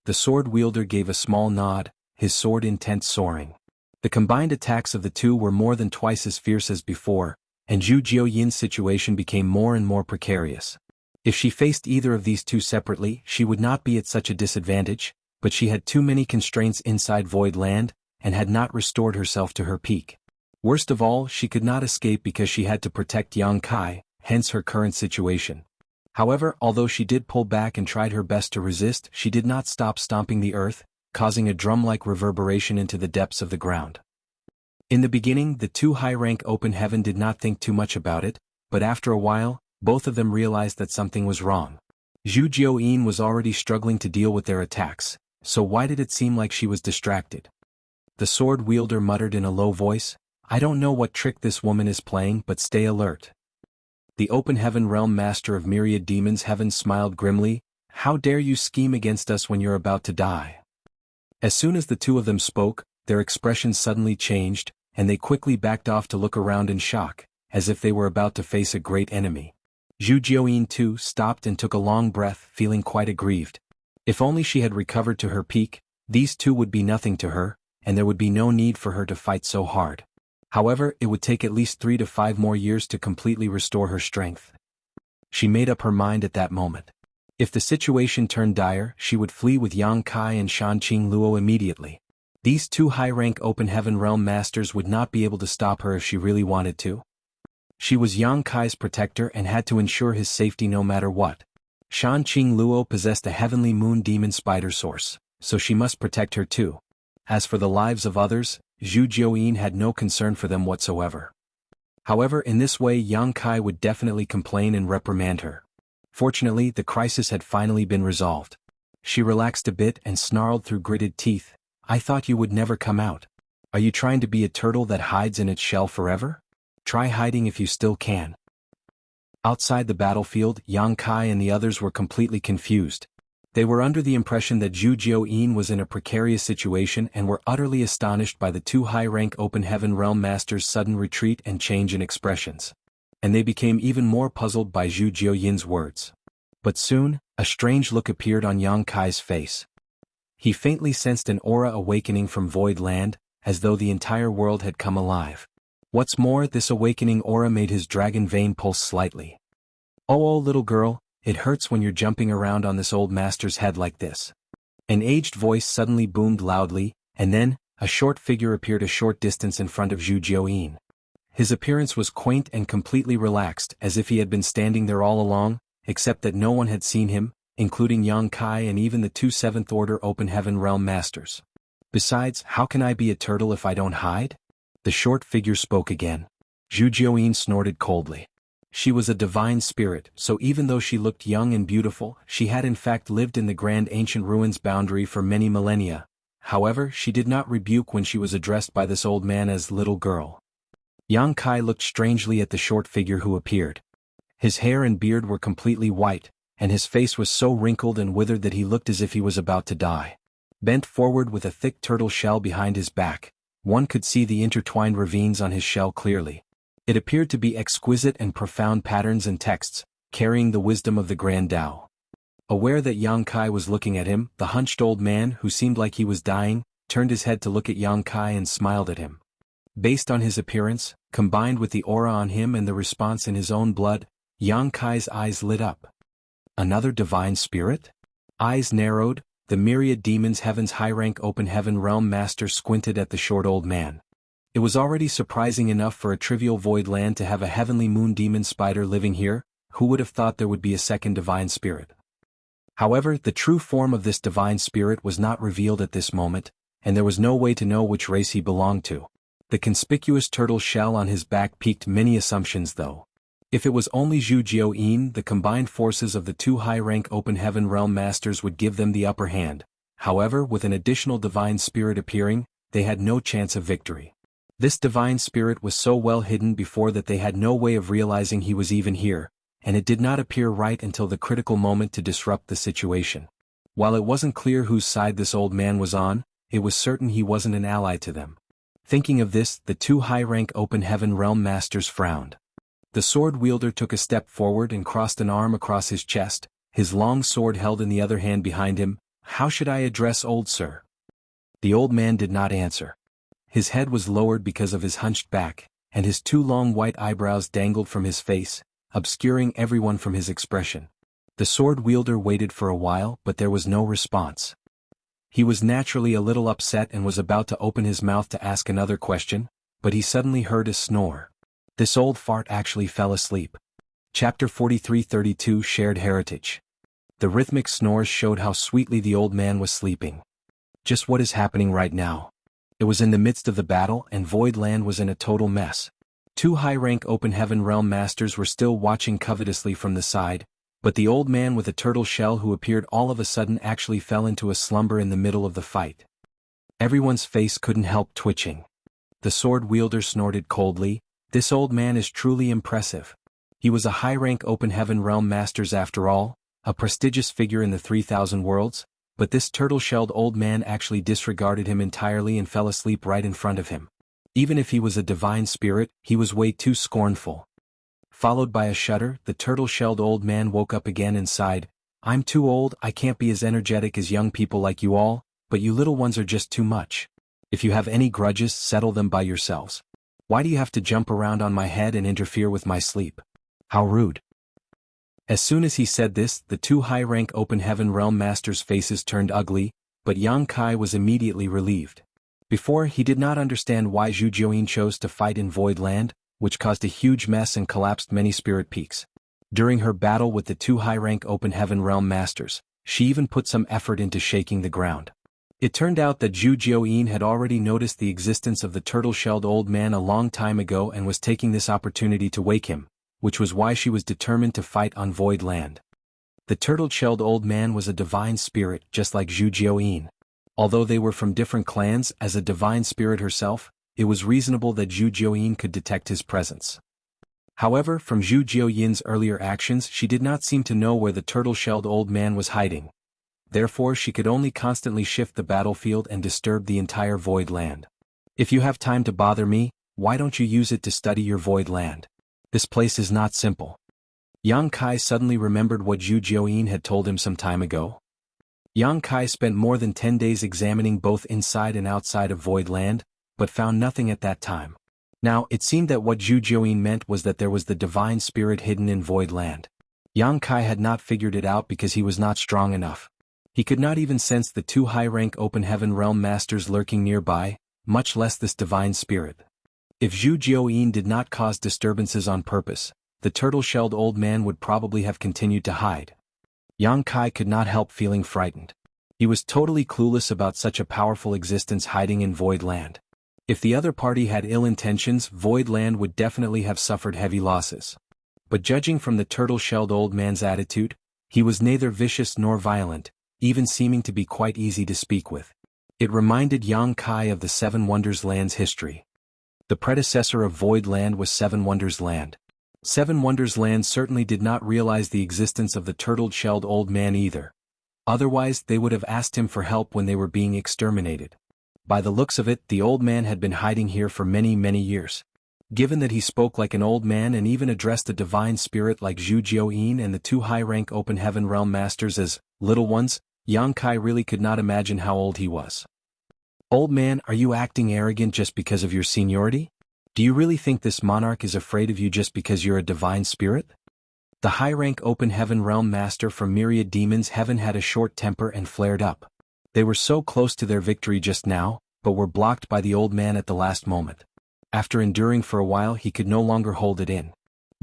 The sword wielder gave a small nod, his sword intent soaring. The combined attacks of the two were more than twice as fierce as before, and Zhu Jiaoyin's situation became more and more precarious. If she faced either of these two separately, she would not be at such a disadvantage, but she had too many constraints inside void land, and had not restored herself to her peak. Worst of all, she could not escape because she had to protect Yang Kai, hence her current situation. However, although she did pull back and tried her best to resist, she did not stop stomping the earth, causing a drum-like reverberation into the depths of the ground. In the beginning, the two high-rank open heaven did not think too much about it, but after a while, both of them realized that something was wrong. Zhu Jiaoyin was already struggling to deal with their attacks, so why did it seem like she was distracted? The sword wielder muttered in a low voice, "I don't know what trick this woman is playing, but stay alert." The open heaven realm master of myriad demons heaven smiled grimly, "How dare you scheme against us when you're about to die?" As soon as the two of them spoke, their expressions suddenly changed, and they quickly backed off to look around in shock, as if they were about to face a great enemy. Zhu Jiaoyin too stopped and took a long breath, feeling quite aggrieved. If only she had recovered to her peak, these two would be nothing to her, and there would be no need for her to fight so hard. However, it would take at least 3 to 5 more years to completely restore her strength. She made up her mind at that moment. If the situation turned dire, she would flee with Yang Kai and Shanqing Luo immediately. These two high-rank open heaven realm masters would not be able to stop her if she really wanted to. She was Yang Kai's protector and had to ensure his safety no matter what. Shanqing Luo possessed a heavenly moon demon spider source, so she must protect her too. As for the lives of others, Zhu Jiaoyin had no concern for them whatsoever. However, in this way Yang Kai would definitely complain and reprimand her. Fortunately, the crisis had finally been resolved. She relaxed a bit and snarled through gritted teeth, "I thought you would never come out. Are you trying to be a turtle that hides in its shell forever? Try hiding if you still can." Outside the battlefield, Yang Kai and the others were completely confused. They were under the impression that Zhu Jiaoyin was in a precarious situation and were utterly astonished by the two high-rank open heaven realm masters' sudden retreat and change in expressions. And they became even more puzzled by Zhu Jiaoyin's words. But soon, a strange look appeared on Yang Kai's face. He faintly sensed an aura awakening from void land, as though the entire world had come alive. What's more, this awakening aura made his dragon vein pulse slightly. "Oh, little girl, it hurts when you're jumping around on this old master's head like this." An aged voice suddenly boomed loudly, and then, a short figure appeared a short distance in front of Zhu Jiaoyin. His appearance was quaint and completely relaxed, as if he had been standing there all along, except that no one had seen him, including Yang Kai and even the two 7th Order Open Heaven Realm Masters. "Besides, how can I be a turtle if I don't hide?" The short figure spoke again. Zhu Jiaoyin snorted coldly. She was a divine spirit, so even though she looked young and beautiful, she had in fact lived in the grand ancient ruins boundary for many millennia. However, she did not rebuke when she was addressed by this old man as little girl. Yang Kai looked strangely at the short figure who appeared. His hair and beard were completely white, and his face was so wrinkled and withered that he looked as if he was about to die. Bent forward with a thick turtle shell behind his back, one could see the intertwined ravines on his shell clearly. It appeared to be exquisite and profound patterns and texts, carrying the wisdom of the Grand Tao. Aware that Yang Kai was looking at him, the hunched old man, who seemed like he was dying, turned his head to look at Yang Kai and smiled at him. Based on his appearance, combined with the aura on him and the response in his own blood, Yang Kai's eyes lit up. Another divine spirit? Eyes narrowed, the myriad demons heaven's high-rank open heaven realm master squinted at the short old man. It was already surprising enough for a trivial void land to have a heavenly moon demon spider living here, who would have thought there would be a second divine spirit? However, the true form of this divine spirit was not revealed at this moment, and there was no way to know which race he belonged to. The conspicuous turtle shell on his back piqued many assumptions though. If it was only Zhu Jiuyin, the combined forces of the two high-rank Open Heaven Realm Masters would give them the upper hand. However, with an additional divine spirit appearing, they had no chance of victory. This divine spirit was so well hidden before that they had no way of realizing he was even here, and it did not appear right until the critical moment to disrupt the situation. While it wasn't clear whose side this old man was on, it was certain he wasn't an ally to them. Thinking of this, the two high-rank Open Heaven Realm Masters frowned. The sword wielder took a step forward and crossed an arm across his chest, his long sword held in the other hand behind him. "How should I address old sir?" The old man did not answer. His head was lowered because of his hunched back, and his two long white eyebrows dangled from his face, obscuring everyone from his expression. The sword wielder waited for a while, but there was no response. He was naturally a little upset and was about to open his mouth to ask another question, but he suddenly heard a snore. This old fart actually fell asleep. Chapter 43-32 Shared Heritage. The rhythmic snores showed how sweetly the old man was sleeping. Just what is happening right now? It was in the midst of the battle and Void Land was in a total mess. Two high-rank Open Heaven Realm Masters were still watching covetously from the side, but the old man with a turtle shell who appeared all of a sudden actually fell into a slumber in the middle of the fight. Everyone's face couldn't help twitching. The sword wielder snorted coldly. "This old man is truly impressive. He was a high-rank Open Heaven Realm Masters after all, a prestigious figure in the 3,000 worlds, but this turtle-shelled old man actually disregarded him entirely and fell asleep right in front of him. Even if he was a divine spirit, he was way too scornful." Followed by a shudder, the turtle-shelled old man woke up again and sighed, "I'm too old, I can't be as energetic as young people like you all, but you little ones are just too much. If you have any grudges, settle them by yourselves. Why do you have to jump around on my head and interfere with my sleep? How rude." As soon as he said this, the two high-rank Open Heaven Realm Masters' faces turned ugly, but Yang Kai was immediately relieved. Before, he did not understand why Zhu Jiuyin chose to fight in Void Land, which caused a huge mess and collapsed many spirit peaks. During her battle with the two high-rank Open Heaven Realm Masters, she even put some effort into shaking the ground. It turned out that Zhu Jiuyin had already noticed the existence of the turtle-shelled old man a long time ago and was taking this opportunity to wake him, which was why she was determined to fight on Void Land. The turtle-shelled old man was a divine spirit just like Zhu Jiuyin. Although they were from different clans, as a divine spirit herself, it was reasonable that Zhu Jiuyin could detect his presence. However, from Zhu Jiuyin's earlier actions she did not seem to know where the turtle-shelled old man was hiding. Therefore she could only constantly shift the battlefield and disturb the entire Void Land. "If you have time to bother me, why don't you use it to study your Void Land? This place is not simple." Yang Kai suddenly remembered what Zhu Jiuyin had told him some time ago. Yang Kai spent more than 10 days examining both inside and outside of Void Land, but found nothing at that time. Now, it seemed that what Zhu Jiuyin meant was that there was the divine spirit hidden in Void Land. Yang Kai had not figured it out because he was not strong enough. He could not even sense the two high-rank Open Heaven Realm Masters lurking nearby, much less this divine spirit. If Zhu Jiuyin did not cause disturbances on purpose, the turtle-shelled old man would probably have continued to hide. Yang Kai could not help feeling frightened. He was totally clueless about such a powerful existence hiding in Void Land. If the other party had ill intentions, Void Land would definitely have suffered heavy losses. But judging from the turtle-shelled old man's attitude, he was neither vicious nor violent, even seeming to be quite easy to speak with. It reminded Yang Kai of the Seven Wonders Land's history. The predecessor of Void Land was Seven Wonders Land. Seven Wonders Land certainly did not realize the existence of the turtle-shelled old man either. Otherwise, they would have asked him for help when they were being exterminated. By the looks of it, the old man had been hiding here for many, many years. Given that he spoke like an old man and even addressed a divine spirit like Zhu Jiuyin and the two high-rank Open Heaven Realm Masters as little ones, Yang Kai really could not imagine how old he was. "Old man, are you acting arrogant just because of your seniority? Do you really think this monarch is afraid of you just because you're a divine spirit?" The high-rank Open Heaven Realm Master from Myriad Demons Heaven had a short temper and flared up. They were so close to their victory just now, but were blocked by the old man at the last moment. After enduring for a while he could no longer hold it in.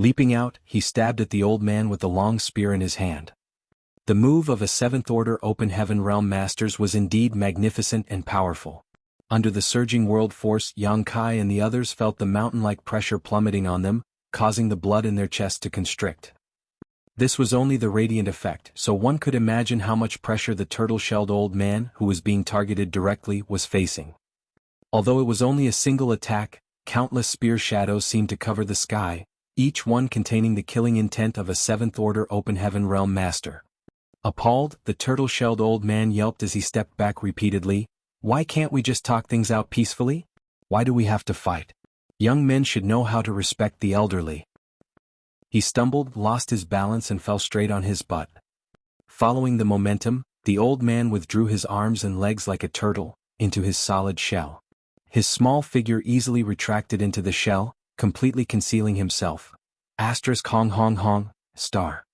Leaping out, he stabbed at the old man with the long spear in his hand. The move of a seventh-order Open Heaven Realm Masters was indeed magnificent and powerful. Under the surging world force, Yang Kai and the others felt the mountain-like pressure plummeting on them, causing the blood in their chest to constrict. This was only the radiant effect, so one could imagine how much pressure the turtle-shelled old man, who was being targeted directly, was facing. Although it was only a single attack, countless spear shadows seemed to cover the sky, each one containing the killing intent of a seventh-order Open Heaven Realm Master. Appalled, the turtle-shelled old man yelped as he stepped back repeatedly, "Why can't we just talk things out peacefully? Why do we have to fight? Young men should know how to respect the elderly." He stumbled, lost his balance and fell straight on his butt. Following the momentum, the old man withdrew his arms and legs like a turtle, into his solid shell. His small figure easily retracted into the shell, completely concealing himself. Hong hong hong, star.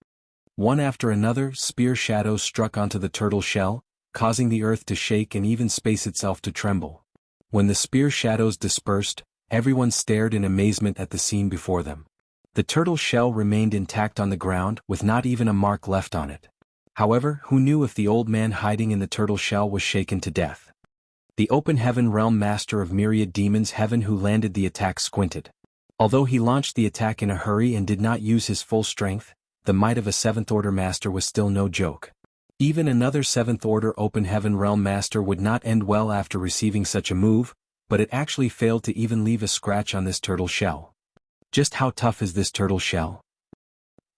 One after another, spear shadows struck onto the turtle shell, causing the earth to shake and even space itself to tremble. When the spear shadows dispersed, everyone stared in amazement at the scene before them. The turtle shell remained intact on the ground, with not even a mark left on it. However, who knew if the old man hiding in the turtle shell was shaken to death? The Open Heaven Realm Master of Myriad Demons Heaven who landed the attack squinted. Although he launched the attack in a hurry and did not use his full strength, the might of a seventh-order master was still no joke. Even another seventh-order Open Heaven Realm Master would not end well after receiving such a move, but it actually failed to even leave a scratch on this turtle shell. Just how tough is this turtle shell?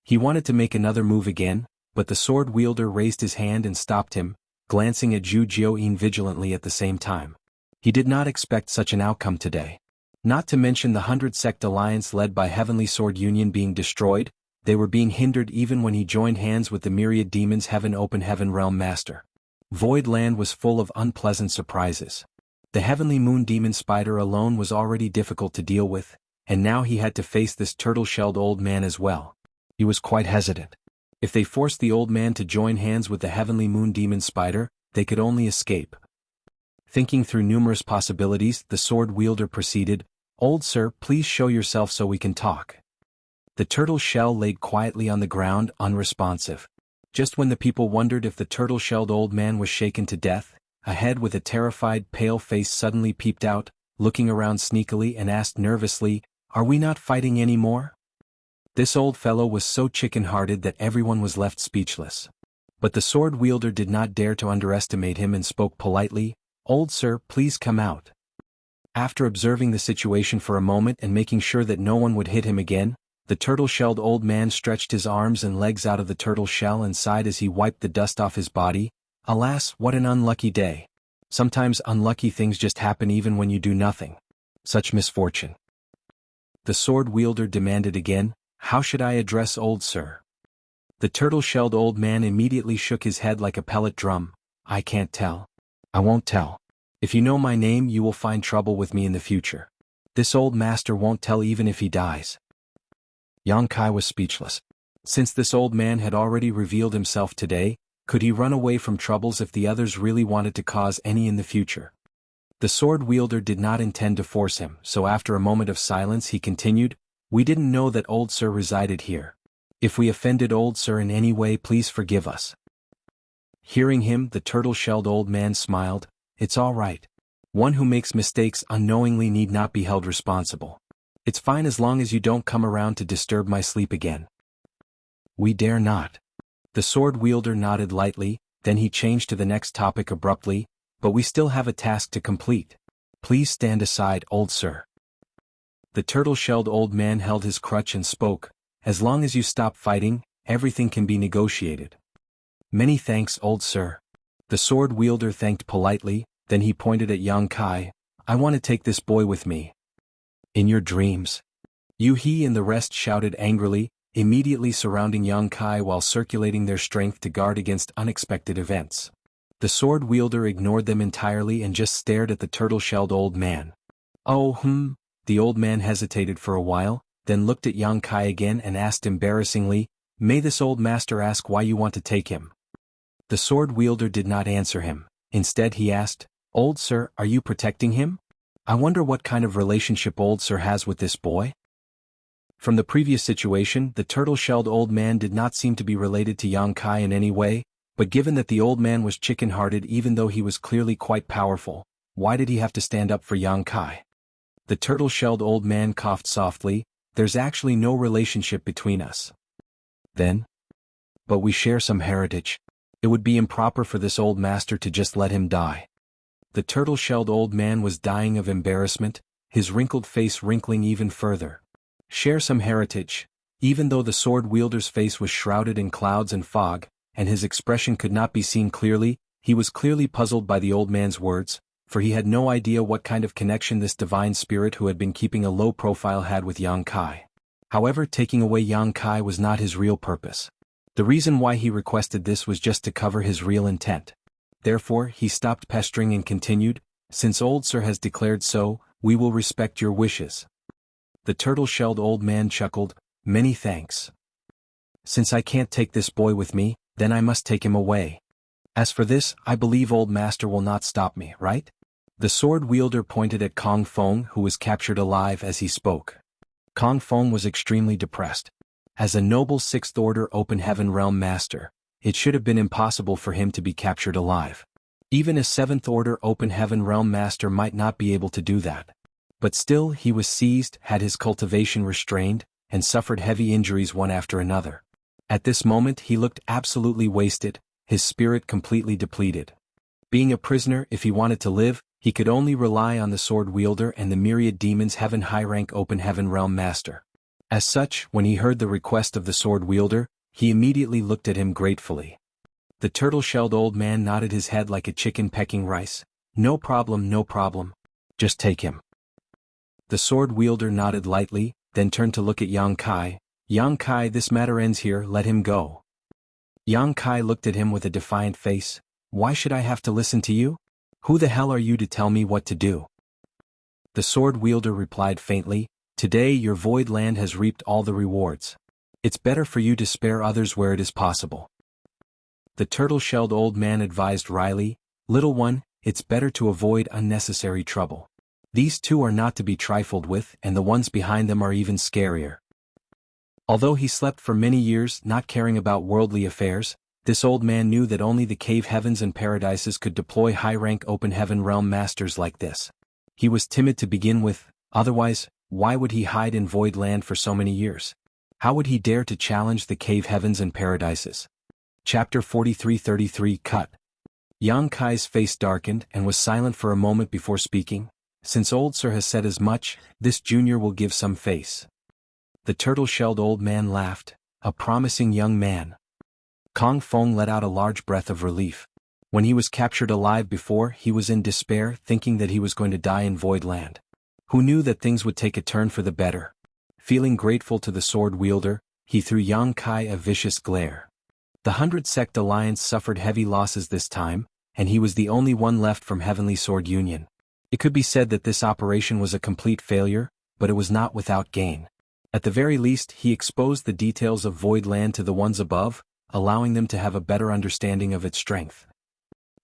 He wanted to make another move again, but the sword wielder raised his hand and stopped him, glancing at Zhu Jiaoyin vigilantly at the same time. He did not expect such an outcome today. Not to mention the 100-sect alliance led by Heavenly Sword Union being destroyed, they were being hindered even when he joined hands with the Myriad Demons Heaven Open Heaven Realm Master. Void Land was full of unpleasant surprises. The Heavenly Moon Demon Spider alone was already difficult to deal with, and now he had to face this turtle-shelled old man as well. He was quite hesitant. If they forced the old man to join hands with the Heavenly Moon Demon Spider, they could only escape. Thinking through numerous possibilities, the sword wielder proceeded, "Old sir, please show yourself so we can talk." The turtle shell laid quietly on the ground, unresponsive. Just when the people wondered if the turtle-shelled old man was shaken to death, a head with a terrified, pale face suddenly peeped out, looking around sneakily and asked nervously, "Are we not fighting anymore?" This old fellow was so chicken-hearted that everyone was left speechless. But the sword wielder did not dare to underestimate him and spoke politely, "Old sir, please come out." After observing the situation for a moment and making sure that no one would hit him again, the turtle-shelled old man stretched his arms and legs out of the turtle shell and sighed as he wiped the dust off his body. Alas, what an unlucky day. Sometimes unlucky things just happen even when you do nothing. Such misfortune. The sword wielder demanded again, "How should I address old sir?" The turtle-shelled old man immediately shook his head like a pellet drum. "I can't tell. I won't tell. If you know my name you will find trouble with me in the future. This old master won't tell even if he dies." Yang Kai was speechless. Since this old man had already revealed himself today, could he run away from troubles if the others really wanted to cause any in the future? The sword wielder did not intend to force him, so after a moment of silence he continued, "We didn't know that old sir resided here. If we offended old sir in any way please forgive us." Hearing him, the turtle-shelled old man smiled, "It's all right. One who makes mistakes unknowingly need not be held responsible. It's fine as long as you don't come around to disturb my sleep again." "We dare not." The sword wielder nodded lightly, then he changed to the next topic abruptly, "But we still have a task to complete. Please stand aside, old sir." The turtle-shelled old man held his crutch and spoke, "As long as you stop fighting, everything can be negotiated." "Many thanks, old sir." The sword wielder thanked politely, then he pointed at Yang Kai, "I want to take this boy with me." "In your dreams?" He and the rest shouted angrily, immediately surrounding Yang Kai while circulating their strength to guard against unexpected events. The sword wielder ignored them entirely and just stared at the turtle-shelled old man. "Oh, The old man hesitated for a while, then looked at Yang Kai again and asked embarrassingly, "May this old master ask why you want to take him?" The sword wielder did not answer him. Instead he asked, "Old sir, are you protecting him? I wonder what kind of relationship old sir has with this boy?" From the previous situation, the turtle-shelled old man did not seem to be related to Yang Kai in any way, but given that the old man was chicken-hearted even though he was clearly quite powerful, why did he have to stand up for Yang Kai? The turtle-shelled old man coughed softly. There's actually no relationship between us. Then? But we share some heritage. It would be improper for this old master to just let him die. The turtle-shelled old man was dying of embarrassment, his wrinkled face wrinkling even further. Share some heritage. Even though the sword wielder's face was shrouded in clouds and fog, and his expression could not be seen clearly, he was clearly puzzled by the old man's words, for he had no idea what kind of connection this divine spirit who had been keeping a low profile had with Yang Kai. However, taking away Yang Kai was not his real purpose. The reason why he requested this was just to cover his real intent. Therefore, he stopped pestering and continued, "Since old sir has declared so, we will respect your wishes." The turtle-shelled old man chuckled, "Many thanks. Since I can't take this boy with me, then I must take him away. As for this, I believe old master will not stop me, right?" The sword wielder pointed at Kong Feng, who was captured alive as he spoke. Kong Feng was extremely depressed. As a noble Sixth Order Open Heaven Realm Master, it should have been impossible for him to be captured alive. Even a Seventh Order Open Heaven Realm Master might not be able to do that. But still he was seized, had his cultivation restrained, and suffered heavy injuries one after another. At this moment he looked absolutely wasted, his spirit completely depleted. Being a prisoner, if he wanted to live, he could only rely on the sword wielder and the myriad demons Heaven High-rank Open Heaven Realm Master. As such, when he heard the request of the sword wielder, he immediately looked at him gratefully. The turtle-shelled old man nodded his head like a chicken pecking rice. "No problem, no problem. Just take him." The sword wielder nodded lightly, then turned to look at Yang Kai. "Yang Kai, this matter ends here, let him go." Yang Kai looked at him with a defiant face. "Why should I have to listen to you? Who the hell are you to tell me what to do?" The sword wielder replied faintly, "Today your void land has reaped all the rewards. It's better for you to spare others where it is possible." The turtle-shelled old man advised wryly, "Little one, it's better to avoid unnecessary trouble. These two are not to be trifled with, and the ones behind them are even scarier." Although he slept for many years not caring about worldly affairs, this old man knew that only the cave heavens and paradises could deploy high-rank Open Heaven Realm Masters like this. He was timid to begin with, otherwise, why would he hide in void land for so many years? How would he dare to challenge the cave heavens and paradises? Chapter 43-33 Cut. Yang Kai's face darkened and was silent for a moment before speaking. "Since old sir has said as much, this junior will give some face." The turtle-shelled old man laughed. "A promising young man." Kong Feng let out a large breath of relief. When he was captured alive before, he was in despair, thinking that he was going to die in void land. Who knew that things would take a turn for the better? Feeling grateful to the sword wielder, he threw Yang Kai a vicious glare. The 100-sect alliance suffered heavy losses this time, and he was the only one left from Heavenly Sword Union. It could be said that this operation was a complete failure, but it was not without gain. At the very least, he exposed the details of void land to the ones above, allowing them to have a better understanding of its strength.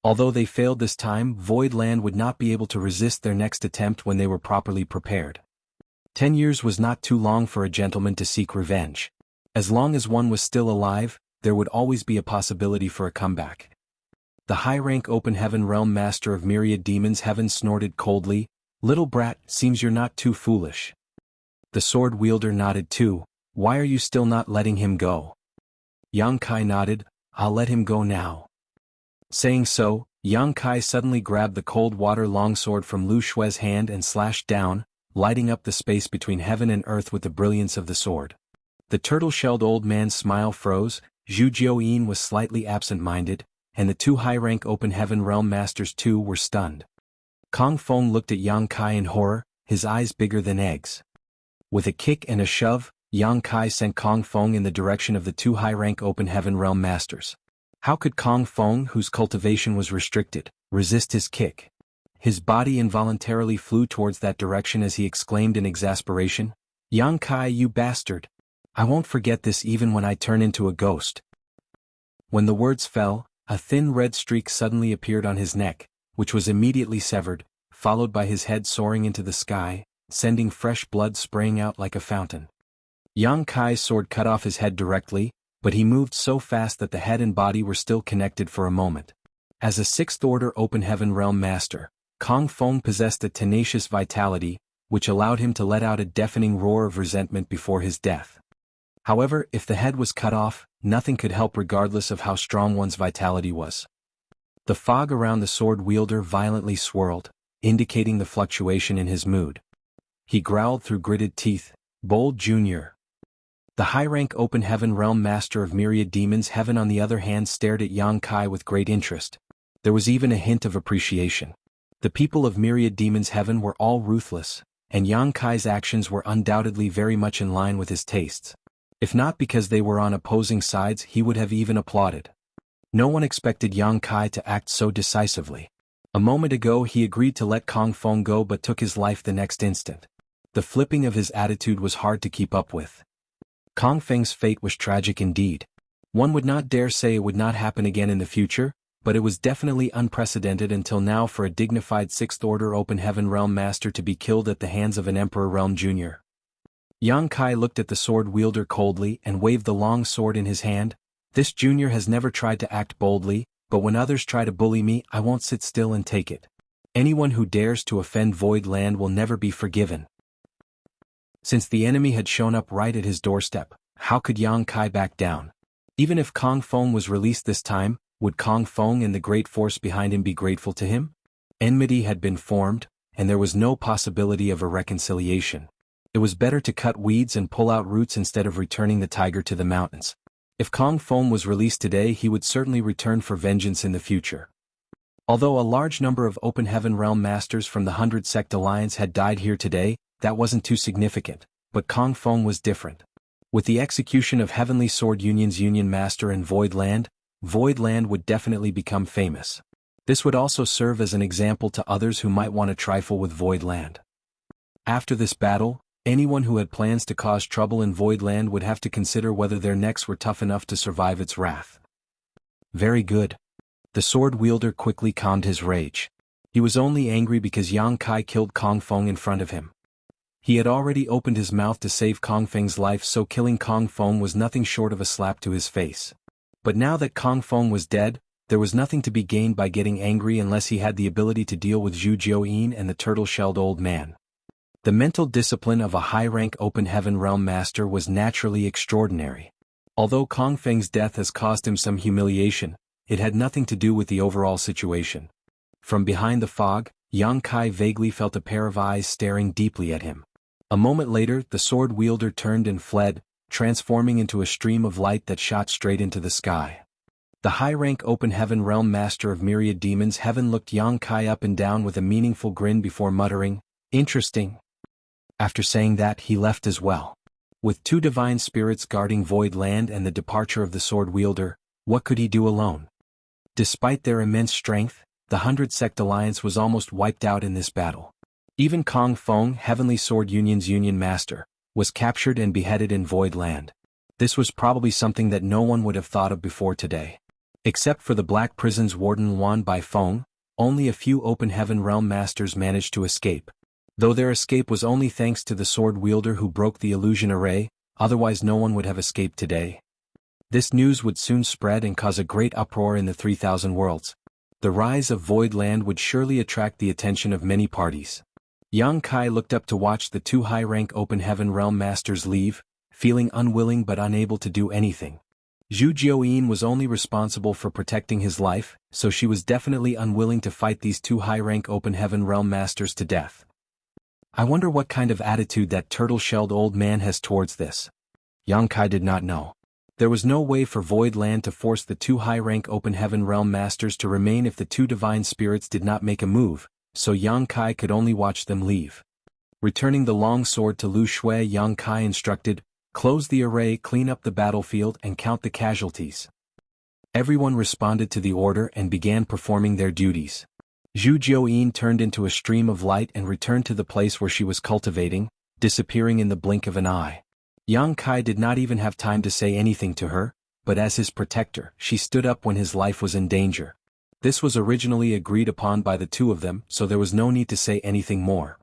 Although they failed this time, void land would not be able to resist their next attempt when they were properly prepared. 10 years was not too long for a gentleman to seek revenge. As long as one was still alive, there would always be a possibility for a comeback. The high-rank Open Heaven Realm Master of Myriad Demons Heaven snorted coldly, "Little brat, seems you're not too foolish." The sword wielder nodded too. "Why are you still not letting him go?" Yang Kai nodded, "I'll let him go now." Saying so, Yang Kai suddenly grabbed the cold water longsword from Lu Shue's hand and slashed down, lighting up the space between heaven and earth with the brilliance of the sword. The turtle-shelled old man's smile froze. Zhu Jiuyin was slightly absent-minded, and the two high-rank Open Heaven Realm Masters too were stunned. Kong Feng looked at Yang Kai in horror, his eyes bigger than eggs. With a kick and a shove, Yang Kai sent Kong Feng in the direction of the two high-rank Open Heaven Realm Masters. How could Kong Feng, whose cultivation was restricted, resist his kick? His body involuntarily flew towards that direction as he exclaimed in exasperation, "Yang Kai, you bastard! I won't forget this even when I turn into a ghost." When the words fell, a thin red streak suddenly appeared on his neck, which was immediately severed, followed by his head soaring into the sky, sending fresh blood spraying out like a fountain. Yang Kai's sword cut off his head directly, but he moved so fast that the head and body were still connected for a moment. As a sixth-order Open Heaven Realm Master, Kong Feng possessed a tenacious vitality, which allowed him to let out a deafening roar of resentment before his death. However, if the head was cut off, nothing could help regardless of how strong one's vitality was. The fog around the sword wielder violently swirled, indicating the fluctuation in his mood. He growled through gritted teeth, "Bold Junior." The high-rank Open Heaven Realm Master of Myriad Demons Heaven on the other hand stared at Yang Kai with great interest. There was even a hint of appreciation. The people of Myriad Demons Heaven were all ruthless, and Yang Kai's actions were undoubtedly very much in line with his tastes. If not because they were on opposing sides, he would have even applauded. No one expected Yang Kai to act so decisively. A moment ago he agreed to let Kong Feng go but took his life the next instant. The flipping of his attitude was hard to keep up with. Kong Feng's fate was tragic indeed. One would not dare say it would not happen again in the future, but it was definitely unprecedented until now for a dignified sixth-order Open Heaven Realm Master to be killed at the hands of an Emperor Realm Junior. Yang Kai looked at the sword wielder coldly and waved the long sword in his hand. "This junior has never tried to act boldly, but when others try to bully me, I won't sit still and take it. Anyone who dares to offend Void Land will never be forgiven." Since the enemy had shown up right at his doorstep, how could Yang Kai back down? Even if Kong Feng was released this time, would Kong Feng and the great force behind him be grateful to him? Enmity had been formed, and there was no possibility of a reconciliation. It was better to cut weeds and pull out roots instead of returning the tiger to the mountains. If Kong Feng was released today, he would certainly return for vengeance in the future. Although a large number of Open Heaven Realm Masters from the 100 Sect Alliance had died here today, that wasn't too significant, but Kong Feng was different. With the execution of Heavenly Sword Union's Union Master in Void Land would definitely become famous. This would also serve as an example to others who might want to trifle with Void Land. After this battle, anyone who had plans to cause trouble in Void Land would have to consider whether their necks were tough enough to survive its wrath. Very good. The sword wielder quickly calmed his rage. He was only angry because Yang Kai killed Kong Feng in front of him. He had already opened his mouth to save Kong Feng's life, so killing Kong Feng was nothing short of a slap to his face. But now that Kong Feng was dead, there was nothing to be gained by getting angry unless he had the ability to deal with Zhu Jiaoyin and the turtle-shelled old man. The mental discipline of a high-rank Open Heaven Realm Master was naturally extraordinary. Although Kong Feng's death has caused him some humiliation, it had nothing to do with the overall situation. From behind the fog, Yang Kai vaguely felt a pair of eyes staring deeply at him. A moment later, the sword wielder turned and fled, transforming into a stream of light that shot straight into the sky. The high-rank Open Heaven Realm Master of Myriad Demons Heaven looked Yang Kai up and down with a meaningful grin before muttering, "Interesting." After saying that, he left as well. With two divine spirits guarding Void Land and the departure of the sword wielder, what could he do alone? Despite their immense strength, the 100 Sect Alliance was almost wiped out in this battle. Even Kong Feng, Heavenly Sword Union's Union Master, was captured and beheaded in Void Land. This was probably something that no one would have thought of before today. Except for the Black Prison's Warden Wan Bai Feng, only a few Open Heaven Realm Masters managed to escape. Though their escape was only thanks to the sword wielder who broke the illusion array, otherwise no one would have escaped today. This news would soon spread and cause a great uproar in the 3,000 worlds. The rise of Void Land would surely attract the attention of many parties. Yang Kai looked up to watch the two high-rank Open Heaven Realm Masters leave, feeling unwilling but unable to do anything. Zhu Jiaoyin was only responsible for protecting his life, so she was definitely unwilling to fight these two high-rank Open Heaven Realm Masters to death. I wonder what kind of attitude that turtle-shelled old man has towards this. Yang Kai did not know. There was no way for Void Land to force the two high-rank Open Heaven Realm Masters to remain if the two divine spirits did not make a move, so Yang Kai could only watch them leave. Returning the long sword to Lu Shui, Yang Kai instructed, "Close the array, clean up the battlefield and count the casualties." Everyone responded to the order and began performing their duties. Zhu Jiaoyin turned into a stream of light and returned to the place where she was cultivating, disappearing in the blink of an eye. Yang Kai did not even have time to say anything to her, but as his protector, she stood up when his life was in danger. This was originally agreed upon by the two of them, so there was no need to say anything more.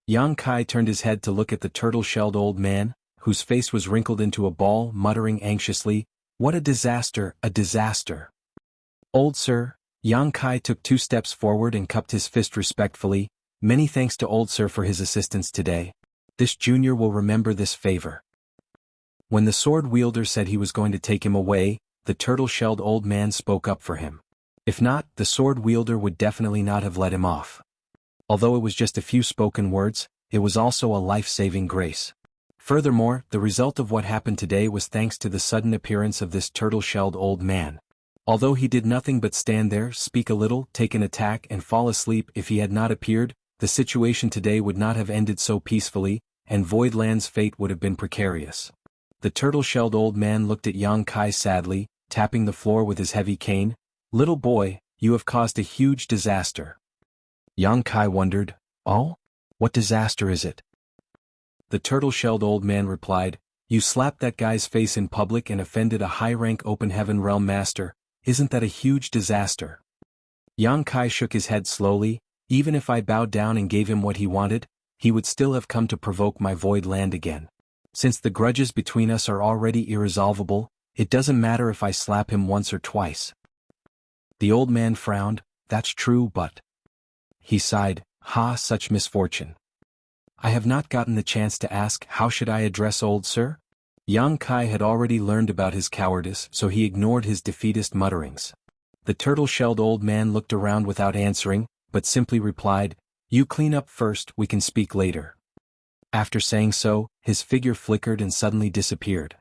Yang Kai turned his head to look at the turtle-shelled old man, whose face was wrinkled into a ball, muttering anxiously, "What a disaster, a disaster." "Old sir," Yang Kai took 2 steps forward and cupped his fist respectfully, "Many thanks to Old Sir for his assistance today. This junior will remember this favor." When the sword wielder said he was going to take him away, the turtle-shelled old man spoke up for him. If not, the sword wielder would definitely not have let him off. Although it was just a few spoken words, it was also a life-saving grace. Furthermore, the result of what happened today was thanks to the sudden appearance of this turtle-shelled old man. Although he did nothing but stand there, speak a little, take an attack and fall asleep, if he had not appeared, the situation today would not have ended so peacefully, and Voidland's fate would have been precarious. The turtle-shelled old man looked at Yang Kai sadly, tapping the floor with his heavy cane. "Little boy, you have caused a huge disaster." Yang Kai wondered, "Oh? What disaster is it?" The turtle-shelled old man replied, "You slapped that guy's face in public and offended a high-rank Open Heaven Realm Master. Isn't that a huge disaster?" Yang Kai shook his head slowly. "Even if I bowed down and gave him what he wanted, he would still have come to provoke my void land again. Since the grudges between us are already irresolvable, it doesn't matter if I slap him once or twice." The old man frowned. "That's true, but..." He sighed, such misfortune. "I have not gotten the chance to ask, how should I address Old Sir?" Yang Kai had already learned about his cowardice, so he ignored his defeatist mutterings. The turtle-shelled old man looked around without answering, but simply replied, "You clean up first, we can speak later." After saying so, his figure flickered and suddenly disappeared.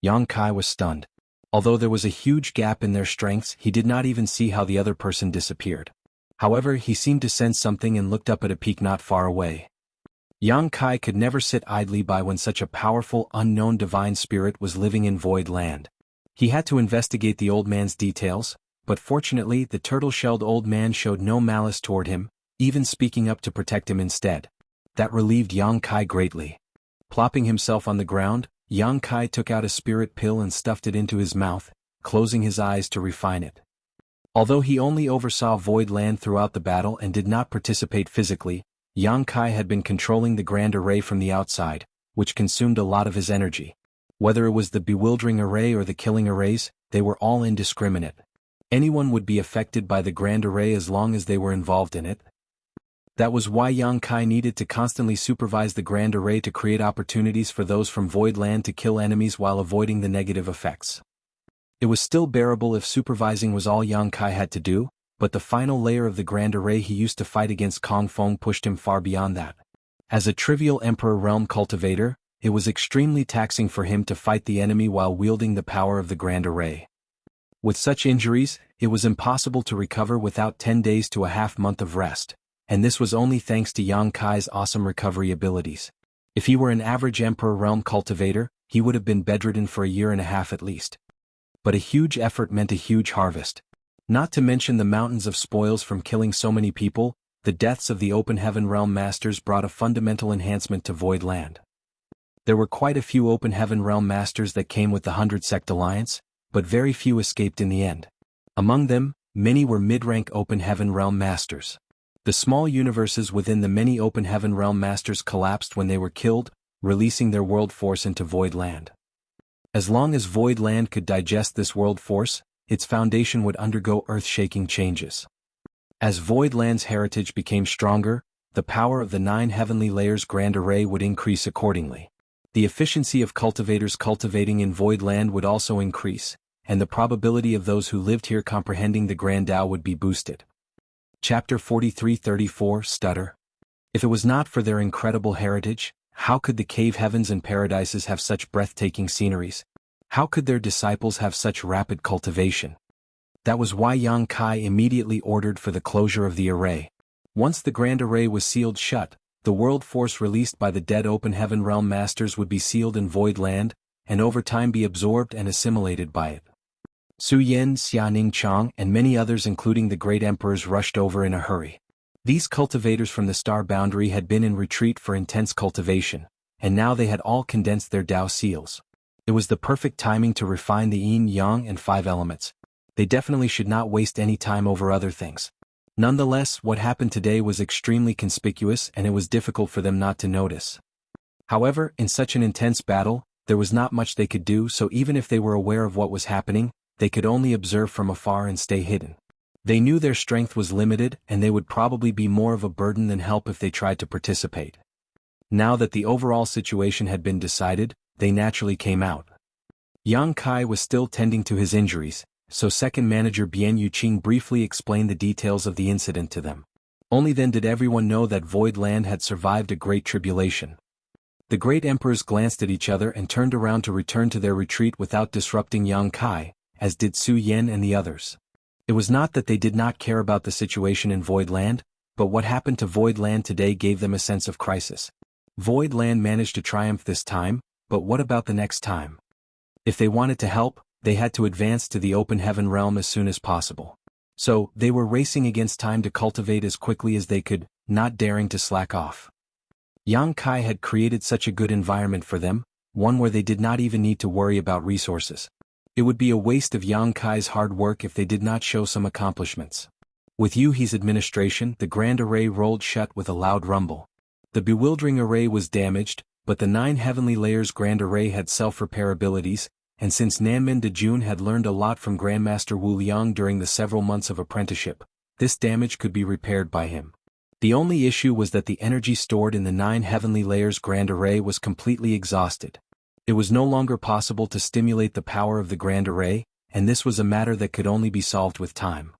Yang Kai was stunned. Although there was a huge gap in their strengths, he did not even see how the other person disappeared. However, he seemed to sense something and looked up at a peak not far away. Yang Kai could never sit idly by when such a powerful, unknown divine spirit was living in Void Land. He had to investigate the old man's details, but fortunately the turtle-shelled old man showed no malice toward him, even speaking up to protect him instead. That relieved Yang Kai greatly. Plopping himself on the ground, Yang Kai took out a spirit pill and stuffed it into his mouth, closing his eyes to refine it. Although he only oversaw Void Land throughout the battle and did not participate physically, Yang Kai had been controlling the Grand Array from the outside, which consumed a lot of his energy. Whether it was the bewildering array or the killing arrays, they were all indiscriminate. Anyone would be affected by the Grand Array as long as they were involved in it. That was why Yang Kai needed to constantly supervise the Grand Array to create opportunities for those from Void Land to kill enemies while avoiding the negative effects. It was still bearable if supervising was all Yang Kai had to do, but the final layer of the Grand Array he used to fight against Kong Feng pushed him far beyond that. As a trivial Emperor Realm cultivator, it was extremely taxing for him to fight the enemy while wielding the power of the Grand Array. With such injuries, it was impossible to recover without 10 days to a half-month of rest, and this was only thanks to Yang Kai's awesome recovery abilities. If he were an average Emperor Realm cultivator, he would have been bedridden for a year and a half at least. But a huge effort meant a huge harvest. Not to mention the mountains of spoils from killing so many people, the deaths of the Open Heaven Realm Masters brought a fundamental enhancement to Void Land. There were quite a few Open Heaven Realm Masters that came with the 100 Sect Alliance, but very few escaped in the end. Among them, many were mid-rank Open Heaven Realm Masters. The small universes within the many Open Heaven Realm Masters collapsed when they were killed, releasing their world force into Void Land. As long as Void Land could digest this world force, its foundation would undergo earth-shaking changes. As Void Land's heritage became stronger, the power of the 9 heavenly layers Grand Array would increase accordingly. The efficiency of cultivators cultivating in Void Land would also increase, and the probability of those who lived here comprehending the Grand Tao would be boosted. Chapter 43-34 Stutter. If it was not for their incredible heritage, how could the cave heavens and paradises have such breathtaking sceneries? How could their disciples have such rapid cultivation? That was why Yang Kai immediately ordered for the closure of the array. Once the Grand Array was sealed shut, the world force released by the dead Open Heaven Realm Masters would be sealed in Void Land, and over time be absorbed and assimilated by it. Su Yen, Xianing Chang, and many others including the great emperors rushed over in a hurry. These cultivators from the star boundary had been in retreat for intense cultivation, and now they had all condensed their Tao seals. It was the perfect timing to refine the yin, yang, and 5 elements. They definitely should not waste any time over other things. Nonetheless, what happened today was extremely conspicuous and it was difficult for them not to notice. However, in such an intense battle, there was not much they could do, so even if they were aware of what was happening, they could only observe from afar and stay hidden. They knew their strength was limited and they would probably be more of a burden than help if they tried to participate. Now that the overall situation had been decided, they naturally came out. Yang Kai was still tending to his injuries, so second manager Bian Yuqing briefly explained the details of the incident to them. Only then did everyone know that Void Land had survived a great tribulation. The great emperors glanced at each other and turned around to return to their retreat without disrupting Yang Kai, as did Su Yen and the others. It was not that they did not care about the situation in Void Land, but what happened to Void Land today gave them a sense of crisis. Void Land managed to triumph this time, but what about the next time? If they wanted to help, they had to advance to the open heaven realm as soon as possible. So, they were racing against time to cultivate as quickly as they could, not daring to slack off. Yang Kai had created such a good environment for them, one where they did not even need to worry about resources. It would be a waste of Yang Kai's hard work if they did not show some accomplishments. With Yu He's administration, the Grand Array rolled shut with a loud rumble. The bewildering array was damaged, but the 9 heavenly layers Grand Array had self-repair abilities, and since Nanmen Dejun had learned a lot from Grandmaster Wu Liang during the several months of apprenticeship, this damage could be repaired by him. The only issue was that the energy stored in the 9 heavenly layers Grand Array was completely exhausted. It was no longer possible to stimulate the power of the Grand Array, and this was a matter that could only be solved with time.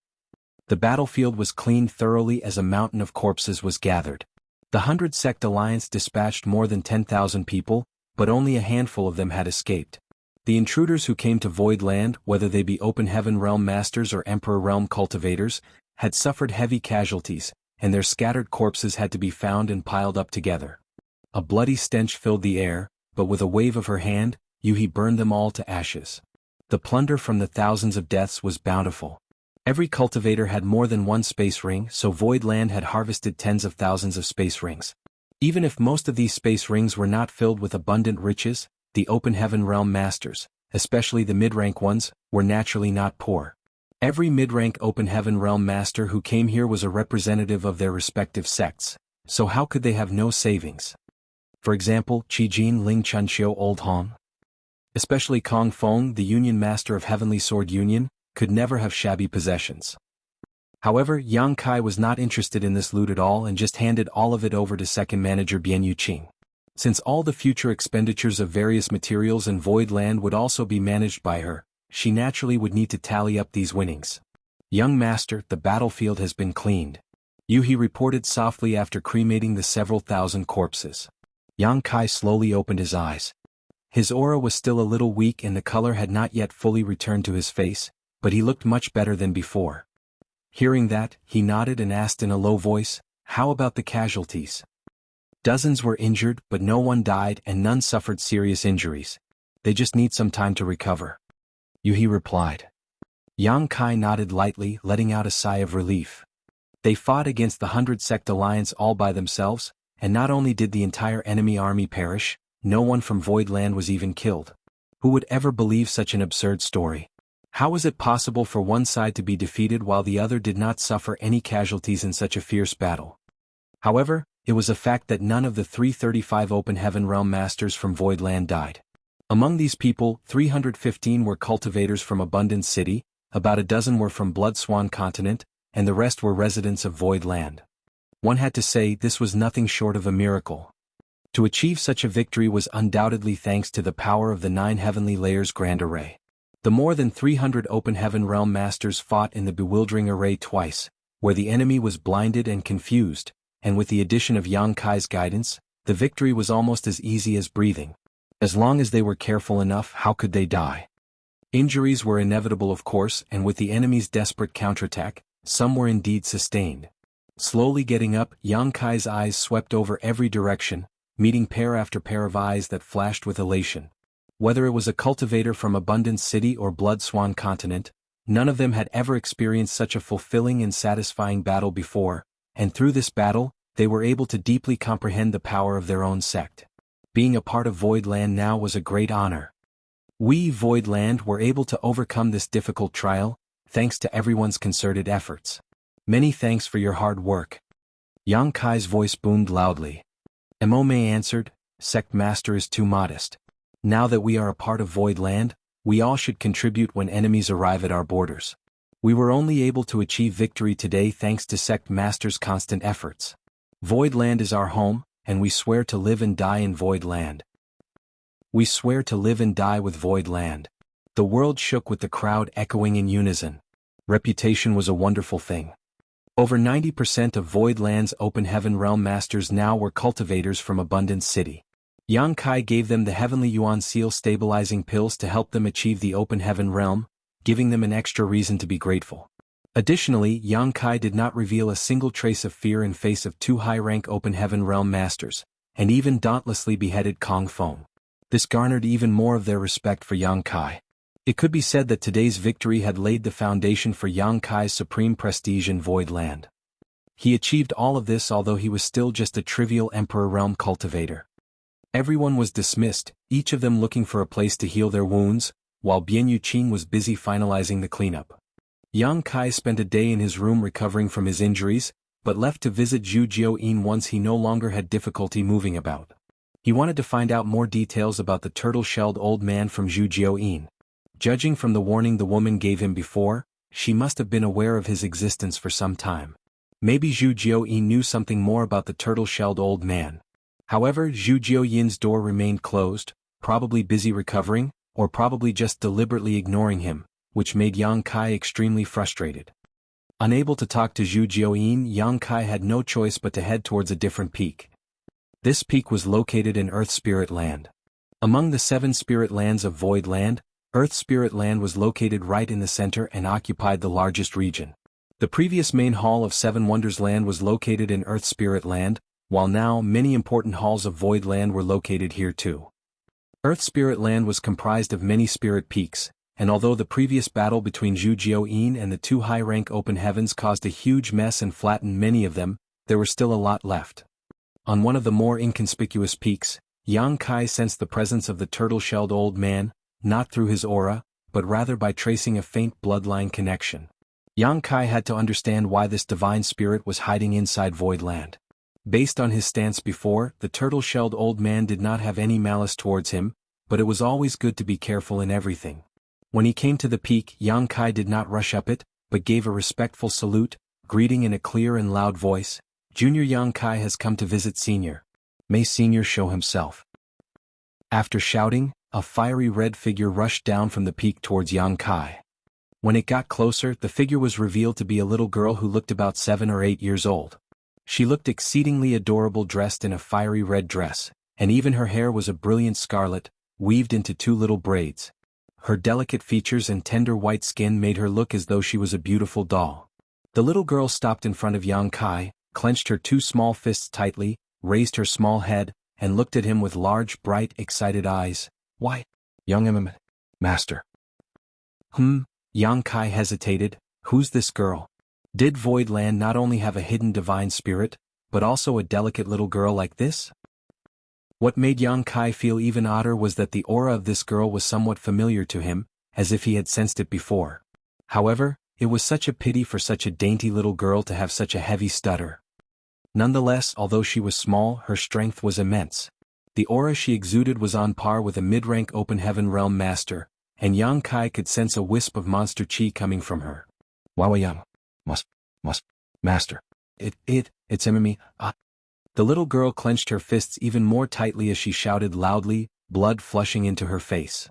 The battlefield was cleaned thoroughly as a mountain of corpses was gathered. The 100 Sect Alliance dispatched more than 10,000 people, but only a handful of them had escaped. The intruders who came to Void Land, whether they be Open Heaven Realm Masters or Emperor Realm Cultivators, had suffered heavy casualties, and their scattered corpses had to be found and piled up together. A bloody stench filled the air, but with a wave of her hand, Yuhi burned them all to ashes. The plunder from the thousands of deaths was bountiful. Every cultivator had more than one space ring, so Void Land had harvested tens of thousands of space rings. Even if most of these space rings were not filled with abundant riches, the Open Heaven Realm Masters, especially the mid-rank ones, were naturally not poor. Every mid-rank Open Heaven Realm Master who came here was a representative of their respective sects, so how could they have no savings? For example, Qijin Ling Chunxiu Old Han. Especially Kong Feng, the Union Master of Heavenly Sword Union, could never have shabby possessions. However, Yang Kai was not interested in this loot at all and just handed all of it over to second manager Bian Yuqing. Since all the future expenditures of various materials in Void Land would also be managed by her, she naturally would need to tally up these winnings. Young Master, the battlefield has been cleaned. Yuhi reported softly after cremating the several thousand corpses. Yang Kai slowly opened his eyes. His aura was still a little weak and the color had not yet fully returned to his face, but he looked much better than before. Hearing that, he nodded and asked in a low voice, "How about the casualties?" Dozens were injured, but no one died and none suffered serious injuries. They just need some time to recover. Yuhi replied. Yang Kai nodded lightly, letting out a sigh of relief. They fought against the 100 Sect Alliance all by themselves, and not only did the entire enemy army perish, no one from Void Land was even killed. Who would ever believe such an absurd story? How was it possible for one side to be defeated while the other did not suffer any casualties in such a fierce battle? However, it was a fact that none of the 335 Open Heaven Realm Masters from Void Land died. Among these people, 315 were cultivators from Abundance City, about a dozen were from Blood Swan Continent, and the rest were residents of Void Land. One had to say this was nothing short of a miracle. To achieve such a victory was undoubtedly thanks to the power of the 9 heavenly layers Grand Array. The more than 300 Open Heaven Realm Masters fought in the bewildering array twice, where the enemy was blinded and confused, and with the addition of Yang Kai's guidance, the victory was almost as easy as breathing. As long as they were careful enough, how could they die? Injuries were inevitable of course, and with the enemy's desperate counterattack, some were indeed sustained. Slowly getting up, Yang Kai's eyes swept over every direction, meeting pair after pair of eyes that flashed with elation. Whether it was a cultivator from Abundance City or Blood Swan Continent, none of them had ever experienced such a fulfilling and satisfying battle before, and through this battle, they were able to deeply comprehend the power of their own sect. Being a part of Void Land now was a great honor. We, Void Land, were able to overcome this difficult trial, thanks to everyone's concerted efforts. Many thanks for your hard work. Yang Kai's voice boomed loudly. Emome answered, Sect Master is too modest. Now that we are a part of Void Land, we all should contribute when enemies arrive at our borders. We were only able to achieve victory today thanks to Sect Master's constant efforts. Void Land is our home, and we swear to live and die in Void Land. We swear to live and die with Void Land. The world shook with the crowd echoing in unison. Reputation was a wonderful thing. Over 90% of Void Land's Open Heaven Realm Masters now were cultivators from Abundance City. Yang Kai gave them the Heavenly Yuan Seal stabilizing pills to help them achieve the Open Heaven Realm, giving them an extra reason to be grateful. Additionally, Yang Kai did not reveal a single trace of fear in face of two high-rank Open Heaven Realm Masters, and even dauntlessly beheaded Kong Feng. This garnered even more of their respect for Yang Kai. It could be said that today's victory had laid the foundation for Yang Kai's supreme prestige in Void Land. He achieved all of this although he was still just a trivial Emperor Realm cultivator. Everyone was dismissed, each of them looking for a place to heal their wounds, while Bian Yuqing was busy finalizing the cleanup. Yang Kai spent a day in his room recovering from his injuries, but left to visit Zhu Jiaoyin once he no longer had difficulty moving about. He wanted to find out more details about the turtle-shelled old man from Zhu Jiaoyin. Judging from the warning the woman gave him before, she must have been aware of his existence for some time. Maybe Zhu Jiaoyin knew something more about the turtle-shelled old man. However, Zhu Jiaoyin's door remained closed, probably busy recovering, or probably just deliberately ignoring him, which made Yang Kai extremely frustrated. Unable to talk to Zhu Jiaoyin, Yang Kai had no choice but to head towards a different peak. This peak was located in Earth Spirit Land. Among the 7 spirit lands of Void Land, Earth Spirit Land was located right in the center and occupied the largest region. The previous main hall of 7 Wonders Land was located in Earth Spirit Land, while now many important halls of Void Land were located here too. Earth Spirit Land was comprised of many spirit peaks, and although the previous battle between Zhu Jiaoyin and the 2 high-rank Open Heavens caused a huge mess and flattened many of them, there were still a lot left. On one of the more inconspicuous peaks, Yang Kai sensed the presence of the turtle-shelled old man, not through his aura, but rather by tracing a faint bloodline connection. Yang Kai had to understand why this divine spirit was hiding inside Void Land. Based on his stance before, the turtle-shelled old man did not have any malice towards him, but it was always good to be careful in everything. When he came to the peak, Yang Kai did not rush up it, but gave a respectful salute, greeting in a clear and loud voice, "Junior Yang Kai has come to visit Senior. May Senior show himself." After shouting, a fiery red figure rushed down from the peak towards Yang Kai. When it got closer, the figure was revealed to be a little girl who looked about 7 or 8 years old. She looked exceedingly adorable dressed in a fiery red dress, and even her hair was a brilliant scarlet, weaved into 2 little braids. Her delicate features and tender white skin made her look as though she was a beautiful doll. The little girl stopped in front of Yang Kai, clenched her 2 small fists tightly, raised her small head, and looked at him with large, bright, excited eyes. "Why, young Master." Yang Kai hesitated. Who's this girl? Did Void Land not only have a hidden divine spirit, but also a delicate little girl like this? What made Yang Kai feel even odder was that the aura of this girl was somewhat familiar to him, as if he had sensed it before. However, it was such a pity for such a dainty little girl to have such a heavy stutter. Nonetheless, although she was small, her strength was immense. The aura she exuded was on par with a mid-rank Open Heaven Realm Master, and Yang Kai could sense a wisp of monster chi coming from her. "Wow, young. Master. It's me. The little girl clenched her fists even more tightly as she shouted loudly, blood flushing into her face.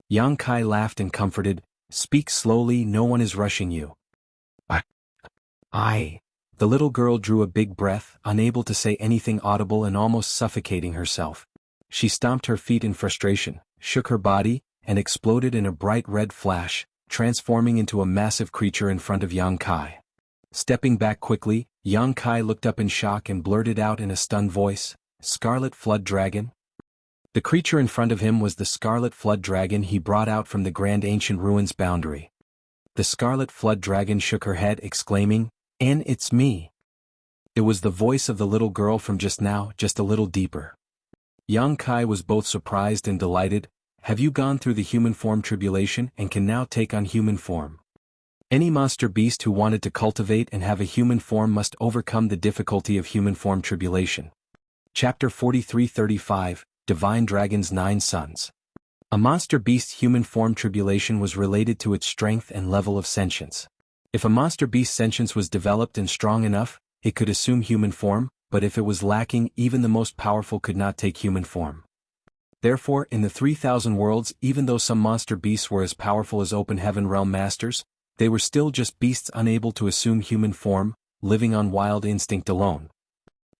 Yang Kai laughed and comforted, "Speak slowly, no one is rushing you." I. The little girl drew a big breath, unable to say anything audible and almost suffocating herself. She stomped her feet in frustration, shook her body, and exploded in a bright red flash, transforming into a massive creature in front of Yang Kai. Stepping back quickly, Yang Kai looked up in shock and blurted out in a stunned voice, "Scarlet Flood Dragon?" The creature in front of him was the Scarlet Flood Dragon he brought out from the Grand Ancient Ruins boundary. The Scarlet Flood Dragon shook her head, exclaiming, "And it's me." It was the voice of the little girl from just now, just a little deeper. Yang Kai was both surprised and delighted. "Have you gone through the human form tribulation and can now take on human form?" Any monster beast who wanted to cultivate and have a human form must overcome the difficulty of human form tribulation. Chapter 43-35, Divine Dragon's 9 Sons. A monster beast's human form tribulation was related to its strength and level of sentience. If a monster beast's sentience was developed and strong enough, it could assume human form, but if it was lacking, even the most powerful could not take human form. Therefore, in the 3,000 worlds, even though some monster beasts were as powerful as open heaven realm masters, they were still just beasts unable to assume human form, living on wild instinct alone.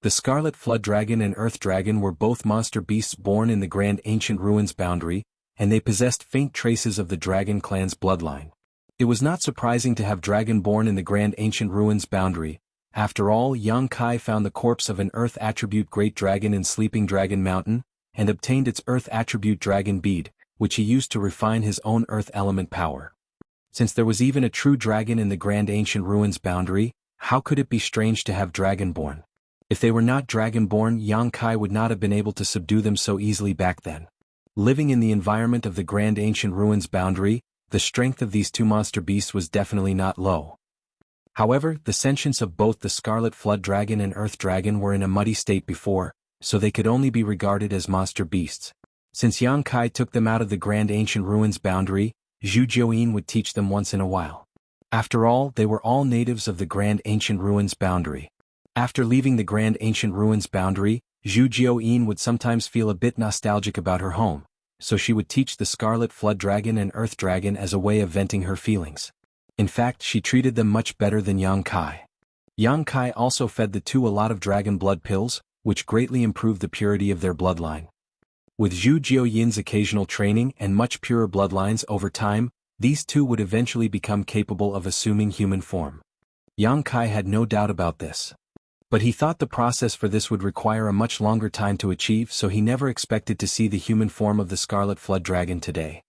The Scarlet Flood Dragon and Earth Dragon were both monster beasts born in the Grand Ancient Ruins boundary, and they possessed faint traces of the Dragon clan's bloodline. It was not surprising to have dragon born in the Grand Ancient Ruins boundary. After all, Yang Kai found the corpse of an Earth attribute Great Dragon in Sleeping Dragon Mountain, and obtained its Earth attribute Dragon Bead, which he used to refine his own Earth element power. Since there was even a true dragon in the Grand Ancient Ruins boundary, how could it be strange to have dragonborn? If they were not dragonborn, Yang Kai would not have been able to subdue them so easily back then. Living in the environment of the Grand Ancient Ruins boundary, the strength of these two monster beasts was definitely not low. However, the sentience of both the Scarlet Flood Dragon and Earth Dragon were in a muddy state before, so they could only be regarded as monster beasts. Since Yang Kai took them out of the Grand Ancient Ruins boundary, Zhu Jiuyin would teach them once in a while. After all, they were all natives of the Grand Ancient Ruins boundary. After leaving the Grand Ancient Ruins boundary, Zhu Jiuyin would sometimes feel a bit nostalgic about her home, so she would teach the Scarlet Flood Dragon and Earth Dragon as a way of venting her feelings. In fact, she treated them much better than Yang Kai. Yang Kai also fed the two a lot of dragon blood pills, which greatly improved the purity of their bloodline. With Zhu Jiuyin's occasional training and much purer bloodlines over time, these two would eventually become capable of assuming human form. Yang Kai had no doubt about this. But he thought the process for this would require a much longer time to achieve, so he never expected to see the human form of the Scarlet Flood Dragon today.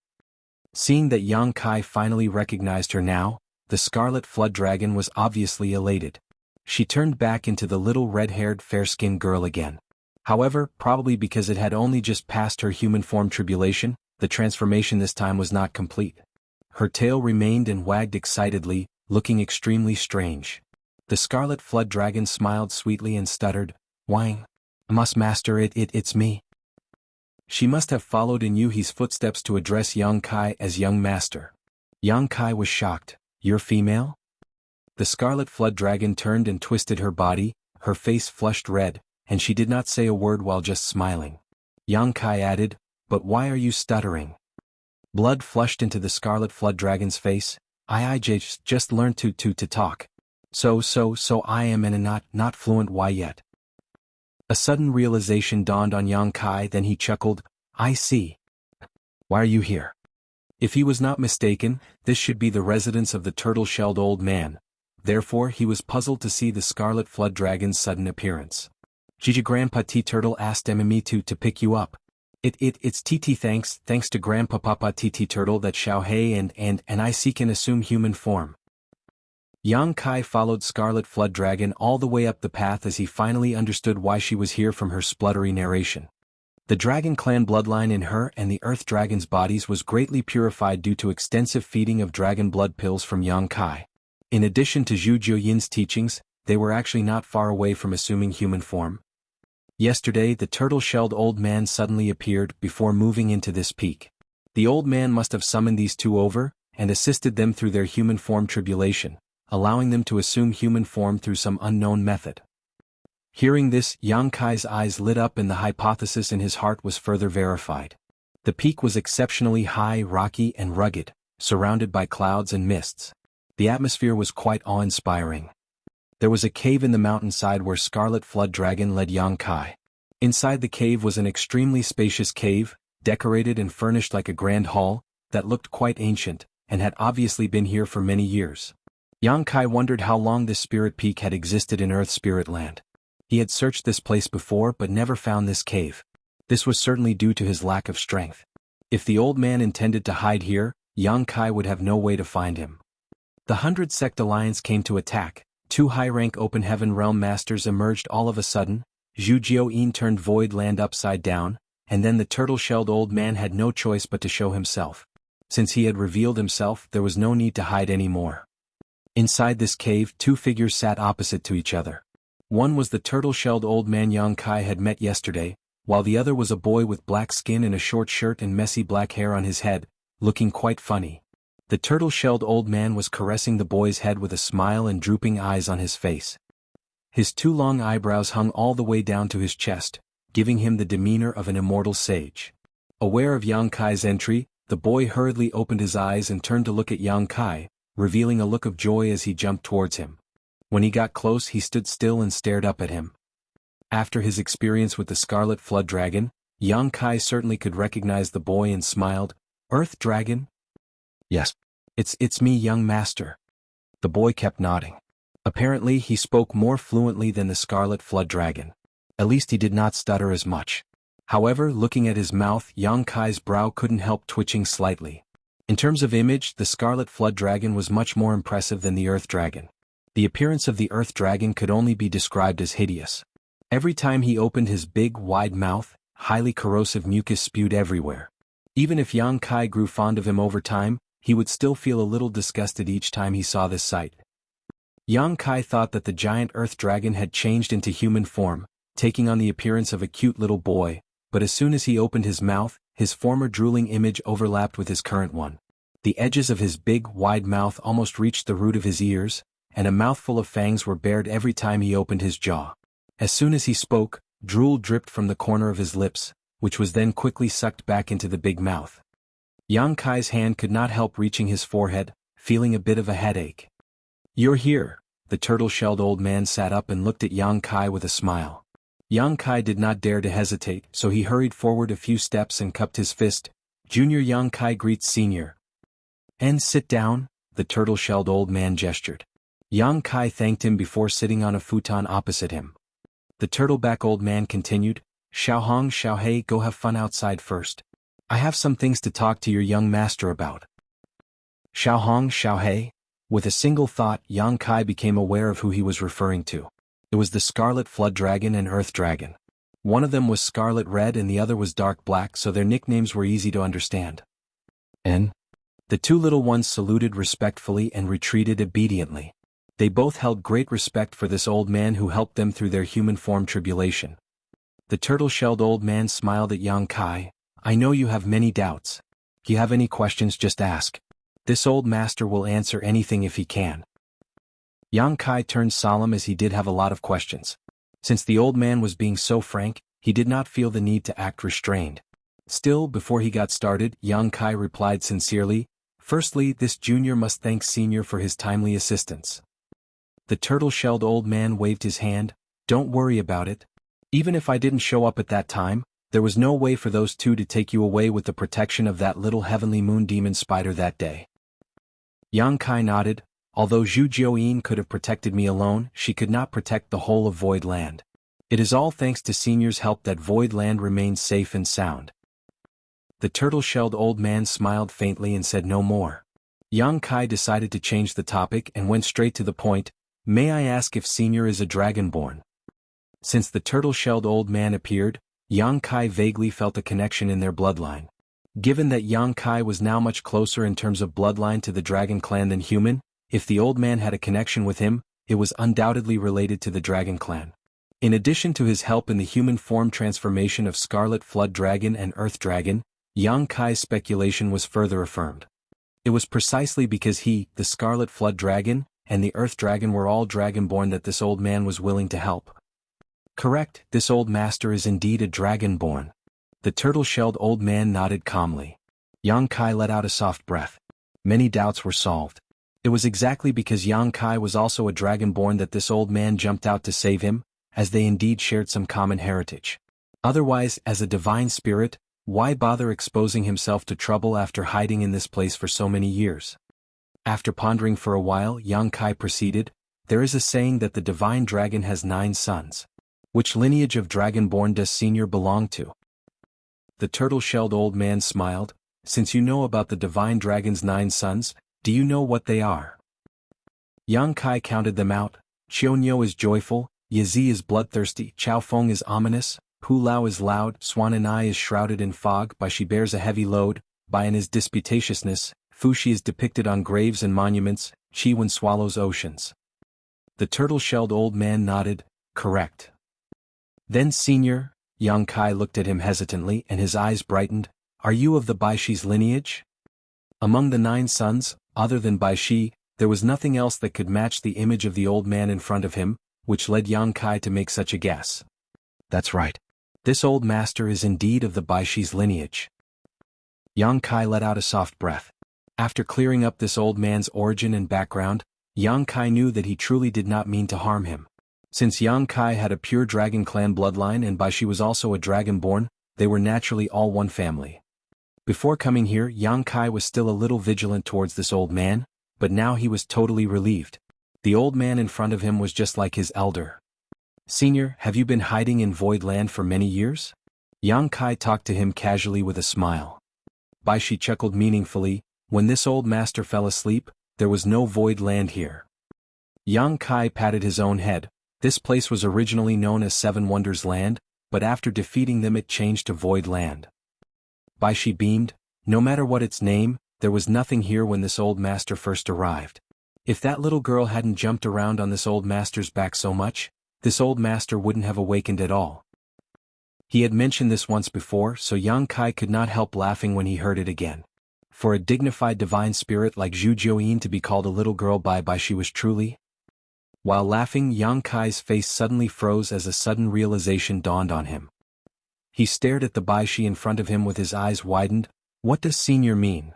Seeing that Yang Kai finally recognized her now, the Scarlet Flood Dragon was obviously elated. She turned back into the little red-haired fair-skinned girl again. However, probably because it had only just passed her human form tribulation, the transformation this time was not complete. Her tail remained and wagged excitedly, looking extremely strange. The Scarlet Flood Dragon smiled sweetly and stuttered, "Wang, must master it's me." She must have followed in Yuhi's footsteps to address Yang Kai as young master. Yang Kai was shocked. "You're female?" The Scarlet Flood Dragon turned and twisted her body, her face flushed red, and she did not say a word while just smiling. Yang Kai added, "But why are you stuttering?" Blood flushed into the Scarlet Flood Dragon's face. I just learned to talk. So I am not fluent. Why yet?" A sudden realization dawned on Yang Kai, then he chuckled, "I see. Why are you here?" If he was not mistaken, this should be the residence of the turtle-shelled old man. Therefore he was puzzled to see the Scarlet Flood Dragon's sudden appearance. "Jija Grandpa T Turtle asked me to pick you up. It's TT thanks to Grandpa Papa TT Turtle that Xiao Hei and I can assume human form." Yang Kai followed Scarlet Flood Dragon all the way up the path as he finally understood why she was here from her spluttery narration. The Dragon Clan bloodline in her and the Earth Dragon's bodies was greatly purified due to extensive feeding of dragon blood pills from Yang Kai. In addition to Zhu Jiuyin's teachings, they were actually not far away from assuming human form. Yesterday the turtle-shelled old man suddenly appeared before moving into this peak. The old man must have summoned these two over, and assisted them through their human form tribulation, allowing them to assume human form through some unknown method. Hearing this, Yang Kai's eyes lit up and the hypothesis in his heart was further verified. The peak was exceptionally high, rocky and rugged, surrounded by clouds and mists. The atmosphere was quite awe-inspiring. There was a cave in the mountainside where Scarlet Flood Dragon led Yang Kai. Inside the cave was an extremely spacious cave, decorated and furnished like a grand hall, that looked quite ancient, and had obviously been here for many years. Yang Kai wondered how long this spirit peak had existed in Earth Spirit Land. He had searched this place before but never found this cave. This was certainly due to his lack of strength. If the old man intended to hide here, Yang Kai would have no way to find him. The 100 Sect Alliance came to attack. Two high-rank Open Heaven Realm Masters emerged all of a sudden. Zhu Jiuyin turned Void Land upside down, and then the turtle-shelled old man had no choice but to show himself. Since he had revealed himself, there was no need to hide anymore. Inside this cave, two figures sat opposite to each other. One was the turtle-shelled old man Yang Kai had met yesterday, while the other was a boy with black skin and a short shirt and messy black hair on his head, looking quite funny. The turtle-shelled old man was caressing the boy's head with a smile and drooping eyes on his face. His two long eyebrows hung all the way down to his chest, giving him the demeanor of an immortal sage. Aware of Yang Kai's entry, the boy hurriedly opened his eyes and turned to look at Yang Kai, revealing a look of joy as he jumped towards him. When he got close, he stood still and stared up at him. After his experience with the Scarlet Flood Dragon, Yang Kai certainly could recognize the boy and smiled. "Earth Dragon?" "Yes. It's me, young master." The boy kept nodding. Apparently he spoke more fluently than the Scarlet Flood Dragon. At least he did not stutter as much. However, looking at his mouth, Yang Kai's brow couldn't help twitching slightly. In terms of image, the Scarlet Flood Dragon was much more impressive than the Earth Dragon. The appearance of the Earth Dragon could only be described as hideous. Every time he opened his big, wide mouth, highly corrosive mucus spewed everywhere. Even if Yang Kai grew fond of him over time, he would still feel a little disgusted each time he saw this sight. Yang Kai thought that the giant Earth Dragon had changed into human form, taking on the appearance of a cute little boy, but as soon as he opened his mouth, his former drooling image overlapped with his current one. The edges of his big, wide mouth almost reached the root of his ears, and a mouthful of fangs were bared every time he opened his jaw. As soon as he spoke, drool dripped from the corner of his lips, which was then quickly sucked back into the big mouth. Yang Kai's hand could not help reaching his forehead, feeling a bit of a headache. "You're here." The turtle-shelled old man sat up and looked at Yang Kai with a smile. Yang Kai did not dare to hesitate, so he hurried forward a few steps and cupped his fist. "Junior Yang Kai greets Senior." "And sit down," the turtle-shelled old man gestured. Yang Kai thanked him before sitting on a futon opposite him. The turtleback old man continued, "Xiaohong, Xiaohei, go have fun outside first. I have some things to talk to your young master about." Xiaohong, Xiaohei? With a single thought, Yang Kai became aware of who he was referring to. It was the Scarlet Flood Dragon and Earth Dragon. One of them was scarlet red and the other was dark black, so their nicknames were easy to understand. "And?" The two little ones saluted respectfully and retreated obediently. They both held great respect for this old man who helped them through their human form tribulation. The turtle-shelled old man smiled at Yang Kai. "I know you have many doubts. If you have any questions, just ask. This old master will answer anything if he can." Yang Kai turned solemn as he did have a lot of questions. Since the old man was being so frank, he did not feel the need to act restrained. Still, before he got started, Yang Kai replied sincerely, "Firstly, this junior must thank senior for his timely assistance." The turtle-shelled old man waved his hand. "Don't worry about it. Even if I didn't show up at that time, there was no way for those two to take you away with the protection of that little heavenly moon demon spider that day." Yang Kai nodded. "Although Zhu Jiuyin could have protected me alone, she could not protect the whole of Void Land. It is all thanks to Senior's help that Void Land remains safe and sound." The turtle-shelled old man smiled faintly and said no more. Yang Kai decided to change the topic and went straight to the point. "May I ask if Senior is a dragonborn?" Since the turtle-shelled old man appeared, Yang Kai vaguely felt a connection in their bloodline. Given that Yang Kai was now much closer in terms of bloodline to the dragon clan than human, if the old man had a connection with him, it was undoubtedly related to the dragon clan. In addition to his help in the human form transformation of Scarlet Flood Dragon and Earth Dragon, Yang Kai's speculation was further affirmed. It was precisely because he, the Scarlet Flood Dragon, and the Earth Dragon were all dragonborn that this old man was willing to help. "Correct, this old master is indeed a dragonborn." The turtle-shelled old man nodded calmly. Yang Kai let out a soft breath. Many doubts were solved. It was exactly because Yang Kai was also a dragonborn that this old man jumped out to save him, as they indeed shared some common heritage. Otherwise, as a divine spirit, why bother exposing himself to trouble after hiding in this place for so many years? After pondering for a while, Yang Kai proceeded, "There is a saying that the divine dragon has 9 sons. Which lineage of dragonborn does Senior belong to?" The turtle-shelled old man smiled. "Since you know about the divine dragon's 9 sons, do you know what they are?" Yang Kai counted them out. Qianyo is joyful, Yazi is bloodthirsty, Chaofeng is ominous, Hu Lao is loud, Swananai is shrouded in fog, Bai she bears a heavy load, Baian is disputatiousness, Fushi is depicted on graves and monuments, Chi Wen swallows oceans. The turtle-shelled old man nodded. correct. Then Senior, Yang Kai looked at him hesitantly and his eyes brightened. Are you of the Baishi's lineage? Among the 9 sons, other than Baishi, there was nothing else that could match the image of the old man in front of him, which led Yang Kai to make such a guess. That's right. This old master is indeed of the Baishi's lineage. Yang Kai let out a soft breath. After clearing up this old man's origin and background, Yang Kai knew that he truly did not mean to harm him. Since Yang Kai had a pure dragon clan bloodline and Baishi was also a dragonborn, they were naturally all one family. Before coming here, Yang Kai was still a little vigilant towards this old man, but now he was totally relieved. The old man in front of him was just like his elder. Senior, have you been hiding in Void Land for many years? Yang Kai talked to him casually with a smile. Baishi chuckled meaningfully. When this old master fell asleep, there was no Void Land here. Yang Kai patted his own head. This place was originally known as Seven Wonders Land, but after defeating them it changed to Void Land. Baishi beamed. No matter what its name, there was nothing here when this old master first arrived. If that little girl hadn't jumped around on this old master's back so much, this old master wouldn't have awakened at all. He had mentioned this once before, so Yang Kai could not help laughing when he heard it again. For a dignified divine spirit like Zhu Jiuyin to be called a little girl by Baishi was truly... While laughing, Yang Kai's face suddenly froze as a sudden realization dawned on him. He stared at the Baishi in front of him with his eyes widened. What does Senior mean?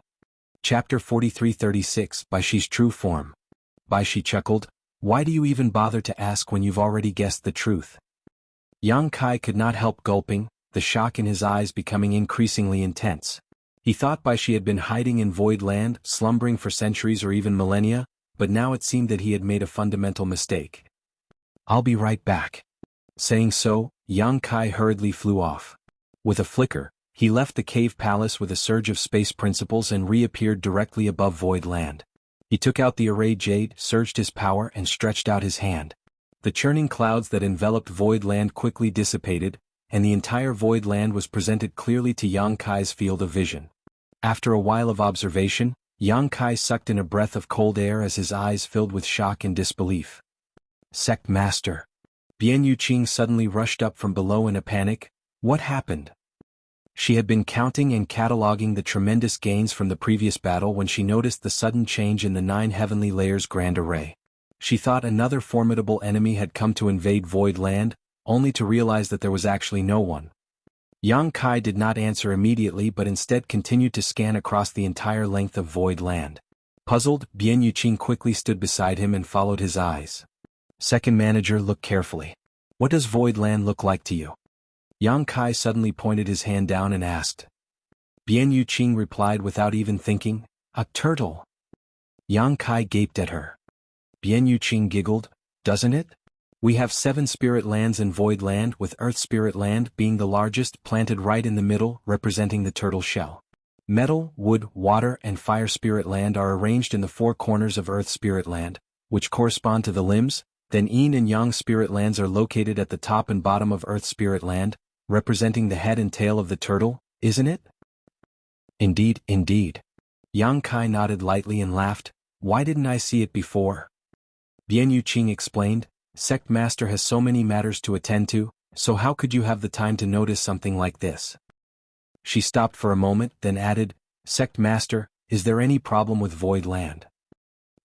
Chapter 43-36, Baishi's True Form. Baishi chuckled. Why do you even bother to ask when you've already guessed the truth? Yang Kai could not help gulping, the shock in his eyes becoming increasingly intense. He thought Baishi had been hiding in Void Land, slumbering for centuries or even millennia, but now it seemed that he had made a fundamental mistake. I'll be right back. Saying so, Yang Kai hurriedly flew off. With a flicker, he left the cave palace with a surge of space principles and reappeared directly above Void Land. He took out the array jade, surged his power and stretched out his hand. The churning clouds that enveloped Void Land quickly dissipated, and the entire Void Land was presented clearly to Yang Kai's field of vision. After a while of observation, Yang Kai sucked in a breath of cold air as his eyes filled with shock and disbelief. Sect Master. Bian Yuqing suddenly rushed up from below in a panic. What happened? She had been counting and cataloging the tremendous gains from the previous battle when she noticed the sudden change in the 9 heavenly layers grand array. She thought another formidable enemy had come to invade Void Land, only to realize that there was actually no one. Yang Kai did not answer immediately but instead continued to scan across the entire length of Void Land. Puzzled, Bian Yuqing quickly stood beside him and followed his eyes. Second manager, look carefully. What does Void Land look like to you? Yang Kai suddenly pointed his hand down and asked. Bian Yuqing replied without even thinking, a turtle. Yang Kai gaped at her. Bian Yuqing giggled, doesn't it? We have 7 spirit lands in Void Land, with Earth Spirit Land being the largest, planted right in the middle, representing the turtle shell. Metal, wood, water and fire spirit land are arranged in the 4 corners of Earth Spirit Land, which correspond to the limbs. Then Yin and Yang spirit lands are located at the top and bottom of Earth Spirit Land, representing the head and tail of the turtle, isn't it? Indeed, indeed. Yang Kai nodded lightly and laughed. Why didn't I see it before? Bian Yuqing explained. Sect Master has so many matters to attend to, so how could you have the time to notice something like this? She stopped for a moment, then added, Sect Master, is there any problem with Void Land?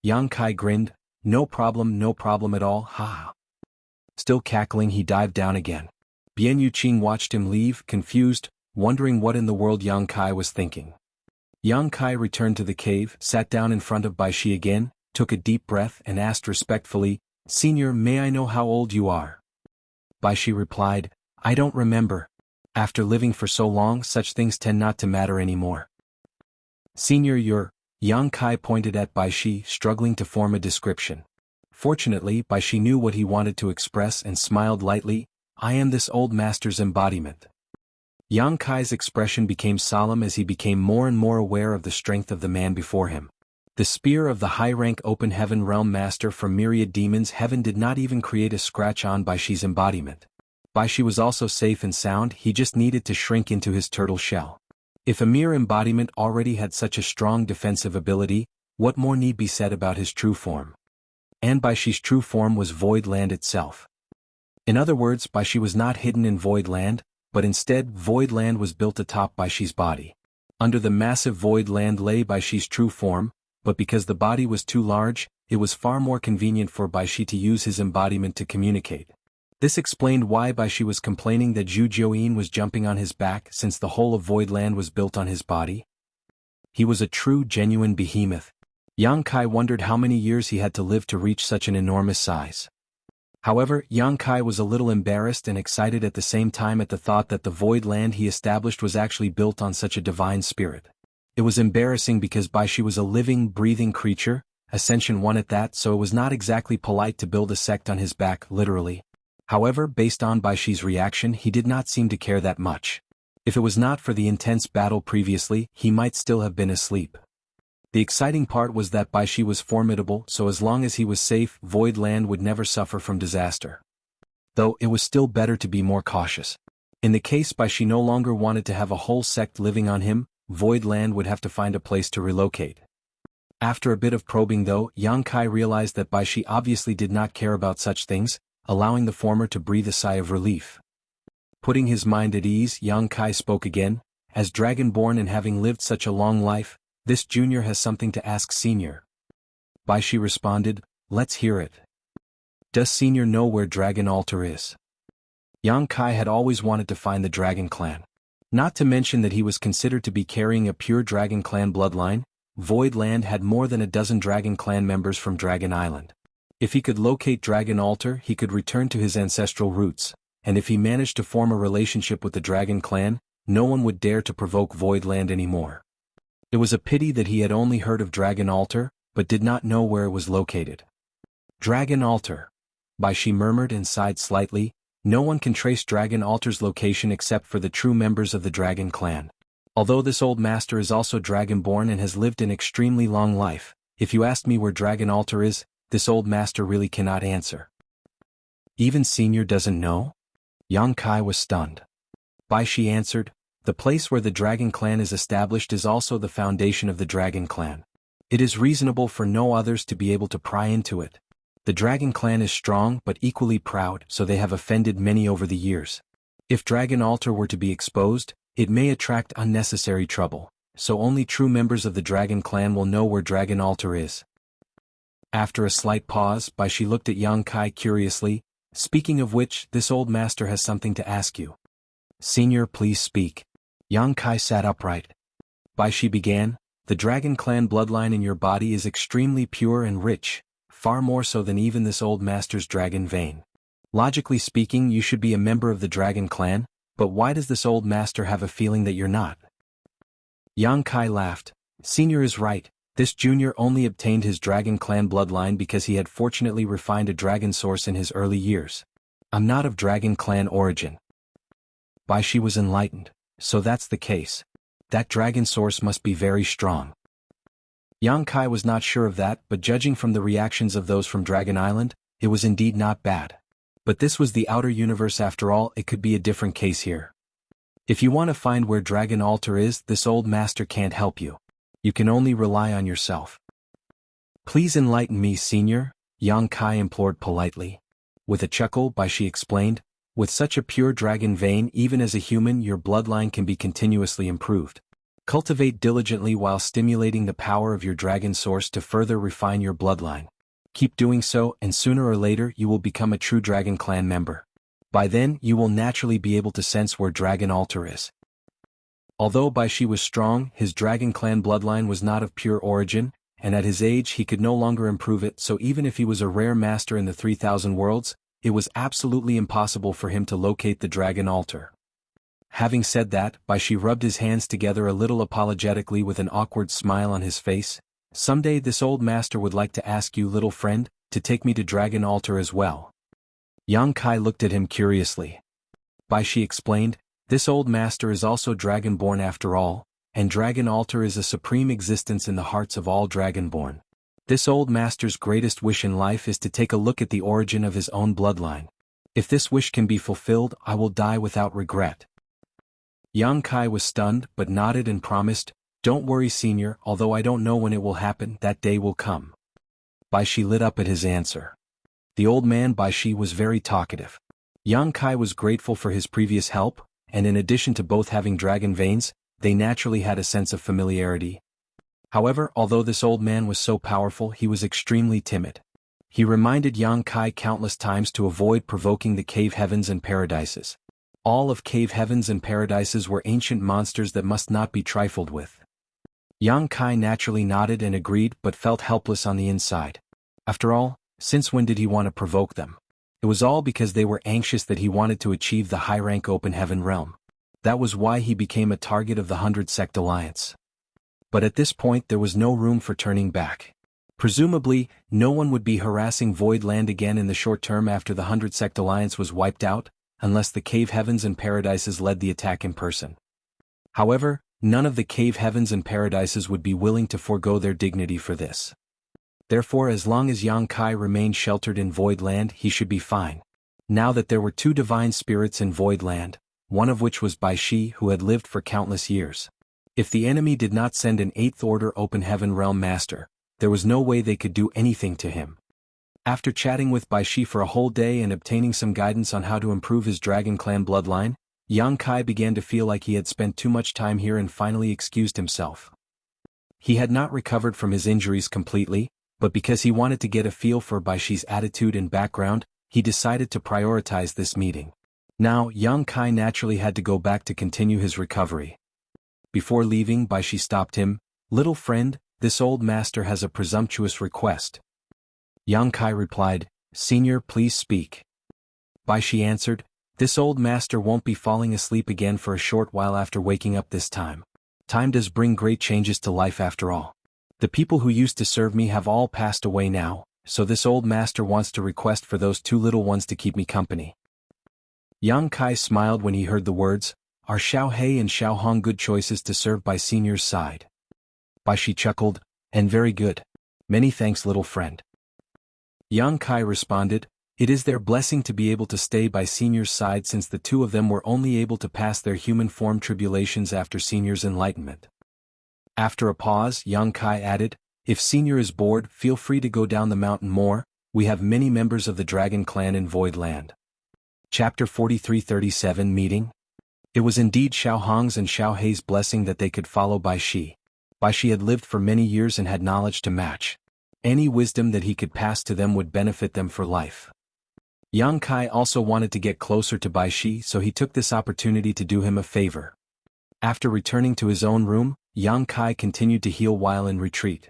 Yang Kai grinned. No problem at all, ha. Still cackling, he dived down again. Bian Yuqing watched him leave, confused, wondering what in the world Yang Kai was thinking. Yang Kai returned to the cave, sat down in front of Baishi again, took a deep breath and asked respectfully, Senior, may I know how old you are? Baishi replied, I don't remember. After living for so long, such things tend not to matter anymore. Senior, you're... Yang Kai pointed at Baishi, struggling to form a description. Fortunately, Baishi knew what he wanted to express and smiled lightly. I am this old master's embodiment. Yang Kai's expression became solemn as he became more and more aware of the strength of the man before him. The spear of the high-rank open heaven realm master from myriad demons heaven did not even create a scratch on Baishi's embodiment. Baishi was also safe and sound, he just needed to shrink into his turtle shell. If a mere embodiment already had such a strong defensive ability, what more need be said about his true form? And Baishi's true form was Void Land itself. In other words, Bai Shi was not hidden in Void Land, but instead Void Land was built atop Bai Shi's body. Under the massive Void Land lay Bai Shi's true form, but because the body was too large, it was far more convenient for Bai Shi to use his embodiment to communicate. This explained why Bai Shi was complaining that Zhu Jiuyin was jumping on his back since the whole of Void Land was built on his body. He was a true, genuine behemoth. Yang Kai wondered how many years he had to live to reach such an enormous size. However, Yang Kai was a little embarrassed and excited at the same time at the thought that the Void Land he established was actually built on such a divine spirit. It was embarrassing because Bai Shi was a living, breathing creature, Ascension 1 at that, so it was not exactly polite to build a sect on his back, literally. However, based on Bai Shi's reaction, he did not seem to care that much. If it was not for the intense battle previously, he might still have been asleep. The exciting part was that Bai Shi was formidable, so as long as he was safe, Void Land would never suffer from disaster. Though, it was still better to be more cautious. In the case Bai Shi no longer wanted to have a whole sect living on him, Void Land would have to find a place to relocate. After a bit of probing though, Yang Kai realized that Bai Shi obviously did not care about such things, allowing the former to breathe a sigh of relief. Putting his mind at ease, Yang Kai spoke again. As Dragonborn and having lived such a long life, this junior has something to ask senior. Bai Shi responded, let's hear it. Does senior know where Dragon Altar is? Yang Kai had always wanted to find the Dragon Clan. Not to mention that he was considered to be carrying a pure Dragon Clan bloodline. Void Land had more than a dozen Dragon Clan members from Dragon Island. If he could locate Dragon Altar, he could return to his ancestral roots, and if he managed to form a relationship with the Dragon Clan, no one would dare to provoke Void Land anymore. It was a pity that he had only heard of Dragon Altar, but did not know where it was located. Dragon Altar. Bai Shi murmured and sighed slightly. No one can trace Dragon Altar's location except for the true members of the Dragon Clan. Although this old master is also Dragonborn and has lived an extremely long life, if you asked me where Dragon Altar is, this old master really cannot answer. Even senior doesn't know? Yang Kai was stunned. Bai Shi answered, the place where the Dragon Clan is established is also the foundation of the Dragon Clan. It is reasonable for no others to be able to pry into it. The Dragon Clan is strong but equally proud, so they have offended many over the years. If Dragon Altar were to be exposed, it may attract unnecessary trouble, so only true members of the Dragon Clan will know where Dragon Altar is. After a slight pause, Bai Shi looked at Yang Kai curiously. Speaking of which, this old master has something to ask you. Senior, please speak. Yang Kai sat upright. Bai Shi began, the Dragon Clan bloodline in your body is extremely pure and rich, far more so than even this old master's dragon vein. Logically speaking, you should be a member of the Dragon Clan, but why does this old master have a feeling that you're not? Yang Kai laughed. Senior is right. This junior only obtained his Dragon Clan bloodline because he had fortunately refined a dragon source in his early years. I'm not of Dragon Clan origin. Bai Shi was enlightened. So that's the case. That dragon source must be very strong. Yang Kai was not sure of that, but judging from the reactions of those from Dragon Island, it was indeed not bad. But this was the outer universe after all, it could be a different case here. If you want to find where Dragon Altar is, this old master can't help you. You can only rely on yourself. Please enlighten me, senior, Yang Kai implored politely. With a chuckle, Bai Shi explained, with such a pure dragon vein, even as a human, your bloodline can be continuously improved. Cultivate diligently while stimulating the power of your dragon source to further refine your bloodline. Keep doing so, and sooner or later you will become a true Dragon Clan member. By then, you will naturally be able to sense where Dragon Altar is. Although Bai Shi was strong, his Dragon Clan bloodline was not of pure origin, and at his age he could no longer improve it, so even if he was a rare master in the 3000 worlds, it was absolutely impossible for him to locate the Dragon Altar. Having said that, Bai Shi rubbed his hands together a little apologetically with an awkward smile on his face. Someday this old master would like to ask you, little friend, to take me to Dragon Altar as well. Yang Kai looked at him curiously. Bai Shi explained, this old master is also Dragonborn after all, and Dragon Altar is a supreme existence in the hearts of all Dragonborn. This old master's greatest wish in life is to take a look at the origin of his own bloodline. If this wish can be fulfilled, I will die without regret. Yang Kai was stunned but nodded and promised, don't worry senior, although I don't know when it will happen, that day will come. Bai Shi lit up at his answer. The old man Bai Shi was very talkative. Yang Kai was grateful for his previous help, and in addition to both having dragon veins, they naturally had a sense of familiarity. However, although this old man was so powerful, he was extremely timid. He reminded Yang Kai countless times to avoid provoking the cave heavens and paradises. All of cave heavens and paradises were ancient monsters that must not be trifled with. Yang Kai naturally nodded and agreed but felt helpless on the inside. After all, since when did he want to provoke them? It was all because they were anxious that he wanted to achieve the high-rank open heaven realm. That was why he became a target of the 100-Sect Alliance. But at this point there was no room for turning back. Presumably, no one would be harassing Void Land again in the short term after the 100-Sect Alliance was wiped out, unless the cave heavens and paradises led the attack in person. However, none of the cave heavens and paradises would be willing to forego their dignity for this. Therefore, as long as Yang Kai remained sheltered in Void Land, he should be fine. Now that there were two divine spirits in Void Land, one of which was Bai Shi, who had lived for countless years. If the enemy did not send an 8th Order Open Heaven Realm Master, there was no way they could do anything to him. After chatting with Bai Shi for a whole day and obtaining some guidance on how to improve his Dragon Clan bloodline, Yang Kai began to feel like he had spent too much time here and finally excused himself. He had not recovered from his injuries completely, but because he wanted to get a feel for Bai Shi's attitude and background, he decided to prioritize this meeting. Now, Yang Kai naturally had to go back to continue his recovery. Before leaving, Bai Shi stopped him. "Little friend, this old master has a presumptuous request." Yang Kai replied, "Senior, please speak." Bai Shi answered, "This old master won't be falling asleep again for a short while after waking up this time. Time does bring great changes to life after all. The people who used to serve me have all passed away now, so this old master wants to request for those two little ones to keep me company." Yang Kai smiled when he heard the words, "Are Xiao He and Xiao Hong good choices to serve by Senior's side?" Bai Shi chuckled, "And very good. Many thanks, little friend." Yang Kai responded, "It is their blessing to be able to stay by Senior's side since the two of them were only able to pass their human form tribulations after Senior's enlightenment." After a pause, Yang Kai added, "If Senior is bored, feel free to go down the mountain more. We have many members of the Dragon Clan in Void Land." Chapter 43-37 Meeting. It was indeed Xiao Hong's and Xiao Hei's blessing that they could follow Bai Shi. Bai Shi had lived for many years and had knowledge to match. Any wisdom that he could pass to them would benefit them for life. Yang Kai also wanted to get closer to Bai Shi, so he took this opportunity to do him a favor. After returning to his own room, Yang Kai continued to heal while in retreat.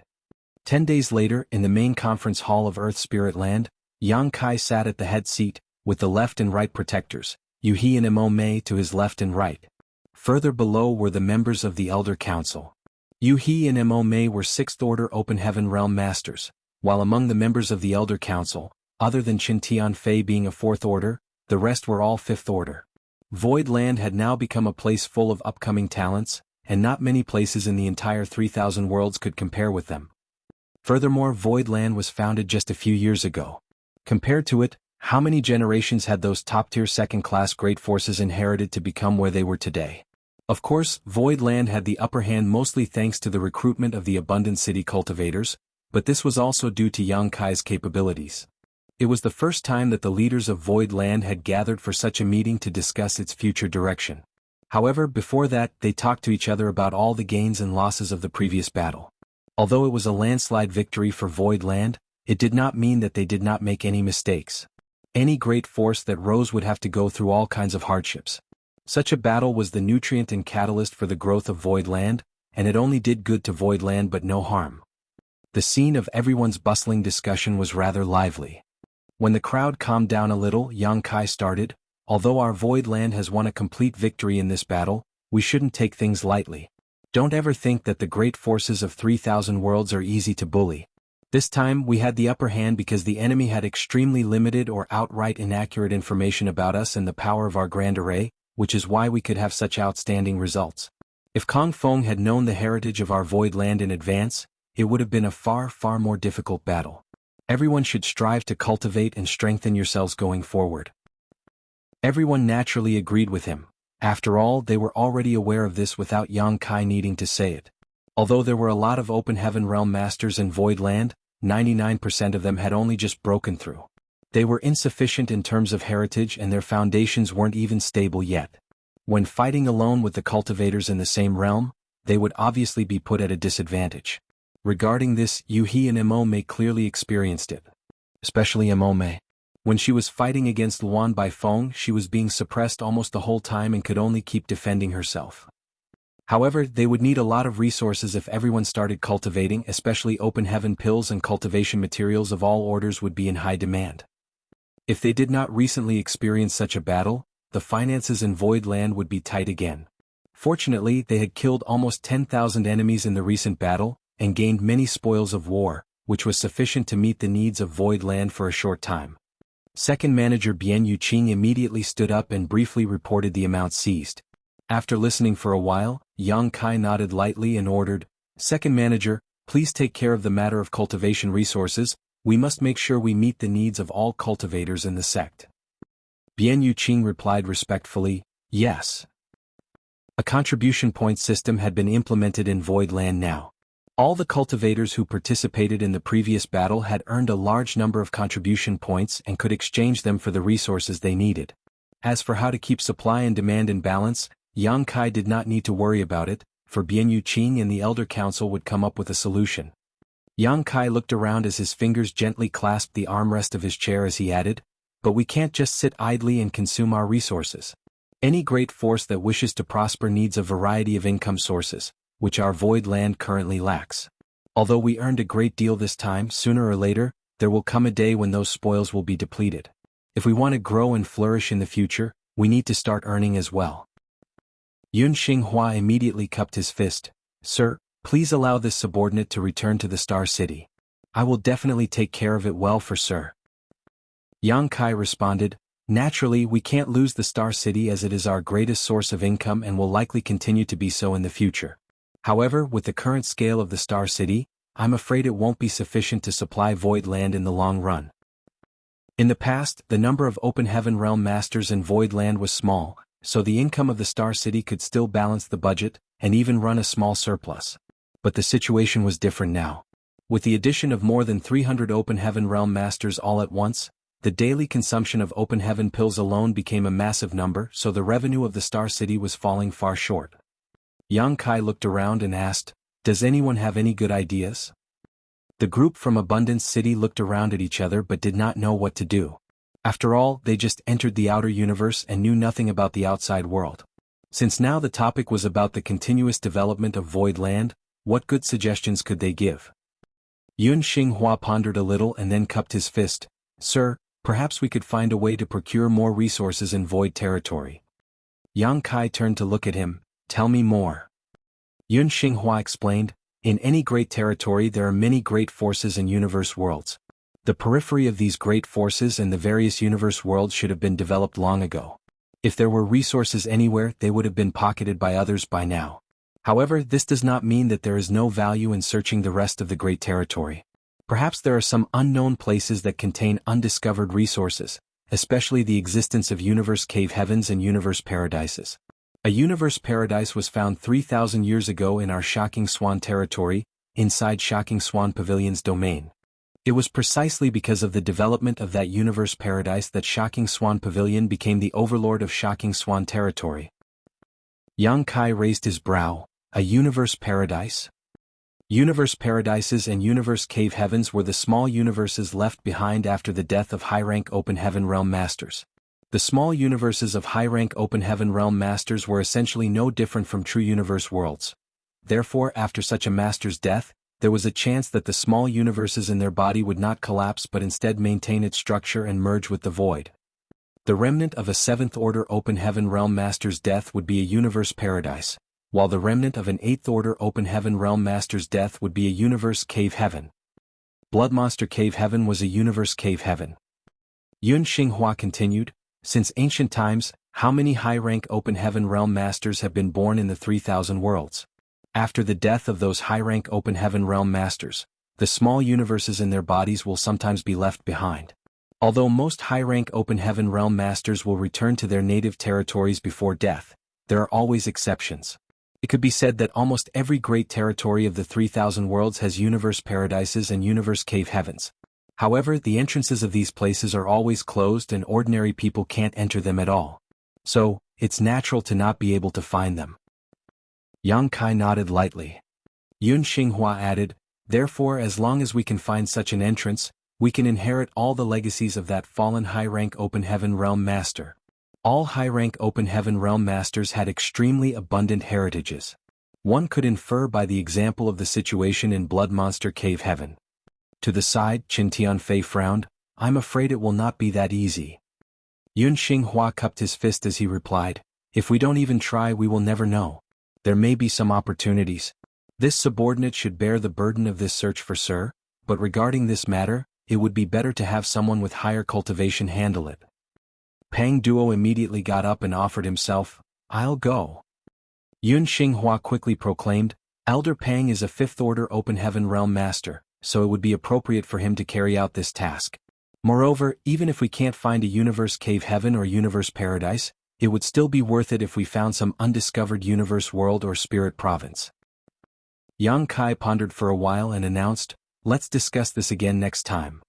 10 days later, in the main conference hall of Earth Spirit Land, Yang Kai sat at the head seat, with the left and right protectors, Yu He and Mo Mei to his left and right. Further below were the members of the Elder Council. Yu He and Mo Mei were 6th Order Open Heaven Realm Masters, while among the members of the Elder Council, other than Qin Tianfei being a 4th Order, the rest were all 5th Order. Void Land had now become a place full of upcoming talents, and not many places in the entire 3,000 worlds could compare with them. Furthermore, Void Land was founded just a few years ago. Compared to it, how many generations had those top-tier second-class great forces inherited to become where they were today? Of course, Void Land had the upper hand mostly thanks to the recruitment of the Abundant City cultivators, but this was also due to Yang Kai's capabilities. It was the first time that the leaders of Void Land had gathered for such a meeting to discuss its future direction. However, before that, they talked to each other about all the gains and losses of the previous battle. Although it was a landslide victory for Void Land, it did not mean that they did not make any mistakes. Any great force that rose would have to go through all kinds of hardships. Such a battle was the nutrient and catalyst for the growth of Void Land, and it only did good to Void Land but no harm. The scene of everyone's bustling discussion was rather lively. When the crowd calmed down a little, Yang Kai started, "Although our Void Land has won a complete victory in this battle, we shouldn't take things lightly. Don't ever think that the great forces of 3,000 worlds are easy to bully. This time we had the upper hand because the enemy had extremely limited or outright inaccurate information about us and the power of our Grand Array, which is why we could have such outstanding results. If Kong Feng had known the heritage of our Void Land in advance, it would have been a far, far more difficult battle. Everyone should strive to cultivate and strengthen yourselves going forward." Everyone naturally agreed with him. After all, they were already aware of this without Yang Kai needing to say it. Although there were a lot of Open Heaven Realm Masters in Void Land, 99% of them had only just broken through. They were insufficient in terms of heritage and their foundations weren't even stable yet. When fighting alone with the cultivators in the same realm, they would obviously be put at a disadvantage. Regarding this, Yu-He and Mo clearly experienced it. Especially Mo. When she was fighting against Luan Baifeng, she was being suppressed almost the whole time and could only keep defending herself. However, they would need a lot of resources if everyone started cultivating, especially open heaven pills and cultivation materials of all orders would be in high demand. If they did not recently experience such a battle, the finances in Void Land would be tight again. Fortunately, they had killed almost 10,000 enemies in the recent battle, and gained many spoils of war, which was sufficient to meet the needs of Void Land for a short time. Second manager Bian Yuqing immediately stood up and briefly reported the amount seized. After listening for a while, Yang Kai nodded lightly and ordered, "Second manager, please take care of the matter of cultivation resources. We must make sure we meet the needs of all cultivators in the sect." Bian Yuqing replied respectfully, "Yes." A contribution point system had been implemented in Void Land now. All the cultivators who participated in the previous battle had earned a large number of contribution points and could exchange them for the resources they needed. As for how to keep supply and demand in balance, Yang Kai did not need to worry about it, for Bian Yuqing and the Elder Council would come up with a solution. Yang Kai looked around as his fingers gently clasped the armrest of his chair as he added, "But we can't just sit idly and consume our resources. Any great force that wishes to prosper needs a variety of income sources, which our Void Land currently lacks. Although we earned a great deal this time, sooner or later, there will come a day when those spoils will be depleted. If we want to grow and flourish in the future, we need to start earning as well." Yun Xinghua immediately cupped his fist. "Sir, please allow this subordinate to return to the Star City. I will definitely take care of it well for Sir." Yang Kai responded, "Naturally, we can't lose the Star City as it is our greatest source of income and will likely continue to be so in the future. However, with the current scale of the Star City, I'm afraid it won't be sufficient to supply Void Land in the long run." In the past, the number of Open Heaven Realm Masters in Void Land was small, so the income of the Star City could still balance the budget, and even run a small surplus. But the situation was different now. With the addition of more than 300 Open Heaven Realm Masters all at once, the daily consumption of Open Heaven pills alone became a massive number, so the revenue of the Star City was falling far short. Yang Kai looked around and asked, "Does anyone have any good ideas?" The group from Abundance City looked around at each other but did not know what to do. After all, they just entered the outer universe and knew nothing about the outside world. Since now the topic was about the continuous development of Void Land, what good suggestions could they give? Yun Xinghua pondered a little and then cupped his fist. "Sir, perhaps we could find a way to procure more resources in Void territory." Yang Kai turned to look at him. "Tell me more." Yun Xinghua explained, "In any great territory there are many great forces and universe worlds. The periphery of these great forces and the various universe worlds should have been developed long ago. If there were resources anywhere, they would have been pocketed by others by now. However, this does not mean that there is no value in searching the rest of the great territory. Perhaps there are some unknown places that contain undiscovered resources, especially the existence of universe cave heavens and universe paradises. A universe paradise was found 3,000 years ago in our Shocking Swan territory, inside Shocking Swan Pavilion's domain. It was precisely because of the development of that universe paradise that Shocking Swan Pavilion became the overlord of Shocking Swan territory." Yang Kai raised his brow. "A universe paradise?" Universe paradises and universe cave heavens were the small universes left behind after the death of high-rank Open Heaven Realm Masters. The small universes of high-rank Open Heaven Realm Masters were essentially no different from true universe worlds. Therefore, after such a master's death, there was a chance that the small universes in their body would not collapse but instead maintain its structure and merge with the void. The remnant of a 7th Order Open Heaven Realm Master's death would be a universe paradise, while the remnant of an 8th Order Open Heaven Realm Master's death would be a universe cave heaven. Blood Monster Cave Heaven was a universe cave heaven. Yun Xinghua continued, "Since ancient times, how many high-rank Open Heaven Realm Masters have been born in the 3,000 worlds? After the death of those high-rank Open Heaven Realm Masters, the small universes in their bodies will sometimes be left behind. Although most high-rank Open Heaven Realm Masters will return to their native territories before death, there are always exceptions. It could be said that almost every great territory of the 3,000 worlds has universe paradises and universe cave heavens. However, the entrances of these places are always closed and ordinary people can't enter them at all. So, it's natural to not be able to find them. Yang Kai nodded lightly. Yun Xinghua added, therefore as long as we can find such an entrance, we can inherit all the legacies of that fallen high-rank Open Heaven Realm Master. All high-rank Open Heaven Realm Masters had extremely abundant heritages. One could infer by the example of the situation in Blood Monster Cave Heaven. To the side, Qin Tianfei frowned, I'm afraid it will not be that easy. Yun Xinghua cupped his fist as he replied, if we don't even try we will never know. There may be some opportunities. This subordinate should bear the burden of this search for sir, but regarding this matter, it would be better to have someone with higher cultivation handle it. Pang Duo immediately got up and offered himself, I'll go. Yun Xinghua quickly proclaimed, Elder Pang is a 5th Order Open Heaven Realm Master, so it would be appropriate for him to carry out this task. Moreover, even if we can't find a Universe Cave Heaven or Universe Paradise, it would still be worth it if we found some undiscovered Universe World or Spirit Province. Yang Kai pondered for a while and announced, let's discuss this again next time.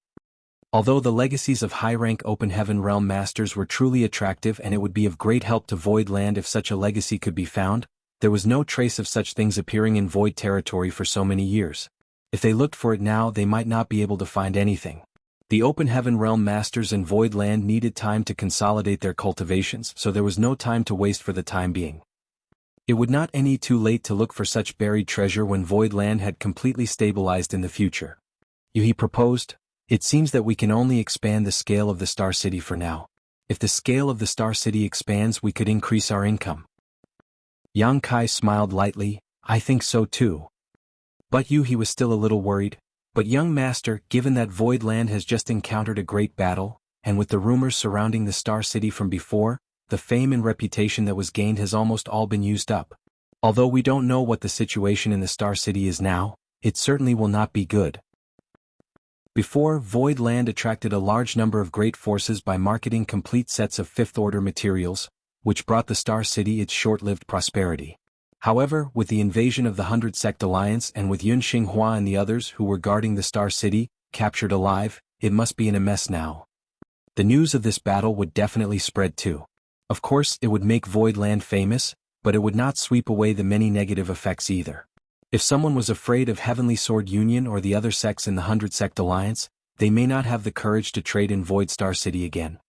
Although the legacies of high-rank Open Heaven Realm Masters were truly attractive and it would be of great help to Void Land if such a legacy could be found, there was no trace of such things appearing in Void territory for so many years. If they looked for it now they might not be able to find anything. The Open Heaven Realm Masters in Void Land needed time to consolidate their cultivations, so there was no time to waste for the time being. It would not be any too late to look for such buried treasure when Void Land had completely stabilized in the future. He proposed, it seems that we can only expand the scale of the Star City for now. If the scale of the Star City expands we could increase our income. Yang Kai smiled lightly, I think so too. But he was still a little worried. But young master, given that Void Land has just encountered a great battle, and with the rumors surrounding the Star City from before, the fame and reputation that was gained has almost all been used up. Although we don't know what the situation in the Star City is now, it certainly will not be good. Before, Void Land attracted a large number of great forces by marketing complete sets of 5th Order materials, which brought the Star City its short-lived prosperity. However, with the invasion of the 100 Sect Alliance and with Yun Xinghua and the others who were guarding the Star City, captured alive, it must be in a mess now. The news of this battle would definitely spread too. Of course, it would make Void Land famous, but it would not sweep away the many negative effects either. If someone was afraid of Heavenly Sword Union or the other sects in the 100 Sect Alliance, they may not have the courage to trade in Void Star City again.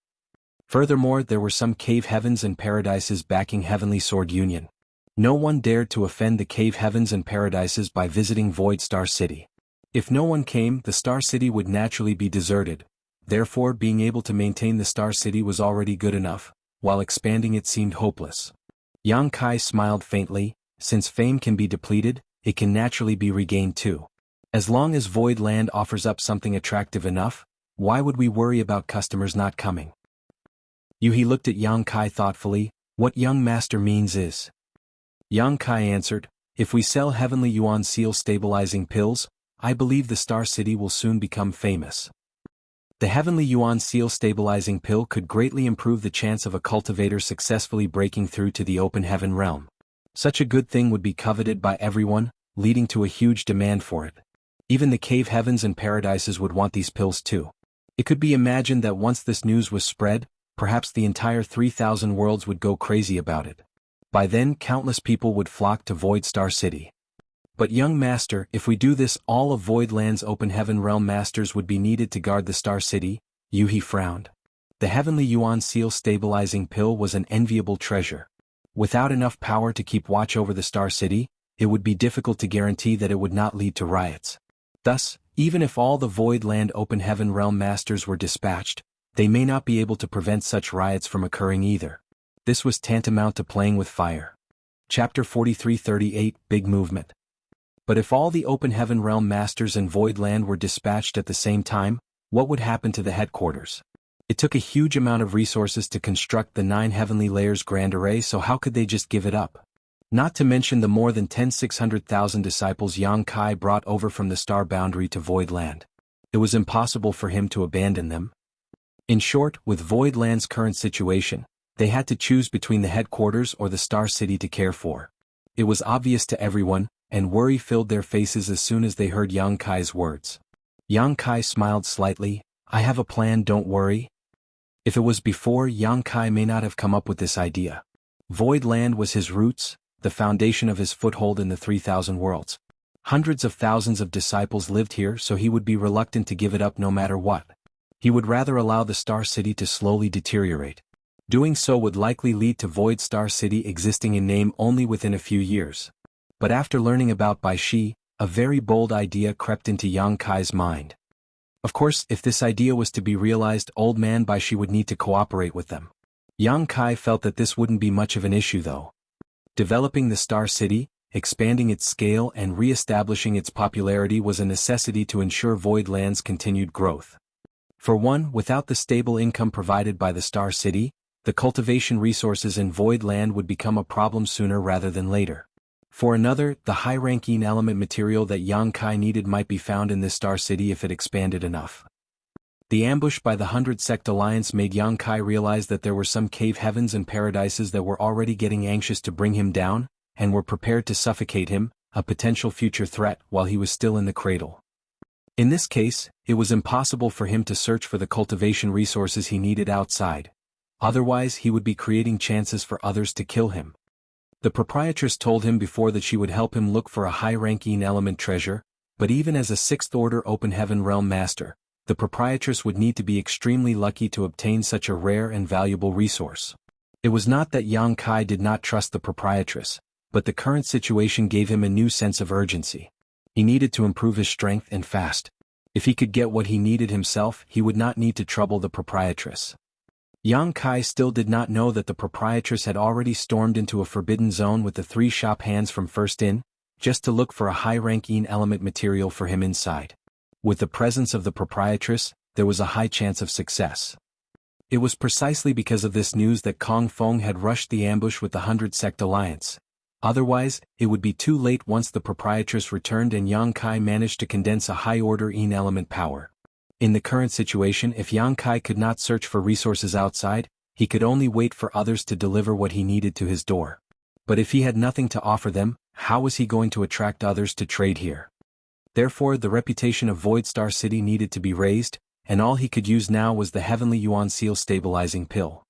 Furthermore, there were some cave heavens and paradises backing Heavenly Sword Union. No one dared to offend the cave heavens and paradises by visiting Void Star City. If no one came, the Star City would naturally be deserted. Therefore, being able to maintain the Star City was already good enough, while expanding it seemed hopeless. Yang Kai smiled faintly, since fame can be depleted, it can naturally be regained too. As long as Void Land offers up something attractive enough, why would we worry about customers not coming? He looked at Yang Kai thoughtfully, what young master means is. Yang Kai answered, if we sell Heavenly Yuan Seal stabilizing pills, I believe the Star City will soon become famous. The Heavenly Yuan Seal stabilizing pill could greatly improve the chance of a cultivator successfully breaking through to the Open Heaven realm. Such a good thing would be coveted by everyone, leading to a huge demand for it. Even the cave heavens and paradises would want these pills too. It could be imagined that once this news was spread, perhaps the entire 3,000 worlds would go crazy about it. By then countless people would flock to Void Star City. But young master, if we do this all of Void Land's Open Heaven Realm Masters would be needed to guard the Star City, He frowned. The Heavenly Yuan Seal stabilizing pill was an enviable treasure. Without enough power to keep watch over the Star City, it would be difficult to guarantee that it would not lead to riots. Thus, even if all the Void Land Open Heaven Realm Masters were dispatched, they may not be able to prevent such riots from occurring either. This was tantamount to playing with fire. Chapter 43-38 Big Movement. But if all the Open Heaven Realm Masters in Void Land were dispatched at the same time, what would happen to the headquarters? It took a huge amount of resources to construct the 9 Heavenly Layers Grand Array, so how could they just give it up? Not to mention the more than 600,000 disciples Yang Kai brought over from the Star Boundary to Void Land. It was impossible for him to abandon them. In short, with Void Land's current situation, they had to choose between the headquarters or the Star City to care for. It was obvious to everyone, and worry filled their faces as soon as they heard Yang Kai's words. Yang Kai smiled slightly. I have a plan, don't worry. If it was before, Yang Kai may not have come up with this idea. Void Land was his roots, the foundation of his foothold in the 3,000 worlds. Hundreds of thousands of disciples lived here, so he would be reluctant to give it up no matter what. He would rather allow the Star City to slowly deteriorate. Doing so would likely lead to Void Star City existing in name only within a few years. But after learning about Bai Shi, a very bold idea crept into Yang Kai's mind. Of course, if this idea was to be realized, old man Bai Shi would need to cooperate with them. Yang Kai felt that this wouldn't be much of an issue though. Developing the Star City, expanding its scale and re-establishing its popularity was a necessity to ensure Void Land's continued growth. For one, without the stable income provided by the Star City, the cultivation resources in Void Land would become a problem sooner rather than later. For another, the high-ranking element material that Yang Kai needed might be found in this Star City if it expanded enough. The ambush by the 100 Sect Alliance made Yang Kai realize that there were some cave heavens and paradises that were already getting anxious to bring him down, and were prepared to suffocate him, a potential future threat, while he was still in the cradle. In this case, it was impossible for him to search for the cultivation resources he needed outside. Otherwise, he would be creating chances for others to kill him. The proprietress told him before that she would help him look for a high-ranking element treasure, but even as a 6th-order Open Heaven Realm Master, the proprietress would need to be extremely lucky to obtain such a rare and valuable resource. It was not that Yang Kai did not trust the proprietress, but the current situation gave him a new sense of urgency. He needed to improve his strength and fast. If he could get what he needed himself, he would not need to trouble the proprietress. Yang Kai still did not know that the proprietress had already stormed into a forbidden zone with the 3 shop hands from First In, just to look for a high-ranking element material for him inside. With the presence of the proprietress, there was a high chance of success. It was precisely because of this news that Kong Feng had rushed the ambush with the 100 Sect Alliance. Otherwise, it would be too late once the proprietress returned and Yang Kai managed to condense a high-order element power. In the current situation, if Yang Kai could not search for resources outside, he could only wait for others to deliver what he needed to his door. But if he had nothing to offer them, how was he going to attract others to trade here? Therefore, the reputation of Void Star City needed to be raised, and all he could use now was the Heavenly Yuan Seal stabilizing pill.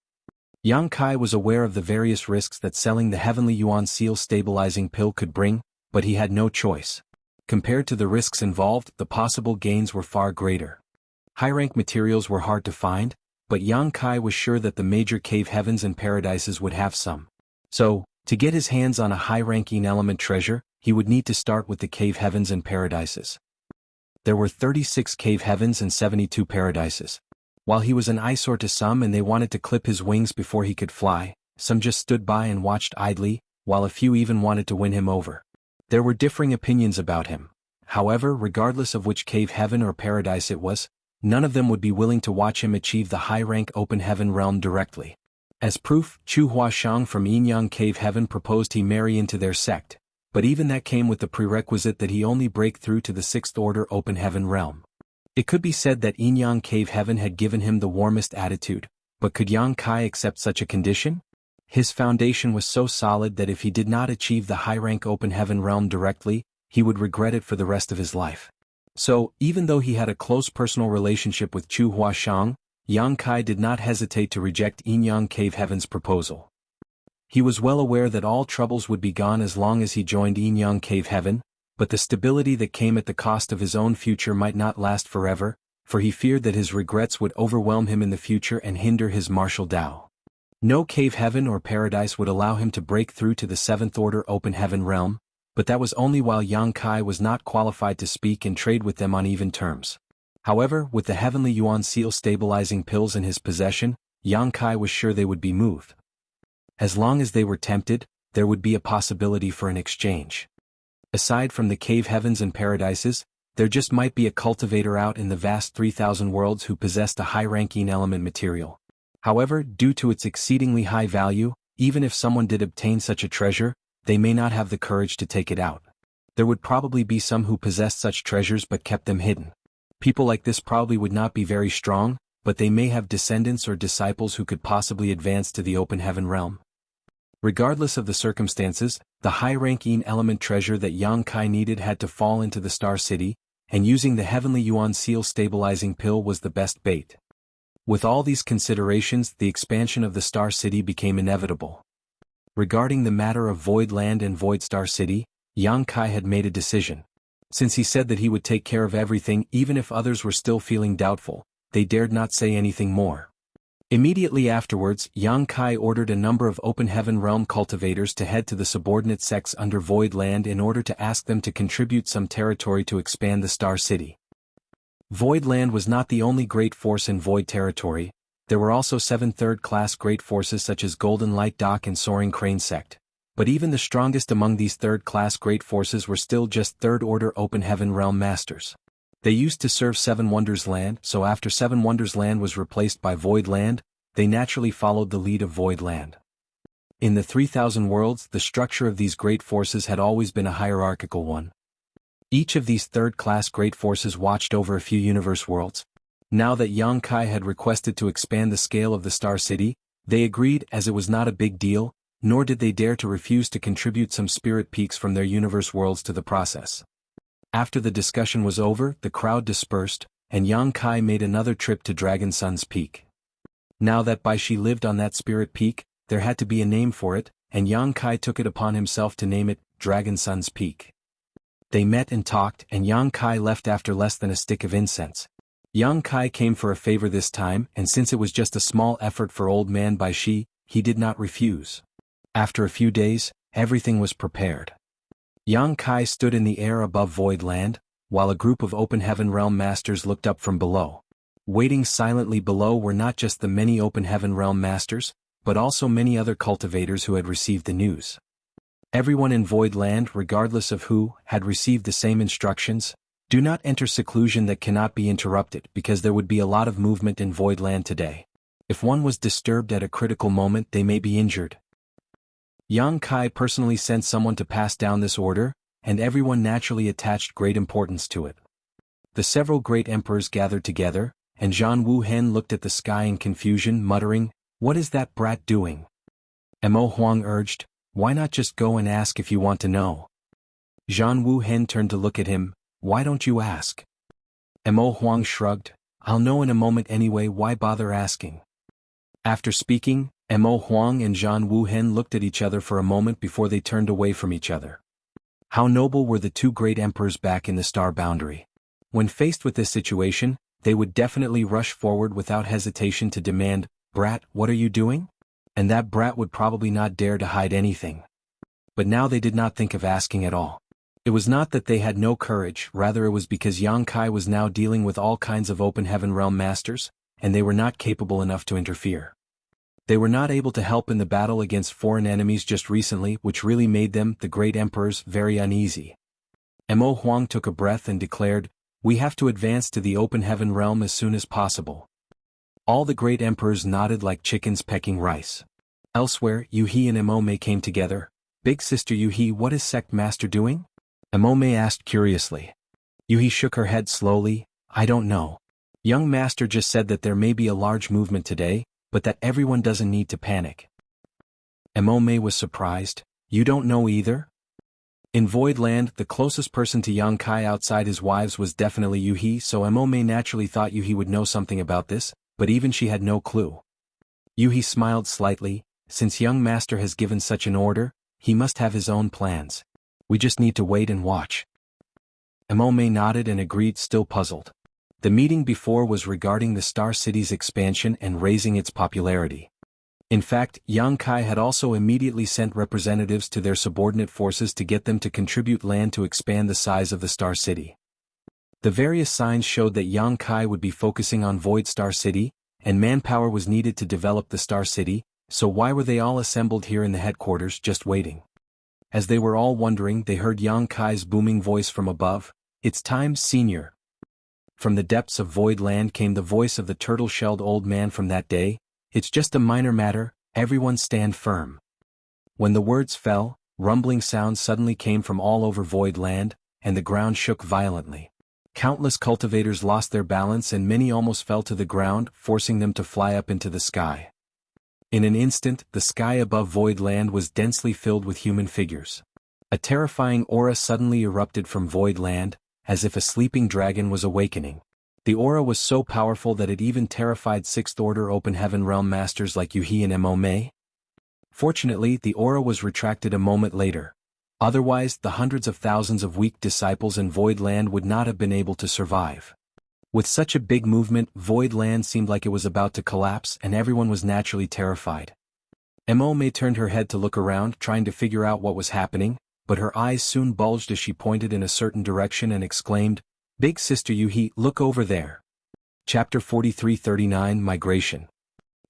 Yang Kai was aware of the various risks that selling the Heavenly Yuan Seal stabilizing pill could bring, but he had no choice. Compared to the risks involved, the possible gains were far greater. High-rank materials were hard to find, but Yang Kai was sure that the major cave heavens and paradises would have some. So, to get his hands on a high-ranking element treasure, he would need to start with the cave heavens and paradises. There were 36 cave heavens and 72 paradises. While he was an eyesore to some and they wanted to clip his wings before he could fly, some just stood by and watched idly, while a few even wanted to win him over. There were differing opinions about him. However, regardless of which cave heaven or paradise it was, none of them would be willing to watch him achieve the high-rank Open Heaven realm directly. As proof, Chu Huashang from Yinyang Cave Heaven proposed he marry into their sect, but even that came with the prerequisite that he only break through to the 6th Order Open Heaven realm. It could be said that Yinyang Cave Heaven had given him the warmest attitude, but could Yang Kai accept such a condition? His foundation was so solid that if he did not achieve the high-rank Open Heaven realm directly, he would regret it for the rest of his life. So, even though he had a close personal relationship with Chu Huashang, Yang Kai did not hesitate to reject Yinyang Cave Heaven's proposal. He was well aware that all troubles would be gone as long as he joined Yinyang Cave Heaven, but the stability that came at the cost of his own future might not last forever, for he feared that his regrets would overwhelm him in the future and hinder his martial Tao. No cave heaven or paradise would allow him to break through to the 7th Order Open Heaven realm, but that was only while Yang Kai was not qualified to speak and trade with them on even terms. However, with the Heavenly Yuan Seal stabilizing pills in his possession, Yang Kai was sure they would be moved. As long as they were tempted, there would be a possibility for an exchange. Aside from the cave heavens and paradises, there just might be a cultivator out in the vast 3,000 worlds who possessed a high-ranking element material. However, due to its exceedingly high value, even if someone did obtain such a treasure, they may not have the courage to take it out. There would probably be some who possessed such treasures but kept them hidden. People like this probably would not be very strong, but they may have descendants or disciples who could possibly advance to the Open Heaven realm. Regardless of the circumstances, the high-ranking element treasure that Yang Kai needed had to fall into the Star City, and using the Heavenly Yuan Seal stabilizing pill was the best bait. With all these considerations, the expansion of the Star City became inevitable. Regarding the matter of Void Land and Void Star City, Yang Kai had made a decision. Since he said that he would take care of everything even if others were still feeling doubtful, they dared not say anything more. Immediately afterwards, Yang Kai ordered a number of Open Heaven Realm cultivators to head to the subordinate sects under Void Land in order to ask them to contribute some territory to expand the Star City. Void Land was not the only great force in Void territory. There were also 7 third-class great forces such as Golden Light Dock and Soaring Crane Sect. But even the strongest among these third-class great forces were still just third-order Open Heaven Realm masters. They used to serve Seven Wonders Land, so after Seven Wonders Land was replaced by Void Land, they naturally followed the lead of Void Land. In the 3000 worlds, the structure of these great forces had always been a hierarchical one. Each of these third-class great forces watched over a few universe worlds. Now that Yang Kai had requested to expand the scale of the Star City, they agreed as it was not a big deal, nor did they dare to refuse to contribute some spirit peaks from their universe worlds to the process. After the discussion was over, the crowd dispersed, and Yang Kai made another trip to Dragon Sun's Peak. Now that Bai Shi lived on that spirit peak, there had to be a name for it, and Yang Kai took it upon himself to name it Dragon Sun's Peak. They met and talked, and Yang Kai left after less than a stick of incense. Yang Kai came for a favor this time, and since it was just a small effort for old man Bai Shi, he did not refuse. After a few days, everything was prepared. Yang Kai stood in the air above Void Land, while a group of Open Heaven Realm masters looked up from below. Waiting silently below were not just the many Open Heaven Realm masters, but also many other cultivators who had received the news. Everyone in Void Land, regardless of who, had received the same instructions. Do not enter seclusion that cannot be interrupted because there would be a lot of movement in Void Land today. If one was disturbed at a critical moment, they may be injured. Yang Kai personally sent someone to pass down this order, and everyone naturally attached great importance to it. The several great emperors gathered together, and Zhan Wuhen looked at the sky in confusion, muttering, "What is that brat doing?" Mo Huang urged, "Why not just go and ask if you want to know?" Zhan Wuhen turned to look at him, "Why don't you ask?" Mo Huang shrugged, "I'll know in a moment anyway, why bother asking?" After speaking, Mo Huang and Zhan Wuhen looked at each other for a moment before they turned away from each other. How noble were the two great emperors back in the star boundary. When faced with this situation, they would definitely rush forward without hesitation to demand, "Brat, what are you doing?" And that brat would probably not dare to hide anything. But now they did not think of asking at all. It was not that they had no courage, rather it was because Yang Kai was now dealing with all kinds of Open Heaven Realm masters, and they were not capable enough to interfere. They were not able to help in the battle against foreign enemies just recently, which really made them, the great emperors, very uneasy. Mo Huang took a breath and declared, "We have to advance to the Open Heaven Realm as soon as possible." All the great emperors nodded like chickens pecking rice. Elsewhere, Yu He and Mo Mei came together. "Big sister Yu He, what is Sect Master doing?" Mo Mei asked curiously. Yu He shook her head slowly, "I don't know. Young Master just said that there may be a large movement today, but that everyone doesn't need to panic." Mo Mei was surprised, "You don't know either?" In Void Land, the closest person to Yang Kai outside his wives was definitely Yu He, so Mo Mei naturally thought Yu He would know something about this, but even she had no clue. Yu He smiled slightly, "Since young master has given such an order, he must have his own plans. We just need to wait and watch." Mo Mei nodded and agreed, still puzzled. The meeting before was regarding the Star City's expansion and raising its popularity. In fact, Yang Kai had also immediately sent representatives to their subordinate forces to get them to contribute land to expand the size of the Star City. The various signs showed that Yang Kai would be focusing on Void Star City, and manpower was needed to develop the Star City, so why were they all assembled here in the headquarters just waiting? As they were all wondering, they heard Yang Kai's booming voice from above, "It's time, senior." From the depths of Void Land came the voice of the turtle-shelled old man from that day, "It's just a minor matter, everyone stand firm." When the words fell, rumbling sounds suddenly came from all over Void Land, and the ground shook violently. Countless cultivators lost their balance and many almost fell to the ground, forcing them to fly up into the sky. In an instant, the sky above Void Land was densely filled with human figures. A terrifying aura suddenly erupted from Void Land, as if a sleeping dragon was awakening. The aura was so powerful that it even terrified Sixth-Order Open Heaven Realm Masters like Yuhi and Mo Mei. Fortunately, the aura was retracted a moment later. Otherwise, the hundreds of thousands of weak disciples in Void Land would not have been able to survive. With such a big movement, Void Land seemed like it was about to collapse and everyone was naturally terrified. Mo Mei turned her head to look around, trying to figure out what was happening, but her eyes soon bulged as she pointed in a certain direction and exclaimed, "Big Sister Yuhi, look over there." Chapter 43-39 Migration.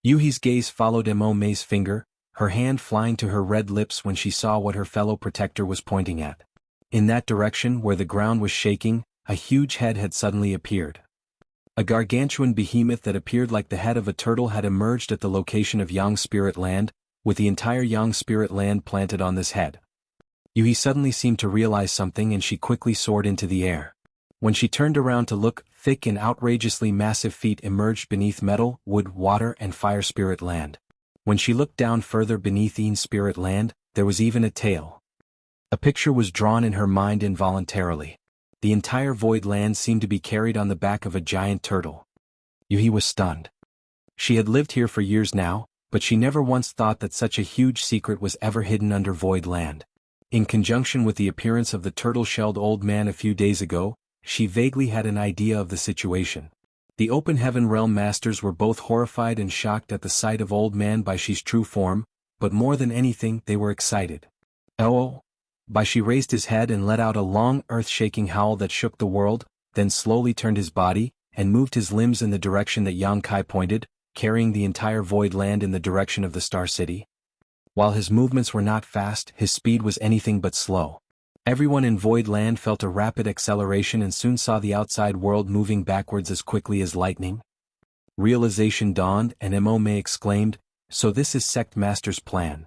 Yuhi's gaze followed Mo Mei's finger, her hand flying to her red lips when she saw what her fellow protector was pointing at. In that direction, where the ground was shaking, a huge head had suddenly appeared. A gargantuan behemoth that appeared like the head of a turtle had emerged at the location of Yang Spirit Land, with the entire Yang Spirit Land planted on this head. Yuhi suddenly seemed to realize something and she quickly soared into the air. When she turned around to look, thick and outrageously massive feet emerged beneath metal, wood, water and fire spirit land. When she looked down further beneath Yin Spirit Land, there was even a tail. A picture was drawn in her mind involuntarily. The entire Void Land seemed to be carried on the back of a giant turtle. Yuhi was stunned. She had lived here for years now, but she never once thought that such a huge secret was ever hidden under Void Land. In conjunction with the appearance of the turtle-shelled old man a few days ago, she vaguely had an idea of the situation. The Open Heaven Realm Masters were both horrified and shocked at the sight of Old Man Baishi's true form, but more than anything they were excited. Oh! Baishi raised his head and let out a long earth-shaking howl that shook the world, then slowly turned his body, and moved his limbs in the direction that Yang Kai pointed, carrying the entire Void Land in the direction of the Star City. While his movements were not fast, his speed was anything but slow. Everyone in Void Land felt a rapid acceleration and soon saw the outside world moving backwards as quickly as lightning. Realization dawned and Mo Mei exclaimed, "So this is Sect Master's plan."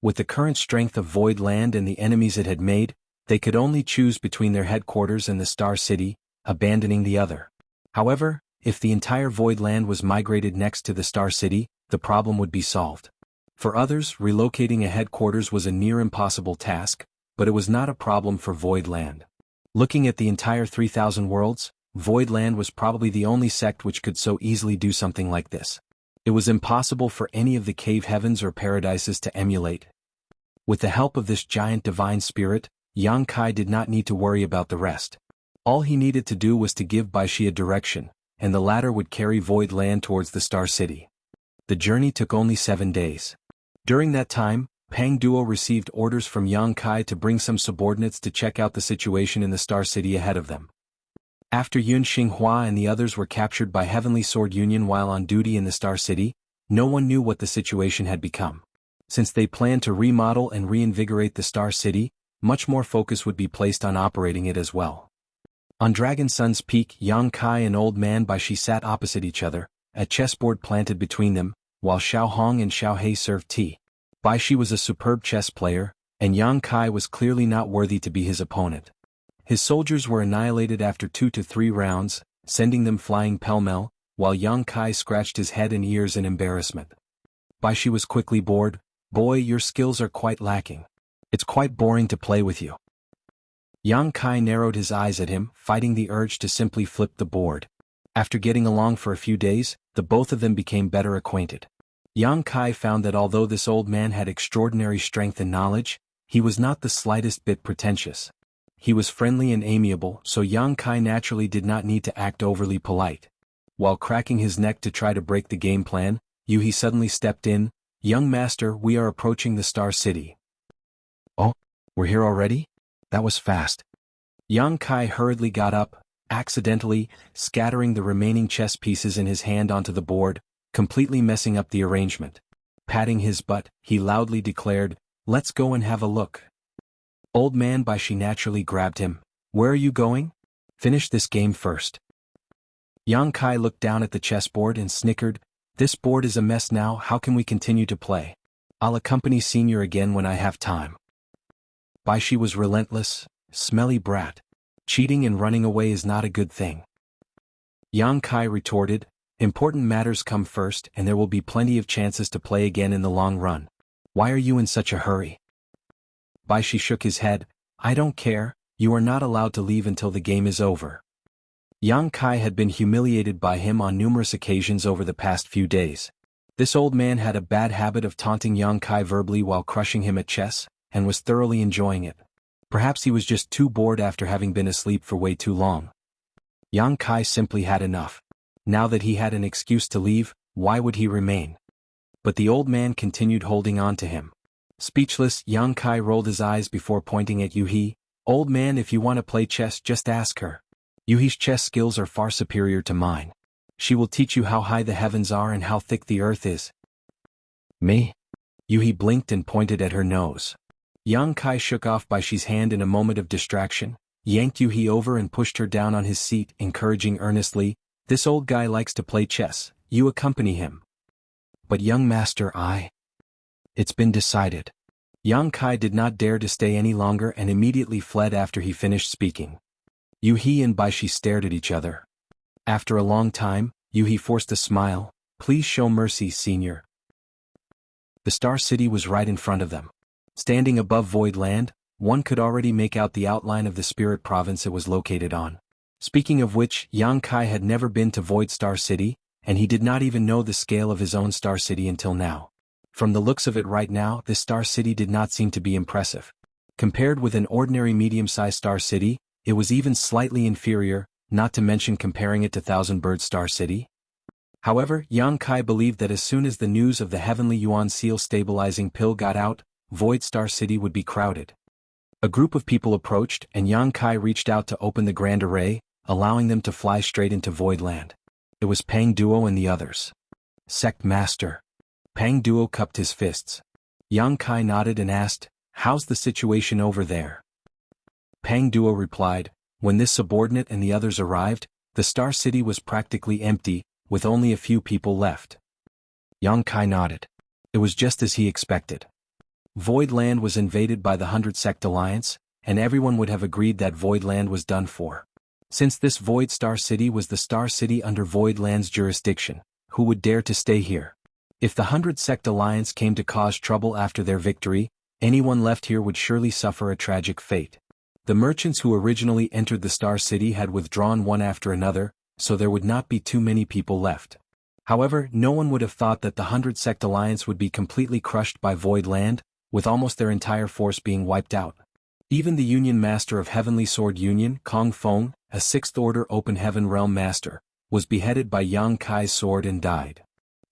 With the current strength of Void Land and the enemies it had made, they could only choose between their headquarters and the Star City, abandoning the other. However, if the entire Void Land was migrated next to the Star City, the problem would be solved. For others, relocating a headquarters was a near impossible task, but it was not a problem for Void Land. Looking at the entire 3,000 worlds, Void Land was probably the only sect which could so easily do something like this. It was impossible for any of the cave heavens or paradises to emulate. With the help of this giant divine spirit, Yang Kai did not need to worry about the rest. All he needed to do was to give Baishi a direction, and the latter would carry Void Land towards the Star City. The journey took only 7 days. During that time, Pang Duo received orders from Yang Kai to bring some subordinates to check out the situation in the Star City ahead of them. After Yun Xinghua and the others were captured by Heavenly Sword Union while on duty in the Star City, no one knew what the situation had become. Since they planned to remodel and reinvigorate the Star City, much more focus would be placed on operating it as well. On Dragon Sun's peak, Yang Kai and Old Man Baishi sat opposite each other, a chessboard planted between them, while Xiao Hong and Xiao Hei served tea. Baishi was a superb chess player, and Yang Kai was clearly not worthy to be his opponent. His soldiers were annihilated after 2 to 3 rounds, sending them flying pell-mell, while Yang Kai scratched his head and ears in embarrassment. Baishi was quickly bored. "Boy, your skills are quite lacking. It's quite boring to play with you." Yang Kai narrowed his eyes at him, fighting the urge to simply flip the board. After getting along for a few days, the both of them became better acquainted. Yang Kai found that although this old man had extraordinary strength and knowledge, he was not the slightest bit pretentious. He was friendly and amiable, so Yang Kai naturally did not need to act overly polite. While cracking his neck to try to break the game plan, Yuhi suddenly stepped in. "Young master, we are approaching the Star City." "Oh, we're here already? That was fast." Yang Kai hurriedly got up, accidentally scattering the remaining chess pieces in his hand onto the board, completely messing up the arrangement. Patting his butt, he loudly declared, "Let's go and have a look." Old Man Baishi naturally grabbed him. "Where are you going? Finish this game first." Yang Kai looked down at the chessboard and snickered, "This board is a mess now, how can we continue to play? I'll accompany Senior again when I have time." Baishi was relentless, smelly brat. Cheating and running away is not a good thing. Yang Kai retorted, "Important matters come first and there will be plenty of chances to play again in the long run. Why are you in such a hurry?" Baishi shook his head. "I don't care, You are not allowed to leave until the game is over. Yang Kai had been humiliated by him on numerous occasions over the past few days. This old man had a bad habit of taunting Yang Kai verbally while crushing him at chess, and was thoroughly enjoying it. Perhaps he was just too bored after having been asleep for way too long. Yang Kai simply had enough. Now that he had an excuse to leave, why would he remain? But the old man continued holding on to him. Speechless, Yang Kai rolled his eyes before pointing at Yuhi. Old man, if you want to play chess, just ask her. Yuhi's chess skills are far superior to mine. She will teach you how high the heavens are and how thick the earth is. Me? Yuhi blinked and pointed at her nose. Yang Kai shook off Baishi's hand in a moment of distraction, yanked Yuhi over and pushed her down on his seat, encouraging earnestly, "This old guy likes to play chess, you accompany him." "But young master, It's been decided." Yang Kai did not dare to stay any longer and immediately fled after he finished speaking. Yuhi and Baishi stared at each other. After a long time, Yuhi forced a smile. "Please show mercy, senior." The Star City was right in front of them. Standing above Void Land, one could already make out the outline of the spirit province it was located on. Speaking of which, Yang Kai had never been to Void Star City, and he did not even know the scale of his own Star City until now. From the looks of it right now, this Star City did not seem to be impressive. Compared with an ordinary medium-sized Star City, it was even slightly inferior, not to mention comparing it to Thousand Bird Star City. However, Yang Kai believed that as soon as the news of the Heavenly Yuan Seal stabilizing pill got out, Void Star City would be crowded. A group of people approached, and Yang Kai reached out to open the Grand Array, allowing them to fly straight into Void Land. It was Pang Duo and the others. "Sect Master." Pang Duo cupped his fists. Yang Kai nodded and asked, "How's the situation over there?" Pang Duo replied, "When this subordinate and the others arrived, the Star City was practically empty, with only a few people left." Yang Kai nodded. It was just as he expected. Void Land was invaded by the 100 Sect Alliance, and everyone would have agreed that Void Land was done for. Since this Void Star City was the Star City under Void Land's jurisdiction, who would dare to stay here? If the 100 Sect Alliance came to cause trouble after their victory, anyone left here would surely suffer a tragic fate. The merchants who originally entered the Star City had withdrawn one after another, so there would not be too many people left. However, no one would have thought that the 100 Sect Alliance would be completely crushed by Void Land, with almost their entire force being wiped out. Even the Union Master of Heavenly Sword Union, Kong Feng, a 6th Order Open Heaven Realm Master, was beheaded by Yang Kai's sword and died.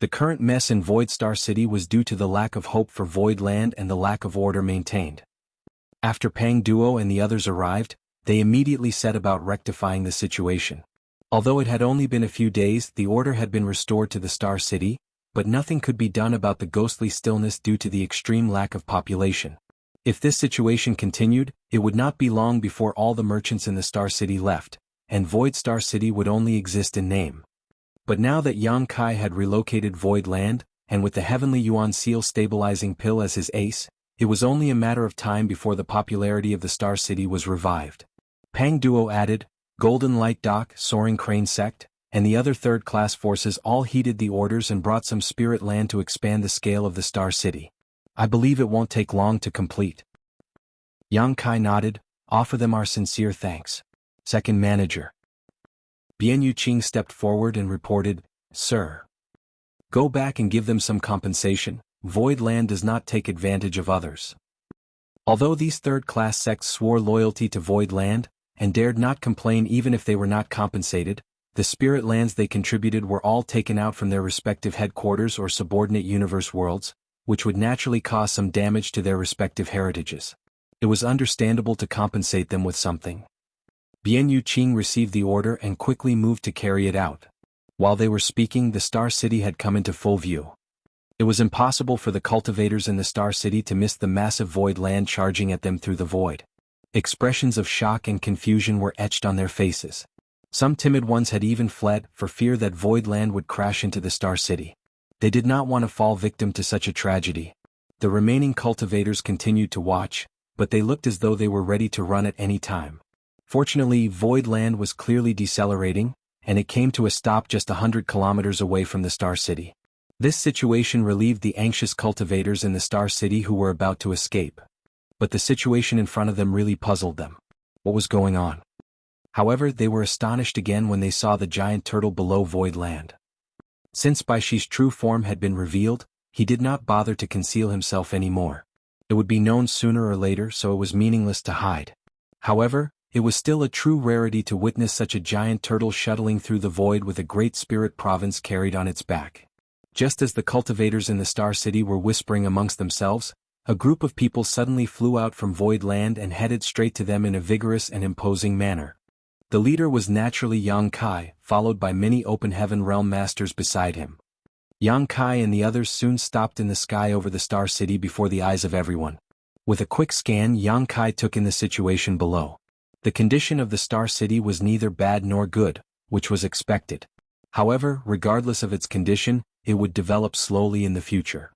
The current mess in Void Star City was due to the lack of hope for Void Land and the lack of order maintained. After Pang Duo and the others arrived, they immediately set about rectifying the situation. Although it had only been a few days, the order had been restored to the Star City, but nothing could be done about the ghostly stillness due to the extreme lack of population. If this situation continued, it would not be long before all the merchants in the Star City left, and Void Star City would only exist in name. But now that Yang Kai had relocated Void Land, and with the Heavenly Yuan Seal stabilizing pill as his ace, it was only a matter of time before the popularity of the Star City was revived. Pang Duo added, Golden Light Dock, Soaring Crane Sect, and the other third-class forces all heeded the orders and brought some spirit land to expand the scale of the Star City. I believe it won't take long to complete. Yang Kai nodded, offer them our sincere thanks. Second Manager. Bian Yuqing stepped forward and reported, Sir. Go back and give them some compensation, Void Land does not take advantage of others. Although these third-class sects swore loyalty to Void Land, and dared not complain even if they were not compensated, the spirit lands they contributed were all taken out from their respective headquarters or subordinate universe worlds, which would naturally cause some damage to their respective heritages. It was understandable to compensate them with something. Bian Yuqing received the order and quickly moved to carry it out. While they were speaking, the Star City had come into full view. It was impossible for the cultivators in the Star City to miss the massive Void Land charging at them through the void. Expressions of shock and confusion were etched on their faces. Some timid ones had even fled for fear that Void Land would crash into the Star City. They did not want to fall victim to such a tragedy. The remaining cultivators continued to watch, but they looked as though they were ready to run at any time. Fortunately, Void Land was clearly decelerating, and it came to a stop just 100 kilometers away from the Star City. This situation relieved the anxious cultivators in the Star City who were about to escape. But the situation in front of them really puzzled them. what was going on. However, they were astonished again when they saw the giant turtle below Void Land. Since Baishi's true form had been revealed, he did not bother to conceal himself anymore. It would be known sooner or later, so it was meaningless to hide. However, it was still a true rarity to witness such a giant turtle shuttling through the void with a great spirit province carried on its back. Just as the cultivators in the Star City were whispering amongst themselves, a group of people suddenly flew out from Void Land and headed straight to them in a vigorous and imposing manner. The leader was naturally Yang Kai, followed by many Open Heaven Realm Masters beside him. Yang Kai and the others soon stopped in the sky over the Star City before the eyes of everyone. With a quick scan, Yang Kai took in the situation below. The condition of the Star City was neither bad nor good, which was expected. However, regardless of its condition, it would develop slowly in the future.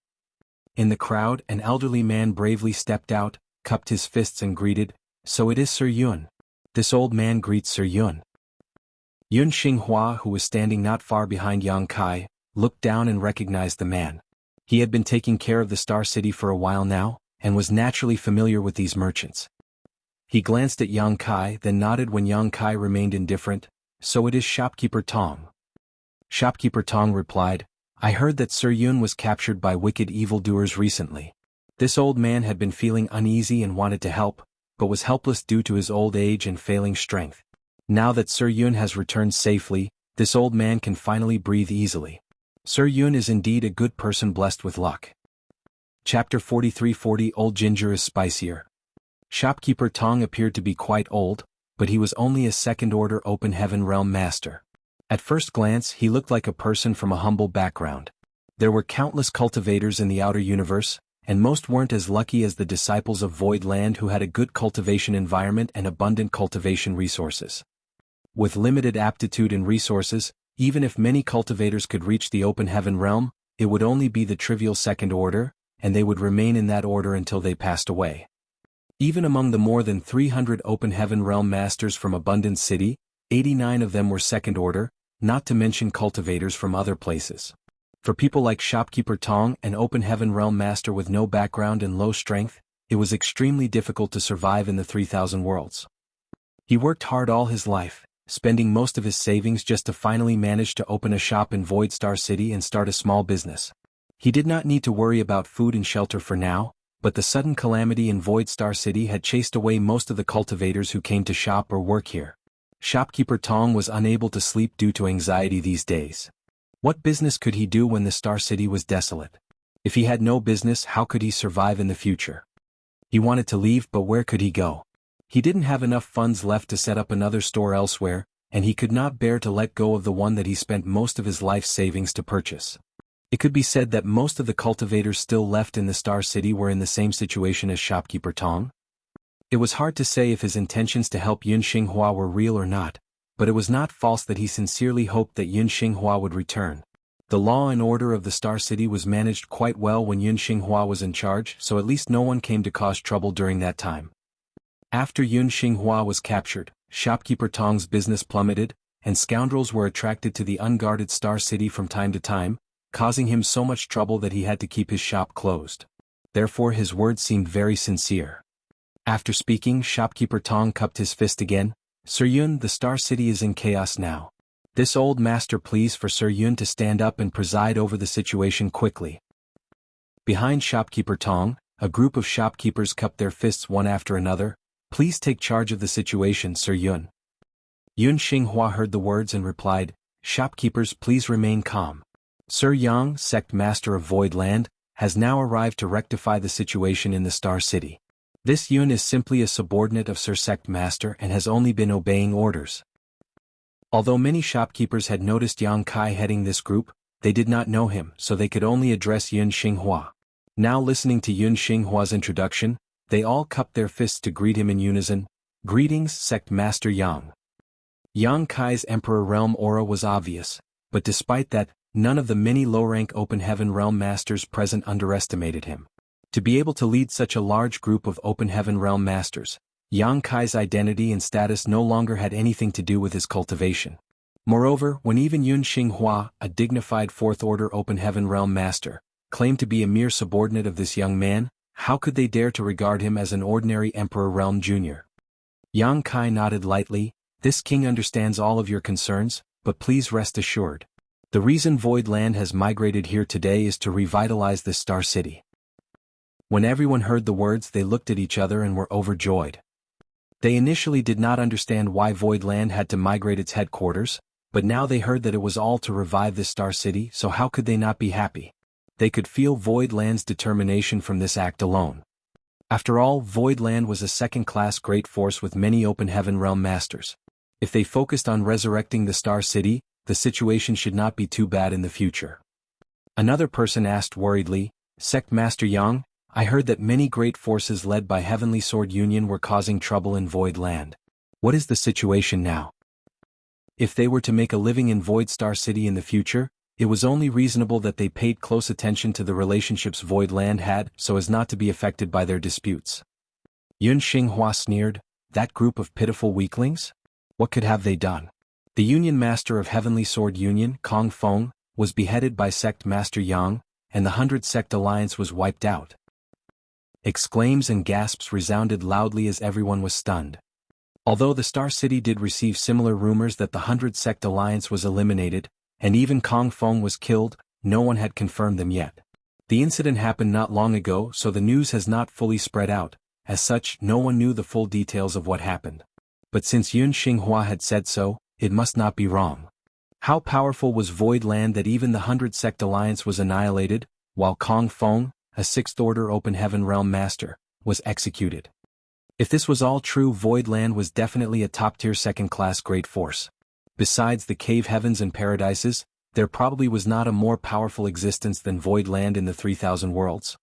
In the crowd, an elderly man bravely stepped out, cupped his fists and greeted, "So it is Sir Yun." This old man greets Sir Yun. Yun Xinghua, who was standing not far behind Yang Kai, looked down and recognized the man. He had been taking care of the Star City for a while now, and was naturally familiar with these merchants. He glanced at Yang Kai, then nodded when Yang Kai remained indifferent. "So it is Shopkeeper Tong." Shopkeeper Tong replied, "I heard that Sir Yun was captured by wicked evildoers recently." This old man had been feeling uneasy and wanted to help, but was helpless due to his old age and failing strength. Now that Sir Yun has returned safely, this old man can finally breathe easily. Sir Yun is indeed a good person blessed with luck. Chapter 43:40 Old Ginger is Spicier. Shopkeeper Tong appeared to be quite old, but he was only a second-order Open Heaven Realm Master. At first glance, he looked like a person from a humble background. There were countless cultivators in the outer universe, and most weren't as lucky as the disciples of Void Land who had a good cultivation environment and abundant cultivation resources. With limited aptitude and resources, even if many cultivators could reach the Open Heaven Realm, it would only be the trivial second order, and they would remain in that order until they passed away. Even among the more than 300 Open Heaven Realm Masters from Abundant City, 89 of them were second order, not to mention cultivators from other places. For people like Shopkeeper Tong, an Open Heaven Realm Master with no background and low strength, it was extremely difficult to survive in the 3,000 worlds. He worked hard all his life, spending most of his savings just to finally manage to open a shop in Void Star City and start a small business. He did not need to worry about food and shelter for now, but the sudden calamity in Void Star City had chased away most of the cultivators who came to shop or work here. Shopkeeper Tong was unable to sleep due to anxiety these days. What business could he do when the Star City was desolate? If he had no business, how could he survive in the future? He wanted to leave, but where could he go? He didn't have enough funds left to set up another store elsewhere, and he could not bear to let go of the one that he spent most of his life savings to purchase. It could be said that most of the cultivators still left in the Star City were in the same situation as Shopkeeper Tong. It was hard to say if his intentions to help Yun Xinghua were real or not, but it was not false that he sincerely hoped that Yun Xinghua would return. The law and order of the Star City was managed quite well when Yun Xinghua was in charge, so at least no one came to cause trouble during that time. After Yun Xinghua was captured, Shopkeeper Tong's business plummeted, and scoundrels were attracted to the unguarded Star City from time to time, causing him so much trouble that he had to keep his shop closed. Therefore his words seemed very sincere. After speaking, Shopkeeper Tong cupped his fist again. "Sir Yun, the Star City is in chaos now. This old master pleads for Sir Yun to stand up and preside over the situation quickly." Behind Shopkeeper Tong, a group of shopkeepers cupped their fists one after another. "Please take charge of the situation, Sir Yun." Yun Xinghua heard the words and replied, "Shopkeepers, please remain calm. Sir Yang, Sect Master of Void Land, has now arrived to rectify the situation in the Star City. This Yun is simply a subordinate of Sir Sect Master and has only been obeying orders." Although many shopkeepers had noticed Yang Kai heading this group, they did not know him, so they could only address Yun Xinghua. Now listening to Yun Xinghua's introduction, they all cupped their fists to greet him in unison. "Greetings, Sect Master Yang." Yang Kai's Emperor Realm aura was obvious, but despite that, none of the many low-rank Open Heaven Realm Masters present underestimated him. To be able to lead such a large group of Open Heaven Realm Masters, Yang Kai's identity and status no longer had anything to do with his cultivation. Moreover, when even Yun Xinghua, a dignified Fourth-Order Open Heaven Realm Master, claimed to be a mere subordinate of this young man, how could they dare to regard him as an ordinary Emperor Realm Jr.? Yang Kai nodded lightly. This king understands all of your concerns, but please rest assured. The reason Void Land has migrated here today is to revitalize this star city. When everyone heard the words, they looked at each other and were overjoyed. They initially did not understand why Void Land had to migrate its headquarters, but now they heard that it was all to revive this star city, so how could they not be happy? They could feel Void Land's determination from this act alone. After all, Void Land was a second-class great force with many open heaven realm masters. If they focused on resurrecting the star city, the situation should not be too bad in the future. Another person asked worriedly, Sect Master Yang, I heard that many great forces led by Heavenly Sword Union were causing trouble in Void Land. What is the situation now? If they were to make a living in Void Star City in the future, it was only reasonable that they paid close attention to the relationships Void Land had so as not to be affected by their disputes. Yun Xinghua sneered, that group of pitiful weaklings? What could have they done? The Union Master of Heavenly Sword Union, Kong Feng, was beheaded by Sect Master Yang, and the 100 Sect Alliance was wiped out. Exclaims and gasps resounded loudly as everyone was stunned. Although the Star City did receive similar rumors that the 100 Sect Alliance was eliminated, and even Kong Feng was killed, no one had confirmed them yet. The incident happened not long ago, so the news has not fully spread out. As such, no one knew the full details of what happened. But since Yun Xinghua had said so, it must not be wrong. How powerful was Void Land that even the 100 Sect Alliance was annihilated, while Kong Feng, a 6th Order Open Heaven Realm Master, was executed? If this was all true, Void Land was definitely a top-tier second-class great force. Besides the cave heavens and paradises, there probably was not a more powerful existence than Void Land in the 3,000 worlds.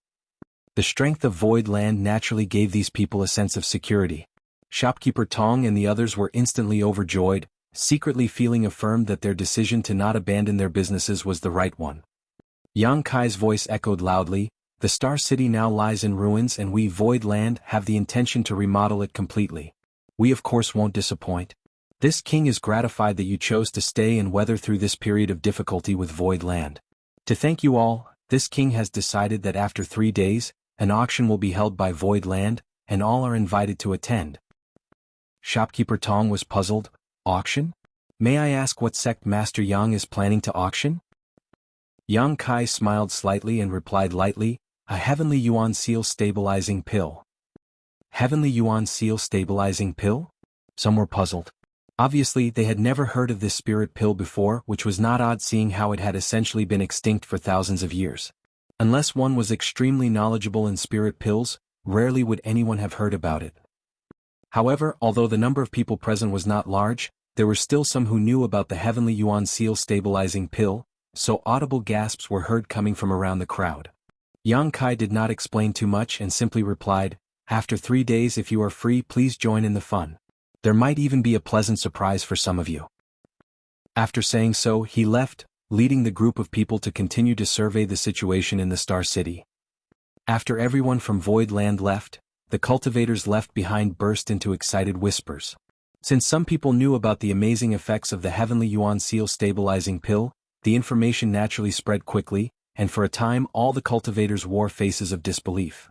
The strength of Void Land naturally gave these people a sense of security. Shopkeeper Tong and the others were instantly overjoyed, secretly feeling affirmed that their decision to not abandon their businesses was the right one. Yang Kai's voice echoed loudly, the Star City now lies in ruins and we Void Land have the intention to remodel it completely. We of course won't disappoint. This king is gratified that you chose to stay and weather through this period of difficulty with Void Land. To thank you all, this king has decided that after 3 days, an auction will be held by Void Land, and all are invited to attend. Shopkeeper Tong was puzzled. Auction? May I ask what Sect Master Yang is planning to auction? Yang Kai smiled slightly and replied lightly, a Heavenly Yuan Seal Stabilizing Pill. Heavenly Yuan Seal Stabilizing Pill? Some were puzzled. Obviously, they had never heard of this spirit pill before, which was not odd seeing how it had essentially been extinct for thousands of years. Unless one was extremely knowledgeable in spirit pills, rarely would anyone have heard about it. However, although the number of people present was not large, there were still some who knew about the Heavenly Yuan Seal Stabilizing Pill, so audible gasps were heard coming from around the crowd. Yang Kai did not explain too much and simply replied, after 3 days if you are free please join in the fun. There might even be a pleasant surprise for some of you. After saying so, he left, leading the group of people to continue to survey the situation in the Star City. After everyone from Void Land left, the cultivators left behind burst into excited whispers. Since some people knew about the amazing effects of the Heavenly Yuan Seal Stabilizing Pill, the information naturally spread quickly, and for a time all the cultivators wore faces of disbelief.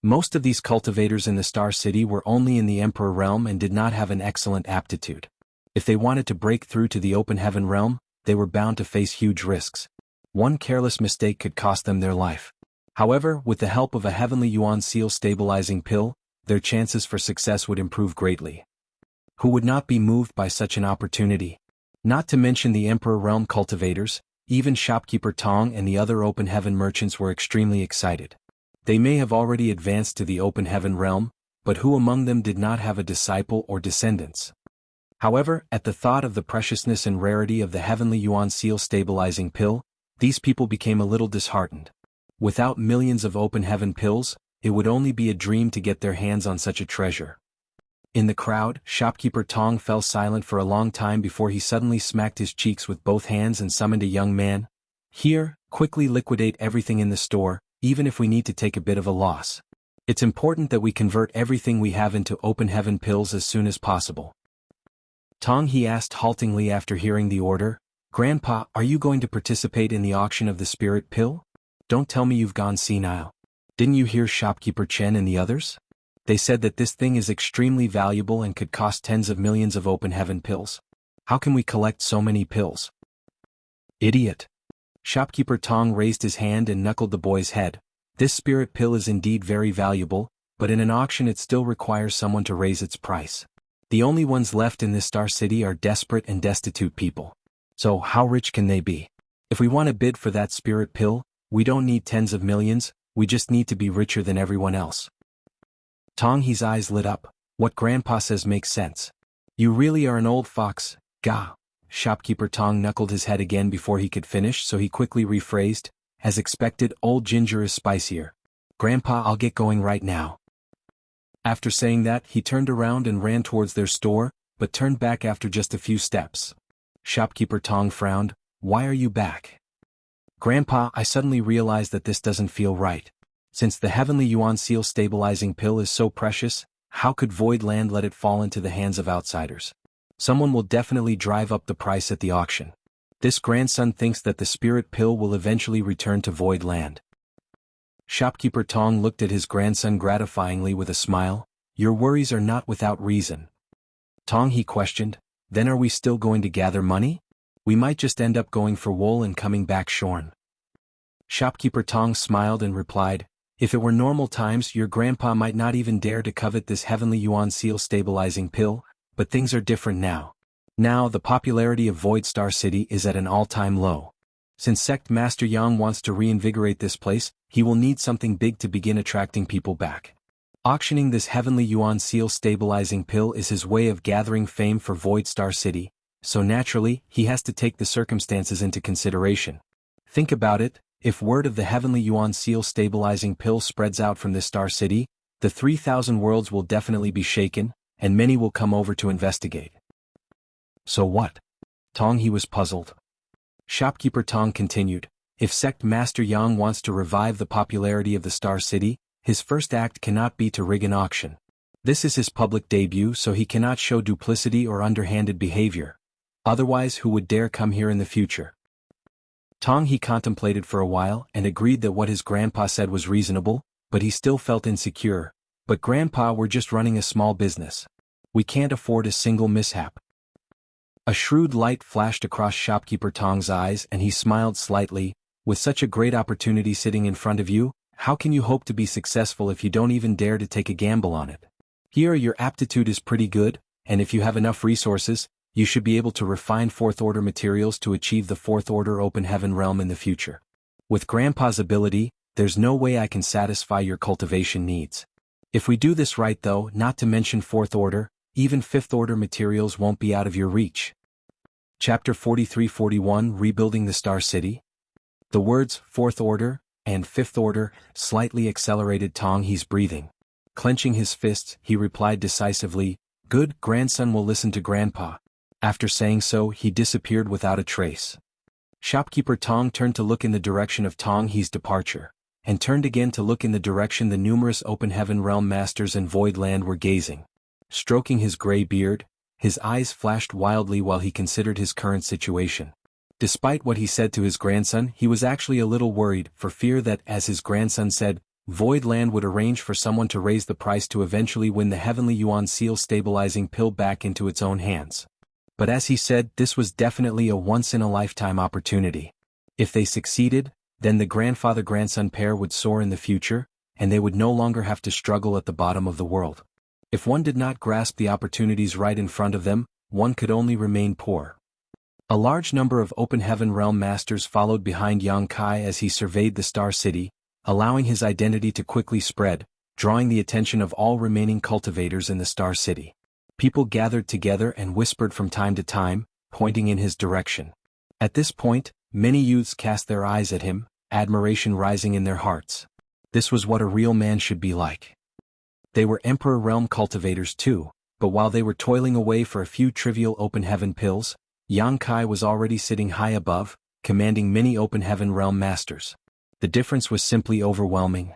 Most of these cultivators in the Star City were only in the Emperor Realm and did not have an excellent aptitude. If they wanted to break through to the Open Heaven Realm, they were bound to face huge risks. One careless mistake could cost them their life. However, with the help of a Heavenly Yuan Seal Stabilizing Pill, their chances for success would improve greatly. Who would not be moved by such an opportunity? Not to mention the Emperor Realm cultivators, even Shopkeeper Tong and the other Open Heaven merchants were extremely excited. They may have already advanced to the Open Heaven Realm, but who among them did not have a disciple or descendants? However, at the thought of the preciousness and rarity of the Heavenly Yuan Seal Stabilizing Pill, these people became a little disheartened. Without millions of Open Heaven pills, it would only be a dream to get their hands on such a treasure. In the crowd, Shopkeeper Tong fell silent for a long time before he suddenly smacked his cheeks with both hands and summoned a young man. Here, quickly liquidate everything in the store, even if we need to take a bit of a loss. It's important that we convert everything we have into Open Heaven pills as soon as possible. Tong, he asked haltingly after hearing the order, Grandpa, are you going to participate in the auction of the spirit pill? Don't tell me you've gone senile. Didn't you hear Shopkeeper Chen and the others? They said that this thing is extremely valuable and could cost tens of millions of open heaven pills. How can we collect so many pills? Idiot. Shopkeeper Tong raised his hand and knuckled the boy's head. This spirit pill is indeed very valuable, but in an auction it still requires someone to raise its price. The only ones left in this Star City are desperate and destitute people. So how rich can they be? If we want to bid for that spirit pill, we don't need tens of millions, we just need to be richer than everyone else. Tong He's eyes lit up. What Grandpa says makes sense. You really are an old fox, Gah. Shopkeeper Tong knuckled his head again before he could finish, so he quickly rephrased, as expected, old ginger is spicier. Grandpa, I'll get going right now. After saying that, he turned around and ran towards their store, but turned back after just a few steps. Shopkeeper Tong frowned. Why are you back? Grandpa, I suddenly realized that this doesn't feel right. Since the Heavenly Yuan Seal stabilizing pill is so precious, how could Void Land let it fall into the hands of outsiders? Someone will definitely drive up the price at the auction. This grandson thinks that the spirit pill will eventually return to Void Land. Shopkeeper Tong looked at his grandson gratifyingly with a smile. Your worries are not without reason. Tong, he questioned, then are we still going to gather money? We might just end up going for wool and coming back shorn. Shopkeeper Tong smiled and replied, if it were normal times your grandpa might not even dare to covet this Heavenly Yuan Seal stabilizing pill, but things are different now. Now the popularity of Void Star City is at an all-time low. Since Sect Master Yang wants to reinvigorate this place, he will need something big to begin attracting people back. Auctioning this Heavenly Yuan Seal stabilizing pill is his way of gathering fame for Void Star City, so naturally, he has to take the circumstances into consideration. Think about it, if word of the Heavenly Yuan Seal stabilizing pill spreads out from this Star City, the 3,000 worlds will definitely be shaken, and many will come over to investigate. So what? Tong he was puzzled. Shopkeeper Tong continued, if Sect Master Yang wants to revive the popularity of the Star City, his first act cannot be to rig an auction. This is his public debut, so he cannot show duplicity or underhanded behavior. Otherwise, who would dare come here in the future? Tong he contemplated for a while and agreed that what his grandpa said was reasonable, but he still felt insecure. But Grandpa, we're just running a small business. We can't afford a single mishap. A shrewd light flashed across Shopkeeper Tong's eyes and he smiled slightly. With such a great opportunity sitting in front of you, how can you hope to be successful if you don't even dare to take a gamble on it? Here your aptitude is pretty good, and if you have enough resources, you should be able to refine fourth-order materials to achieve the fourth-order open heaven realm in the future. With Grandpa's ability, there's no way I can satisfy your cultivation needs. If we do this right though, not to mention fourth order, even fifth order materials won't be out of your reach. Chapter 43-41 Rebuilding the Star City. The words fourth order and fifth order slightly accelerated Tong He's breathing. Clenching his fists, he replied decisively, good, grandson will listen to Grandpa. After saying so, he disappeared without a trace. Shopkeeper Tong turned to look in the direction of Tong He's departure, and turned again to look in the direction the numerous open heaven realm masters in Void Land were gazing. Stroking his gray beard, his eyes flashed wildly while he considered his current situation. Despite what he said to his grandson, he was actually a little worried, for fear that, as his grandson said, Void Land would arrange for someone to raise the price to eventually win the Heavenly Yuan Seal stabilizing pill back into its own hands. But as he said, this was definitely a once-in-a-lifetime opportunity. If they succeeded, then the grandfather-grandson pair would soar in the future, and they would no longer have to struggle at the bottom of the world. If one did not grasp the opportunities right in front of them, one could only remain poor. A large number of open heaven realm masters followed behind Yang Kai as he surveyed the Star City, allowing his identity to quickly spread, drawing the attention of all remaining cultivators in the Star City. People gathered together and whispered from time to time, pointing in his direction. At this point, many youths cast their eyes at him, admiration rising in their hearts. This was what a real man should be like. They were Emperor Realm cultivators too, but while they were toiling away for a few trivial open heaven pills, Yang Kai was already sitting high above, commanding many open heaven realm masters. The difference was simply overwhelming.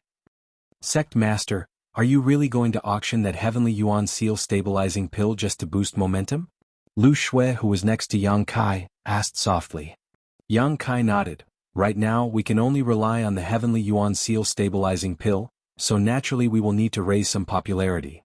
Sect Master, are you really going to auction that Heavenly Yuan Seal stabilizing pill just to boost momentum? Lu Shui, who was next to Yang Kai, asked softly. Yang Kai nodded. Right now we can only rely on the Heavenly Yuan Seal stabilizing pill, so naturally we will need to raise some popularity.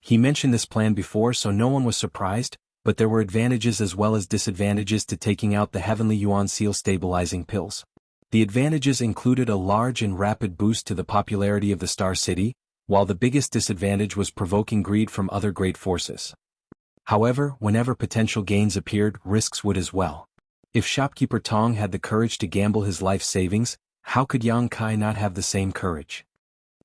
He mentioned this plan before, so no one was surprised, but there were advantages as well as disadvantages to taking out the Heavenly Yuan Seal stabilizing pills. The advantages included a large and rapid boost to the popularity of the Star City, while the biggest disadvantage was provoking greed from other great forces. However, whenever potential gains appeared, risks would as well. If shopkeeper Tong had the courage to gamble his life savings, how could Yang Kai not have the same courage?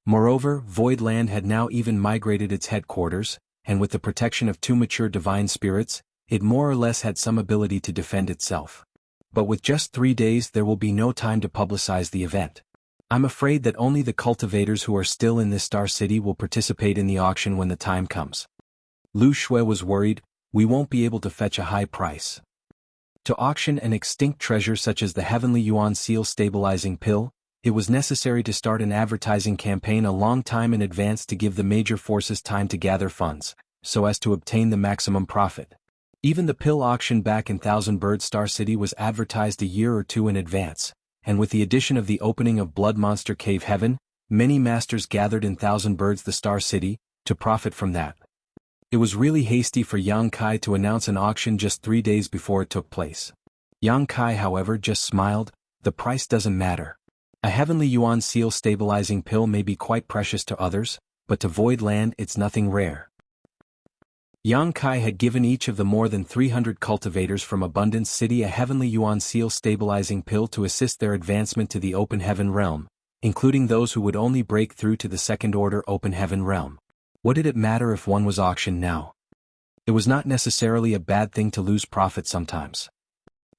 Moreover, Void Land had now even migrated its headquarters, and with the protection of two mature divine spirits, it more or less had some ability to defend itself. But with just 3 days there will be no time to publicize the event. I'm afraid that only the cultivators who are still in this Star City will participate in the auction when the time comes. Lu Shui was worried, we won't be able to fetch a high price. To auction an extinct treasure such as the Heavenly Yuan Seal stabilizing pill, it was necessary to start an advertising campaign a long time in advance to give the major forces time to gather funds, so as to obtain the maximum profit. Even the pill auction back in Thousand Bird Star City was advertised a year or two in advance, and with the addition of the opening of Blood Monster Cave Heaven, many masters gathered in Thousand Birds the Star City, to profit from that. It was really hasty for Yang Kai to announce an auction just 3 days before it took place. Yang Kai, however, just smiled, the price doesn't matter. A Heavenly Yuan Seal stabilizing pill may be quite precious to others, but to Void Land it's nothing rare. Yang Kai had given each of the more than 300 cultivators from Abundance City a Heavenly Yuan Seal stabilizing pill to assist their advancement to the Open Heaven realm, including those who would only break through to the Second Order Open Heaven realm. What did it matter if one was auctioned now? It was not necessarily a bad thing to lose profit sometimes.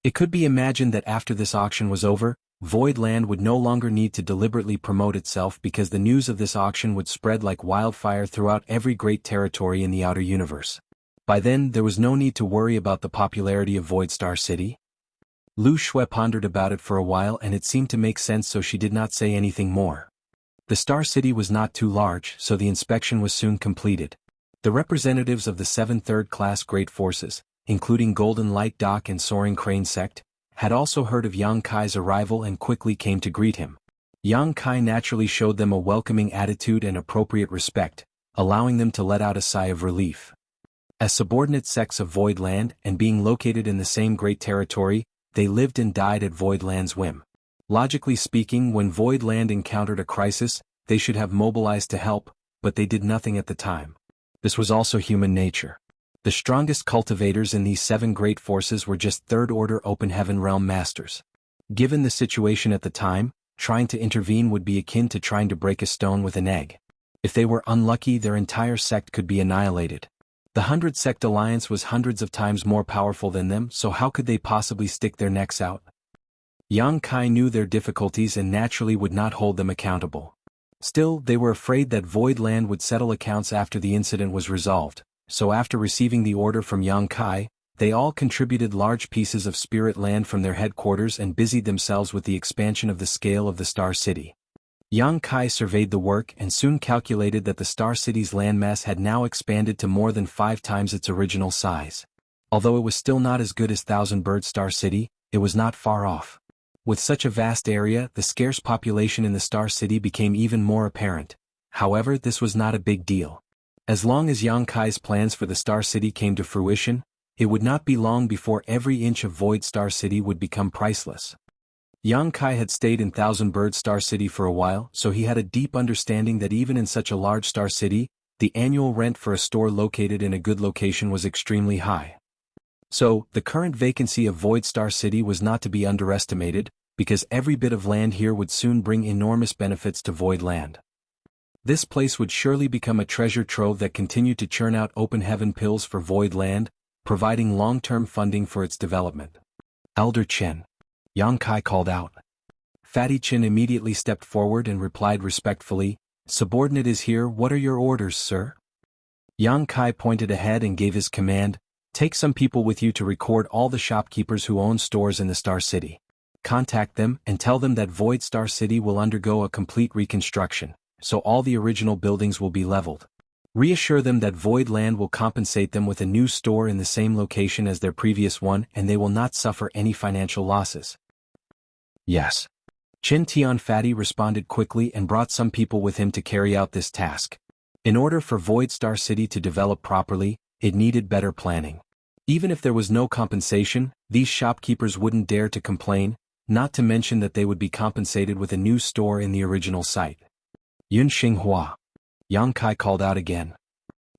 It could be imagined that after this auction was over, Void Land would no longer need to deliberately promote itself because the news of this auction would spread like wildfire throughout every great territory in the outer universe. By then, there was no need to worry about the popularity of Void Star City. Lu Shui pondered about it for a while and it seemed to make sense, so she did not say anything more. The Star City was not too large, so the inspection was soon completed. The representatives of the 7 third-class great forces, including Golden Light Dock and Soaring Crane Sect, had also heard of Yang Kai's arrival and quickly came to greet him. Yang Kai naturally showed them a welcoming attitude and appropriate respect, allowing them to let out a sigh of relief. As subordinate sects of Void Land and being located in the same great territory, they lived and died at Void Land's whim. Logically speaking, when Void Land encountered a crisis, they should have mobilized to help, but they did nothing at the time. This was also human nature. The strongest cultivators in these 7 great forces were just Third-Order Open Heaven Realm Masters. Given the situation at the time, trying to intervene would be akin to trying to break a stone with an egg. If they were unlucky, their entire sect could be annihilated. The 100 Sect Alliance was hundreds of times more powerful than them, so how could they possibly stick their necks out? Yang Kai knew their difficulties and naturally would not hold them accountable. Still, they were afraid that Void Land would settle accounts after the incident was resolved. So after receiving the order from Yang Kai, they all contributed large pieces of spirit land from their headquarters and busied themselves with the expansion of the scale of the Star City. Yang Kai surveyed the work and soon calculated that the Star City's landmass had now expanded to more than 5 times its original size. Although it was still not as good as Thousand Bird Star City, it was not far off. With such a vast area, the scarce population in the Star City became even more apparent. However, this was not a big deal. As long as Yang Kai's plans for the Star City came to fruition, it would not be long before every inch of Void Star City would become priceless. Yang Kai had stayed in Thousand Bird Star City for a while, so he had a deep understanding that even in such a large Star City, the annual rent for a store located in a good location was extremely high. So, the current vacancy of Void Star City was not to be underestimated, because every bit of land here would soon bring enormous benefits to Void Land. This place would surely become a treasure trove that continued to churn out Open Heaven pills for Void Land, providing long-term funding for its development. Elder Chen. Yang Kai called out. Fatty Chen immediately stepped forward and replied respectfully, "Subordinate is here, what are your orders, sir?" Yang Kai pointed ahead and gave his command, "Take some people with you to record all the shopkeepers who own stores in the Star City. Contact them and tell them that Void Star City will undergo a complete reconstruction, so all the original buildings will be leveled. Reassure them that Void Land will compensate them with a new store in the same location as their previous one and they will not suffer any financial losses." "Yes." Qin Tianfati responded quickly and brought some people with him to carry out this task. In order for Void Star City to develop properly, it needed better planning. Even if there was no compensation, these shopkeepers wouldn't dare to complain, not to mention that they would be compensated with a new store in the original site. Yun Xinghua. Yang Kai called out again.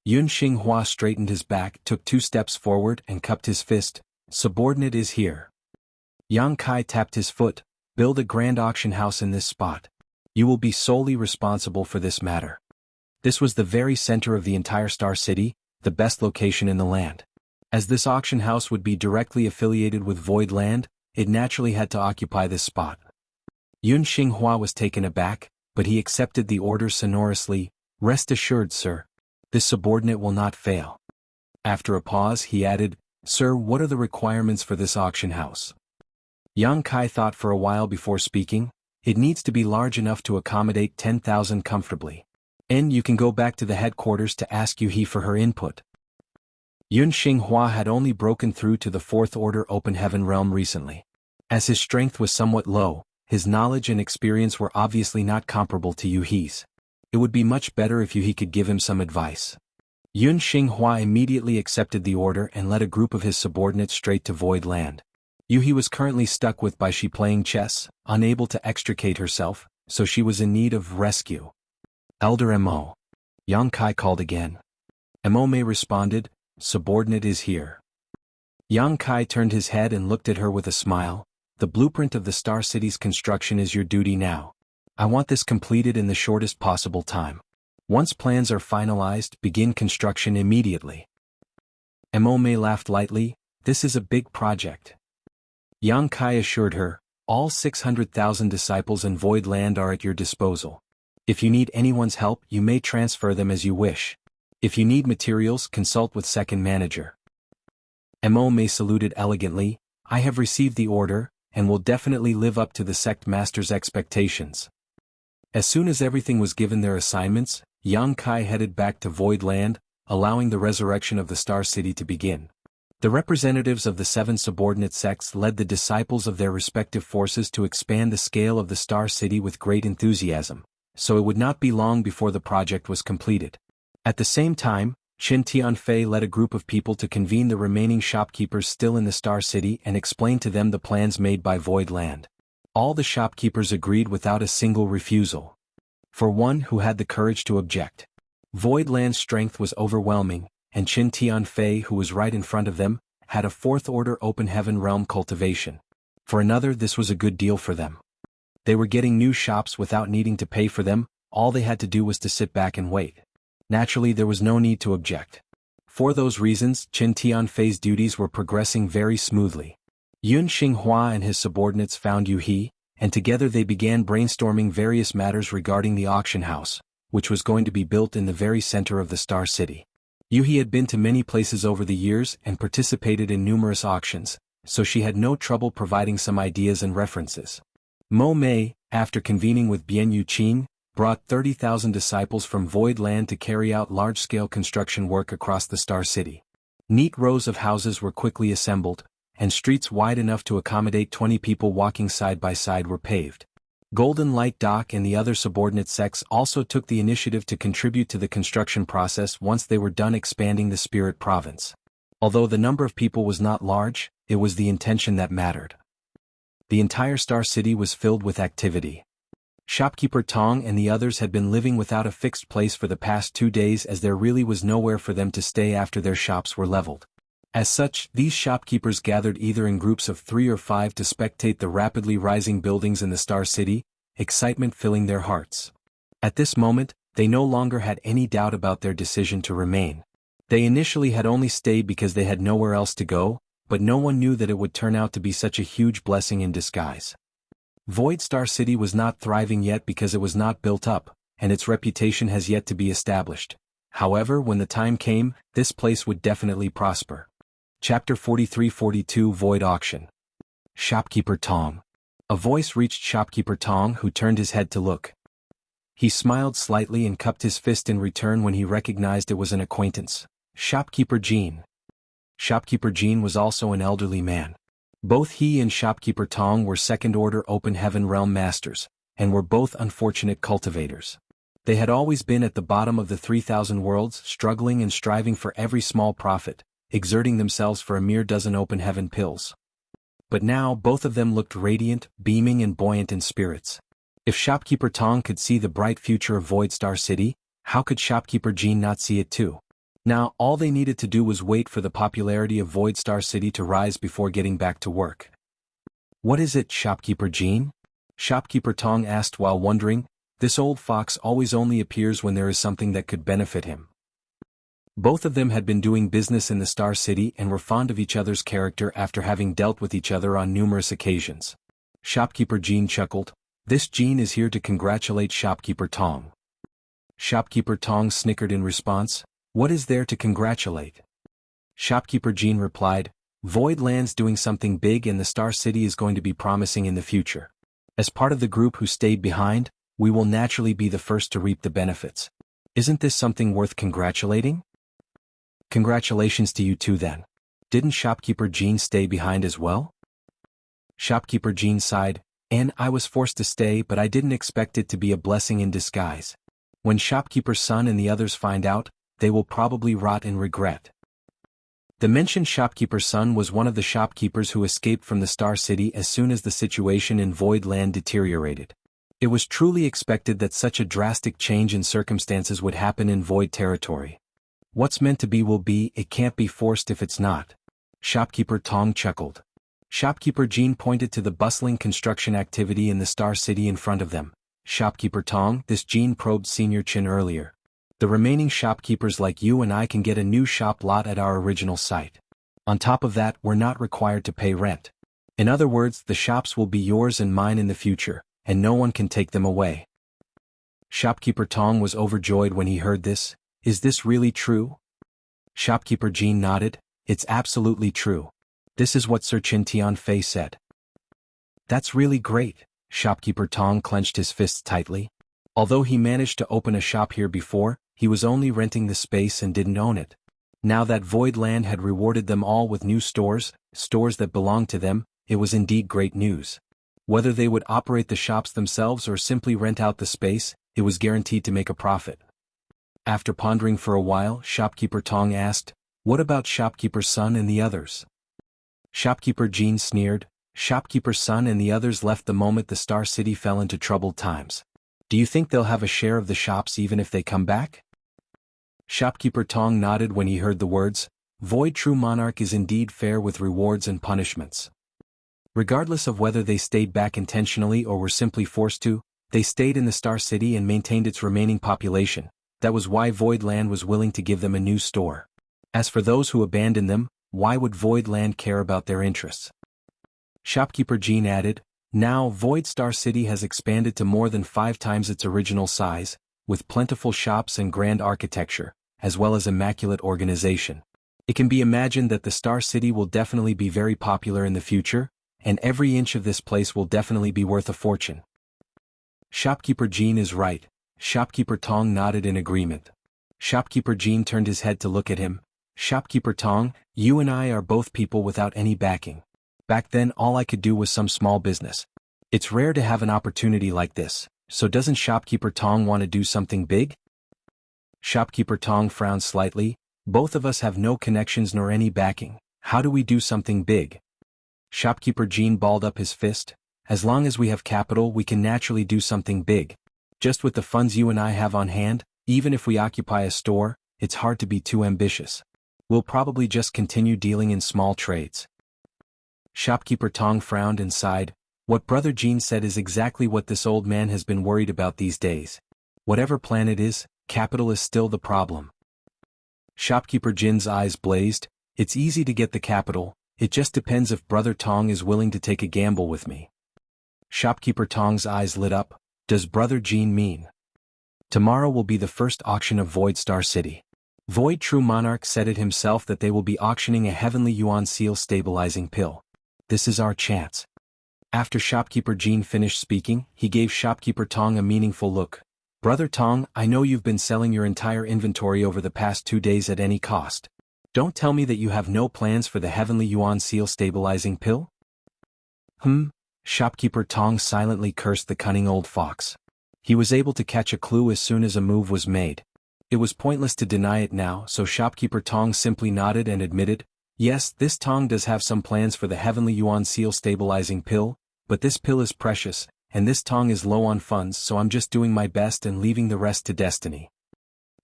Yun Xinghua straightened his back, took 2 steps forward and cupped his fist. Subordinate is here. Yang Kai tapped his foot. Build a grand auction house in this spot. You will be solely responsible for this matter. This was the very center of the entire Star City, the best location in the land. As this auction house would be directly affiliated with Void Land, it naturally had to occupy this spot. Yun Xinghua was taken aback, but he accepted the order sonorously. Rest assured, sir. This subordinate will not fail. After a pause, he added, Sir, what are the requirements for this auction house? Yang Kai thought for a while before speaking. It needs to be large enough to accommodate 10,000 comfortably. And you can go back to the headquarters to ask Yuhi for her input. Yun Xinghua had only broken through to the 4th Order Open Heaven realm recently. As his strength was somewhat low, his knowledge and experience were obviously not comparable to Yuhi's. It would be much better if Yuhi could give him some advice. Yun Xinghua immediately accepted the order and led a group of his subordinates straight to Void Land. Yuhi was currently stuck with Bai Shi playing chess, unable to extricate herself, so she was in need of rescue. Elder Mo. Yang Kai called again. Mo Mei responded, Subordinate is here. Yang Kai turned his head and looked at her with a smile. The blueprint of the Star City's construction is your duty now. I want this completed in the shortest possible time. Once plans are finalized, begin construction immediately. Mo Mei laughed lightly. This is a big project. Yang Kai assured her, all 600,000 disciples in Void Land are at your disposal. If you need anyone's help, you may transfer them as you wish. If you need materials, consult with second manager. Mo Mei saluted elegantly. I have received the order, and will definitely live up to the sect master's expectations. As soon as everything was given their assignments, Yang Kai headed back to Void Land, allowing the resurrection of the Star City to begin. The representatives of the 7 subordinate sects led the disciples of their respective forces to expand the scale of the Star City with great enthusiasm, so it would not be long before the project was completed. At the same time, Qin Tianfei led a group of people to convene the remaining shopkeepers still in the Star City and explain to them the plans made by Void Land. All the shopkeepers agreed without a single refusal. For one who had the courage to object. Void Land's strength was overwhelming, and Qin Tianfei, who was right in front of them, had a 4th Order Open Heaven realm cultivation. For another, this was a good deal for them. They were getting new shops without needing to pay for them, all they had to do was to sit back and wait. Naturally, there was no need to object. For those reasons, Qin Tianfei's duties were progressing very smoothly. Yun Xinghua and his subordinates found Yuhi, and together they began brainstorming various matters regarding the auction house, which was going to be built in the very center of the Star City. Yuhi had been to many places over the years and participated in numerous auctions, so she had no trouble providing some ideas and references. Mo Mei, after convening with Bian Yuqing, brought 30,000 disciples from Void Land to carry out large-scale construction work across the Star City. Neat rows of houses were quickly assembled, and streets wide enough to accommodate 20 people walking side by side were paved. Golden Light Dock and the other subordinate sects also took the initiative to contribute to the construction process once they were done expanding the Spirit Province. Although the number of people was not large, it was the intention that mattered. The entire Star City was filled with activity. Shopkeeper Tong and the others had been living without a fixed place for the past 2 days as there really was nowhere for them to stay after their shops were leveled. As such, these shopkeepers gathered either in groups of 3 or 5 to spectate the rapidly rising buildings in the Star City, excitement filling their hearts. At this moment, they no longer had any doubt about their decision to remain. They initially had only stayed because they had nowhere else to go, but no one knew that it would turn out to be such a huge blessing in disguise. Void Star City was not thriving yet because it was not built up, and its reputation has yet to be established. However, when the time came, this place would definitely prosper. Chapter 43-42 Void Auction. Shopkeeper Tong. A voice reached Shopkeeper Tong, who turned his head to look. He smiled slightly and cupped his fist in return when he recognized it was an acquaintance. Shopkeeper Jean. Shopkeeper Jean was also an elderly man. Both he and shopkeeper Tong were second-order open heaven realm masters, and were both unfortunate cultivators. They had always been at the bottom of the 3,000 worlds, struggling and striving for every small profit, exerting themselves for a mere dozen open heaven pills. But now both of them looked radiant, beaming and buoyant in spirits. If shopkeeper Tong could see the bright future of Void Star City, how could shopkeeper Jean not see it too? Now, all they needed to do was wait for the popularity of Void Star City to rise before getting back to work. "What is it, shopkeeper Jean?" Shopkeeper Tong asked while wondering. This old fox always only appears when there is something that could benefit him. Both of them had been doing business in the Star City and were fond of each other's character after having dealt with each other on numerous occasions. Shopkeeper Jean chuckled. "This Jean is here to congratulate shopkeeper Tong." Shopkeeper Tong snickered in response. "What is there to congratulate?" Shopkeeper Jean replied, "Void Land's doing something big and the Star City is going to be promising in the future. As part of the group who stayed behind, we will naturally be the first to reap the benefits. Isn't this something worth congratulating?" "Congratulations to you too then. Didn't shopkeeper Jean stay behind as well?" Shopkeeper Jean sighed, "And I was forced to stay, but I didn't expect it to be a blessing in disguise. When shopkeeper's son and the others find out, they will probably rot in regret." The mentioned shopkeeper's son was one of the shopkeepers who escaped from the Star City as soon as the situation in Void Land deteriorated. It was truly expected that such a drastic change in circumstances would happen in Void territory. What's meant to be will be, it can't be forced if it's not. Shopkeeper Tong chuckled. Shopkeeper Jean pointed to the bustling construction activity in the Star City in front of them. "Shopkeeper Tong, this Jean probed Senior Chin earlier. The remaining shopkeepers like you and I can get a new shop lot at our original site. On top of that, we're not required to pay rent. In other words, the shops will be yours and mine in the future, and no one can take them away." Shopkeeper Tong was overjoyed when he heard this. "Is this really true?" Shopkeeper Jean nodded. "It's absolutely true. This is what Sir Chin Tian Fei said." "That's really great." Shopkeeper Tong clenched his fists tightly. Although he managed to open a shop here before, he was only renting the space and didn't own it. Now that Void Land had rewarded them all with new stores that belonged to them, it was indeed great news. Whether they would operate the shops themselves or simply rent out the space, it was guaranteed to make a profit. After pondering for a while, Shopkeeper Tong asked, "What about shopkeeper's son and the others?" Shopkeeper Jean sneered. "Shopkeeper's son and the others left the moment the Star City fell into troubled times. Do you think they'll have a share of the shops even if they come back?" Shopkeeper Tong nodded when he heard the words. Void True Monarch is indeed fair with rewards and punishments. Regardless of whether they stayed back intentionally or were simply forced to, they stayed in the Star City and maintained its remaining population. That was why Void Land was willing to give them a new store. As for those who abandoned them, why would Void Land care about their interests? Shopkeeper Jean added, "Now Void Star City has expanded to more than 5 times its original size, with plentiful shops and grand architecture, as well as immaculate organization. It can be imagined that the Star City will definitely be very popular in the future, and every inch of this place will definitely be worth a fortune." Shopkeeper Jean is right. Shopkeeper Tong nodded in agreement. Shopkeeper Jean turned his head to look at him. "Shopkeeper Tong, you and I are both people without any backing. Back then all I could do was some small business. It's rare to have an opportunity like this, so doesn't Shopkeeper Tong want to do something big?" Shopkeeper Tong frowned slightly. "Both of us have no connections nor any backing. How do we do something big?" Shopkeeper Jean balled up his fist. "As long as we have capital, we can naturally do something big. Just with the funds you and I have on hand, even if we occupy a store, it's hard to be too ambitious. We'll probably just continue dealing in small trades." Shopkeeper Tong frowned and sighed. What Brother Jean said is exactly what this old man has been worried about these days. Whatever plan it is, capital is still the problem. Shopkeeper Jin's eyes blazed. "It's easy to get the capital, it just depends if Brother Tong is willing to take a gamble with me." Shopkeeper Tong's eyes lit up. "Does Brother Jean mean tomorrow will be the first auction of Void Star City? Void True Monarch said it himself that they will be auctioning a Heavenly Yuan Seal stabilizing pill. This is our chance." After Shopkeeper Jean finished speaking, he gave Shopkeeper Tong a meaningful look. "Brother Tong, I know you've been selling your entire inventory over the past 2 days at any cost. Don't tell me that you have no plans for the Heavenly Yuan Seal stabilizing pill?" Shopkeeper Tong silently cursed the cunning old fox. He was able to catch a clue as soon as a move was made. It was pointless to deny it now, so Shopkeeper Tong simply nodded and admitted, "Yes, this Tong does have some plans for the Heavenly Yuan Seal stabilizing pill, but this pill is precious, and this Tong is low on funds, so I'm just doing my best and leaving the rest to destiny."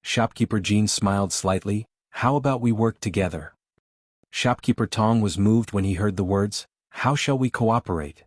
Shopkeeper Jean smiled slightly. "How about we work together?" Shopkeeper Tong was moved when he heard the words, "How shall we cooperate?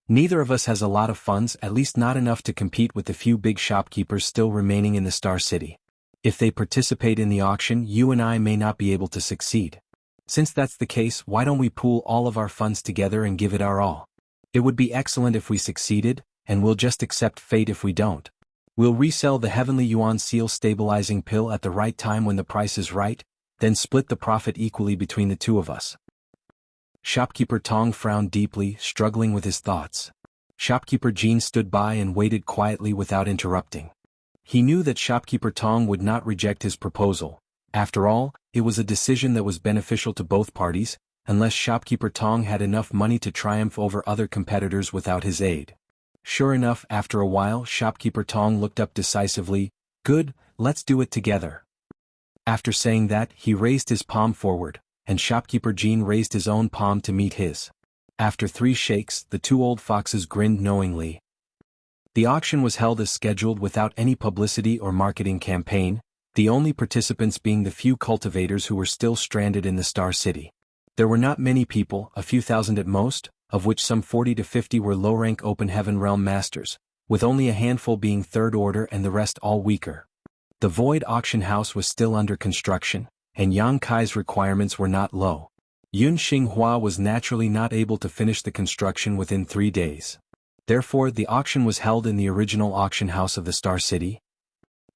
Neither of us has a lot of funds, at least not enough to compete with the few big shopkeepers still remaining in the Star City. If they participate in the auction, you and I may not be able to succeed. Since that's the case, why don't we pool all of our funds together and give it our all? It would be excellent if we succeeded, and we'll just accept fate if we don't. We'll resell the Heavenly Yuan Seal stabilizing pill at the right time when the price is right, then split the profit equally between the two of us." Shopkeeper Tong frowned deeply, struggling with his thoughts. Shopkeeper Jean stood by and waited quietly without interrupting. He knew that Shopkeeper Tong would not reject his proposal. After all, it was a decision that was beneficial to both parties, unless Shopkeeper Tong had enough money to triumph over other competitors without his aid. Sure enough, after a while, Shopkeeper Tong looked up decisively. "Good, let's do it together." After saying that, he raised his palm forward, and Shopkeeper Jean raised his own palm to meet his. After 3 shakes, the two old foxes grinned knowingly. The auction was held as scheduled without any publicity or marketing campaign, the only participants being the few cultivators who were still stranded in the Star City. There were not many people, a few thousand at most, of which some 40 to 50 were low-rank Open Heaven Realm Masters, with only a handful being Third Order and the rest all weaker. The Void Auction House was still under construction, and Yang Kai's requirements were not low. Yun Xinghua was naturally not able to finish the construction within 3 days. Therefore, the auction was held in the original auction house of the Star City.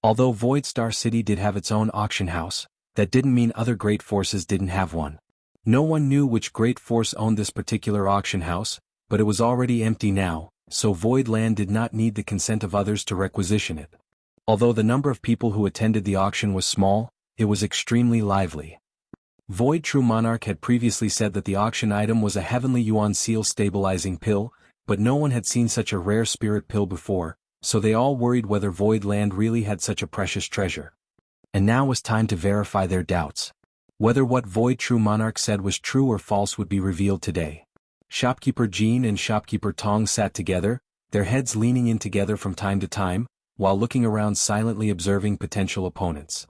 Although Void Star City did have its own auction house, that didn't mean other great forces didn't have one. No one knew which great force owned this particular auction house, but it was already empty now, so Void Land did not need the consent of others to requisition it. Although the number of people who attended the auction was small, it was extremely lively. Void True Monarch had previously said that the auction item was a Heavenly Yuan Seal stabilizing pill, but no one had seen such a rare spirit pill before, so they all worried whether Void Land really had such a precious treasure. And now was time to verify their doubts. Whether what Void True Monarch said was true or false would be revealed today. Shopkeeper Jean and Shopkeeper Tong sat together, their heads leaning in together from time to time, while looking around silently observing potential opponents.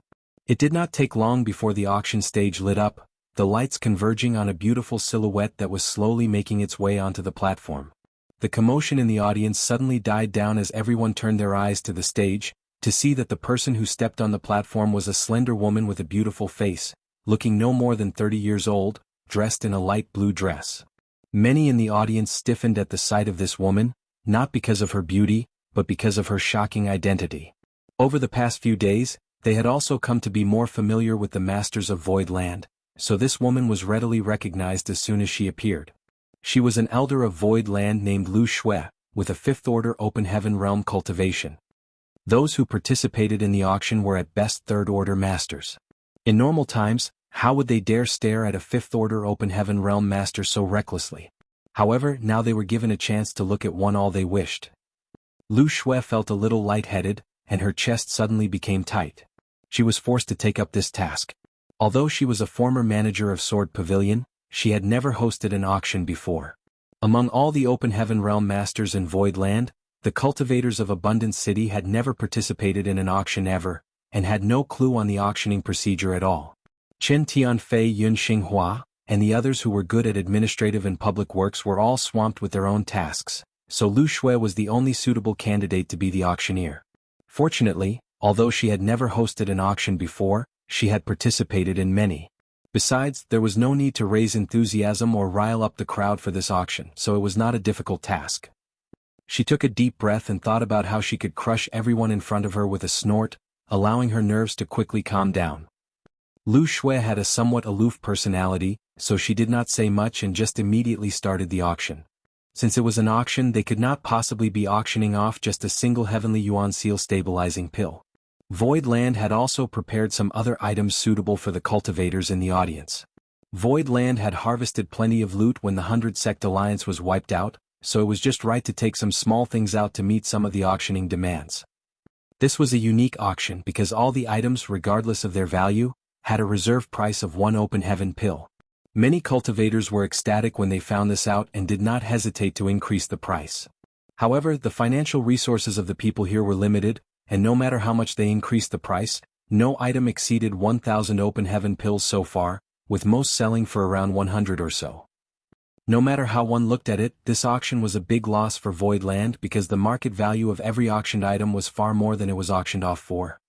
It did not take long before the auction stage lit up, the lights converging on a beautiful silhouette that was slowly making its way onto the platform. The commotion in the audience suddenly died down as everyone turned their eyes to the stage, to see that the person who stepped on the platform was a slender woman with a beautiful face, looking no more than 30 years old, dressed in a light blue dress. Many in the audience stiffened at the sight of this woman, not because of her beauty, but because of her shocking identity. Over the past few days, they had also come to be more familiar with the Masters of Void Land, so this woman was readily recognized as soon as she appeared. She was an elder of Void Land named Lu Shui, with a 5th Order Open Heaven Realm cultivation. Those who participated in the auction were at best 3rd Order Masters. In normal times, how would they dare stare at a 5th Order Open Heaven Realm Master so recklessly? However, now they were given a chance to look at one all they wished. Lu Shui felt a little lightheaded, and her chest suddenly became tight. She was forced to take up this task. Although she was a former manager of Sword Pavilion, she had never hosted an auction before. Among all the Open Heaven Realm Masters in Void Land, the cultivators of Abundant City had never participated in an auction ever, and had no clue on the auctioning procedure at all. Chen Tianfei, Yun Xinghua, and the others who were good at administrative and public works were all swamped with their own tasks, so Lu Shui was the only suitable candidate to be the auctioneer. Fortunately, although she had never hosted an auction before, she had participated in many. Besides, there was no need to raise enthusiasm or rile up the crowd for this auction, so it was not a difficult task. She took a deep breath and thought about how she could crush everyone in front of her with a snort, allowing her nerves to quickly calm down. Lu Shui had a somewhat aloof personality, so she did not say much and just immediately started the auction. Since it was an auction, they could not possibly be auctioning off just a single Heavenly Yuan Seal stabilizing pill. Void Land had also prepared some other items suitable for the cultivators in the audience. Void Land had harvested plenty of loot when the 100-sect alliance was wiped out, so it was just right to take some small things out to meet some of the auctioning demands. This was a unique auction because all the items, regardless of their value, had a reserve price of 1 open heaven pill. Many cultivators were ecstatic when they found this out and did not hesitate to increase the price. However, the financial resources of the people here were limited, and no matter how much they increased the price, no item exceeded 1,000 open heaven pills so far, with most selling for around 100 or so. No matter how one looked at it, this auction was a big loss for Void Land because the market value of every auctioned item was far more than it was auctioned off for.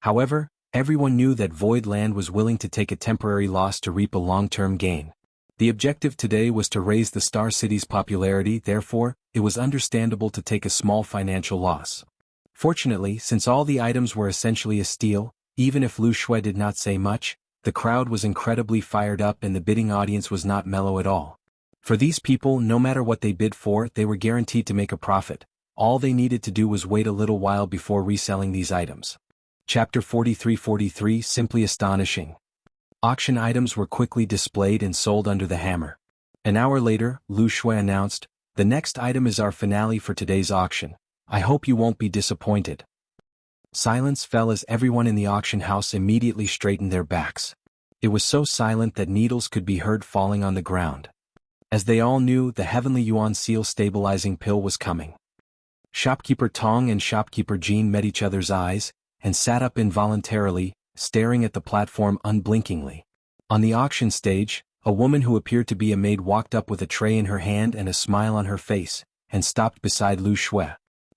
However, everyone knew that Void Land was willing to take a temporary loss to reap a long-term gain. The objective today was to raise the Star City's popularity, therefore, it was understandable to take a small financial loss. Fortunately, since all the items were essentially a steal, even if Lu Shui did not say much, the crowd was incredibly fired up and the bidding audience was not mellow at all. For these people, no matter what they bid for, they were guaranteed to make a profit. All they needed to do was wait a little while before reselling these items. Chapter 43:43 Simply astonishing. Auction items were quickly displayed and sold under the hammer. An hour later, Lu Shui announced, "The next item is our finale for today's auction. I hope you won't be disappointed." Silence fell as everyone in the auction house immediately straightened their backs. It was so silent that needles could be heard falling on the ground. As they all knew, the Heavenly Yuan Seal stabilizing pill was coming. Shopkeeper Tong and Shopkeeper Jean met each other's eyes, and sat up involuntarily, staring at the platform unblinkingly. On the auction stage, a woman who appeared to be a maid walked up with a tray in her hand and a smile on her face, and stopped beside Lu Shui.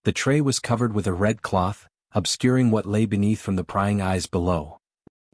The tray was covered with a red cloth, obscuring what lay beneath from the prying eyes below.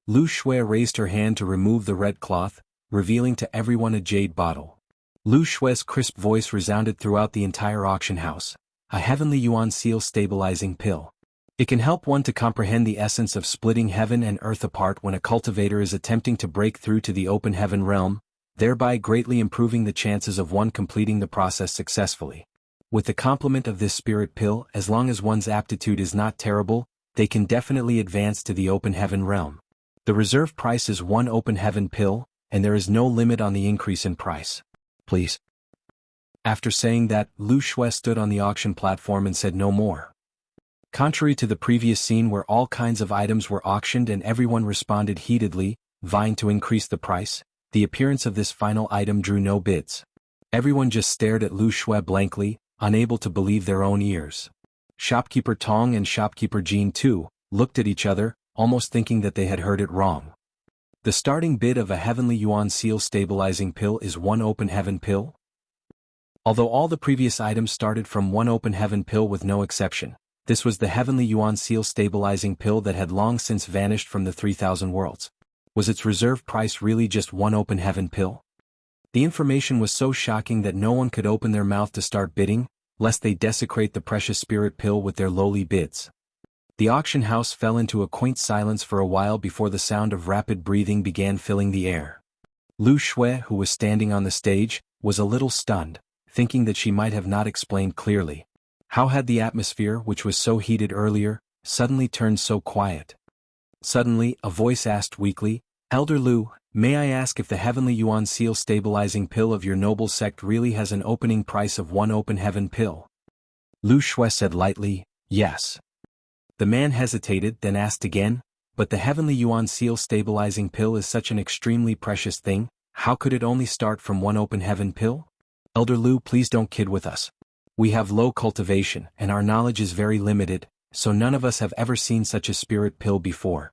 Lu Shui raised her hand to remove the red cloth, revealing to everyone a jade bottle. Lu Shui's crisp voice resounded throughout the entire auction house. A Heavenly Yuan Seal stabilizing pill. It can help one to comprehend the essence of splitting heaven and earth apart when a cultivator is attempting to break through to the open heaven realm, thereby greatly improving the chances of one completing the process successfully. With the complement of this spirit pill, as long as one's aptitude is not terrible, they can definitely advance to the open heaven realm. The reserve price is 1 open heaven pill, and there is no limit on the increase in price. Please. After saying that, Lu Shui stood on the auction platform and said no more. Contrary to the previous scene where all kinds of items were auctioned and everyone responded heatedly, vying to increase the price, the appearance of this final item drew no bids. Everyone just stared at Lu Shui blankly, unable to believe their own ears. Shopkeeper Tong and Shopkeeper Jean too, looked at each other, almost thinking that they had heard it wrong. The starting bid of a Heavenly Yuan Seal stabilizing pill is 1 open heaven pill? Although all the previous items started from 1 open heaven pill with no exception, this was the Heavenly Yuan Seal stabilizing pill that had long since vanished from the 3,000 worlds. Was its reserve price really just 1 open heaven pill? The information was so shocking that no one could open their mouth to start bidding, lest they desecrate the precious spirit pill with their lowly bids. The auction house fell into a quaint silence for a while before the sound of rapid breathing began filling the air. Lu Shui, who was standing on the stage, was a little stunned, thinking that she might have not explained clearly. How had the atmosphere, which was so heated earlier, suddenly turned so quiet? Suddenly, a voice asked weakly, "Elder Lu, may I ask if the Heavenly Yuan Seal stabilizing pill of your noble sect really has an opening price of 1 open heaven pill?" Lu Shui said lightly, "Yes." The man hesitated, then asked again, "But the Heavenly Yuan Seal stabilizing pill is such an extremely precious thing, how could it only start from 1 open heaven pill?" "Elder Lu, please don't kid with us. We have low cultivation, and our knowledge is very limited, so none of us have ever seen such a spirit pill before.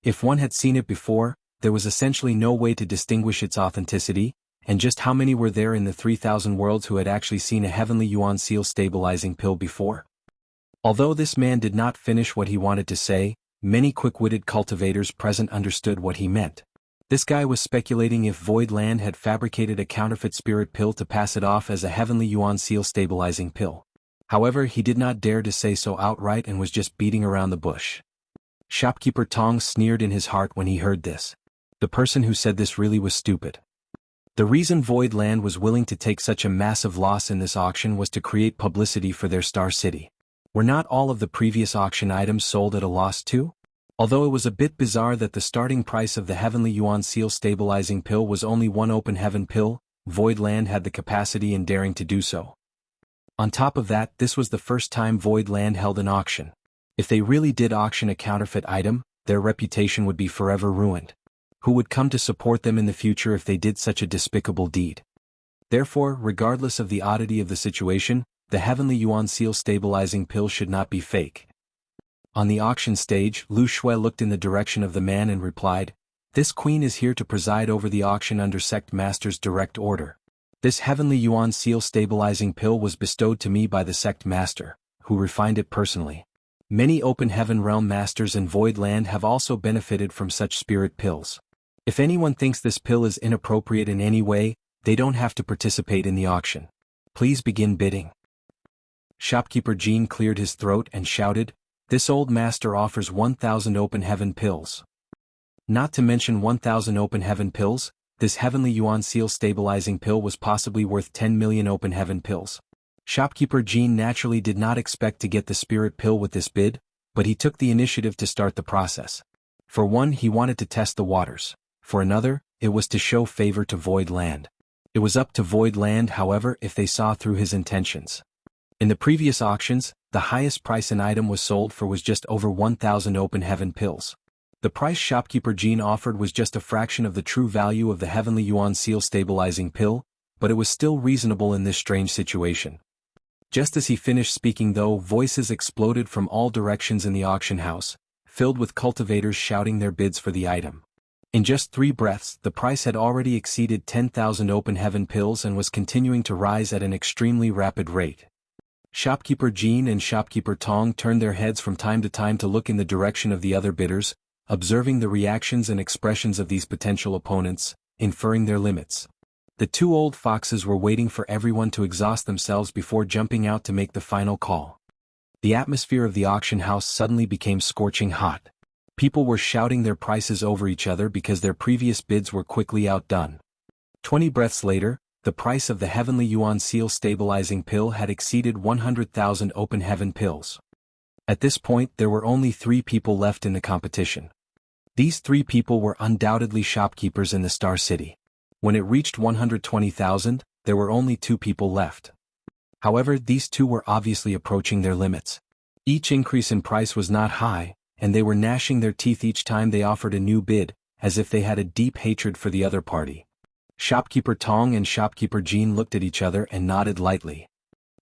If one had seen it before, there was essentially no way to distinguish its authenticity, and just how many were there in the 3,000 worlds who had actually seen a Heavenly Yuan Seal stabilizing pill before?" Although this man did not finish what he wanted to say, many quick-witted cultivators present understood what he meant. This guy was speculating if Void Land had fabricated a counterfeit spirit pill to pass it off as a Heavenly Yuan Seal stabilizing pill. However, he did not dare to say so outright and was just beating around the bush. Shopkeeper Tong sneered in his heart when he heard this. The person who said this really was stupid. The reason Void Land was willing to take such a massive loss in this auction was to create publicity for their Star City. Were not all of the previous auction items sold at a loss too? Although it was a bit bizarre that the starting price of the Heavenly Yuan Seal stabilizing pill was only one open heaven pill, Void Land had the capacity and daring to do so. On top of that, this was the first time Void Land held an auction. If they really did auction a counterfeit item, their reputation would be forever ruined. Who would come to support them in the future if they did such a despicable deed? Therefore, regardless of the oddity of the situation, the Heavenly Yuan Seal stabilizing pill should not be fake. On the auction stage, Lu Shui looked in the direction of the man and replied, "This queen is here to preside over the auction under Sect Master's direct order. This Heavenly Yuan Seal stabilizing pill was bestowed to me by the Sect Master, who refined it personally. Many Open Heaven Realm Masters in Void Land have also benefited from such spirit pills. If anyone thinks this pill is inappropriate in any way, they don't have to participate in the auction. Please begin bidding." Shopkeeper Jean cleared his throat and shouted, "This old master offers 1,000 Open Heaven pills. Not to mention 1,000 Open Heaven pills, this Heavenly Yuan Seal stabilizing pill was possibly worth 10 million Open Heaven pills." Shopkeeper Jean naturally did not expect to get the spirit pill with this bid, but he took the initiative to start the process. For one, he wanted to test the waters. For another, it was to show favor to Void Land. It was up to Void Land, however, if they saw through his intentions. In the previous auctions, the highest price an item was sold for was just over 1,000 Open Heaven pills. The price Shopkeeper Jean offered was just a fraction of the true value of the Heavenly Yuan Seal stabilizing pill, but it was still reasonable in this strange situation. Just as he finished speaking though, voices exploded from all directions in the auction house, filled with cultivators shouting their bids for the item. In just 3 breaths, the price had already exceeded 10,000 Open Heaven pills and was continuing to rise at an extremely rapid rate. Shopkeeper Jean and Shopkeeper Tong turned their heads from time to time to look in the direction of the other bidders, observing the reactions and expressions of these potential opponents, inferring their limits. The 2 old foxes were waiting for everyone to exhaust themselves before jumping out to make the final call. The atmosphere of the auction house suddenly became scorching hot. People were shouting their prices over each other because their previous bids were quickly outdone. 20 breaths later, the price of the Heavenly Yuan Seal stabilizing pill had exceeded 100,000 Open Heaven pills. At this point, there were only 3 people left in the competition. These 3 people were undoubtedly shopkeepers in the Star City. When it reached 120,000, there were only 2 people left. However, these 2 were obviously approaching their limits. Each increase in price was not high, and they were gnashing their teeth each time they offered a new bid, as if they had a deep hatred for the other party. Shopkeeper Tong and Shopkeeper Jean looked at each other and nodded lightly.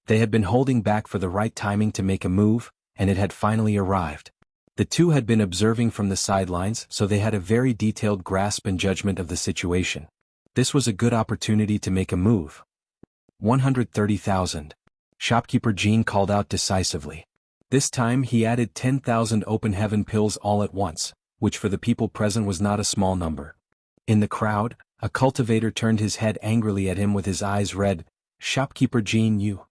They had been holding back for the right timing to make a move, and it had finally arrived. The 2 had been observing from the sidelines, so they had a very detailed grasp and judgment of the situation. This was a good opportunity to make a move. 130,000. Shopkeeper Jean called out decisively. This time he added 10,000 Open Heaven pills all at once, which for the people present was not a small number. In the crowd, a cultivator turned his head angrily at him with his eyes red. "Shopkeeper Jean, you."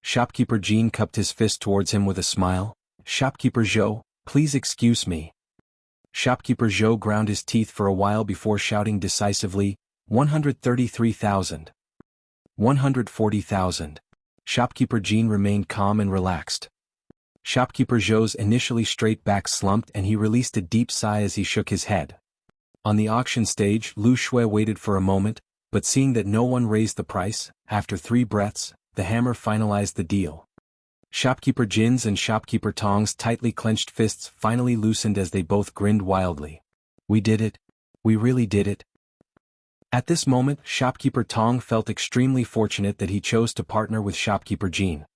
Shopkeeper Jean cupped his fist towards him with a smile. "Shopkeeper Zhou, please excuse me." Shopkeeper Zhou ground his teeth for a while before shouting decisively, 133,000. 140,000. Shopkeeper Jean remained calm and relaxed. Shopkeeper Zhou's initially straight back slumped and he released a deep sigh as he shook his head. On the auction stage, Lu Shui waited for a moment, but seeing that no one raised the price, after 3 breaths, the hammer finalized the deal. Shopkeeper Jin's and Shopkeeper Tong's tightly clenched fists finally loosened as they both grinned wildly. "We did it. We really did it." At this moment, Shopkeeper Tong felt extremely fortunate that he chose to partner with Shopkeeper Jean.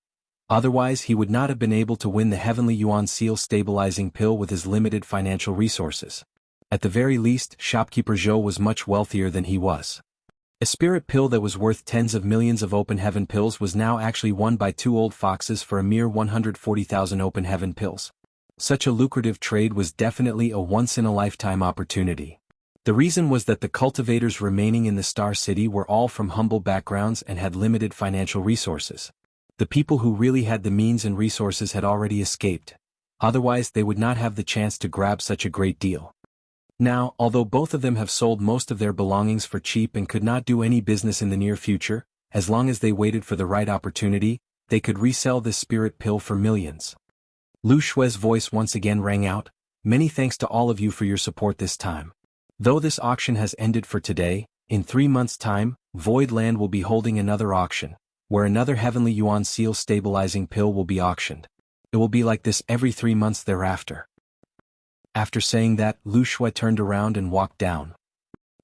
Otherwise he would not have been able to win the Heavenly Yuan Seal stabilizing pill with his limited financial resources. At the very least, Shopkeeper Zhou was much wealthier than he was. A spirit pill that was worth tens of millions of Open Heaven pills was now actually won by 2 old foxes for a mere 140,000 Open Heaven pills. Such a lucrative trade was definitely a once-in-a-lifetime opportunity. The reason was that the cultivators remaining in the Star City were all from humble backgrounds and had limited financial resources. The people who really had the means and resources had already escaped. Otherwise they would not have the chance to grab such a great deal. Now, although both of them have sold most of their belongings for cheap and could not do any business in the near future, as long as they waited for the right opportunity, they could resell this spirit pill for millions. Lu Shui's voice once again rang out, Many thanks to all of you for your support this time. Though this auction has ended for today, in 3 months' time, Void Land will be holding another auction, where another Heavenly Yuan Seal stabilizing pill will be auctioned. It will be like this every 3 months thereafter. After saying that, Lu Shui turned around and walked down.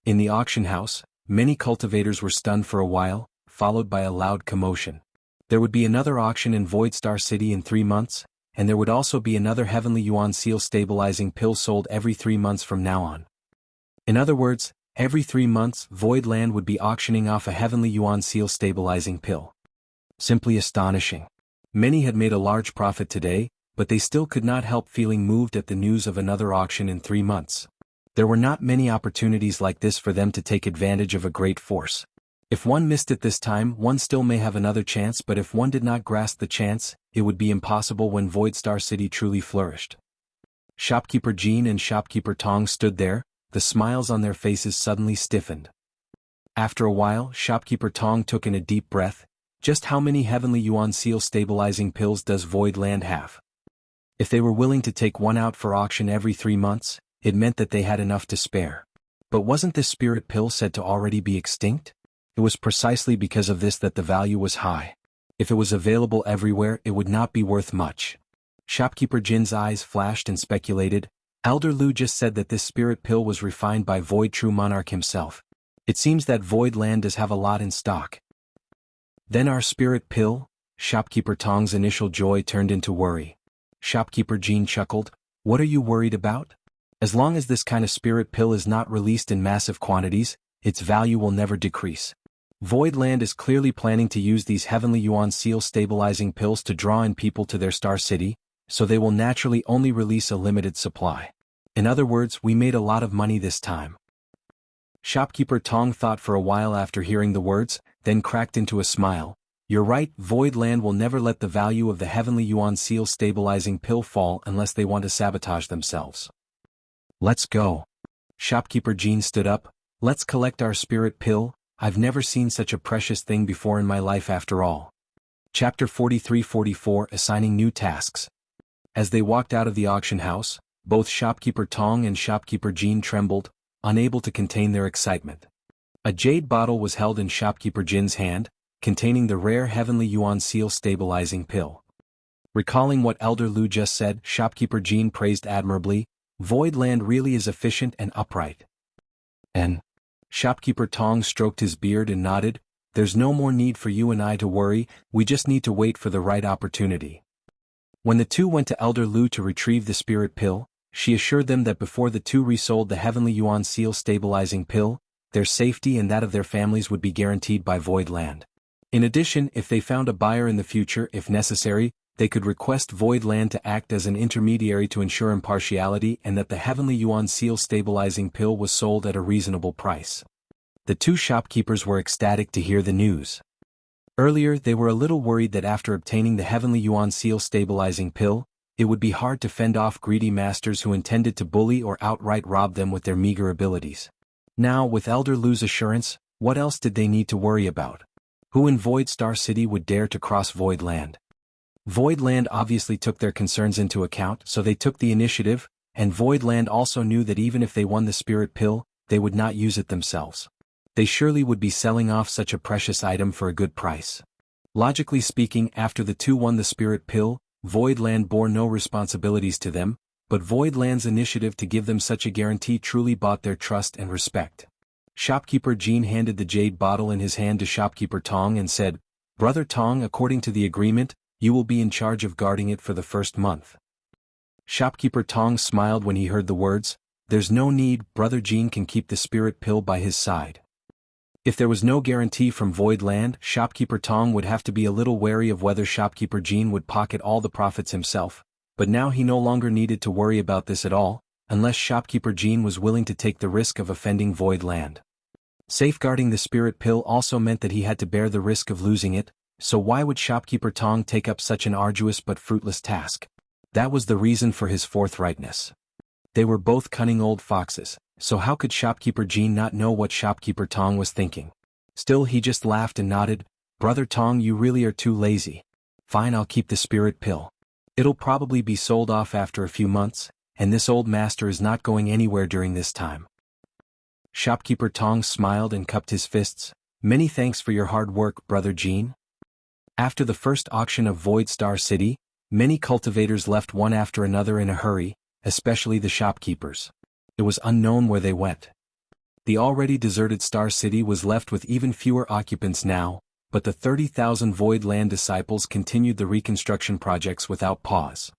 In the auction house, many cultivators were stunned for a while, followed by a loud commotion. There would be another auction in Void Star City in 3 months, and there would also be another Heavenly Yuan Seal stabilizing pill sold every 3 months from now on. In other words, every 3 months Void Land would be auctioning off a Heavenly Yuan Seal stabilizing pill. Simply astonishing. Many had made a large profit today, but they still could not help feeling moved at the news of another auction in 3 months. There were not many opportunities like this for them to take advantage of a great force. If one missed it this time, one still may have another chance, but if one did not grasp the chance, it would be impossible when Void Star City truly flourished. Shopkeeper Jean and Shopkeeper Tong stood there, the smiles on their faces suddenly stiffened. After a while, Shopkeeper Tong took in a deep breath. Just how many Heavenly Yuan Seal stabilizing pills does Void Land have? If they were willing to take one out for auction every 3 months, it meant that they had enough to spare. But wasn't this spirit pill said to already be extinct? It was precisely because of this that the value was high. If it was available everywhere, it would not be worth much. Shopkeeper Jin's eyes flashed and speculated. Elder Lu just said that this spirit pill was refined by Void True Monarch himself. It seems that Void Land does have a lot in stock. Then our spirit pill? Shopkeeper Tong's initial joy turned into worry. Shopkeeper Jean chuckled. What are you worried about? As long as this kind of spirit pill is not released in massive quantities, its value will never decrease. Void Land is clearly planning to use these Heavenly Yuan Seal stabilizing pills to draw in people to their star city, so they will naturally only release a limited supply. In other words, we made a lot of money this time. Shopkeeper Tong thought for a while after hearing the words, then cracked into a smile. You're right, Void Land will never let the value of the Heavenly Yuan Seal stabilizing pill fall unless they want to sabotage themselves. Let's go. Shopkeeper Jean stood up. Let's collect our spirit pill. I've never seen such a precious thing before in my life after all. Chapter 43-44 Assigning New Tasks. As they walked out of the auction house, both Shopkeeper Tong and Shopkeeper Jean trembled, unable to contain their excitement. A jade bottle was held in Shopkeeper Jin's hand, containing the rare Heavenly Yuan Seal stabilizing pill. Recalling what Elder Lu just said, Shopkeeper Jean praised admirably, Void Land really is efficient and upright. And Shopkeeper Tong stroked his beard and nodded, there's no more need for you and I to worry, we just need to wait for the right opportunity. When the two went to Elder Lu to retrieve the spirit pill, she assured them that before the two resold the Heavenly Yuan Seal stabilizing pill, their safety and that of their families would be guaranteed by Void Land. In addition, if they found a buyer in the future, if necessary, they could request Void Land to act as an intermediary to ensure impartiality and that the Heavenly Yuan Seal stabilizing pill was sold at a reasonable price. The two shopkeepers were ecstatic to hear the news. Earlier, they were a little worried that after obtaining the Heavenly Yuan Seal stabilizing pill, it would be hard to fend off greedy masters who intended to bully or outright rob them with their meager abilities. Now, with Elder Lu's assurance, what else did they need to worry about? Who in Void Star City would dare to cross Void Land? Void Land obviously took their concerns into account, so they took the initiative, and Void Land also knew that even if they won the spirit pill, they would not use it themselves. They surely would be selling off such a precious item for a good price. Logically speaking, after the two won the spirit pill, Void Land bore no responsibilities to them, but Void Land's initiative to give them such a guarantee truly bought their trust and respect. Shopkeeper Jean handed the jade bottle in his hand to Shopkeeper Tong and said, Brother Tong, according to the agreement, you will be in charge of guarding it for the first month. Shopkeeper Tong smiled when he heard the words, there's no need, Brother Jean can keep the spirit pill by his side. If there was no guarantee from Void Land, Shopkeeper Tong would have to be a little wary of whether Shopkeeper Jean would pocket all the profits himself, but now he no longer needed to worry about this at all, unless Shopkeeper Jean was willing to take the risk of offending Void Land. Safeguarding the spirit pill also meant that he had to bear the risk of losing it, so why would Shopkeeper Tong take up such an arduous but fruitless task? That was the reason for his forthrightness. They were both cunning old foxes, so how could Shopkeeper Jean not know what Shopkeeper Tong was thinking? Still, he just laughed and nodded, Brother Tong, you really are too lazy. Fine, I'll keep the spirit pill. It'll probably be sold off after a few months, and this old master is not going anywhere during this time. Shopkeeper Tong smiled and cupped his fists. Many thanks for your hard work, Brother Jean. After the first auction of Void Star City, many cultivators left one after another in a hurry, especially the shopkeepers. It was unknown where they went. The already deserted Star City was left with even fewer occupants now, but the 30,000 Void Land disciples continued the reconstruction projects without pause.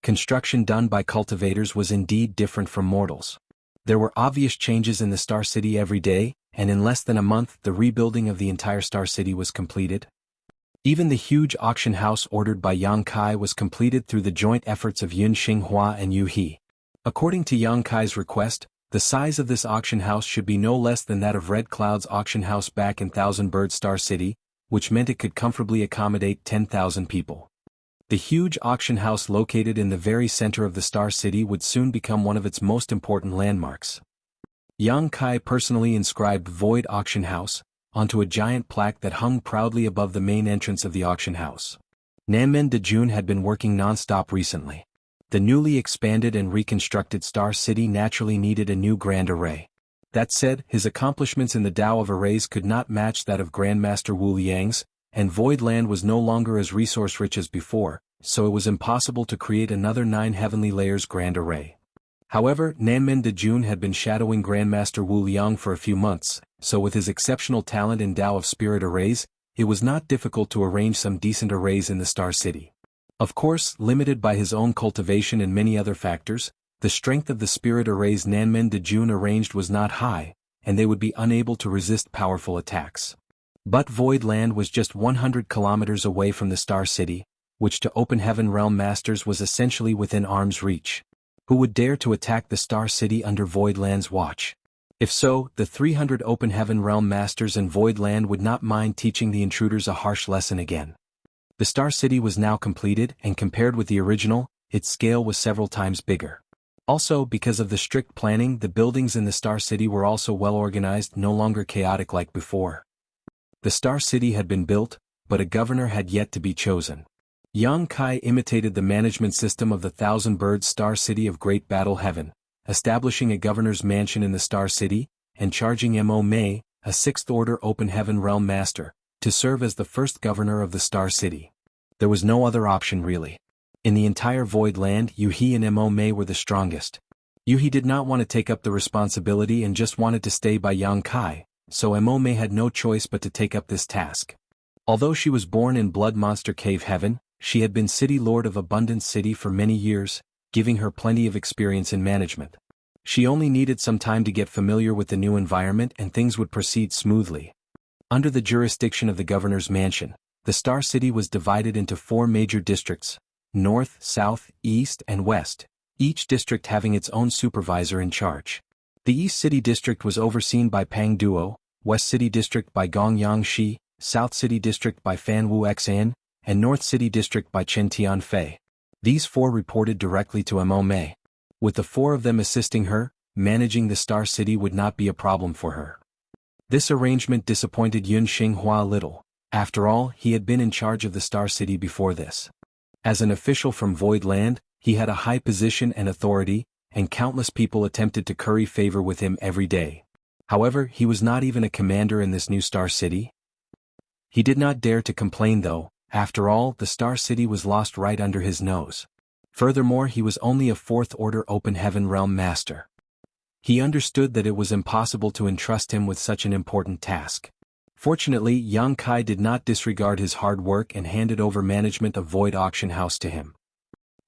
Construction done by cultivators was indeed different from mortals. There were obvious changes in the Star City every day, and in less than a month the rebuilding of the entire Star City was completed. Even the huge auction house ordered by Yang Kai was completed through the joint efforts of Yun Xinghua and Yu He. According to Yang Kai's request, the size of this auction house should be no less than that of Red Cloud's auction house back in Thousand Bird Star City, which meant it could comfortably accommodate 10,000 people. The huge auction house located in the very center of the Star City would soon become one of its most important landmarks. Yang Kai personally inscribed Void Auction House onto a giant plaque that hung proudly above the main entrance of the auction house. Nanmen Dejun had been working non-stop recently. The newly expanded and reconstructed Star City naturally needed a new grand array. That said, his accomplishments in the Tao of arrays could not match that of Grandmaster Wu Liang's, and Void Land was no longer as resource-rich as before, so it was impossible to create another 9 heavenly layers grand array. However, Nanmen Dejun had been shadowing Grandmaster Wu Liang for a few months, so with his exceptional talent in Tao of Spirit arrays, it was not difficult to arrange some decent arrays in the Star City. Of course, limited by his own cultivation and many other factors, the strength of the spirit arrays Nanmen Dejun arranged was not high, and they would be unable to resist powerful attacks. But Void Land was just 100 kilometers away from the Star City, which to Open Heaven Realm Masters was essentially within arm's reach. Who would dare to attack the Star City under Void Land's watch? If so, the 300 Open Heaven Realm Masters in Void Land would not mind teaching the intruders a harsh lesson again. The Star City was now completed, and compared with the original, its scale was several times bigger. Also, because of the strict planning, the buildings in the Star City were also well organized, no longer chaotic like before. The Star City had been built, but a governor had yet to be chosen. Yang Kai imitated the management system of the Thousand Birds Star City of Great Battle Heaven, establishing a governor's mansion in the Star City, and charging Mo Mei, a 6th Order Open Heaven Realm Master, to serve as the first governor of the Star City. There was no other option really. In the entire Void Land, Yu He and Mo Mei were the strongest. Yu He did not want to take up the responsibility and just wanted to stay by Yang Kai, so Mo Mei had no choice but to take up this task. Although she was born in Blood Monster Cave Heaven, she had been City Lord of Abundance City for many years, giving her plenty of experience in management. She only needed some time to get familiar with the new environment and things would proceed smoothly. Under the jurisdiction of the governor's mansion, the Star City was divided into 4 major districts: North, South, East, and West, each district having its own supervisor in charge. The East City District was overseen by Pang Duo, West City District by Gong Yang Shi, South City District by Fan Wu Xan, and North City District by Chen Tian Fei. These 4 reported directly to Mo Mei. With the 4 of them assisting her, managing the Star City would not be a problem for her. This arrangement disappointed Yun Xinghua a little. After all, he had been in charge of the Star City before this. As an official from Void Land, he had a high position and authority, and countless people attempted to curry favor with him every day. However, he was not even a commander in this new Star City. He did not dare to complain though. After all, the Star City was lost right under his nose. Furthermore, he was only a 4th Order Open Heaven Realm Master. He understood that it was impossible to entrust him with such an important task. Fortunately, Yang Kai did not disregard his hard work and handed over management of Void Auction House to him.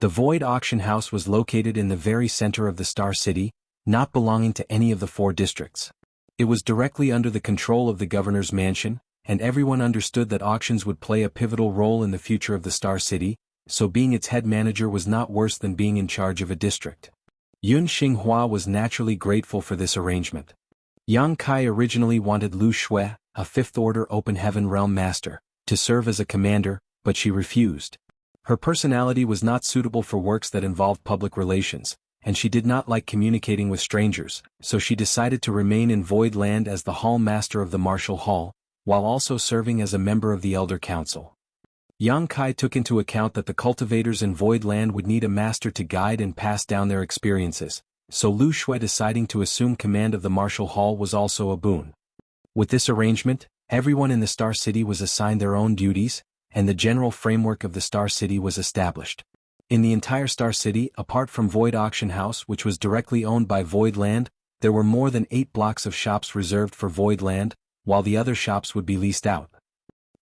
The Void Auction House was located in the very center of the Star City, not belonging to any of the 4 districts. It was directly under the control of the governor's mansion, and everyone understood that auctions would play a pivotal role in the future of the Star City, so being its head manager was not worse than being in charge of a district. Yun Xinghua was naturally grateful for this arrangement. Yang Kai originally wanted Lu Shui, a 5th Order Open Heaven Realm Master, to serve as a commander, but she refused. Her personality was not suitable for works that involved public relations, and she did not like communicating with strangers, so she decided to remain in Void Land as the Hall Master of the Martial Hall, while also serving as a member of the Elder Council. Yang Kai took into account that the cultivators in Void Land would need a master to guide and pass down their experiences, so Lu Shui deciding to assume command of the Martial Hall was also a boon. With this arrangement, everyone in the Star City was assigned their own duties, and the general framework of the Star City was established. In the entire Star City, apart from Void Auction House which was directly owned by Void Land, there were more than 8 blocks of shops reserved for Void Land, while the other shops would be leased out.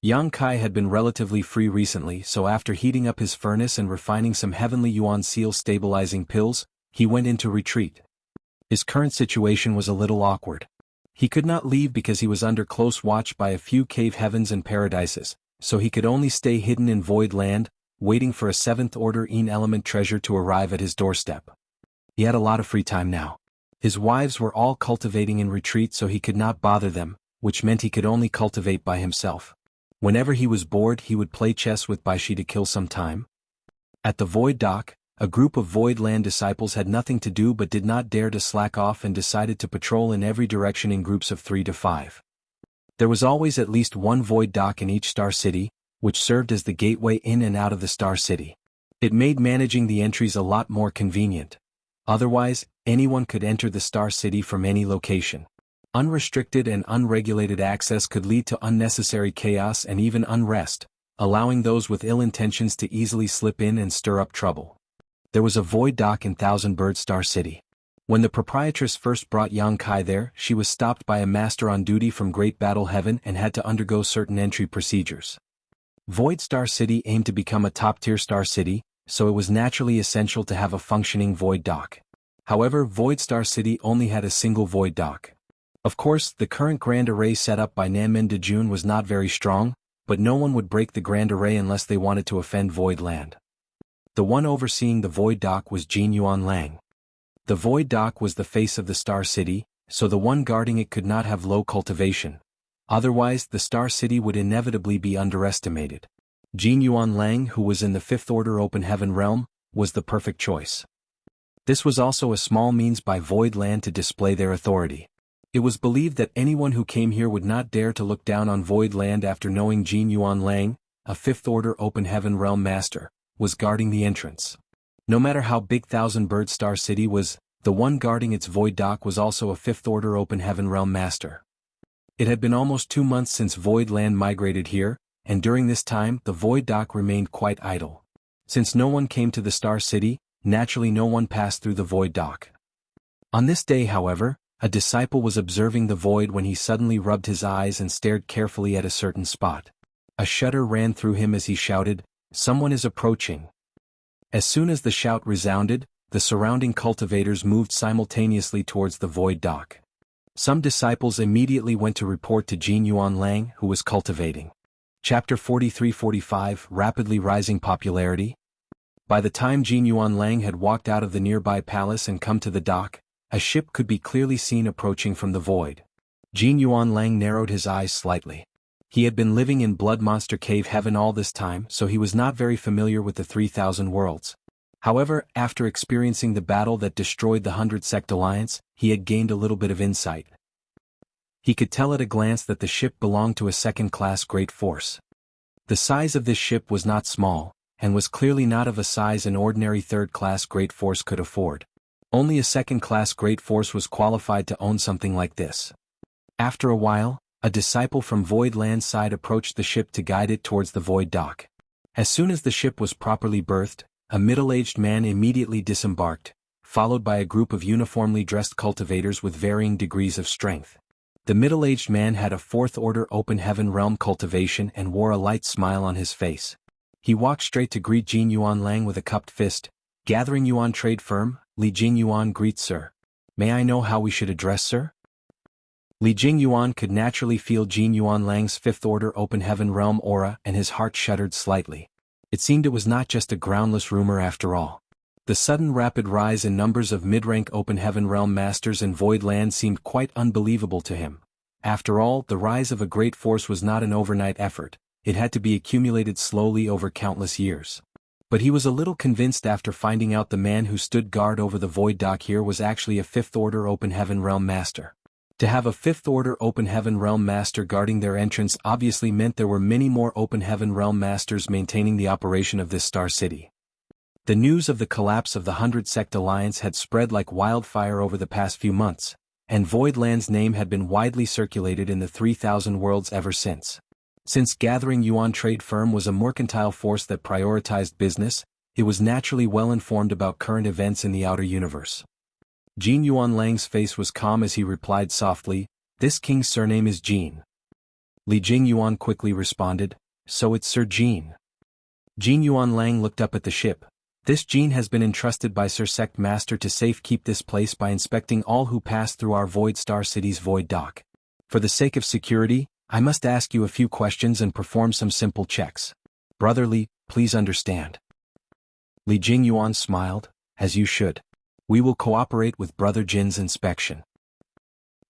Yang Kai had been relatively free recently, so after heating up his furnace and refining some heavenly yuan seal stabilizing pills, he went into retreat. His current situation was a little awkward. He could not leave because he was under close watch by a few cave heavens and paradises, so he could only stay hidden in Void Land, waiting for a 7th order Een element treasure to arrive at his doorstep. He had a lot of free time now. His wives were all cultivating in retreat, so he could not bother them, which meant he could only cultivate by himself. Whenever he was bored, he would play chess with Baishi to kill some time. At the Void Dock, a group of Void Land disciples had nothing to do but did not dare to slack off and decided to patrol in every direction in groups of 3 to 5. There was always at least one Void Dock in each Star City, which served as the gateway in and out of the Star City. It made managing the entries a lot more convenient. Otherwise, anyone could enter the Star City from any location. Unrestricted and unregulated access could lead to unnecessary chaos and even unrest, allowing those with ill intentions to easily slip in and stir up trouble. There was a Void Dock in Thousand Bird Star City. When the proprietress first brought Yang Kai there, she was stopped by a master on duty from Great Battle Heaven and had to undergo certain entry procedures. Void Star City aimed to become a top-tier Star City, so it was naturally essential to have a functioning Void Dock. However, Void Star City only had a single Void Dock. Of course, the current Grand Array set up by Nanmen Dejun was not very strong, but no one would break the Grand Array unless they wanted to offend Void Land. The one overseeing the Void Dock was Jin Yuan Lang. The Void Dock was the face of the Star City, so the one guarding it could not have low cultivation. Otherwise, the Star City would inevitably be underestimated. Jin Yuan Lang, who was in the 5th Order Open Heaven realm, was the perfect choice. This was also a small means by Void Land to display their authority. It was believed that anyone who came here would not dare to look down on Void Land after knowing Jin Yuan Lang, a 5th Order Open Heaven realm master, was guarding the entrance. No matter how big Thousand Bird Star City was, the one guarding its Void Dock was also a 5th Order Open Heaven realm master. It had been almost 2 months since Void Land migrated here, and during this time the Void Dock remained quite idle. Since no one came to the Star City, naturally no one passed through the Void Dock. On this day, however, a disciple was observing the void when he suddenly rubbed his eyes and stared carefully at a certain spot. A shudder ran through him as he shouted, "Someone is approaching." As soon as the shout resounded, the surrounding cultivators moved simultaneously towards the Void Dock. Some disciples immediately went to report to Jin Yuan Lang, who was cultivating. Chapter 43-45 Rapidly Rising Popularity. By the time Jin Yuan Lang had walked out of the nearby palace and come to the dock, a ship could be clearly seen approaching from the void. Jin Yuan Lang narrowed his eyes slightly. He had been living in Blood Monster Cave Heaven all this time, so he was not very familiar with the 3,000 worlds. However, after experiencing the battle that destroyed the 100 Sect Alliance, he had gained a little bit of insight. He could tell at a glance that the ship belonged to a second-class great force. The size of this ship was not small, and was clearly not of a size an ordinary third-class great force could afford. Only a second-class great force was qualified to own something like this. After a while, a disciple from Void Land's side approached the ship to guide it towards the Void Dock. As soon as the ship was properly berthed, a middle-aged man immediately disembarked, followed by a group of uniformly dressed cultivators with varying degrees of strength. The middle-aged man had a 4th Order Open Heaven realm cultivation and wore a light smile on his face. He walked straight to greet Jin Yuan Lang with a cupped fist. "Gathering Yuan Trade Firm, Li Jing Yuan greets sir. May I know how we should address sir?" Li Jing Yuan could naturally feel Jin Yuan Lang's 5th Order Open Heaven realm aura and his heart shuddered slightly. It seemed it was not just a groundless rumor after all. The sudden rapid rise in numbers of mid-rank Open Heaven realm masters in Void Land seemed quite unbelievable to him. After all, the rise of a great force was not an overnight effort, it had to be accumulated slowly over countless years. But he was a little convinced after finding out the man who stood guard over the Void Dock here was actually a 5th Order Open Heaven realm master. To have a fifth-order Open Heaven Realm Master guarding their entrance obviously meant there were many more Open Heaven Realm Masters maintaining the operation of this Star City. The news of the collapse of the 100-Sect Alliance had spread like wildfire over the past few months, and Voidland's name had been widely circulated in the 3,000 worlds ever since. Since Gathering Yuan Trade Firm was a mercantile force that prioritized business, it was naturally well informed about current events in the outer universe. Jin Yuanlang's face was calm as he replied softly, "This king's surname is Jin." Li Jingyuan quickly responded, "So it's Sir Jin." Jin Yuanlang looked up at the ship. "This Jin has been entrusted by Sir Sect Master to safekeep this place by inspecting all who pass through our Void Star City's Void Dock. For the sake of security, I must ask you a few questions and perform some simple checks. Brother Li, please understand." Li Jingyuan smiled, "As you should. We will cooperate with Brother Jin's inspection."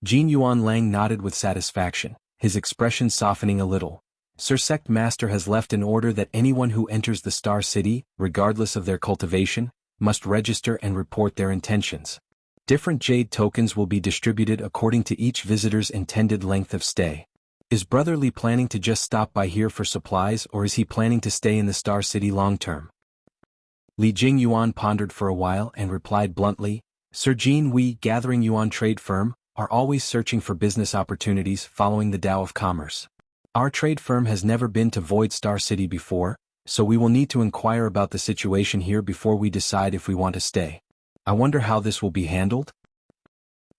Jin Yuanlang nodded with satisfaction, his expression softening a little. "Sir Sect Master has left an order that anyone who enters the Star City, regardless of their cultivation, must register and report their intentions. Different jade tokens will be distributed according to each visitor's intended length of stay. Is Brother Li planning to just stop by here for supplies, or is he planning to stay in the Star City long-term?" Li Jingyuan pondered for a while and replied bluntly, "Sir Jin, we, Gathering Yuan Trade Firm, are always searching for business opportunities following the Tao of Commerce. Our trade firm has never been to Void Star City before, so we will need to inquire about the situation here before we decide if we want to stay. I wonder how this will be handled?"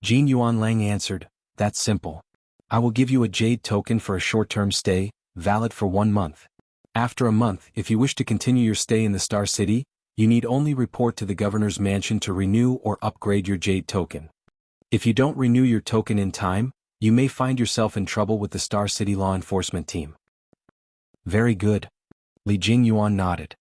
Jin Yuanlang answered, "That's simple. I will give you a jade token for a short-term stay, valid for 1 month. After a month, if you wish to continue your stay in the Star City, you need only report to the governor's mansion to renew or upgrade your jade token. If you don't renew your token in time, you may find yourself in trouble with the Star City law enforcement team." "Very good." Li Jingyuan nodded.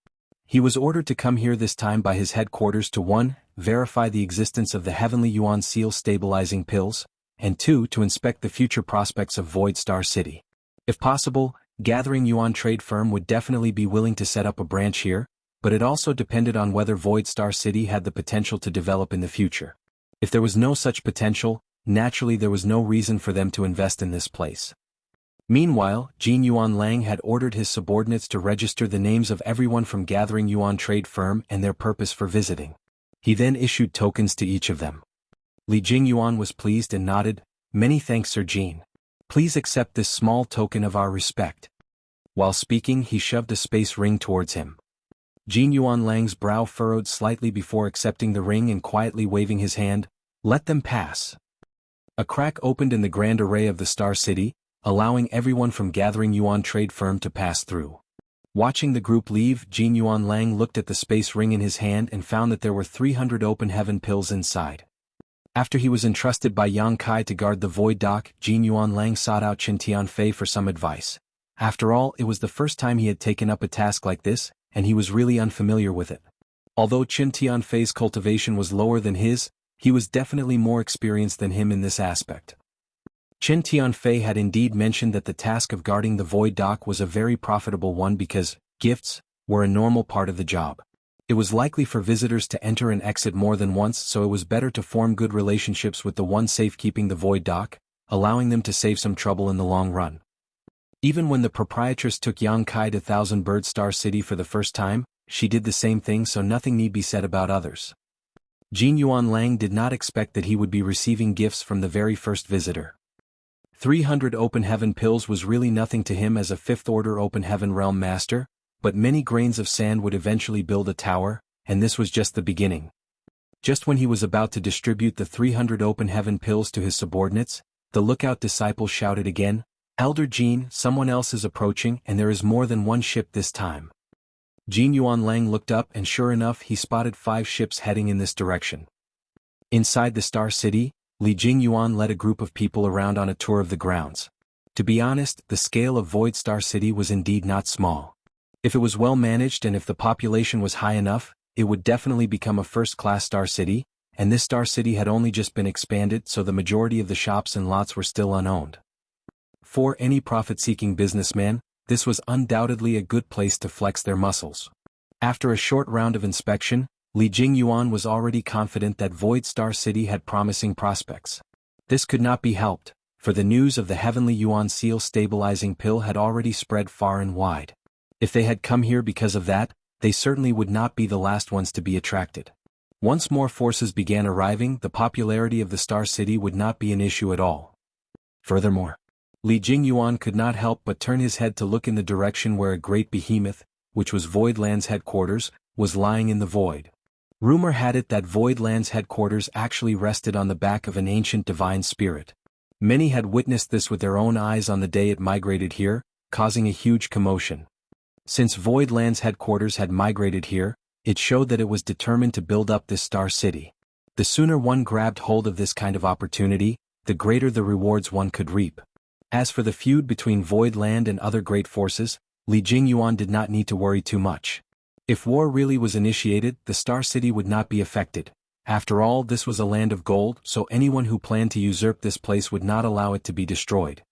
He was ordered to come here this time by his headquarters to 1. Verify the existence of the Heavenly Yuan Seal stabilizing pills, and 2. To inspect the future prospects of Void Star City. If possible, Gathering Yuan Trade Firm would definitely be willing to set up a branch here, but it also depended on whether Void Star City had the potential to develop in the future. If there was no such potential, naturally there was no reason for them to invest in this place. Meanwhile, Jin Yuanlang had ordered his subordinates to register the names of everyone from Gathering Yuan Trade Firm and their purpose for visiting. He then issued tokens to each of them. Li Jingyuan was pleased and nodded, "Many thanks, Sir Jin. Please accept this small token of our respect." While speaking, he shoved a space ring towards him. Jin Yuanlang's brow furrowed slightly before accepting the ring and quietly waving his hand, "Let them pass." A crack opened in the grand array of the Star City, allowing everyone from Gathering Yuan Trade Firm to pass through. Watching the group leave, Jin Yuanlang looked at the space ring in his hand and found that there were 300 open heaven pills inside. After he was entrusted by Yang Kai to guard the Void Dock, Jin Yuanlang sought out Qin Tianfei for some advice. After all, it was the first time he had taken up a task like this, and he was really unfamiliar with it. Although Qin Tianfei's cultivation was lower than his, he was definitely more experienced than him in this aspect. Qin Tianfei had indeed mentioned that the task of guarding the Void Dock was a very profitable one because gifts were a normal part of the job. It was likely for visitors to enter and exit more than once, so it was better to form good relationships with the one safekeeping the Void Dock, allowing them to save some trouble in the long run. Even when the proprietress took Yang Kai to Thousand Bird Star City for the first time, she did the same thing, so nothing need be said about others. Jin Yuanlang did not expect that he would be receiving gifts from the very first visitor. 300 open heaven pills was really nothing to him as a fifth-order open heaven realm master, but many grains of sand would eventually build a tower, and this was just the beginning. Just when he was about to distribute the 300 open heaven pills to his subordinates, the lookout disciple shouted again, "Elder Jin, someone else is approaching, and there is more than one ship this time." Jin Yuanlang looked up and sure enough he spotted 5 ships heading in this direction. Inside the Star City, Li Jingyuan led a group of people around on a tour of the grounds. To be honest, the scale of Void Star City was indeed not small. If it was well managed and if the population was high enough, it would definitely become a first-class Star City, and this Star City had only just been expanded, so the majority of the shops and lots were still unowned. For any profit-seeking businessman, this was undoubtedly a good place to flex their muscles. After a short round of inspection, Li Jingyuan was already confident that Void Star City had promising prospects. This could not be helped, for the news of the heavenly Yuan seal stabilizing pill had already spread far and wide. If they had come here because of that, they certainly would not be the last ones to be attracted. Once more forces began arriving, the popularity of the Star City would not be an issue at all. Furthermore, Li Jingyuan could not help but turn his head to look in the direction where a great behemoth, which was Voidland's headquarters, was lying in the void. Rumor had it that Voidland's headquarters actually rested on the back of an ancient divine spirit. Many had witnessed this with their own eyes on the day it migrated here, causing a huge commotion. Since Voidland's headquarters had migrated here, it showed that it was determined to build up this Star City. The sooner one grabbed hold of this kind of opportunity, the greater the rewards one could reap. As for the feud between Voidland and other great forces, Li Jingyuan did not need to worry too much. If war really was initiated, the Star City would not be affected. After all, this was a land of gold, so anyone who planned to usurp this place would not allow it to be destroyed.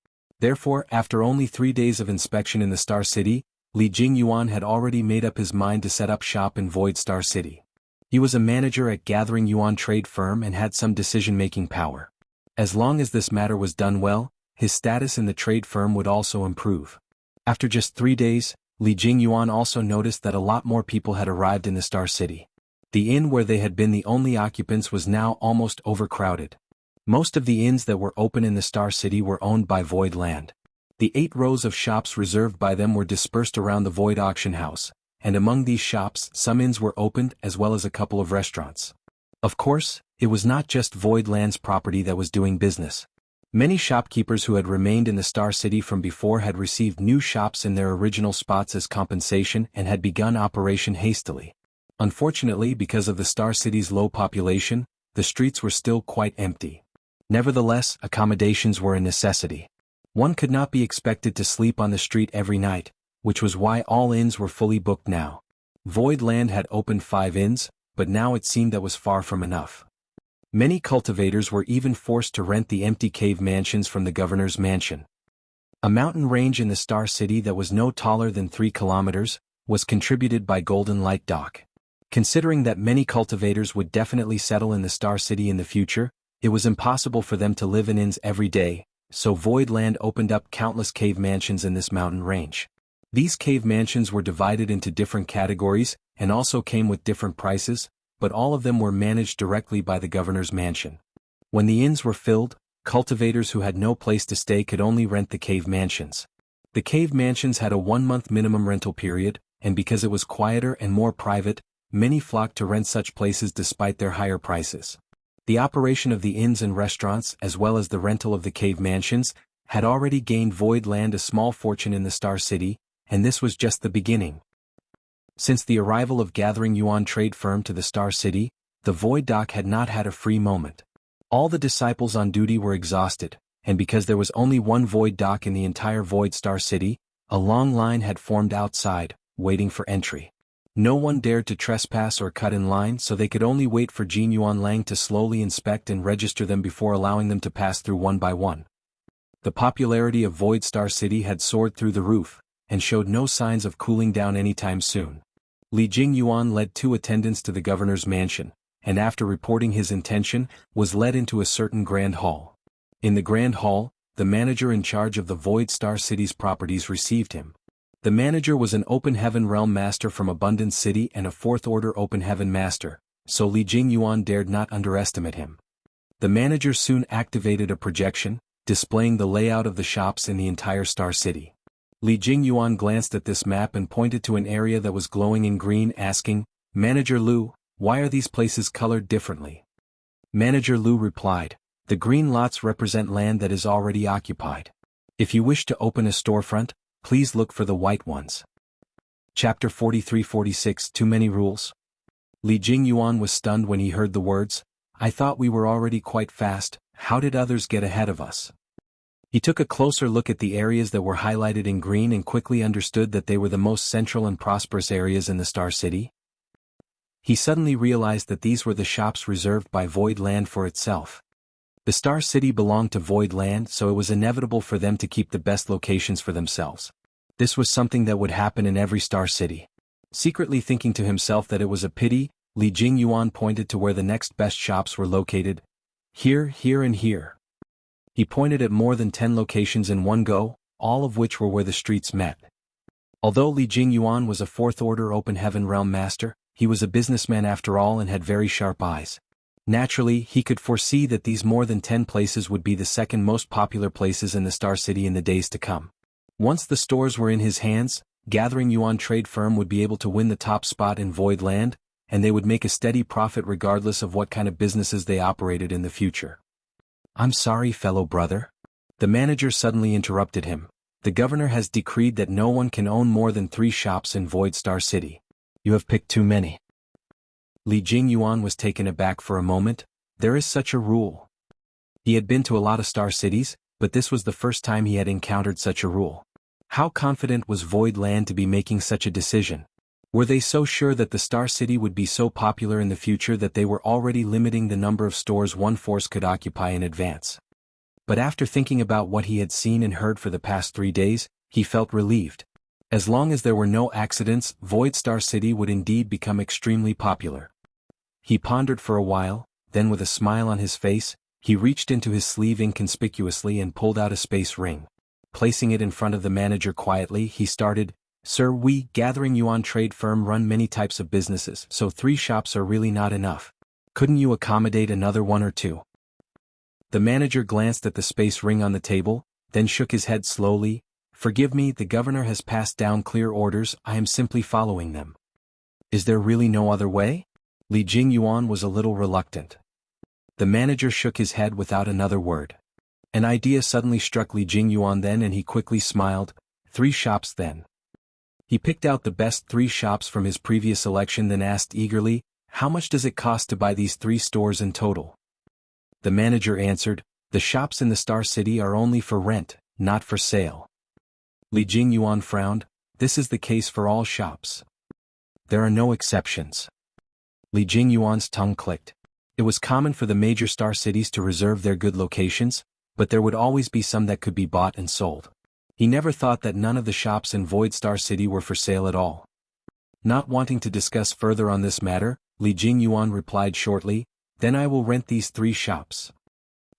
Therefore, after only 3 days of inspection in the Star City, Li Jingyuan had already made up his mind to set up shop in Void Star City. He was a manager at Gathering Yuan trade firm and had some decision-making power. As long as this matter was done well, his status in the trade firm would also improve. After just 3 days, Li Jingyuan also noticed that a lot more people had arrived in the Star City. The inn where they had been the only occupants was now almost overcrowded. Most of the inns that were open in the Star City were owned by Void Land. The 8 rows of shops reserved by them were dispersed around the Void Auction House, and among these shops some inns were opened as well as a couple of restaurants. Of course, it was not just Void Land's property that was doing business. Many shopkeepers who had remained in the Star City from before had received new shops in their original spots as compensation and had begun operation hastily. Unfortunately, because of the Star City's low population, the streets were still quite empty. Nevertheless, accommodations were a necessity. One could not be expected to sleep on the street every night, which was why all inns were fully booked now. Void Land had opened 5 inns, but now it seemed that was far from enough. Many cultivators were even forced to rent the empty cave mansions from the governor's mansion. A mountain range in the Star City that was no taller than 3 kilometers, was contributed by Golden Light Dock. Considering that many cultivators would definitely settle in the Star City in the future, it was impossible for them to live in inns every day, so Void Land opened up countless cave mansions in this mountain range. These cave mansions were divided into different categories, and also came with different prices, but all of them were managed directly by the governor's mansion. When the inns were filled, cultivators who had no place to stay could only rent the cave mansions. The cave mansions had a 1-month minimum rental period, and because it was quieter and more private, many flocked to rent such places despite their higher prices. The operation of the inns and restaurants as well as the rental of the cave mansions had already gained Void Land a small fortune in the Star City, and this was just the beginning. Since the arrival of Gathering Yuan trade firm to the Star City, the Void Dock had not had a free moment. All the disciples on duty were exhausted, and because there was only one Void Dock in the entire Void Star City, a long line had formed outside, waiting for entry. No one dared to trespass or cut in line, so they could only wait for Jin Yuan Lang to slowly inspect and register them before allowing them to pass through one by one. The popularity of Void Star City had soared through the roof, and showed no signs of cooling down anytime soon. Li Jingyuan led 2 attendants to the governor's mansion, and after reporting his intention, was led into a certain grand hall. In the grand hall, the manager in charge of the Void Star City's properties received him. The manager was an Open Heaven Realm Master from Abundance City and a 4th Order Open Heaven Master, so Li Jingyuan dared not underestimate him. The manager soon activated a projection, displaying the layout of the shops in the entire Star City. Li Jingyuan glanced at this map and pointed to an area that was glowing in green, asking, "Manager Lu, why are these places colored differently?" Manager Lu replied, "The green lots represent land that is already occupied. If you wish to open a storefront, please look for the white ones." Chapter 43-46 Too Many Rules. Li Jingyuan was stunned when he heard the words, "I thought we were already quite fast, how did others get ahead of us?" He took a closer look at the areas that were highlighted in green and quickly understood that they were the most central and prosperous areas in the Star City. He suddenly realized that these were the shops reserved by Void Land for itself. The Star City belonged to Void Land, so it was inevitable for them to keep the best locations for themselves. This was something that would happen in every Star City. Secretly thinking to himself that it was a pity, Li Jingyuan pointed to where the next best shops were located. Here, here and here. He pointed at more than 10 locations in one go, all of which were where the streets met. Although Li Jingyuan was a fourth-order Open Heaven Realm Master, he was a businessman after all and had very sharp eyes. Naturally, he could foresee that these more than 10 places would be the second most popular places in the Star City in the days to come. Once the stores were in his hands, Gathering Yuan Trade Firm would be able to win the top spot in Void Land, and they would make a steady profit regardless of what kind of businesses they operated in the future. "I'm sorry, fellow brother." The manager suddenly interrupted him. "The governor has decreed that no one can own more than 3 shops in Void Star City. You have picked too many." Li Jingyuan was taken aback for a moment. There is such a rule. He had been to a lot of star cities, but this was the first time he had encountered such a rule. How confident was Void Land to be making such a decision? Were they so sure that the Star City would be so popular in the future that they were already limiting the number of stores one force could occupy in advance? But after thinking about what he had seen and heard for the past 3 days, he felt relieved. As long as there were no accidents, Void Star City would indeed become extremely popular. He pondered for a while, then with a smile on his face, he reached into his sleeve inconspicuously and pulled out a space ring. Placing it in front of the manager quietly, he started, "Sir, we, Gathering Yuan Trade Firm, run many types of businesses, so 3 shops are really not enough. Couldn't you accommodate another 1 or 2? The manager glanced at the space ring on the table, then shook his head slowly. "Forgive me, the governor has passed down clear orders, I am simply following them." "Is there really no other way?" Li Jingyuan was a little reluctant. The manager shook his head without another word. An idea suddenly struck Li Jingyuan then and he quickly smiled. 3 shops then. He picked out the best 3 shops from his previous selection then asked eagerly, "How much does it cost to buy these 3 stores in total?" The manager answered, "The shops in the Star City are only for rent, not for sale." Li Jingyuan frowned. "This is the case for all shops. There are no exceptions." Li Jingyuan's tongue clicked. It was common for the major star cities to reserve their good locations, but there would always be some that could be bought and sold. He never thought that none of the shops in Void Star City were for sale at all. Not wanting to discuss further on this matter, Li Jingyuan replied shortly, "Then I will rent these 3 shops."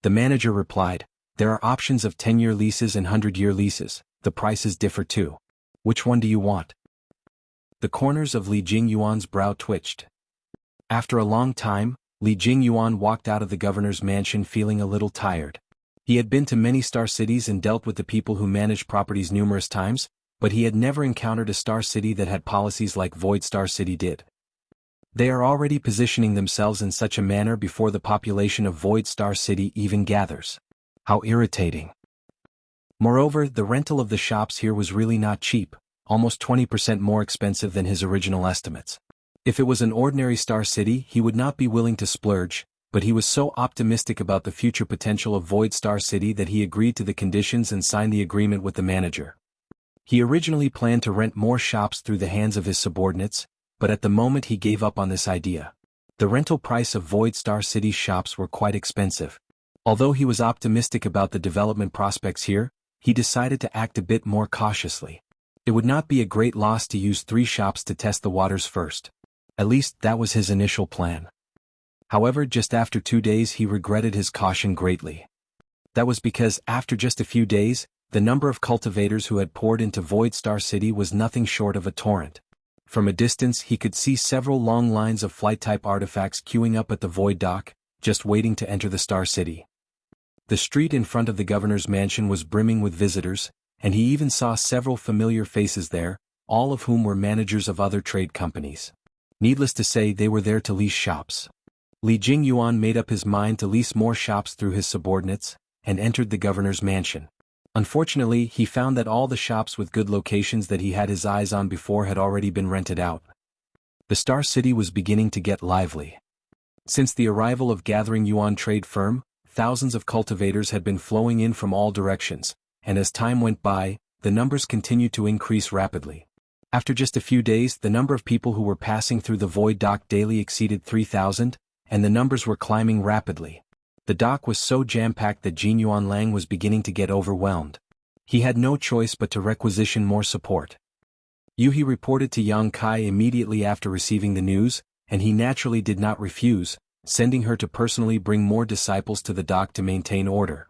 The manager replied, "There are options of 10-year leases and 100-year leases, the prices differ too. Which one do you want?" The corners of Li Jingyuan's brow twitched. After a long time, Li Jingyuan walked out of the governor's mansion feeling a little tired. He had been to many star cities and dealt with the people who managed properties numerous times, but he had never encountered a star city that had policies like Void Star City did. They are already positioning themselves in such a manner before the population of Void Star City even gathers. How irritating. Moreover, the rental of the shops here was really not cheap, almost 20% more expensive than his original estimates. If it was an ordinary star city, he would not be willing to splurge, but he was so optimistic about the future potential of Void Star City that he agreed to the conditions and signed the agreement with the manager. He originally planned to rent more shops through the hands of his subordinates, but at the moment he gave up on this idea. The rental price of Void Star City's shops were quite expensive. Although he was optimistic about the development prospects here, he decided to act a bit more cautiously. It would not be a great loss to use 3 shops to test the waters first. At least that was his initial plan. However, just after 2 days he regretted his caution greatly. That was because, after just a few days, the number of cultivators who had poured into Void Star City was nothing short of a torrent. From a distance he could see several long lines of flight-type artifacts queuing up at the Void Dock, just waiting to enter the Star City. The street in front of the governor's mansion was brimming with visitors, and he even saw several familiar faces there, all of whom were managers of other trade companies. Needless to say, they were there to lease shops. Li Jingyuan made up his mind to lease more shops through his subordinates, and entered the governor's mansion. Unfortunately, he found that all the shops with good locations that he had his eyes on before had already been rented out. The Star City was beginning to get lively. Since the arrival of Gathering Yuan Trade Firm, thousands of cultivators had been flowing in from all directions, and as time went by, the numbers continued to increase rapidly. After just a few days, the number of people who were passing through the Void Dock daily exceeded 3,000, and the numbers were climbing rapidly. The dock was so jam-packed that Jin Yuan Lang was beginning to get overwhelmed. He had no choice but to requisition more support. Yuhi reported to Yang Kai immediately after receiving the news, and he naturally did not refuse, sending her to personally bring more disciples to the dock to maintain order.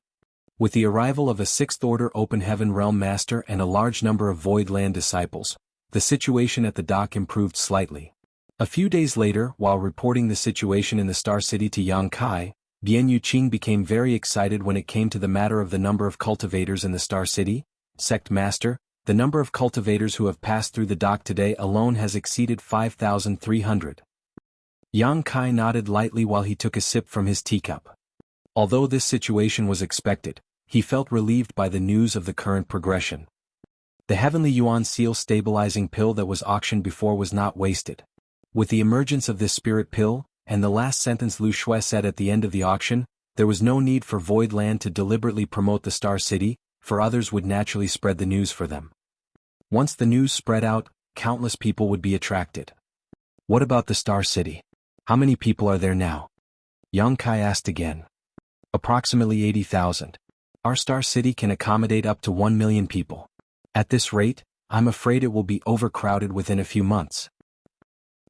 With the arrival of a 6th Order Open Heaven Realm Master and a large number of Void Land disciples, the situation at the dock improved slightly. A few days later, while reporting the situation in the Star City to Yang Kai, Bian Yuqing became very excited when it came to the matter of the number of cultivators in the Star City. Sect Master, the number of cultivators who have passed through the dock today alone has exceeded 5,300. Yang Kai nodded lightly while he took a sip from his teacup. Although this situation was expected, he felt relieved by the news of the current progression. The Heavenly Yuan Seal stabilizing pill that was auctioned before was not wasted. With the emergence of this spirit pill, and the last sentence Lu Shui said at the end of the auction, there was no need for Void Land to deliberately promote the Star City, for others would naturally spread the news for them. Once the news spread out, countless people would be attracted. What about the Star City? How many people are there now? Yang Kai asked again. Approximately 80,000. Our Star City can accommodate up to 1 million people. At this rate, I'm afraid it will be overcrowded within a few months.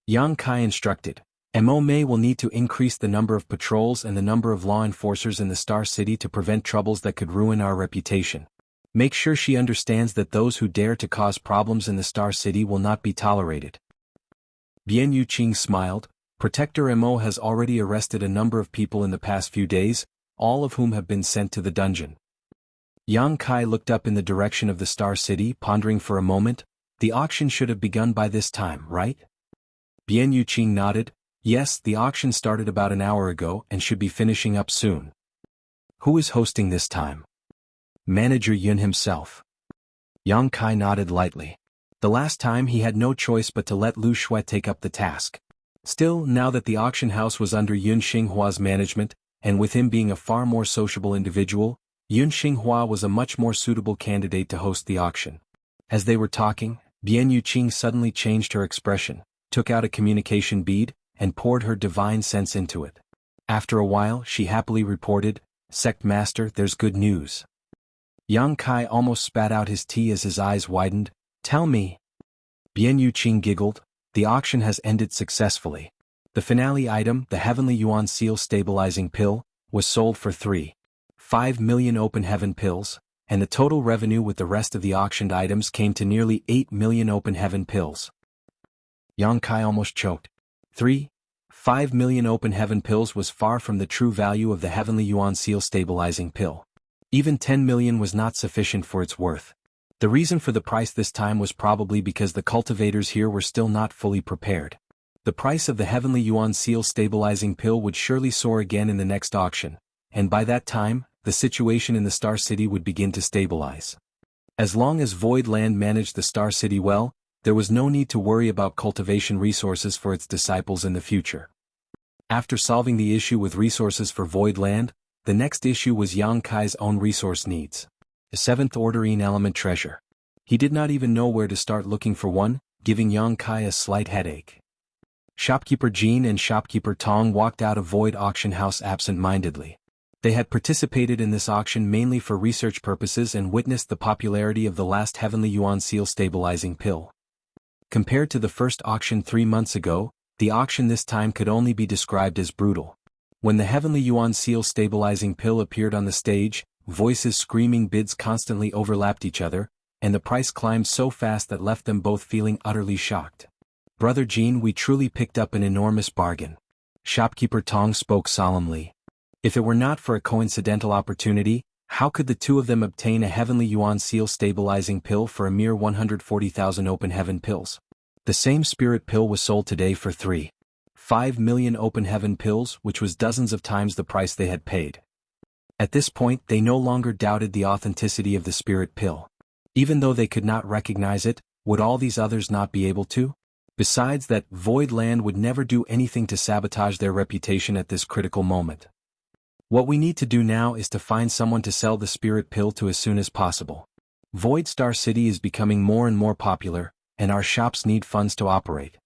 Yang Kai instructed, Mo Mei will need to increase the number of patrols and the number of law enforcers in the Star City to prevent troubles that could ruin our reputation. Make sure she understands that those who dare to cause problems in the Star City will not be tolerated. Bian Yuqing smiled. Protector Mo has already arrested a number of people in the past few days, all of whom have been sent to the dungeon. Yang Kai looked up in the direction of the Star City, pondering for a moment. The auction should have begun by this time, right? Bian Yuqing nodded. Yes, the auction started about an hour ago and should be finishing up soon. Who is hosting this time? Manager Yun himself. Yang Kai nodded lightly. The last time he had no choice but to let Lu Shui take up the task. Still, now that the auction house was under Yun Xinghua's management, and with him being a far more sociable individual, Yun Xinghua was a much more suitable candidate to host the auction. As they were talking, Bian Yuqing suddenly changed her expression, took out a communication bead, and poured her divine sense into it. After a while, she happily reported, Sect Master, there's good news. Yang Kai almost spat out his tea as his eyes widened. Tell me. Bian Yuqing giggled. The auction has ended successfully. The finale item, the Heavenly Yuan Seal Stabilizing Pill, was sold for 3.5 million Open Heaven Pills, and the total revenue with the rest of the auctioned items came to nearly 8 million Open Heaven Pills. Yang Kai almost choked. 3.5 million Open Heaven Pills was far from the true value of the Heavenly Yuan Seal Stabilizing Pill. Even 10 million was not sufficient for its worth. The reason for the price this time was probably because the cultivators here were still not fully prepared. The price of the Heavenly Yuan Seal Stabilizing Pill would surely soar again in the next auction, and by that time, the situation in the Star City would begin to stabilize. As long as Void Land managed the Star City well, there was no need to worry about cultivation resources for its disciples in the future. After solving the issue with resources for Void Land, the next issue was Yang Kai's own resource needs. The 7th Order element treasure. He did not even know where to start looking for one, giving Yang Kai a slight headache. Shopkeeper Jean and Shopkeeper Tong walked out of Void Auction House absent-mindedly. They had participated in this auction mainly for research purposes and witnessed the popularity of the last Heavenly Yuan Seal Stabilizing Pill. Compared to the first auction 3 months ago, the auction this time could only be described as brutal. When the Heavenly Yuan Seal Stabilizing Pill appeared on the stage, voices screaming bids constantly overlapped each other, and the price climbed so fast that left them both feeling utterly shocked. Brother Jean, we truly picked up an enormous bargain. Shopkeeper Tong spoke solemnly. If it were not for a coincidental opportunity, how could the two of them obtain a Heavenly Yuan Seal Stabilizing Pill for a mere 140,000 Open Heaven Pills? The same spirit pill was sold today for 3.5 million Open Heaven Pills, which was dozens of times the price they had paid. At this point, they no longer doubted the authenticity of the spirit pill. Even though they could not recognize it, would all these others not be able to? Besides that, Void Land would never do anything to sabotage their reputation at this critical moment. What we need to do now is to find someone to sell the spirit pill to as soon as possible. Void Star City is becoming more and more popular, and our shops need funds to operate.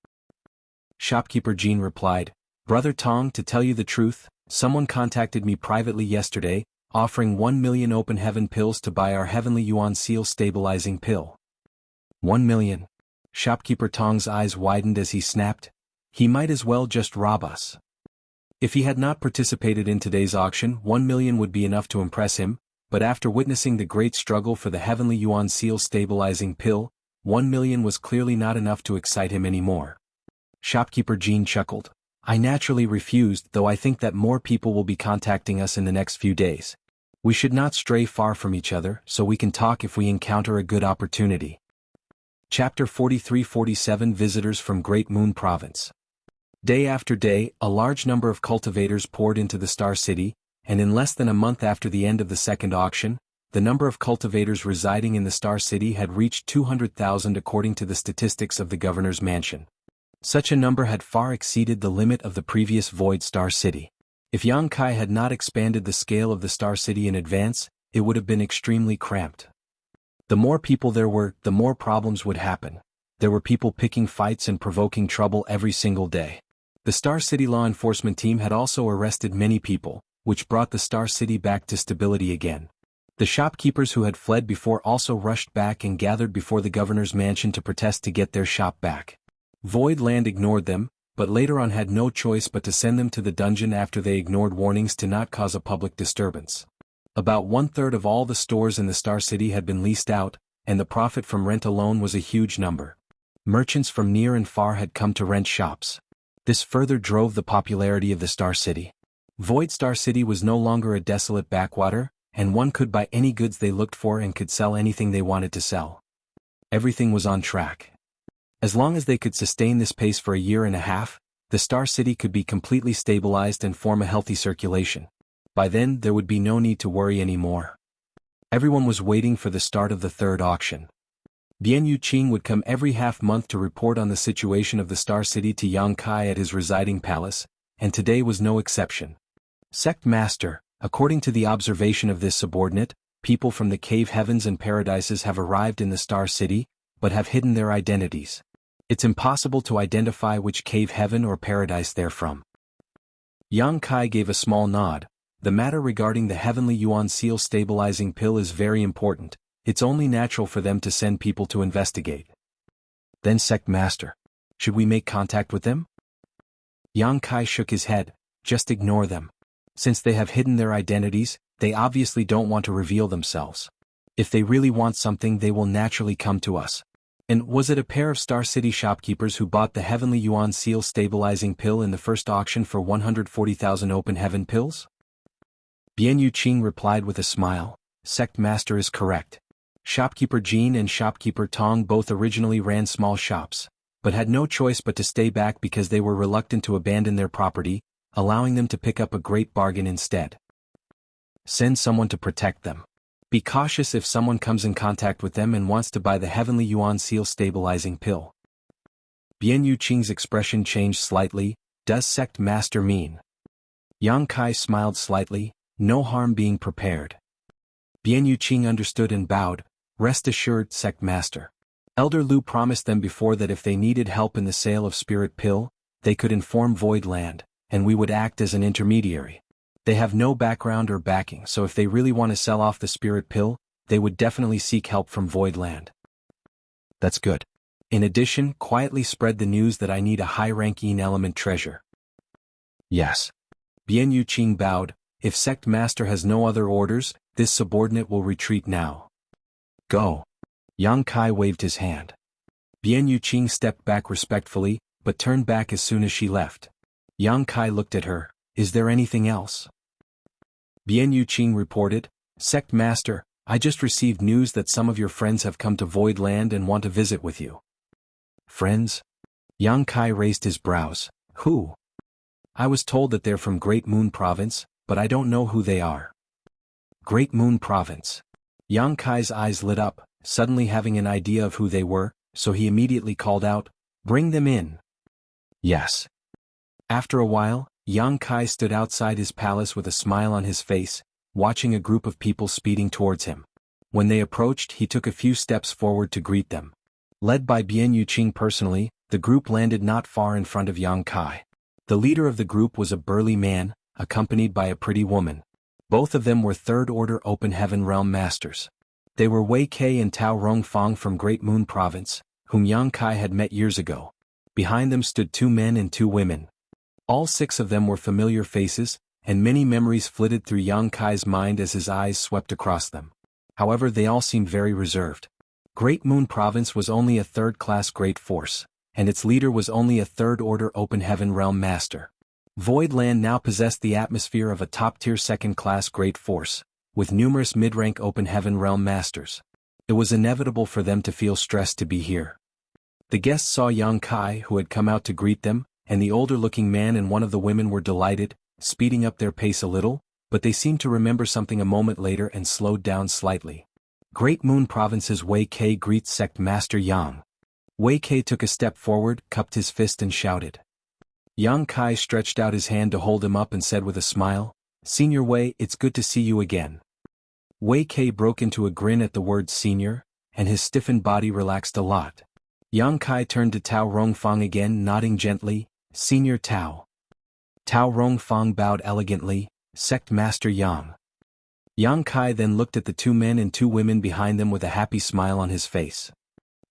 Shopkeeper Jean replied, Brother Tong, to tell you the truth, someone contacted me privately yesterday, offering 1 million Open Heaven Pills to buy our Heavenly Yuan Seal Stabilizing Pill. 1 million. Shopkeeper Tong's eyes widened as he snapped. He might as well just rob us. If he had not participated in today's auction, 1 million would be enough to impress him, but after witnessing the great struggle for the Heavenly Yuan Seal stabilizing pill, 1 million was clearly not enough to excite him anymore. Shopkeeper Jean chuckled. I naturally refused, though I think that more people will be contacting us in the next few days. We should not stray far from each other, so we can talk if we encounter a good opportunity. Chapter 43-47 Visitors from Great Moon Province. Day after day, a large number of cultivators poured into the Star City, and in less than a month after the end of the second auction, the number of cultivators residing in the Star City had reached 200,000 according to the statistics of the governor's mansion. Such a number had far exceeded the limit of the previous Void Star City. If Jianghu had not expanded the scale of the Star City in advance, it would have been extremely cramped. The more people there were, the more problems would happen. There were people picking fights and provoking trouble every single day. The Star City law enforcement team had also arrested many people, which brought the Star City back to stability again. The shopkeepers who had fled before also rushed back and gathered before the governor's mansion to protest to get their shop back. Void Land ignored them, but later on had no choice but to send them to the dungeon after they ignored warnings to not cause a public disturbance. About 1/3 of all the stores in the Star City had been leased out, and the profit from rent alone was a huge number. Merchants from near and far had come to rent shops. This further drove the popularity of the Star City. Void Star City was no longer a desolate backwater, and one could buy any goods they looked for and could sell anything they wanted to sell. Everything was on track. As long as they could sustain this pace for a year and a half, the Star City could be completely stabilized and form a healthy circulation. By then, there would be no need to worry anymore. Everyone was waiting for the start of the third auction. Bian Yuqing would come every half-month to report on the situation of the Star City to Jianghu at his residing palace, and today was no exception. Sect Master, according to the observation of this subordinate, people from the cave heavens and paradises have arrived in the Star City, but have hidden their identities. It's impossible to identify which cave heaven or paradise they're from. Jianghu gave a small nod. The matter regarding the Heavenly Yuan Seal stabilizing pill is very important. It's only natural for them to send people to investigate. Then Sect Master, should we make contact with them? Jianghu shook his head. Just ignore them. Since they have hidden their identities, they obviously don't want to reveal themselves. If they really want something, they will naturally come to us. And was it a pair of Star City shopkeepers who bought the Heavenly Yuan Seal stabilizing pill in the first auction for 140,000 open heaven pills? Bian Yuqing replied with a smile. Sect Master is correct. Shopkeeper Jean and Shopkeeper Tong both originally ran small shops, but had no choice but to stay back because they were reluctant to abandon their property, allowing them to pick up a great bargain instead. Send someone to protect them. Be cautious if someone comes in contact with them and wants to buy the Heavenly Yuan Seal stabilizing pill. Bian Yuqing's expression changed slightly. Does Sect Master mean? Jianghu smiled slightly, no harm being prepared. Bian Yuqing understood and bowed. Rest assured, Sect Master. Elder Lu promised them before that if they needed help in the sale of Spirit Pill, they could inform Void Land, and we would act as an intermediary. They have no background or backing, so if they really want to sell off the Spirit Pill, they would definitely seek help from Void Land. That's good. In addition, quietly spread the news that I need a high-ranking element treasure. Yes. Bian Yuqing bowed. If Sect Master has no other orders, this subordinate will retreat now. Go. Jianghu waved his hand. Bian Yuqing stepped back respectfully, but turned back as soon as she left. Jianghu looked at her. Is there anything else? Bian Yuqing reported. Sect Master, I just received news that some of your friends have come to Void Land and want to visit with you. Friends? Jianghu raised his brows. Who? I was told that they're from Great Moon Province, but I don't know who they are. Great Moon Province. Jianghu's eyes lit up, suddenly having an idea of who they were, so he immediately called out, Bring them in. Yes. After a while, Jianghu stood outside his palace with a smile on his face, watching a group of people speeding towards him. When they approached, he took a few steps forward to greet them. Led by Bian Yuqing personally, the group landed not far in front of Jianghu. The leader of the group was a burly man, accompanied by a pretty woman. Both of them were third-order Open Heaven Realm Masters. They were Wei Kei and Tao Rongfang from Great Moon Province, whom Jianghu had met years ago. Behind them stood 2 men and 2 women. All 6 of them were familiar faces, and many memories flitted through Yang Kai's mind as his eyes swept across them. However, they all seemed very reserved. Great Moon Province was only a third-class great force, and its leader was only a third-order open heaven realm master. Void Land now possessed the atmosphere of a top-tier second-class great force, with numerous mid-rank open heaven realm masters. It was inevitable for them to feel stressed to be here. The guests saw Yang Kai, who had come out to greet them, and the older-looking man and one of the women were delighted, speeding up their pace a little, but they seemed to remember something a moment later and slowed down slightly. Great Moon Province's Wei Kei greets Sect Master Yang. Wei Kei took a step forward, cupped his fist and shouted. Yang Kai stretched out his hand to hold him up and said with a smile, "Senior Wei, it's good to see you again." Wei Kei broke into a grin at the word senior, and his stiffened body relaxed a lot. Yang Kai turned to Tao Rongfang again, nodding gently, "Senior Tao." Tao Rongfang bowed elegantly, "Sect Master Yang." Yang Kai then looked at the two men and two women behind them with a happy smile on his face.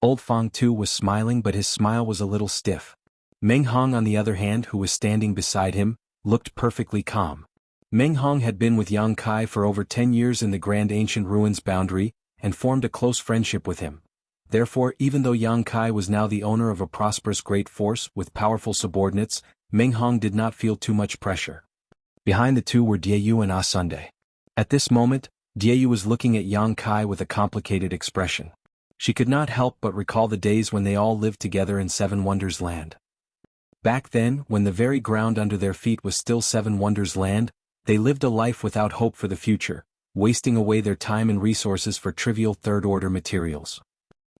Old Fang too was smiling, but his smile was a little stiff. Meng Hong, on the other hand, who was standing beside him, looked perfectly calm. Meng Hong had been with Yang Kai for over 10 years in the Grand Ancient Ruins boundary, and formed a close friendship with him. Therefore, even though Yang Kai was now the owner of a prosperous great force with powerful subordinates, Meng Hong did not feel too much pressure. Behind the two were Diayu and Sunday. At this moment, Diayu was looking at Yang Kai with a complicated expression. She could not help but recall the days when they all lived together in Seven Wonders Land. Back then, when the very ground under their feet was still Seven Wonders Land, they lived a life without hope for the future, wasting away their time and resources for trivial third-order materials.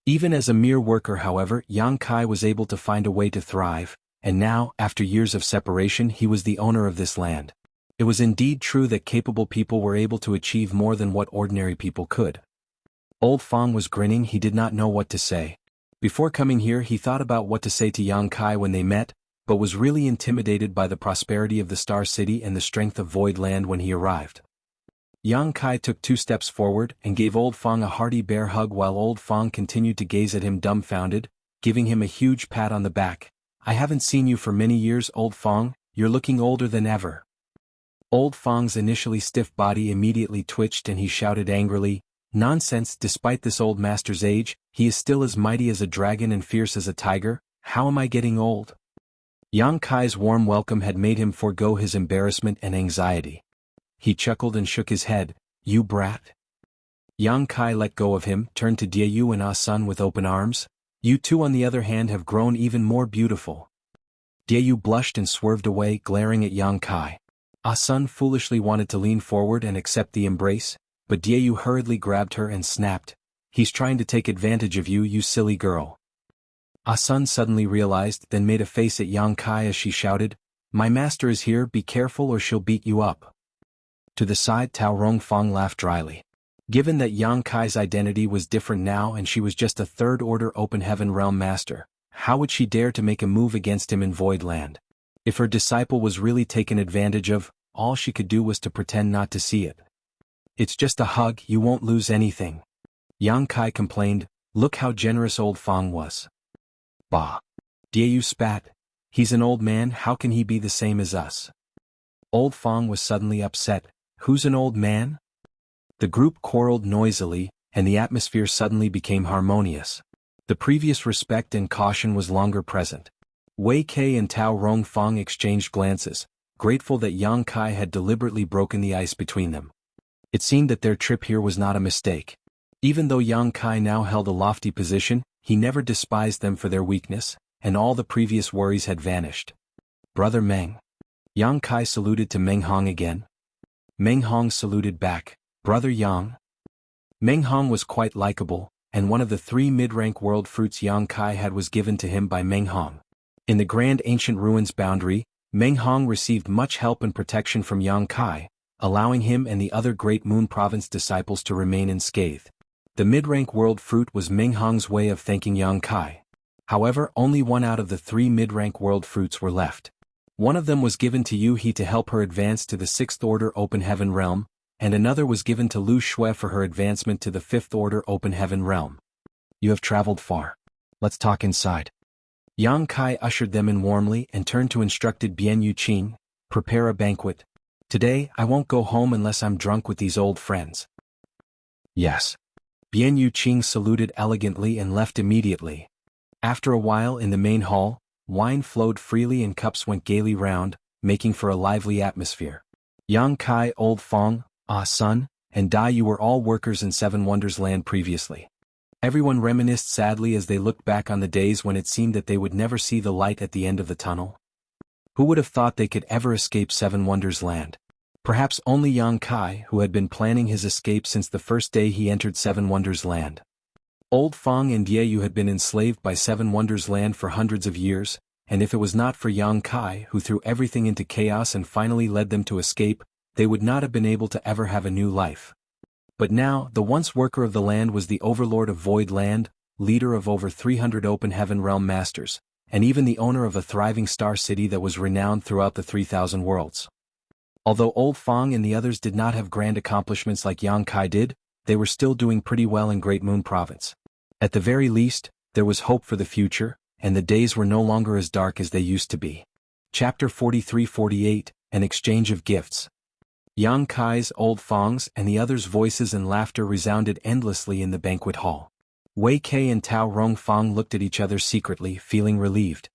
Even as a mere worker, however, Yang Kai was able to find a way to thrive, and now, after years of separation, he was the owner of this land. It was indeed true that capable people were able to achieve more than what ordinary people could. Old Fang was grinning. He did not know what to say. Before coming here, he thought about what to say to Yang Kai when they met, but was really intimidated by the prosperity of the Star City and the strength of Void Land when he arrived. Yang Kai took 2 steps forward and gave Old Fang a hearty bear hug while Old Fang continued to gaze at him dumbfounded, giving him a huge pat on the back. "I haven't seen you for many years, Old Fang. You're looking older than ever." Old Fang's initially stiff body immediately twitched and he shouted angrily, "Nonsense! Despite this old master's age, he is still as mighty as a dragon and fierce as a tiger. How am I getting old?" Yang Kai's warm welcome had made him forego his embarrassment and anxiety. He chuckled and shook his head, "You brat." Yang Kai let go of him, turned to Diayu and Sun with open arms. "You two, on the other hand, have grown even more beautiful." Diayu blushed and swerved away, glaring at Yang Kai. Sun foolishly wanted to lean forward and accept the embrace, but Diayu hurriedly grabbed her and snapped, "He's trying to take advantage of you, you silly girl." Sun suddenly realized, then made a face at Yang Kai as she shouted, "My master is here, be careful or she'll beat you up." To the side, Tao Rongfang laughed dryly. Given that Yang Kai's identity was different now and she was just a third-order open heaven realm master, how would she dare to make a move against him in Void Land? If her disciple was really taken advantage of, all she could do was to pretend not to see it. "It's just a hug, you won't lose anything." Yang Kai complained, "Look how generous Old Fang was." "Bah!" Diayu spat. "He's an old man, how can he be the same as us?" Old Fang was suddenly upset. "Who's an old man?" The group quarreled noisily, and the atmosphere suddenly became harmonious. The previous respect and caution was longer present. Wei Kei and Tao Rongfang exchanged glances, grateful that Yang Kai had deliberately broken the ice between them. It seemed that their trip here was not a mistake. Even though Yang Kai now held a lofty position, he never despised them for their weakness, and all the previous worries had vanished. "Brother Meng." Yang Kai saluted to Meng Hong again. Meng Hong saluted back, "Brother Yang." Meng Hong was quite likable, and one of the 3 mid-rank world fruits Yang Kai had was given to him by Meng Hong. In the Grand Ancient Ruins boundary, Meng Hong received much help and protection from Yang Kai, allowing him and the other Great Moon Province disciples to remain unscathed. The mid-rank world fruit was Meng Hong's way of thanking Yang Kai. However, only 1 out of the 3 mid-rank world fruits were left. One of them was given to Yu He to help her advance to the 6th Order Open Heaven Realm, and another was given to Lu Shui for her advancement to the 5th Order Open Heaven Realm. "You have traveled far. Let's talk inside." Yang Kai ushered them in warmly and turned to instructed Bian Yuqing, "Prepare a banquet." Today, I won't go home unless I'm drunk with these old friends. Yes. Bian Yu Qing saluted elegantly and left immediately. After a while in the main hall, wine flowed freely and cups went gaily round, making for a lively atmosphere. Yang Kai, Old Fong, Ah Sun, and Dai Yu were all workers in Seven Wonders Land previously. Everyone reminisced sadly as they looked back on the days when it seemed that they would never see the light at the end of the tunnel. Who would have thought they could ever escape Seven Wonders Land? Perhaps only Yang Kai, who had been planning his escape since the first day he entered Seven Wonders Land. Old Fong and Ye Yu had been enslaved by Seven Wonders Land for hundreds of years, and if it was not for Yang Kai who threw everything into chaos and finally led them to escape, they would not have been able to ever have a new life. But now, the once worker of the land was the overlord of Void Land, leader of over 300 Open Heaven Realm Masters, and even the owner of a thriving star city that was renowned throughout the 3,000 worlds. Although Old Fong and the others did not have grand accomplishments like Yang Kai did, they were still doing pretty well in Great Moon Province. At the very least, there was hope for the future, and the days were no longer as dark as they used to be. Chapter 43-48, An Exchange of Gifts. Yang Kai's, Old Fong's, and the others' voices and laughter resounded endlessly in the banquet hall. Wei Kei and Tao Rong Fong looked at each other secretly, feeling relieved.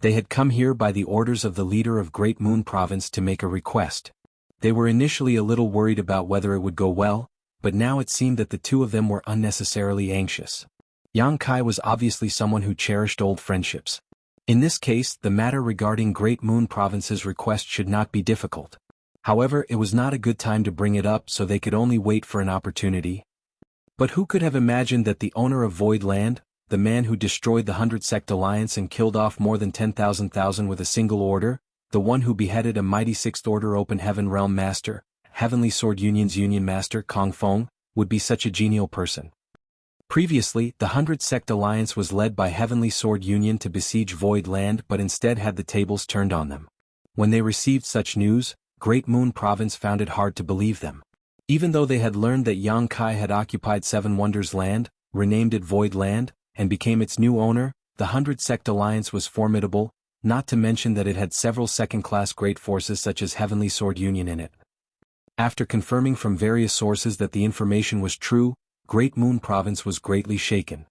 They had come here by the orders of the leader of Great Moon Province to make a request. They were initially a little worried about whether it would go well, but now it seemed that the two of them were unnecessarily anxious. Yang Kai was obviously someone who cherished old friendships. In this case, the matter regarding Great Moon Province's request should not be difficult. However, it was not a good time to bring it up, so they could only wait for an opportunity. But who could have imagined that the owner of Void Land, the man who destroyed the 100 Sect Alliance and killed off more than 10,000 with a single order, the one who beheaded a mighty Sixth Order Open Heaven Realm Master, Heavenly Sword Union's Union Master Kong Feng, would be such a genial person? Previously, the 100 Sect Alliance was led by Heavenly Sword Union to besiege Void Land but instead had the tables turned on them. When they received such news, Great Moon Province found it hard to believe them. Even though they had learned that Yang Kai had occupied Seven Wonders Land, renamed it Void Land, and became its new owner, the 100 Sect Alliance was formidable, not to mention that it had several second-class great forces such as Heavenly Sword Union in it. After confirming from various sources that the information was true, Great Moon Province was greatly shaken.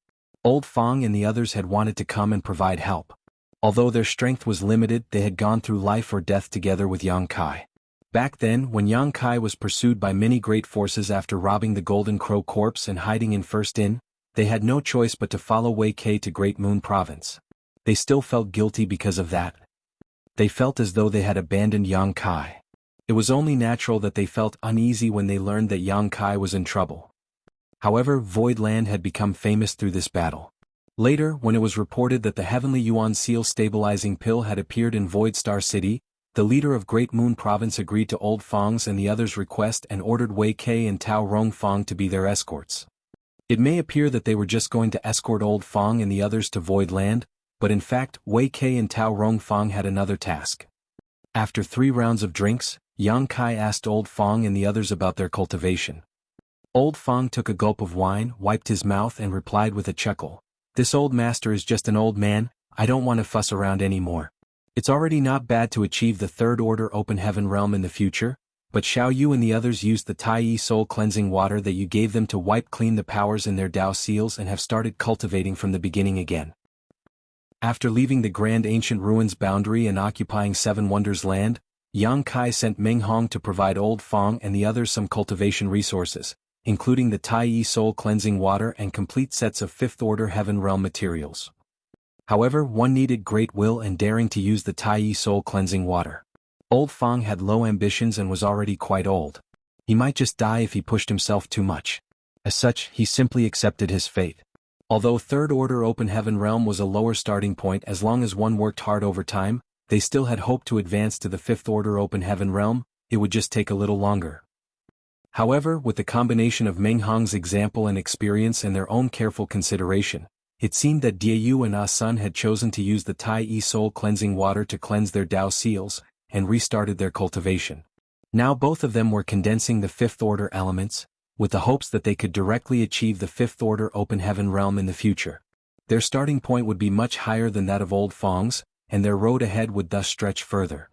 Old Fong and the others had wanted to come and provide help. Although their strength was limited, they had gone through life or death together with Yang Kai. Back then, when Yang Kai was pursued by many great forces after robbing the Golden Crow corpse and hiding in First Inn, they had no choice but to follow Wei Kei to Great Moon Province. They still felt guilty because of that. They felt as though they had abandoned Yang Kai. It was only natural that they felt uneasy when they learned that Yang Kai was in trouble. However, Void Land had become famous through this battle. Later, when it was reported that the Heavenly Yuan Seal stabilizing pill had appeared in Void Star City, the leader of Great Moon Province agreed to Old Fong's and the others' request and ordered Wei Kei and Tao Rong Fong to be their escorts. It may appear that they were just going to escort Old Fong and the others to Void Land, but in fact, Wei Kei and Tao Rong Fong had another task. After 3 rounds of drinks, Yang Kai asked Old Fong and the others about their cultivation. Old Fong took a gulp of wine, wiped his mouth and replied with a chuckle, "This old master is just an old man, I don't want to fuss around anymore. It's already not bad to achieve the Third Order Open Heaven Realm in the future, but Xiao Yu and the others used the Tai Yi Soul Cleansing Water that you gave them to wipe clean the powers in their Dao Seals and have started cultivating from the beginning again." After leaving the Grand Ancient Ruins boundary and occupying Seven Wonders Land, Yang Kai sent Meng Hong to provide Old Fong and the others some cultivation resources, including the Tai Yi Soul Cleansing Water and complete sets of Fifth Order Heaven Realm materials. However, one needed great will and daring to use the Tai Yi Soul Cleansing Water. Old Fong had low ambitions and was already quite old. He might just die if he pushed himself too much. As such, he simply accepted his fate. Although Third Order Open Heaven Realm was a lower starting point as long as one worked hard over time, they still had hoped to advance to the Fifth Order Open Heaven Realm, it would just take a little longer. However, with the combination of Meng Hong's example and experience and their own careful consideration, it seemed that Diayu and Ah Sun had chosen to use the Tai Yi Soul Cleansing Water to cleanse their Dao Seals, and restarted their cultivation. Now both of them were condensing the Fifth Order elements, with the hopes that they could directly achieve the Fifth Order Open Heaven Realm in the future. Their starting point would be much higher than that of Old Fong's, and their road ahead would thus stretch further.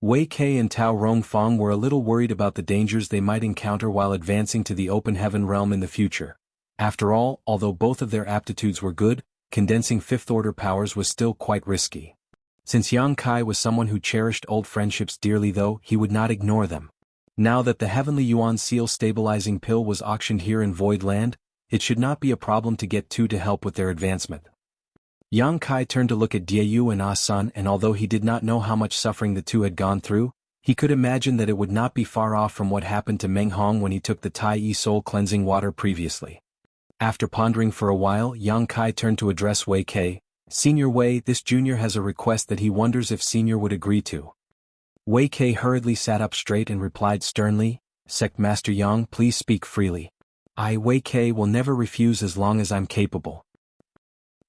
Wei Kei and Tao Rongfang were a little worried about the dangers they might encounter while advancing to the open heaven realm in the future. After all, although both of their aptitudes were good, condensing fifth-order powers was still quite risky. Since Yang Kai was someone who cherished old friendships dearly though, he would not ignore them. Now that the Heavenly Yuan Seal stabilizing pill was auctioned here in Void Land, it should not be a problem to get two to help with their advancement. Yang Kai turned to look at Diayu and Ah Sun, and although he did not know how much suffering the two had gone through, he could imagine that it would not be far off from what happened to Meng Hong when he took the Tai Yi soul cleansing water previously. After pondering for a while, Yang Kai turned to address Wei Kei. Senior Wei, this junior has a request that he wonders if Senior would agree to. Wei Kei hurriedly sat up straight and replied sternly, Sect Master Yang, please speak freely. I, Wei Kei, will never refuse as long as I'm capable.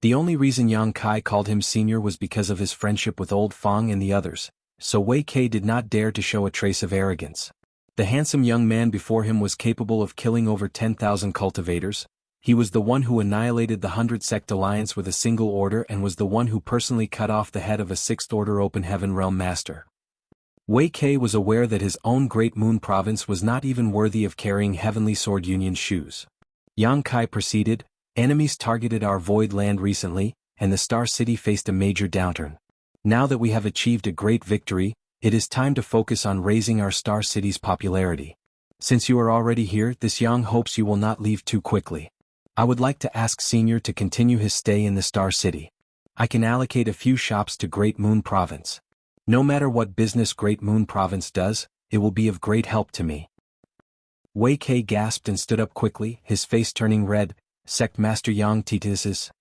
The only reason Yang Kai called him senior was because of his friendship with Old Fang and the others, so Wei Kei did not dare to show a trace of arrogance. The handsome young man before him was capable of killing over 10,000 cultivators. He was the one who annihilated the 100-sect alliance with a single order and was the one who personally cut off the head of a 6th order open heaven realm master. Wei Kei was aware that his own Great Moon Province was not even worthy of carrying Heavenly Sword Union's shoes. Yang Kai proceeded, enemies targeted our Void Land recently, and the Star City faced a major downturn. Now that we have achieved a great victory, it is time to focus on raising our Star City's popularity. Since you are already here, this Yang hopes you will not leave too quickly. I would like to ask Senior to continue his stay in the Star City. I can allocate a few shops to Great Moon Province. No matter what business Great Moon Province does, it will be of great help to me. Wei Kei gasped and stood up quickly, his face turning red. Sect Master Yang Titisis.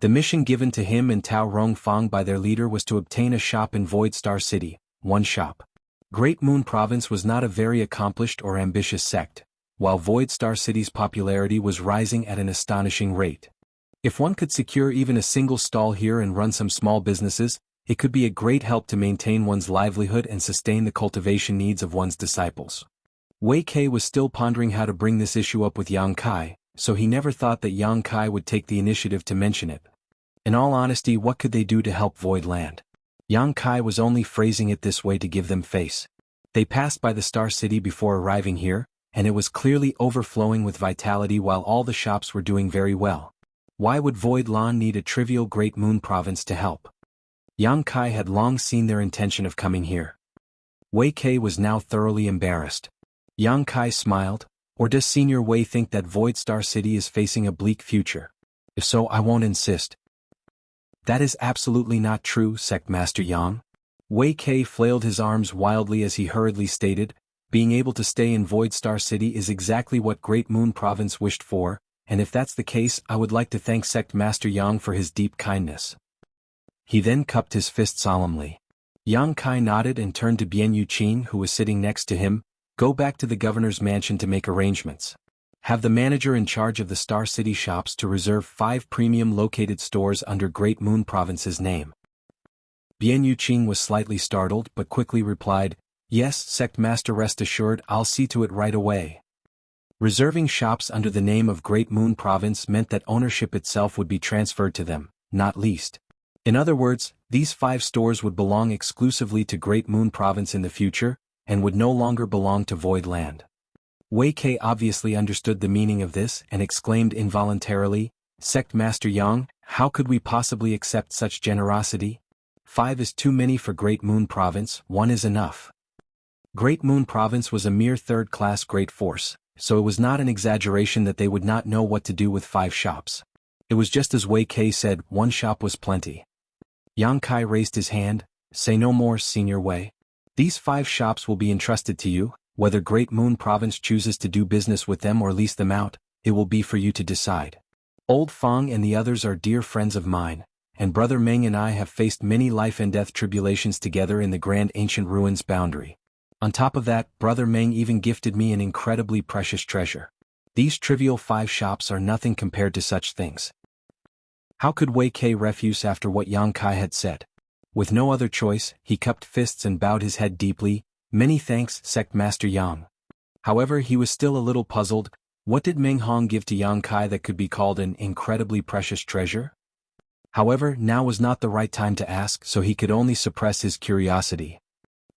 The mission given to him and Tao Rongfang by their leader was to obtain a shop in Void Star City, one shop. Great Moon Province was not a very accomplished or ambitious sect, while Void Star City's popularity was rising at an astonishing rate. If one could secure even a single stall here and run some small businesses, it could be a great help to maintain one's livelihood and sustain the cultivation needs of one's disciples. Wei Kei was still pondering how to bring this issue up with Yang Kai, so he never thought that Yang Kai would take the initiative to mention it. In all honesty, what could they do to help Void Land? Yang Kai was only phrasing it this way to give them face. They passed by the Star City before arriving here, and it was clearly overflowing with vitality while all the shops were doing very well. Why would Void Land need a trivial Great Moon Province to help? Yang Kai had long seen their intention of coming here. Wei Kei was now thoroughly embarrassed. Yang Kai smiled, or does Senior Wei think that Void Star City is facing a bleak future? If so, I won't insist. That is absolutely not true, Sect Master Yang. Wei Kei flailed his arms wildly as he hurriedly stated, being able to stay in Void Star City is exactly what Great Moon Province wished for, and if that's the case, I would like to thank Sect Master Yang for his deep kindness. He then cupped his fist solemnly. Yang Kai nodded and turned to Bian Yuqing, who was sitting next to him. Go back to the governor's mansion to make arrangements. Have the manager in charge of the Star City shops to reserve 5 premium-located stores under Great Moon Province's name. Bian Yuqing was slightly startled but quickly replied, Yes, Sect Master, rest assured, I'll see to it right away. Reserving shops under the name of Great Moon Province meant that ownership itself would be transferred to them, not leased. In other words, these 5 stores would belong exclusively to Great Moon Province in the future, and would no longer belong to Void Land. Wei Kei obviously understood the meaning of this and exclaimed involuntarily, Sect Master Yang, how could we possibly accept such generosity? 5 is too many for Great Moon Province, 1 is enough. Great Moon Province was a mere third-class great force, so it was not an exaggeration that they would not know what to do with 5 shops. It was just as Wei Kei said, 1 shop was plenty. Yang Kai raised his hand, Say no more, Senior Wei. These 5 shops will be entrusted to you, whether Great Moon Province chooses to do business with them or lease them out, it will be for you to decide. Old Fang and the others are dear friends of mine, and Brother Meng and I have faced many life and death tribulations together in the Grand Ancient Ruins boundary. On top of that, Brother Meng even gifted me an incredibly precious treasure. These trivial 5 shops are nothing compared to such things. How could Wei Kei refuse after what Yang Kai had said? With no other choice, he cupped fists and bowed his head deeply. Many thanks, Sect Master Yang. However, he was still a little puzzled. What did Meng Hong give to Yang Kai that could be called an incredibly precious treasure? However, now was not the right time to ask, so he could only suppress his curiosity.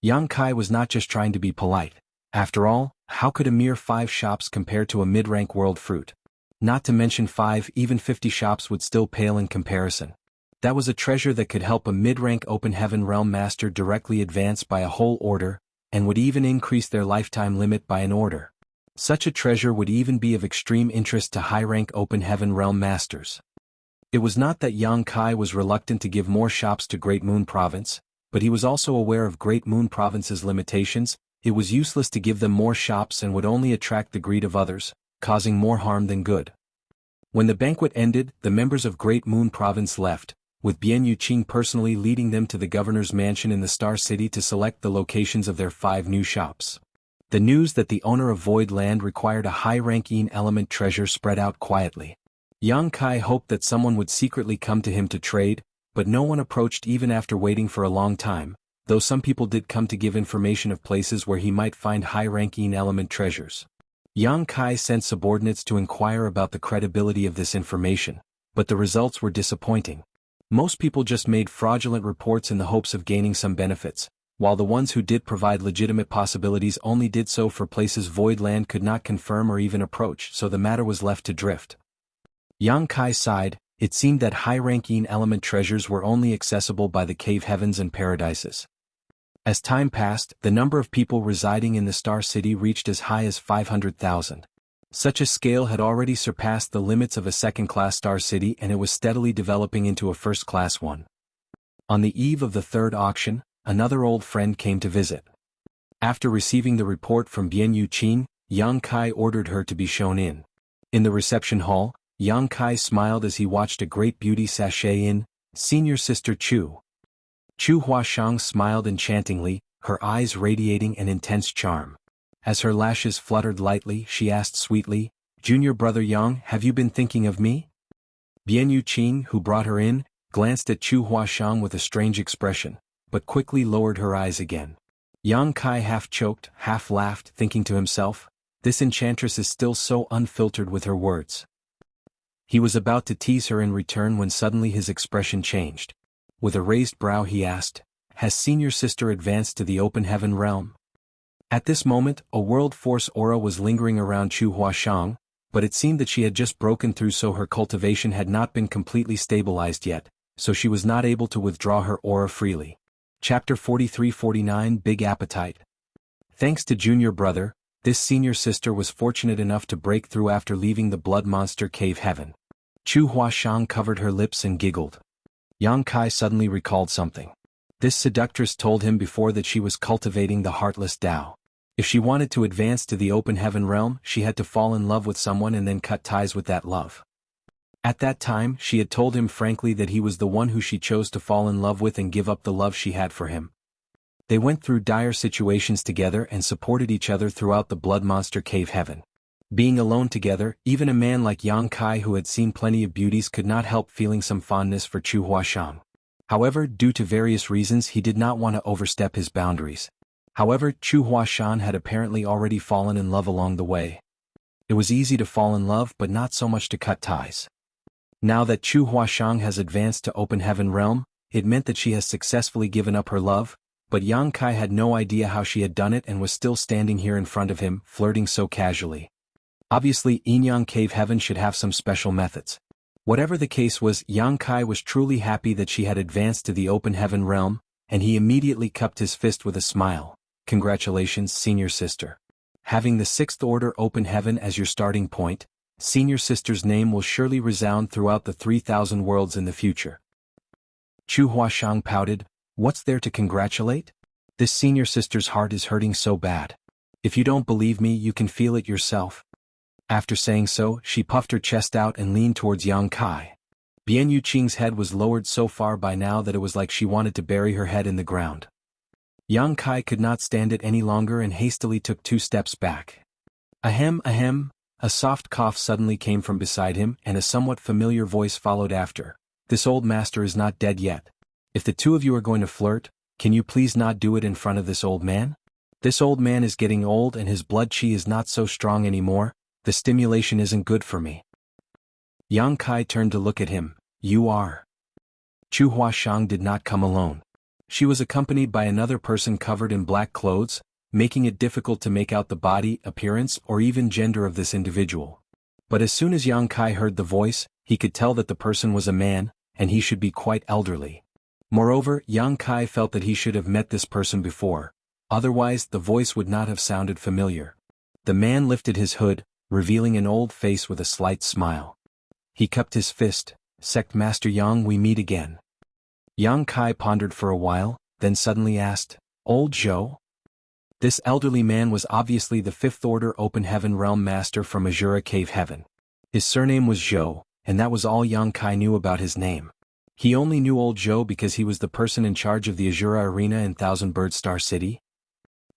Yang Kai was not just trying to be polite. After all, how could a mere 5 shops compare to a mid-rank world fruit? Not to mention 5, even 50 shops would still pale in comparison. That was a treasure that could help a mid-rank open heaven realm master directly advance by a whole order, and would even increase their lifetime limit by an order. Such a treasure would even be of extreme interest to high-rank open heaven realm masters. It was not that Yang Kai was reluctant to give more shops to Great Moon Province, but he was also aware of Great Moon Province's limitations. It was useless to give them more shops and would only attract the greed of others, causing more harm than good. When the banquet ended, the members of Great Moon Province left, with Bian Yuqing personally leading them to the governor's mansion in the Star City to select the locations of their 5 new shops. The news that the owner of Void Land required a high-ranking element treasure spread out quietly. Yang Kai hoped that someone would secretly come to him to trade, but no one approached even after waiting for a long time, though some people did come to give information of places where he might find high-ranking element treasures. Yang Kai sent subordinates to inquire about the credibility of this information, but the results were disappointing. Most people just made fraudulent reports in the hopes of gaining some benefits, while the ones who did provide legitimate possibilities only did so for places Void Land could not confirm or even approach, so the matter was left to drift. Yang Kai sighed. It seemed that high-ranking element treasures were only accessible by the cave heavens and paradises. As time passed, the number of people residing in the Star City reached as high as 500,000. Such a scale had already surpassed the limits of a second-class Star City, and it was steadily developing into a first-class one. On the eve of the 3rd auction, another old friend came to visit. After receiving the report from Bian Yuqing, Yang Kai ordered her to be shown in. In the reception hall, Yang Kai smiled as he watched a great beauty sashay in, Senior Sister Chu. Chu Huashang smiled enchantingly, her eyes radiating an intense charm. As her lashes fluttered lightly, she asked sweetly, "Junior brother Yang, have you been thinking of me?" Bian Yuqing, who brought her in, glanced at Chu Huashang with a strange expression, but quickly lowered her eyes again. Yang Kai half choked, half laughed, thinking to himself, this enchantress is still so unfiltered with her words. He was about to tease her in return when suddenly his expression changed. With a raised brow he asked, "Has Senior Sister advanced to the open heaven realm?" At this moment, a world force aura was lingering around Chu Huashang, but it seemed that she had just broken through, so her cultivation had not been completely stabilized yet, so she was not able to withdraw her aura freely. Chapter 43-49 Big Appetite. Thanks to Junior Brother, this Senior Sister was fortunate enough to break through after leaving the Blood Monster Cave Heaven. Chu Huashang covered her lips and giggled. Yang Kai suddenly recalled something. This seductress told him before that she was cultivating the Heartless Tao. If she wanted to advance to the open heaven realm, she had to fall in love with someone and then cut ties with that love. At that time, she had told him frankly that he was the one who she chose to fall in love with and give up the love she had for him. They went through dire situations together and supported each other throughout the Blood Monster Cave Heaven. Being alone together, even a man like Yang Kai who had seen plenty of beauties could not help feeling some fondness for Chu Huashang. However, due to various reasons he did not want to overstep his boundaries. However, Chu Huashan had apparently already fallen in love along the way. It was easy to fall in love but not so much to cut ties. Now that Chu Huashang has advanced to open heaven realm, it meant that she has successfully given up her love, but Yang Kai had no idea how she had done it and was still standing here in front of him, flirting so casually. Obviously, Inyang Cave Heaven should have some special methods. Whatever the case was, Yang Kai was truly happy that she had advanced to the open heaven realm, and he immediately cupped his fist with a smile. Congratulations, Senior Sister. Having the 6th Order Open Heaven as your starting point, Senior Sister's name will surely resound throughout the 3,000 worlds in the future. Chu Huashang pouted, "What's there to congratulate? This Senior Sister's heart is hurting so bad. If you don't believe me, you can feel it yourself." After saying so, she puffed her chest out and leaned towards Yang Kai. Bian Yuqing's head was lowered so far by now that it was like she wanted to bury her head in the ground. Yang Kai could not stand it any longer and hastily took 2 steps back. Ahem, ahem, a soft cough suddenly came from beside him and a somewhat familiar voice followed after. "This old master is not dead yet. If the two of you are going to flirt, can you please not do it in front of this old man? This old man is getting old and his blood chi is not so strong anymore. The stimulation isn't good for me." Yang Kai turned to look at him. "You are." Chu Huashang did not come alone. She was accompanied by another person covered in black clothes, making it difficult to make out the body, appearance, or even gender of this individual. But as soon as Yang Kai heard the voice, he could tell that the person was a man, and he should be quite elderly. Moreover, Yang Kai felt that he should have met this person before, otherwise the voice would not have sounded familiar. The man lifted his hood, revealing an old face with a slight smile. He cupped his fist. "Sect Master Yang, we meet again." Yang Kai pondered for a while, then suddenly asked, "Old Zhou?" This elderly man was obviously the Fifth Order Open Heaven Realm Master from Azura Cave Heaven. His surname was Zhou, and that was all Yang Kai knew about his name. He only knew Old Zhou because he was the person in charge of the Azura Arena in Thousand Bird Star City.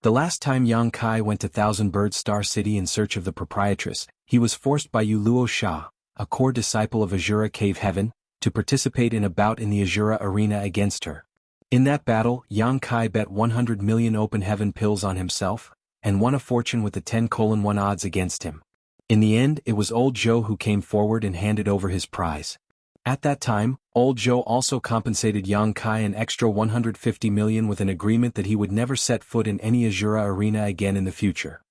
The last time Yang Kai went to Thousand Bird Star City in search of the proprietress, he was forced by Yu Luo Sha, a core disciple of Azura Cave Heaven, to participate in a bout in the Azura Arena against her. In that battle, Yang Kai bet 100 million Open Heaven pills on himself, and won a fortune with the 10:1 odds against him. In the end, it was Old Zhou who came forward and handed over his prize. At that time, Old Zhou also compensated Yang Kai an extra 150 million with an agreement that he would never set foot in any Azura Arena again in the future.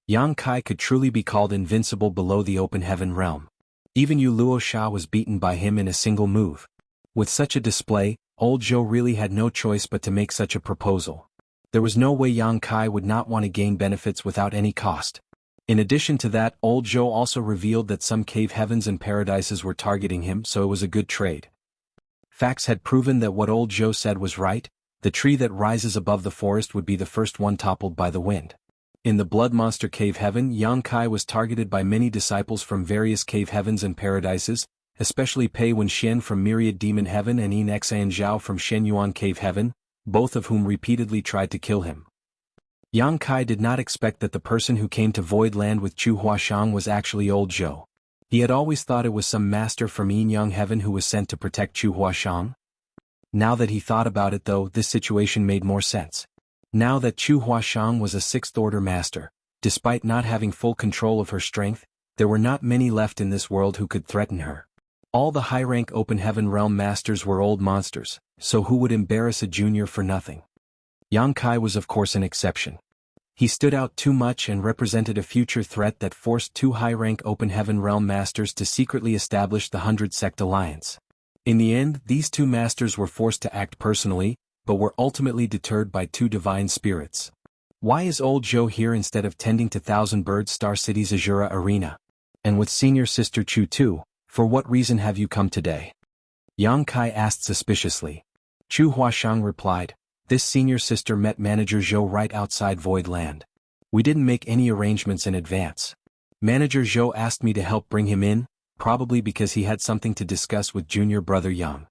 Yang Kai could truly be called invincible below the Open Heaven realm. Even Yu Luo Sha was beaten by him in a single move. With such a display, Old Zhou really had no choice but to make such a proposal. There was no way Yang Kai would not want to gain benefits without any cost. In addition to that, Old Zhou also revealed that some cave heavens and paradises were targeting him, so it was a good trade. Facts had proven that what Old Zhou said was right. The tree that rises above the forest would be the first one toppled by the wind. In the Blood Monster Cave Heaven, Yang Kai was targeted by many disciples from various cave heavens and paradises, especially Pei Wenxian from Myriad Demon Heaven and Yin Xian Zhao from Shenyuan Cave Heaven, both of whom repeatedly tried to kill him. Yang Kai did not expect that the person who came to Void Land with Chu Huashang was actually Old Zhou. He had always thought it was some master from Yin Yang Heaven who was sent to protect Chu Huashang. Now that he thought about it though, this situation made more sense. Now that Chu Huashang was a Sixth Order Master, despite not having full control of her strength, there were not many left in this world who could threaten her. All the high-rank Open Heaven Realm Masters were old monsters, so who would embarrass a junior for nothing? Yang Kai was of course an exception. He stood out too much and represented a future threat that forced two high-rank Open Heaven Realm Masters to secretly establish the 100 Sect Alliance. In the end, these two masters were forced to act personally, but were ultimately deterred by two divine spirits. Why is Old Zhou here instead of tending to Thousand Bird Star City's Azura Arena? And with senior sister Chu too, for what reason have you come today? Yang Kai asked suspiciously. Chu Huashang replied, "This senior sister met Manager Zhou right outside Void Land. We didn't make any arrangements in advance. Manager Zhou asked me to help bring him in, probably because he had something to discuss with junior brother Yang."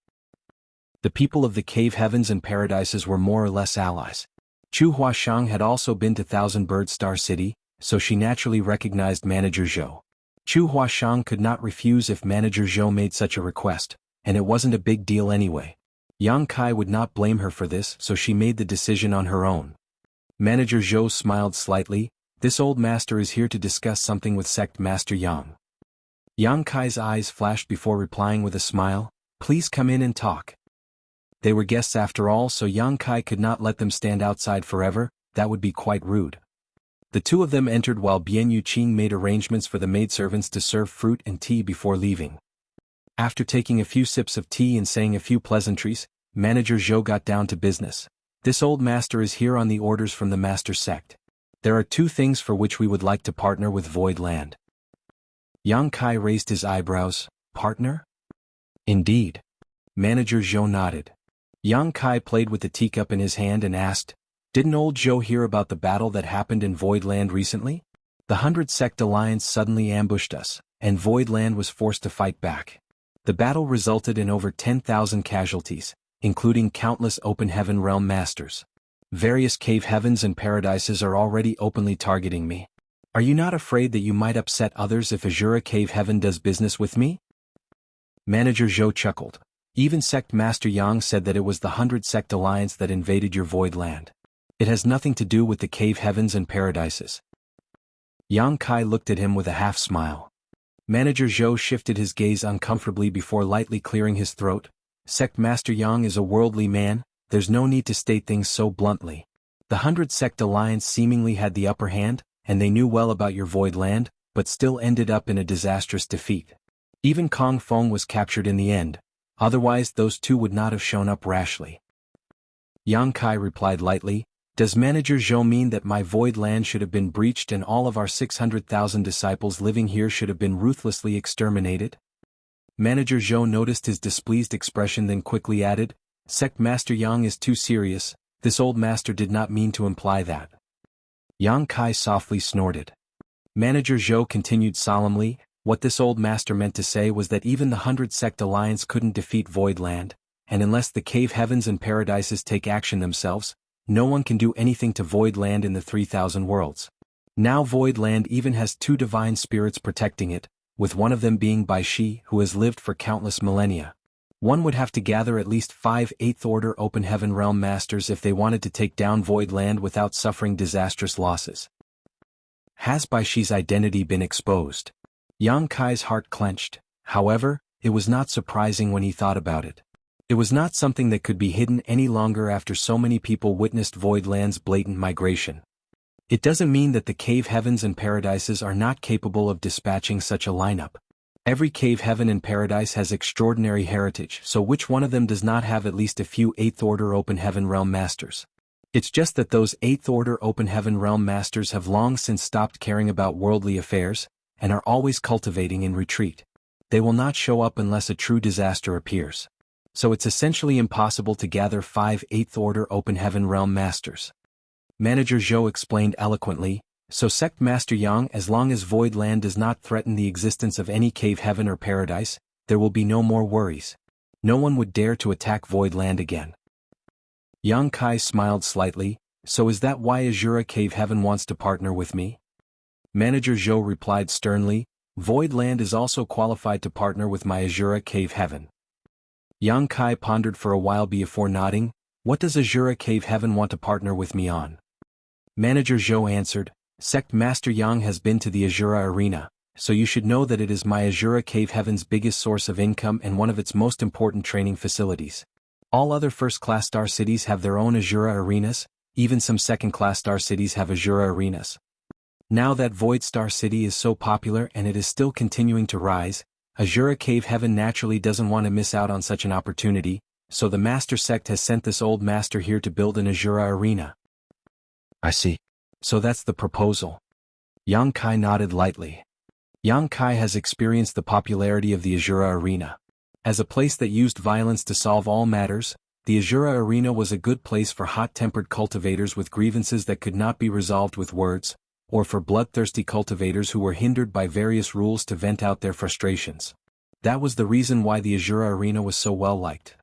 The people of the cave heavens and paradises were more or less allies. Chu Huashang had also been to Thousand Bird Star City, so she naturally recognized Manager Zhou. Chu Huashang could not refuse if Manager Zhou made such a request, and it wasn't a big deal anyway. Yang Kai would not blame her for this, so she made the decision on her own. Manager Zhou smiled slightly. "This old master is here to discuss something with Sect Master Yang." Yang Kai's eyes flashed before replying with a smile, "Please come in and talk." They were guests after all, so Yang Kai could not let them stand outside forever, that would be quite rude. The two of them entered while Bian Yuqing made arrangements for the maidservants to serve fruit and tea before leaving. After taking a few sips of tea and saying a few pleasantries, Manager Zhou got down to business. "This old master is here on the orders from the Master Sect. There are two things for which we would like to partner with Void Land." Yang Kai raised his eyebrows. "Partner?" "Indeed." Manager Zhou nodded. Yang Kai played with the teacup in his hand and asked, "Didn't Old Zhou hear about the battle that happened in Void Land recently? The 100 Sect Alliance suddenly ambushed us, and Void Land was forced to fight back. The battle resulted in over 10,000 casualties, including countless Open Heaven Realm Masters. Various cave heavens and paradises are already openly targeting me. Are you not afraid that you might upset others if Azura Cave Heaven does business with me?" Manager Zhou chuckled. "Even Sect Master Yang said that it was the 100 Sect Alliance that invaded your Void Land. It has nothing to do with the cave heavens and paradises." Yang Kai looked at him with a half-smile. Manager Zhou shifted his gaze uncomfortably before lightly clearing his throat. "Sect Master Yang is a worldly man, there's no need to state things so bluntly. The 100 Sect Alliance seemingly had the upper hand, and they knew well about your Void Land, but still ended up in a disastrous defeat. Even Kong Feng was captured in the end, otherwise those two would not have shown up rashly. Yang Kai replied lightly, "Does Manager Zhou mean that my Void Land should have been breached and all of our 600,000 disciples living here should have been ruthlessly exterminated?" Manager Zhou noticed his displeased expression, then quickly added, "Sect Master Yang is too serious, this old master did not mean to imply that." Yang Kai softly snorted. Manager Zhou continued solemnly, "What this old master meant to say was that even the 100 Sect Alliance couldn't defeat Void Land, and unless the cave heavens and paradises take action themselves, no one can do anything to Void Land in the 3,000 worlds. Now Void Land even has two divine spirits protecting it, with one of them being Bai Shi, who has lived for countless millennia. One would have to gather at least 5 8th Order Open Heaven Realm Masters if they wanted to take down Void Land without suffering disastrous losses. Has Bai Shi's identity been exposed? Yang Kai's heart clenched. However, it was not surprising when he thought about it. It was not something that could be hidden any longer after so many people witnessed Void Land's blatant migration. It doesn't mean that the cave heavens and paradises are not capable of dispatching such a lineup. Every cave heaven and paradise has extraordinary heritage, so which one of them does not have at least a few 8th Order Open Heaven Realm Masters? It's just that those 8th Order Open Heaven Realm Masters have long since stopped caring about worldly affairs, and are always cultivating in retreat. They will not show up unless a true disaster appears. So it's essentially impossible to gather 5 8th Order Open Heaven Realm Masters. Manager Zhou explained eloquently, "So Sect Master Yang, as long as Void Land does not threaten the existence of any cave heaven or paradise, there will be no more worries. No one would dare to attack Void Land again." Yang Kai smiled slightly, "So is that why Azura Cave Heaven wants to partner with me?" Manager Zhou replied sternly, "Void Land is also qualified to partner with my Azura Cave Heaven." Yang Kai pondered for a while before nodding, "What does Azura Cave Heaven want to partner with me on?" Manager Zhou answered, "Sect Master Yang has been to the Azura Arena, so you should know that it is my Azura Cave Heaven's biggest source of income and one of its most important training facilities. All other first-class star cities have their own Azura Arenas, even some second-class star cities have Azura Arenas. Now that Void Star City is so popular and it is still continuing to rise, Azura Cave Heaven naturally doesn't want to miss out on such an opportunity, so the Master Sect has sent this old master here to build an Azura Arena." "I see. So that's the proposal." Yang Kai nodded lightly. Yang Kai has experienced the popularity of the Azura Arena. As a place that used violence to solve all matters, the Azura Arena was a good place for hot-tempered cultivators with grievances that could not be resolved with words, or for bloodthirsty cultivators who were hindered by various rules to vent out their frustrations. That was the reason why the Azura Arena was so well liked.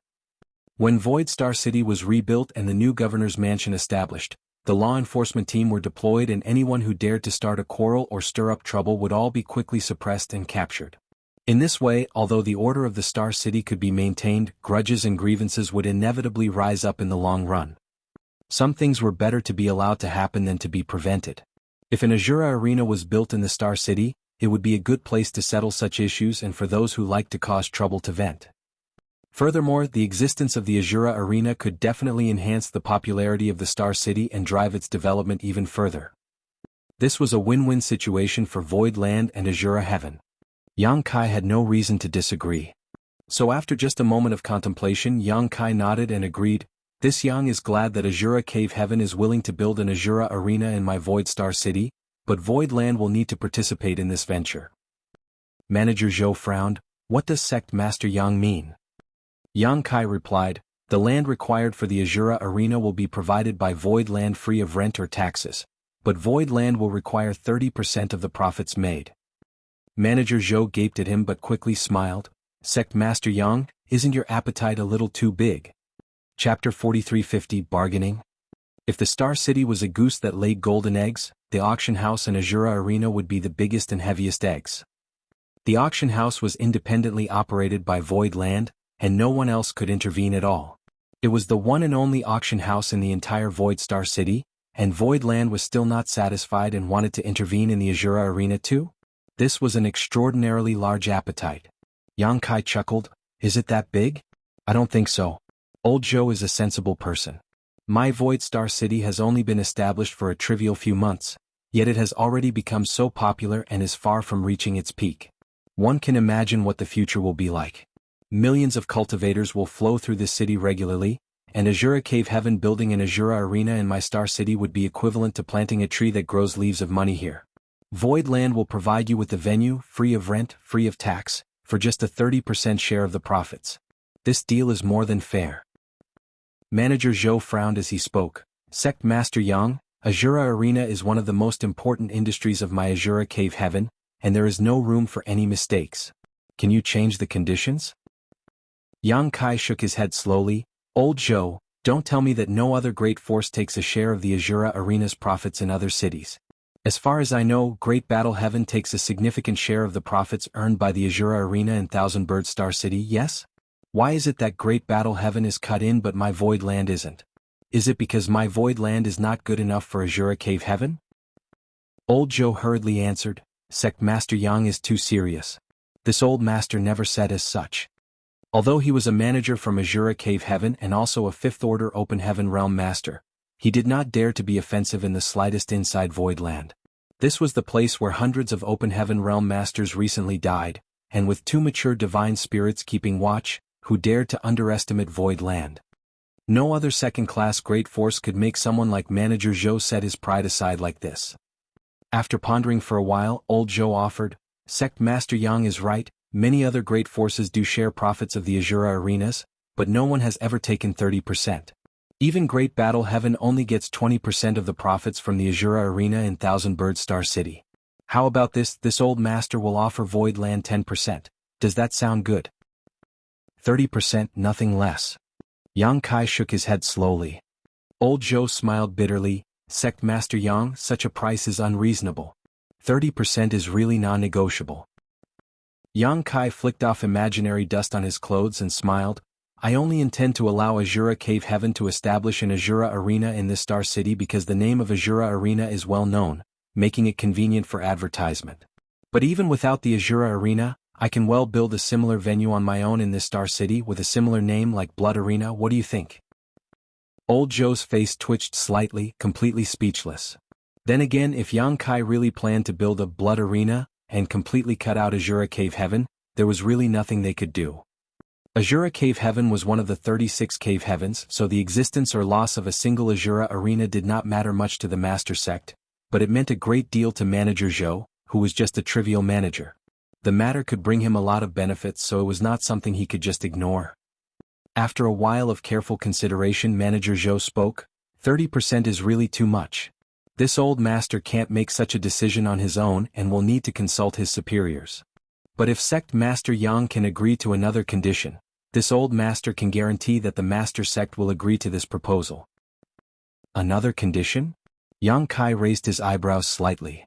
When Void Star City was rebuilt and the new governor's mansion established, the law enforcement team were deployed and anyone who dared to start a quarrel or stir up trouble would all be quickly suppressed and captured. In this way, although the order of the Star City could be maintained, grudges and grievances would inevitably rise up in the long run. Some things were better to be allowed to happen than to be prevented. If an Azura Arena was built in the Star City, it would be a good place to settle such issues and for those who like to cause trouble to vent. Furthermore, the existence of the Azura Arena could definitely enhance the popularity of the Star City and drive its development even further. This was a win-win situation for Void Land and Azura Heaven. Yang Kai had no reason to disagree. So after just a moment of contemplation, Yang Kai nodded and agreed, "This Yang is glad that Azura Cave Heaven is willing to build an Azura Arena in my Void Star City, but Void Land will need to participate in this venture." Manager Zhou frowned, "What does Sect Master Yang mean?" Yang Kai replied, "The land required for the Azura Arena will be provided by Void Land free of rent or taxes, but Void Land will require 30% of the profits made." Manager Zhou gaped at him but quickly smiled, "Sect Master Yang, isn't your appetite a little too big?" Chapter 4350 Bargaining. If the Star City was a goose that laid golden eggs, the auction house and Azura Arena would be the biggest and heaviest eggs. The auction house was independently operated by Void Land, and no one else could intervene at all. It was the one and only auction house in the entire Void Star City, and Void Land was still not satisfied and wanted to intervene in the Azura Arena too? This was an extraordinarily large appetite. Yang Kai chuckled, "Is it that big? I don't think so. Old Zhou is a sensible person. My Void Star City has only been established for a trivial few months, yet it has already become so popular and is far from reaching its peak. One can imagine what the future will be like. Millions of cultivators will flow through this city regularly, and Azura Cave Heaven building an Azura Arena in my Star City would be equivalent to planting a tree that grows leaves of money here. Void Land will provide you with the venue, free of rent, free of tax, for just a 30% share of the profits. This deal is more than fair. Manager Zhou frowned as he spoke. Sect Master Yang, Azura Arena is one of the most important industries of my Azura Cave Heaven, and there is no room for any mistakes. Can you change the conditions? Yang Kai shook his head slowly. Old Zhou, don't tell me that no other great force takes a share of the Azura Arena's profits in other cities. As far as I know, Great Battle Heaven takes a significant share of the profits earned by the Azura Arena in Thousand Bird Star City, yes? Why is it that Great Battle Heaven is cut in but my Void Land isn't? Is it because my Void Land is not good enough for Azura Cave Heaven? Old Zhou hurriedly answered, Sect Master Yang is too serious. This old master never said as such. Although he was a manager from Azura Cave Heaven and also a Fifth Order Open Heaven Realm Master, he did not dare to be offensive in the slightest inside Void Land. This was the place where hundreds of Open Heaven Realm Masters recently died, and with two mature divine spirits keeping watch, who dared to underestimate Void Land. No other second-class great force could make someone like Manager Zhou set his pride aside like this. After pondering for a while, Old Zhou offered, Sect Master Yang is right, many other great forces do share profits of the Azura Arenas, but no one has ever taken 30%. Even Great Battle Heaven only gets 20% of the profits from the Azura Arena in Thousand Bird Star City. How about this old master will offer Void Land 10%. Does that sound good? 30%, nothing less. Yang Kai shook his head slowly. Old Zhou smiled bitterly, Sect Master Yang, such a price is unreasonable. 30% is really non-negotiable. Yang Kai flicked off imaginary dust on his clothes and smiled, I only intend to allow Azura Cave Heaven to establish an Azura Arena in this Star City because the name of Azura Arena is well known, making it convenient for advertisement. But even without the Azura Arena, I can well build a similar venue on my own in this Star City with a similar name like Blood Arena. What do you think? Old Zhou's face twitched slightly, completely speechless. Then again, if Yang Kai really planned to build a Blood Arena and completely cut out Azura Cave Heaven, there was really nothing they could do. Azura Cave Heaven was one of the 36 cave heavens, so the existence or loss of a single Azura Arena did not matter much to the Master Sect, but it meant a great deal to Manager Zhou, who was just a trivial manager. The matter could bring him a lot of benefits, so it was not something he could just ignore. After a while of careful consideration, Manager Zhou spoke, 30% is really too much. This old master can't make such a decision on his own and will need to consult his superiors. But if Sect Master Yang can agree to another condition, this old master can guarantee that the Master Sect will agree to this proposal. Another condition? Yang Kai raised his eyebrows slightly.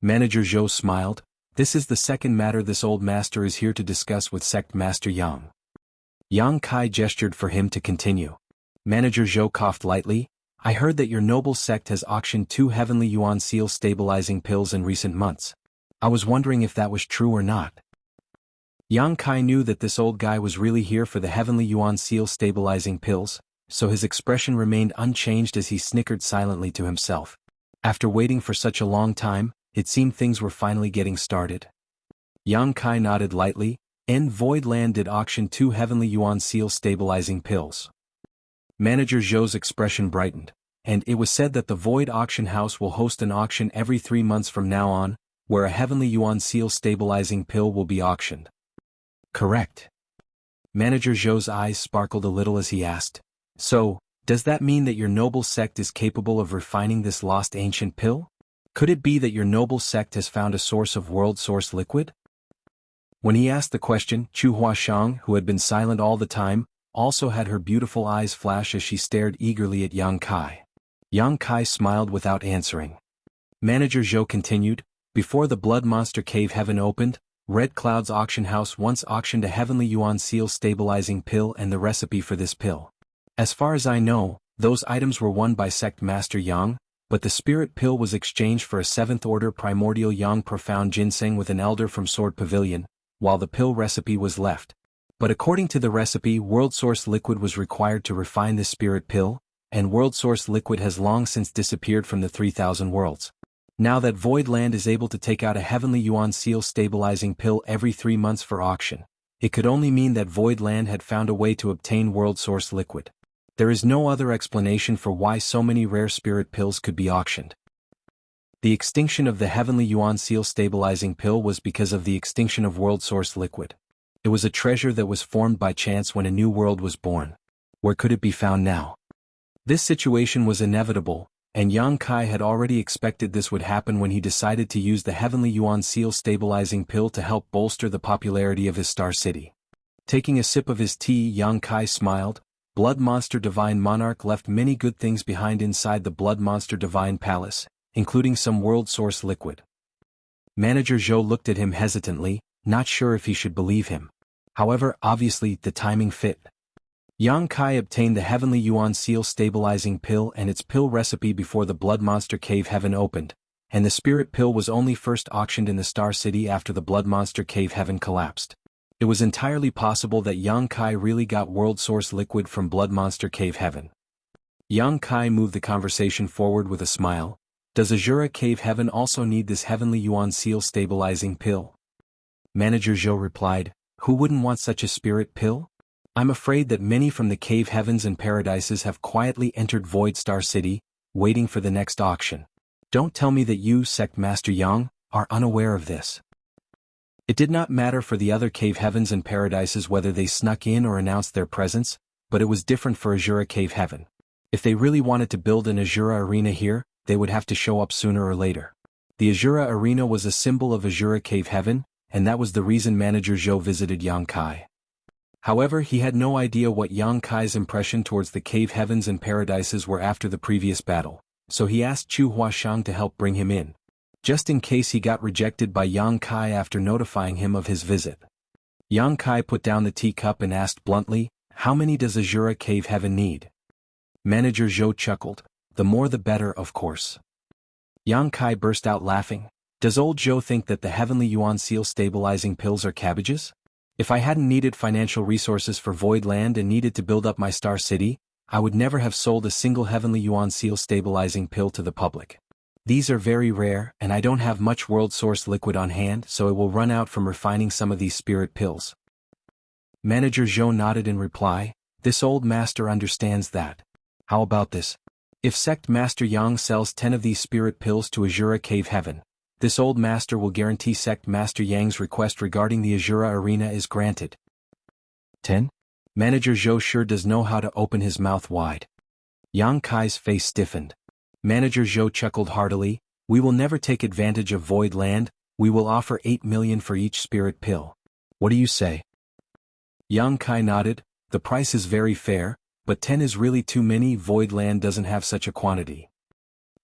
Manager Zhou smiled, this is the second matter this old master is here to discuss with Sect Master Yang. Yang Kai gestured for him to continue. Manager Zhou coughed lightly, I heard that your noble sect has auctioned 2 Heavenly Yuan Seal stabilizing pills in recent months. I was wondering if that was true or not. Yang Kai knew that this old guy was really here for the Heavenly Yuan Seal stabilizing pills, so his expression remained unchanged as he snickered silently to himself. After waiting for such a long time, it seemed things were finally getting started. Yang Kai nodded lightly, Void Land did auction 2 Heavenly Yuan Seal stabilizing pills. Manager Zhou's expression brightened, and it was said that the Void Auction House will host an auction every 3 months from now on, where a Heavenly Yuan Seal stabilizing pill will be auctioned. Correct. Manager Zhou's eyes sparkled a little as he asked, so, does that mean that your noble sect is capable of refining this lost ancient pill? Could it be that your noble sect has found a source of world source liquid? When he asked the question, Chu Huashang, who had been silent all the time, also had her beautiful eyes flash as she stared eagerly at Yang Kai. Yang Kai smiled without answering. Manager Zhou continued, before the Blood Monster Cave Heaven opened, Red Cloud's auction house once auctioned a Heavenly Yuan Seal stabilizing pill and the recipe for this pill. As far as I know, those items were won by Sect Master Yang, but the spirit pill was exchanged for a 7th Order Primordial Yang Profound Ginseng with an Elder from Sword Pavilion, while the pill recipe was left. But according to the recipe, world source liquid was required to refine this spirit pill, and world source liquid has long since disappeared from the 3000 worlds. Now that Void Land is able to take out a Heavenly Yuan Seal stabilizing pill every 3 months for auction, it could only mean that Void Land had found a way to obtain world source liquid. There is no other explanation for why so many rare spirit pills could be auctioned. The extinction of the Heavenly Yuan Seal stabilizing pill was because of the extinction of world source liquid. It was a treasure that was formed by chance when a new world was born. Where could it be found now? This situation was inevitable, and Yang Kai had already expected this would happen when he decided to use the Heavenly Yuan Seal stabilizing pill to help bolster the popularity of his star city. Taking a sip of his tea, Yang Kai smiled. Blood Monster Divine Monarch left many good things behind inside the Blood Monster Divine Palace, including some world source liquid. Manager Zhou looked at him hesitantly, not sure if he should believe him. However, obviously, the timing fit. Yang Kai obtained the Heavenly Yuan Seal stabilizing pill and its pill recipe before the Blood Monster Cave Heaven opened, and the spirit pill was only first auctioned in the Star City after the Blood Monster Cave Heaven collapsed. It was entirely possible that Yang Kai really got world source liquid from Blood Monster Cave Heaven. Yang Kai moved the conversation forward with a smile. Does Azura Cave Heaven also need this Heavenly Yuan Seal stabilizing pill? Manager Zhou replied, who wouldn't want such a spirit pill? I'm afraid that many from the cave heavens and paradises have quietly entered Void Star City, waiting for the next auction. Don't tell me that you, Sect Master Yang, are unaware of this. It did not matter for the other cave heavens and paradises whether they snuck in or announced their presence, but it was different for Azura Cave Heaven. If they really wanted to build an Azura Arena here, they would have to show up sooner or later. The Azura Arena was a symbol of Azura Cave Heaven, and that was the reason Manager Zhou visited Yang Kai. However, he had no idea what Yang Kai's impression towards the cave heavens and paradises were after the previous battle, so he asked Chu Huashang to help bring him in, just in case he got rejected by Yang Kai after notifying him of his visit. Yang Kai put down the teacup and asked bluntly, how many does Azura Cave Heaven need? Manager Zhou chuckled, the more the better, of course. Yang Kai burst out laughing. Does old Zhou think that the Heavenly Yuan Seal stabilizing pills are cabbages? If I hadn't needed financial resources for Void Land and needed to build up my star city, I would never have sold a single Heavenly Yuan Seal stabilizing pill to the public. These are very rare, and I don't have much world source liquid on hand, so it will run out from refining some of these spirit pills. Manager Zhou nodded in reply, this old master understands that. How about this? If Sect Master Yang sells 10 of these spirit pills to Azura Cave Heaven, this old master will guarantee Sect Master Yang's request regarding the Azura Arena is granted. 10? Manager Zhou sure does know how to open his mouth wide. Yang Kai's face stiffened. Manager Zhou chuckled heartily, we will never take advantage of Void Land, we will offer 8 million for each spirit pill. What do you say? Yang Kai nodded, the price is very fair, but 10 is really too many. Void Land doesn't have such a quantity.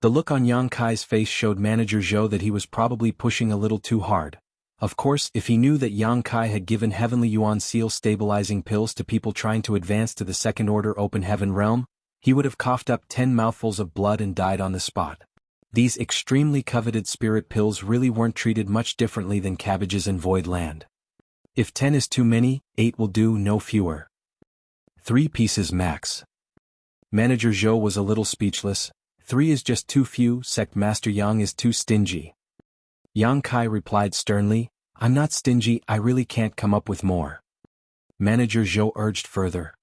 The look on Yang Kai's face showed Manager Zhou that he was probably pushing a little too hard. Of course, if he knew that Yang Kai had given Heavenly Yuan Seal stabilizing pills to people trying to advance to the Second Order Open Heaven realm, he would have coughed up 10 mouthfuls of blood and died on the spot. These extremely coveted spirit pills really weren't treated much differently than cabbages in Void Land. If 10 is too many, 8 will do, no fewer. 3 pieces max. Manager Zhou was a little speechless. 3 is just too few, Sect Master Yang is too stingy. Yang Kai replied sternly, I'm not stingy, I really can't come up with more. Manager Zhou urged further.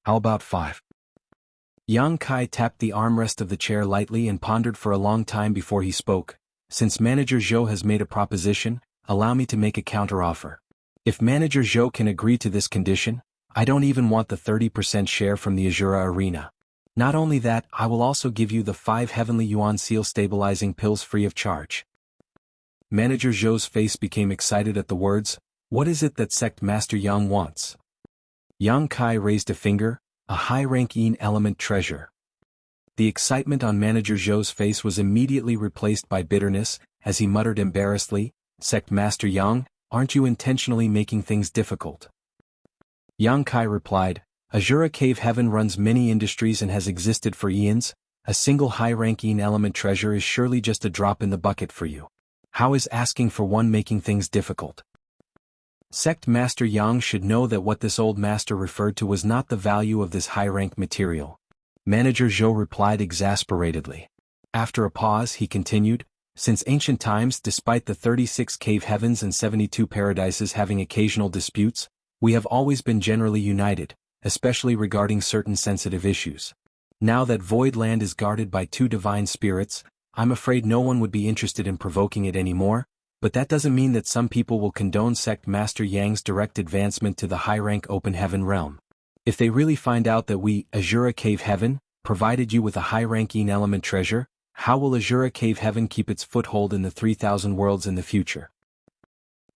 How about 5? Yang Kai tapped the armrest of the chair lightly and pondered for a long time before he spoke. Since Manager Zhou has made a proposition, allow me to make a counteroffer. If Manager Zhou can agree to this condition, I don't even want the 30% share from the Azura Arena. Not only that, I will also give you the 5 Heavenly Yuan Seal stabilizing pills free of charge. Manager Zhou's face became excited at the words, what is it that Sect Master Yang wants? Yang Kai raised a finger, a high-ranking element treasure. The excitement on Manager Zhou's face was immediately replaced by bitterness, as he muttered embarrassedly, Sect Master Yang, aren't you intentionally making things difficult? Yang Kai replied, Azura Cave Heaven runs many industries and has existed for eons. A single high-ranking element treasure is surely just a drop in the bucket for you. How is asking for one making things difficult? Sect Master Yang should know that what this old master referred to was not the value of this high-rank material. Manager Zhou replied exasperatedly. After a pause he continued, since ancient times, despite the 36 cave heavens and 72 paradises having occasional disputes, we have always been generally united, especially regarding certain sensitive issues. Now that Void Land is guarded by 2 divine spirits, I'm afraid no one would be interested in provoking it anymore, but that doesn't mean that some people will condone Sect Master Yang's direct advancement to the high-rank open heaven realm. If they really find out that we, Azura Cave Heaven, provided you with a high-ranking element treasure, how will Azura Cave Heaven keep its foothold in the 3,000 worlds in the future?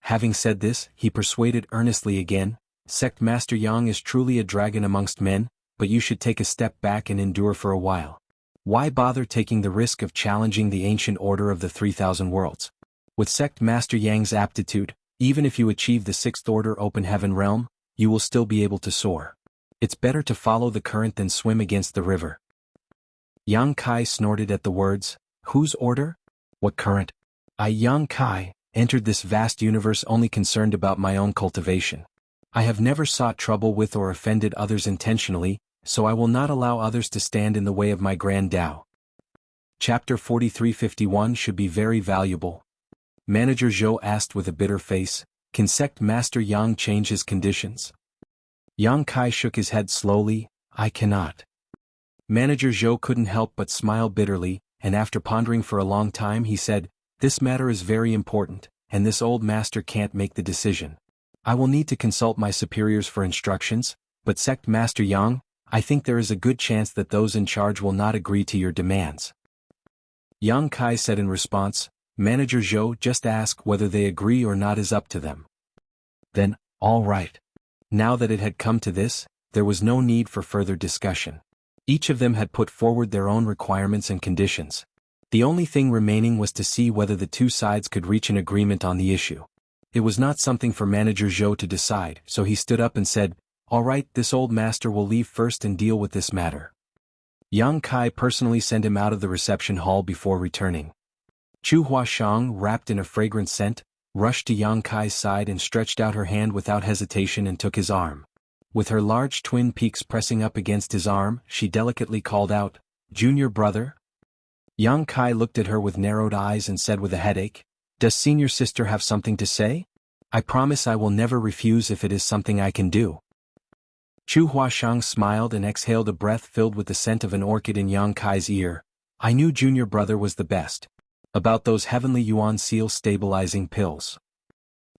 Having said this, he persuaded earnestly again, Sect Master Yang is truly a dragon amongst men, but you should take a step back and endure for a while. Why bother taking the risk of challenging the ancient order of the 3,000 worlds? With Sect Master Yang's aptitude, even if you achieve the 6th order open heaven realm, you will still be able to soar. It's better to follow the current than swim against the river. Yang Kai snorted at the words, whose order? What current? I, Yang Kai, entered this vast universe only concerned about my own cultivation. I have never sought trouble with or offended others intentionally, so I will not allow others to stand in the way of my grand Tao. Chapter 4351 should be very valuable. Manager Zhou asked with a bitter face, can Sect Master Yang change his conditions? Yang Kai shook his head slowly, I cannot. Manager Zhou couldn't help but smile bitterly, and after pondering for a long time he said, this matter is very important, and this old master can't make the decision. I will need to consult my superiors for instructions, but Sect Master Yang, I think there is a good chance that those in charge will not agree to your demands. Yang Kai said in response, Manager Zhou, just ask whether they agree or not is up to them. Then, all right. Now that it had come to this, there was no need for further discussion. Each of them had put forward their own requirements and conditions. The only thing remaining was to see whether the 2 sides could reach an agreement on the issue. It was not something for Manager Zhou to decide, so he stood up and said, all right, this old master will leave first and deal with this matter. Yang Kai personally sent him out of the reception hall before returning. Chu Huashang, wrapped in a fragrant scent, rushed to Yang Kai's side and stretched out her hand without hesitation and took his arm. With her large twin peaks pressing up against his arm, she delicately called out, Junior brother? Yang Kai looked at her with narrowed eyes and said with a headache, does senior sister have something to say? I promise I will never refuse if it is something I can do. Chu Huashang smiled and exhaled a breath filled with the scent of an orchid in Yang Kai's ear. I knew junior brother was the best. About those heavenly yuan seal stabilizing pills.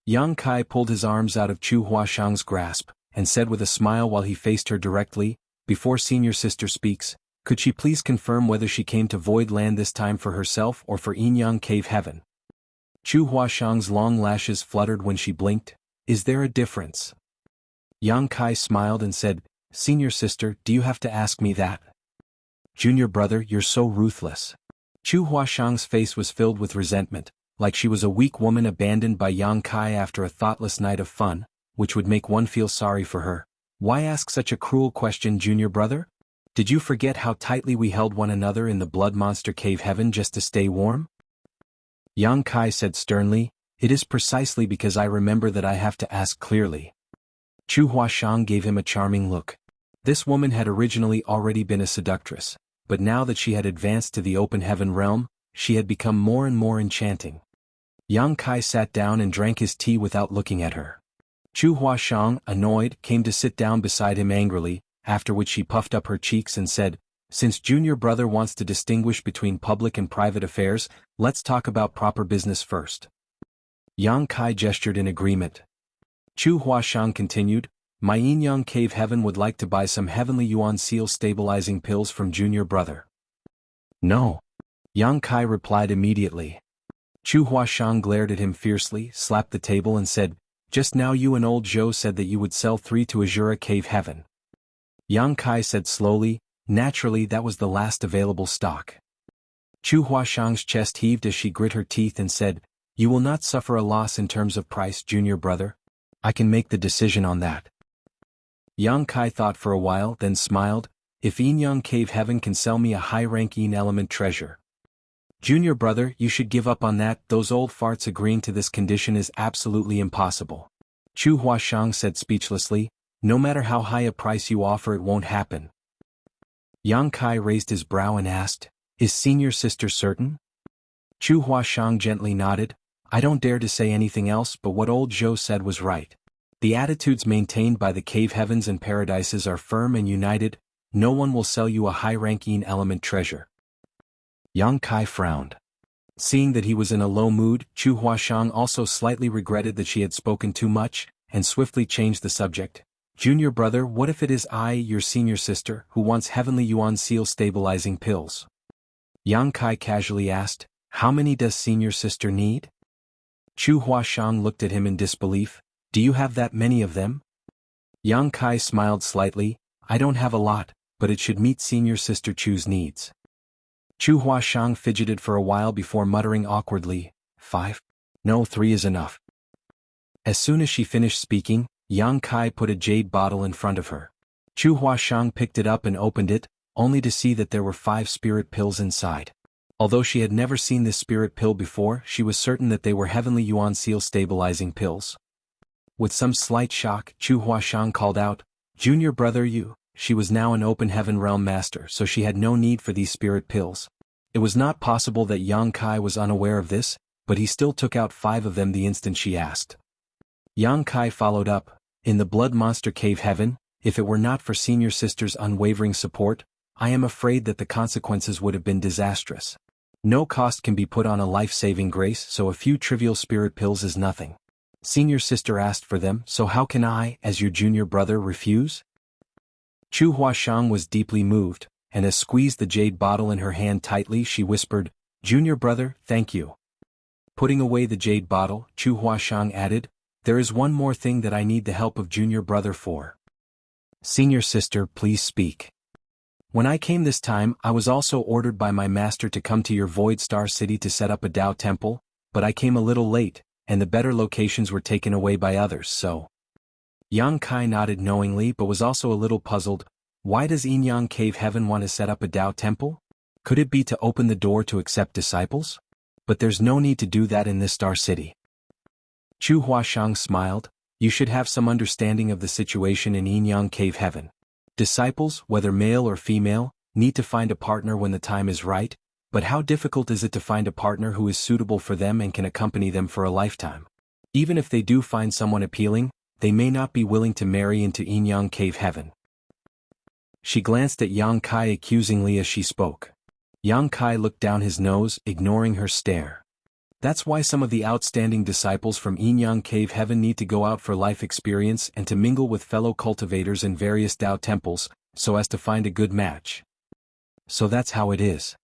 Yang Kai pulled his arms out of Chu Huashang's grasp, and said with a smile while he faced her directly, before senior sister speaks, could she please confirm whether she came to Void Land this time for herself or for Inyang Cave Heaven? Chu Huashang's long lashes fluttered when she blinked. Is there a difference? Yang Kai smiled and said, senior sister, do you have to ask me that? Junior brother, you're so ruthless. Chu Huashang's face was filled with resentment, like she was a weak woman abandoned by Yang Kai after a thoughtless night of fun, which would make one feel sorry for her. Why ask such a cruel question, junior brother? Did you forget how tightly we held one another in the Blood Monster Cave Heaven just to stay warm? Yang Kai said sternly, it is precisely because I remember that I have to ask clearly. Chu Huashang gave him a charming look. This woman had originally already been a seductress, but now that she had advanced to the open heaven realm, she had become more and more enchanting. Yang Kai sat down and drank his tea without looking at her. Chu Huashang, annoyed, came to sit down beside him angrily, after which she puffed up her cheeks and said, since junior brother wants to distinguish between public and private affairs, let's talk about proper business first. Yang Kai gestured in agreement. Chu Huashang continued, my Inyang Cave Heaven would like to buy some heavenly yuan seal stabilizing pills from junior brother. No. Yang Kai replied immediately. Chu Huashang glared at him fiercely, slapped the table and said, just now you and old Zhou said that you would sell 3 to Azura Cave Heaven. Yang Kai said slowly, naturally that was the last available stock. Chu Huashang's chest heaved as she grit her teeth and said, you will not suffer a loss in terms of price, junior brother. I can make the decision on that. Yang Kai thought for a while, then smiled, if Inyang Cave Heaven can sell me a high-ranking element treasure. Junior brother, you should give up on that, those old farts agreeing to this condition is absolutely impossible. Chu Huashang said speechlessly, no matter how high a price you offer it won't happen. Yang Kai raised his brow and asked, is senior sister certain? Chu Huashang gently nodded, I don't dare to say anything else, but what old Zhou said was right. The attitudes maintained by the cave heavens and paradises are firm and united, no one will sell you a high-ranking element treasure. Yang Kai frowned. Seeing that he was in a low mood, Chu Huashang also slightly regretted that she had spoken too much, and swiftly changed the subject. Junior brother, what if it is I, your senior sister, who wants heavenly yuan seal stabilizing pills? Yang Kai casually asked, how many does senior sister need? Chu Huashang looked at him in disbelief, do you have that many of them? Yang Kai smiled slightly, I don't have a lot, but it should meet senior sister Chu's needs. Chu Huashang fidgeted for a while before muttering awkwardly, 5? No, 3 is enough. As soon as she finished speaking, Yang Kai put a jade bottle in front of her. Chu Huashang picked it up and opened it, only to see that there were 5 spirit pills inside. Although she had never seen this spirit pill before, she was certain that they were heavenly yuan seal stabilizing pills. With some slight shock, Chu Huashang called out, Junior brother you. She was now an open heaven realm master, so she had no need for these spirit pills. It was not possible that Yang Kai was unaware of this, but he still took out 5 of them the instant she asked. Yang Kai followed up, in the blood monster cave heaven, if it were not for senior sister's unwavering support, I am afraid that the consequences would have been disastrous. No cost can be put on a life-saving grace, so a few trivial spirit pills is nothing. Senior sister asked for them, so how can I, as your junior brother, refuse? Chu Huashang was deeply moved, and as squeezed the jade bottle in her hand tightly she whispered, Junior brother, thank you. Putting away the jade bottle, Chu Huashang added, there is one more thing that I need the help of junior brother for. Senior sister, please speak. When I came this time, I was also ordered by my master to come to your Void Star City to set up a Tao temple, but I came a little late, and the better locations were taken away by others, so. Yang Kai nodded knowingly but was also a little puzzled. Why does Inyang Cave Heaven want to set up a Tao temple? Could it be to open the door to accept disciples? But there's no need to do that in this Star City. Chu Huashang smiled, you should have some understanding of the situation in Inyang Cave Heaven. Disciples, whether male or female, need to find a partner when the time is right, but how difficult is it to find a partner who is suitable for them and can accompany them for a lifetime? Even if they do find someone appealing, they may not be willing to marry into Inyang Cave Heaven. She glanced at Yang Kai accusingly as she spoke. Yang Kai looked down his nose, ignoring her stare. That's why some of the outstanding disciples from Inyang Cave Heaven need to go out for life experience and to mingle with fellow cultivators in various Tao temples, so as to find a good match. So that's how it is.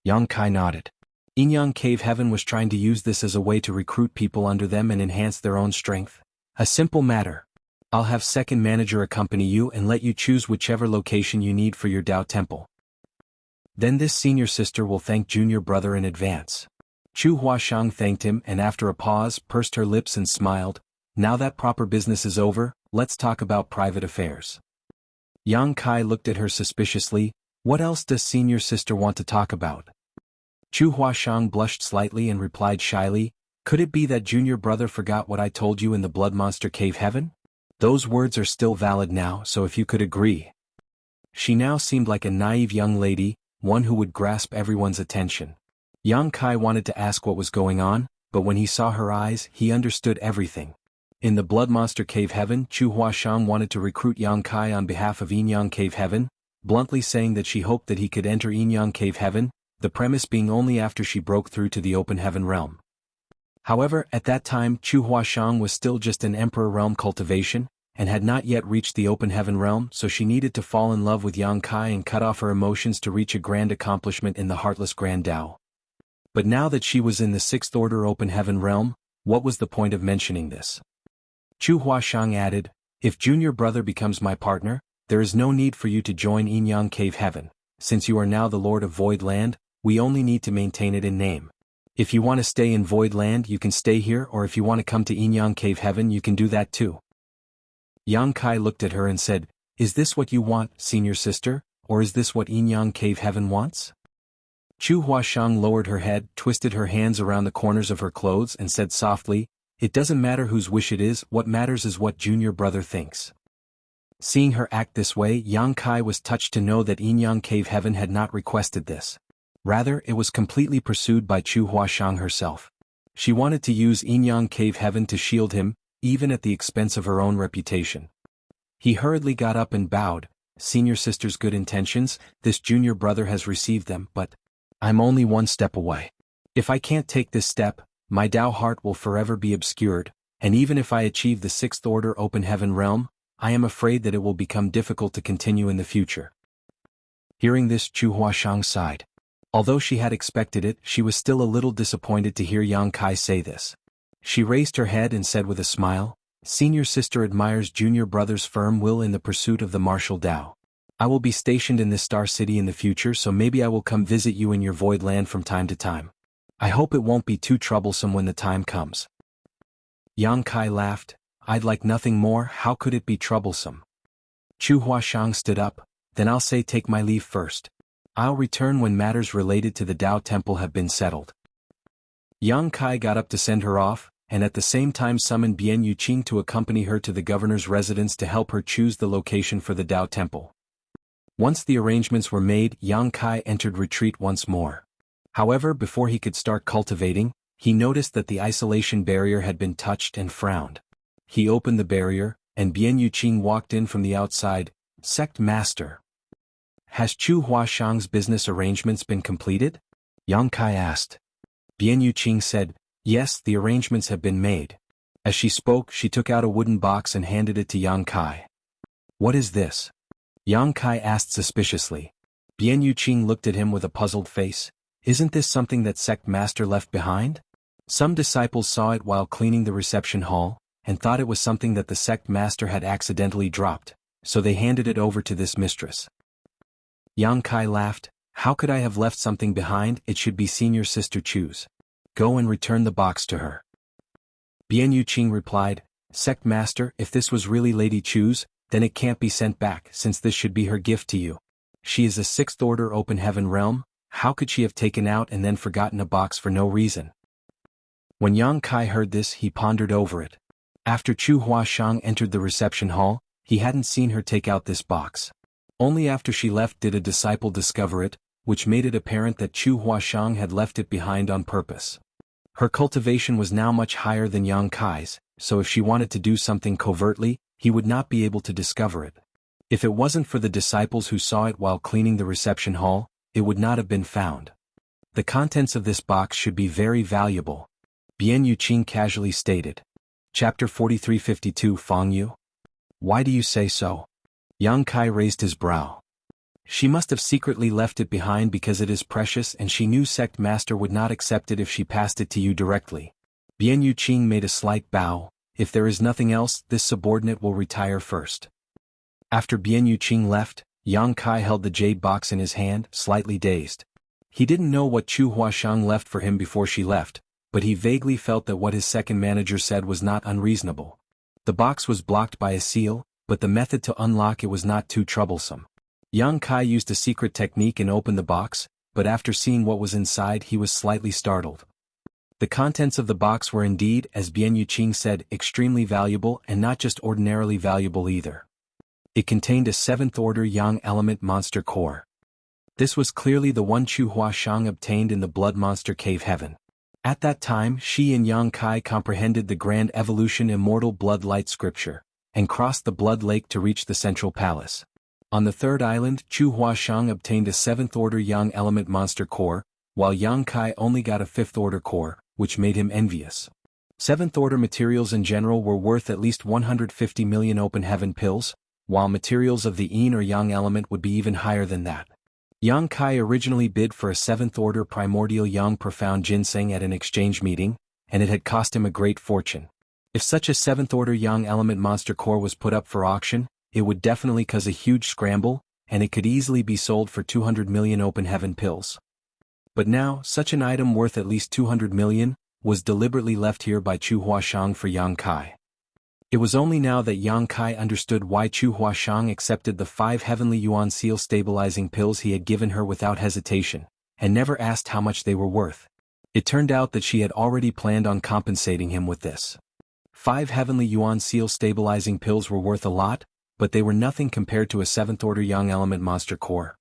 Yang Kai nodded. Inyang Cave Heaven was trying to use this as a way to recruit people under them and enhance their own strength. A simple matter. I'll have second manager accompany you and let you choose whichever location you need for your Tao temple. Then this senior sister will thank junior brother in advance. Chu Huashang thanked him and after a pause pursed her lips and smiled, now that proper business is over, let's talk about private affairs. Yang Kai looked at her suspiciously, what else does senior sister want to talk about? Chu Huashang blushed slightly and replied shyly, could it be that junior brother forgot what I told you in the blood monster cave heaven? Those words are still valid now, so if you could agree. She now seemed like a naive young lady, one who would grasp everyone's attention. Yang Kai wanted to ask what was going on, but when he saw her eyes, he understood everything. In the blood monster cave heaven, Chu Huashang wanted to recruit Yang Kai on behalf of Inyang Cave Heaven, bluntly saying that she hoped that he could enter Inyang Cave Heaven, the premise being only after she broke through to the open heaven realm. However, at that time Chu Huashang was still just an Emperor realm cultivation, and had not yet reached the open heaven realm, so she needed to fall in love with Yang Kai and cut off her emotions to reach a grand accomplishment in the heartless Grand Tao. But now that she was in the 6th order open heaven realm, what was the point of mentioning this? Chu Huashang added, if junior brother becomes my partner, there is no need for you to join Inyang Cave Heaven, since you are now the Lord of Void Land, we only need to maintain it in name. If you want to stay in Void Land you can stay here, or if you want to come to Inyang Cave Heaven you can do that too. Yang Kai looked at her and said, is this what you want, senior sister, or is this what Inyang Cave Heaven wants? Chu Huashang lowered her head, twisted her hands around the corners of her clothes and said softly, It doesn't matter whose wish it is, what matters is what junior brother thinks. Seeing her act this way, Yang Kai was touched to know that Yinyang Cave Heaven had not requested this. Rather, it was completely pursued by Chu Huashang herself. She wanted to use Yinyang Cave Heaven to shield him, even at the expense of her own reputation. He hurriedly got up and bowed. Senior sister's good intentions, this junior brother has received them, but I'm only one step away. If I can't take this step, my Dao heart will forever be obscured, and even if I achieve the sixth order open heaven realm, I am afraid that it will become difficult to continue in the future. Hearing this, Chu Huashang sighed. Although she had expected it, she was still a little disappointed to hear Yang Kai say this. She raised her head and said with a smile, Senior sister admires junior brother's firm will in the pursuit of the martial Dao. I will be stationed in this star city in the future, so maybe I will come visit you in your void land from time to time. I hope it won't be too troublesome when the time comes. Yang Kai laughed. I'd like nothing more, how could it be troublesome? Chu Huashang stood up, then I'll say take my leave first. I'll return when matters related to the Dao Temple have been settled. Yang Kai got up to send her off, and at the same time summoned Bian Yuqing to accompany her to the governor's residence to help her choose the location for the Dao Temple. Once the arrangements were made, Yang Kai entered retreat once more. However, before he could start cultivating, he noticed that the isolation barrier had been touched and frowned. He opened the barrier, and Bian Yuqing walked in from the outside. Sect Master. Has Chu Huashang's business arrangements been completed? Yang Kai asked. Bian Yuqing said, yes, the arrangements have been made. As she spoke, she took out a wooden box and handed it to Yang Kai. What is this? Yang Kai asked suspiciously. Bian Yuqing looked at him with a puzzled face. Isn't this something that Sect Master left behind? Some disciples saw it while cleaning the reception hall, and thought it was something that the Sect Master had accidentally dropped, so they handed it over to this mistress. Yang Kai laughed. How could I have left something behind? It should be senior sister Chu's. Go and return the box to her. Bian Yuqing replied, Sect Master, if this was really Lady Chu's, then it can't be sent back, since this should be her gift to you. She is a sixth order open heaven realm, how could she have taken out and then forgotten a box for no reason? When Yang Kai heard this, he pondered over it. After Chu Huashang entered the reception hall, he hadn't seen her take out this box. Only after she left did a disciple discover it, which made it apparent that Chu Huashang had left it behind on purpose. Her cultivation was now much higher than Yang Kai's, so if she wanted to do something covertly, he would not be able to discover it. If it wasn't for the disciples who saw it while cleaning the reception hall, it would not have been found. The contents of this box should be very valuable. Bian Yuqing casually stated. Chapter 4352 Feng Yu? Why do you say so? Yang Kai raised his brow. She must have secretly left it behind because it is precious and she knew Sect Master would not accept it if she passed it to you directly. Bian Yuqing made a slight bow. If there is nothing else, this subordinate will retire first. After Bian Yuqing left, Yang Kai held the jade box in his hand, slightly dazed. He didn't know what Chu Huashang left for him before she left, but he vaguely felt that what his second manager said was not unreasonable. The box was blocked by a seal, but the method to unlock it was not too troublesome. Yang Kai used a secret technique and opened the box, but after seeing what was inside he was slightly startled. The contents of the box were indeed, as Bian Yuqing said, extremely valuable and not just ordinarily valuable either. It contained a 7th order Yang element monster core. This was clearly the one Chu Huashang obtained in the Blood Monster Cave Heaven. At that time she and Yang Kai comprehended the Grand Evolution Immortal Blood Light scripture, and crossed the Blood Lake to reach the Central Palace. On the third island, Chu Huashang obtained a 7th order Yang element monster core, while Yang Kai only got a 5th order core, which made him envious. 7th order materials in general were worth at least 150 million open heaven pills, while materials of the Yin or Yang element would be even higher than that. Yang Kai originally bid for a 7th order primordial Yang profound ginseng at an exchange meeting, and it had cost him a great fortune. If such a 7th order Yang element monster core was put up for auction, it would definitely cause a huge scramble, and it could easily be sold for 200 million open heaven pills. But now, such an item worth at least 200 million, was deliberately left here by Chu Huashang for Yang Kai. It was only now that Yang Kai understood why Chu Huashang accepted the 5 heavenly yuan seal stabilizing pills he had given her without hesitation, and never asked how much they were worth. It turned out that she had already planned on compensating him with this. 5 heavenly yuan seal stabilizing pills were worth a lot, but they were nothing compared to a 7th-order young element monster core.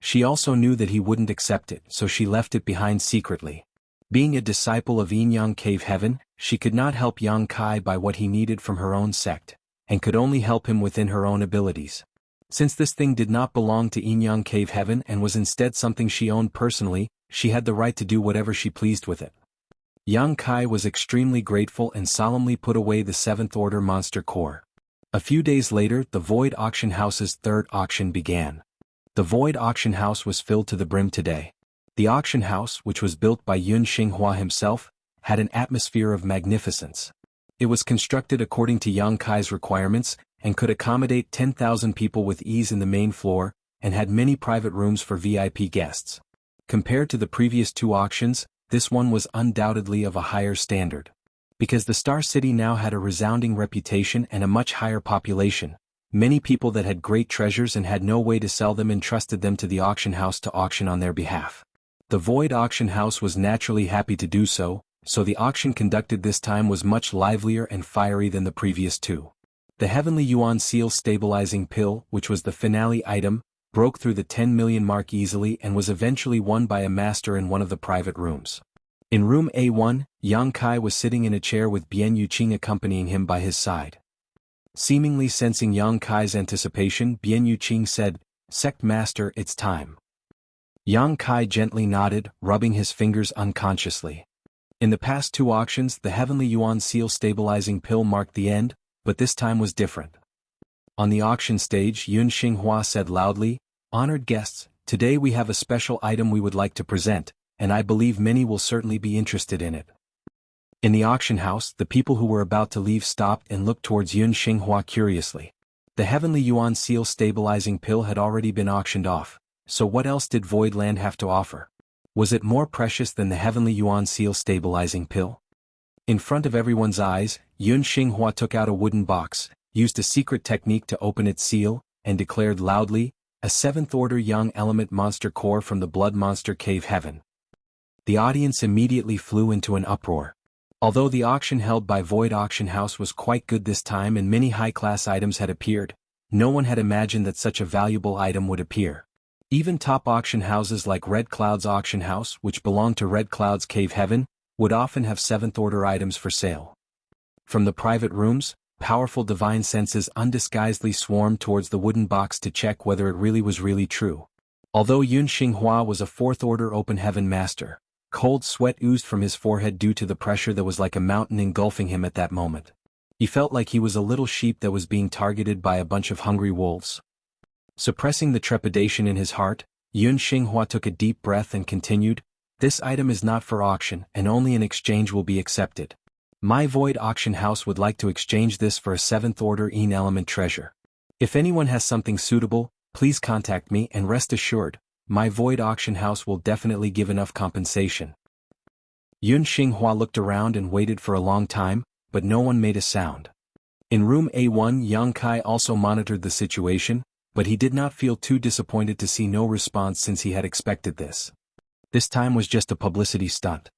She also knew that he wouldn't accept it, so she left it behind secretly. Being a disciple of Yin Yang Cave Heaven, she could not help Yang Kai by what he needed from her own sect, and could only help him within her own abilities. Since this thing did not belong to Yin Yang Cave Heaven and was instead something she owned personally, she had the right to do whatever she pleased with it. Yang Kai was extremely grateful and solemnly put away the 7th-order monster core. A few days later, the Void Auction House's third auction began. The Void Auction House was filled to the brim today. The auction house, which was built by Yun Xinghua himself, had an atmosphere of magnificence. It was constructed according to Yang Kai's requirements, and could accommodate 10,000 people with ease in the main floor, and had many private rooms for VIP guests. Compared to the previous 2 auctions, this one was undoubtedly of a higher standard. Because the Star City now had a resounding reputation and a much higher population, many people that had great treasures and had no way to sell them entrusted them to the auction house to auction on their behalf. The Void Auction House was naturally happy to do so, so the auction conducted this time was much livelier and fiery than the previous 2. The Heavenly Yuan Seal Stabilizing Pill, which was the finale item, broke through the 10 million mark easily and was eventually won by a master in one of the private rooms. In room A1, Yang Kai was sitting in a chair with Bian Yuqing accompanying him by his side. Seemingly sensing Yang Kai's anticipation, Bian Yuqing said, "Sect Master, it's time." Yang Kai gently nodded, rubbing his fingers unconsciously. In the past 2 auctions, the Heavenly Yuan Seal Stabilizing Pill marked the end, but this time was different. On the auction stage, Yun Xinghua said loudly, "Honored guests, today we have a special item we would like to present, and I believe many will certainly be interested in it." In the auction house, the people who were about to leave stopped and looked towards Yun Xinghua curiously. The Heavenly Yuan Seal Stabilizing Pill had already been auctioned off, so what else did Voidland have to offer? Was it more precious than the Heavenly Yuan Seal Stabilizing Pill? In front of everyone's eyes, Yun Xinghua took out a wooden box, used a secret technique to open its seal, and declared loudly, "A 7th-order young element monster core from the Blood Monster Cave Heaven." The audience immediately flew into an uproar. Although the auction held by Void Auction House was quite good this time and many high-class items had appeared, no one had imagined that such a valuable item would appear. Even top auction houses like Red Cloud's Auction House, which belonged to Red Cloud's Cave Heaven, would often have 7th-order items for sale. From the private rooms, powerful divine senses undisguisedly swarmed towards the wooden box to check whether it was really true. Although Yun Xinghua was a 4th-order open heaven master, cold sweat oozed from his forehead due to the pressure that was like a mountain engulfing him at that moment. He felt like he was a little sheep that was being targeted by a bunch of hungry wolves. Suppressing the trepidation in his heart, Yun Xinghua took a deep breath and continued, "This item is not for auction and only an exchange will be accepted. My Void Auction House would like to exchange this for a 7th-order Yin element treasure. If anyone has something suitable, please contact me and rest assured, my Void Auction House will definitely give enough compensation." Yun Xinghua looked around and waited for a long time, but no one made a sound. In room A1, Yang Kai also monitored the situation, but he did not feel too disappointed to see no response since he had expected this. This time was just a publicity stunt.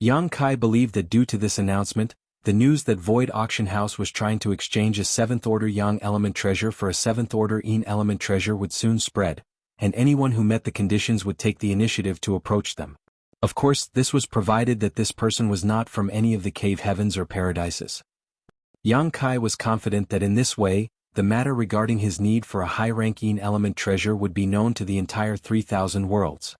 Yang Kai believed that due to this announcement, the news that Void Auction House was trying to exchange a 7th-order Yang element treasure for a 7th-order Yin element treasure would soon spread, and anyone who met the conditions would take the initiative to approach them. Of course, this was provided that this person was not from any of the cave heavens or paradises. Yang Kai was confident that in this way, the matter regarding his need for a high-rank Yin element treasure would be known to the entire 3,000 worlds.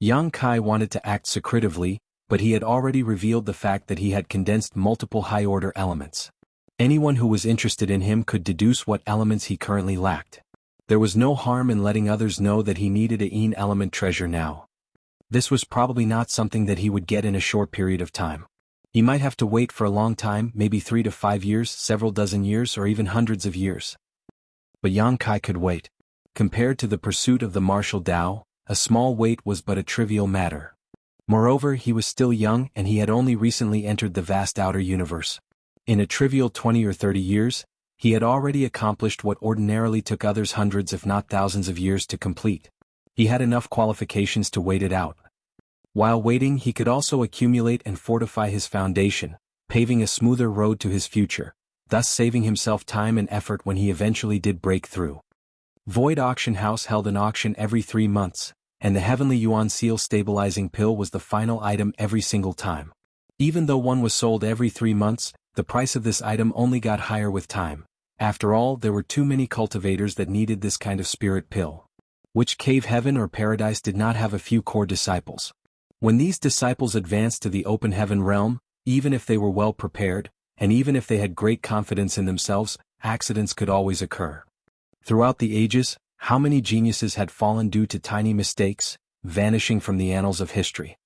Yang Kai wanted to act secretively, but he had already revealed the fact that he had condensed multiple high-order elements. Anyone who was interested in him could deduce what elements he currently lacked. There was no harm in letting others know that he needed a Yin element treasure now. This was probably not something that he would get in a short period of time. He might have to wait for a long time, maybe 3 to 5 years, several dozen years, or even hundreds of years. But Yang Kai could wait. Compared to the pursuit of the martial Tao, a small wait was but a trivial matter. Moreover, he was still young and he had only recently entered the vast outer universe. In a trivial 20 or 30 years, he had already accomplished what ordinarily took others hundreds if not thousands of years to complete. He had enough qualifications to wait it out. While waiting, he could also accumulate and fortify his foundation, paving a smoother road to his future, thus saving himself time and effort when he eventually did break through. Void Auction House held an auction every 3 months, and the Heavenly Yuan Seal Stabilizing Pill was the final item every single time. Even though one was sold every 3 months, the price of this item only got higher with time. After all, there were too many cultivators that needed this kind of spirit pill. Which cave heaven or paradise did not have a few core disciples? When these disciples advanced to the open heaven realm, even if they were well prepared, and even if they had great confidence in themselves, accidents could always occur. Throughout the ages, how many geniuses had fallen due to tiny mistakes, vanishing from the annals of history?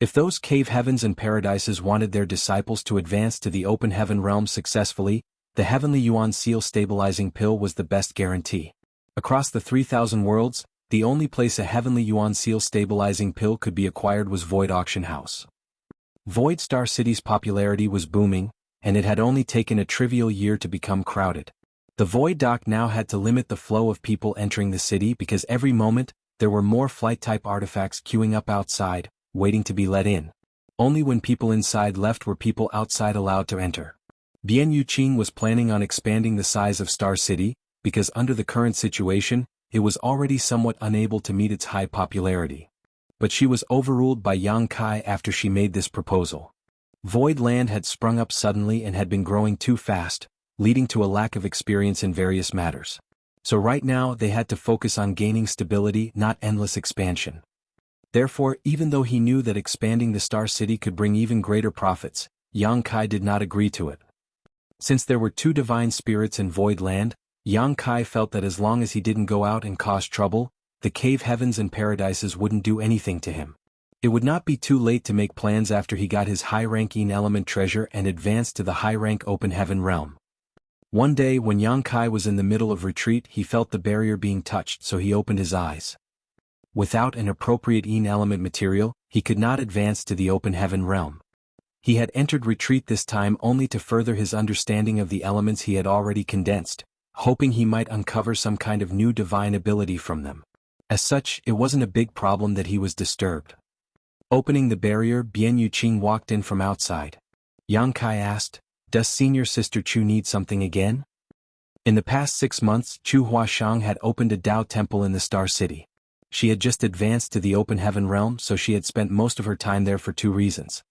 If those cave heavens and paradises wanted their disciples to advance to the open heaven realm successfully, the Heavenly Yuan Seal Stabilizing Pill was the best guarantee. Across the 3,000 worlds, the only place a Heavenly Yuan Seal Stabilizing Pill could be acquired was Void Auction House. Void Star City's popularity was booming, and it had only taken a trivial year to become crowded. The Void Dock now had to limit the flow of people entering the city because every moment, there were more flight-type artifacts queuing up outside, waiting to be let in. Only when people inside left were people outside allowed to enter. Bian Yuqing was planning on expanding the size of Star City, because under the current situation, it was already somewhat unable to meet its high popularity. But she was overruled by Yang Kai after she made this proposal. Void Land had sprung up suddenly and had been growing too fast, leading to a lack of experience in various matters. So right now they had to focus on gaining stability, not endless expansion. Therefore, even though he knew that expanding the Star City could bring even greater profits, Yang Kai did not agree to it. Since there were 2 divine spirits in Void Land, Yang Kai felt that as long as he didn't go out and cause trouble, the cave heavens and paradises wouldn't do anything to him. It would not be too late to make plans after he got his high-ranking element treasure and advanced to the high-rank open heaven realm. One day when Yang Kai was in the middle of retreat, he felt the barrier being touched, so he opened his eyes. Without an appropriate element material, he could not advance to the open heaven realm. He had entered retreat this time only to further his understanding of the elements he had already condensed, hoping he might uncover some kind of new divine ability from them. As such, it wasn't a big problem that he was disturbed. Opening the barrier, Bian Yuqing walked in from outside. Yang Kai asked, "Does senior sister Chu need something again?" In the past 6 months, Chu Huashang had opened a Dao temple in the Star City. She had just advanced to the open heaven realm, so she had spent most of her time there for 2 reasons.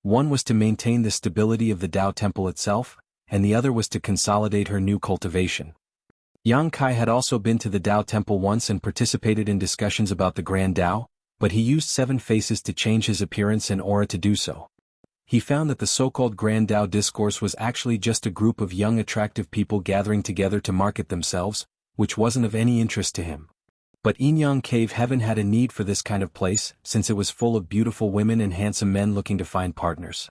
One was to maintain the stability of the Dao temple itself, and the other was to consolidate her new cultivation. Yang Kai had also been to the Dao temple once and participated in discussions about the Grand Dao, but he used 7 faces to change his appearance and aura to do so. He found that the so-called Grand Dao discourse was actually just a group of young attractive people gathering together to market themselves, which wasn't of any interest to him. But Yinyang Cave Heaven had a need for this kind of place, since it was full of beautiful women and handsome men looking to find partners.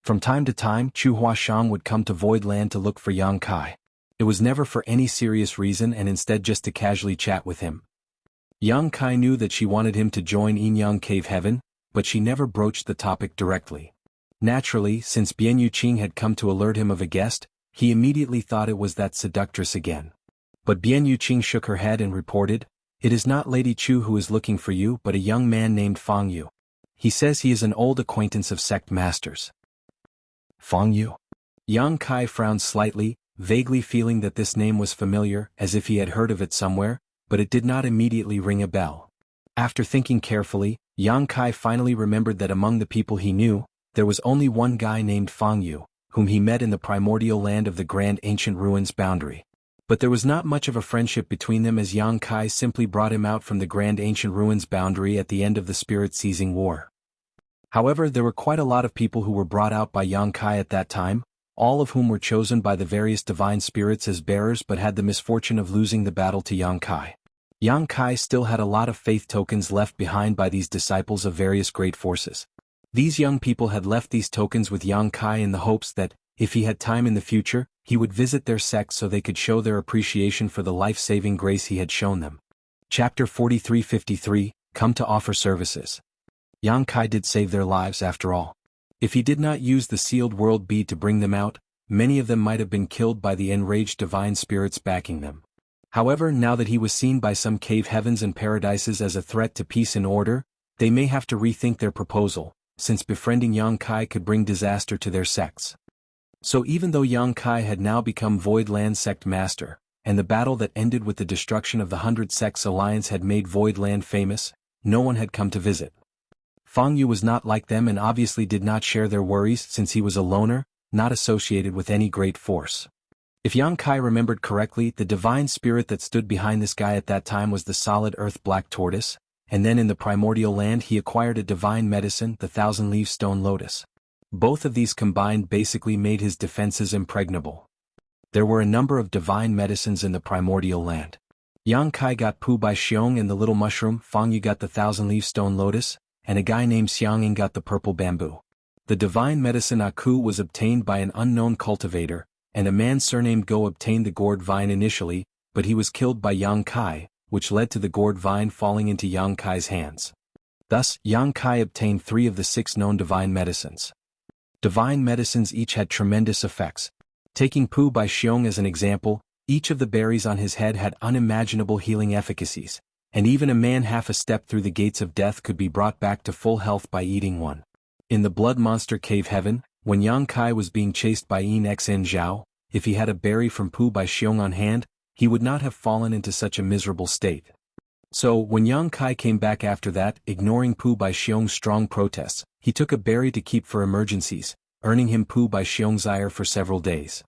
From time to time, Chu Huashang would come to Void Land to look for Yang Kai. It was never for any serious reason and instead just to casually chat with him. Yang Kai knew that she wanted him to join Yinyang Cave Heaven, but she never broached the topic directly. Naturally, since Bian Yuqing had come to alert him of a guest, he immediately thought it was that seductress again. But Bian Yuqing shook her head and reported, "It is not Lady Chu who is looking for you but a young man named Fang Yu. He says he is an old acquaintance of sect masters." Fang Yu? Yang Kai frowned slightly, vaguely feeling that this name was familiar, as if he had heard of it somewhere, but it did not immediately ring a bell. After thinking carefully, Yang Kai finally remembered that among the people he knew, there was only one guy named Fang Yu, whom he met in the primordial land of the Grand Ancient Ruins boundary. But there was not much of a friendship between them, as Yang Kai simply brought him out from the Grand Ancient Ruins boundary at the end of the Spirit-Seizing War. However, there were quite a lot of people who were brought out by Yang Kai at that time, all of whom were chosen by the various divine spirits as bearers but had the misfortune of losing the battle to Yang Kai. Yang Kai still had a lot of faith tokens left behind by these disciples of various great forces. These young people had left these tokens with Yang Kai in the hopes that, if he had time in the future, he would visit their sect so they could show their appreciation for the life-saving grace he had shown them. Chapter 4353, Come to Offer Services. Yang Kai did save their lives after all. If he did not use the sealed world bead to bring them out, many of them might have been killed by the enraged divine spirits backing them. However, now that he was seen by some cave heavens and paradises as a threat to peace and order, they may have to rethink their proposal, since befriending Yang Kai could bring disaster to their sects. So even though Yang Kai had now become Void Land Sect Master, and the battle that ended with the destruction of the 100 Sects Alliance had made Void Land famous, no one had come to visit. Fang Yu was not like them and obviously did not share their worries since he was a loner, not associated with any great force. If Yang Kai remembered correctly, the divine spirit that stood behind this guy at that time was the solid earth black tortoise, and then in the primordial land he acquired a divine medicine, the 1,000-leaf stone lotus. Both of these combined basically made his defenses impregnable. There were a number of divine medicines in the primordial land. Yang Kai got Pu Bai Xiong and the little mushroom, Fang Yu got the 1,000-leaf stone lotus, and a guy named Xiang Ying got the purple bamboo. The divine medicine Aku was obtained by an unknown cultivator, and a man surnamed Go obtained the gourd vine initially, but he was killed by Yang Kai, which led to the gourd vine falling into Yang Kai's hands. Thus, Yang Kai obtained 3 of the 6 known divine medicines. Divine medicines each had tremendous effects. Taking Pu Bai Xiong as an example, each of the berries on his head had unimaginable healing efficacies, and even a man half a step through the gates of death could be brought back to full health by eating one. In the Blood Monster Cave Heaven, when Yang Kai was being chased by Yin Xen Zhao, if he had a berry from Pu Bai Xiong on hand, he would not have fallen into such a miserable state. So, when Yang Kai came back after that, ignoring Pu Bai Xiong's strong protests, he took a berry to keep for emergencies, earning him Pu Bai Xiong's ire for several days.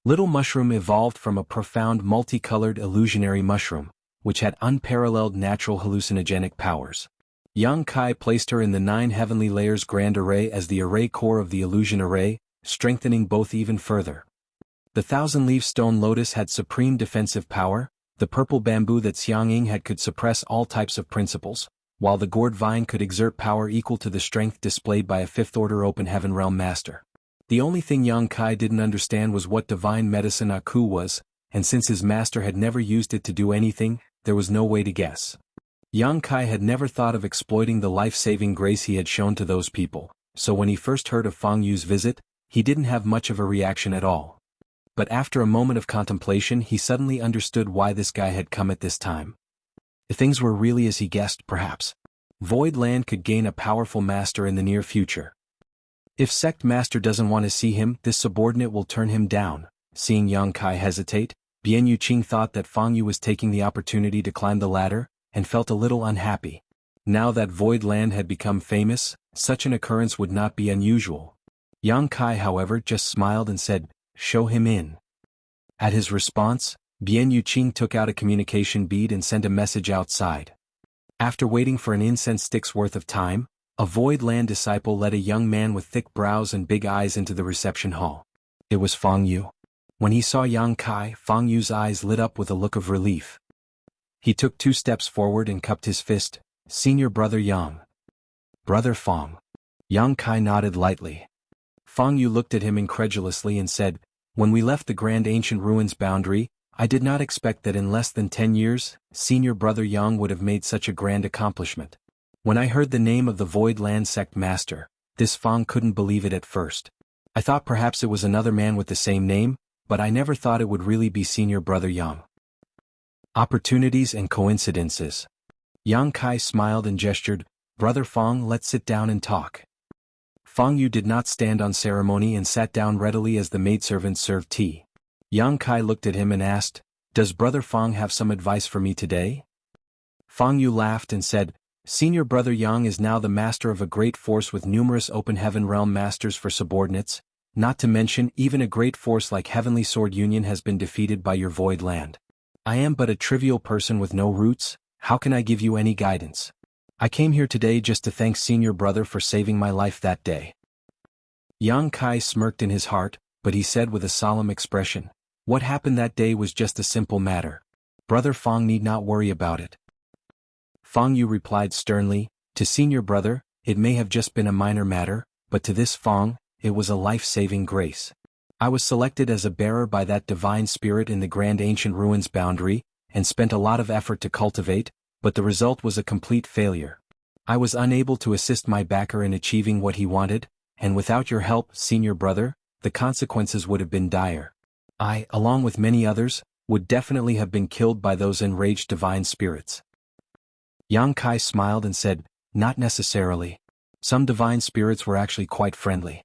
Little Mushroom evolved from a profound multicolored illusionary mushroom, which had unparalleled natural hallucinogenic powers. Yang Kai placed her in the 9 heavenly layers grand array as the array core of the illusion array, strengthening both even further. The 1,000-leaf stone lotus had supreme defensive power, the purple bamboo that Xiang Ying had could suppress all types of principles, while the gourd vine could exert power equal to the strength displayed by a 5th-order open heaven realm master. The only thing Yang Kai didn't understand was what divine medicine Aku was, and since his master had never used it to do anything, there was no way to guess. Yang Kai had never thought of exploiting the life-saving grace he had shown to those people, so when he first heard of Fang Yu's visit, he didn't have much of a reaction at all. But after a moment of contemplation he suddenly understood why this guy had come at this time. If things were really as he guessed, perhaps Void Land could gain a powerful master in the near future. If Sect Master doesn't want to see him, this subordinate will turn him down. Seeing Yang Kai hesitate, Bian Yuqing thought that Fang Yu was taking the opportunity to climb the ladder, and felt a little unhappy. Now that Void Land had become famous, such an occurrence would not be unusual. Yang Kai, however, just smiled and said, "Show him in." At his response, Bian Yuqing took out a communication bead and sent a message outside. After waiting for an incense stick's worth of time, a Void Land disciple led a young man with thick brows and big eyes into the reception hall. It was Fang Yu. When he saw Yang Kai, Fang Yu's eyes lit up with a look of relief. He took 2 steps forward and cupped his fist. "Senior Brother Yang." "Brother Fang." Yang Kai nodded lightly. Fang Yu looked at him incredulously and said, "When we left the Grand Ancient Ruins boundary, I did not expect that in less than 10 years, Senior Brother Yang would have made such a grand accomplishment. When I heard the name of the Void Land Sect Master, this Fang couldn't believe it at first. I thought perhaps it was another man with the same name, but I never thought it would really be Senior Brother Yang." Opportunities and coincidences. Yang Kai smiled and gestured, "Brother Fang, let's sit down and talk." Fang Yu did not stand on ceremony and sat down readily as the maidservant served tea. Yang Kai looked at him and asked, "Does Brother Fang have some advice for me today?" Fang Yu laughed and said, "Senior Brother Yang is now the master of a great force with numerous open heaven realm masters for subordinates, not to mention even a great force like Heavenly Sword Union has been defeated by your Void Land. I am but a trivial person with no roots, how can I give you any guidance? I came here today just to thank Senior Brother for saving my life that day." Yang Kai smirked in his heart, but he said with a solemn expression, "What happened that day was just a simple matter. Brother Fang need not worry about it." Fang Yu replied sternly, "To Senior Brother, it may have just been a minor matter, but to this Fang, it was a life-saving grace. I was selected as a bearer by that divine spirit in the Grand Ancient Ruins boundary, and spent a lot of effort to cultivate, but the result was a complete failure. I was unable to assist my backer in achieving what he wanted, and without your help, Senior Brother, the consequences would have been dire. I, along with many others, would definitely have been killed by those enraged divine spirits." Yang Kai smiled and said, "Not necessarily. Some divine spirits were actually quite friendly.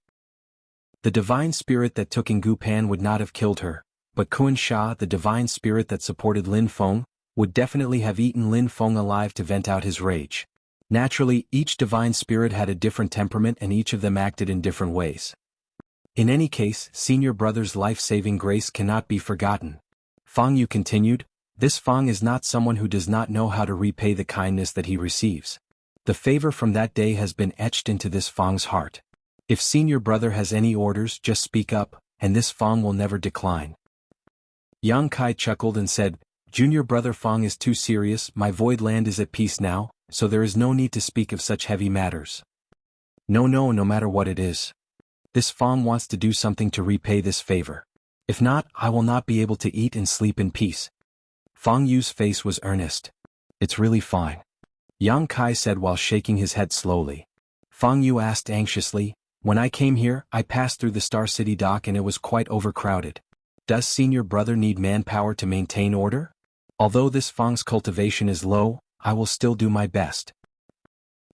The divine spirit that took in Gu Pan would not have killed her, but Kun Sha, the divine spirit that supported Lin Feng, would definitely have eaten Lin Feng alive to vent out his rage. Naturally, each divine spirit had a different temperament and each of them acted in different ways. In any case, senior brother's life-saving grace cannot be forgotten. Fang Yu continued, this Fang is not someone who does not know how to repay the kindness that he receives. The favor from that day has been etched into this Fang's heart. If senior brother has any orders, just speak up, and this Fang will never decline. Yang Kai chuckled and said, Junior brother Fang is too serious, my void land is at peace now, so there is no need to speak of such heavy matters. No matter what it is. This Fang wants to do something to repay this favor. If not, I will not be able to eat and sleep in peace. Fang Yu's face was earnest. It's really fine. Yang Kai said while shaking his head slowly. Fang Yu asked anxiously, when I came here, I passed through the Star City dock and it was quite overcrowded. Does senior brother need manpower to maintain order? Although this Fang's cultivation is low, I will still do my best.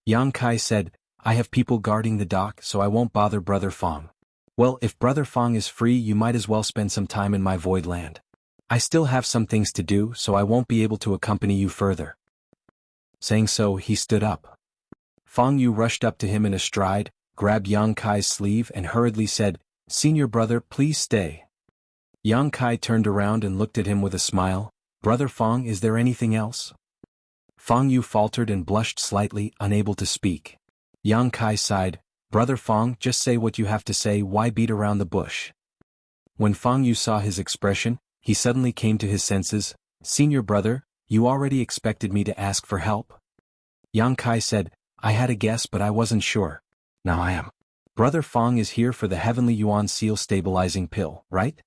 Yang Kai said, I have people guarding the dock so I won't bother brother Fang. Well, if brother Fang is free you might as well spend some time in my void land. I still have some things to do so I won't be able to accompany you further. Saying so, he stood up. Fang Yu rushed up to him in a stride, grabbed Yang Kai's sleeve and hurriedly said, Senior brother, please stay. Yang Kai turned around and looked at him with a smile. Brother Fang, is there anything else? Fang Yu faltered and blushed slightly, unable to speak. Yang Kai sighed, Brother Fang, just say what you have to say, why beat around the bush? When Fang Yu saw his expression, he suddenly came to his senses. Senior brother, you already expected me to ask for help? Yang Kai said, I had a guess but I wasn't sure. Now I am. Brother Fang is here for the Heavenly Yuan Seal stabilizing pill, right?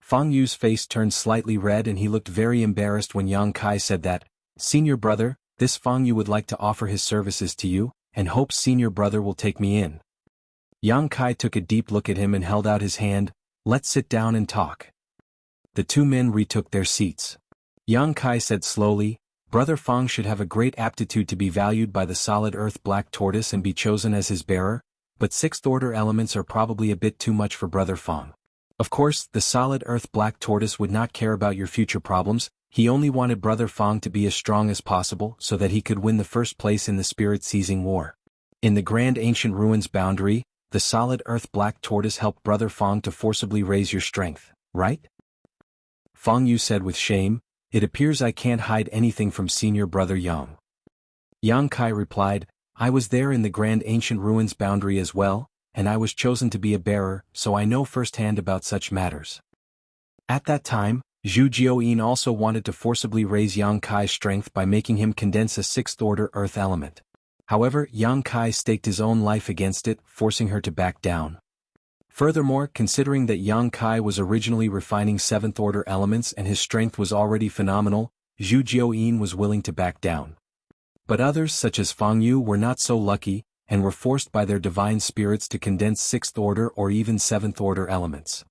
Fang Yu's face turned slightly red and he looked very embarrassed when Yang Kai said that. Senior brother, this Fang Yu would like to offer his services to you, and hopes senior brother will take me in. Yang Kai took a deep look at him and held out his hand. Let's sit down and talk. The two men retook their seats. Yang Kai said slowly, Brother Fang should have a great aptitude to be valued by the solid earth black tortoise and be chosen as his bearer, but sixth order elements are probably a bit too much for Brother Fang. Of course, the solid earth black tortoise would not care about your future problems, he only wanted Brother Fang to be as strong as possible so that he could win the first place in the spirit-seizing war. In the Grand Ancient Ruins boundary, the solid earth black tortoise helped Brother Fang to forcibly raise your strength, right? Fang Yu said with shame, it appears I can't hide anything from senior brother Yang. Yang Kai replied, I was there in the Grand Ancient Ruins boundary as well, and I was chosen to be a bearer, so I know firsthand about such matters. At that time, Zhu Jiaoyin also wanted to forcibly raise Yang Kai's strength by making him condense a sixth-order earth element. However, Yang Kai staked his own life against it, forcing her to back down. Furthermore, considering that Yang Kai was originally refining seventh-order elements and his strength was already phenomenal, Zhu Jiaoyin was willing to back down. But others such as Fang Yu were not so lucky, and were forced by their divine spirits to condense sixth-order or even seventh-order elements.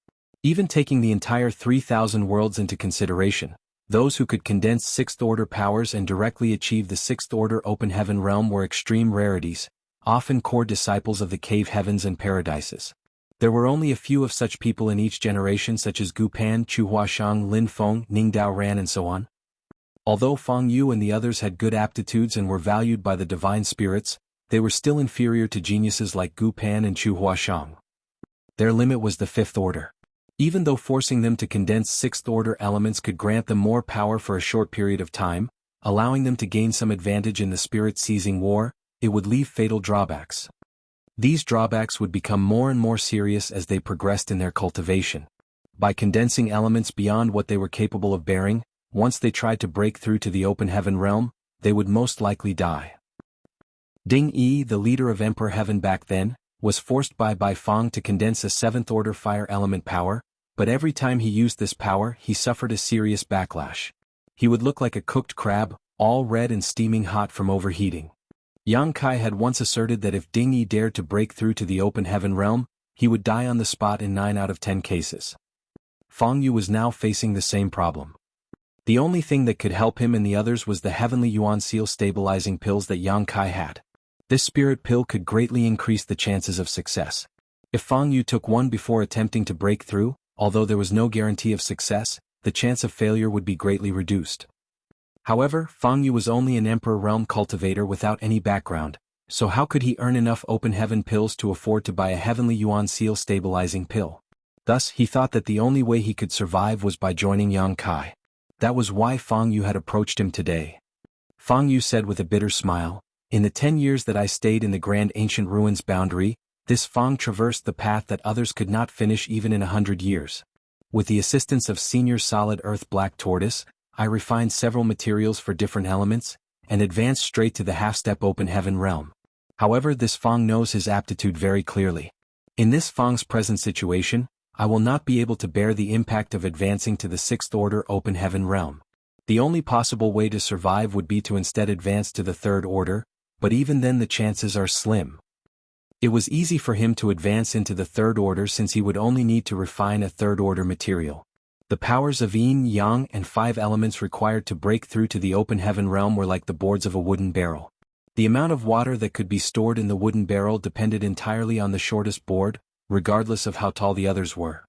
Even taking the entire 3,000 worlds into consideration, those who could condense sixth-order powers and directly achieve the sixth-order open heaven realm were extreme rarities, often core disciples of the cave heavens and paradises. There were only a few of such people in each generation such as Gu Pan, Chu Huashang, Lin Feng, Ning Dao Ran and so on. Although Fang Yu and the others had good aptitudes and were valued by the divine spirits, they were still inferior to geniuses like Gu Pan and Chu Huashang. Their limit was the fifth order. Even though forcing them to condense sixth-order elements could grant them more power for a short period of time, allowing them to gain some advantage in the spirit-seizing war, it would leave fatal drawbacks. These drawbacks would become more and more serious as they progressed in their cultivation. By condensing elements beyond what they were capable of bearing, once they tried to break through to the open heaven realm, they would most likely die. Ding Yi, the leader of Emperor Heaven back then, was forced by Bai Fang to condense a seventh-order fire element power, but every time he used this power he suffered a serious backlash. He would look like a cooked crab, all red and steaming hot from overheating. Yang Kai had once asserted that if Ding Yi dared to break through to the open heaven realm, he would die on the spot in 9 out of 10 cases. Fang Yu was now facing the same problem. The only thing that could help him and the others was the Heavenly Yuan Seal stabilizing pills that Yang Kai had. This spirit pill could greatly increase the chances of success. If Fang Yu took one before attempting to break through, although there was no guarantee of success, the chance of failure would be greatly reduced. However, Fang Yu was only an Emperor Realm cultivator without any background, so how could he earn enough open heaven pills to afford to buy a heavenly yuan seal stabilizing pill? Thus, he thought that the only way he could survive was by joining Yang Kai. That was why Fang Yu had approached him today. Fang Yu said with a bitter smile, "In the 10 years that I stayed in the Grand Ancient Ruins boundary, this Fang traversed the path that others could not finish even in 100 years. With the assistance of Senior Solid Earth Black Tortoise, I refined several materials for different elements, and advanced straight to the half-step open heaven realm. However, this Fang knows his aptitude very clearly. In this Fang's present situation, I will not be able to bear the impact of advancing to the 6th order open heaven realm. The only possible way to survive would be to instead advance to the 3rd order, but even then the chances are slim." It was easy for him to advance into the 3rd order since he would only need to refine a 3rd order material. The powers of yin, yang, and 5 elements required to break through to the open heaven realm were like the boards of a wooden barrel. The amount of water that could be stored in the wooden barrel depended entirely on the shortest board, regardless of how tall the others were.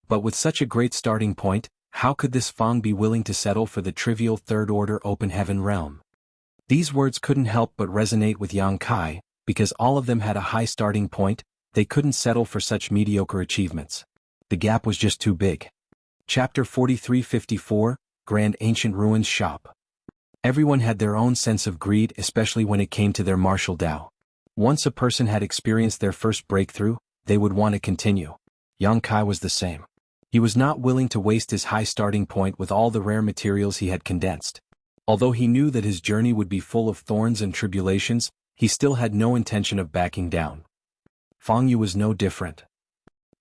But with such a great starting point, how could this Fang be willing to settle for the trivial 3rd order open heaven realm? These words couldn't help but resonate with Yang Kai, because all of them had a high starting point. They couldn't settle for such mediocre achievements. The gap was just too big. Chapter 4354, Grand Ancient Ruins Shop. Everyone had their own sense of greed, especially when it came to their martial Dao. Once a person had experienced their first breakthrough, they would want to continue. Yang Kai was the same. He was not willing to waste his high starting point with all the rare materials he had condensed. Although he knew that his journey would be full of thorns and tribulations, he still had no intention of backing down. Fang Yu was no different.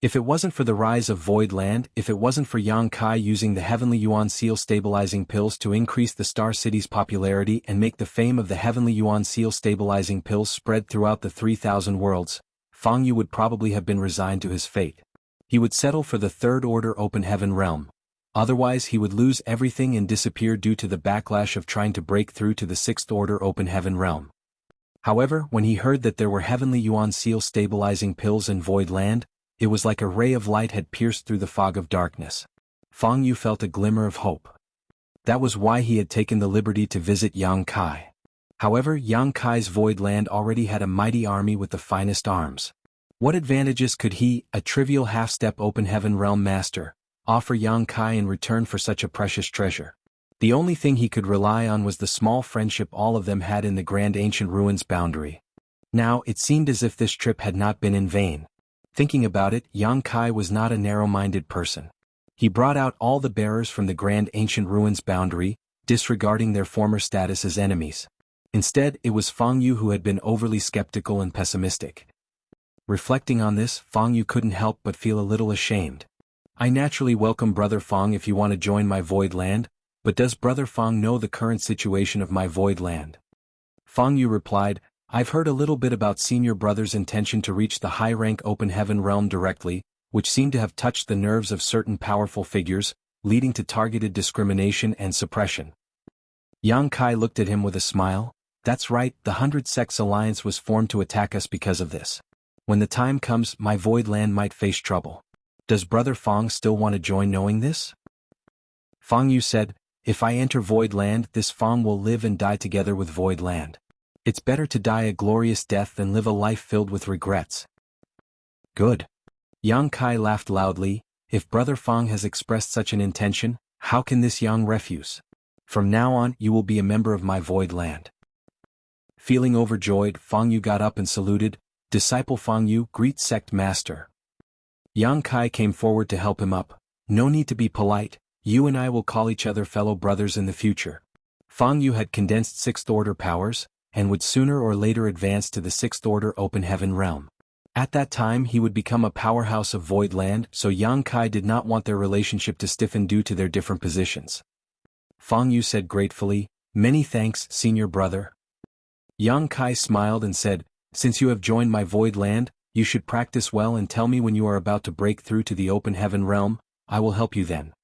If it wasn't for the rise of Void Land, if it wasn't for Yang Kai using the Heavenly Yuan Seal stabilizing pills to increase the Star City's popularity and make the fame of the Heavenly Yuan Seal stabilizing pills spread throughout the 3,000 worlds, Fang Yu would probably have been resigned to his fate. He would settle for the 3rd order open heaven realm. Otherwise he would lose everything and disappear due to the backlash of trying to break through to the 6th order open heaven realm. However, when he heard that there were Heavenly Yuan Seal stabilizing pills in Void Land, it was like a ray of light had pierced through the fog of darkness. Fang Yu felt a glimmer of hope. That was why he had taken the liberty to visit Yang Kai. However, Yang Kai's Void Land already had a mighty army with the finest arms. What advantages could he, a trivial half-step open heaven realm master, offer Yang Kai in return for such a precious treasure? The only thing he could rely on was the small friendship all of them had in the Grand Ancient Ruins boundary. Now, it seemed as if this trip had not been in vain. Thinking about it, Yang Kai was not a narrow-minded person. He brought out all the bearers from the Grand Ancient Ruins boundary, disregarding their former status as enemies. Instead, it was Fang Yu who had been overly skeptical and pessimistic. Reflecting on this, Fang Yu couldn't help but feel a little ashamed. "I naturally welcome Brother Fang if you want to join my Void Land, but does Brother Fang know the current situation of my Void Land?" Fang Yu replied, "I've heard a little bit about Senior Brother's intention to reach the high-rank open heaven realm directly, which seemed to have touched the nerves of certain powerful figures, leading to targeted discrimination and suppression." Yang Kai looked at him with a smile. "That's right, the 100 Sects Alliance was formed to attack us because of this. When the time comes, my Void Land might face trouble. Does Brother Fang still want to join knowing this?" Fang Yu said, "If I enter Void Land, this Fang will live and die together with Void Land. It's better to die a glorious death than live a life filled with regrets." "Good." Yang Kai laughed loudly. "If Brother Fang has expressed such an intention, how can this Yang refuse? From now on, you will be a member of my Void Land." Feeling overjoyed, Fang Yu got up and saluted, "Disciple Fang Yu, greet Sect Master." Yang Kai came forward to help him up. "No need to be polite, you and I will call each other fellow brothers in the future." Fang Yu had condensed 6th order powers, and would sooner or later advance to the 6th order open heaven realm. At that time he would become a powerhouse of Void Land, so Yang Kai did not want their relationship to stiffen due to their different positions. Fang Yu said gratefully, "Many thanks, Senior Brother." Yang Kai smiled and said, "Since you have joined my Void Land, you should practice well and tell me when you are about to break through to the open heaven realm. I will help you then."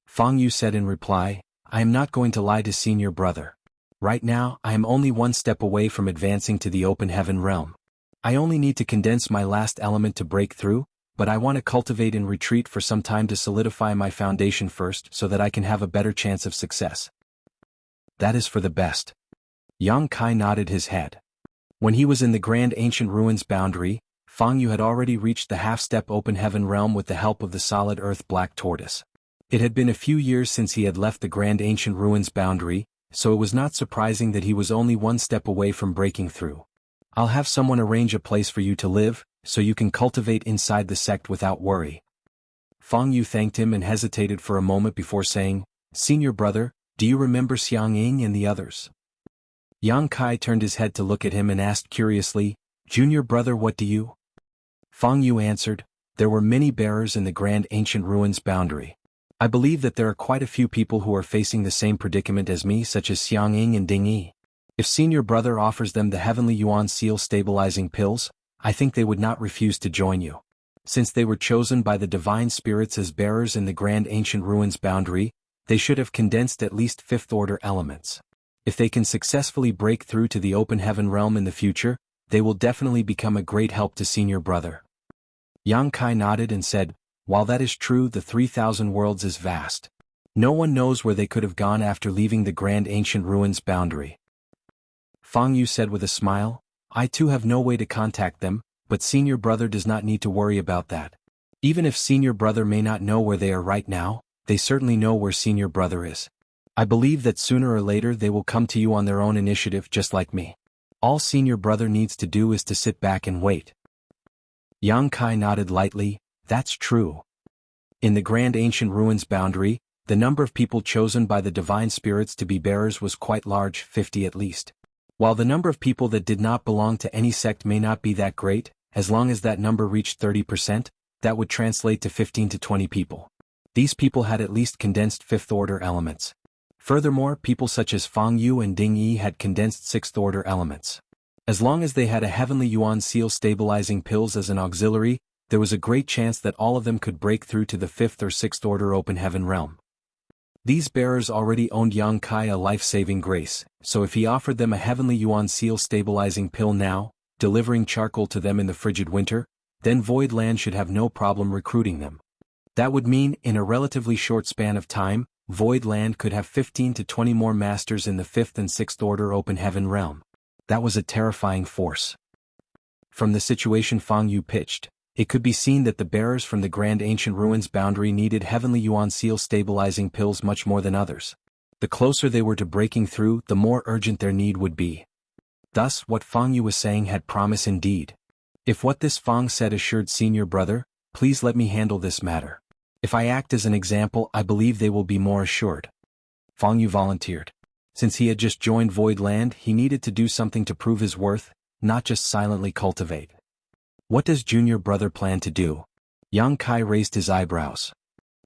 Fang Yu said in reply, "I am not going to lie to Senior Brother. Right now, I am only one step away from advancing to the open heaven realm. I only need to condense my last element to break through, but I want to cultivate and retreat for some time to solidify my foundation first so that I can have a better chance of success. That is for the best. Yang Kai nodded his head. When he was in the Grand Ancient Ruins boundary, Fang Yu had already reached the half-step open heaven realm with the help of the solid earth black tortoise. It had been a few years since he had left the Grand Ancient Ruins boundary, so it was not surprising that he was only one step away from breaking through. I'll have someone arrange a place for you to live, so you can cultivate inside the sect without worry. Fang Yu thanked him and hesitated for a moment before saying, Senior brother, do you remember Xiang Ying and the others? Yang Kai turned his head to look at him and asked curiously, Junior brother, what do you? Fang Yu answered, there were many bearers in the Grand Ancient Ruins boundary. I believe that there are quite a few people who are facing the same predicament as me, such as Xiang Ying and Ding Yi. If Senior Brother offers them the Heavenly Yuan Seal stabilizing pills, I think they would not refuse to join you. Since they were chosen by the Divine Spirits as bearers in the Grand Ancient Ruins boundary, they should have condensed at least fifth-order elements. If they can successfully break through to the open heaven realm in the future, they will definitely become a great help to Senior Brother. Yang Kai nodded and said, while that is true, the 3,000 worlds is vast. No one knows where they could have gone after leaving the Grand Ancient Ruins boundary. Fang Yu said with a smile, I too have no way to contact them, but Senior Brother does not need to worry about that. Even if Senior Brother may not know where they are right now, they certainly know where Senior Brother is. I believe that sooner or later they will come to you on their own initiative just like me. All Senior Brother needs to do is to sit back and wait. Yang Kai nodded lightly, that's true. In the Grand Ancient Ruins boundary, the number of people chosen by the Divine Spirits to be bearers was quite large, 50 at least. While the number of people that did not belong to any sect may not be that great, as long as that number reached 30%, that would translate to 15 to 20 people. These people had at least condensed fifth-order elements. Furthermore, people such as Fang Yu and Ding Yi had condensed sixth-order elements. As long as they had a Heavenly Yuan Seal stabilizing pills as an auxiliary, there was a great chance that all of them could break through to the fifth or sixth-order open heaven realm. These bearers already owned Yang Kai a life-saving grace, so if he offered them a Heavenly Yuan Seal stabilizing pill now, delivering charcoal to them in the frigid winter, then Void Land should have no problem recruiting them. That would mean, in a relatively short span of time, Void Land could have 15 to 20 more masters in the fifth and sixth order open heaven realm. That was a terrifying force. From the situation Fang Yu pitched, it could be seen that the bearers from the Grand Ancient Ruins boundary needed Heavenly Yuan Seal stabilizing pills much more than others. The closer they were to breaking through, the more urgent their need would be. Thus, what Fang Yu was saying had promise indeed. If what this Fang said assured Senior Brother, please let me handle this matter. If I act as an example, I believe they will be more assured. Fang Yu volunteered. Since he had just joined Void Land, he needed to do something to prove his worth, not just silently cultivate. What does Junior Brother plan to do? Yang Kai raised his eyebrows.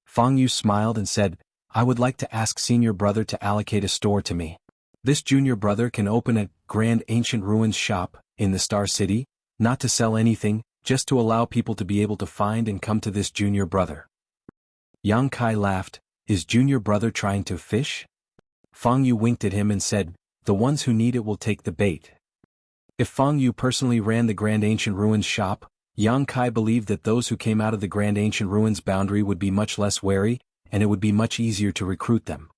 Fang Yu smiled and said, I would like to ask Senior Brother to allocate a store to me. This Junior Brother can open a Grand Ancient Ruins shop in the Star City, not to sell anything, just to allow people to be able to find and come to this Junior Brother. Yang Kai laughed, is Junior Brother trying to fish? Fang Yu winked at him and said, the ones who need it will take the bait. If Fang Yu personally ran the Grand Ancient Ruins shop, Yang Kai believed that those who came out of the Grand Ancient Ruins boundary would be much less wary, and it would be much easier to recruit them.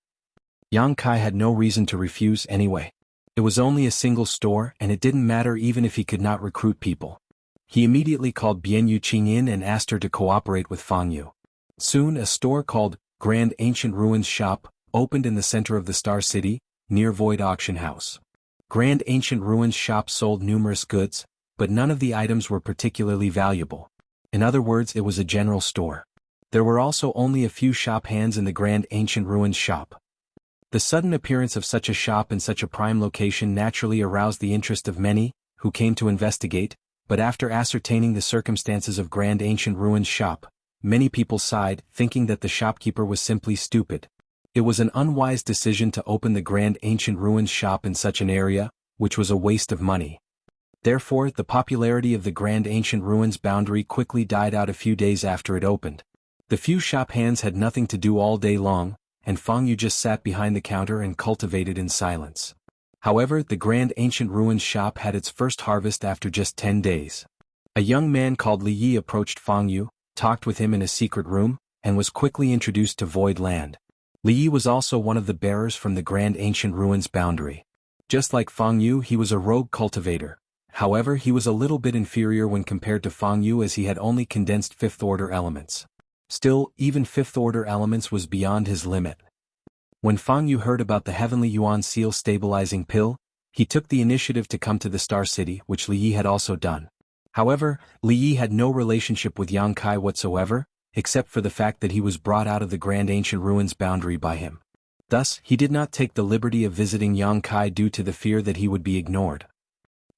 Yang Kai had no reason to refuse anyway. It was only a single store and it didn't matter even if he could not recruit people. He immediately called Bian Yu Qing in and asked her to cooperate with Fang Yu. Soon a store called Grand Ancient Ruins Shop opened in the center of the Star City, near Void Auction House. Grand Ancient Ruins Shop sold numerous goods, but none of the items were particularly valuable. In other words, it was a general store. There were also only a few shop hands in the Grand Ancient Ruins shop. The sudden appearance of such a shop in such a prime location naturally aroused the interest of many, who came to investigate, but after ascertaining the circumstances of Grand Ancient Ruins shop, many people sighed, thinking that the shopkeeper was simply stupid. It was an unwise decision to open the Grand Ancient Ruins shop in such an area, which was a waste of money. Therefore, the popularity of the Grand Ancient Ruins boundary quickly died out a few days after it opened. The few shop hands had nothing to do all day long, and Fang Yu just sat behind the counter and cultivated in silence. However, the Grand Ancient Ruins shop had its first harvest after just 10 days. A young man called Li Yi approached Fang Yu, talked with him in a secret room, and was quickly introduced to Void Land. Li Yi was also one of the bearers from the Grand Ancient Ruins boundary. Just like Fang Yu, he was a rogue cultivator. However, he was a little bit inferior when compared to Fang Yu, as he had only condensed fifth-order elements. Still, even fifth-order elements was beyond his limit. When Fang Yu heard about the Heavenly Yuan Seal stabilizing pill, he took the initiative to come to the Star City, which Li Yi had also done. However, Li Yi had no relationship with Yang Kai whatsoever, except for the fact that he was brought out of the Grand Ancient Ruins boundary by him. Thus, he did not take the liberty of visiting Yang Kai due to the fear that he would be ignored.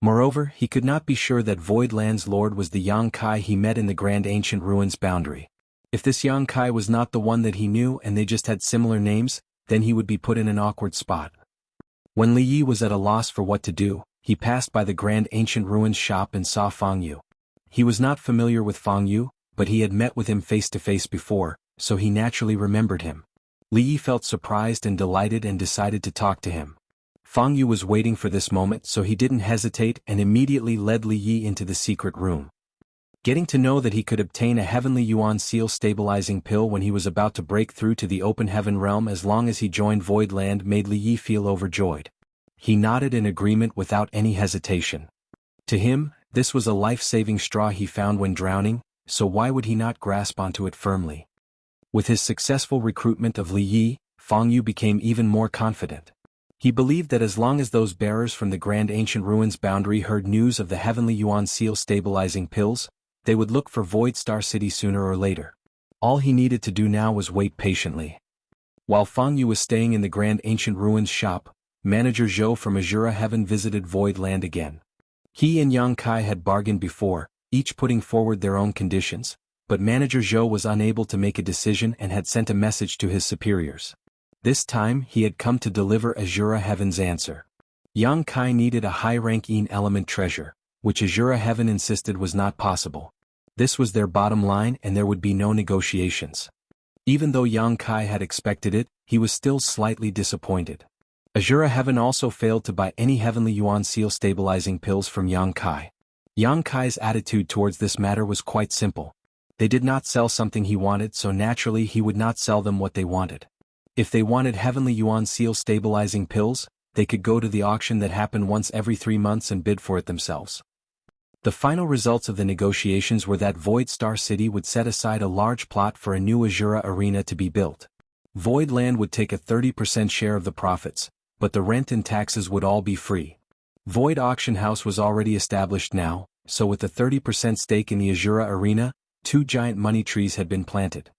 Moreover, he could not be sure that Void Land's lord was the Yang Kai he met in the Grand Ancient Ruins boundary. If this Yang Kai was not the one that he knew and they just had similar names, then he would be put in an awkward spot. When Li Yi was at a loss for what to do, he passed by the Grand Ancient Ruins shop and saw Fang Yu. He was not familiar with Fang Yu, but he had met with him face-to-face before, so he naturally remembered him. Li Yi felt surprised and delighted and decided to talk to him. Fang Yu was waiting for this moment, so he didn't hesitate and immediately led Li Yi into the secret room. Getting to know that he could obtain a Heavenly Yuan Seal stabilizing pill when he was about to break through to the open heaven realm as long as he joined Void Land made Li Yi feel overjoyed. He nodded in agreement without any hesitation. To him, this was a life-saving straw he found when drowning, so why would he not grasp onto it firmly? With his successful recruitment of Li Yi, Fang Yu became even more confident. He believed that as long as those bearers from the Grand Ancient Ruins boundary heard news of the Heavenly Yuan Seal stabilizing pills, they would look for Void Star City sooner or later. All he needed to do now was wait patiently. While Fang Yu was staying in the Grand Ancient Ruins shop, Manager Zhou from Azura Heaven visited Void Land again. He and Yang Kai had bargained before, each putting forward their own conditions, but Manager Zhou was unable to make a decision and had sent a message to his superiors. This time he had come to deliver Azura Heaven's answer. Yang Kai needed a high-ranking element treasure, which Azura Heaven insisted was not possible. This was their bottom line and there would be no negotiations. Even though Yang Kai had expected it, he was still slightly disappointed. Azura Heaven also failed to buy any Heavenly Yuan Seal stabilizing pills from Yang Kai. Yang Kai's attitude towards this matter was quite simple. They did not sell something he wanted, so naturally he would not sell them what they wanted. If they wanted Heavenly Yuan Seal stabilizing pills, they could go to the auction that happened once every 3 months and bid for it themselves. The final results of the negotiations were that Void Star City would set aside a large plot for a new Azura arena to be built. Void Land would take a 30% share of the profits, but the rent and taxes would all be free. Void Auction House was already established now, so with a 30% stake in the Azura arena, 2 giant money trees had been planted.